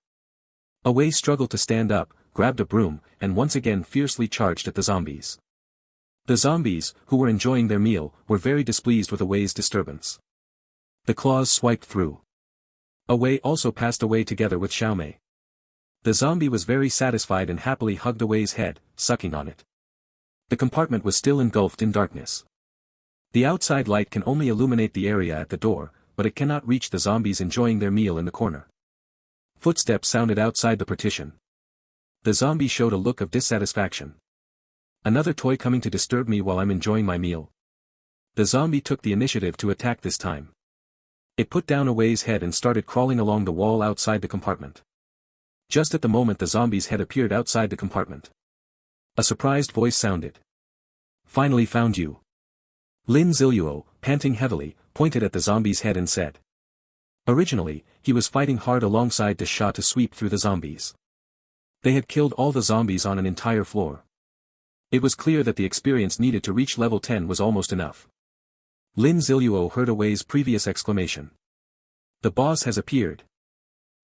Away struggled to stand up, grabbed a broom, and once again fiercely charged at the zombies. The zombies, who were enjoying their meal, were very displeased with Away's disturbance. The claws swiped through. Away also passed away together with Xiaomei. The zombie was very satisfied and happily hugged Away's head, sucking on it. The compartment was still engulfed in darkness. The outside light can only illuminate the area at the door, but it cannot reach the zombies enjoying their meal in the corner. Footsteps sounded outside the partition. The zombie showed a look of dissatisfaction. Another toy coming to disturb me while I'm enjoying my meal. The zombie took the initiative to attack this time. It put down Away's head and started crawling along the wall outside the compartment. Just at the moment the zombie's head appeared outside the compartment. A surprised voice sounded. Finally found you. Lin Ziluo, panting heavily, pointed at the zombie's head and said. Originally, he was fighting hard alongside the Shah to sweep through the zombies. They had killed all the zombies on an entire floor. It was clear that the experience needed to reach level 10 was almost enough. Lin Ziluo heard Away's previous exclamation. The boss has appeared.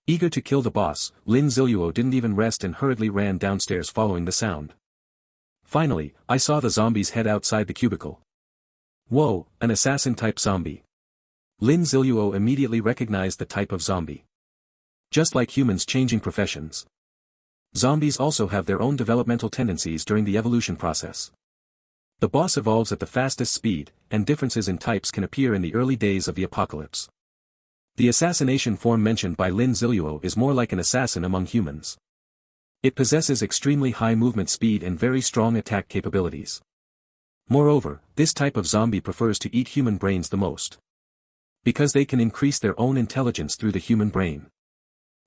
Eager to kill the boss, Lin Ziluo didn't even rest and hurriedly ran downstairs following the sound. Finally, I saw the zombie's head outside the cubicle. Whoa, an assassin-type zombie. Lin Ziluo immediately recognized the type of zombie. Just like humans changing professions. Zombies also have their own developmental tendencies during the evolution process. The boss evolves at the fastest speed, and differences in types can appear in the early days of the apocalypse. The assassination form mentioned by Lin Ziluo is more like an assassin among humans. It possesses extremely high movement speed and very strong attack capabilities. Moreover, this type of zombie prefers to eat human brains the most. Because they can increase their own intelligence through the human brain.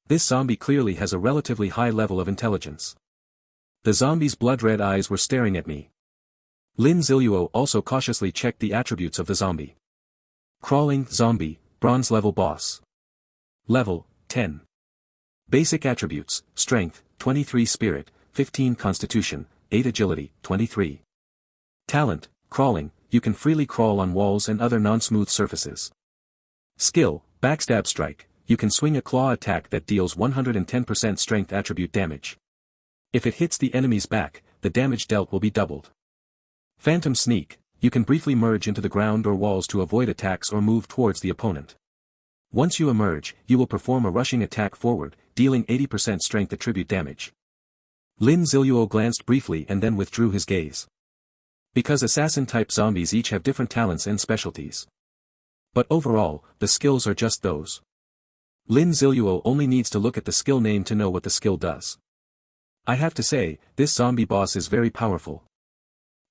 This zombie clearly has a relatively high level of intelligence. The zombie's blood-red eyes were staring at me. Lin Ziluo also cautiously checked the attributes of the zombie. Crawling, zombie, bronze level boss. Level, 10. Basic attributes, strength, 23 spirit, 15 constitution, 8 agility, 23. Talent, crawling, you can freely crawl on walls and other non-smooth surfaces. Skill, backstab strike, you can swing a claw attack that deals 110% strength attribute damage. If it hits the enemy's back, the damage dealt will be doubled. Phantom sneak, you can briefly merge into the ground or walls to avoid attacks or move towards the opponent. Once you emerge, you will perform a rushing attack forward, dealing 80% strength attribute damage. Lin Ziluo glanced briefly and then withdrew his gaze. Because assassin-type zombies each have different talents and specialties. But overall, the skills are just those. Lin Ziluo only needs to look at the skill name to know what the skill does. I have to say, this zombie boss is very powerful.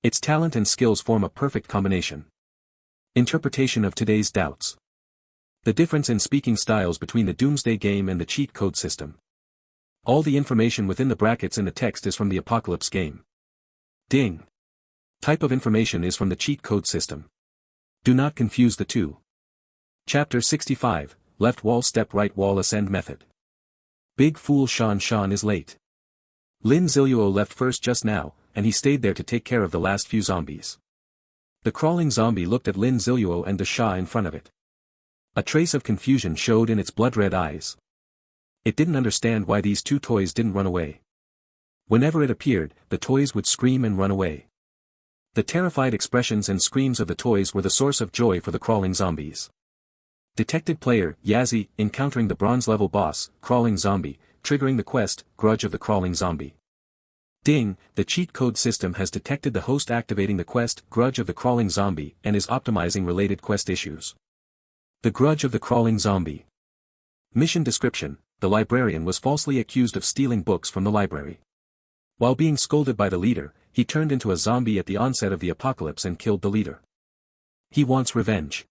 Its talent and skills form a perfect combination. Interpretation of today's doubts. The difference in speaking styles between the Doomsday game and the cheat code system. All the information within the brackets in the text is from the Apocalypse game. Ding. Type of information is from the cheat code system. Do not confuse the two. Chapter 65, Left Wall Step Right Wall Ascend Method. Big Fool Sean is late. Lin Ziluo left first just now, and he stayed there to take care of the last few zombies. The crawling zombie looked at Lin Ziluo and the Sha in front of it. A trace of confusion showed in its blood-red eyes. It didn't understand why these two toys didn't run away. Whenever it appeared, the toys would scream and run away. The terrified expressions and screams of the toys were the source of joy for the crawling zombies. Detected player, Yazzie, encountering the bronze-level boss, crawling zombie, triggering the quest, Grudge of the Crawling Zombie. Ding, the cheat code system has detected the host activating the quest, Grudge of the Crawling Zombie, and is optimizing related quest issues. The Grudge of the Crawling Zombie. Mission description: the librarian was falsely accused of stealing books from the library. While being scolded by the leader, he turned into a zombie at the onset of the apocalypse and killed the leader. He wants revenge.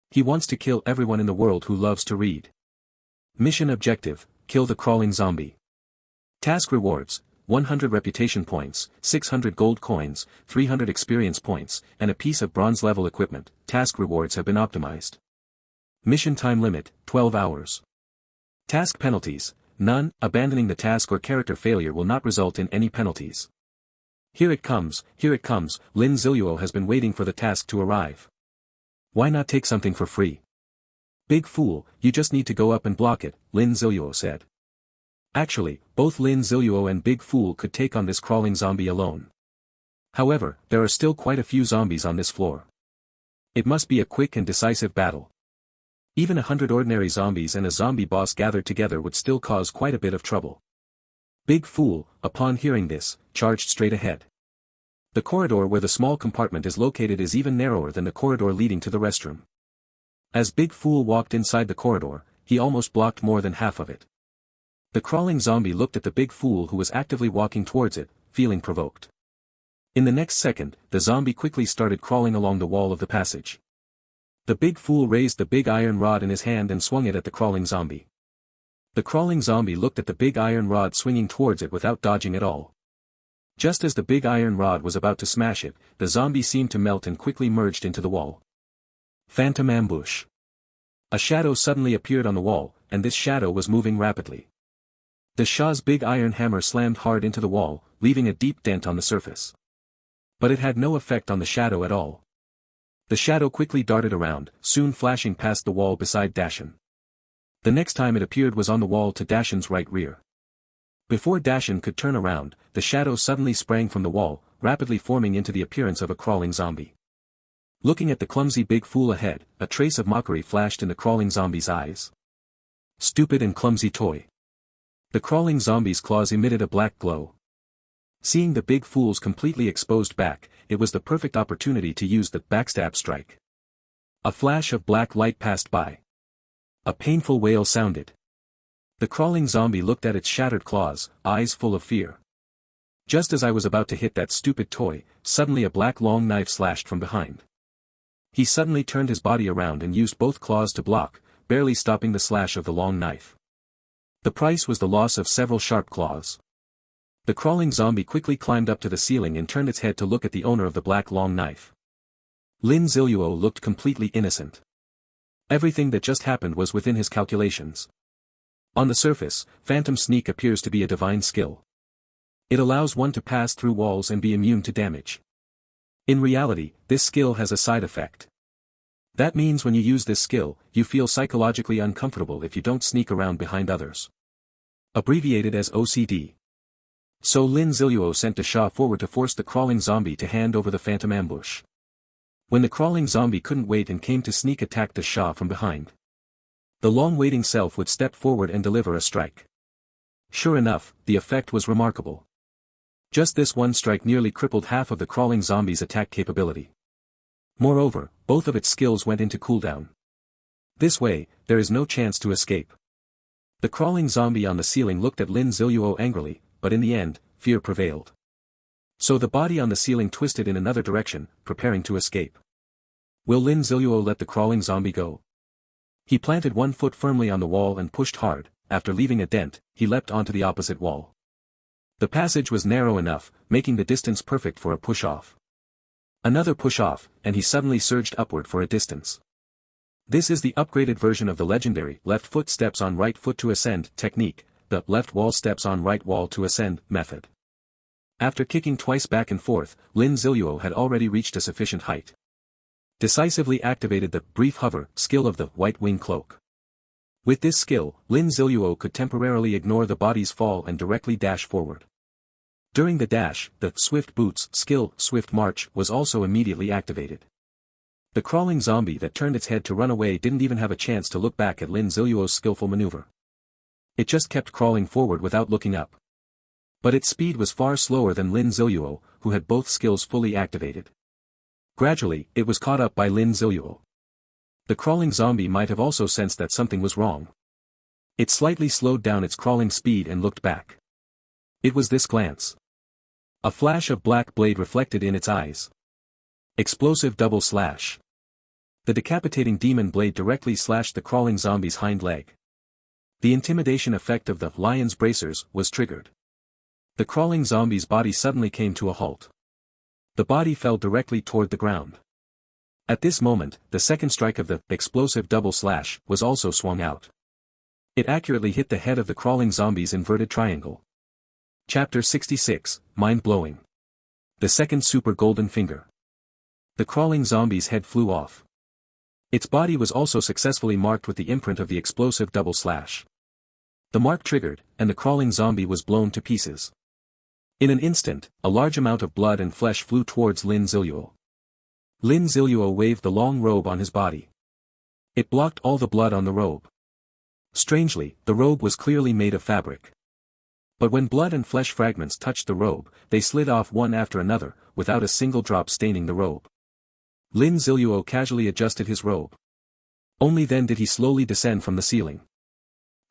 He wants to kill everyone in the world who loves to read. Mission objective: kill the crawling zombie. Task rewards: 100 reputation points, 600 gold coins, 300 experience points, and a piece of bronze-level equipment. Task rewards have been optimized. Mission time limit: 12 hours. Task penalties: none. Abandoning the task or character failure will not result in any penalties. Here it comes, Lin Ziluo has been waiting for the task to arrive. Why not take something for free? Big fool, you just need to go up and block it, Lin Ziluo said. Actually, both Lin Ziluo and Big Fool could take on this crawling zombie alone. However, there are still quite a few zombies on this floor. It must be a quick and decisive battle. Even 100 ordinary zombies and a zombie boss gathered together would still cause quite a bit of trouble. Big Fool, upon hearing this, charged straight ahead. The corridor where the small compartment is located is even narrower than the corridor leading to the restroom. As Big Fool walked inside the corridor, he almost blocked more than half of it. The crawling zombie looked at the Big Fool who was actively walking towards it, feeling provoked. In the next second, the zombie quickly started crawling along the wall of the passage. The Big Fool raised the big iron rod in his hand and swung it at the crawling zombie. The crawling zombie looked at the big iron rod swinging towards it without dodging at all. Just as the big iron rod was about to smash it, the zombie seemed to melt and quickly merged into the wall. Phantom ambush. A shadow suddenly appeared on the wall, and this shadow was moving rapidly. The Sha's big iron hammer slammed hard into the wall, leaving a deep dent on the surface. But it had no effect on the shadow at all. The shadow quickly darted around, soon flashing past the wall beside Dashin. The next time it appeared was on the wall to Dashin's right rear. Before Dashin could turn around, the shadow suddenly sprang from the wall, rapidly forming into the appearance of a crawling zombie. Looking at the clumsy Big Fool ahead, a trace of mockery flashed in the crawling zombie's eyes. Stupid and clumsy toy. The crawling zombie's claws emitted a black glow. Seeing the Big Fool's completely exposed back, it was the perfect opportunity to use the backstab strike. A flash of black light passed by. A painful wail sounded. The crawling zombie looked at its shattered claws, eyes full of fear. Just as I was about to hit that stupid toy, suddenly a black long knife slashed from behind. He suddenly turned his body around and used both claws to block, barely stopping the slash of the long knife. The price was the loss of several sharp claws. The crawling zombie quickly climbed up to the ceiling and turned its head to look at the owner of the black long knife. Lin Ziluo looked completely innocent. Everything that just happened was within his calculations. On the surface, Phantom Sneak appears to be a divine skill. It allows one to pass through walls and be immune to damage. In reality, this skill has a side effect. That means when you use this skill, you feel psychologically uncomfortable if you don't sneak around behind others. Abbreviated as OCD. So Lin Ziluo sent the Sha forward to force the crawling zombie to hand over the phantom ambush. When the crawling zombie couldn't wait and came to sneak attack the Sha from behind, the long-waiting self would step forward and deliver a strike. Sure enough, the effect was remarkable. Just this one strike nearly crippled half of the crawling zombie's attack capability. Moreover, both of its skills went into cooldown. This way, there is no chance to escape. The crawling zombie on the ceiling looked at Lin Ziluo angrily, but in the end, fear prevailed. So the body on the ceiling twisted in another direction, preparing to escape. Will Lin Ziluo let the crawling zombie go? He planted one foot firmly on the wall and pushed hard. After leaving a dent, he leapt onto the opposite wall. The passage was narrow enough, making the distance perfect for a push-off. Another push-off, and he suddenly surged upward for a distance. This is the upgraded version of the legendary left foot steps on right foot to ascend technique, the left wall steps on right wall to ascend method. After kicking twice back and forth, Lin Ziluo had already reached a sufficient height. Decisively activated the brief hover skill of the white wing cloak. With this skill, Lin Ziluo could temporarily ignore the body's fall and directly dash forward. During the dash, the swift boots skill swift march was also immediately activated. The crawling zombie that turned its head to run away didn't even have a chance to look back at Lin Ziluo's skillful maneuver. It just kept crawling forward without looking up. But its speed was far slower than Lin Ziluo, who had both skills fully activated. Gradually, it was caught up by Lin Ziluo. The crawling zombie might have also sensed that something was wrong. It slightly slowed down its crawling speed and looked back. It was this glance. A flash of black blade reflected in its eyes. Explosive double slash. The decapitating demon blade directly slashed the crawling zombie's hind leg. The intimidation effect of the lion's bracers was triggered. The crawling zombie's body suddenly came to a halt. The body fell directly toward the ground. At this moment, the second strike of the explosive double slash was also swung out. It accurately hit the head of the crawling zombie's inverted triangle. Chapter 66, Mind-Blowing. The second super golden finger. The crawling zombie's head flew off. Its body was also successfully marked with the imprint of the explosive double slash. The mark triggered, and the crawling zombie was blown to pieces. In an instant, a large amount of blood and flesh flew towards Lin Ziluo. Lin Ziluo waved the long robe on his body. It blocked all the blood on the robe. Strangely, the robe was clearly made of fabric. But when blood and flesh fragments touched the robe, they slid off one after another, without a single drop staining the robe. Lin Ziluo casually adjusted his robe. Only then did he slowly descend from the ceiling.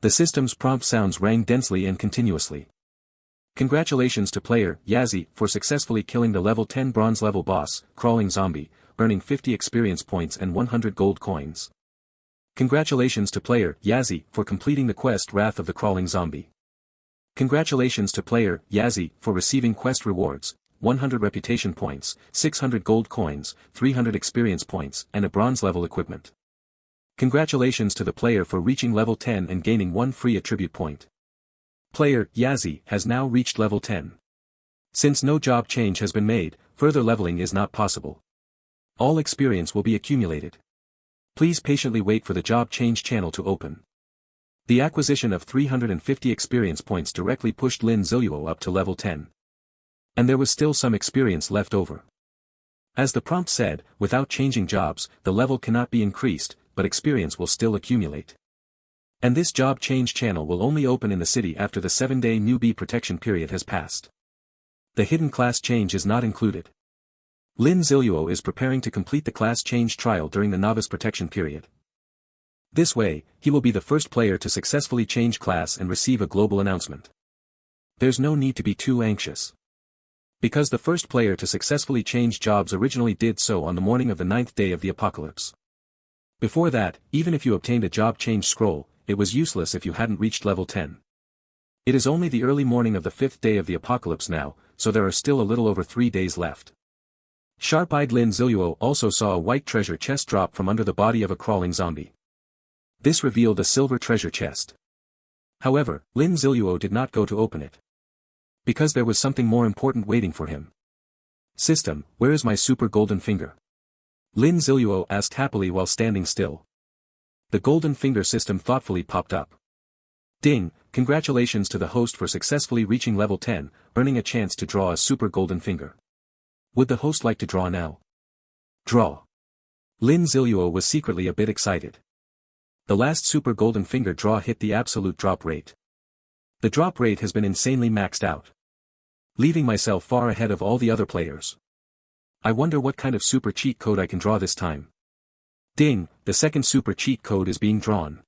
The system's prompt sounds rang densely and continuously. Congratulations to player Yazzie for successfully killing the level 10 bronze level boss, crawling zombie, earning 50 experience points and 100 gold coins. Congratulations to player Yazzie for completing the quest Wrath of the Crawling Zombie. Congratulations to player Yazzie for receiving quest rewards, 100 reputation points, 600 gold coins, 300 experience points, and a bronze level equipment. Congratulations to the player for reaching level 10 and gaining 1 free attribute point. Player Yazzie has now reached level 10. Since no job change has been made, further leveling is not possible. All experience will be accumulated. Please patiently wait for the job change channel to open. The acquisition of 350 experience points directly pushed Lin Ziluo up to level 10. And there was still some experience left over. As the prompt said, without changing jobs, the level cannot be increased, but experience will still accumulate. And this job change channel will only open in the city after the 7-day newbie protection period has passed. The hidden class change is not included. Lin Ziluo is preparing to complete the class change trial during the novice protection period. This way, he will be the first player to successfully change class and receive a global announcement. There's no need to be too anxious. Because the first player to successfully change jobs originally did so on the morning of the 9th day of the apocalypse. Before that, even if you obtained a job change scroll, it was useless if you hadn't reached level 10. It is only the early morning of the 5th day of the apocalypse now, so there are still a little over 3 days left. Sharp-eyed Lin Ziluo also saw a white treasure chest drop from under the body of a crawling zombie. This revealed a silver treasure chest. However, Lin Ziluo did not go to open it. Because there was something more important waiting for him. System, where is my super golden finger? Lin Ziluo asked happily while standing still. The golden finger system thoughtfully popped up. Ding, congratulations to the host for successfully reaching level 10, earning a chance to draw a super golden finger. Would the host like to draw now? Draw. Lin Ziluo was secretly a bit excited. The last super golden finger draw hit the absolute drop rate. The drop rate has been insanely maxed out. Leaving myself far ahead of all the other players. I wonder what kind of super cheat code I can draw this time. Ding, the second super cheat code is being drawn.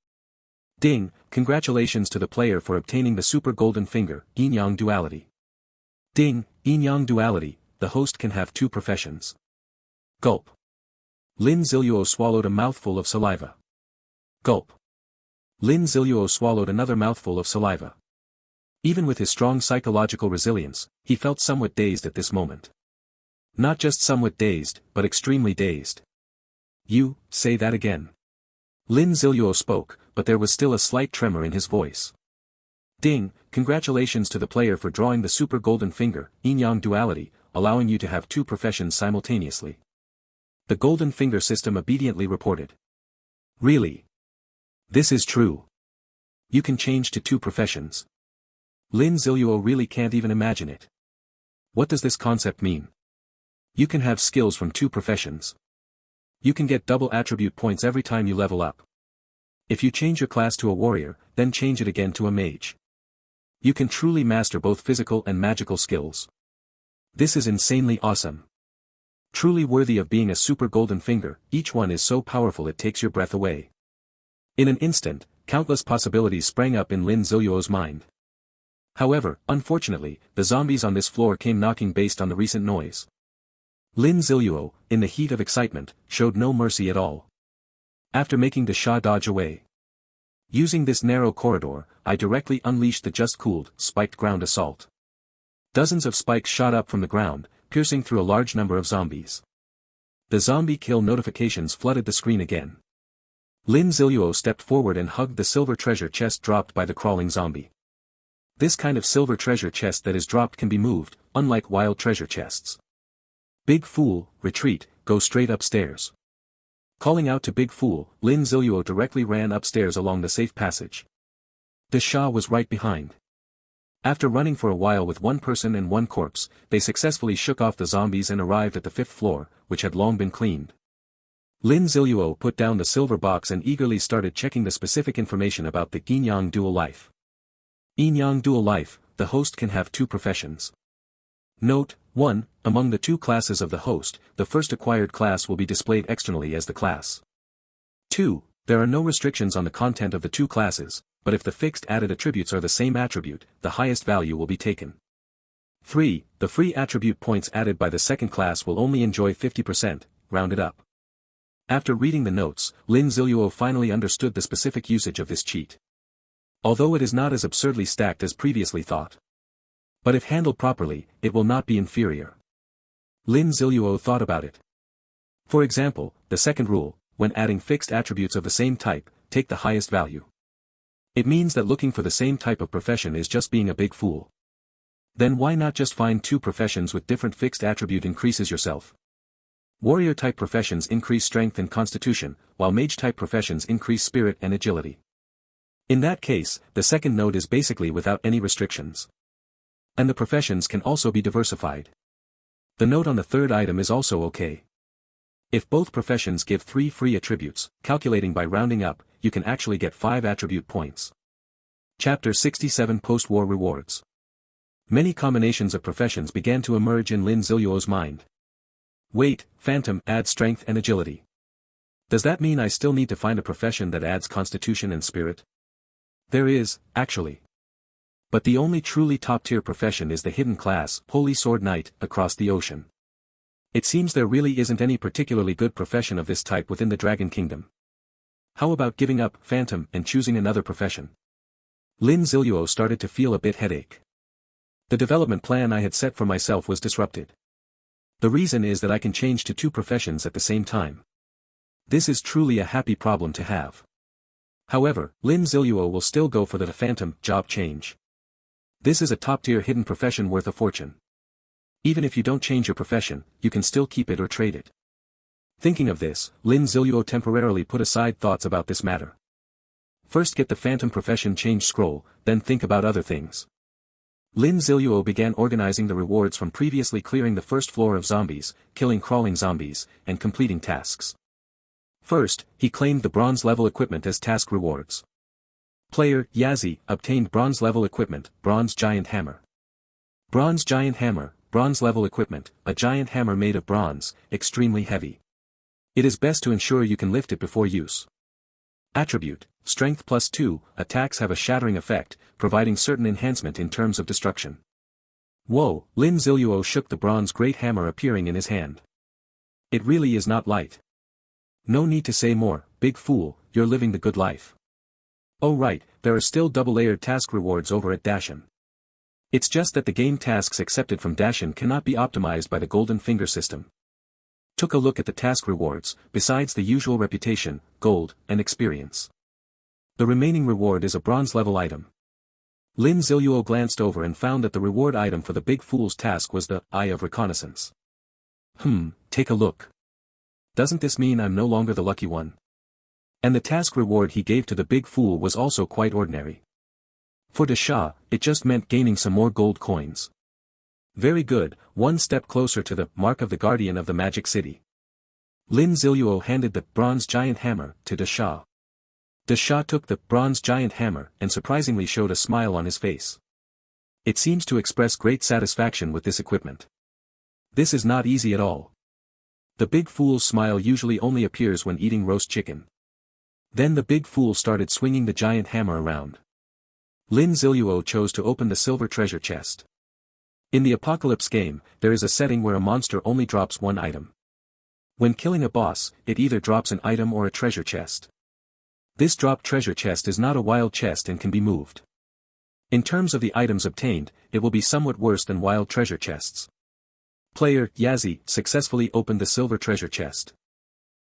Ding, congratulations to the player for obtaining the super golden finger, Yin-Yang duality. Ding, Yin-Yang duality, the host can have 2 professions. Gulp. Lin Ziluo swallowed a mouthful of saliva. Gulp. Lin Ziluo swallowed another mouthful of saliva. Even with his strong psychological resilience, he felt somewhat dazed at this moment. Not just somewhat dazed, but extremely dazed. You, say that again. Lin Ziluo spoke, but there was still a slight tremor in his voice. Ding, congratulations to the player for drawing the super golden finger, Yin-Yang duality, allowing you to have two professions simultaneously. The golden finger system obediently reported. Really? This is true. You can change to two professions. Lin Ziluo really can't even imagine it. What does this concept mean? You can have skills from two professions. You can get double attribute points every time you level up. If you change your class to a warrior, then change it again to a mage. You can truly master both physical and magical skills. This is insanely awesome. Truly worthy of being a super golden finger, each one is so powerful it takes your breath away. In an instant, countless possibilities sprang up in Lin Ziluo's mind. However, unfortunately, the zombies on this floor came knocking based on the recent noise. Lin Ziluo, in the heat of excitement, showed no mercy at all. After making the Shah dodge away. Using this narrow corridor, I directly unleashed the just-cooled, spiked ground assault. Dozens of spikes shot up from the ground, piercing through a large number of zombies. The zombie kill notifications flooded the screen again. Lin Ziluo stepped forward and hugged the silver treasure chest dropped by the crawling zombie. This kind of silver treasure chest that is dropped can be moved, unlike wild treasure chests. Big Fool, retreat, go straight upstairs. Calling out to Big Fool, Lin Ziluo directly ran upstairs along the safe passage. The Shah was right behind. After running for a while with one person and one corpse, they successfully shook off the zombies and arrived at the 5th floor, which had long been cleaned. Lin Ziluo put down the silver box and eagerly started checking the specific information about the Yin-Yang dual life. Yin-Yang dual life, the host can have two professions. Note, 1. Among the two classes of the host, the first acquired class will be displayed externally as the class. 2. There are no restrictions on the content of the two classes, but if the fixed added attributes are the same attribute, the highest value will be taken. 3. The free attribute points added by the second class will only enjoy 50%, rounded up. After reading the notes, Lin Ziluo finally understood the specific usage of this cheat. Although it is not as absurdly stacked as previously thought. But if handled properly, it will not be inferior. Lin Ziluo thought about it. For example, the second rule, when adding fixed attributes of the same type, take the highest value. It means that looking for the same type of profession is just being a big fool. Then why not just find two professions with different fixed attribute increases yourself? Warrior-type professions increase strength and constitution, while mage-type professions increase spirit and agility. In that case, the second node is basically without any restrictions. And the professions can also be diversified. The note on the third item is also okay. If both professions give 3 free attributes, calculating by rounding up, you can actually get 5 attribute points. Chapter 67 Post-War Rewards. Many combinations of professions began to emerge in Lin Ziluo's mind. Wait, Phantom adds strength and agility. Does that mean I still need to find a profession that adds constitution and spirit? There is, actually. But the only truly top-tier profession is the hidden class, Holy Sword Knight, across the ocean. It seems there really isn't any particularly good profession of this type within the Dragon Kingdom. How about giving up Phantom and choosing another profession? Lin Ziluo started to feel a bit headache. The development plan I had set for myself was disrupted. The reason is that I can change to 2 professions at the same time. This is truly a happy problem to have. However, Lin Ziluo will still go for the Phantom job change. This is a top-tier hidden profession worth a fortune. Even if you don't change your profession, you can still keep it or trade it. Thinking of this, Lin Ziluo temporarily put aside thoughts about this matter. First get the Phantom profession change scroll, then think about other things. Lin Ziluo began organizing the rewards from previously clearing the first floor of zombies, killing crawling zombies, and completing tasks. First, he claimed the bronze level equipment as task rewards. Player Yazi obtained bronze level equipment, bronze giant hammer. Bronze giant hammer, bronze level equipment, a giant hammer made of bronze, extremely heavy. It is best to ensure you can lift it before use. Attribute, strength +2, attacks have a shattering effect, providing certain enhancement in terms of destruction. Whoa, Lin Ziluo shook the bronze great hammer appearing in his hand. It really is not light. No need to say more, big fool, you're living the good life. Oh right, there are still double-layered task rewards over at Dashin. It's just that the game tasks accepted from Dashin cannot be optimized by the golden finger system. Took a look at the task rewards, besides the usual reputation, gold, and experience. The remaining reward is a bronze-level item. Lin Ziluo glanced over and found that the reward item for the big fool's task was the Eye of Reconnaissance. Take a look. Doesn't this mean I'm no longer the lucky one? And the task reward he gave to the big fool was also quite ordinary. For Dasha, it just meant gaining some more gold coins. Very good, one step closer to the mark of the guardian of the magic city. Lin Ziluo handed the bronze giant hammer to Dasha. Dasha took the bronze giant hammer and surprisingly showed a smile on his face. It seems to express great satisfaction with this equipment. This is not easy at all. The big fool's smile usually only appears when eating roast chicken. Then the big fool started swinging the giant hammer around. Lin Ziluo chose to open the silver treasure chest. In the Apocalypse game, there is a setting where a monster only drops one item. When killing a boss, it either drops an item or a treasure chest. This dropped treasure chest is not a wild chest and can be moved. In terms of the items obtained, it will be somewhat worse than wild treasure chests. Player Yazzie successfully opened the silver treasure chest.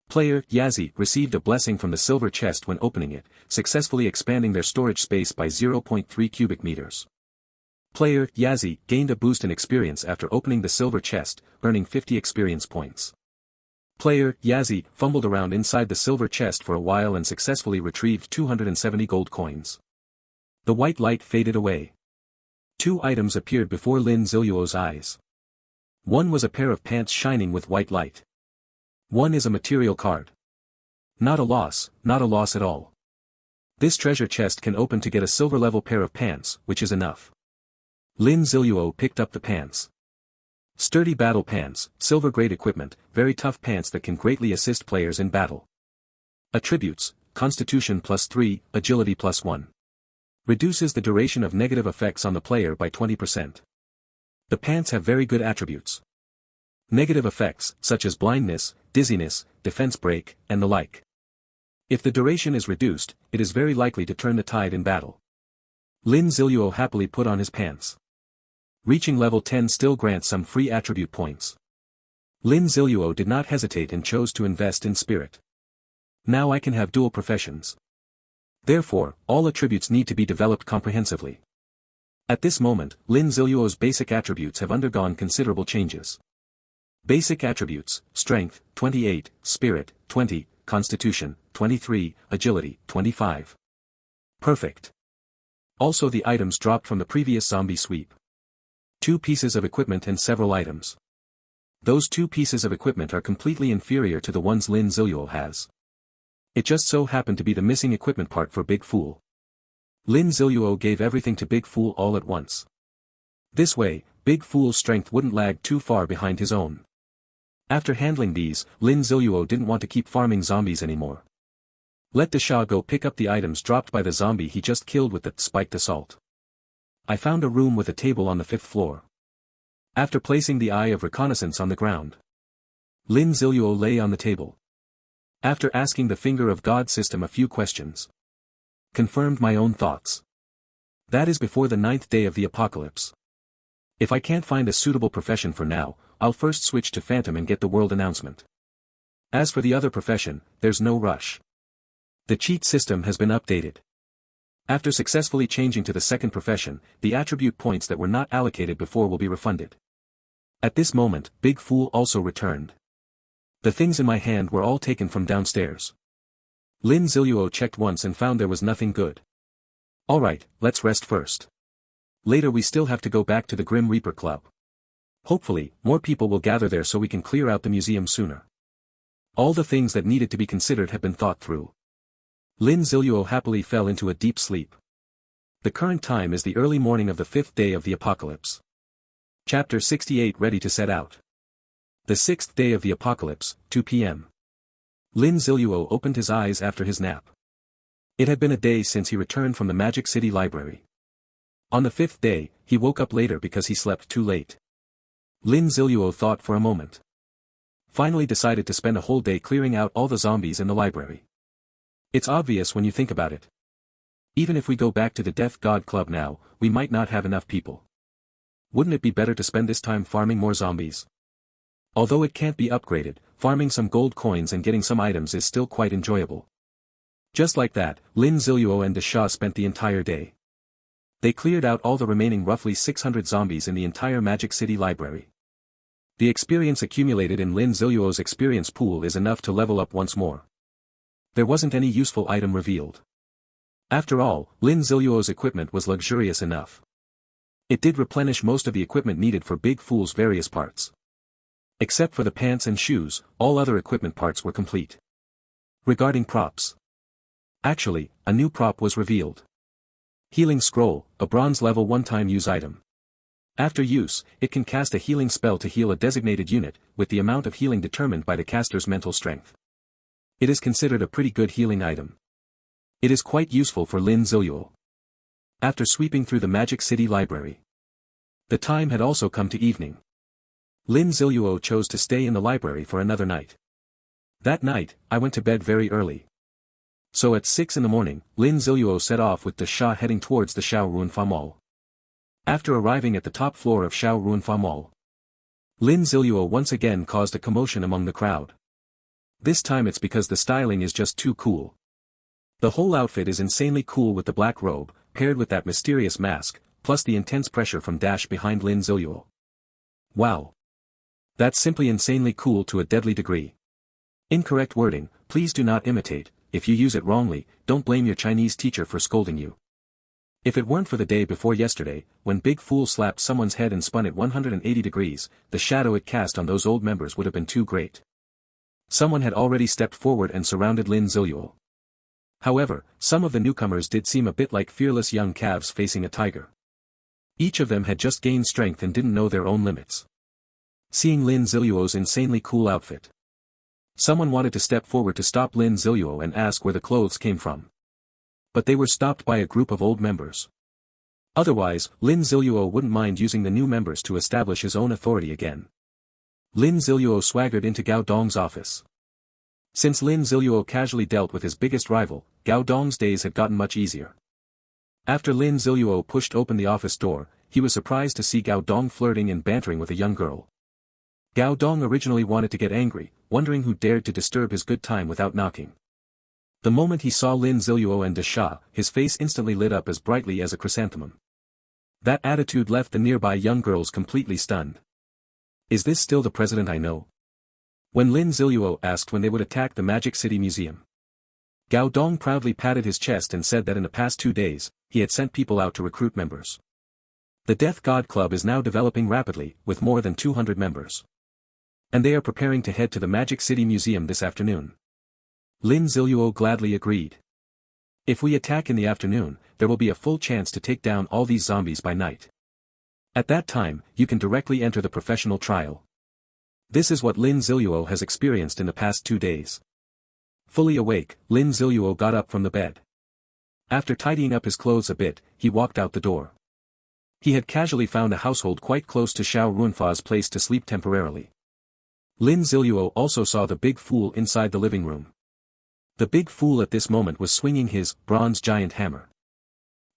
Player Yazzie received a blessing from the silver chest when opening it, successfully expanding their storage space by 0.3 cubic meters. Player Yazzie gained a boost in experience after opening the silver chest, earning 50 experience points. Player Yazzie fumbled around inside the silver chest for a while and successfully retrieved 270 gold coins. The white light faded away. Two items appeared before Lin Ziluo's eyes. One was a pair of pants shining with white light. One is a material card. Not a loss at all. This treasure chest can open to get a silver-level pair of pants, which is enough. Lin Ziluo picked up the pants. Sturdy battle pants, silver-grade equipment, very tough pants that can greatly assist players in battle. Attributes, Constitution +3, Agility +1. Reduces the duration of negative effects on the player by 20%. The pants have very good attributes. Negative effects, such as blindness, dizziness, defense break, and the like. If the duration is reduced, it is very likely to turn the tide in battle. Lin Ziluo happily put on his pants. Reaching level 10 still grants some free attribute points. Lin Ziluo did not hesitate and chose to invest in spirit. Now I can have dual professions. Therefore, all attributes need to be developed comprehensively. At this moment, Lin Ziluo's basic attributes have undergone considerable changes. Basic attributes, Strength, 28, Spirit, 20, Constitution, 23, Agility, 25. Perfect. Also the items dropped from the previous zombie sweep. 2 pieces of equipment and several items. Those 2 pieces of equipment are completely inferior to the ones Lin Ziluo has. It just so happened to be the missing equipment part for Big Fool. Lin Ziluo gave everything to Big Fool all at once. This way, Big Fool's strength wouldn't lag too far behind his own. After handling these, Lin Ziluo didn't want to keep farming zombies anymore. Let Dasha go pick up the items dropped by the zombie he just killed with the spiked assault. I found a room with a table on the 5th floor. After placing the Eye of Reconnaissance on the ground, Lin Ziluo lay on the table. After asking the Finger of God system a few questions, confirmed my own thoughts. That is before the 9th day of the apocalypse. If I can't find a suitable profession for now, I'll first switch to Phantom and get the world announcement. As for the other profession, there's no rush. The cheat system has been updated. After successfully changing to the second profession, the attribute points that were not allocated before will be refunded. At this moment, Big Fool also returned. The things in my hand were all taken from downstairs. Lin Ziluo checked once and found there was nothing good. Alright, let's rest first. Later we still have to go back to the Grim Reaper Club. Hopefully, more people will gather there so we can clear out the museum sooner. All the things that needed to be considered have been thought through. Lin Ziluo happily fell into a deep sleep. The current time is the early morning of the 5th day of the apocalypse. Chapter 68 ready to set out. The 6th day of the apocalypse, 2 p.m. Lin Ziluo opened his eyes after his nap. It had been a day since he returned from the Magic City Library. On the 5th day, he woke up later because he slept too late. Lin Ziluo thought for a moment. finally decided to spend a whole day clearing out all the zombies in the library. It's obvious when you think about it. Even if we go back to the Death God Club now, we might not have enough people. Wouldn't it be better to spend this time farming more zombies? Although it can't be upgraded, farming some gold coins and getting some items is still quite enjoyable. Just like that, Lin Ziluo and De Sha spent the entire day. They cleared out all the remaining roughly 600 zombies in the entire Magic City library. The experience accumulated in Lin Ziluo's experience pool is enough to level up once more. There wasn't any useful item revealed. After all, Lin Ziluo's equipment was luxurious enough. It did replenish most of the equipment needed for Big Fool's various parts. Except for the pants and shoes, all other equipment parts were complete. Regarding props. Actually, a new prop was revealed. Healing Scroll, a bronze level one-time use item. After use, it can cast a healing spell to heal a designated unit, with the amount of healing determined by the caster's mental strength. It is considered a pretty good healing item. It is quite useful for Lin Ziluo. After sweeping through the Magic City library, the time had also come to evening. Lin Ziluo chose to stay in the library for another night. That night, I went to bed very early. So at 6 in the morning, Lin Ziluo set off with De Sha heading towards the Shaoruanfa Mall. After arriving at the top floor of Shaoruanfa Mall, Lin Ziluo once again caused a commotion among the crowd. This time it's because the styling is just too cool. The whole outfit is insanely cool with the black robe, paired with that mysterious mask, plus the intense pressure from Dash behind Lin Ziluo. Wow! That's simply insanely cool to a deadly degree. Incorrect wording, please do not imitate. If you use it wrongly, don't blame your Chinese teacher for scolding you. If it weren't for the day before yesterday, when Big Fool slapped someone's head and spun it 180 degrees, the shadow it cast on those old members would have been too great. Someone had already stepped forward and surrounded Lin Ziluo. However, some of the newcomers did seem a bit like fearless young calves facing a tiger. Each of them had just gained strength and didn't know their own limits. Seeing Lin Ziluo's insanely cool outfit, someone wanted to step forward to stop Lin Ziluo and ask where the clothes came from. But they were stopped by a group of old members. Otherwise, Lin Ziluo wouldn't mind using the new members to establish his own authority again. Lin Ziluo swaggered into Gao Dong's office. Since Lin Ziluo casually dealt with his biggest rival, Gao Dong's days had gotten much easier. After Lin Ziluo pushed open the office door, he was surprised to see Gao Dong flirting and bantering with a young girl. Gao Dong originally wanted to get angry, wondering who dared to disturb his good time without knocking. The moment he saw Lin Ziluo and De Sha, his face instantly lit up as brightly as a chrysanthemum. That attitude left the nearby young girls completely stunned. Is this still the president I know? When Lin Ziluo asked when they would attack the Magic City Museum, Gao Dong proudly patted his chest and said that in the past 2 days, he had sent people out to recruit members. The Death God Club is now developing rapidly, with more than 200 members. And they are preparing to head to the Magic City Museum this afternoon. Lin Ziluo gladly agreed. If we attack in the afternoon, there will be a full chance to take down all these zombies by night. At that time, you can directly enter the professional trial. This is what Lin Ziluo has experienced in the past 2 days. Fully awake, Lin Ziluo got up from the bed. After tidying up his clothes a bit, he walked out the door. He had casually found a household quite close to Shaoruanfa's place to sleep temporarily. Lin Ziluo also saw the Big Fool inside the living room. The Big Fool at this moment was swinging his bronze giant hammer.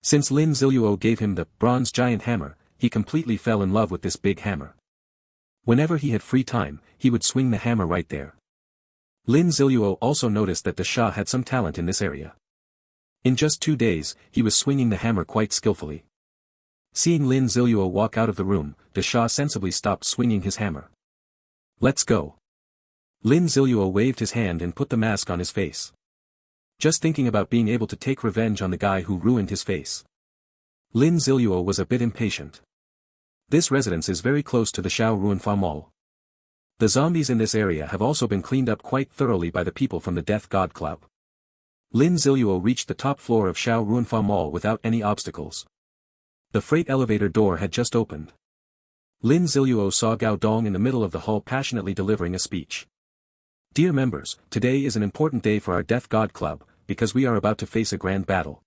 Since Lin Ziluo gave him the bronze giant hammer, he completely fell in love with this big hammer. Whenever he had free time, he would swing the hammer right there. Lin Ziluo also noticed that De Sha had some talent in this area. In just 2 days, he was swinging the hammer quite skillfully. Seeing Lin Ziluo walk out of the room, De Sha sensibly stopped swinging his hammer. Let's go. Lin Ziluo waved his hand and put the mask on his face. Just thinking about being able to take revenge on the guy who ruined his face. Lin Ziluo was a bit impatient. This residence is very close to the Shaoruanfa Mall. The zombies in this area have also been cleaned up quite thoroughly by the people from the Death God Club. Lin Ziluo reached the top floor of Shaoruanfa Mall without any obstacles. The freight elevator door had just opened. Lin Ziluo saw Gao Dong in the middle of the hall passionately delivering a speech. Dear members, today is an important day for our Death God Club, because we are about to face a grand battle.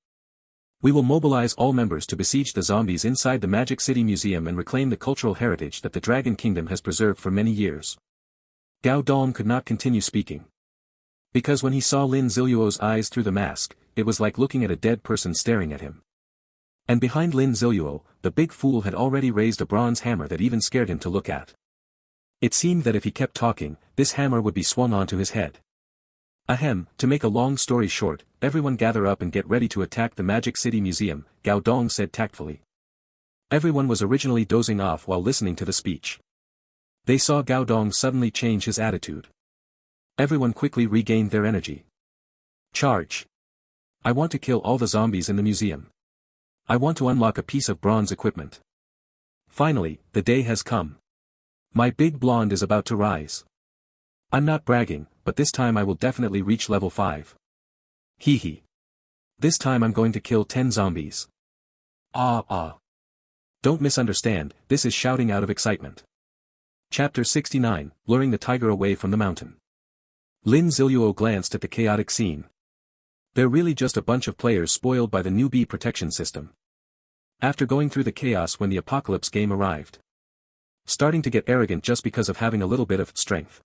We will mobilize all members to besiege the zombies inside the Magic City Museum and reclaim the cultural heritage that the Dragon Kingdom has preserved for many years. Gao Dong could not continue speaking. Because when he saw Lin Ziluo's eyes through the mask, it was like looking at a dead person staring at him. And behind Lin Ziluo, the big fool had already raised a bronze hammer that even scared him to look at. It seemed that if he kept talking, this hammer would be swung onto his head. Ahem, to make a long story short, everyone gather up and get ready to attack the Magic City Museum, Gao Dong said tactfully. Everyone was originally dozing off while listening to the speech. They saw Gao Dong suddenly change his attitude. Everyone quickly regained their energy. Charge! I want to kill all the zombies in the museum. I want to unlock a piece of bronze equipment. Finally, the day has come. My big blonde is about to rise. I'm not bragging, but this time I will definitely reach level 5. Hee hee. This time I'm going to kill 10 zombies. Ah. Don't misunderstand, this is shouting out of excitement. Chapter 69, Luring the Tiger Away from the Mountain. Lin Ziluo glanced at the chaotic scene. They're really just a bunch of players spoiled by the newbie protection system. After going through the chaos when the apocalypse game arrived. Starting to get arrogant just because of having a little bit of strength.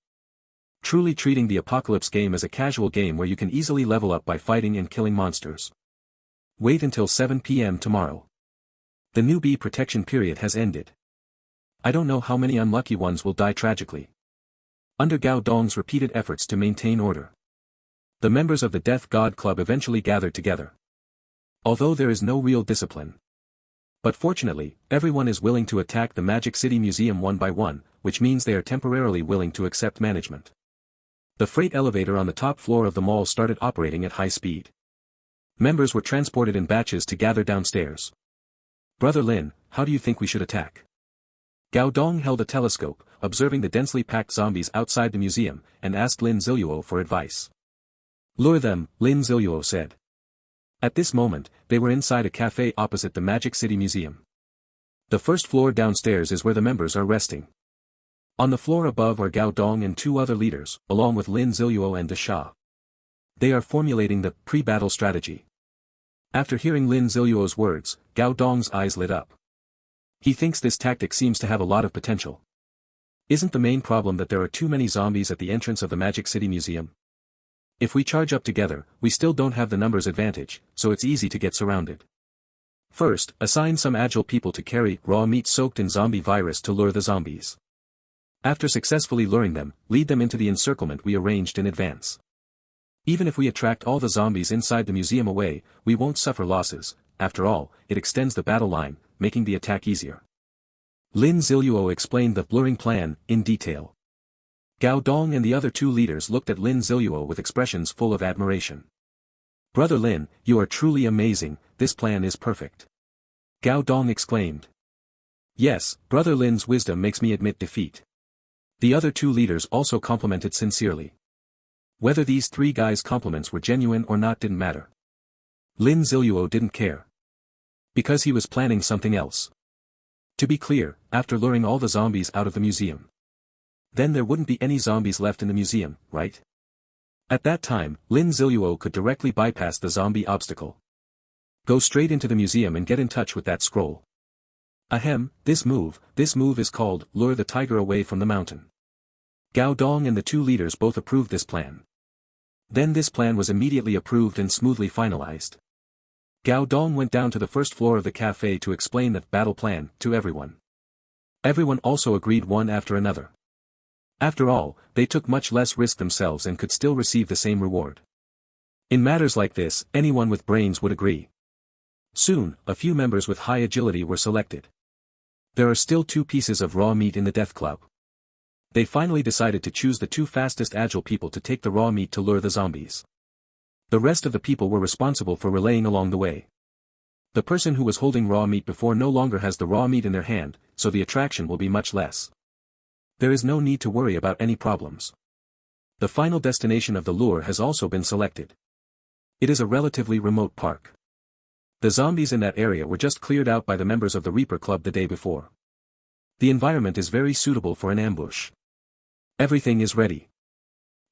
Truly treating the apocalypse game as a casual game where you can easily level up by fighting and killing monsters. Wait until 7 p.m. tomorrow. The newbie protection period has ended. I don't know how many unlucky ones will die tragically. Under Gao Dong's repeated efforts to maintain order. The members of the Death God Club eventually gathered together. Although there is no real discipline. But fortunately, everyone is willing to attack the Magic City Museum one by one, which means they are temporarily willing to accept management. The freight elevator on the top floor of the mall started operating at high speed. Members were transported in batches to gather downstairs. Brother Lin, how do you think we should attack? Gao Dong held a telescope, observing the densely packed zombies outside the museum, and asked Lin Ziluo for advice. Lure them, Lin Ziluo said. At this moment, they were inside a cafe opposite the Magic City Museum. The first floor downstairs is where the members are resting. On the floor above are Gao Dong and 2 other leaders, along with Lin Ziluo and Desha. They are formulating the pre-battle strategy. After hearing Lin Ziluo's words, Gao Dong's eyes lit up. He thinks this tactic seems to have a lot of potential. Isn't the main problem that there are too many zombies at the entrance of the Magic City Museum? If we charge up together, we still don't have the numbers advantage, so it's easy to get surrounded. First, assign some agile people to carry raw meat soaked in zombie virus to lure the zombies. After successfully luring them, lead them into the encirclement we arranged in advance. Even if we attract all the zombies inside the museum away, we won't suffer losses. After all, it extends the battle line, making the attack easier. Lin Ziluo explained the luring plan, in detail. Gao Dong and the other 2 leaders looked at Lin Ziluo with expressions full of admiration. Brother Lin, you are truly amazing, this plan is perfect. Gao Dong exclaimed. Yes, Brother Lin's wisdom makes me admit defeat. The other 2 leaders also complimented sincerely. Whether these 3 guys' compliments were genuine or not didn't matter. Lin Ziluo didn't care. Because he was planning something else. To be clear, after luring all the zombies out of the museum. Then there wouldn't be any zombies left in the museum, right? At that time, Lin Ziluo could directly bypass the zombie obstacle. Go straight into the museum and get in touch with that scroll. Ahem, this move is called, Lure the Tiger Away from the Mountain. Gao Dong and the 2 leaders both approved this plan. Then this plan was immediately approved and smoothly finalized. Gao Dong went down to the first floor of the cafe to explain the battle plan to everyone. Everyone also agreed one after another. After all, they took much less risk themselves and could still receive the same reward. In matters like this, anyone with brains would agree. Soon, a few members with high agility were selected. There are still 2 pieces of raw meat in the Death Club. They finally decided to choose the 2 fastest agile people to take the raw meat to lure the zombies. The rest of the people were responsible for relaying along the way. The person who was holding raw meat before no longer has the raw meat in their hand, so the attraction will be much less. There is no need to worry about any problems. The final destination of the lure has also been selected. It is a relatively remote park. The zombies in that area were just cleared out by the members of the Reaper Club the day before. The environment is very suitable for an ambush. Everything is ready.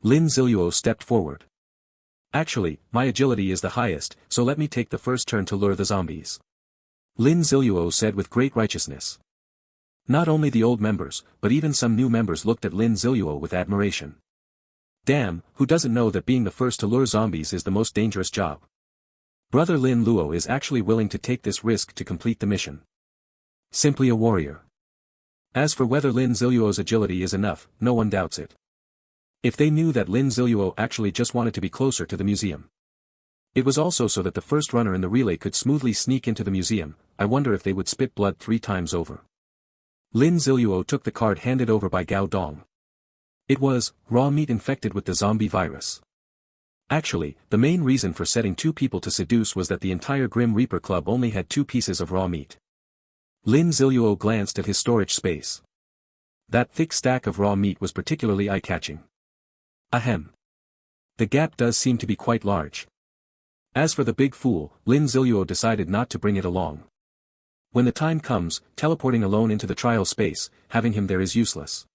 Lin Ziluo stepped forward. Actually, my agility is the highest, so let me take the first turn to lure the zombies. Lin Ziluo said with great righteousness. Not only the old members, but even some new members looked at Lin Ziluo with admiration. Damn, who doesn't know that being the first to lure zombies is the most dangerous job? Brother Lin Luo is actually willing to take this risk to complete the mission. Simply a warrior. As for whether Lin Ziluo's agility is enough, no one doubts it. If they knew that Lin Ziluo actually just wanted to be closer to the museum. It was also so that the first runner in the relay could smoothly sneak into the museum. I wonder if they would spit blood 3 times over. Lin Ziluo took the card handed over by Gao Dong. It was raw meat infected with the zombie virus. Actually, the main reason for setting 2 people to seduce was that the entire Grim Reaper Club only had 2 pieces of raw meat. Lin Ziluo glanced at his storage space. That thick stack of raw meat was particularly eye-catching. Ahem. The gap does seem to be quite large. As for the big fool, Lin Ziluo decided not to bring it along. When the time comes, teleporting alone into the trial space, having him there is useless.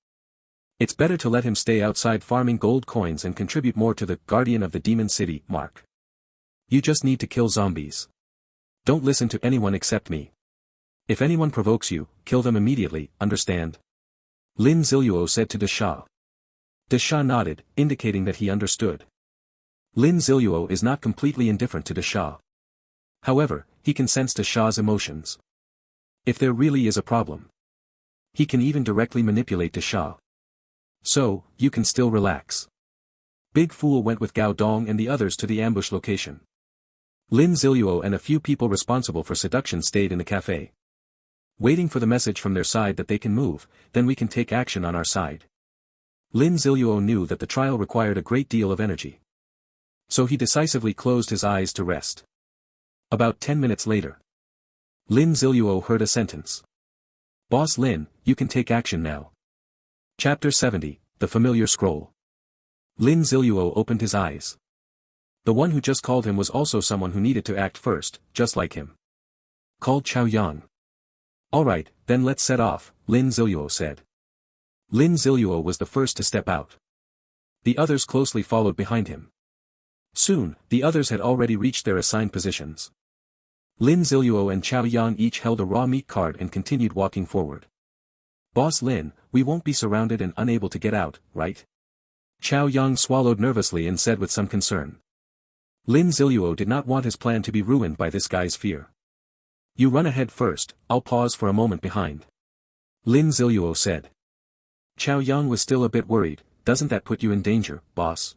It's better to let him stay outside farming gold coins and contribute more to the Guardian of the Demon City, Mark. You just need to kill zombies. Don't listen to anyone except me. If anyone provokes you, kill them immediately, understand? Lin Ziluo said to De Sha. De Sha nodded, indicating that he understood. Lin Ziluo is not completely indifferent to De Sha. However, he can sense De Sha's emotions. If there really is a problem, he can even directly manipulate De Sha. So, you can still relax. Big Fool went with Gao Dong and the others to the ambush location. Lin Ziluo and a few people responsible for seduction stayed in the cafe. Waiting for the message from their side that they can move, then we can take action on our side. Lin Ziluo knew that the trial required a great deal of energy. So he decisively closed his eyes to rest. About 10 minutes later, Lin Ziluo heard a sentence. Boss Lin, you can take action now. Chapter 70, The Familiar Scroll. Lin Ziluo opened his eyes. The one who just called him was also someone who needed to act first, just like him. Called Chao Yang. Alright, then let's set off, Lin Ziluo said. Lin Ziluo was the first to step out. The others closely followed behind him. Soon, the others had already reached their assigned positions. Lin Ziluo and Chao Yang each held a raw meat card and continued walking forward. Boss Lin, we won't be surrounded and unable to get out, right? Chao Yang swallowed nervously and said with some concern. Lin Ziluo did not want his plan to be ruined by this guy's fear. You run ahead first, I'll pause for a moment behind. Lin Ziluo said. Chao Yang was still a bit worried. Doesn't that put you in danger, boss?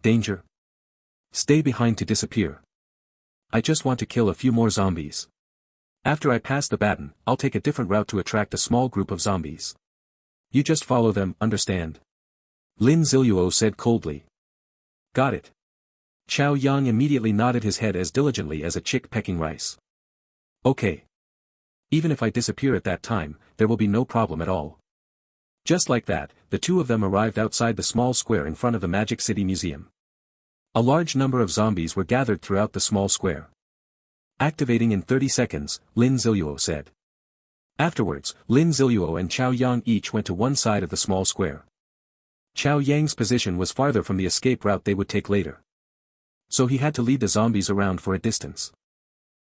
Danger? Stay behind to disappear. I just want to kill a few more zombies. After I pass the baton, I'll take a different route to attract a small group of zombies. You just follow them, understand? Lin Ziluo said coldly. Got it. Chao Yang immediately nodded his head as diligently as a chick pecking rice. Okay. Even if I disappear at that time, there will be no problem at all. Just like that, the 2 of them arrived outside the small square in front of the Magic City Museum. A large number of zombies were gathered throughout the small square. Activating in 30 seconds, Lin Ziluo said. Afterwards, Lin Ziluo and Chao Yang each went to one side of the small square. Chao Yang's position was farther from the escape route they would take later. So he had to lead the zombies around for a distance.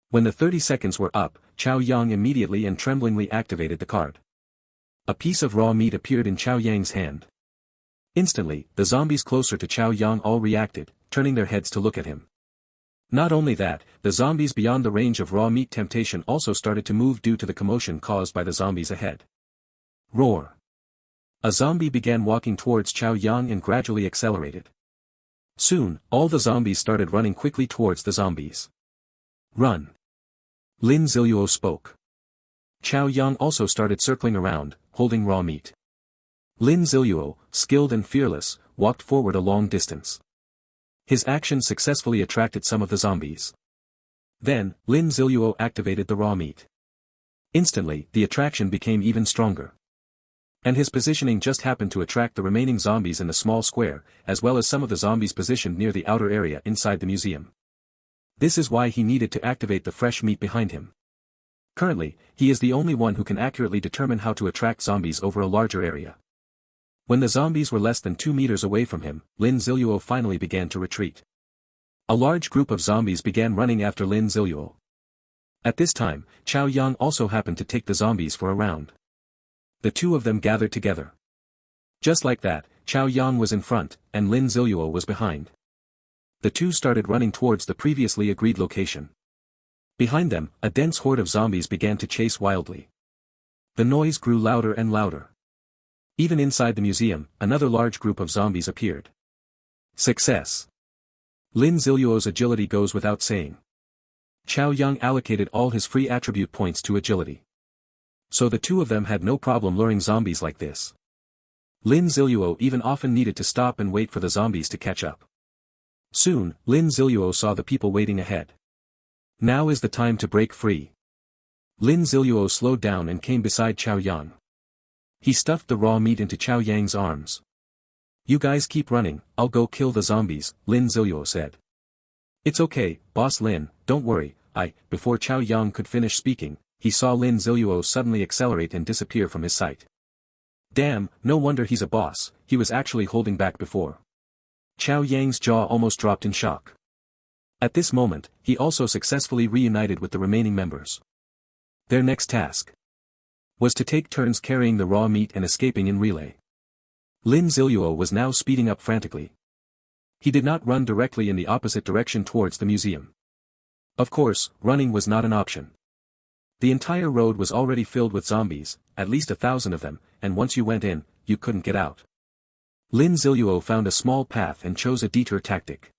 When the 30 seconds were up, Chao Yang immediately and tremblingly activated the card. A piece of raw meat appeared in Chao Yang's hand. Instantly, the zombies closer to Chao Yang all reacted, turning their heads to look at him. Not only that, the zombies beyond the range of raw meat temptation also started to move due to the commotion caused by the zombies ahead. Roar. A zombie began walking towards Chao Yang and gradually accelerated. Soon, all the zombies started running quickly towards the zombies. Run. Lin Ziluo spoke. Chao Yang also started circling around, holding raw meat. Lin Ziluo, skilled and fearless, walked forward a long distance. His action successfully attracted some of the zombies. Then, Lin Ziluo activated the raw meat. Instantly, the attraction became even stronger. And his positioning just happened to attract the remaining zombies in the small square, as well as some of the zombies positioned near the outer area inside the museum. This is why he needed to activate the fresh meat behind him. Currently, he is the only one who can accurately determine how to attract zombies over a larger area. When the zombies were less than 2 meters away from him, Lin Ziluo finally began to retreat. A large group of zombies began running after Lin Ziluo. At this time, Chao Yang also happened to take the zombies for a round. The two of them gathered together. Just like that, Chao Yang was in front, and Lin Ziluo was behind. The two started running towards the previously agreed location. Behind them, a dense horde of zombies began to chase wildly. The noise grew louder and louder. Even inside the museum, another large group of zombies appeared. Success. Lin Ziluo's agility goes without saying. Chao Yang allocated all his free attribute points to agility. So the two of them had no problem luring zombies like this. Lin Ziluo even often needed to stop and wait for the zombies to catch up. Soon, Lin Ziluo saw the people waiting ahead. Now is the time to break free. Lin Ziluo slowed down and came beside Chao Yang. He stuffed the raw meat into Chao Yang's arms. "You guys keep running, I'll go kill the zombies," Lin Ziluo said. "It's okay, Boss Lin, don't worry." Before Chao Yang could finish speaking, he saw Lin Ziluo suddenly accelerate and disappear from his sight. Damn, no wonder he's a boss, he was actually holding back before. Chao Yang's jaw almost dropped in shock. At this moment, he also successfully reunited with the remaining members. Their next task was to take turns carrying the raw meat and escaping in relay. Lin Ziluo was now speeding up frantically. He did not run directly in the opposite direction towards the museum. Of course, running was not an option. The entire road was already filled with zombies, at least 1,000 of them, and once you went in, you couldn't get out. Lin Ziluo found a small path and chose a detour tactic.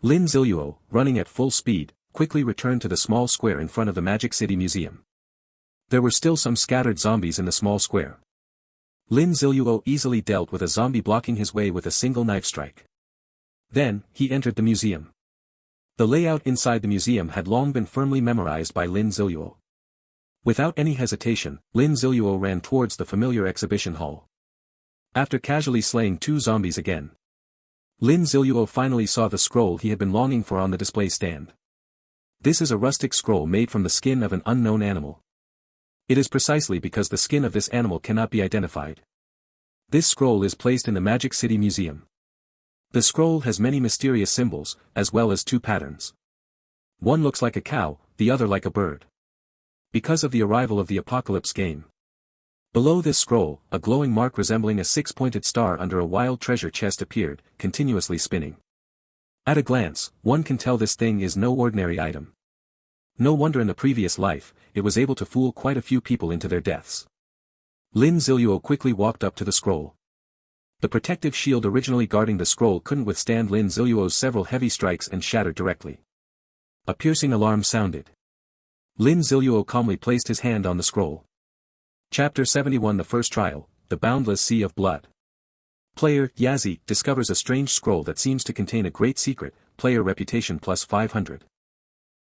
Lin Ziluo, running at full speed, quickly returned to the small square in front of the Magic City Museum. There were still some scattered zombies in the small square. Lin Ziluo easily dealt with a zombie blocking his way with a single knife strike. Then, he entered the museum. The layout inside the museum had long been firmly memorized by Lin Ziluo. Without any hesitation, Lin Ziluo ran towards the familiar exhibition hall. After casually slaying 2 zombies again, Lin Ziluo finally saw the scroll he had been longing for on the display stand. This is a rustic scroll made from the skin of an unknown animal. It is precisely because the skin of this animal cannot be identified. This scroll is placed in the Magic City Museum. The scroll has many mysterious symbols, as well as 2 patterns. One looks like a cow, the other like a bird. Because of the arrival of the Apocalypse game. Below this scroll, a glowing mark resembling a 6-pointed star under a wild treasure chest appeared, continuously spinning. At a glance, one can tell this thing is no ordinary item. No wonder in the previous life, it was able to fool quite a few people into their deaths. Lin Ziluo quickly walked up to the scroll. The protective shield originally guarding the scroll couldn't withstand Lin Ziluo's several heavy strikes and shattered directly. A piercing alarm sounded. Lin Ziluo calmly placed his hand on the scroll. Chapter 71 The First Trial, The Boundless Sea of Blood. Player Yazi discovers a strange scroll that seems to contain a great secret, player reputation plus 500.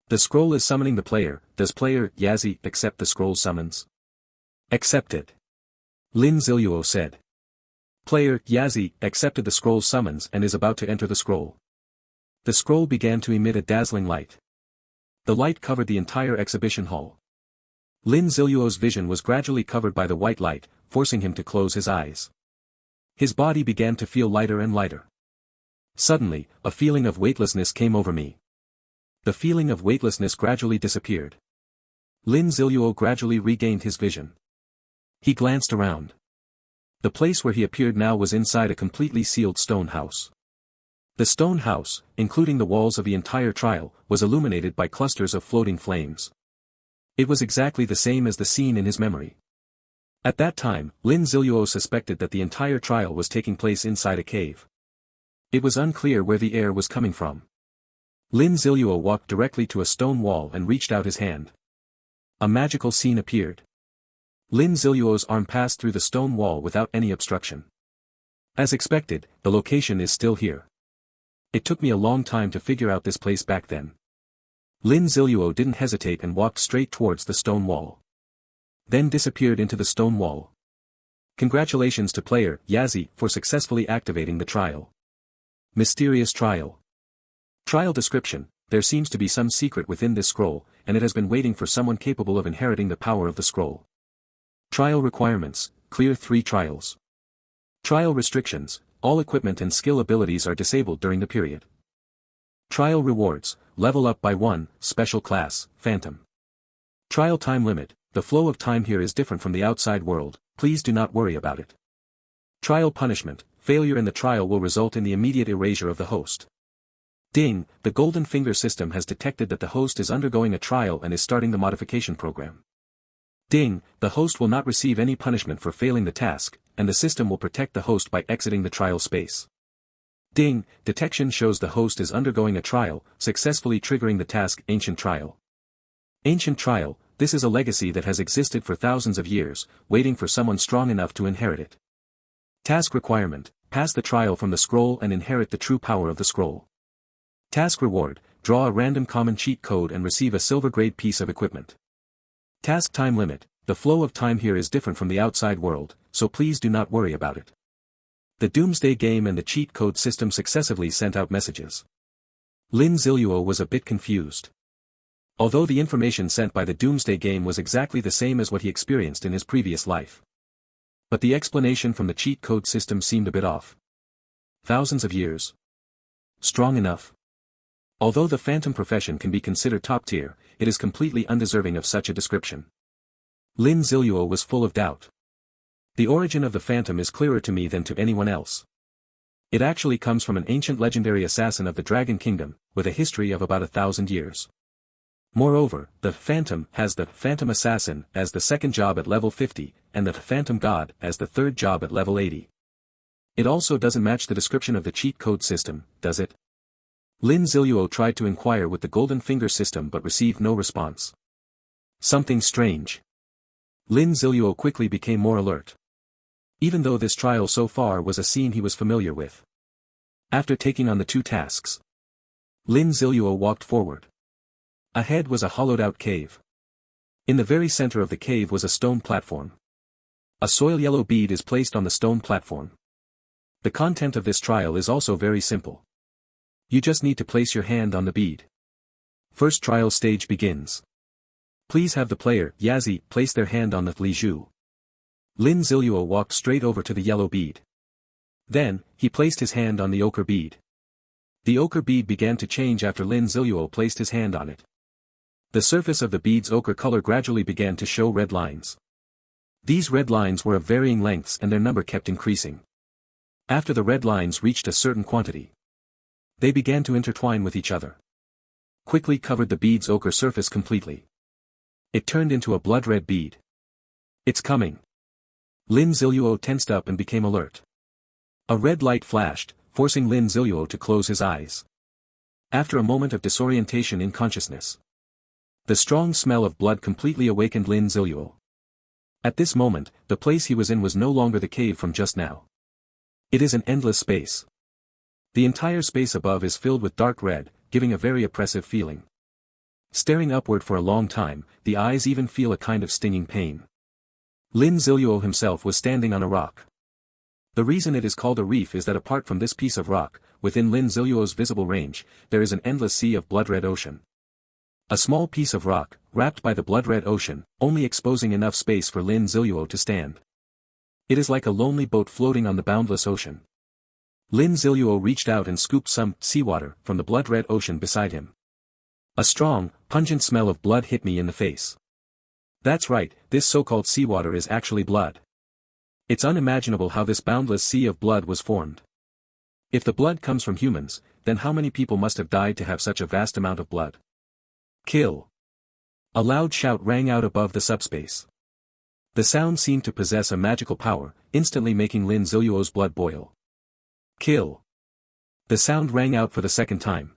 The scroll is summoning the player. Does player Yazi accept the scroll's summons? Accepted. Lin Ziluo said. Player Yazi accepted the scroll's summons and is about to enter the scroll. The scroll began to emit a dazzling light. The light covered the entire exhibition hall. Lin Ziluo's vision was gradually covered by the white light, forcing him to close his eyes. His body began to feel lighter and lighter. Suddenly, a feeling of weightlessness came over me. The feeling of weightlessness gradually disappeared. Lin Ziluo gradually regained his vision. He glanced around. The place where he appeared now was inside a completely sealed stone house. The stone house, including the walls of the entire trial, was illuminated by clusters of floating flames. It was exactly the same as the scene in his memory. At that time, Lin Ziluo suspected that the entire trial was taking place inside a cave. It was unclear where the air was coming from. Lin Ziluo walked directly to a stone wall and reached out his hand. A magical scene appeared. Lin Ziluo's arm passed through the stone wall without any obstruction. As expected, the location is still here. It took me a long time to figure out this place back then. Lin Ziluo didn't hesitate and walked straight towards the stone wall. Then disappeared into the stone wall. Congratulations to player Yazi for successfully activating the trial. Mysterious trial. Trial description: there seems to be some secret within this scroll, and it has been waiting for someone capable of inheriting the power of the scroll. Trial requirements: clear 3 trials. Trial restrictions: all equipment and skill abilities are disabled during the period. Trial rewards: level up by 1, special class, Phantom. Trial time limit: the flow of time here is different from the outside world, please do not worry about it. Trial punishment, failure in the trial will result in the immediate erasure of the host. Ding, the golden finger system has detected that the host is undergoing a trial and is starting the modification program. Ding, the host will not receive any punishment for failing the task, and the system will protect the host by exiting the trial space. Ding, detection shows the host is undergoing a trial, successfully triggering the task Ancient Trial. Ancient Trial, this is a legacy that has existed for thousands of years, waiting for someone strong enough to inherit it. Task requirement, pass the trial from the scroll and inherit the true power of the scroll. Task reward, draw a random common cheat code and receive a silver grade piece of equipment. Task time limit, the flow of time here is different from the outside world, so please do not worry about it. The doomsday game and the cheat code system successively sent out messages. Lin Ziluo was a bit confused. Although the information sent by the doomsday game was exactly the same as what he experienced in his previous life. But the explanation from the cheat code system seemed a bit off. Thousands of years. Strong enough. Although the phantom profession can be considered top tier, it is completely undeserving of such a description. Lin Ziluo was full of doubt. The origin of the phantom is clearer to me than to anyone else. It actually comes from an ancient legendary assassin of the Dragon Kingdom, with a history of about 1,000 years. Moreover, the phantom has the phantom assassin as the second job at level 50, and the phantom god as the third job at level 80. It also doesn't match the description of the cheat code system, does it? Lin Ziluo tried to inquire with the golden finger system but received no response. Something strange. Lin Ziluo quickly became more alert. Even though this trial so far was a scene he was familiar with. After taking on the two tasks, Lin Ziluo walked forward. Ahead was a hollowed-out cave. In the very center of the cave was a stone platform. A soil yellow bead is placed on the stone platform. The content of this trial is also very simple. You just need to place your hand on the bead. First trial stage begins. Please have the player, Yazi, place their hand on the Liju. Lin Ziluo walked straight over to the yellow bead. Then, he placed his hand on the ochre bead. The ochre bead began to change after Lin Ziluo placed his hand on it. The surface of the bead's ochre color gradually began to show red lines. These red lines were of varying lengths and their number kept increasing. After the red lines reached a certain quantity, they began to intertwine with each other. Quickly covered the bead's ochre surface completely. It turned into a blood-red bead. It's coming. Lin Ziluo tensed up and became alert. A red light flashed, forcing Lin Ziluo to close his eyes. After a moment of disorientation in consciousness, the strong smell of blood completely awakened Lin Ziluo. At this moment, the place he was in was no longer the cave from just now. It is an endless space. The entire space above is filled with dark red, giving a very oppressive feeling. Staring upward for a long time, the eyes even feel a kind of stinging pain. Lin Ziluo himself was standing on a rock. The reason it is called a reef is that apart from this piece of rock, within Lin Ziluo's visible range, there is an endless sea of blood-red ocean. A small piece of rock, wrapped by the blood-red ocean, only exposing enough space for Lin Ziluo to stand. It is like a lonely boat floating on the boundless ocean. Lin Ziluo reached out and scooped some seawater from the blood-red ocean beside him. A strong, pungent smell of blood hit me in the face. That's right, this so-called seawater is actually blood. It's unimaginable how this boundless sea of blood was formed. If the blood comes from humans, then how many people must have died to have such a vast amount of blood? Kill! A loud shout rang out above the subspace. The sound seemed to possess a magical power, instantly making Lin Ziluo's blood boil. Kill! The sound rang out for the second time.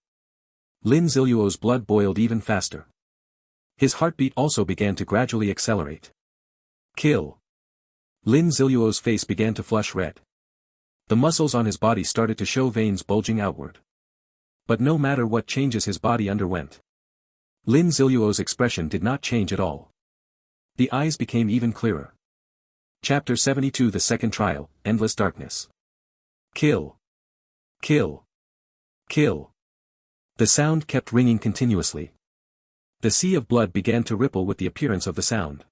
Lin Ziluo's blood boiled even faster. His heartbeat also began to gradually accelerate. Kill! Lin Ziluo's face began to flush red. The muscles on his body started to show veins bulging outward. But no matter what changes his body underwent, Lin Ziluo's expression did not change at all. The eyes became even clearer. Chapter 72 The Second Trial, Endless Darkness. Kill! Kill! Kill! The sound kept ringing continuously. The sea of blood began to ripple with the appearance of the sound.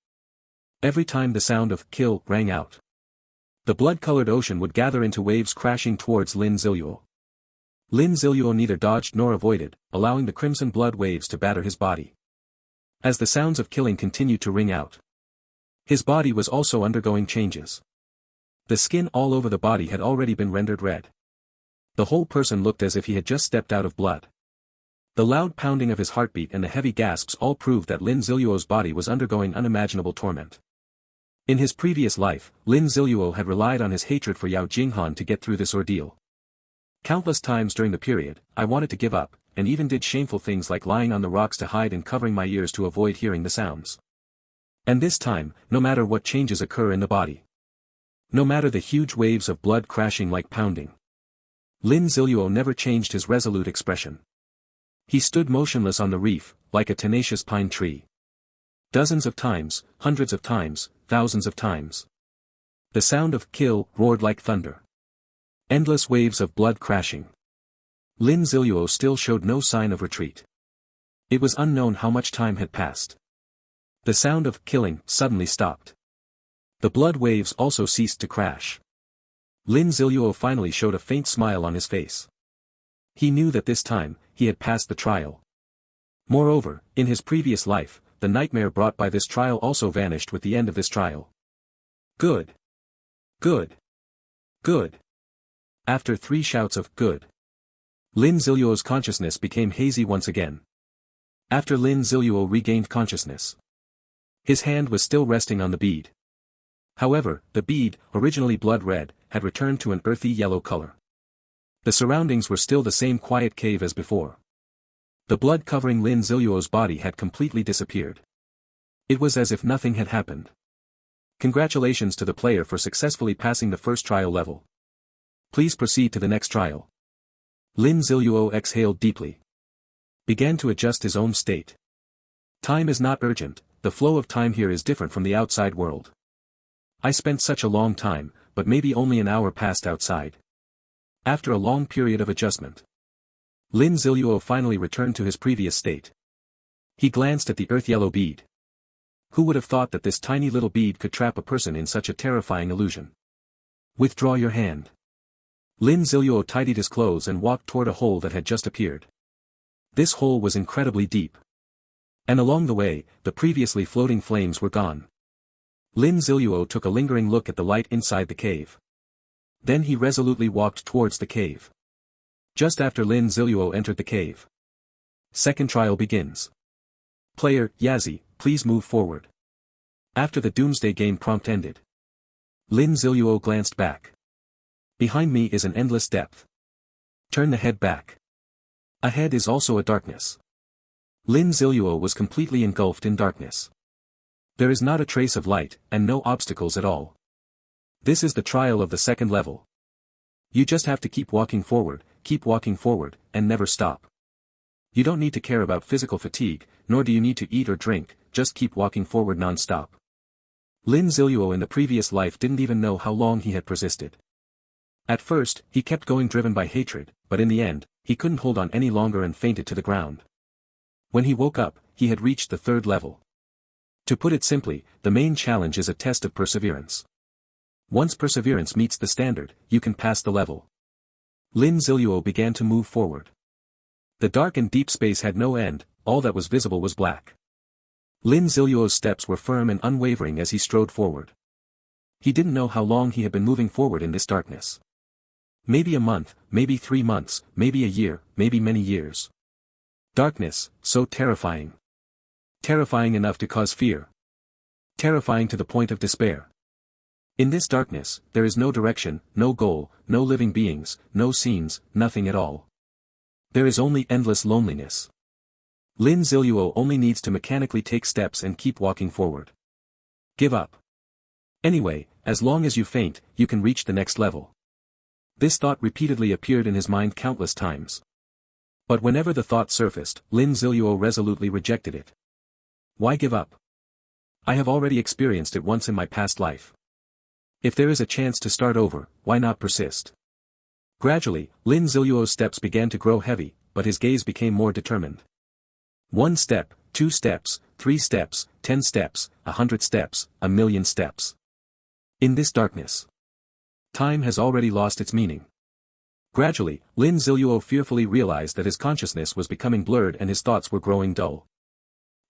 Every time the sound of kill rang out, the blood-colored ocean would gather into waves crashing towards Lin Ziluo. Lin Ziluo neither dodged nor avoided, allowing the crimson blood waves to batter his body. As the sounds of killing continued to ring out, His body was also undergoing changes. The skin all over the body had already been rendered red. The whole person looked as if he had just stepped out of blood. The loud pounding of his heartbeat and the heavy gasps all proved that Lin Ziluo's body was undergoing unimaginable torment. In his previous life, Lin Ziluo had relied on his hatred for Yao Jinghan to get through this ordeal. Countless times during the period, I wanted to give up, and even did shameful things like lying on the rocks to hide and covering my ears to avoid hearing the sounds. And this time, no matter what changes occur in the body, no matter the huge waves of blood crashing like pounding, Lin Ziluo never changed his resolute expression. He stood motionless on the reef, like a tenacious pine tree. Dozens of times, hundreds of times, thousands of times. The sound of kill roared like thunder. Endless waves of blood crashing. Lin Ziluo still showed no sign of retreat. It was unknown how much time had passed. The sound of killing suddenly stopped. The blood waves also ceased to crash. Lin Ziluo finally showed a faint smile on his face. He knew that this time, he had passed the trial. Moreover, in his previous life, the nightmare brought by this trial also vanished with the end of this trial. Good. Good. Good. After 3 shouts of good, Lin Ziluo's consciousness became hazy once again. After Lin Ziluo regained consciousness, his hand was still resting on the bead. However, the bead, originally blood red, had returned to an earthy yellow color. The surroundings were still the same quiet cave as before. The blood covering Lin Ziluo's body had completely disappeared. It was as if nothing had happened. Congratulations to the player for successfully passing the first trial level. Please proceed to the next trial. Lin Ziluo exhaled deeply. Began to adjust his own state. Time is not urgent, the flow of time here is different from the outside world. I spent such a long time, but maybe only an hour passed outside. After a long period of adjustment, Lin Ziluo finally returned to his previous state. He glanced at the earth-yellow bead. Who would have thought that this tiny little bead could trap a person in such a terrifying illusion? Withdraw your hand. Lin Ziluo tidied his clothes and walked toward a hole that had just appeared. This hole was incredibly deep. And along the way, the previously floating flames were gone. Lin Ziluo took a lingering look at the light inside the cave. Then he resolutely walked towards the cave. Just after Lin Ziluo entered the cave, second trial begins. Player, Yazi, please move forward. After the doomsday game prompt ended, Lin Ziluo glanced back. Behind me is an endless depth. Turn the head back. Ahead is also a darkness. Lin Ziluo was completely engulfed in darkness. There is not a trace of light, and no obstacles at all. This is the trial of the second level. You just have to keep walking forward, and never stop. You don't need to care about physical fatigue, nor do you need to eat or drink, just keep walking forward non-stop. Lin Ziluo in the previous life didn't even know how long he had persisted. At first, he kept going driven by hatred, but in the end, he couldn't hold on any longer and fainted to the ground. When he woke up, he had reached the third level. To put it simply, the main challenge is a test of perseverance. Once perseverance meets the standard, you can pass the level. Lin Ziluo began to move forward. The dark and deep space had no end, all that was visible was black. Lin Ziluo's steps were firm and unwavering as he strode forward. He didn't know how long he had been moving forward in this darkness. Maybe a month, maybe 3 months, maybe a year, maybe many years. Darkness, so terrifying. Terrifying enough to cause fear. Terrifying to the point of despair. In this darkness, there is no direction, no goal, no living beings, no scenes, nothing at all. There is only endless loneliness. Lin Ziluo only needs to mechanically take steps and keep walking forward. Give up. Anyway, as long as you faint, you can reach the next level. This thought repeatedly appeared in his mind countless times. But whenever the thought surfaced, Lin Ziluo resolutely rejected it. Why give up? I have already experienced it once in my past life. If there is a chance to start over, why not persist? Gradually, Lin Ziluo's steps began to grow heavy, but his gaze became more determined. 1 step, 2 steps, 3 steps, 10 steps, 100 steps, 1,000,000 steps. In this darkness, time has already lost its meaning. Gradually, Lin Ziluo fearfully realized that his consciousness was becoming blurred and his thoughts were growing dull.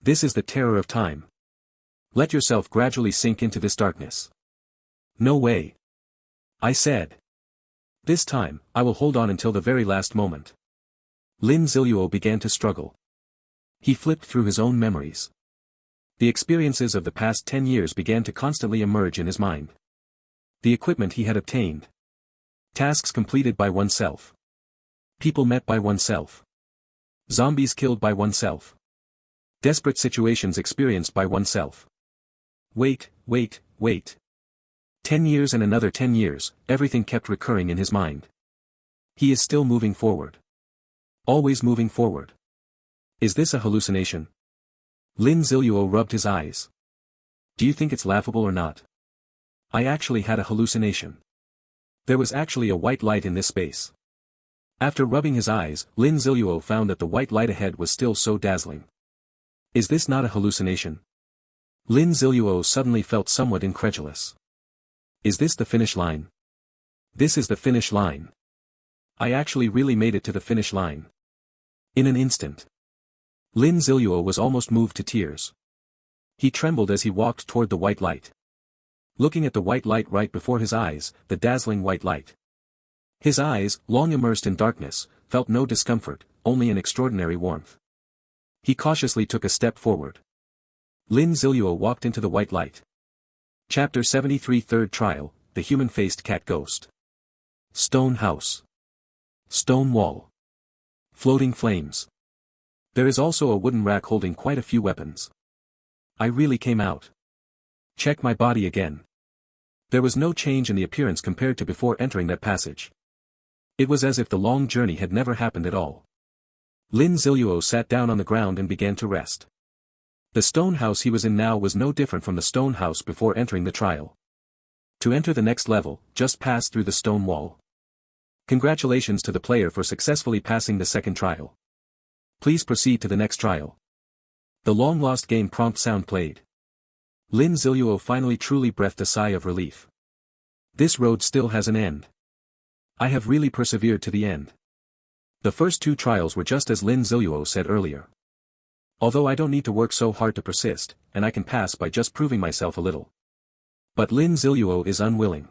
This is the terror of time. Let yourself gradually sink into this darkness. No way. I said. This time, I will hold on until the very last moment. Lin Ziluo began to struggle. He flipped through his own memories. The experiences of the past 10 years began to constantly emerge in his mind. The equipment he had obtained. Tasks completed by oneself. People met by oneself. Zombies killed by oneself. Desperate situations experienced by oneself. Wait. 10 years and another 10 years, everything kept recurring in his mind. He is still moving forward. Always moving forward. Is this a hallucination? Lin Ziluo rubbed his eyes. Do you think it's laughable or not? I actually had a hallucination. There was actually a white light in this space. After rubbing his eyes, Lin Ziluo found that the white light ahead was still so dazzling. Is this not a hallucination? Lin Ziluo suddenly felt somewhat incredulous. Is this the finish line? This is the finish line. I actually really made it to the finish line. In an instant. Lin Ziluo was almost moved to tears. He trembled as he walked toward the white light. Looking at the white light right before his eyes, the dazzling white light. His eyes, long immersed in darkness, felt no discomfort, only an extraordinary warmth. He cautiously took a step forward. Lin Ziluo walked into the white light. Chapter 73 Third Trial, The Human-Faced Cat Ghost. Stone House. Stone Wall. Floating flames. There is also a wooden rack holding quite a few weapons. I really came out. Check my body again. There was no change in the appearance compared to before entering that passage. It was as if the long journey had never happened at all. Lin Ziluo sat down on the ground and began to rest. The stone house he was in now was no different from the stone house before entering the trial. To enter the next level, just pass through the stone wall. Congratulations to the player for successfully passing the second trial. Please proceed to the next trial. The long-lost game prompt sound played. Lin Ziluo finally truly breathed a sigh of relief. This road still has an end. I have really persevered to the end. The first two trials were just as Lin Ziluo said earlier. Although I don't need to work so hard to persist, and I can pass by just proving myself a little. But Lin Ziluo is unwilling.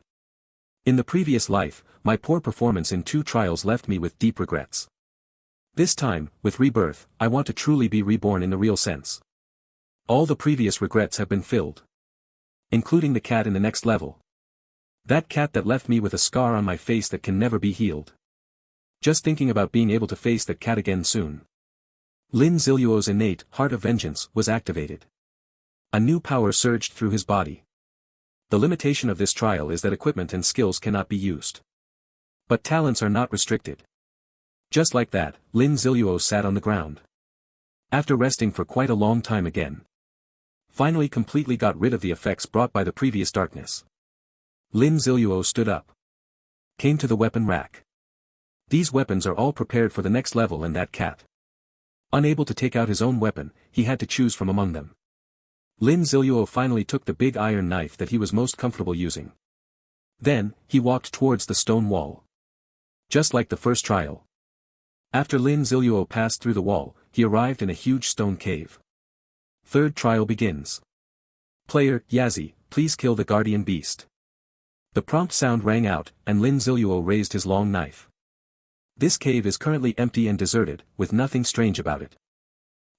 In the previous life, my poor performance in 2 trials left me with deep regrets. This time, with rebirth, I want to truly be reborn in the real sense. All the previous regrets have been filled. Including the cat in the next level. That cat that left me with a scar on my face that can never be healed. Just thinking about being able to face that cat again soon. Lin Ziluo's innate heart of vengeance was activated. A new power surged through his body. The limitation of this trial is that equipment and skills cannot be used. But talents are not restricted. Just like that, Lin Ziluo sat on the ground. After resting for quite a long time again. Finally completely got rid of the effects brought by the previous darkness. Lin Ziluo stood up. Came to the weapon rack. These weapons are all prepared for the next level and that cat. Unable to take out his own weapon, he had to choose from among them. Lin Ziluo finally took the big iron knife that he was most comfortable using. Then, he walked towards the stone wall. Just like the first trial. After Lin Ziluo passed through the wall, he arrived in a huge stone cave. Third trial begins. Player, Yazi, please kill the guardian beast. The prompt sound rang out, and Lin Ziluo raised his long knife. This cave is currently empty and deserted, with nothing strange about it.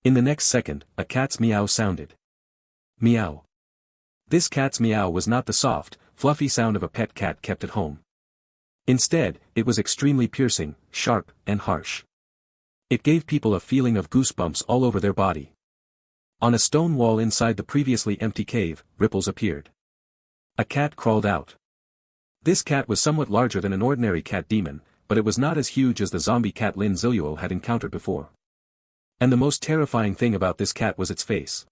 In the next second, a cat's meow sounded. Meow. This cat's meow was not the soft, fluffy sound of a pet cat kept at home. Instead, it was extremely piercing, sharp, and harsh. It gave people a feeling of goosebumps all over their body. On a stone wall inside the previously empty cave, ripples appeared. A cat crawled out. This cat was somewhat larger than an ordinary cat demon, but it was not as huge as the zombie cat Lin Ziluo had encountered before. And the most terrifying thing about this cat was its face.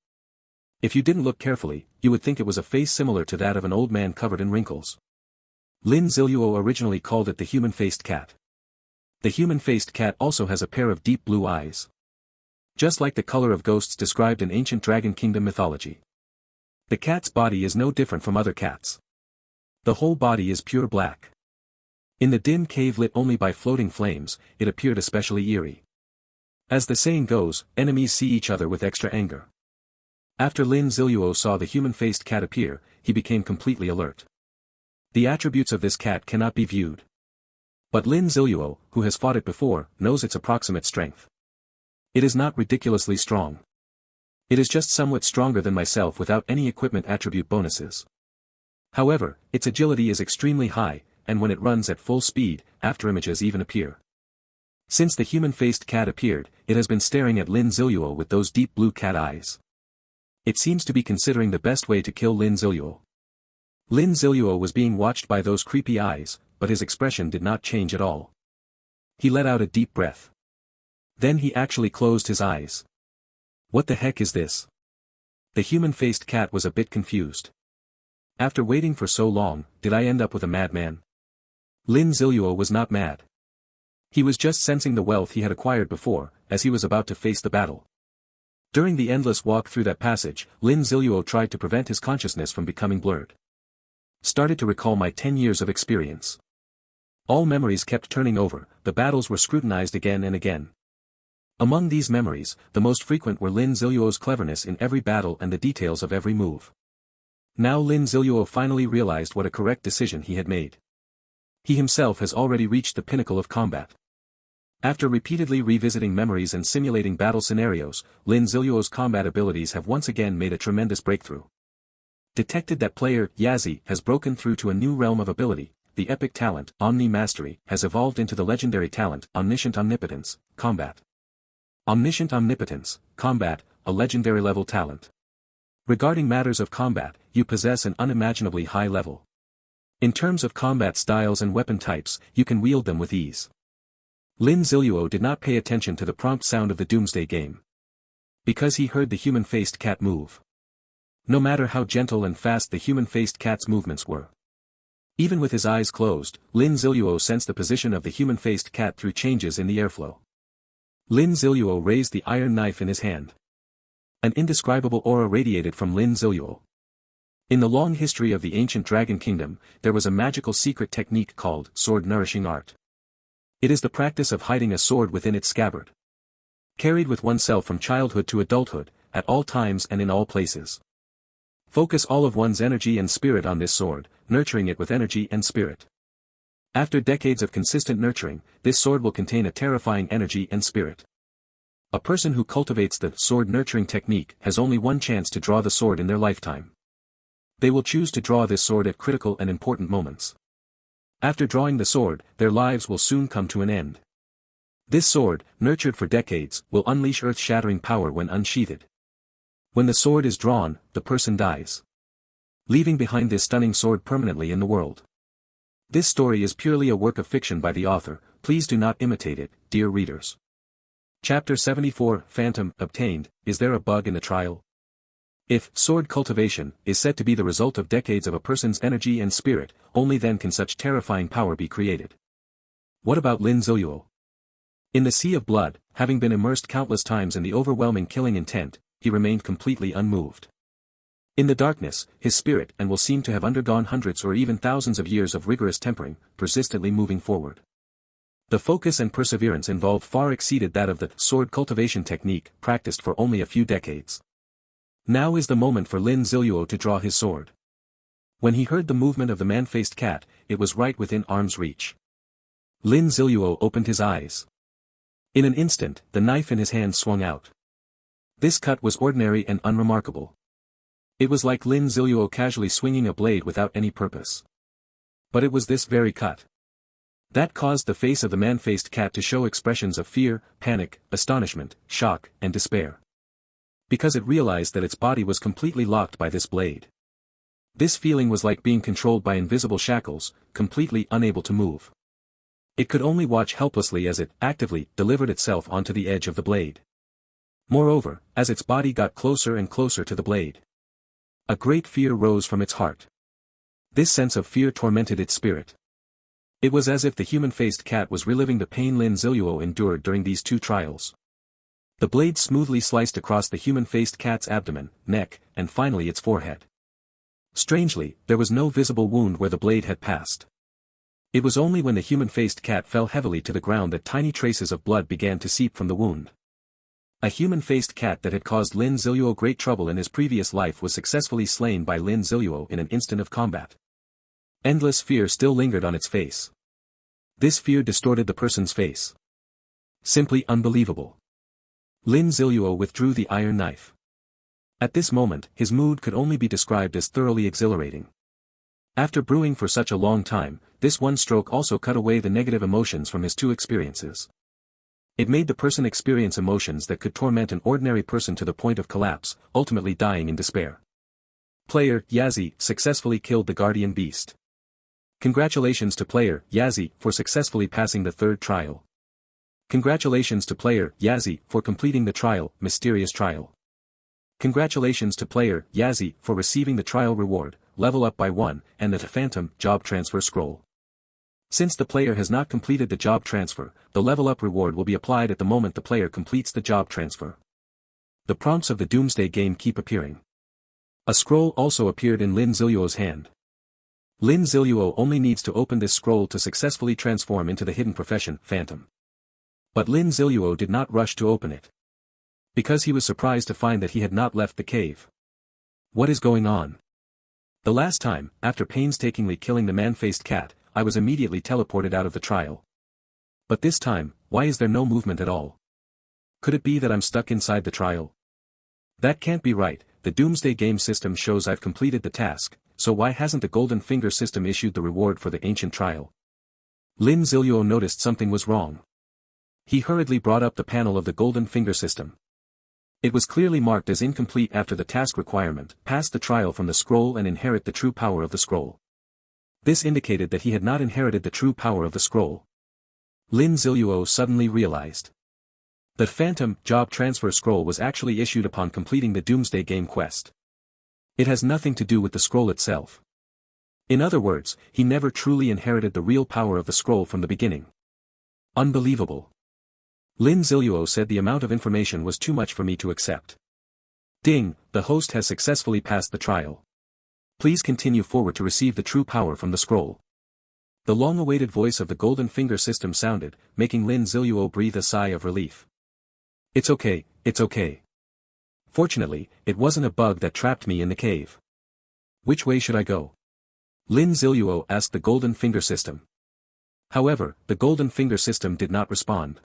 If you didn't look carefully, you would think it was a face similar to that of an old man covered in wrinkles. Lin Ziluo originally called it the human-faced cat. The human-faced cat also has a pair of deep blue eyes. Just like the color of ghosts described in ancient Dragon Kingdom mythology. The cat's body is no different from other cats. The whole body is pure black. In the dim cave lit only by floating flames, it appeared especially eerie. As the saying goes, enemies see each other with extra anger. After Lin Ziluo saw the human-faced cat appear, he became completely alert. The attributes of this cat cannot be viewed. But Lin Ziluo, who has fought it before, knows its approximate strength. It is not ridiculously strong. It is just somewhat stronger than myself without any equipment attribute bonuses. However, its agility is extremely high, and when it runs at full speed, afterimages even appear. Since the human-faced cat appeared, it has been staring at Lin Ziluo with those deep blue cat eyes. It seems to be considering the best way to kill Lin Ziluo. Lin Ziluo was being watched by those creepy eyes, but his expression did not change at all. He let out a deep breath. Then he actually closed his eyes. What the heck is this? The human-faced cat was a bit confused. After waiting for so long, did I end up with a madman? Lin Ziluo was not mad. He was just sensing the wealth he had acquired before, as he was about to face the battle. During the endless walk through that passage, Lin Ziluo tried to prevent his consciousness from becoming blurred. Started to recall my 10 years of experience. All memories kept turning over, the battles were scrutinized again and again. Among these memories, the most frequent were Lin Ziluo's cleverness in every battle and the details of every move. Now Lin Ziluo finally realized what a correct decision he had made. He himself has already reached the pinnacle of combat. After repeatedly revisiting memories and simulating battle scenarios, Lin Ziluo's combat abilities have once again made a tremendous breakthrough. Detected that player, Yazi, has broken through to a new realm of ability. The epic talent, Omni-Mastery, has evolved into the legendary talent, Omniscient Omnipotence, Combat. Omniscient Omnipotence, Combat, a legendary level talent. Regarding matters of combat, you possess an unimaginably high level. In terms of combat styles and weapon types, you can wield them with ease. Lin Ziluo did not pay attention to the prompt sound of the doomsday game. Because he heard the human-faced cat move. No matter how gentle and fast the human-faced cat's movements were. Even with his eyes closed, Lin Ziluo sensed the position of the human-faced cat through changes in the airflow. Lin Ziluo raised the iron knife in his hand. An indescribable aura radiated from Lin Ziluo. In the long history of the ancient Dragon Kingdom, there was a magical secret technique called sword nourishing art. It is the practice of hiding a sword within its scabbard. Carried with oneself from childhood to adulthood, at all times and in all places. Focus all of one's energy and spirit on this sword, nurturing it with energy and spirit. After decades of consistent nurturing, this sword will contain a terrifying energy and spirit. A person who cultivates the sword nurturing technique has only one chance to draw the sword in their lifetime. They will choose to draw this sword at critical and important moments. After drawing the sword, their lives will soon come to an end. This sword, nurtured for decades, will unleash earth-shattering power when unsheathed. When the sword is drawn, the person dies, leaving behind this stunning sword permanently in the world. This story is purely a work of fiction by the author, please do not imitate it, dear readers. Chapter 74, Phantom, obtained, is there a bug in the trial? If sword cultivation is said to be the result of decades of a person's energy and spirit, only then can such terrifying power be created. What about Lin Ziluo? In the sea of blood, having been immersed countless times in the overwhelming killing intent, he remained completely unmoved. In the darkness, his spirit will seem to have undergone hundreds or even thousands of years of rigorous tempering, persistently moving forward. The focus and perseverance involved far exceeded that of the sword cultivation technique practiced for only a few decades. Now is the moment for Lin Ziluo to draw his sword. When he heard the movement of the man-faced cat, it was right within arm's reach. Lin Ziluo opened his eyes. In an instant, the knife in his hand swung out. This cut was ordinary and unremarkable. It was like Lin Ziluo casually swinging a blade without any purpose. But it was this very cut that caused the face of the man-faced cat to show expressions of fear, panic, astonishment, shock, and despair. Because it realized that its body was completely locked by this blade. This feeling was like being controlled by invisible shackles, completely unable to move. It could only watch helplessly as it actively delivered itself onto the edge of the blade. Moreover, as its body got closer and closer to the blade, a great fear rose from its heart. This sense of fear tormented its spirit. It was as if the human-faced cat was reliving the pain Lin Ziluo endured during these two trials. The blade smoothly sliced across the human-faced cat's abdomen, neck, and finally its forehead. Strangely, there was no visible wound where the blade had passed. It was only when the human-faced cat fell heavily to the ground that tiny traces of blood began to seep from the wound. A human-faced cat that had caused Lin Ziluo great trouble in his previous life was successfully slain by Lin Ziluo in an instant of combat. Endless fear still lingered on its face. This fear distorted the person's face. Simply unbelievable. Lin Ziluo withdrew the iron knife. At this moment, his mood could only be described as thoroughly exhilarating. After brewing for such a long time, this one stroke also cut away the negative emotions from his two experiences. It made the person experience emotions that could torment an ordinary person to the point of collapse, ultimately dying in despair. Player Yazzie successfully killed the guardian beast. Congratulations to player Yazzie for successfully passing the third trial. Congratulations to player Yazzie for completing the trial, mysterious trial. Congratulations to player Yazzie for receiving the trial reward, level up by 1, and the phantom job transfer scroll. Since the player has not completed the job transfer, the level up reward will be applied at the moment the player completes the job transfer. The prompts of the doomsday game keep appearing. A scroll also appeared in Lin Ziluo's hand. Lin Ziluo only needs to open this scroll to successfully transform into the hidden profession, Phantom. But Lin Ziluo did not rush to open it. Because he was surprised to find that he had not left the cave. What is going on? The last time, after painstakingly killing the man-faced cat, I was immediately teleported out of the trial. But this time, why is there no movement at all? Could it be that I'm stuck inside the trial? That can't be right, the doomsday game system shows I've completed the task, so why hasn't the golden finger system issued the reward for the ancient trial? Lin Ziluo noticed something was wrong. He hurriedly brought up the panel of the golden finger system. It was clearly marked as incomplete after the task requirement, pass the trial from the scroll and inherit the true power of the scroll. This indicated that he had not inherited the true power of the scroll. Lin Ziluo suddenly realized. The phantom job transfer scroll was actually issued upon completing the doomsday game quest. It has nothing to do with the scroll itself. In other words, he never truly inherited the real power of the scroll from the beginning. Unbelievable. Lin Ziluo said the amount of information was too much for me to accept. Ding, the host has successfully passed the trial. Please continue forward to receive the true power from the scroll. The long-awaited voice of the golden finger system sounded, making Lin Ziluo breathe a sigh of relief. It's okay, it's okay. Fortunately, it wasn't a bug that trapped me in the cave. Which way should I go? Lin Ziluo asked the golden finger system. However, the golden finger system did not respond.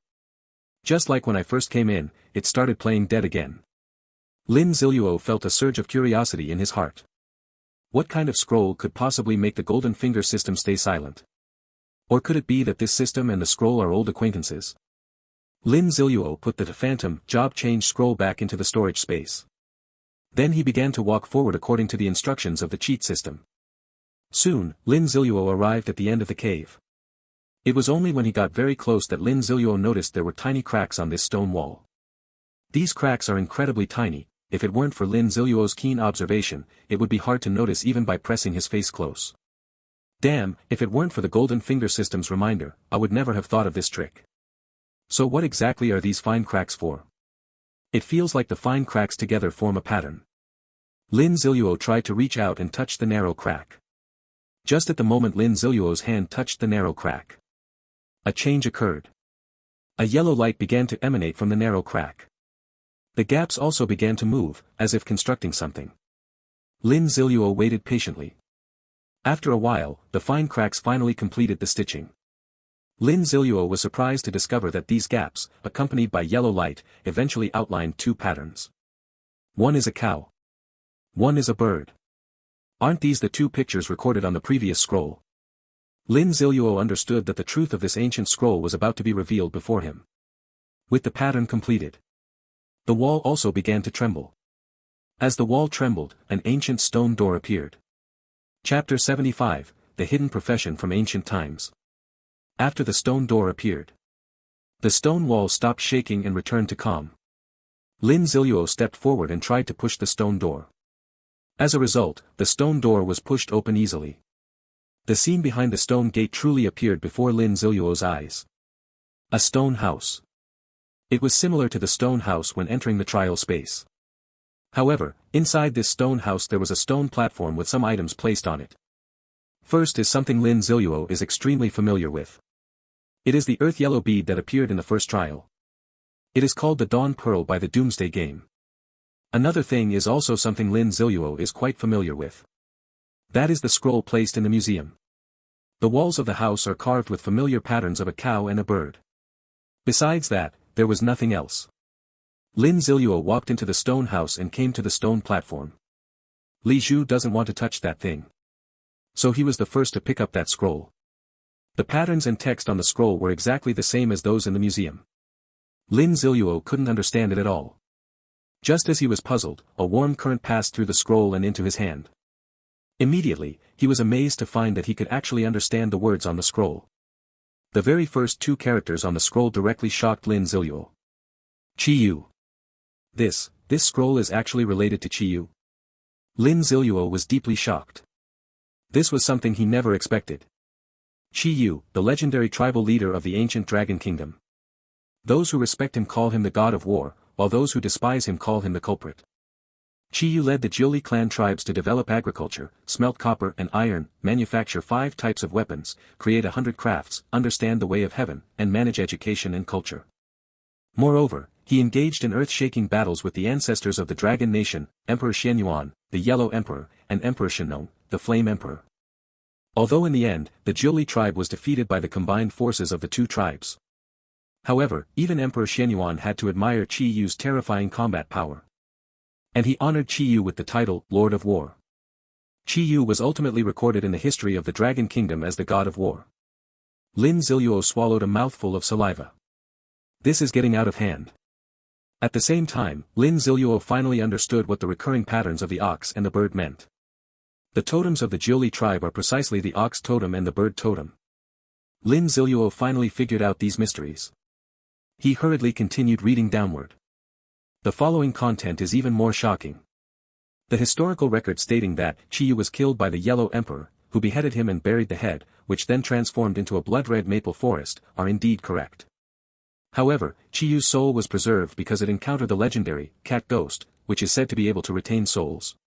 Just like when I first came in, it started playing dead again. Lin Ziluo felt a surge of curiosity in his heart. What kind of scroll could possibly make the golden finger system stay silent? Or could it be that this system and the scroll are old acquaintances? Lin Ziluo put the phantom job change scroll back into the storage space. Then he began to walk forward according to the instructions of the cheat system. Soon, Lin Ziluo arrived at the end of the cave. It was only when he got very close that Lin Ziluo noticed there were tiny cracks on this stone wall. These cracks are incredibly tiny. If it weren't for Lin Ziluo's keen observation, it would be hard to notice even by pressing his face close. Damn, if it weren't for the golden finger system's reminder, I would never have thought of this trick. So what exactly are these fine cracks for? It feels like the fine cracks together form a pattern. Lin Ziluo tried to reach out and touch the narrow crack. Just at the moment Lin Ziluo's hand touched the narrow crack, a change occurred. A yellow light began to emanate from the narrow crack. The gaps also began to move, as if constructing something. Lin Ziluo waited patiently. After a while, the fine cracks finally completed the stitching. Lin Ziluo was surprised to discover that these gaps, accompanied by yellow light, eventually outlined two patterns. One is a cow. One is a bird. Aren't these the two pictures recorded on the previous scroll? Lin Ziluo understood that the truth of this ancient scroll was about to be revealed before him. With the pattern completed, the wall also began to tremble. As the wall trembled, an ancient stone door appeared. Chapter 75, The Hidden Profession from Ancient Times. After the stone door appeared, the stone wall stopped shaking and returned to calm. Lin Ziluo stepped forward and tried to push the stone door. As a result, the stone door was pushed open easily. The scene behind the stone gate truly appeared before Lin Ziluo's eyes. A stone house. It was similar to the stone house when entering the trial space. However, inside this stone house there was a stone platform with some items placed on it. First is something Lin Ziluo is extremely familiar with. It is the earth yellow bead that appeared in the first trial. It is called the Dawn Pearl by the Doomsday Game. Another thing is also something Lin Ziluo is quite familiar with. That is the scroll placed in the museum. The walls of the house are carved with familiar patterns of a cow and a bird. Besides that, there was nothing else. Lin Ziluo walked into the stone house and came to the stone platform. Li Zhu doesn't want to touch that thing. So he was the first to pick up that scroll. The patterns and text on the scroll were exactly the same as those in the museum. Lin Ziluo couldn't understand it at all. Just as he was puzzled, a warm current passed through the scroll and into his hand. Immediately, he was amazed to find that he could actually understand the words on the scroll. The very first two characters on the scroll directly shocked Lin Ziluo. Qiyu. This scroll is actually related to Qiyu. Lin Ziluo was deeply shocked. This was something he never expected. Qiyu, the legendary tribal leader of the ancient dragon kingdom. Those who respect him call him the god of war, while those who despise him call him the culprit. Qiyu led the Jiuli clan tribes to develop agriculture, smelt copper and iron, manufacture 5 types of weapons, create 100 crafts, understand the way of heaven, and manage education and culture. Moreover, he engaged in earth-shaking battles with the ancestors of the Dragon Nation, Emperor Xianyuan, the Yellow Emperor, and Emperor Shenong, the Flame Emperor. Although in the end, the Jiuli tribe was defeated by the combined forces of the two tribes. However, even Emperor Xianyuan had to admire Qiyu's terrifying combat power. And he honored Qiyu with the title, Lord of War. Qiyu was ultimately recorded in the history of the Dragon Kingdom as the God of War. Lin Ziluo swallowed a mouthful of saliva. This is getting out of hand. At the same time, Lin Ziluo finally understood what the recurring patterns of the ox and the bird meant. The totems of the Jiuli tribe are precisely the ox totem and the bird totem. Lin Ziluo finally figured out these mysteries. He hurriedly continued reading downward. The following content is even more shocking. The historical record stating that Qiyu was killed by the Yellow Emperor, who beheaded him and buried the head, which then transformed into a blood-red maple forest, are indeed correct. However, Qiyu's soul was preserved because it encountered the legendary cat ghost, which is said to be able to retain souls.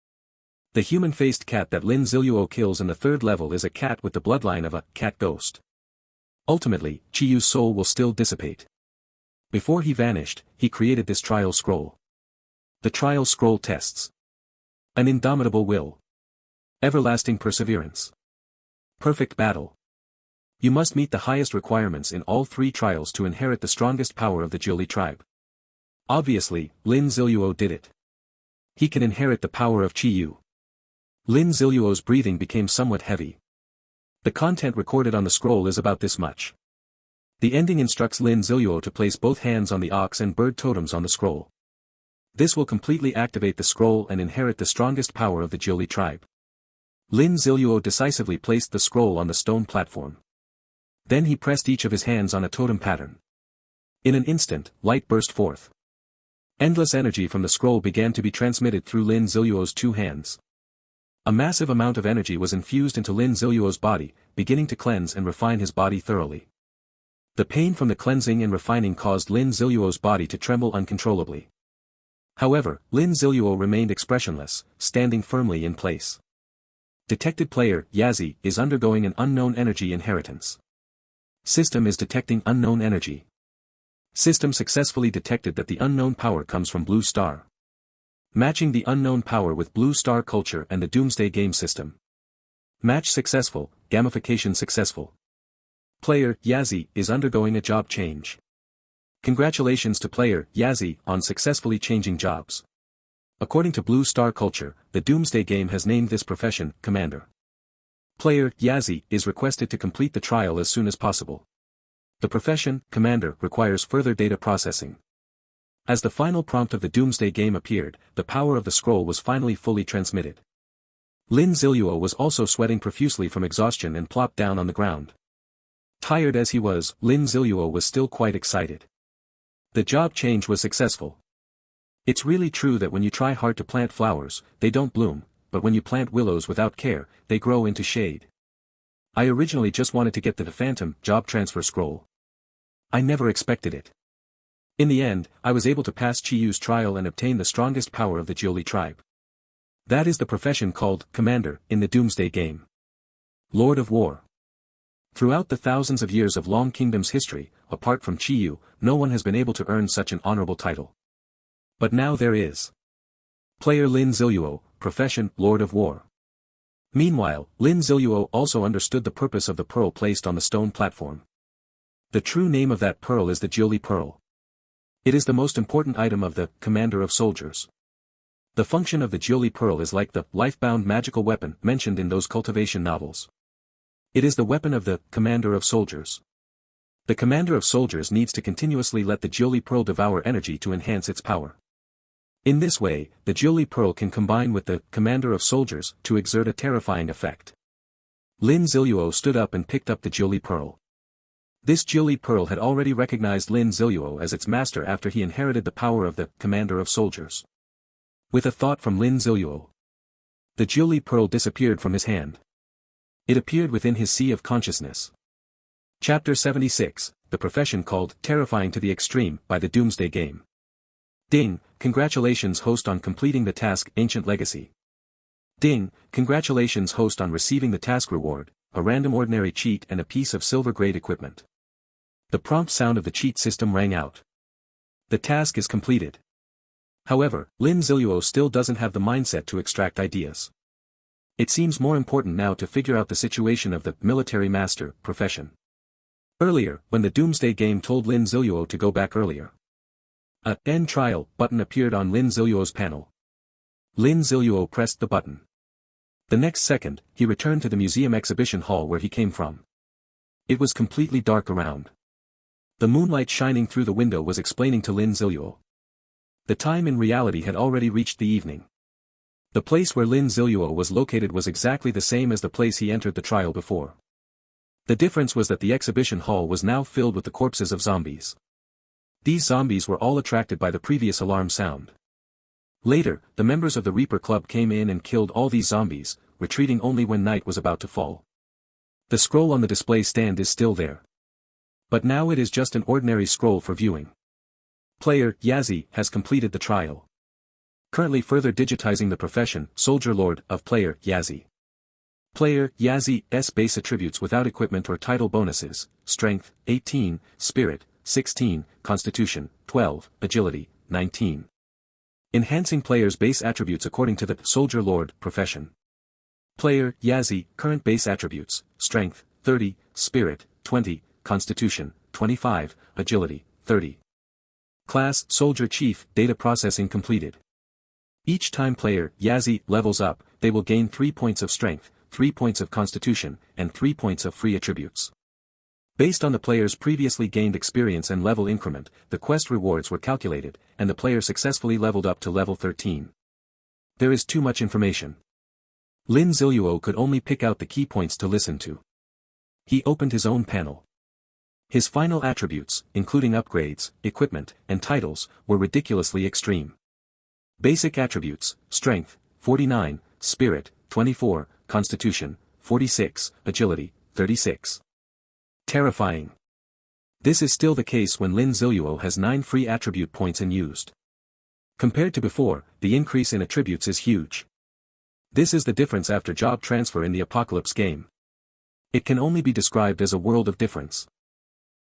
The human-faced cat that Lin Ziluo kills in the 3rd level is a cat with the bloodline of a cat ghost. Ultimately, Qiyu's soul will still dissipate. Before he vanished, he created this trial scroll. The trial scroll tests an indomitable will, everlasting perseverance, perfect battle. You must meet the highest requirements in all 3 trials to inherit the strongest power of the Jiuli tribe. Obviously, Lin Ziluo did it. He can inherit the power of Qiyu. Lin Ziluo's breathing became somewhat heavy. The content recorded on the scroll is about this much. The ending instructs Lin Ziluo to place both hands on the ox and bird totems on the scroll. This will completely activate the scroll and inherit the strongest power of the Jiuli tribe. Lin Ziluo decisively placed the scroll on the stone platform. Then he pressed each of his hands on a totem pattern. In an instant, light burst forth. Endless energy from the scroll began to be transmitted through Lin Ziluo's 2 hands. A massive amount of energy was infused into Lin Ziluo's body, beginning to cleanse and refine his body thoroughly. The pain from the cleansing and refining caused Lin Ziluo's body to tremble uncontrollably. However, Lin Ziluo remained expressionless, standing firmly in place. Detected player, Yazi, is undergoing an unknown energy inheritance. System is detecting unknown energy. System successfully detected that the unknown power comes from Blue Star. Matching the unknown power with Blue Star culture and the Doomsday game system. Match successful, gamification successful. Player, Yazi, is undergoing a job change. Congratulations to player, Yazi, on successfully changing jobs. According to Blue Star culture, the Doomsday game has named this profession, Commander. Player, Yazi, is requested to complete the trial as soon as possible. The profession, Commander, requires further data processing. As the final prompt of the Doomsday game appeared, the power of the scroll was finally fully transmitted. Lin Ziluo was also sweating profusely from exhaustion and plopped down on the ground. Tired as he was, Lin Ziluo was still quite excited. The job change was successful. It's really true that when you try hard to plant flowers, they don't bloom, but when you plant willows without care, they grow into shade. I originally just wanted to get the Phantom job transfer scroll. I never expected it. In the end, I was able to pass Qiyu's trial and obtain the strongest power of the Jiuli tribe. That is the profession called Commander in the Doomsday game. Lord of War. Throughout the thousands of years of Long Kingdom's history, apart from Qiyu, no one has been able to earn such an honorable title. But now there is. Player Lin Ziluo, profession, Lord of War. Meanwhile, Lin Ziluo also understood the purpose of the pearl placed on the stone platform. The true name of that pearl is the Jiuli Pearl. It is the most important item of the Commander of Soldiers. The function of the Jiuli Pearl is like the life-bound magical weapon mentioned in those cultivation novels. It is the weapon of the Commander of Soldiers. The Commander of Soldiers needs to continuously let the Jiuli Pearl devour energy to enhance its power. In this way, the Jiuli Pearl can combine with the Commander of Soldiers to exert a terrifying effect. Lin Ziluo stood up and picked up the Jiuli Pearl. This Jiuli Pearl had already recognized Lin Ziluo as its master after he inherited the power of the Commander of Soldiers. With a thought from Lin Ziluo, the Jiuli Pearl disappeared from his hand. It appeared within his sea of consciousness. Chapter 76, the profession called terrifying to the extreme by the Doomsday Game. Ding, congratulations host on completing the task Ancient Legacy. Ding, congratulations host on receiving the task reward, a random ordinary cheat and a piece of silver-grade equipment. The prompt sound of the cheat system rang out. The task is completed. However, Lin Ziluo still doesn't have the mindset to extract ideas. It seems more important now to figure out the situation of the military master profession. Earlier, when the Doomsday Game told Lin Ziluo to go back earlier, a End Trial button appeared on Lin Ziluo's panel. Lin Ziluo pressed the button. The next second, he returned to the museum exhibition hall where he came from. It was completely dark around. The moonlight shining through the window was explaining to Lin Ziluo. The time in reality had already reached the evening. The place where Lin Ziluo was located was exactly the same as the place he entered the trial before. The difference was that the exhibition hall was now filled with the corpses of zombies. These zombies were all attracted by the previous alarm sound. Later, the members of the Reaper Club came in and killed all these zombies, retreating only when night was about to fall. The scroll on the display stand is still there. But now it is just an ordinary scroll for viewing. Player Yazi has completed the trial. Currently further digitizing the profession Soldier Lord of Player Yazi. Player Yazi's base attributes without equipment or title bonuses: Strength 18, Spirit 16, Constitution 12, Agility 19. Enhancing player's base attributes according to the Soldier Lord profession. Player Yazi current base attributes: Strength 30, Spirit 20, Constitution 25, Agility 30. Class Soldier Chief. Data processing completed. Each time player Yazi levels up, they will gain 3 points of strength, 3 points of constitution, and 3 points of free attributes. Based on the player's previously gained experience and level increment, the quest rewards were calculated, and the player successfully leveled up to level 13. There is too much information. Lin Ziluo could only pick out the key points to listen to. He opened his own panel. His final attributes, including upgrades, equipment, and titles, were ridiculously extreme. Basic attributes: Strength 49, Spirit 24, Constitution 46, Agility 36. Terrifying. This is still the case when Lin Ziluo has 9 free attribute points unused. Compared to before, the increase in attributes is huge. This is the difference after job transfer in the Apocalypse game. It can only be described as a world of difference.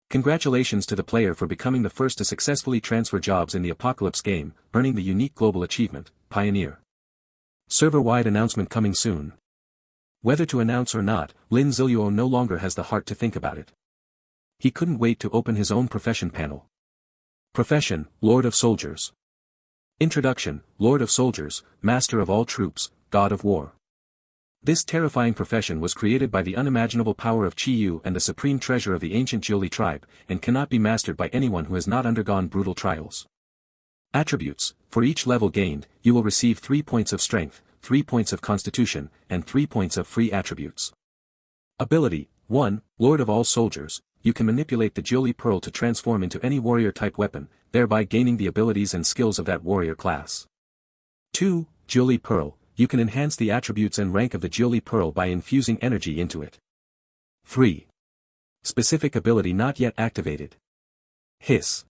Congratulations to the player for becoming the first to successfully transfer jobs in the Apocalypse game, earning the unique global achievement, Pioneer. Server-wide announcement coming soon. Whether to announce or not, Lin Ziluo no longer has the heart to think about it. He couldn't wait to open his own profession panel. Profession, Lord of Soldiers. Introduction, Lord of Soldiers, Master of all troops, God of War. This terrifying profession was created by the unimaginable power of Qiyu and the supreme treasure of the ancient Jiuli tribe, and cannot be mastered by anyone who has not undergone brutal trials. Attributes: for each level gained, you will receive 3 points of strength, 3 points of constitution, and 3 points of free attributes. Ability: 1. Lord of all soldiers, you can manipulate the Jiuli Pearl to transform into any warrior-type weapon, thereby gaining the abilities and skills of that warrior class. 2. Jiuli Pearl, you can enhance the attributes and rank of the Jiuli Pearl by infusing energy into it. 3. Specific ability not yet activated. Hiss.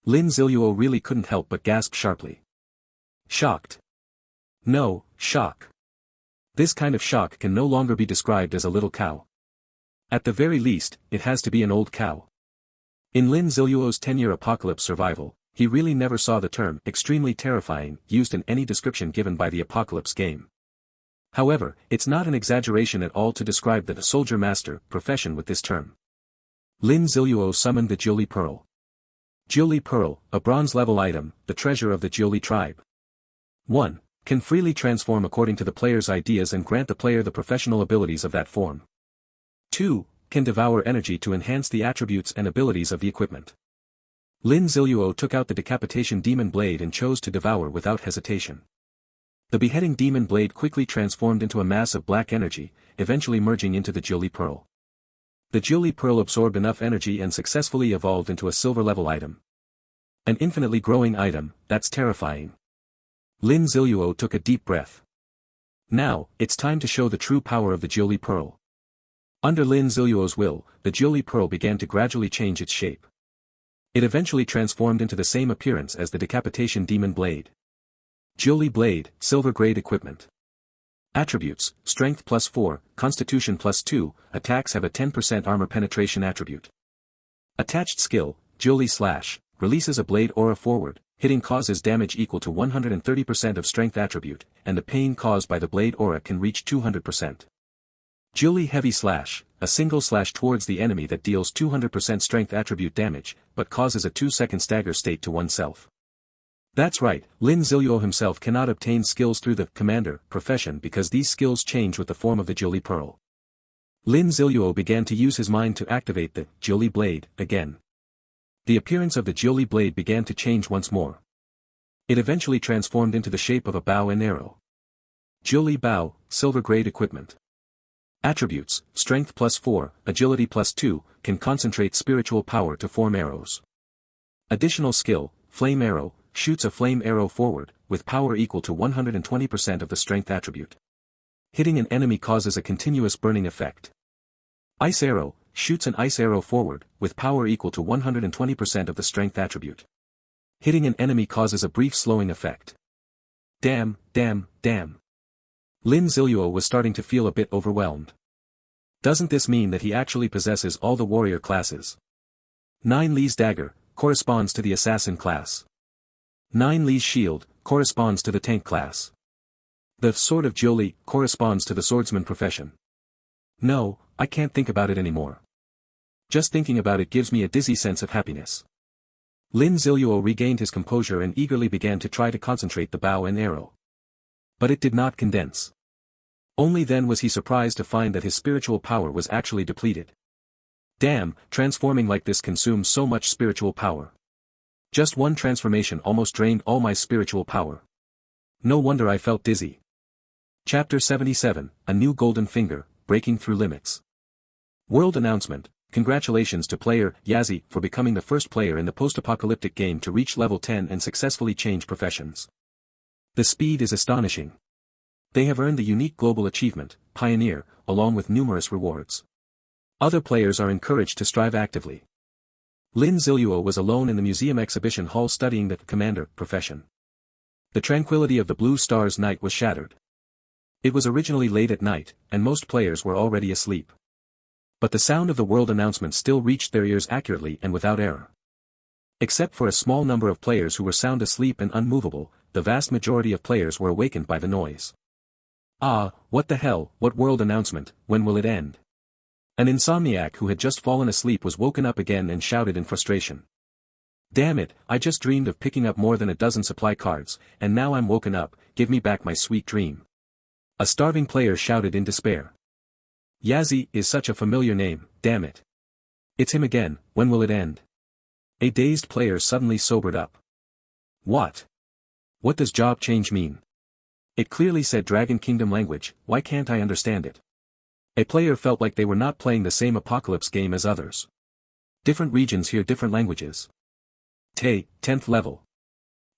Lin Ziluo really couldn't help but gasp sharply. Shocked. No, shock. This kind of shock can no longer be described as a little cow. At the very least, it has to be an old cow. In Lin Ziluo's 10-year apocalypse survival, he really never saw the term extremely terrifying used in any description given by the apocalypse game. However, it's not an exaggeration at all to describe the soldier master profession with this term. Lin Ziluo summoned the Jiuli Pearl. Jiuli Pearl, a bronze-level item, the treasure of the Jiuli tribe. 1. Can freely transform according to the player's ideas and grant the player the professional abilities of that form. 2. Can devour energy to enhance the attributes and abilities of the equipment. Lin Ziluo took out the decapitation demon blade and chose to devour without hesitation. The beheading demon blade quickly transformed into a mass of black energy, eventually merging into the Jiuli Pearl. The Jiuli Pearl absorbed enough energy and successfully evolved into a silver-level item. An infinitely growing item, that's terrifying. Lin Ziluo took a deep breath. Now, it's time to show the true power of the Jiuli Pearl. Under Lin Ziluo's will, the Jiuli Pearl began to gradually change its shape. It eventually transformed into the same appearance as the decapitation demon blade. Jiuli Blade, silver-grade equipment. Attributes, Strength +4, Constitution +2, attacks have a 10% armor penetration attribute. Attached skill, Jiuli Slash, releases a blade aura forward, hitting causes damage equal to 130% of strength attribute, and the pain caused by the blade aura can reach 200%. Jiuli Heavy Slash, a single slash towards the enemy that deals 200% strength attribute damage, but causes a 2-second stagger state to oneself. That's right, Lin Ziluo himself cannot obtain skills through the commander profession because these skills change with the form of the Jiuli Pearl. Lin Ziluo began to use his mind to activate the Jiuli Blade again. The appearance of the Jiuli Blade began to change once more. It eventually transformed into the shape of a bow and arrow. Jiuli Bow, silver-grade equipment. Attributes, Strength +4, Agility +2, can concentrate spiritual power to form arrows. Additional skill, Flame Arrow, shoots a flame arrow forward, with power equal to 120% of the strength attribute. Hitting an enemy causes a continuous burning effect. Ice Arrow, shoots an ice arrow forward, with power equal to 120% of the strength attribute. Hitting an enemy causes a brief slowing effect. Damn. Lin Ziluo was starting to feel a bit overwhelmed. Doesn't this mean that he actually possesses all the warrior classes? 9 Li's Dagger, corresponds to the assassin class. 9 Li's Shield, corresponds to the tank class. The Sword of Jiuli, corresponds to the swordsman profession. No, I can't think about it anymore. Just thinking about it gives me a dizzy sense of happiness. Lin Ziluo regained his composure and eagerly began to try to concentrate the bow and arrow. But it did not condense. Only then was he surprised to find that his spiritual power was actually depleted. Damn, transforming like this consumes so much spiritual power. Just one transformation almost drained all my spiritual power. No wonder I felt dizzy. Chapter 77, A New Golden Finger, Breaking Through Limits. World Announcement, congratulations to player Yazi for becoming the first player in the post-apocalyptic game to reach level 10 and successfully change professions. The speed is astonishing. They have earned the unique global achievement, Pioneer, along with numerous rewards. Other players are encouraged to strive actively. Lin Ziluo was alone in the museum exhibition hall studying the commander profession. The tranquility of the Blue Star's night was shattered. It was originally late at night, and most players were already asleep. But the sound of the world announcement still reached their ears accurately and without error. Except for a small number of players who were sound asleep and unmovable, the vast majority of players were awakened by the noise. Ah, what the hell, what world announcement, when will it end? An insomniac who had just fallen asleep was woken up again and shouted in frustration. Damn it, I just dreamed of picking up more than a dozen supply cards, and now I'm woken up, give me back my sweet dream. A starving player shouted in despair. Yazi is such a familiar name, damn it. It's him again, when will it end? A dazed player suddenly sobered up. What? What does job change mean? It clearly said Dragon Kingdom language, why can't I understand it? A player felt like they were not playing the same apocalypse game as others. Different regions hear different languages. 10th level.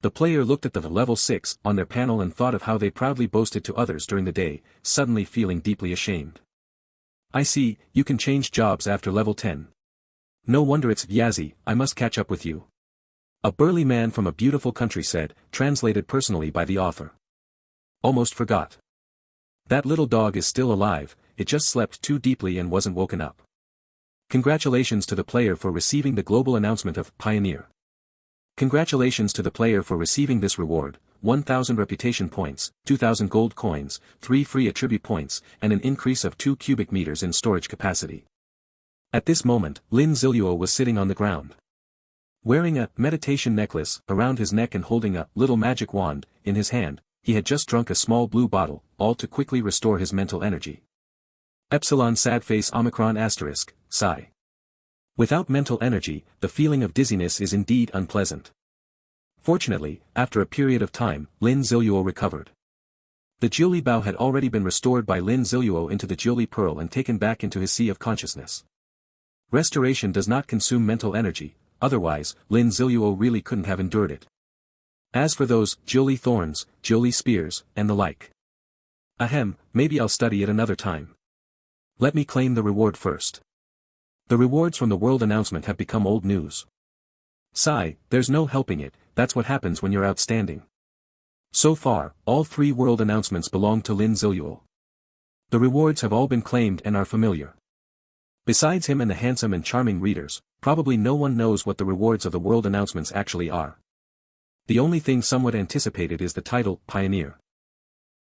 The player looked at the level 6 on their panel and thought of how they proudly boasted to others during the day, suddenly feeling deeply ashamed. I see, you can change jobs after level 10. No wonder it's Yazi, I must catch up with you. A burly man from a beautiful country said, translated personally by the author. Almost forgot. That little dog is still alive, it just slept too deeply and wasn't woken up. Congratulations to the player for receiving the global announcement of Pioneer. Congratulations to the player for receiving this reward, 1,000 reputation points, 2,000 gold coins, 3 free attribute points, and an increase of 2 cubic meters in storage capacity. At this moment, Lin Ziluo was sitting on the ground. Wearing a meditation necklace around his neck and holding a little magic wand in his hand, he had just drunk a small blue bottle, all to quickly restore his mental energy. Epsilon sad face Omicron asterisk, sigh. Without mental energy, the feeling of dizziness is indeed unpleasant. Fortunately, after a period of time, Lin Ziluo recovered. The Jiuli Bao had already been restored by Lin Ziluo into the Jiuli Pearl and taken back into his sea of consciousness. Restoration does not consume mental energy, otherwise, Lin Ziluo really couldn't have endured it. As for those Jiuli thorns, Jiuli spears, and the like. Ahem, maybe I'll study it another time. Let me claim the reward first. The rewards from the world announcement have become old news. Sigh, there's no helping it, that's what happens when you're outstanding. So far, all 3 world announcements belong to Lin Ziluo. The rewards have all been claimed and are familiar. Besides him and the handsome and charming readers, probably no one knows what the rewards of the world announcements actually are. The only thing somewhat anticipated is the title, Pioneer.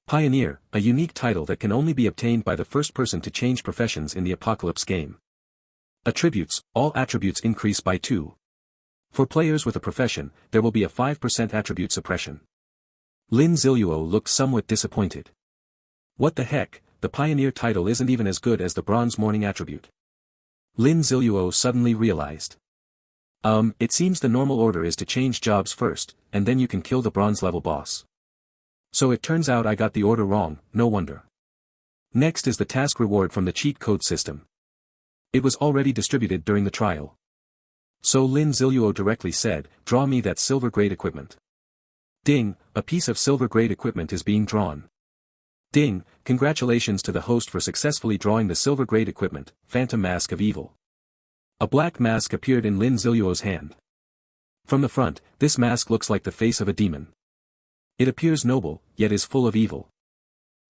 Pioneer, a unique title that can only be obtained by the first person to change professions in the Apocalypse game. Attributes, all attributes increase by 2. For players with a profession, there will be a 5% attribute suppression. Lin Ziluo looked somewhat disappointed. What the heck, the Pioneer title isn't even as good as the Bronze Morning attribute. Lin Ziluo suddenly realized. It seems the normal order is to change jobs first, and then you can kill the bronze level boss. So it turns out I got the order wrong, no wonder. Next is the task reward from the cheat code system. It was already distributed during the trial. So Lin Ziluo directly said, draw me that silver-grade equipment. Ding, a piece of silver-grade equipment is being drawn. Ding, congratulations to the host for successfully drawing the silver-grade equipment, Phantom Mask of Evil. A black mask appeared in Lin Ziluo's hand. From the front, this mask looks like the face of a demon. It appears noble, yet is full of evil.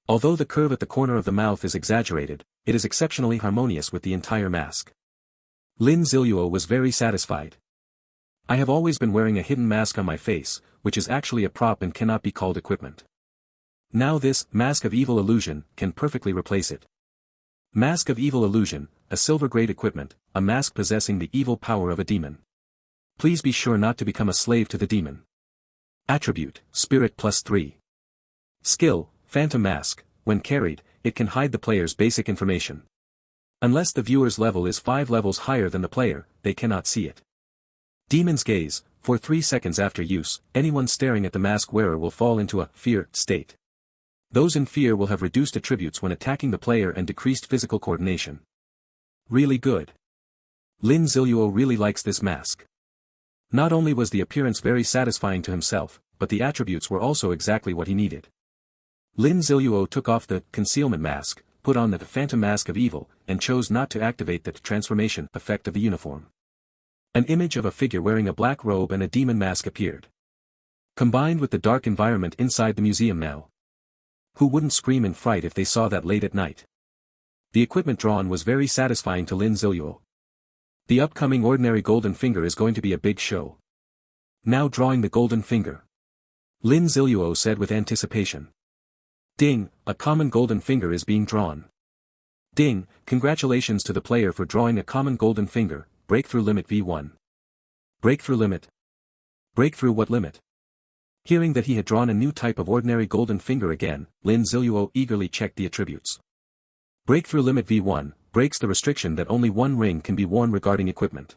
Although the curve at the corner of the mouth is exaggerated, it is exceptionally harmonious with the entire mask. Lin Ziluo was very satisfied. I have always been wearing a hidden mask on my face, which is actually a prop and cannot be called equipment. Now this Mask of Evil illusion can perfectly replace it. Mask of Evil illusion, a silver-grade equipment, a mask possessing the evil power of a demon. Please be sure not to become a slave to the demon. Attribute, Spirit +3. Skill, Phantom Mask, when carried, it can hide the player's basic information. Unless the viewer's level is 5 levels higher than the player, they cannot see it. Demon's Gaze, for 3 seconds after use, anyone staring at the mask wearer will fall into a fear state. Those in fear will have reduced attributes when attacking the player and decreased physical coordination. Really good. Lin Ziluo really likes this mask. Not only was the appearance very satisfying to himself, but the attributes were also exactly what he needed. Lin Ziluo took off the concealment mask, put on the Phantom Mask of Evil, and chose not to activate the transformation effect of the uniform. An image of a figure wearing a black robe and a demon mask appeared. Combined with the dark environment inside the museum now. Who wouldn't scream in fright if they saw that late at night? The equipment drawn was very satisfying to Lin Ziluo. The upcoming ordinary golden finger is going to be a big show. Now drawing the golden finger. Lin Ziluo said with anticipation. Ding, a common golden finger is being drawn. Ding, congratulations to the player for drawing a common golden finger, breakthrough limit V1. Breakthrough limit? Breakthrough what limit? Hearing that he had drawn a new type of ordinary golden finger again, Lin Ziluo eagerly checked the attributes. Breakthrough limit V1, breaks the restriction that only 1 ring can be worn regarding equipment.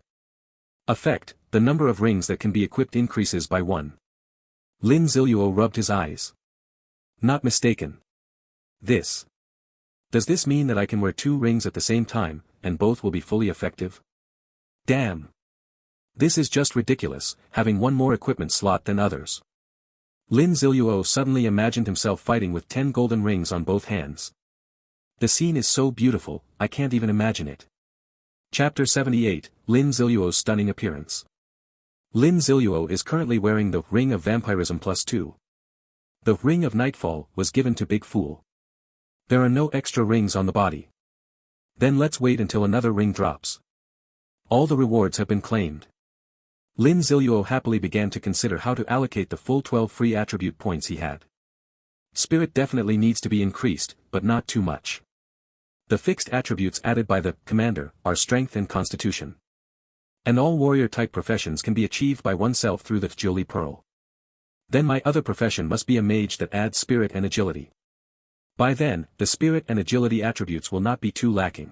Effect, the number of rings that can be equipped increases by 1. Lin Ziluo rubbed his eyes. Not mistaken. Does this mean that I can wear 2 rings at the same time, and both will be fully effective? Damn. This is just ridiculous, having 1 more equipment slot than others. Lin Ziluo suddenly imagined himself fighting with 10 golden rings on both hands. The scene is so beautiful, I can't even imagine it. Chapter 78, Lin Ziluo's stunning appearance. Lin Ziluo is currently wearing the Ring of Vampirism +2. The Ring of Nightfall was given to Big Fool. There are no extra rings on the body. Then let's wait until another ring drops. All the rewards have been claimed. Lin Ziluo happily began to consider how to allocate the full 12 free attribute points he had. Spirit definitely needs to be increased, but not too much. The fixed attributes added by the commander are strength and constitution. And all warrior-type professions can be achieved by oneself through the Joli Pearl. Then my other profession must be a mage that adds spirit and agility. By then, the spirit and agility attributes will not be too lacking.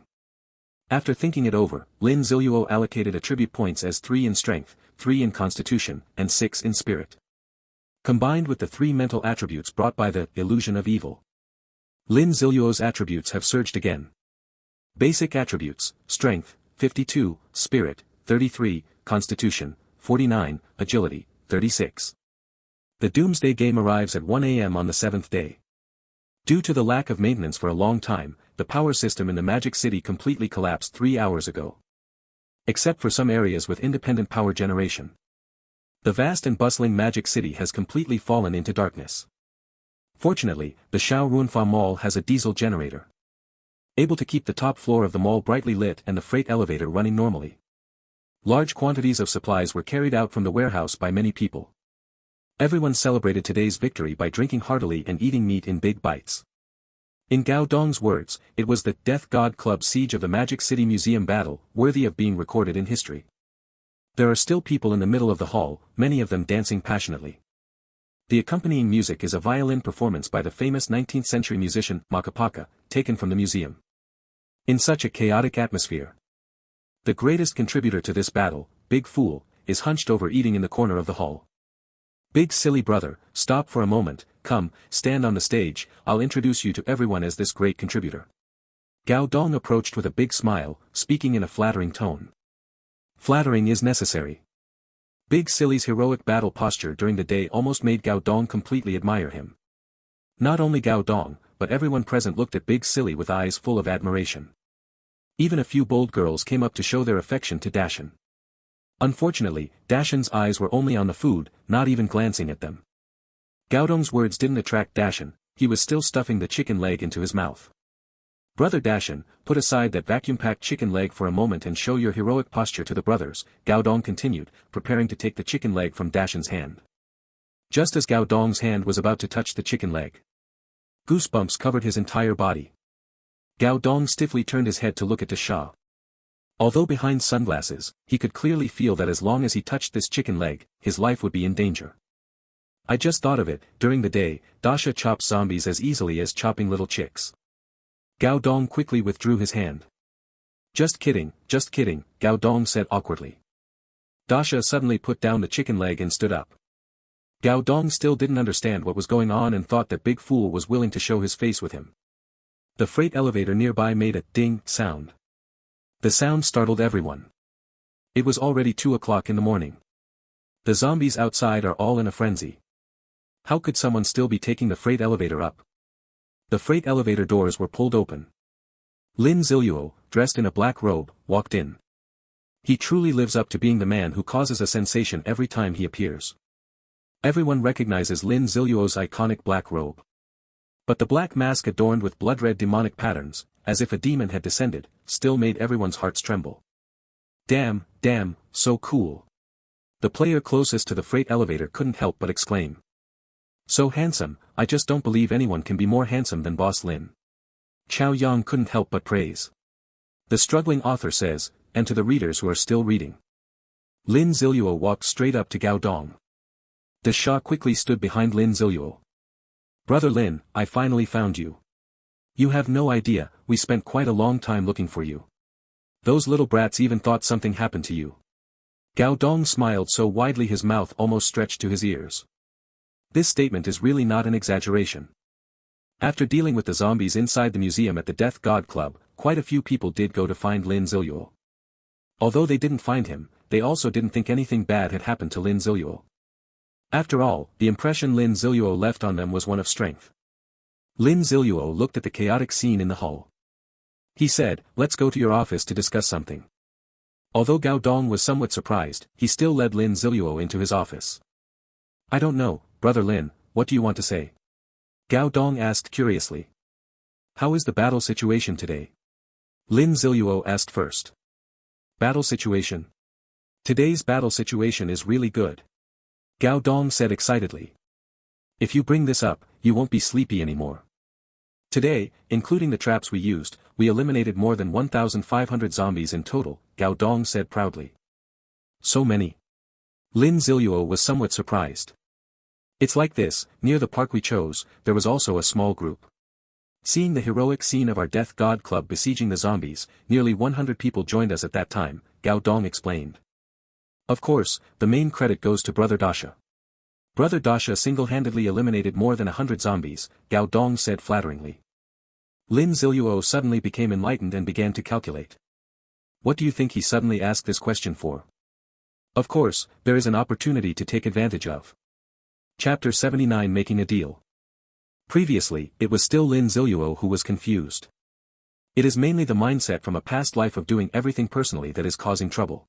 After thinking it over, Lin Ziluo allocated attribute points as 3 in strength, 3 in constitution, and 6 in spirit. Combined with the 3 mental attributes brought by the illusion of evil, Lin Ziluo's attributes have surged again. Basic attributes: strength, 52, spirit, 33, constitution, 49, agility, 36. The doomsday game arrives at 1 a.m. on the 7th day. Due to the lack of maintenance for a long time, the power system in the Magic City completely collapsed 3 hours ago. Except for some areas with independent power generation. The vast and bustling Magic City has completely fallen into darkness. Fortunately, the Xiao Runfa Mall has a diesel generator, able to keep the top floor of the mall brightly lit and the freight elevator running normally. Large quantities of supplies were carried out from the warehouse by many people. Everyone celebrated today's victory by drinking heartily and eating meat in big bites. In Gao Dong's words, it was the Death God Club siege of the Magic City Museum battle, worthy of being recorded in history. There are still people in the middle of the hall, many of them dancing passionately. The accompanying music is a violin performance by the famous 19th century musician, Makapaka, taken from the museum. In such a chaotic atmosphere, the greatest contributor to this battle, Big Fool, is hunched over eating in the corner of the hall. Big silly brother, stop for a moment, come, stand on the stage, I'll introduce you to everyone as this great contributor. Gao Dong approached with a big smile, speaking in a flattering tone. Flattering is necessary. Big Silly's heroic battle posture during the day almost made Gao Dong completely admire him. Not only Gao Dong, but everyone present looked at Big Silly with eyes full of admiration. Even a few bold girls came up to show their affection to Dashan. Unfortunately, Dashan's eyes were only on the food, not even glancing at them. Gao Dong's words didn't attract Dashan, he was still stuffing the chicken leg into his mouth. Brother Dashan, put aside that vacuum-packed chicken leg for a moment and show your heroic posture to the brothers, Gao Dong continued, preparing to take the chicken leg from Dashan's hand. Just as Gao Dong's hand was about to touch the chicken leg, goosebumps covered his entire body. Gao Dong stiffly turned his head to look at Dasha. Although behind sunglasses, he could clearly feel that as long as he touched this chicken leg, his life would be in danger. I just thought of it, during the day, Dasha chops zombies as easily as chopping little chicks. Gao Dong quickly withdrew his hand. Just kidding, Gao Dong said awkwardly. Dasha suddenly put down the chicken leg and stood up. Gao Dong still didn't understand what was going on and thought that Big Fool was willing to show his face with him. The freight elevator nearby made a ding sound. The sound startled everyone. It was already 2 o'clock in the morning. The zombies outside are all in a frenzy. How could someone still be taking the freight elevator up? The freight elevator doors were pulled open. Lin Ziluo, dressed in a black robe, walked in. He truly lives up to being the man who causes a sensation every time he appears. Everyone recognizes Lin Ziluo's iconic black robe. But the black mask adorned with blood-red demonic patterns, as if a demon had descended, still made everyone's hearts tremble. Damn, so cool. The player closest to the freight elevator couldn't help but exclaim. So handsome, I just don't believe anyone can be more handsome than Boss Lin. Chao Yang couldn't help but praise. The struggling author says, and to the readers who are still reading. Lin Ziluo walked straight up to Gao Dong. The Shah quickly stood behind Lin Ziluo. Brother Lin, I finally found you. You have no idea, we spent quite a long time looking for you. Those little brats even thought something happened to you. Gao Dong smiled so widely his mouth almost stretched to his ears. This statement is really not an exaggeration. After dealing with the zombies inside the museum at the Death God Club, quite a few people did go to find Lin Ziluo. Although they didn't find him, they also didn't think anything bad had happened to Lin Ziluo. After all, the impression Lin Ziluo left on them was one of strength. Lin Ziluo looked at the chaotic scene in the hall. He said, let's go to your office to discuss something. Although Gao Dong was somewhat surprised, he still led Lin Ziluo into his office. I don't know, Brother Lin, what do you want to say? Gao Dong asked curiously. How is the battle situation today? Lin Ziluo asked first. Battle situation. Today's battle situation is really good. Gao Dong said excitedly. If you bring this up, you won't be sleepy anymore. Today, including the traps we used, we eliminated more than 1,500 zombies in total, Gao Dong said proudly. So many. Lin Ziluo was somewhat surprised. It's like this, near the park we chose, there was also a small group. Seeing the heroic scene of our Death God Club besieging the zombies, nearly 100 people joined us at that time, Gao Dong explained. Of course, the main credit goes to Brother Dasha. Brother Dasha single-handedly eliminated more than 100 zombies, Gao Dong said flatteringly. Lin Ziluo suddenly became enlightened and began to calculate. What do you think he suddenly asked this question for? Of course, there is an opportunity to take advantage of. Chapter 79 Making a Deal. Previously, it was still Lin Ziluo who was confused. It is mainly the mindset from a past life of doing everything personally that is causing trouble.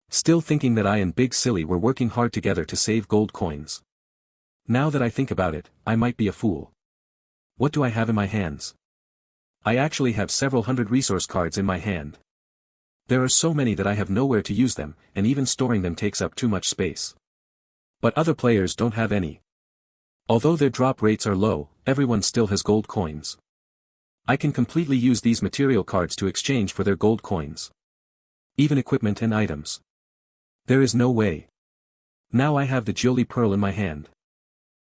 Still thinking that I and Big Silly were working hard together to save gold coins. Now that I think about it, I might be a fool. What do I have in my hands? I actually have several hundred resource cards in my hand. There are so many that I have nowhere to use them, and even storing them takes up too much space. But other players don't have any. Although their drop rates are low, everyone still has gold coins. I can completely use these material cards to exchange for their gold coins. Even equipment and items. There is no way. Now I have the Jiuli Pearl in my hand.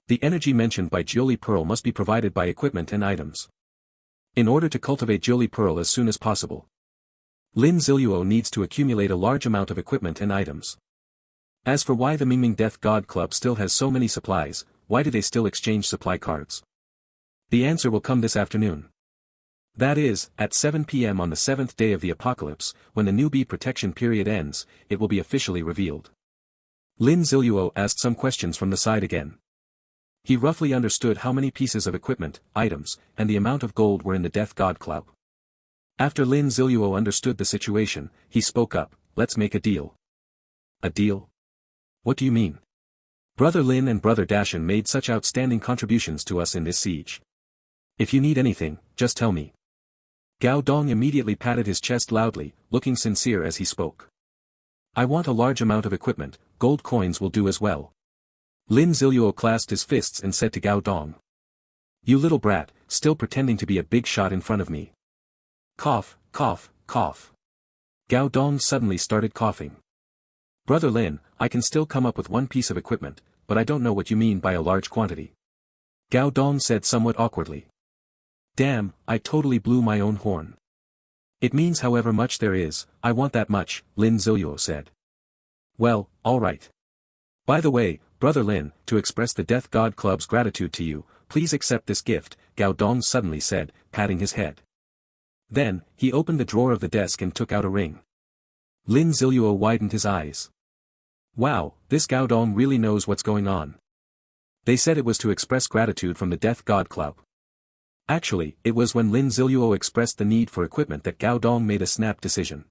The energy mentioned by Jiuli Pearl must be provided by equipment and items. In order to cultivate Jiuli Pearl as soon as possible, Lin Ziluo needs to accumulate a large amount of equipment and items. As for why the Mingming Death God Club still has so many supplies, why do they still exchange supply cards? The answer will come this afternoon. That is, at 7 p.m. on the 7th day of the apocalypse, when the newbie protection period ends, it will be officially revealed. Lin Ziluo asked some questions from the side again. He roughly understood how many pieces of equipment, items, and the amount of gold were in the Death God Club. After Lin Ziluo understood the situation, he spoke up, let's make a deal. A deal? What do you mean? Brother Lin and Brother Dashan made such outstanding contributions to us in this siege. If you need anything, just tell me. Gao Dong immediately patted his chest loudly, looking sincere as he spoke. I want a large amount of equipment, gold coins will do as well. Lin Ziluo clasped his fists and said to Gao Dong. You little brat, still pretending to be a big shot in front of me. Cough, cough, cough. Gao Dong suddenly started coughing. Brother Lin, I can still come up with one piece of equipment, but I don't know what you mean by a large quantity. Gao Dong said somewhat awkwardly. Damn, I totally blew my own horn. It means however much there is, I want that much, Lin Ziluo said. Well, alright. By the way, Brother Lin, to express the Death God Club's gratitude to you, please accept this gift, Gao Dong suddenly said, patting his head. Then, he opened the drawer of the desk and took out a ring. Lin Ziluo widened his eyes. Wow, this Gao Dong really knows what's going on. They said it was to express gratitude from the Death God Club. Actually, it was when Lin Ziluo expressed the need for equipment that Gao Dong made a snap decision.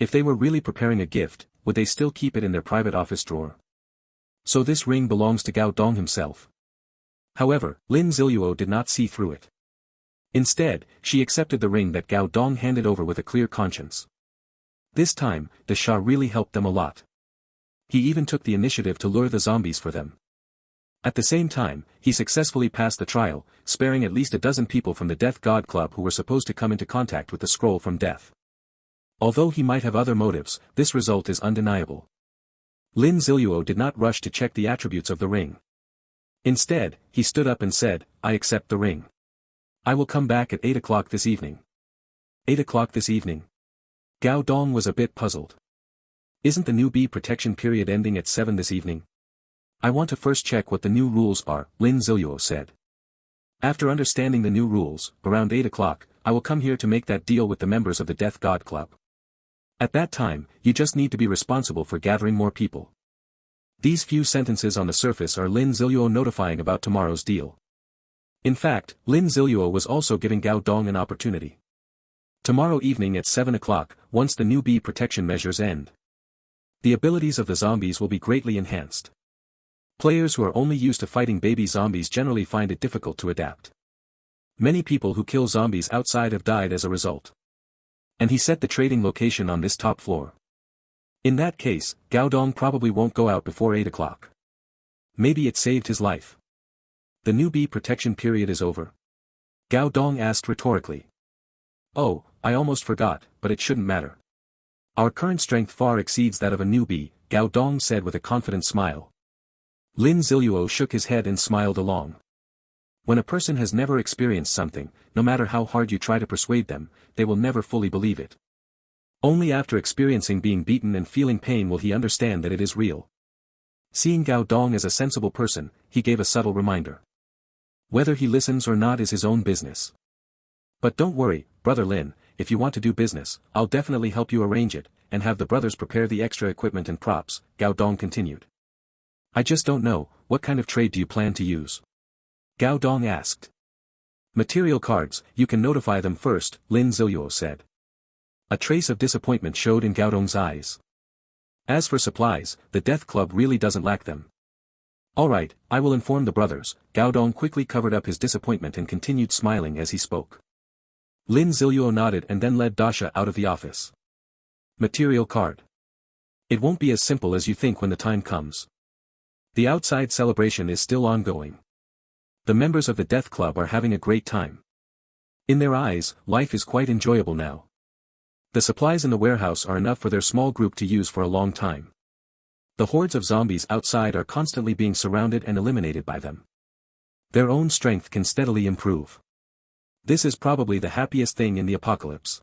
If they were really preparing a gift, would they still keep it in their private office drawer? So this ring belongs to Gao Dong himself. However, Lin Ziluo did not see through it. Instead, she accepted the ring that Gao Dong handed over with a clear conscience. This time, the Shah really helped them a lot. He even took the initiative to lure the zombies for them. At the same time, he successfully passed the trial, sparing at least a dozen people from the Death God Club who were supposed to come into contact with the scroll from death. Although he might have other motives, this result is undeniable. Lin Ziluo did not rush to check the attributes of the ring. Instead, he stood up and said, I accept the ring. I will come back at 8 o'clock this evening. 8 o'clock this evening? Gao Dong was a bit puzzled. Isn't the newbie protection period ending at 7 this evening? I want to first check what the new rules are, Lin Ziluo said. After understanding the new rules, around 8 o'clock, I will come here to make that deal with the members of the Death God Club. At that time, you just need to be responsible for gathering more people. These few sentences on the surface are Lin Ziluo notifying about tomorrow's deal. In fact, Lin Ziluo was also giving Gao Dong an opportunity. Tomorrow evening at 7 o'clock, once the newbie protection measures end, the abilities of the zombies will be greatly enhanced. Players who are only used to fighting baby zombies generally find it difficult to adapt. Many people who kill zombies outside have died as a result. And he set the trading location on this top floor. In that case, Gao Dong probably won't go out before 8 o'clock. Maybe it saved his life. The newbie protection period is over? Gao Dong asked rhetorically. Oh, I almost forgot, but it shouldn't matter. Our current strength far exceeds that of a newbie, Gao Dong said with a confident smile. Lin Ziluo shook his head and smiled along. When a person has never experienced something, no matter how hard you try to persuade them, they will never fully believe it. Only after experiencing being beaten and feeling pain will he understand that it is real. Seeing Gao Dong as a sensible person, he gave a subtle reminder. Whether he listens or not is his own business. But don't worry, Brother Lin, if you want to do business, I'll definitely help you arrange it, and have the brothers prepare the extra equipment and props, Gao Dong continued. I just don't know, what kind of trade do you plan to use? Gao Dong asked. Material cards, you can notify them first, Lin Ziluo said. A trace of disappointment showed in Gao Dong's eyes. As for supplies, the Death Club really doesn't lack them. Alright, I will inform the brothers, Gao Dong quickly covered up his disappointment and continued smiling as he spoke. Lin Ziluo nodded and then led Dasha out of the office. Material card. It won't be as simple as you think when the time comes. The outside celebration is still ongoing. The members of the Death Club are having a great time. In their eyes, life is quite enjoyable now. The supplies in the warehouse are enough for their small group to use for a long time. The hordes of zombies outside are constantly being surrounded and eliminated by them. Their own strength can steadily improve. This is probably the happiest thing in the apocalypse.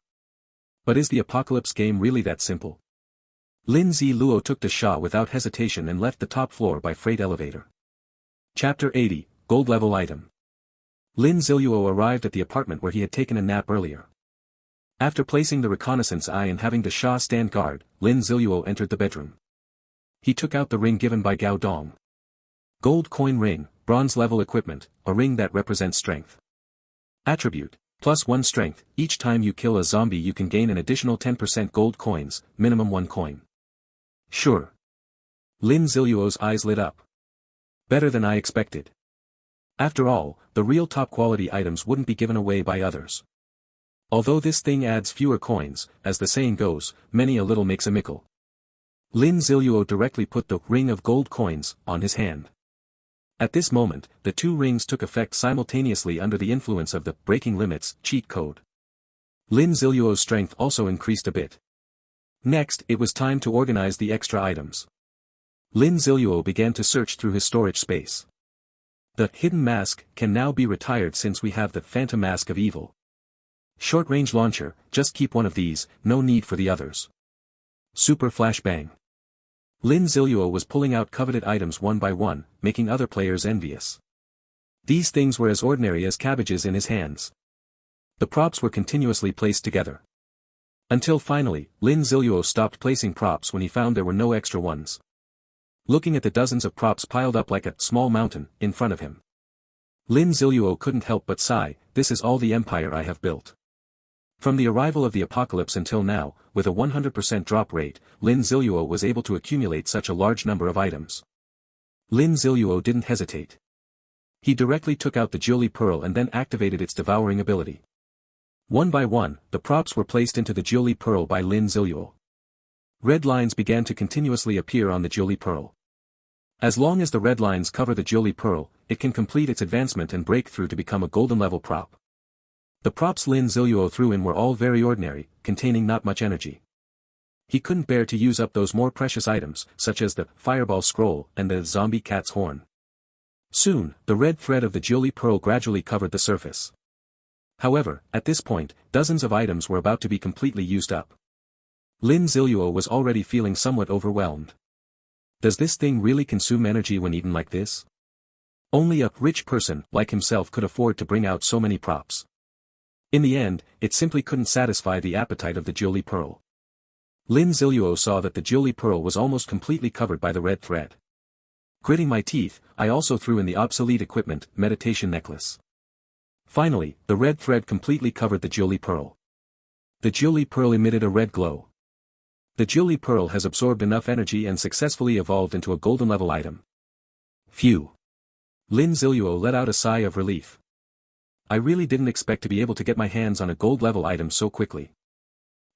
But is the apocalypse game really that simple? Lin Ziluo took the Sha without hesitation and left the top floor by freight elevator. Chapter 80, Gold Level Item. Lin Ziluo arrived at the apartment where he had taken a nap earlier. After placing the reconnaissance eye and having the Sha stand guard, Lin Ziluo entered the bedroom. He took out the ring given by Gao Dong. Gold coin ring, bronze level equipment, a ring that represents strength. Attribute, +1 strength, each time you kill a zombie you can gain an additional 10% gold coins, minimum 1 coin. Sure. Lin Ziluo's eyes lit up. Better than I expected. After all, the real top quality items wouldn't be given away by others. Although this thing adds fewer coins, as the saying goes, many a little makes a mickle. Lin Ziluo directly put the ring of gold coins on his hand. At this moment, the two rings took effect simultaneously under the influence of the breaking limits cheat code. Lin Ziluo's strength also increased a bit. Next, it was time to organize the extra items. Lin Ziluo began to search through his storage space. The hidden mask can now be retired since we have the phantom mask of evil. Short-range launcher, just keep one of these, no need for the others. Super flashbang. Lin Ziluo was pulling out coveted items one by one, making other players envious. These things were as ordinary as cabbages in his hands. The props were continuously placed together. Until finally, Lin Ziluo stopped placing props when he found there were no extra ones. Looking at the dozens of props piled up like a small mountain in front of him, Lin Ziluo couldn't help but sigh, this is all the empire I have built. From the arrival of the apocalypse until now, with a 100% drop rate, Lin Ziluo was able to accumulate such a large number of items. Lin Ziluo didn't hesitate. He directly took out the Jiuli Pearl and then activated its devouring ability. One by one, the props were placed into the Jiuli Pearl by Lin Ziluo. Red lines began to continuously appear on the Jiuli Pearl. As long as the red lines cover the Jiuli Pearl, it can complete its advancement and break through to become a golden level prop. The props Lin Ziluo threw in were all very ordinary, containing not much energy. He couldn't bear to use up those more precious items, such as the fireball scroll and the zombie cat's horn. Soon, the red thread of the Jiuli Pearl gradually covered the surface. However, at this point, dozens of items were about to be completely used up. Lin Ziluo was already feeling somewhat overwhelmed. Does this thing really consume energy when eaten like this? Only a rich person like himself could afford to bring out so many props. In the end, it simply couldn't satisfy the appetite of the Jiuli Pearl. Lin Ziluo saw that the Jiuli Pearl was almost completely covered by the red thread. Gritting my teeth, I also threw in the obsolete equipment, meditation necklace. Finally, the red thread completely covered the Jiuli Pearl. The Jiuli Pearl emitted a red glow. The Jiuli Pearl has absorbed enough energy and successfully evolved into a golden level item. Phew. Lin Ziluo let out a sigh of relief. I really didn't expect to be able to get my hands on a gold level item so quickly.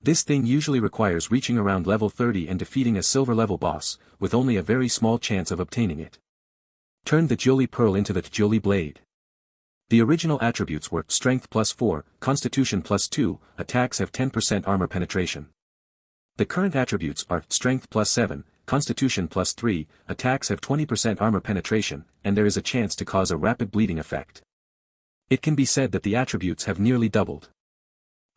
This thing usually requires reaching around level 30 and defeating a silver level boss, with only a very small chance of obtaining it. Turn the Jiuli Pearl into the Jiuli Blade. The original attributes were Strength +4, Constitution +2, attacks have 10% armor penetration. The current attributes are Strength +7, Constitution +3, attacks have 20% armor penetration, and there is a chance to cause a rapid bleeding effect. It can be said that the attributes have nearly doubled.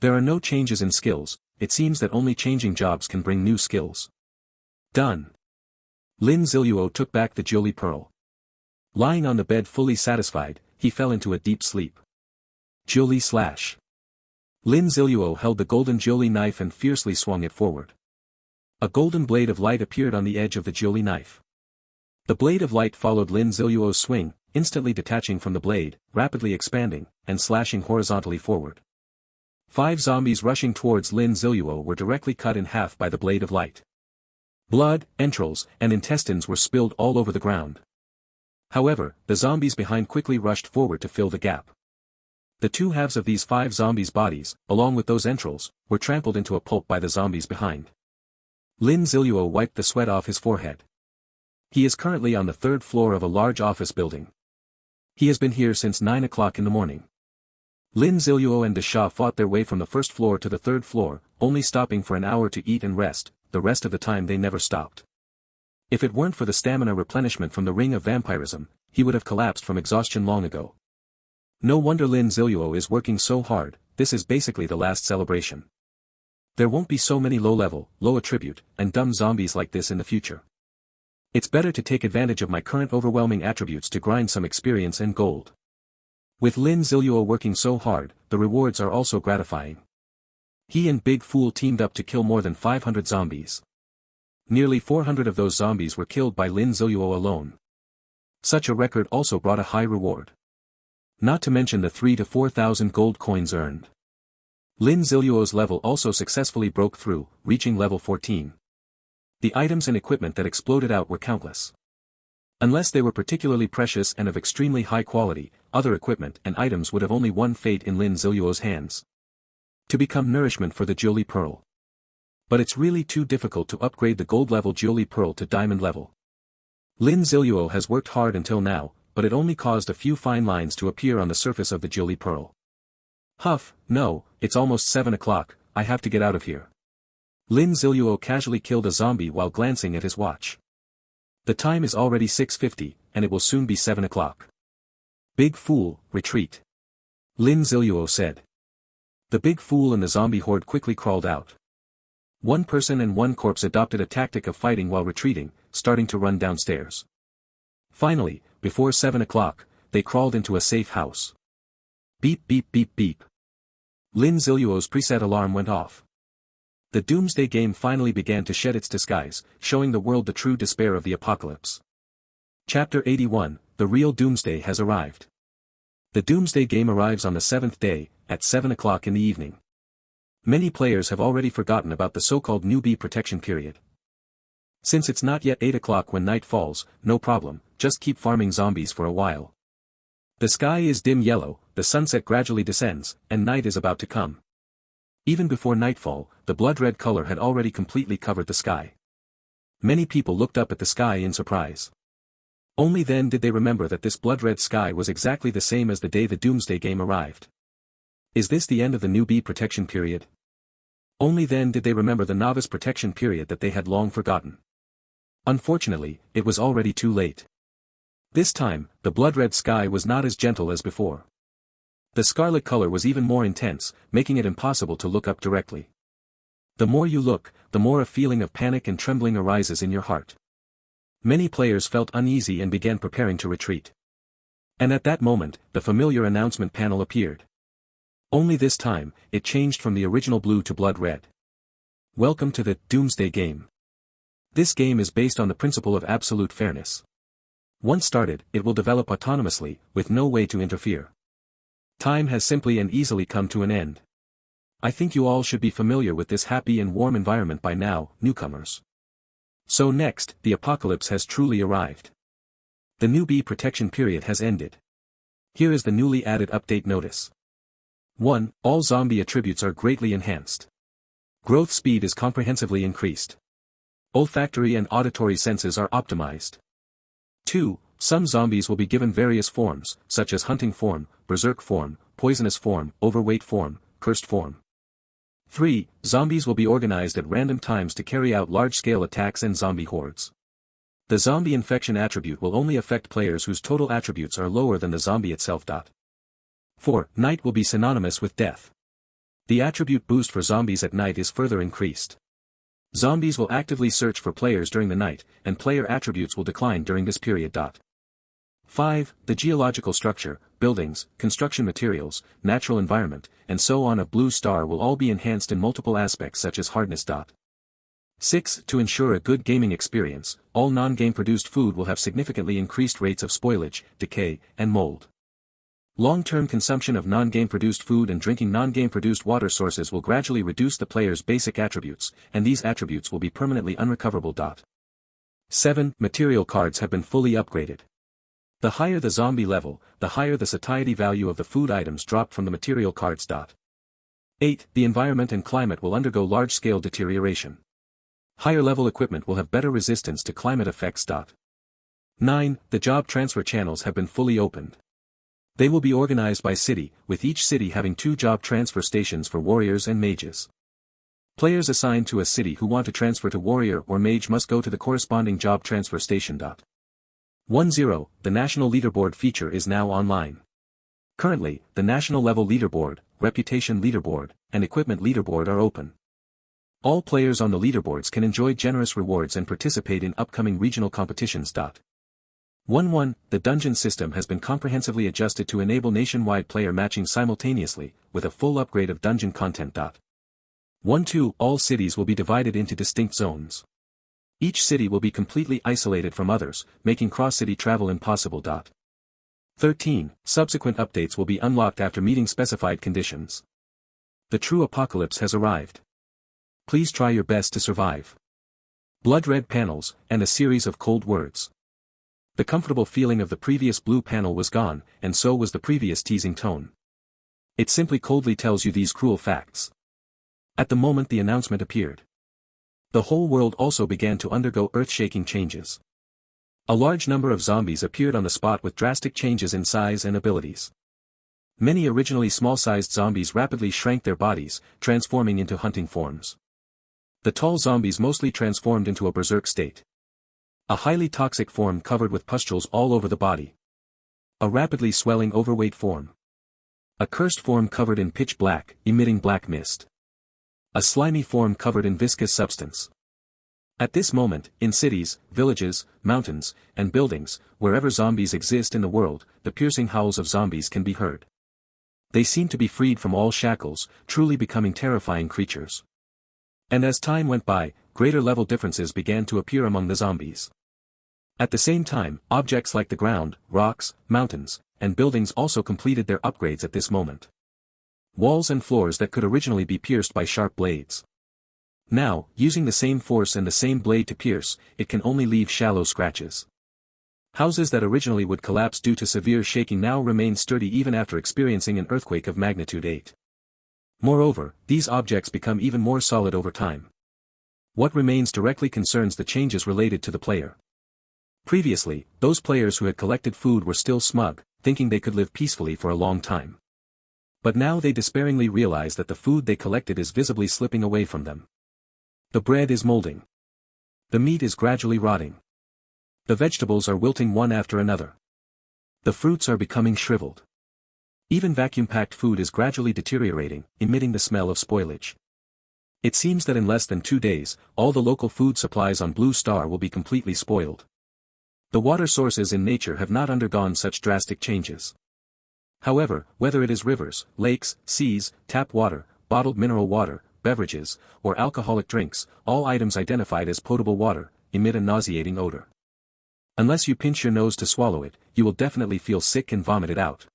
There are no changes in skills, it seems that only changing jobs can bring new skills. Done. Lin Ziluo took back the Jiuli Pearl. Lying on the bed fully satisfied, he fell into a deep sleep. Jiuli slash. Lin Ziluo held the golden Jiuli knife and fiercely swung it forward. A golden blade of light appeared on the edge of the Jiuli knife. The blade of light followed Lin Ziluo's swing, instantly detaching from the blade, rapidly expanding, and slashing horizontally forward. 5 zombies rushing towards Lin Ziluo were directly cut in half by the blade of light. Blood, entrails, and intestines were spilled all over the ground. However, the zombies behind quickly rushed forward to fill the gap. The 2 halves of these 5 zombies' bodies, along with those entrails, were trampled into a pulp by the zombies behind. Lin Ziluo wiped the sweat off his forehead. He is currently on the 3rd floor of a large office building. He has been here since 9 o'clock in the morning. Lin Ziluo and Desha fought their way from the 1st floor to the 3rd floor, only stopping for an hour to eat and rest, the rest of the time they never stopped. If it weren't for the stamina replenishment from the Ring of Vampirism, he would have collapsed from exhaustion long ago. No wonder Lin Ziluo is working so hard, this is basically the last celebration. There won't be so many low-level, low-attribute, and dumb zombies like this in the future. It's better to take advantage of my current overwhelming attributes to grind some experience and gold. With Lin Ziluo working so hard, the rewards are also gratifying. He and Big Fool teamed up to kill more than 500 zombies. Nearly 400 of those zombies were killed by Lin Ziluo alone. Such a record also brought a high reward. Not to mention the 3,000 to 4,000 gold coins earned. Lin Ziluo's level also successfully broke through, reaching level 14. The items and equipment that exploded out were countless. Unless they were particularly precious and of extremely high quality, other equipment and items would have only one fate in Lin Ziluo's hands. To become nourishment for the Jiuli Pearl. But it's really too difficult to upgrade the gold level Jiuli Pearl to diamond level. Lin Ziluo has worked hard until now, but it only caused a few fine lines to appear on the surface of the Jiuli Pearl. Huff, no, it's almost 7 o'clock, I have to get out of here. Lin Ziluo casually killed a zombie while glancing at his watch. The time is already 6:50, and it will soon be 7 o'clock. Big Fool, retreat. Lin Ziluo said. The Big Fool and the zombie horde quickly crawled out. One person and one corpse adopted a tactic of fighting while retreating, starting to run downstairs. Finally, before 7 o'clock, they crawled into a safe house. Beep beep beep beep. Lin Ziluo's preset alarm went off. The doomsday game finally began to shed its disguise, showing the world the true despair of the apocalypse. Chapter 81, The Real Doomsday has arrived. The doomsday game arrives on the 7th day, at 7 o'clock in the evening. Many players have already forgotten about the so-called newbie protection period. Since it's not yet 8 o'clock when night falls, no problem, just keep farming zombies for a while. The sky is dim yellow, the sunset gradually descends, and night is about to come. Even before nightfall, the blood-red color had already completely covered the sky. Many people looked up at the sky in surprise. Only then did they remember that this blood-red sky was exactly the same as the day the doomsday game arrived. Is this the end of the newbie protection period? Only then did they remember the novice protection period that they had long forgotten. Unfortunately, it was already too late. This time, the blood-red sky was not as gentle as before. The scarlet color was even more intense, making it impossible to look up directly. The more you look, the more a feeling of panic and trembling arises in your heart. Many players felt uneasy and began preparing to retreat. And at that moment, the familiar announcement panel appeared. Only this time, it changed from the original blue to blood red. Welcome to the Doomsday game. This game is based on the principle of absolute fairness. Once started, it will develop autonomously, with no way to interfere. Time has simply and easily come to an end. I think you all should be familiar with this happy and warm environment by now, newcomers. So next, the apocalypse has truly arrived. The newbie protection period has ended. Here is the newly added update notice. 1. All zombie attributes are greatly enhanced. Growth speed is comprehensively increased. Olfactory and auditory senses are optimized. 2. Some zombies will be given various forms, such as hunting form, berserk form, poisonous form, overweight form, cursed form. 3. Zombies will be organized at random times to carry out large-scale attacks and zombie hordes. The zombie infection attribute will only affect players whose total attributes are lower than the zombie itself. 4. Night will be synonymous with death. The attribute boost for zombies at night is further increased. Zombies will actively search for players during the night, and player attributes will decline during this period. 5. The geological structure, buildings, construction materials, natural environment, and so on of Blue Star will all be enhanced in multiple aspects such as hardness. 6. To ensure a good gaming experience, all non-game produced food will have significantly increased rates of spoilage, decay, and mold. Long-term consumption of non-game produced food and drinking non-game produced water sources will gradually reduce the player's basic attributes, and these attributes will be permanently unrecoverable. 7. Material cards have been fully upgraded. The higher the zombie level, the higher the satiety value of the food items dropped from the material cards. 8. The environment and climate will undergo large-scale deterioration. Higher level equipment will have better resistance to climate effects. 9. The job transfer channels have been fully opened. They will be organized by city, with each city having 2 job transfer stations for warriors and mages. Players assigned to a city who want to transfer to warrior or mage must go to the corresponding job transfer station. 10. The national leaderboard feature is now online. Currently, the national level leaderboard, reputation leaderboard, and equipment leaderboard are open. All players on the leaderboards can enjoy generous rewards and participate in upcoming regional competitions. 11. The dungeon system has been comprehensively adjusted to enable nationwide player matching simultaneously, with a full upgrade of dungeon content. 12. All cities will be divided into distinct zones. Each city will be completely isolated from others, making cross-city travel impossible. 13. Subsequent updates will be unlocked after meeting specified conditions. The true apocalypse has arrived. Please try your best to survive. Blood red panels, and a series of cold words. The comfortable feeling of the previous blue panel was gone, and so was the previous teasing tone. It simply coldly tells you these cruel facts. At the moment the announcement appeared, the whole world also began to undergo earth-shaking changes. A large number of zombies appeared on the spot with drastic changes in size and abilities. Many originally small-sized zombies rapidly shrank their bodies, transforming into hunting forms. The tall zombies mostly transformed into a berserk state. A highly toxic form covered with pustules all over the body. A rapidly swelling overweight form. A cursed form covered in pitch black, emitting black mist. A slimy form covered in viscous substance. At this moment, in cities, villages, mountains, and buildings, wherever zombies exist in the world, the piercing howls of zombies can be heard. They seem to be freed from all shackles, truly becoming terrifying creatures. And as time went by, greater level differences began to appear among the zombies. At the same time, objects like the ground, rocks, mountains, and buildings also completed their upgrades at this moment. Walls and floors that could originally be pierced by sharp blades. Now, using the same force and the same blade to pierce, it can only leave shallow scratches. Houses that originally would collapse due to severe shaking now remain sturdy even after experiencing an earthquake of magnitude 8. Moreover, these objects become even more solid over time. What remains directly concerns the changes related to the player. Previously, those players who had collected food were still smug, thinking they could live peacefully for a long time. But now they despairingly realize that the food they collected is visibly slipping away from them. The bread is molding. The meat is gradually rotting. The vegetables are wilting one after another. The fruits are becoming shriveled. Even vacuum-packed food is gradually deteriorating, emitting the smell of spoilage. It seems that in less than 2 days, all the local food supplies on Blue Star will be completely spoiled. The water sources in nature have not undergone such drastic changes. However, whether it is rivers, lakes, seas, tap water, bottled mineral water, beverages, or alcoholic drinks, all items identified as potable water, emit a nauseating odor. Unless you pinch your nose to swallow it, you will definitely feel sick and vomit it out.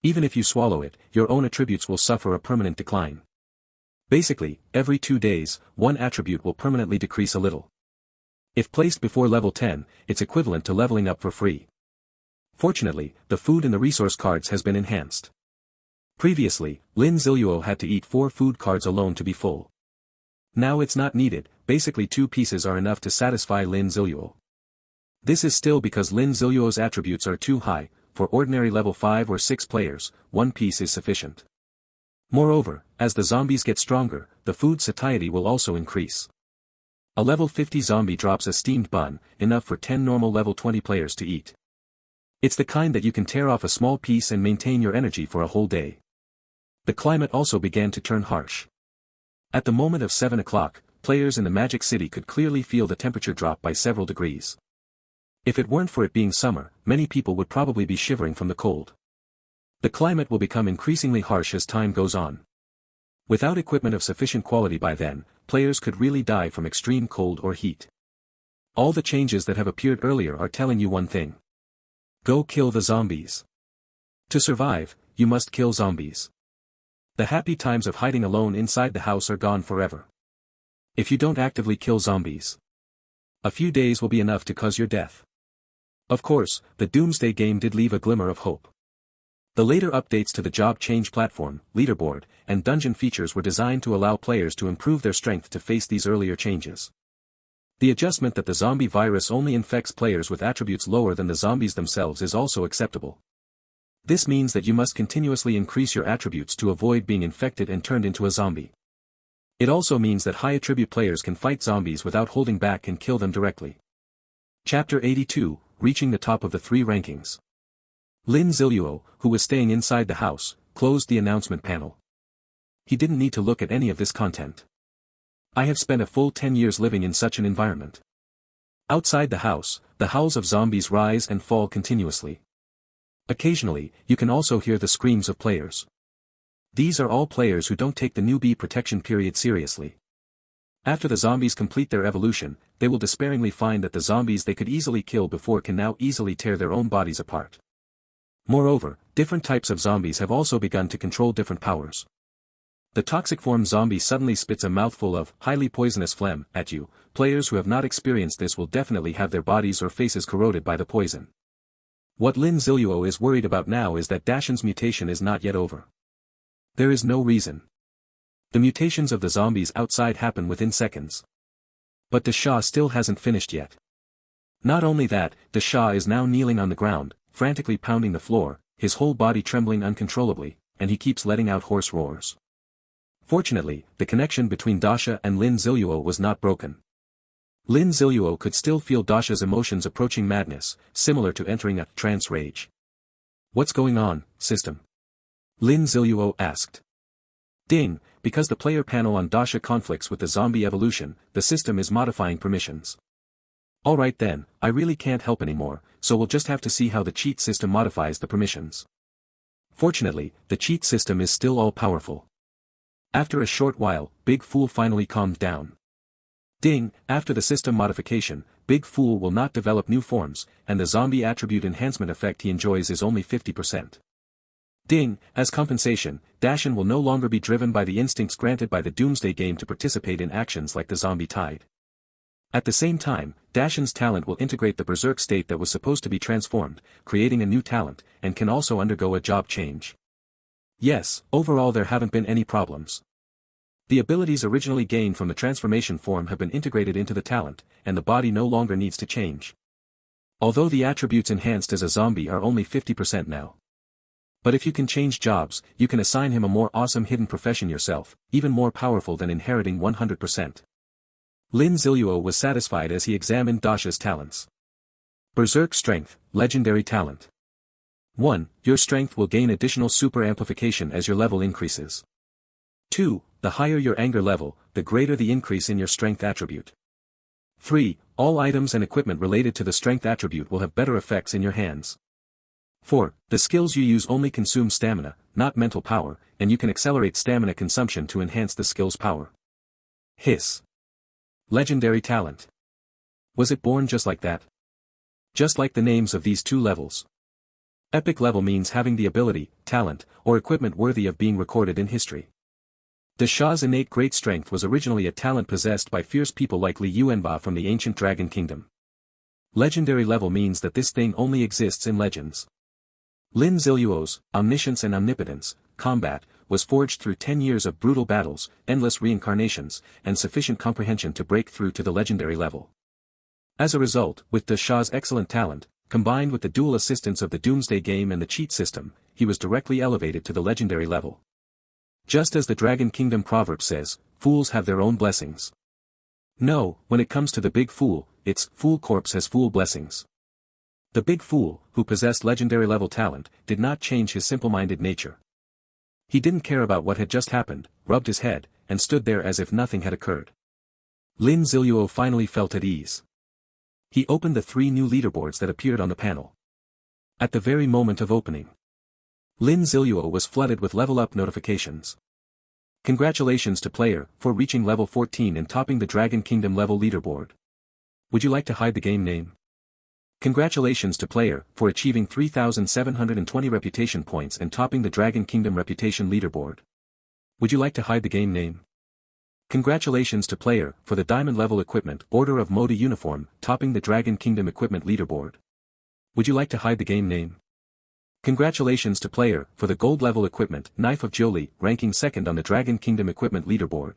Even if you swallow it, your own attributes will suffer a permanent decline. Basically, every 2 days, one attribute will permanently decrease a little. If placed before level 10, it's equivalent to leveling up for free. Fortunately, the food in the resource cards has been enhanced. Previously, Lin Ziluo had to eat 4 food cards alone to be full. Now it's not needed, basically 2 pieces are enough to satisfy Lin Ziluo. This is still because Lin Ziluo's attributes are too high. For ordinary level 5 or 6 players, 1 piece is sufficient. Moreover, as the zombies get stronger, the food satiety will also increase. A level 50 zombie drops a steamed bun, enough for 10 normal level 20 players to eat. It's the kind that you can tear off a small piece and maintain your energy for a whole day. The climate also began to turn harsh. At the moment of 7 o'clock, players in the Magic City could clearly feel the temperature drop by several degrees. If it weren't for it being summer, many people would probably be shivering from the cold. The climate will become increasingly harsh as time goes on. Without equipment of sufficient quality by then, players could really die from extreme cold or heat. All the changes that have appeared earlier are telling you one thing. Go kill the zombies. To survive, you must kill zombies. The happy times of hiding alone inside the house are gone forever. If you don't actively kill zombies, a few days will be enough to cause your death. Of course, the Doomsday game did leave a glimmer of hope. The later updates to the job change platform, leaderboard, and dungeon features were designed to allow players to improve their strength to face these earlier changes. The adjustment that the zombie virus only infects players with attributes lower than the zombies themselves is also acceptable. This means that you must continuously increase your attributes to avoid being infected and turned into a zombie. It also means that high attribute players can fight zombies without holding back and kill them directly. Chapter 82, Reaching the top of the 3 rankings. Lin Ziluo, who was staying inside the house, closed the announcement panel. He didn't need to look at any of this content. I have spent a full 10 years living in such an environment. Outside the house, the howls of zombies rise and fall continuously. Occasionally, you can also hear the screams of players. These are all players who don't take the newbie protection period seriously. After the zombies complete their evolution, they will despairingly find that the zombies they could easily kill before can now easily tear their own bodies apart. Moreover, different types of zombies have also begun to control different powers. The toxic form zombie suddenly spits a mouthful of highly poisonous phlegm at you. Players who have not experienced this will definitely have their bodies or faces corroded by the poison. What Lin Ziluo is worried about now is that Dashan's mutation is not yet over. There is no reason. The mutations of the zombies outside happen within seconds. But Dasha still hasn't finished yet. Not only that, Dasha is now kneeling on the ground, frantically pounding the floor, his whole body trembling uncontrollably, and he keeps letting out hoarse roars. Fortunately, the connection between Dasha and Lin Ziluo was not broken. Lin Ziluo could still feel Dasha's emotions approaching madness, similar to entering a trance rage. What's going on, system? Lin Ziluo asked. Ding, because the player panel on Dasha conflicts with the zombie evolution, the system is modifying permissions. Alright then, I really can't help anymore, so we'll just have to see how the cheat system modifies the permissions. Fortunately, the cheat system is still all-powerful. After a short while, Big Fool finally calmed down. Ding, after the system modification, Big Fool will not develop new forms, and the zombie attribute enhancement effect he enjoys is only 50%. Ding, as compensation, Dashan will no longer be driven by the instincts granted by the Doomsday game to participate in actions like the zombie tide. At the same time, Dashan's talent will integrate the berserk state that was supposed to be transformed, creating a new talent, and can also undergo a job change. Yes, overall there haven't been any problems. The abilities originally gained from the transformation form have been integrated into the talent, and the body no longer needs to change. Although the attributes enhanced as a zombie are only 50% now. But if you can change jobs, you can assign him a more awesome hidden profession yourself, even more powerful than inheriting 100%. Lin Ziluo was satisfied as he examined Dasha's talents. Berserk Strength, Legendary Talent. 1. Your strength will gain additional super amplification as your level increases. 2. The higher your anger level, the greater the increase in your strength attribute. 3. All items and equipment related to the strength attribute will have better effects in your hands. 4. The skills you use only consume stamina, not mental power, and you can accelerate stamina consumption to enhance the skill's power. Hiss. Legendary Talent. Was it born just like that? Just like the names of these 2 levels. Epic level means having the ability, talent, or equipment worthy of being recorded in history. Dasha's innate great strength was originally a talent possessed by fierce people like Li Yuanba from the ancient Dragon Kingdom. Legendary level means that this thing only exists in legends. Lin Ziluo's omniscience and omnipotence, combat, was forged through 10 years of brutal battles, endless reincarnations, and sufficient comprehension to break through to the legendary level. As a result, with De Shah's excellent talent, combined with the dual assistance of the Doomsday game and the cheat system, he was directly elevated to the legendary level. Just as the Dragon Kingdom proverb says, fools have their own blessings. No, when it comes to the big fool, it's fool corpse has fool blessings. The big fool, who possessed legendary level talent, did not change his simple-minded nature. He didn't care about what had just happened, rubbed his head, and stood there as if nothing had occurred. Lin Ziluo finally felt at ease. He opened the 3 new leaderboards that appeared on the panel. At the very moment of opening, Lin Ziluo was flooded with level-up notifications. Congratulations to player for reaching level 14 and topping the Dragon Kingdom level leaderboard. Would you like to hide the game name? Congratulations to player for achieving 3,720 reputation points and topping the Dragon Kingdom reputation leaderboard. Would you like to hide the game name? Congratulations to player for the diamond level equipment Order of Modi uniform topping the Dragon Kingdom equipment leaderboard. Would you like to hide the game name? Congratulations to player for the gold level equipment Knife of Jolie ranking 2nd on the Dragon Kingdom equipment leaderboard.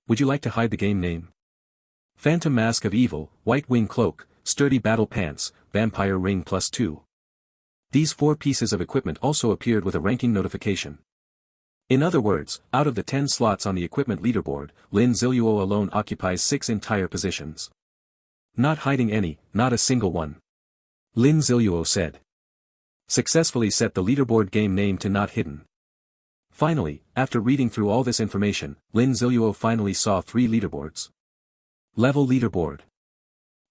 Would you like to hide the game name? Phantom Mask of Evil, White Wing Cloak, Sturdy Battle Pants, Vampire Ring +2. These 4 pieces of equipment also appeared with a ranking notification. In other words, out of the 10 slots on the equipment leaderboard, Lin Ziluo alone occupies 6 entire positions. Not hiding any, not a single one. Lin Ziluo said. Successfully set the leaderboard game name to not hidden. Finally, after reading through all this information, Lin Ziluo finally saw 3 leaderboards. Level leaderboard.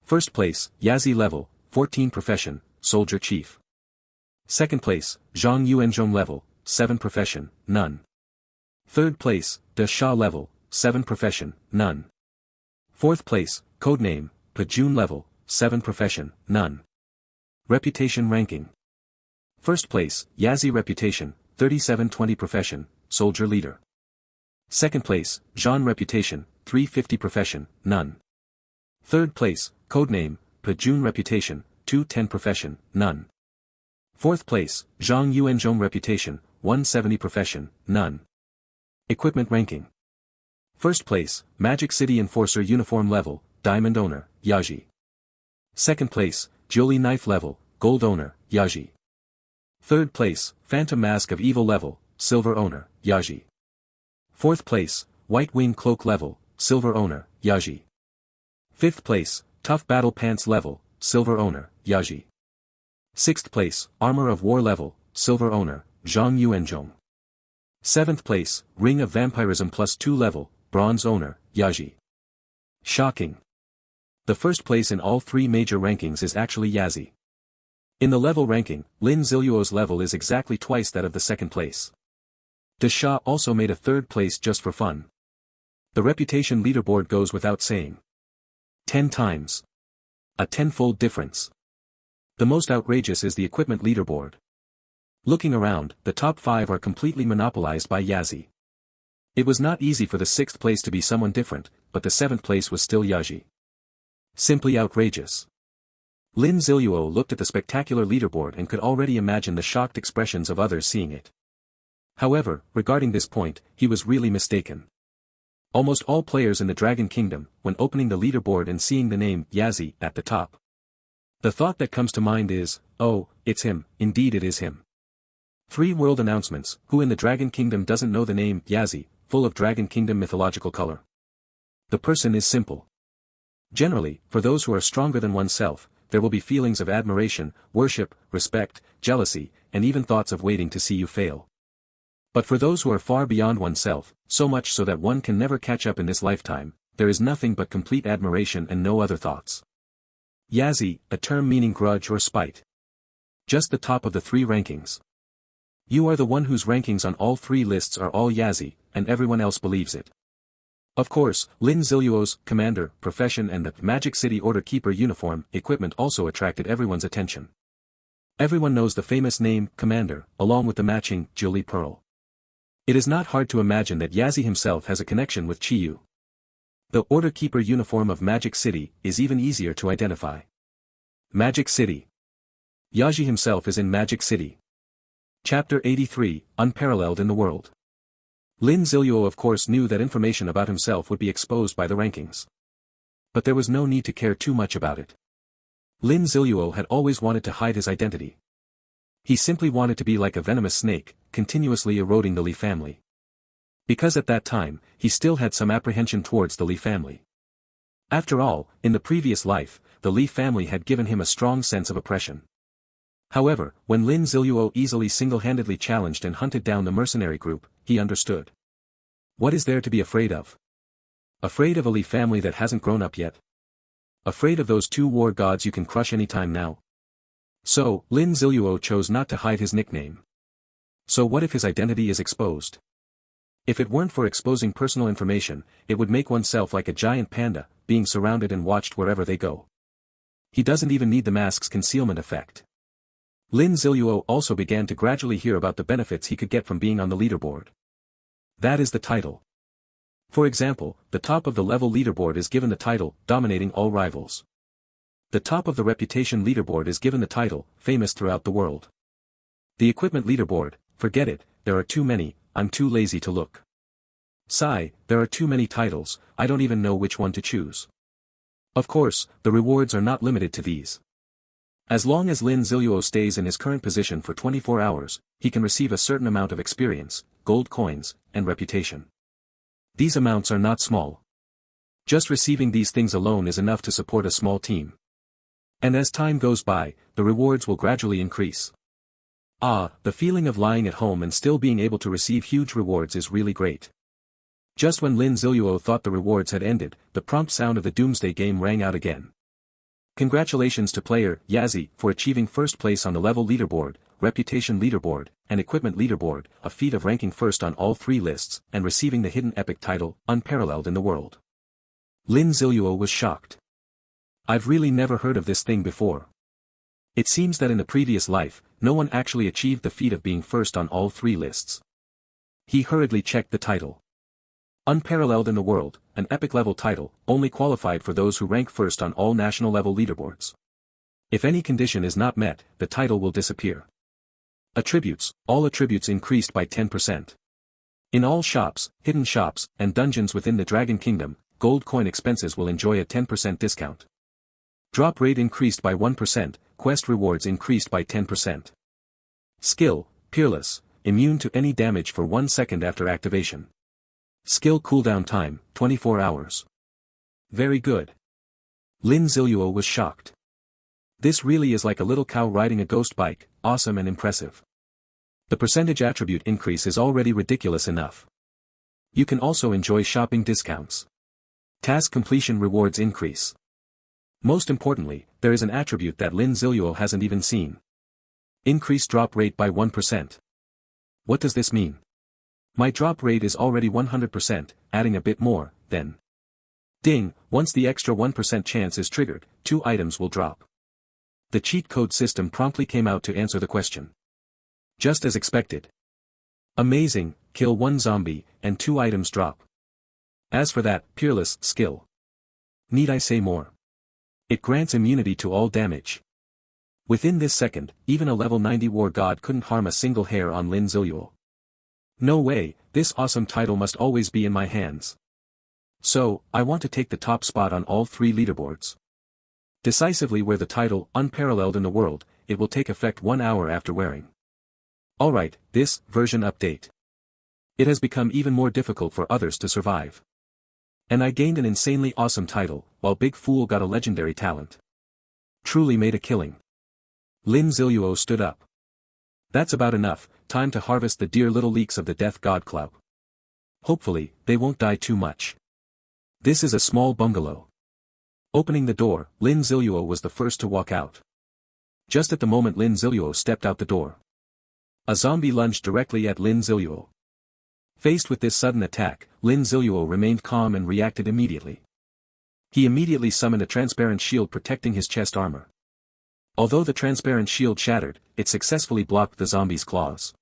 First place, Yazi level, 14 profession, Soldier Chief. Second place, Zhang Yuanzhong level, 7 profession, None. Third place, De Shah level, 7 profession, None. Fourth place, Codename, Pajun level, 7 profession, None. Reputation ranking. First place, Yazi reputation, 3720 profession, Soldier Leader. Second place, Zhan reputation, 350 profession, None. Third place, Codename, Pajun reputation, 210 profession, None. Fourth place, Zhang Yuanzhong reputation, 170 profession, None. Equipment ranking. First place, Magic City Enforcer uniform level, Diamond owner, Yaji. Second place, Jolie knife level, Gold owner, Yaji. Third place, Phantom Mask of Evil level, Silver owner, Yaji. Fourth place, White Wing Cloak level, Silver owner, Yaji. Fifth place, Tough Battle Pants level, Silver owner, Yaji. Sixth place, Armor of War level, Silver owner, Zhang Yuanzhong. Seventh place, Ring of Vampirism +2 level, Bronze owner, Yaji. Shocking. The first place in all 3 major rankings is actually Yazi. In the level ranking, Lin Ziluo's level is exactly twice that of the second place. De Shah also made a 3rd place just for fun. The reputation leaderboard goes without saying. 10 times. A 10-fold difference. The most outrageous is the equipment leaderboard. Looking around, the top 5 are completely monopolized by Yazi. It was not easy for the 6th place to be someone different, but the 7th place was still Yaji. Simply outrageous. Lin Ziluo looked at the spectacular leaderboard and could already imagine the shocked expressions of others seeing it. However, regarding this point, he was really mistaken. Almost all players in the Dragon Kingdom, when opening the leaderboard and seeing the name Yazi at the top, the thought that comes to mind is, oh, it's him, indeed it is him. 3 world announcements, who in the Dragon Kingdom doesn't know the name Yazi, full of Dragon Kingdom mythological color? The person is simple. Generally, for those who are stronger than oneself, there will be feelings of admiration, worship, respect, jealousy, and even thoughts of waiting to see you fail. But for those who are far beyond oneself, so much so that one can never catch up in this lifetime, there is nothing but complete admiration and no other thoughts. Yazi, a term meaning grudge or spite. Just the top of the 3 rankings. You are the one whose rankings on all 3 lists are all Yazi, and everyone else believes it. Of course, Lin Ziluo's commander, profession and the Magic City Order Keeper uniform equipment also attracted everyone's attention. Everyone knows the famous name, Commander, along with the matching, Jolie Pearl. It is not hard to imagine that Yazi himself has a connection with Chiyu. The Order Keeper uniform of Magic City is even easier to identify. Magic City. Yaji himself is in Magic City. Chapter 83, Unparalleled in the World. Lin Ziluo of course knew that information about himself would be exposed by the rankings. But there was no need to care too much about it. Lin Ziluo had always wanted to hide his identity. He simply wanted to be like a venomous snake, continuously eroding the Li family. Because at that time, he still had some apprehension towards the Li family. After all, in the previous life, the Li family had given him a strong sense of oppression. However, when Lin Ziluo easily single-handedly challenged and hunted down the mercenary group, he understood. What is there to be afraid of? Afraid of a Li family that hasn't grown up yet? Afraid of those two war gods you can crush anytime now? So, Lin Ziluo chose not to hide his nickname. So what if his identity is exposed? If it weren't for exposing personal information, it would make oneself like a giant panda, being surrounded and watched wherever they go. He doesn't even need the mask's concealment effect. Lin Ziluo also began to gradually hear about the benefits he could get from being on the leaderboard. That is the title. For example, the top of the level leaderboard is given the title, Dominating All Rivals. The top of the reputation leaderboard is given the title, Famous Throughout the World. The equipment leaderboard, forget it, there are too many, I'm too lazy to look. Sigh, there are too many titles, I don't even know which one to choose. Of course, the rewards are not limited to these. As long as Lin Ziluo stays in his current position for 24 hours, he can receive a certain amount of experience, gold coins, and reputation. These amounts are not small. Just receiving these things alone is enough to support a small team. And as time goes by, the rewards will gradually increase. Ah, the feeling of lying at home and still being able to receive huge rewards is really great. Just when Lin Ziluo thought the rewards had ended, the prompt sound of the doomsday game rang out again. Congratulations to player Yazi for achieving first place on the level leaderboard, reputation leaderboard, and equipment leaderboard, a feat of ranking first on all three lists, and receiving the hidden epic title, unparalleled in the world. Lin Ziluo was shocked. I've really never heard of this thing before. It seems that in the previous life, no one actually achieved the feat of being first on all three lists. He hurriedly checked the title. Unparalleled in the world, an epic-level title, only qualified for those who rank first on all national-level leaderboards. If any condition is not met, the title will disappear. Attributes, all attributes increased by 10%. In all shops, hidden shops, and dungeons within the Dragon Kingdom, gold coin expenses will enjoy a 10% discount. Drop rate increased by 1%, quest rewards increased by 10%. Skill, Peerless, immune to any damage for 1 second after activation. Skill cooldown time, 24 hours. Very good. Lin Ziluo was shocked. This really is like a little cow riding a ghost bike, awesome and impressive. The percentage attribute increase is already ridiculous enough. You can also enjoy shopping discounts. Task completion rewards increase. Most importantly, there is an attribute that Lin Ziluo hasn't even seen. Increase drop rate by 1%. What does this mean? My drop rate is already 100%, adding a bit more, then. Ding, once the extra 1% chance is triggered, 2 items will drop. The cheat code system promptly came out to answer the question. Just as expected. Amazing, kill 1 zombie, and 2 items drop. As for that, Peerless skill. Need I say more? It grants immunity to all damage. Within this second, even a level 90 war god couldn't harm a single hair on Lin Ziluo. No way, this awesome title must always be in my hands. So, I want to take the top spot on all 3 leaderboards. Decisively wear the title, unparalleled in the world, it will take effect 1 hour after wearing. Alright, this version update. It has become even more difficult for others to survive. And I gained an insanely awesome title, while Big Fool got a legendary talent. Truly made a killing. Lin Ziluo stood up. That's about enough, time to harvest the dear little leaks of the Death God Club. Hopefully, they won't die too much. This is a small bungalow. Opening the door, Lin Ziluo was the first to walk out. Just at the moment Lin Ziluo stepped out the door, a zombie lunged directly at Lin Ziluo. Faced with this sudden attack, Lin Ziluo remained calm and reacted immediately. He immediately summoned a transparent shield protecting his chest armor. Although the transparent shield shattered, it successfully blocked the zombie's claws.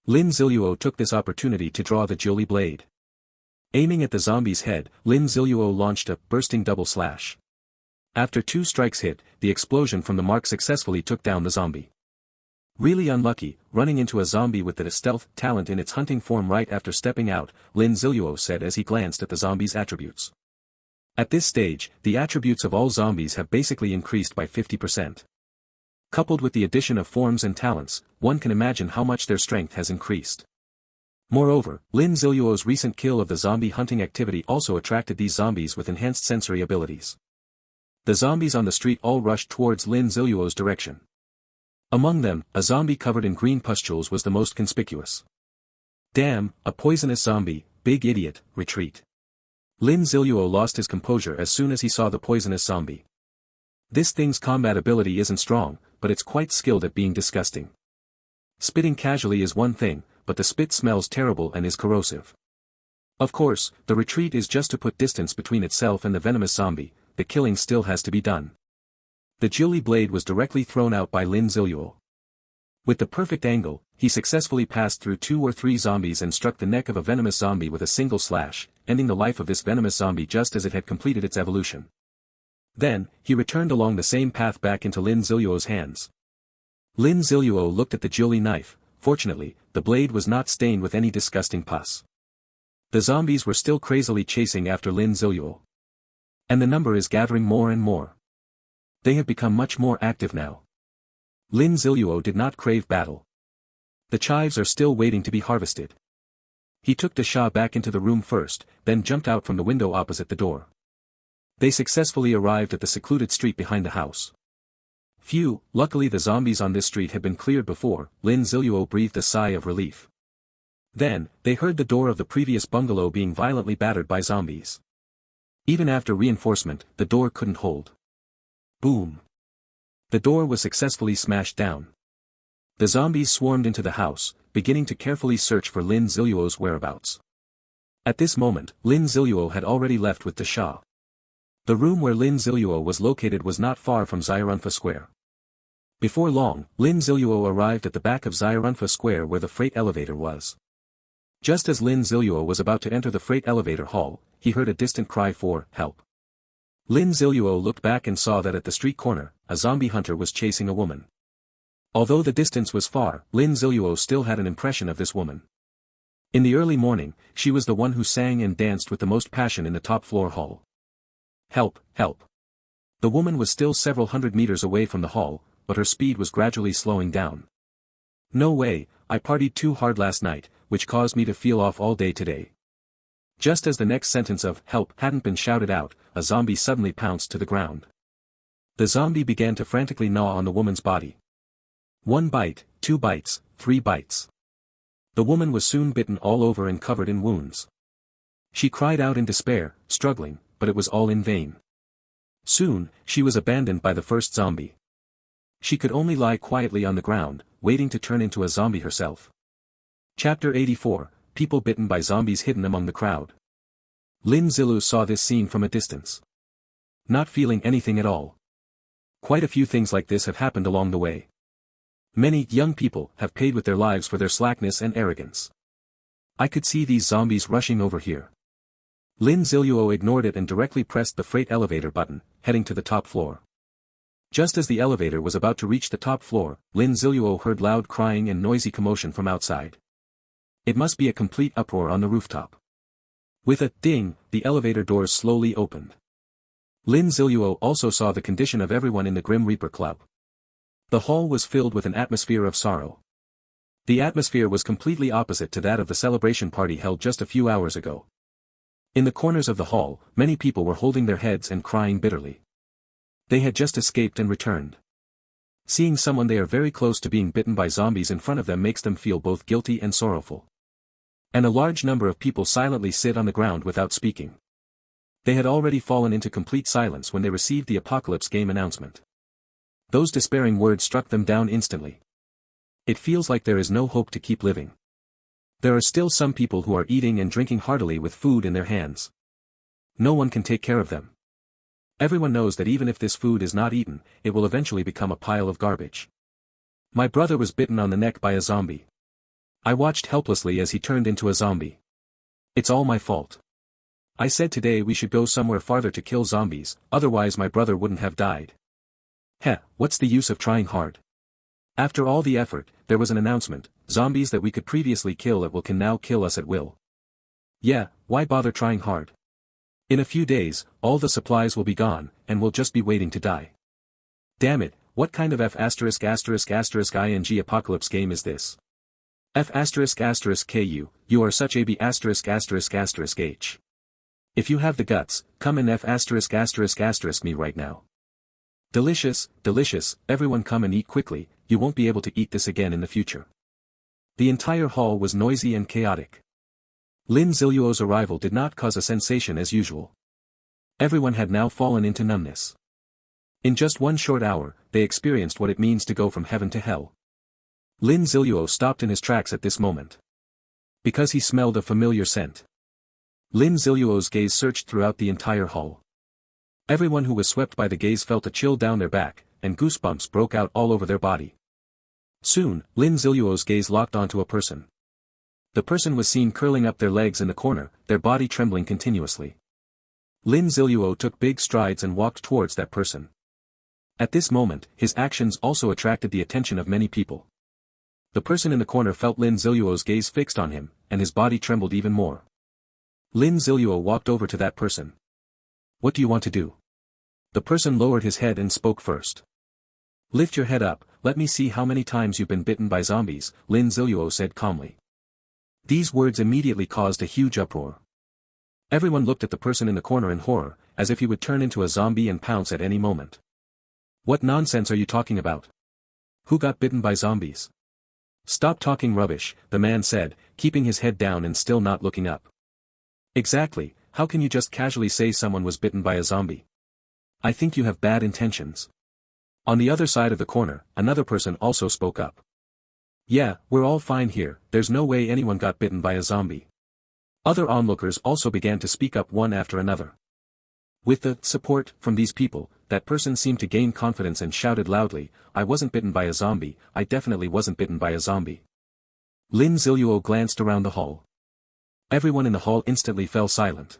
Lin Ziluo took this opportunity to draw the Jiuli blade. Aiming at the zombie's head, Lin Ziluo launched a bursting double slash. After 2 strikes hit, the explosion from the mark successfully took down the zombie. Really unlucky, running into a zombie with the stealth talent in its hunting form right after stepping out, Lin Ziluo said as he glanced at the zombie's attributes. At this stage, the attributes of all zombies have basically increased by 50%. Coupled with the addition of forms and talents, one can imagine how much their strength has increased. Moreover, Lin Ziluo's recent kill of the zombie hunting activity also attracted these zombies with enhanced sensory abilities. The zombies on the street all rushed towards Lin Ziluo's direction. Among them, a zombie covered in green pustules was the most conspicuous. Damn, a poisonous zombie, big idiot, retreat. Lin Ziluo lost his composure as soon as he saw the poisonous zombie. This thing's combat ability isn't strong, but it's quite skilled at being disgusting. Spitting casually is one thing, but the spit smells terrible and is corrosive. Of course, the retreat is just to put distance between itself and the venomous zombie, the killing still has to be done. The Jili blade was directly thrown out by Lin Ziluo. With the perfect angle, he successfully passed through 2 or 3 zombies and struck the neck of a venomous zombie with a single slash, ending the life of this venomous zombie just as it had completed its evolution. Then, he returned along the same path back into Lin Ziluo's hands. Lin Ziluo looked at the Jili knife. Fortunately, the blade was not stained with any disgusting pus. The zombies were still crazily chasing after Lin Ziluo. And the number is gathering more and more. They have become much more active now. Lin Ziluo did not crave battle. The chives are still waiting to be harvested. He took the Shah back into the room first, then jumped out from the window opposite the door. They successfully arrived at the secluded street behind the house. Phew, luckily the zombies on this street had been cleared before. Lin Ziluo breathed a sigh of relief. Then, they heard the door of the previous bungalow being violently battered by zombies. Even after reinforcement, the door couldn't hold. Boom. The door was successfully smashed down. The zombies swarmed into the house, beginning to carefully search for Lin Ziluo's whereabouts. At this moment, Lin Ziluo had already left with the Shah. The room where Lin Ziluo was located was not far from Zayarunfa Square. Before long, Lin Ziluo arrived at the back of Zayarunfa Square where the freight elevator was. Just as Lin Ziluo was about to enter the freight elevator hall, he heard a distant cry for help. Lin Ziluo looked back and saw that at the street corner, a zombie hunter was chasing a woman. Although the distance was far, Lin Ziluo still had an impression of this woman. In the early morning, she was the one who sang and danced with the most passion in the top-floor hall. Help, help. The woman was still several hundred meters away from the hall, but her speed was gradually slowing down. No way, I partied too hard last night, which caused me to feel off all day today. Just as the next sentence of help hadn't been shouted out, a zombie suddenly pounced to the ground. The zombie began to frantically gnaw on the woman's body. 1 bite, 2 bites, 3 bites. The woman was soon bitten all over and covered in wounds. She cried out in despair, struggling, but it was all in vain. Soon, she was abandoned by the first zombie. She could only lie quietly on the ground, waiting to turn into a zombie herself. Chapter 84, People bitten by zombies hidden among the crowd. Lin Ziluo saw this scene from a distance. Not feeling anything at all. Quite a few things like this have happened along the way. Many young people have paid with their lives for their slackness and arrogance. I could see these zombies rushing over here. Lin Ziluo ignored it and directly pressed the freight elevator button, heading to the top floor. Just as the elevator was about to reach the top floor, Lin Ziluo heard loud crying and noisy commotion from outside. It must be a complete uproar on the rooftop. With a ding, the elevator doors slowly opened. Lin Ziluo also saw the condition of everyone in the Grim Reaper Club. The hall was filled with an atmosphere of sorrow. The atmosphere was completely opposite to that of the celebration party held just a few hours ago. In the corners of the hall, many people were holding their heads and crying bitterly. They had just escaped and returned. Seeing someone they are very close to being bitten by zombies in front of them makes them feel both guilty and sorrowful. And a large number of people silently sit on the ground without speaking. They had already fallen into complete silence when they received the Apocalypse game announcement. Those despairing words struck them down instantly. It feels like there is no hope to keep living. There are still some people who are eating and drinking heartily with food in their hands. No one can take care of them. Everyone knows that even if this food is not eaten, it will eventually become a pile of garbage. My brother was bitten on the neck by a zombie. I watched helplessly as he turned into a zombie. It's all my fault. I said today we should go somewhere farther to kill zombies, otherwise my brother wouldn't have died. Heh, what's the use of trying hard? After all the effort, there was an announcement: zombies that we could previously kill at will can now kill us at will. Yeah, why bother trying hard? In a few days, all the supplies will be gone, and we'll just be waiting to die. Damn it, what kind of ing apocalypse game is this? F***ku, you are such a b***h. If you have the guts, come and me right now. Delicious, delicious, everyone come and eat quickly, you won't be able to eat this again in the future. The entire hall was noisy and chaotic. Lin Ziluo's arrival did not cause a sensation as usual. Everyone had now fallen into numbness. In just one short hour, they experienced what it means to go from heaven to hell. Lin Ziluo stopped in his tracks at this moment. Because he smelled a familiar scent. Lin Ziluo's gaze searched throughout the entire hall. Everyone who was swept by the gaze felt a chill down their back, and goosebumps broke out all over their body. Soon, Lin Ziluo's gaze locked onto a person. The person was seen curling up their legs in the corner, their body trembling continuously. Lin Ziluo took big strides and walked towards that person. At this moment, his actions also attracted the attention of many people. The person in the corner felt Lin Ziluo's gaze fixed on him, and his body trembled even more. Lin Ziluo walked over to that person. What do you want to do? The person lowered his head and spoke first. Lift your head up, let me see how many times you've been bitten by zombies, Lin Ziluo said calmly. These words immediately caused a huge uproar. Everyone looked at the person in the corner in horror, as if he would turn into a zombie and pounce at any moment. What nonsense are you talking about? Who got bitten by zombies? Stop talking rubbish, the man said, keeping his head down and still not looking up. Exactly, how can you just casually say someone was bitten by a zombie? I think you have bad intentions. On the other side of the corner, another person also spoke up. Yeah, we're all fine here, there's no way anyone got bitten by a zombie. Other onlookers also began to speak up one after another. With the support from these people, that person seemed to gain confidence and shouted loudly, I wasn't bitten by a zombie, I definitely wasn't bitten by a zombie. Lin Ziluo glanced around the hall. Everyone in the hall instantly fell silent.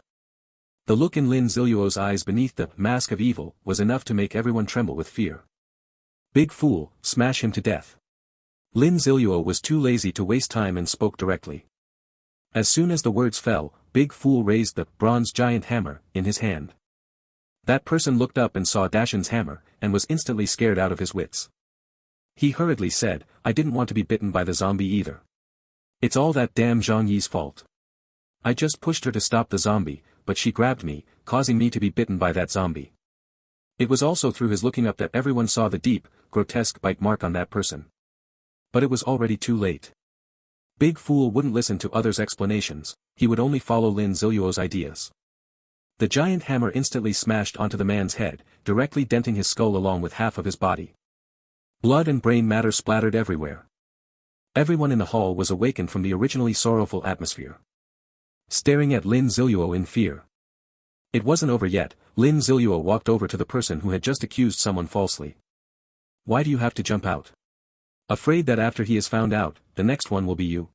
The look in Lin Ziluo's eyes beneath the mask of evil was enough to make everyone tremble with fear. Big fool, smash him to death. Lin Ziluo was too lazy to waste time and spoke directly. As soon as the words fell, Big Fool raised the bronze giant hammer in his hand. That person looked up and saw Dashan's hammer, and was instantly scared out of his wits. He hurriedly said, I didn't want to be bitten by the zombie either. It's all that damn Zhang Yi's fault. I just pushed her to stop the zombie, but she grabbed me, causing me to be bitten by that zombie. It was also through his looking up that everyone saw the deep, grotesque bite mark on that person. But it was already too late. Big Fool wouldn't listen to others' explanations, he would only follow Lin Ziluo's ideas. The giant hammer instantly smashed onto the man's head, directly denting his skull along with half of his body. Blood and brain matter splattered everywhere. Everyone in the hall was awakened from the originally sorrowful atmosphere. Staring at Lin Ziluo in fear. It wasn't over yet, Lin Ziluo walked over to the person who had just accused someone falsely. Why do you have to jump out? Afraid that after he is found out, the next one will be you?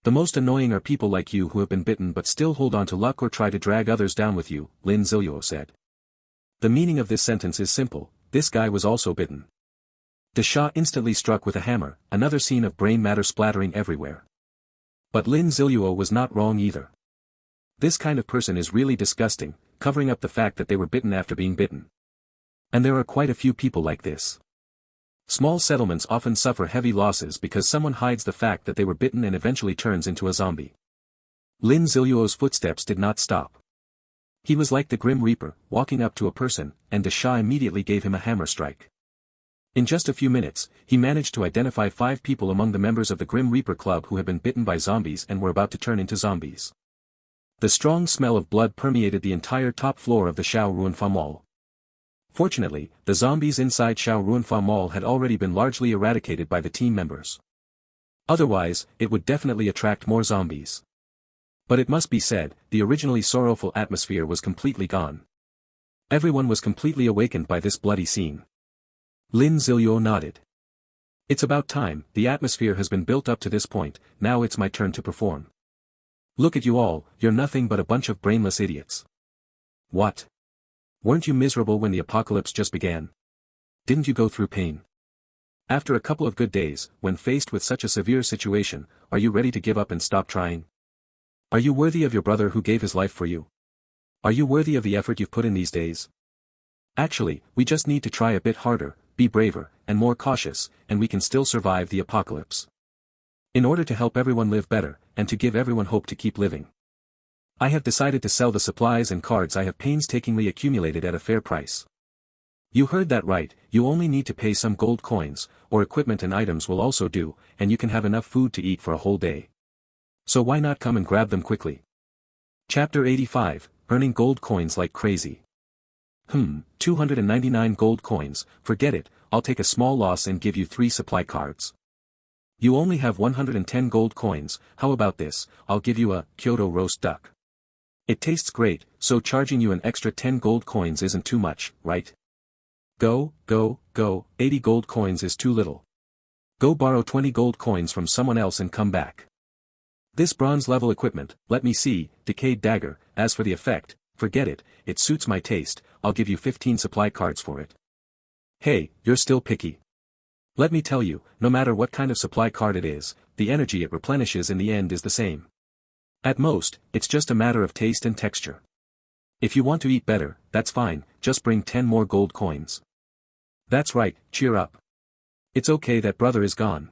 The most annoying are people like you who have been bitten but still hold on to luck or try to drag others down with you, Lin Ziluo said. The meaning of this sentence is simple, this guy was also bitten. The Shah instantly struck with a hammer, another scene of brain matter splattering everywhere. But Lin Ziluo was not wrong either. This kind of person is really disgusting, covering up the fact that they were bitten after being bitten. And there are quite a few people like this. Small settlements often suffer heavy losses because someone hides the fact that they were bitten and eventually turns into a zombie. Lin Ziluo's footsteps did not stop. He was like the Grim Reaper, walking up to a person, and the Shah immediately gave him a hammer strike. In just a few minutes, he managed to identify 5 people among the members of the Grim Reaper Club who had been bitten by zombies and were about to turn into zombies. The strong smell of blood permeated the entire top floor of the Shao Ruanfa Mall. Fortunately, the zombies inside Shao Ruanfa Mall had already been largely eradicated by the team members. Otherwise, it would definitely attract more zombies. But it must be said, the originally sorrowful atmosphere was completely gone. Everyone was completely awakened by this bloody scene. Lin Ziluo nodded. It's about time, the atmosphere has been built up to this point, now it's my turn to perform. Look at you all, you're nothing but a bunch of brainless idiots. What? Weren't you miserable when the apocalypse just began? Didn't you go through pain? After a couple of good days, when faced with such a severe situation, are you ready to give up and stop trying? Are you worthy of your brother who gave his life for you? Are you worthy of the effort you've put in these days? Actually, we just need to try a bit harder, be braver, and more cautious, and we can still survive the apocalypse. In order to help everyone live better, and to give everyone hope to keep living, I have decided to sell the supplies and cards I have painstakingly accumulated at a fair price. You heard that right, you only need to pay some gold coins, or equipment and items will also do, and you can have enough food to eat for a whole day. So why not come and grab them quickly? Chapter 85, Earning Gold Coins Like Crazy. 299 gold coins, forget it, I'll take a small loss and give you 3 supply cards. You only have 110 gold coins, how about this, I'll give you a Kyoto roast duck. It tastes great, so charging you an extra 10 gold coins isn't too much, right? Go, 80 gold coins is too little. Go borrow 20 gold coins from someone else and come back. This bronze level equipment, let me see, decayed dagger, as for the effect, forget it, it suits my taste, I'll give you 15 supply cards for it. Hey, you're still picky. Let me tell you, no matter what kind of supply card it is, the energy it replenishes in the end is the same. At most, it's just a matter of taste and texture. If you want to eat better, that's fine, just bring 10 more gold coins. That's right, cheer up. It's okay that brother is gone.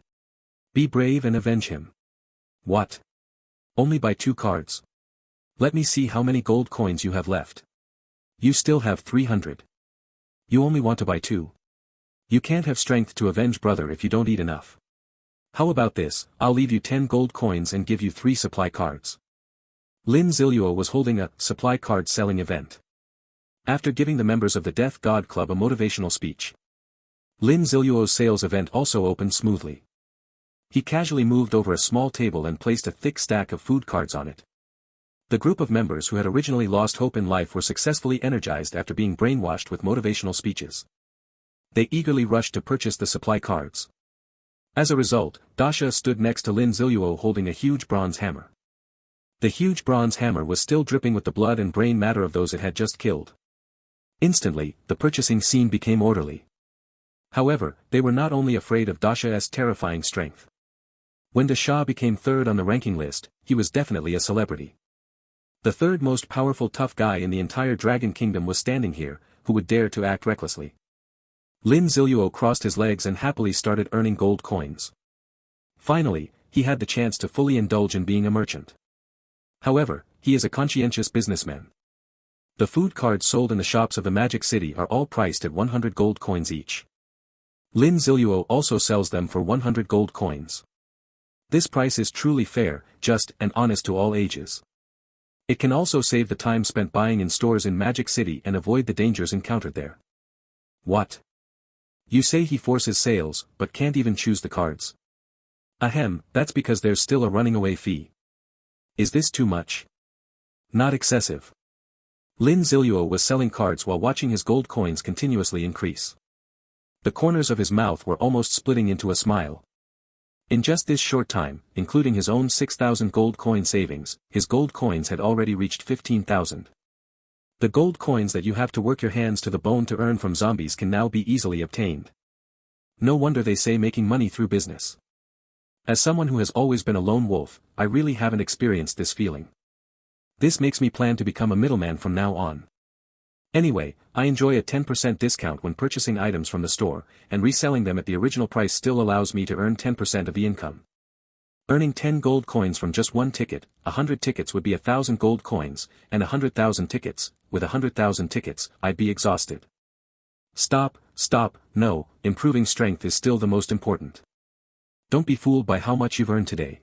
Be brave and avenge him. What? Only buy 2 cards? Let me see how many gold coins you have left. You still have 300. You only want to buy 2. You can't have strength to avenge brother if you don't eat enough. How about this, I'll leave you 10 gold coins and give you 3 supply cards. Lin Ziluo was holding a supply card selling event. After giving the members of the Death God Club a motivational speech, Lin Ziluo's sales event also opened smoothly. He casually moved over a small table and placed a thick stack of food cards on it. The group of members who had originally lost hope in life were successfully energized after being brainwashed with motivational speeches. They eagerly rushed to purchase the supply cards. As a result, Dasha stood next to Lin Ziluo holding a huge bronze hammer. The huge bronze hammer was still dripping with the blood and brain matter of those it had just killed. Instantly, the purchasing scene became orderly. However, they were not only afraid of Dasha's terrifying strength. When Dasha became third on the ranking list, he was definitely a celebrity. The third most powerful tough guy in the entire Dragon Kingdom was standing here, who would dare to act recklessly. Lin Ziluo crossed his legs and happily started earning gold coins. Finally, he had the chance to fully indulge in being a merchant. However, he is a conscientious businessman. The food cards sold in the shops of the Magic City are all priced at 100 gold coins each. Lin Ziluo also sells them for 100 gold coins. This price is truly fair, just, and honest to all ages. It can also save the time spent buying in stores in Magic City and avoid the dangers encountered there. What? You say he forces sales, but can't even choose the cards. Ahem, that's because there's still a running away fee. Is this too much? Not excessive. Lin Ziluo was selling cards while watching his gold coins continuously increase. The corners of his mouth were almost splitting into a smile. In just this short time, including his own 6,000 gold coin savings, his gold coins had already reached 15,000. The gold coins that you have to work your hands to the bone to earn from zombies can now be easily obtained. No wonder they say making money through business. As someone who has always been a lone wolf, I really haven't experienced this feeling. This makes me plan to become a middleman from now on. Anyway, I enjoy a 10% discount when purchasing items from the store, and reselling them at the original price still allows me to earn 10% of the income. Earning 10 gold coins from just one ticket, 100 tickets would be 1,000 gold coins, and 100,000 tickets, with 100,000 tickets, I'd be exhausted. Stop, no, improving strength is still the most important. Don't be fooled by how much you've earned today.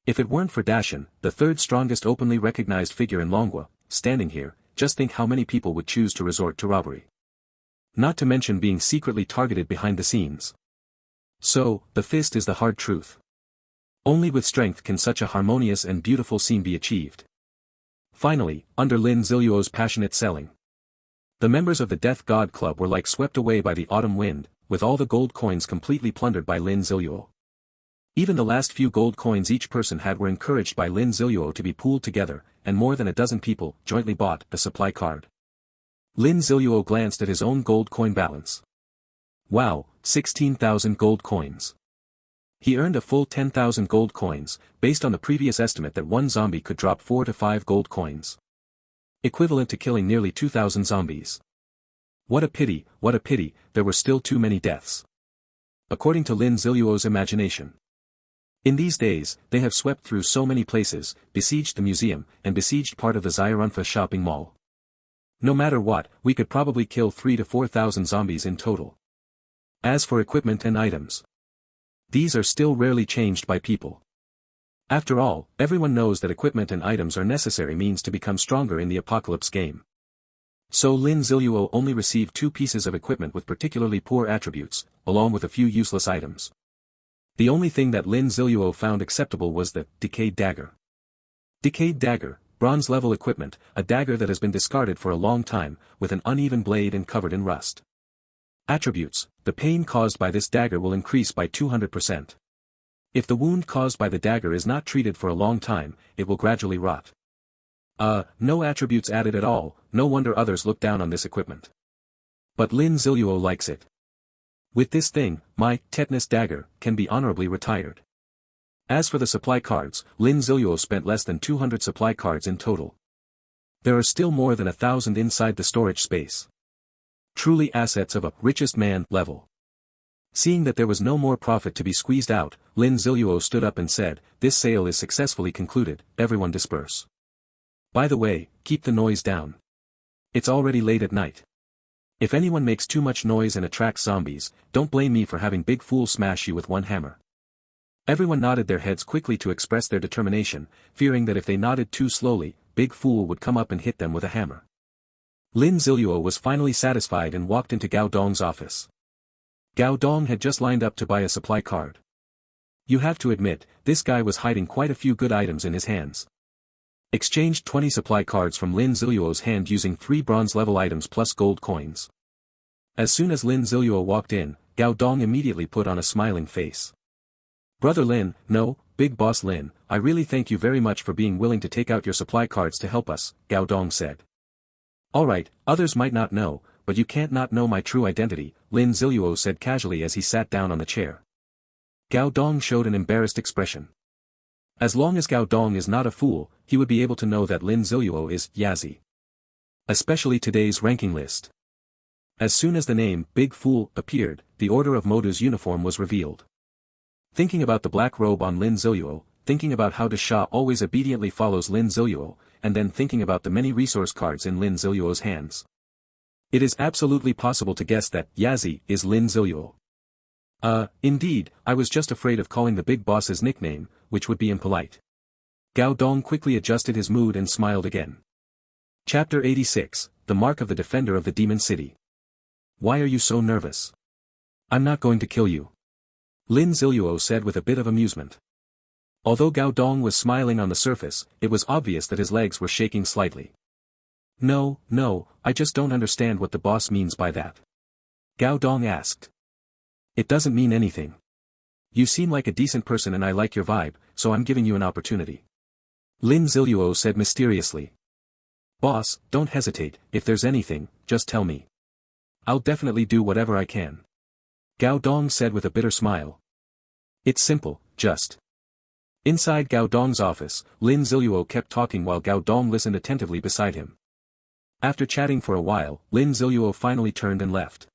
If it weren't for Dashan, the third strongest openly recognized figure in Longwa, standing here, just think how many people would choose to resort to robbery. Not to mention being secretly targeted behind the scenes. So, the fist is the hard truth. Only with strength can such a harmonious and beautiful scene be achieved. Finally, under Lin Ziluo's passionate selling, the members of the Death God Club were like swept away by the autumn wind, with all the gold coins completely plundered by Lin Ziluo. Even the last few gold coins each person had were encouraged by Lin Ziluo to be pooled together, and more than a dozen people jointly bought a supply card. Lin Ziluo glanced at his own gold coin balance. Wow, 16,000 gold coins. He earned a full 10,000 gold coins, based on the previous estimate that one zombie could drop 4 to 5 gold coins. Equivalent to killing nearly 2,000 zombies. What a pity, there were still too many deaths. According to Lin Ziluo's imagination. In these days, they have swept through so many places, besieged the museum, and besieged part of the Zairanfa shopping mall. No matter what, we could probably kill 3 to 4,000 zombies in total. As for equipment and items, these are still rarely changed by people. After all, everyone knows that equipment and items are necessary means to become stronger in the apocalypse game. So Lin Ziluo only received 2 pieces of equipment with particularly poor attributes, along with a few useless items. The only thing that Lin Ziluo found acceptable was the Decayed Dagger. Decayed Dagger, bronze-level equipment, a dagger that has been discarded for a long time, with an uneven blade and covered in rust. Attributes: the pain caused by this dagger will increase by 200%. If the wound caused by the dagger is not treated for a long time, it will gradually rot. No attributes added at all, no wonder others look down on this equipment. But Lin Ziluo likes it. With this thing, my tetanus dagger can be honorably retired. As for the supply cards, Lin Ziluo spent less than 200 supply cards in total. There are still more than 1,000 inside the storage space. Truly assets of a richest man level. Seeing that there was no more profit to be squeezed out, Lin Ziluo stood up and said, "This sale is successfully concluded, everyone disperse. By the way, keep the noise down. It's already late at night. If anyone makes too much noise and attracts zombies, don't blame me for having Big Fool smash you with one hammer." Everyone nodded their heads quickly to express their determination, fearing that if they nodded too slowly, Big Fool would come up and hit them with a hammer. Lin Ziluo was finally satisfied and walked into Gao Dong's office. Gao Dong had just lined up to buy a supply card. You have to admit, this guy was hiding quite a few good items in his hands. Exchanged 20 supply cards from Lin Ziluo's hand using 3 bronze-level items plus gold coins. As soon as Lin Ziluo walked in, Gao Dong immediately put on a smiling face. "Brother Lin, no, Big Boss Lin, I really thank you very much for being willing to take out your supply cards to help us," Gao Dong said. "Alright, others might not know, but you can't not know my true identity," Lin Ziluo said casually as he sat down on the chair. Gao Dong showed an embarrassed expression. As long as Gao Dong is not a fool, he would be able to know that Lin Ziluo is Yazi. Especially today's ranking list. As soon as the name Big Fool appeared, the order of Modu's uniform was revealed. Thinking about the black robe on Lin Ziluo, thinking about how Desha always obediently follows Lin Ziluo, and then thinking about the many resource cards in Lin Ziluo's hands. It is absolutely possible to guess that Yazi is Lin Ziluo. Indeed, I was just afraid of calling the big boss's nickname, which would be impolite. Gao Dong quickly adjusted his mood and smiled again. Chapter 86, The Mark of the Defender of the Demon City. Why are you so nervous? I'm not going to kill you. Lin Ziluo said with a bit of amusement. Although Gao Dong was smiling on the surface, it was obvious that his legs were shaking slightly. No, I just don't understand what the boss means by that. Gao Dong asked. It doesn't mean anything. You seem like a decent person and I like your vibe, so I'm giving you an opportunity. Lin Ziluo said mysteriously. Boss, don't hesitate, if there's anything, just tell me. I'll definitely do whatever I can. Gao Dong said with a bitter smile. It's simple, just. Inside Gao Dong's office, Lin Ziluo kept talking while Gao Dong listened attentively beside him. After chatting for a while, Lin Ziluo finally turned and left.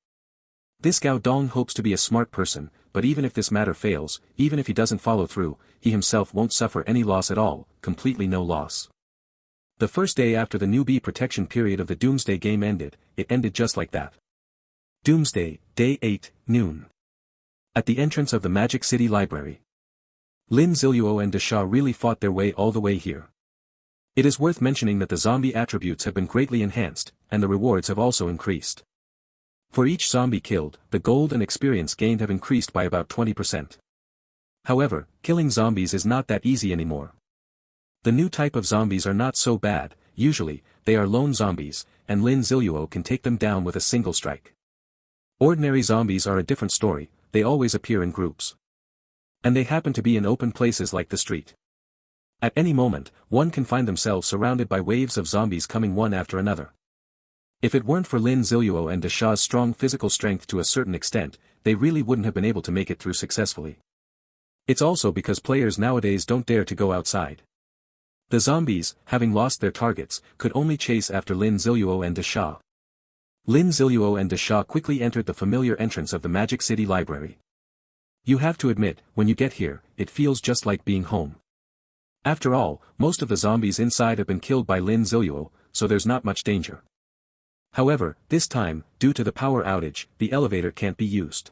This Gao Dong hopes to be a smart person, but even if this matter fails, even if he doesn't follow through, he himself won't suffer any loss at all, completely no loss. The first day after the newbie protection period of the Doomsday game ended, it ended just like that. Doomsday, Day 8, noon. At the entrance of the Magic City Library. Lin Ziluo and Desha really fought their way all the way here. It is worth mentioning that the zombie attributes have been greatly enhanced, and the rewards have also increased. For each zombie killed, the gold and experience gained have increased by about 20%. However, killing zombies is not that easy anymore. The new type of zombies are not so bad, usually, they are lone zombies, and Lin Ziluo can take them down with a single strike. Ordinary zombies are a different story, they always appear in groups. And they happen to be in open places like the street. At any moment, one can find themselves surrounded by waves of zombies coming one after another. If it weren't for Lin Ziluo and Desha's strong physical strength to a certain extent, they really wouldn't have been able to make it through successfully. It's also because players nowadays don't dare to go outside. The zombies, having lost their targets, could only chase after Lin Ziluo and Desha. Lin Ziluo and Desha quickly entered the familiar entrance of the Magic City Library. You have to admit, when you get here, it feels just like being home. After all, most of the zombies inside have been killed by Lin Ziluo, so there's not much danger. However, this time, due to the power outage, the elevator can't be used.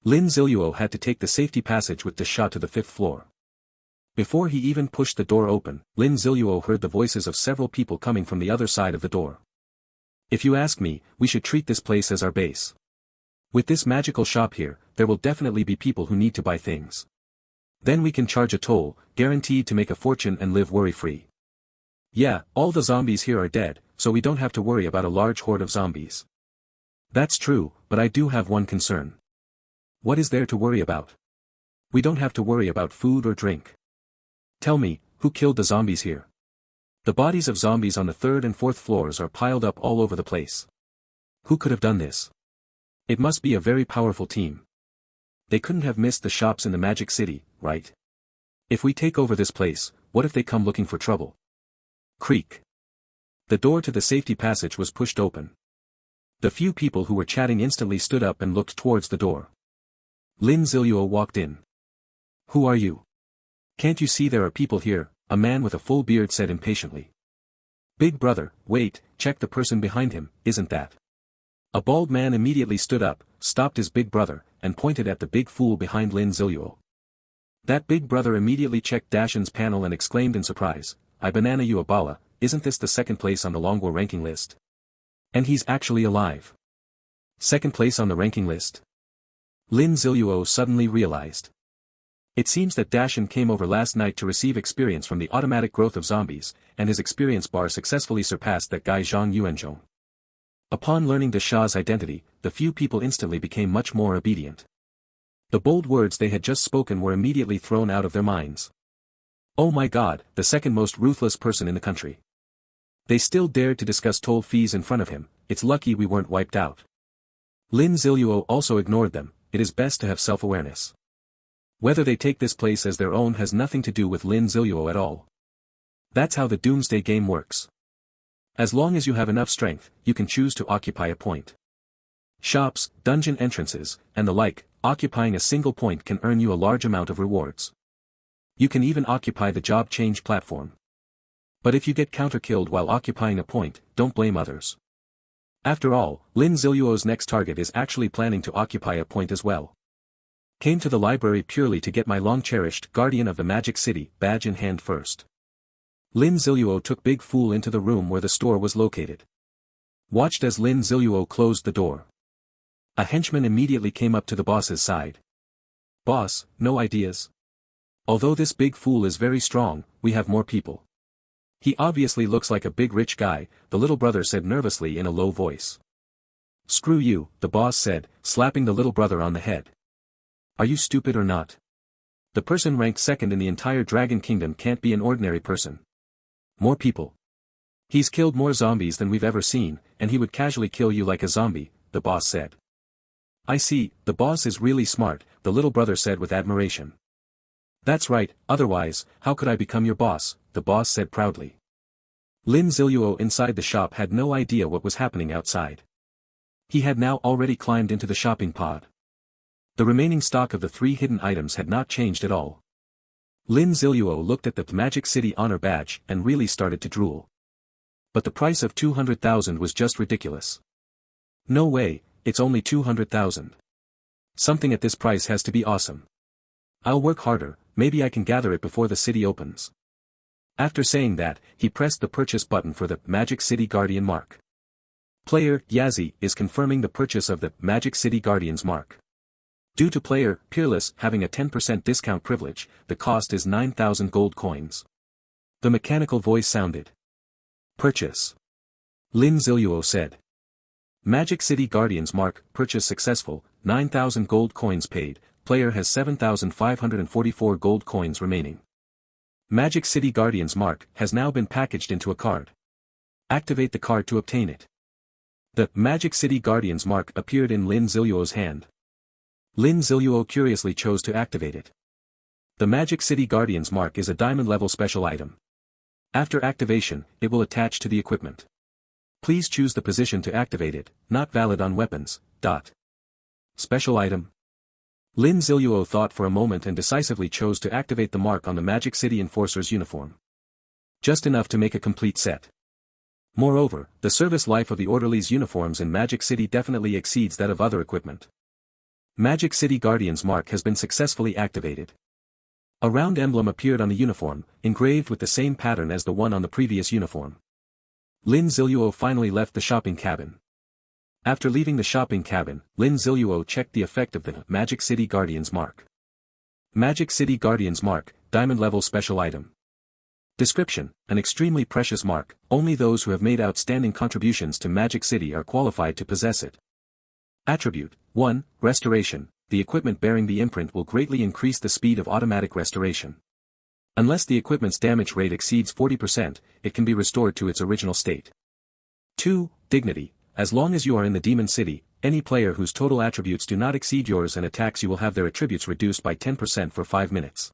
Lin Ziluo had to take the safety passage with Desha to the 5th floor. Before he even pushed the door open, Lin Ziluo heard the voices of several people coming from the other side of the door. If you ask me, we should treat this place as our base. With this magical shop here, there will definitely be people who need to buy things. Then we can charge a toll, guaranteed to make a fortune and live worry-free. Yeah, all the zombies here are dead, so we don't have to worry about a large horde of zombies. That's true, but I do have one concern. What is there to worry about? We don't have to worry about food or drink. Tell me, who killed the zombies here? The bodies of zombies on the 3rd and 4th floors are piled up all over the place. Who could have done this? It must be a very powerful team. They couldn't have missed the shops in the Magic City, right? If we take over this place, what if they come looking for trouble? Creak. The door to the safety passage was pushed open. The few people who were chatting instantly stood up and looked towards the door. Lin Ziluo walked in. Who are you? Can't you see there are people here? A man with a full beard said impatiently. Big brother, wait, check the person behind him, isn't that? A bald man immediately stood up, stopped his big brother, and pointed at the big fool behind Lin Ziluo. That big brother immediately checked Dashin's panel and exclaimed in surprise, I banana you a bala, isn't this the 2nd place on the Longwar ranking list? And he's actually alive. 2nd place on the ranking list? Lin Ziluo suddenly realized. It seems that Dashin came over last night to receive experience from the automatic growth of zombies, and his experience bar successfully surpassed that guy Zhang Yuanzhong. Upon learning Desha's identity, the few people instantly became much more obedient. The bold words they had just spoken were immediately thrown out of their minds. Oh my god, the 2nd most ruthless person in the country. They still dared to discuss toll fees in front of him, it's lucky we weren't wiped out. Lin Ziluo also ignored them, it is best to have self-awareness. Whether they take this place as their own has nothing to do with Lin Ziluo at all. That's how the doomsday game works. As long as you have enough strength, you can choose to occupy a point. Shops, dungeon entrances, and the like, occupying a single point can earn you a large amount of rewards. You can even occupy the job change platform. But if you get counter-killed while occupying a point, don't blame others. After all, Lin Ziluo's next target is actually planning to occupy a point as well. Came to the library purely to get my long-cherished Guardian of the Magic City badge in hand first. Lin Ziluo took Big Fool into the room where the store was located. Watched as Lin Ziluo closed the door. A henchman immediately came up to the boss's side. Boss, no ideas? Although this Big Fool is very strong, we have more people. He obviously looks like a big rich guy, the little brother said nervously in a low voice. Screw you, the boss said, slapping the little brother on the head. Are you stupid or not? The person ranked 2nd in the entire Dragon Kingdom can't be an ordinary person. More people. He's killed more zombies than we've ever seen, and he would casually kill you like a zombie, the boss said. I see, the boss is really smart, the little brother said with admiration. That's right, otherwise, how could I become your boss, the boss said proudly. Lin Ziluo inside the shop had no idea what was happening outside. He had now already climbed into the shopping pod. The remaining stock of the 3 hidden items had not changed at all. Lin Ziluo looked at the Magic City honor badge and really started to drool. But the price of 200,000 was just ridiculous. No way, it's only 200,000. Something at this price has to be awesome. I'll work harder, maybe I can gather it before the city opens. After saying that, he pressed the purchase button for the Magic City Guardian mark. Player Yazzie is confirming the purchase of the Magic City Guardian's mark. Due to player Peerless having a 10% discount privilege, the cost is 9,000 gold coins. The mechanical voice sounded. Purchase. Lin Ziluo said. Magic City Guardian's mark, purchase successful, 9,000 gold coins paid, player has 7,544 gold coins remaining. Magic City Guardian's mark has now been packaged into a card. Activate the card to obtain it. The Magic City Guardian's mark appeared in Lin Ziluo's hand. Lin Ziluo curiously chose to activate it. The Magic City Guardian's mark is a diamond-level special item. After activation, it will attach to the equipment. Please choose the position to activate it, not valid on weapons. Special item. Lin Ziluo thought for a moment and decisively chose to activate the mark on the Magic City Enforcer's uniform. Just enough to make a complete set. Moreover, the service life of the orderlies' uniforms in Magic City definitely exceeds that of other equipment. Magic City Guardian's mark has been successfully activated. A round emblem appeared on the uniform, engraved with the same pattern as the one on the previous uniform. Lin Ziluo finally left the shopping cabin. After leaving the shopping cabin, Lin Ziluo checked the effect of the Magic City Guardian's mark. Magic City Guardian's mark, diamond-level special item. Description: an extremely precious mark, only those who have made outstanding contributions to Magic City are qualified to possess it. Attribute: 1. Restoration. The equipment bearing the imprint will greatly increase the speed of automatic restoration. Unless the equipment's damage rate exceeds 40%, it can be restored to its original state. 2. Dignity. As long as you are in the Demon City, any player whose total attributes do not exceed yours and attacks you will have their attributes reduced by 10% for 5 minutes.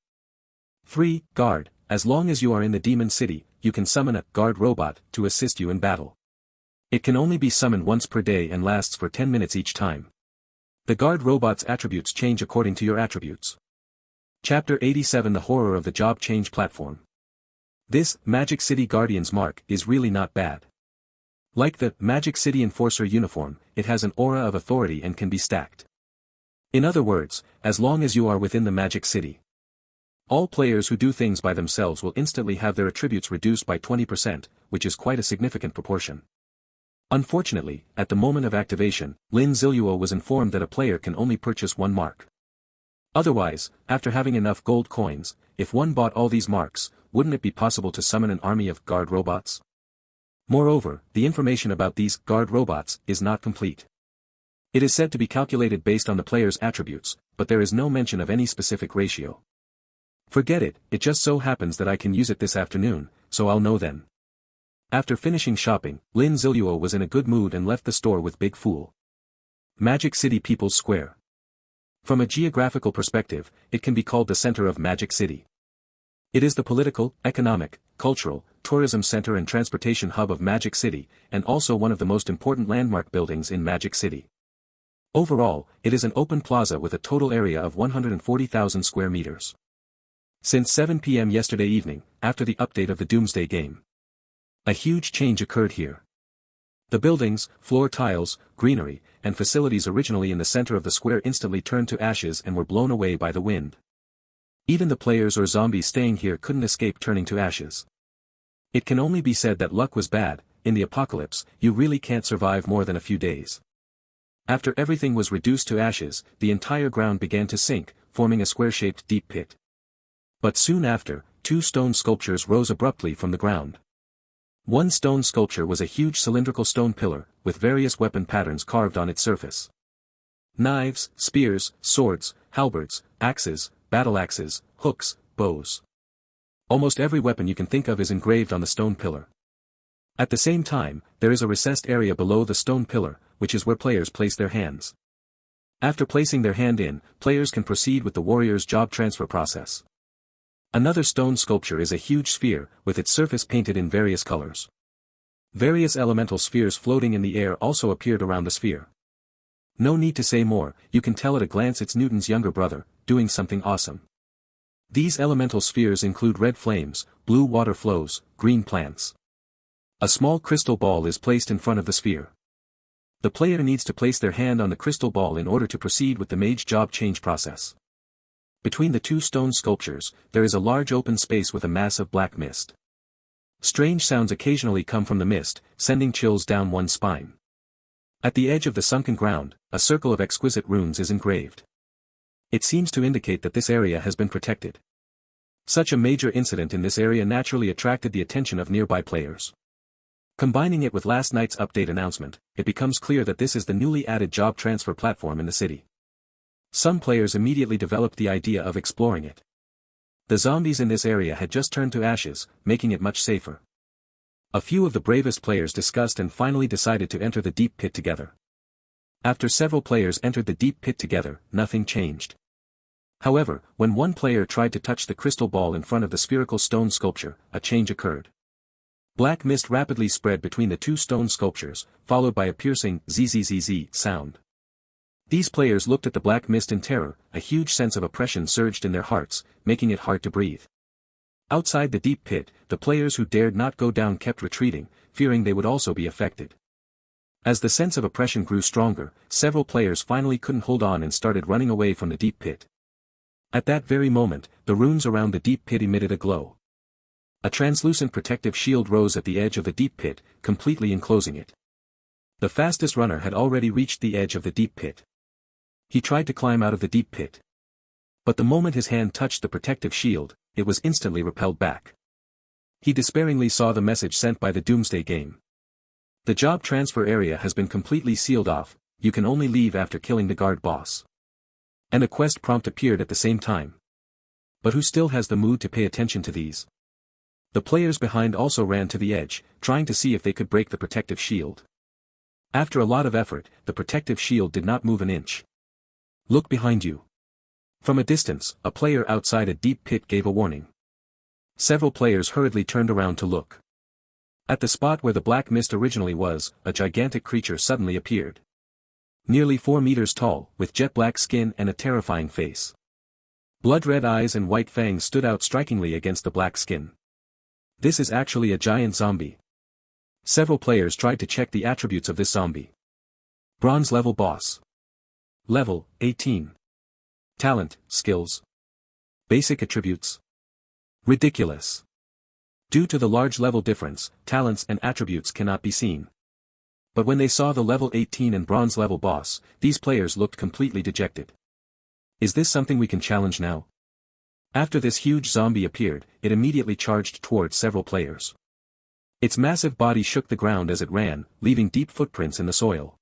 3. Guard. As long as you are in the Demon City, you can summon a guard robot to assist you in battle. It can only be summoned once per day and lasts for 10 minutes each time. The guard robot's attributes change according to your attributes. Chapter 87: The Horror of the Job Change Platform. This Magic City Guardian's mark is really not bad. Like the Magic City Enforcer uniform, it has an aura of authority and can be stacked. In other words, as long as you are within the Magic City, all players who do things by themselves will instantly have their attributes reduced by 20%, which is quite a significant proportion. Unfortunately, at the moment of activation, Lin Ziluo was informed that a player can only purchase one mark. Otherwise, after having enough gold coins, if one bought all these marks, wouldn't it be possible to summon an army of guard robots? Moreover, the information about these guard robots is not complete. It is said to be calculated based on the player's attributes, but there is no mention of any specific ratio. Forget it, it just so happens that I can use it this afternoon, so I'll know then. After finishing shopping, Lin Ziluo was in a good mood and left the store with Big Fool. Magic City People's Square. From a geographical perspective, it can be called the center of Magic City. It is the political, economic, cultural, tourism center and transportation hub of Magic City, and also one of the most important landmark buildings in Magic City. Overall, it is an open plaza with a total area of 140,000 square meters. Since 7 p.m. yesterday evening, after the update of the Doomsday game, a huge change occurred here. The buildings, floor tiles, greenery, and facilities originally in the center of the square instantly turned to ashes and were blown away by the wind. Even the players or zombies staying here couldn't escape turning to ashes. It can only be said that luck was bad. In the apocalypse, you really can't survive more than a few days. After everything was reduced to ashes, the entire ground began to sink, forming a square-shaped deep pit. But soon after, 2 stone sculptures rose abruptly from the ground. One stone sculpture was a huge cylindrical stone pillar, with various weapon patterns carved on its surface. Knives, spears, swords, halberds, axes, battle axes, hooks, bows. Almost every weapon you can think of is engraved on the stone pillar. At the same time, there is a recessed area below the stone pillar, which is where players place their hands. After placing their hand in, players can proceed with the warrior's job transfer process. Another stone sculpture is a huge sphere, with its surface painted in various colors. Various elemental spheres floating in the air also appeared around the sphere. No need to say more, you can tell at a glance it's Newton's younger brother, doing something awesome. These elemental spheres include red flames, blue water flows, green plants. A small crystal ball is placed in front of the sphere. The player needs to place their hand on the crystal ball in order to proceed with the mage job change process. Between the 2 stone sculptures, there is a large open space with a mass of black mist. Strange sounds occasionally come from the mist, sending chills down one's spine. At the edge of the sunken ground, a circle of exquisite runes is engraved. It seems to indicate that this area has been protected. Such a major incident in this area naturally attracted the attention of nearby players. Combining it with last night's update announcement, it becomes clear that this is the newly added job transfer platform in the city. Some players immediately developed the idea of exploring it. The zombies in this area had just turned to ashes, making it much safer. A few of the bravest players discussed and finally decided to enter the deep pit together. After several players entered the deep pit together, nothing changed. However, when one player tried to touch the crystal ball in front of the spherical stone sculpture, a change occurred. Black mist rapidly spread between the two stone sculptures, followed by a piercing zzz sound. These players looked at the black mist in terror, a huge sense of oppression surged in their hearts, making it hard to breathe. Outside the deep pit, the players who dared not go down kept retreating, fearing they would also be affected. As the sense of oppression grew stronger, several players finally couldn't hold on and started running away from the deep pit. At that very moment, the runes around the deep pit emitted a glow. A translucent protective shield rose at the edge of the deep pit, completely enclosing it. The fastest runner had already reached the edge of the deep pit. He tried to climb out of the deep pit. But the moment his hand touched the protective shield, it was instantly repelled back. He despairingly saw the message sent by the Doomsday game. The job transfer area has been completely sealed off, you can only leave after killing the guard boss. And a quest prompt appeared at the same time. But who still has the mood to pay attention to these? The players behind also ran to the edge, trying to see if they could break the protective shield. After a lot of effort, the protective shield did not move an inch. Look behind you. From a distance, a player outside a deep pit gave a warning. Several players hurriedly turned around to look. At the spot where the black mist originally was, a gigantic creature suddenly appeared. Nearly 4 meters tall, with jet black skin and a terrifying face. Blood-red eyes and white fangs stood out strikingly against the black skin. This is actually a giant zombie. Several players tried to check the attributes of this zombie. Bronze level boss. Level, 18. Talent, skills. Basic attributes. Ridiculous. Due to the large level difference, talents and attributes cannot be seen. But when they saw the level 18 and bronze level boss, these players looked completely dejected. Is this something we can challenge now? After this huge zombie appeared, it immediately charged towards several players. Its massive body shook the ground as it ran, leaving deep footprints in the soil.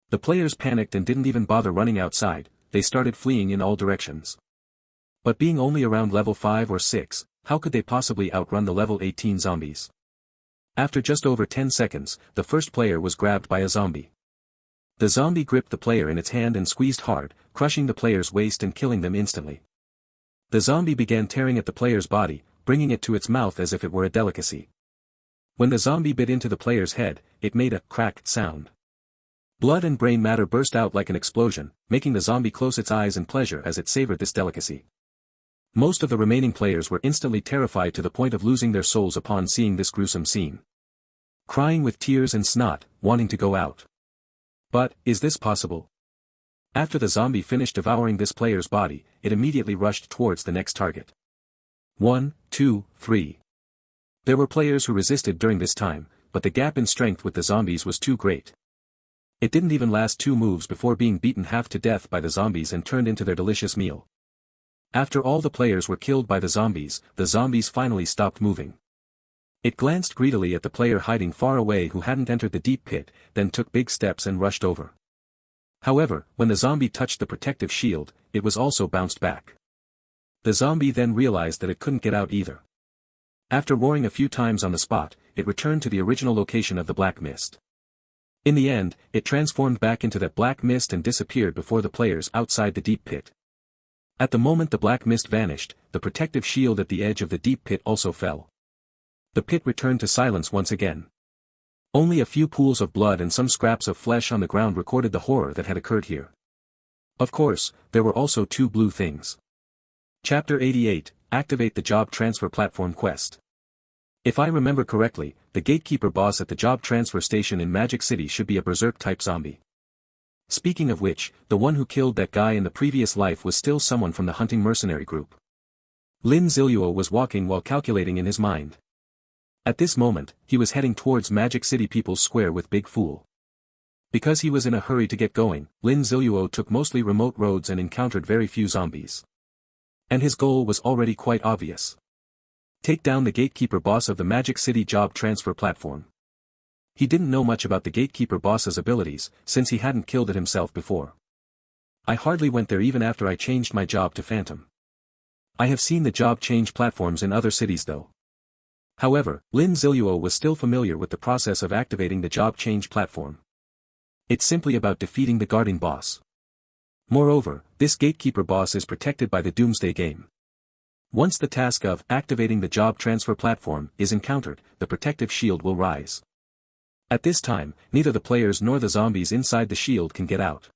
The players panicked and didn't even bother running outside, they started fleeing in all directions. But being only around level 5 or 6, how could they possibly outrun the level 18 zombies? After just over 10 seconds, the first player was grabbed by a zombie. The zombie gripped the player in its hand and squeezed hard, crushing the player's waist and killing them instantly. The zombie began tearing at the player's body, bringing it to its mouth as if it were a delicacy. When the zombie bit into the player's head, it made a crack sound. Blood and brain matter burst out like an explosion, making the zombie close its eyes in pleasure as it savored this delicacy. Most of the remaining players were instantly terrified to the point of losing their souls upon seeing this gruesome scene. Crying with tears and snot, wanting to go out. But, is this possible? After the zombie finished devouring this player's body, it immediately rushed towards the next target. 1, 2, 3. There were players who resisted during this time, but the gap in strength with the zombies was too great. It didn't even last 2 moves before being beaten half to death by the zombies and turned into their delicious meal. After all the players were killed by the zombies finally stopped moving. It glanced greedily at the player hiding far away who hadn't entered the deep pit, then took big steps and rushed over. However, when the zombie touched the protective shield, it was also bounced back. The zombie then realized that it couldn't get out either. After roaring a few times on the spot, it returned to the original location of the black mist. In the end, it transformed back into that black mist and disappeared before the players outside the deep pit. At the moment the black mist vanished, the protective shield at the edge of the deep pit also fell. The pit returned to silence once again. Only a few pools of blood and some scraps of flesh on the ground recorded the horror that had occurred here. Of course, there were also 2 blue things. Chapter 88, Activate the Job Transfer Platform Quest. If I remember correctly, the gatekeeper boss at the job transfer station in Magic City should be a berserk-type zombie. Speaking of which, the one who killed that guy in the previous life was still someone from the hunting mercenary group. Lin Ziluo was walking while calculating in his mind. At this moment, he was heading towards Magic City People's Square with Big Fool. Because he was in a hurry to get going, Lin Ziluo took mostly remote roads and encountered very few zombies. And his goal was already quite obvious. Take down the gatekeeper boss of the Magic City job transfer platform. He didn't know much about the gatekeeper boss's abilities, since he hadn't killed it himself before. I hardly went there even after I changed my job to Phantom. I have seen the job change platforms in other cities though. However, Lin Ziluo was still familiar with the process of activating the job change platform. It's simply about defeating the guarding boss. Moreover, this gatekeeper boss is protected by the doomsday game. Once the task of activating the job transfer platform is encountered, the protective shield will rise. At this time, neither the players nor the zombies inside the shield can get out.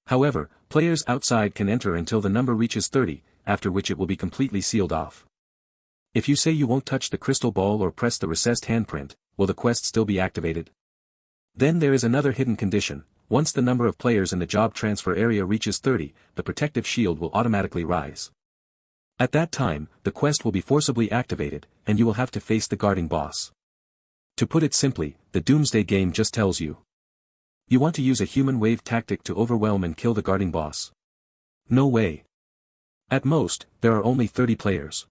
However, players outside can enter until the number reaches 30, after which it will be completely sealed off. If you say you won't touch the crystal ball or press the recessed handprint, will the quest still be activated? Then there is another hidden condition: once the number of players in the job transfer area reaches 30, the protective shield will automatically rise. At that time, the quest will be forcibly activated, and you will have to face the guarding boss. To put it simply, the doomsday game just tells you. You want to use a human wave tactic to overwhelm and kill the guarding boss. No way. At most, there are only 30 players.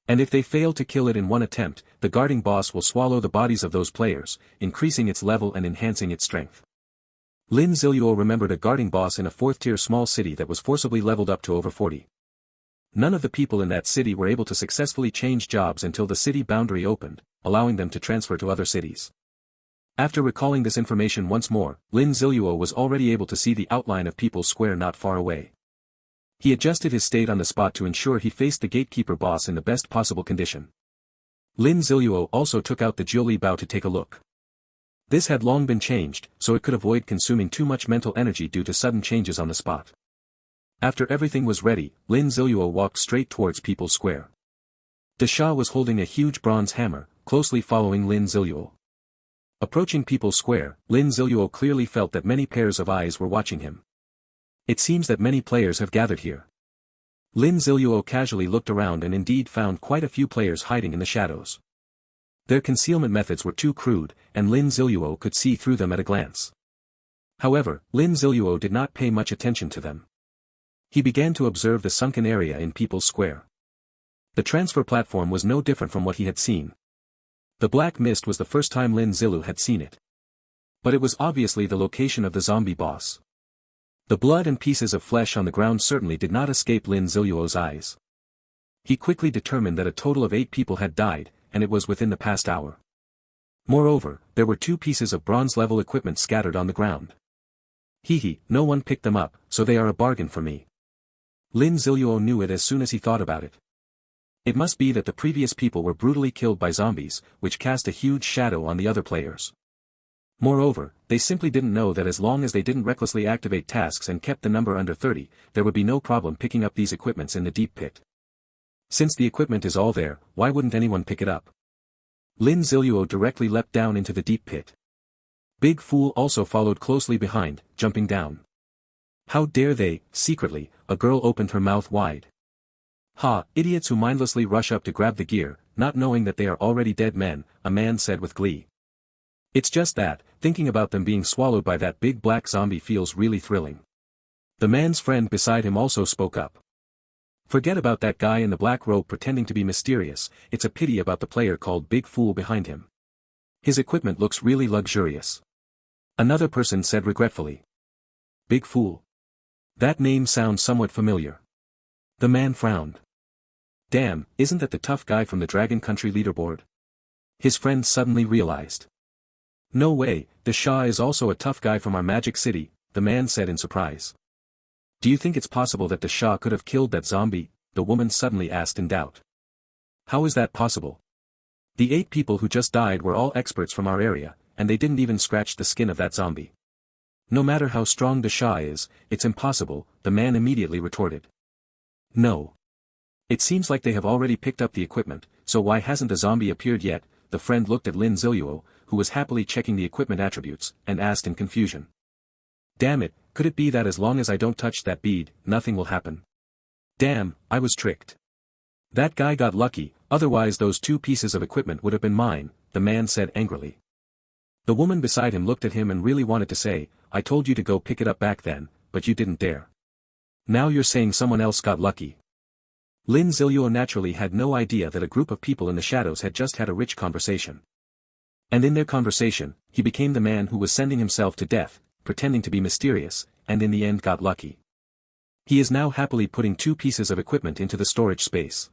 And if they fail to kill it in one attempt, the guarding boss will swallow the bodies of those players, increasing its level and enhancing its strength. Lin Ziluo remembered a guarding boss in a 4th-tier small city that was forcibly leveled up to over 40. None of the people in that city were able to successfully change jobs until the city boundary opened, allowing them to transfer to other cities. After recalling this information once more, Lin Ziluo was already able to see the outline of People's Square not far away. He adjusted his state on the spot to ensure he faced the gatekeeper boss in the best possible condition. Lin Ziluo also took out the Jiuli Bao to take a look. This had long been changed, so it could avoid consuming too much mental energy due to sudden changes on the spot. After everything was ready, Lin Ziluo walked straight towards People's Square. De Sha was holding a huge bronze hammer, closely following Lin Ziluo. Approaching People's Square, Lin Ziluo clearly felt that many pairs of eyes were watching him. It seems that many players have gathered here. Lin Ziluo casually looked around and indeed found quite a few players hiding in the shadows. Their concealment methods were too crude, and Lin Ziluo could see through them at a glance. However, Lin Ziluo did not pay much attention to them. He began to observe the sunken area in People's Square. The transfer platform was no different from what he had seen. The black mist was the first time Lin Ziluo had seen it. But it was obviously the location of the zombie boss. The blood and pieces of flesh on the ground certainly did not escape Lin Ziluo's eyes. He quickly determined that a total of 8 people had died, and it was within the past hour. Moreover, there were 2 pieces of bronze-level equipment scattered on the ground. No one picked them up, so they are a bargain for me. Lin Ziluo knew it as soon as he thought about it. It must be that the previous people were brutally killed by zombies, which cast a huge shadow on the other players. Moreover, they simply didn't know that as long as they didn't recklessly activate tasks and kept the number under 30, there would be no problem picking up these equipments in the deep pit. Since the equipment is all there, why wouldn't anyone pick it up? Lin Ziluo directly leapt down into the deep pit. Big Fool also followed closely behind, jumping down. How dare they, secretly, a girl opened her mouth wide. Ha, idiots who mindlessly rush up to grab the gear, not knowing that they are already dead men, a man said with glee. It's just that, thinking about them being swallowed by that big black zombie feels really thrilling. The man's friend beside him also spoke up. Forget about that guy in the black robe pretending to be mysterious, it's a pity about the player called Big Fool behind him. His equipment looks really luxurious. Another person said regretfully. Big Fool. That name sounds somewhat familiar. The man frowned. Damn, isn't that the tough guy from the Dragon Country leaderboard? His friend suddenly realized. No way, the Shah is also a tough guy from our magic city, the man said in surprise. Do you think it's possible that the Shah could have killed that zombie? The woman suddenly asked in doubt. How is that possible? The 8 people who just died were all experts from our area, and they didn't even scratch the skin of that zombie. No matter how strong the Shah is, it's impossible, the man immediately retorted. No. It seems like they have already picked up the equipment, so why hasn't the zombie appeared yet? The friend looked at Lin Ziluo, who was happily checking the equipment attributes, and asked in confusion. Damn it, could it be that as long as I don't touch that bead, nothing will happen? Damn, I was tricked. That guy got lucky, otherwise those 2 pieces of equipment would have been mine, the man said angrily. The woman beside him looked at him and really wanted to say, I told you to go pick it up back then, but you didn't dare. Now you're saying someone else got lucky. Lin Ziluo naturally had no idea that a group of people in the shadows had just had a rich conversation. And in their conversation, he became the man who was sending himself to death, pretending to be mysterious, and in the end got lucky. He is now happily putting 2 pieces of equipment into the storage space.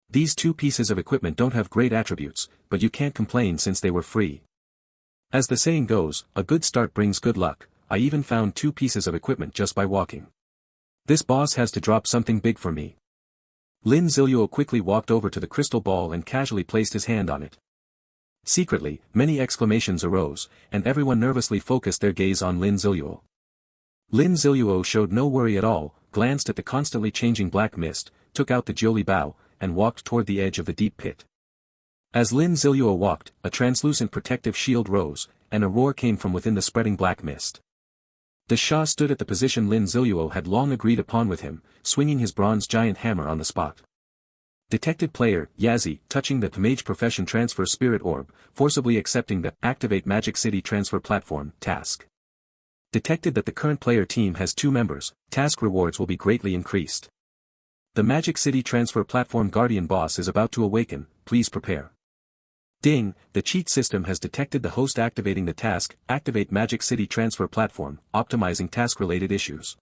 These two pieces of equipment don't have great attributes, but you can't complain since they were free. As the saying goes, a good start brings good luck. I even found two pieces of equipment just by walking. This boss has to drop something big for me. Lin Ziluo quickly walked over to the crystal ball and casually placed his hand on it. Secretly, many exclamations arose, and everyone nervously focused their gaze on Lin Ziluo. Lin Ziluo showed no worry at all, glanced at the constantly changing black mist, took out the Jiuli bow, and walked toward the edge of the deep pit. As Lin Ziluo walked, a translucent protective shield rose, and a roar came from within the spreading black mist. The Shah stood at the position Lin Ziluo had long agreed upon with him, swinging his bronze giant hammer on the spot. Detected player, Yazzie, touching the Mage Profession Transfer Spirit Orb, forcibly accepting the Activate Magic City Transfer Platform task. Detected that the current player team has 2 members, task rewards will be greatly increased. The Magic City Transfer Platform Guardian boss is about to awaken, please prepare. Ding, the cheat system has detected the host activating the task, Activate Magic City Transfer Platform, optimizing task-related issues.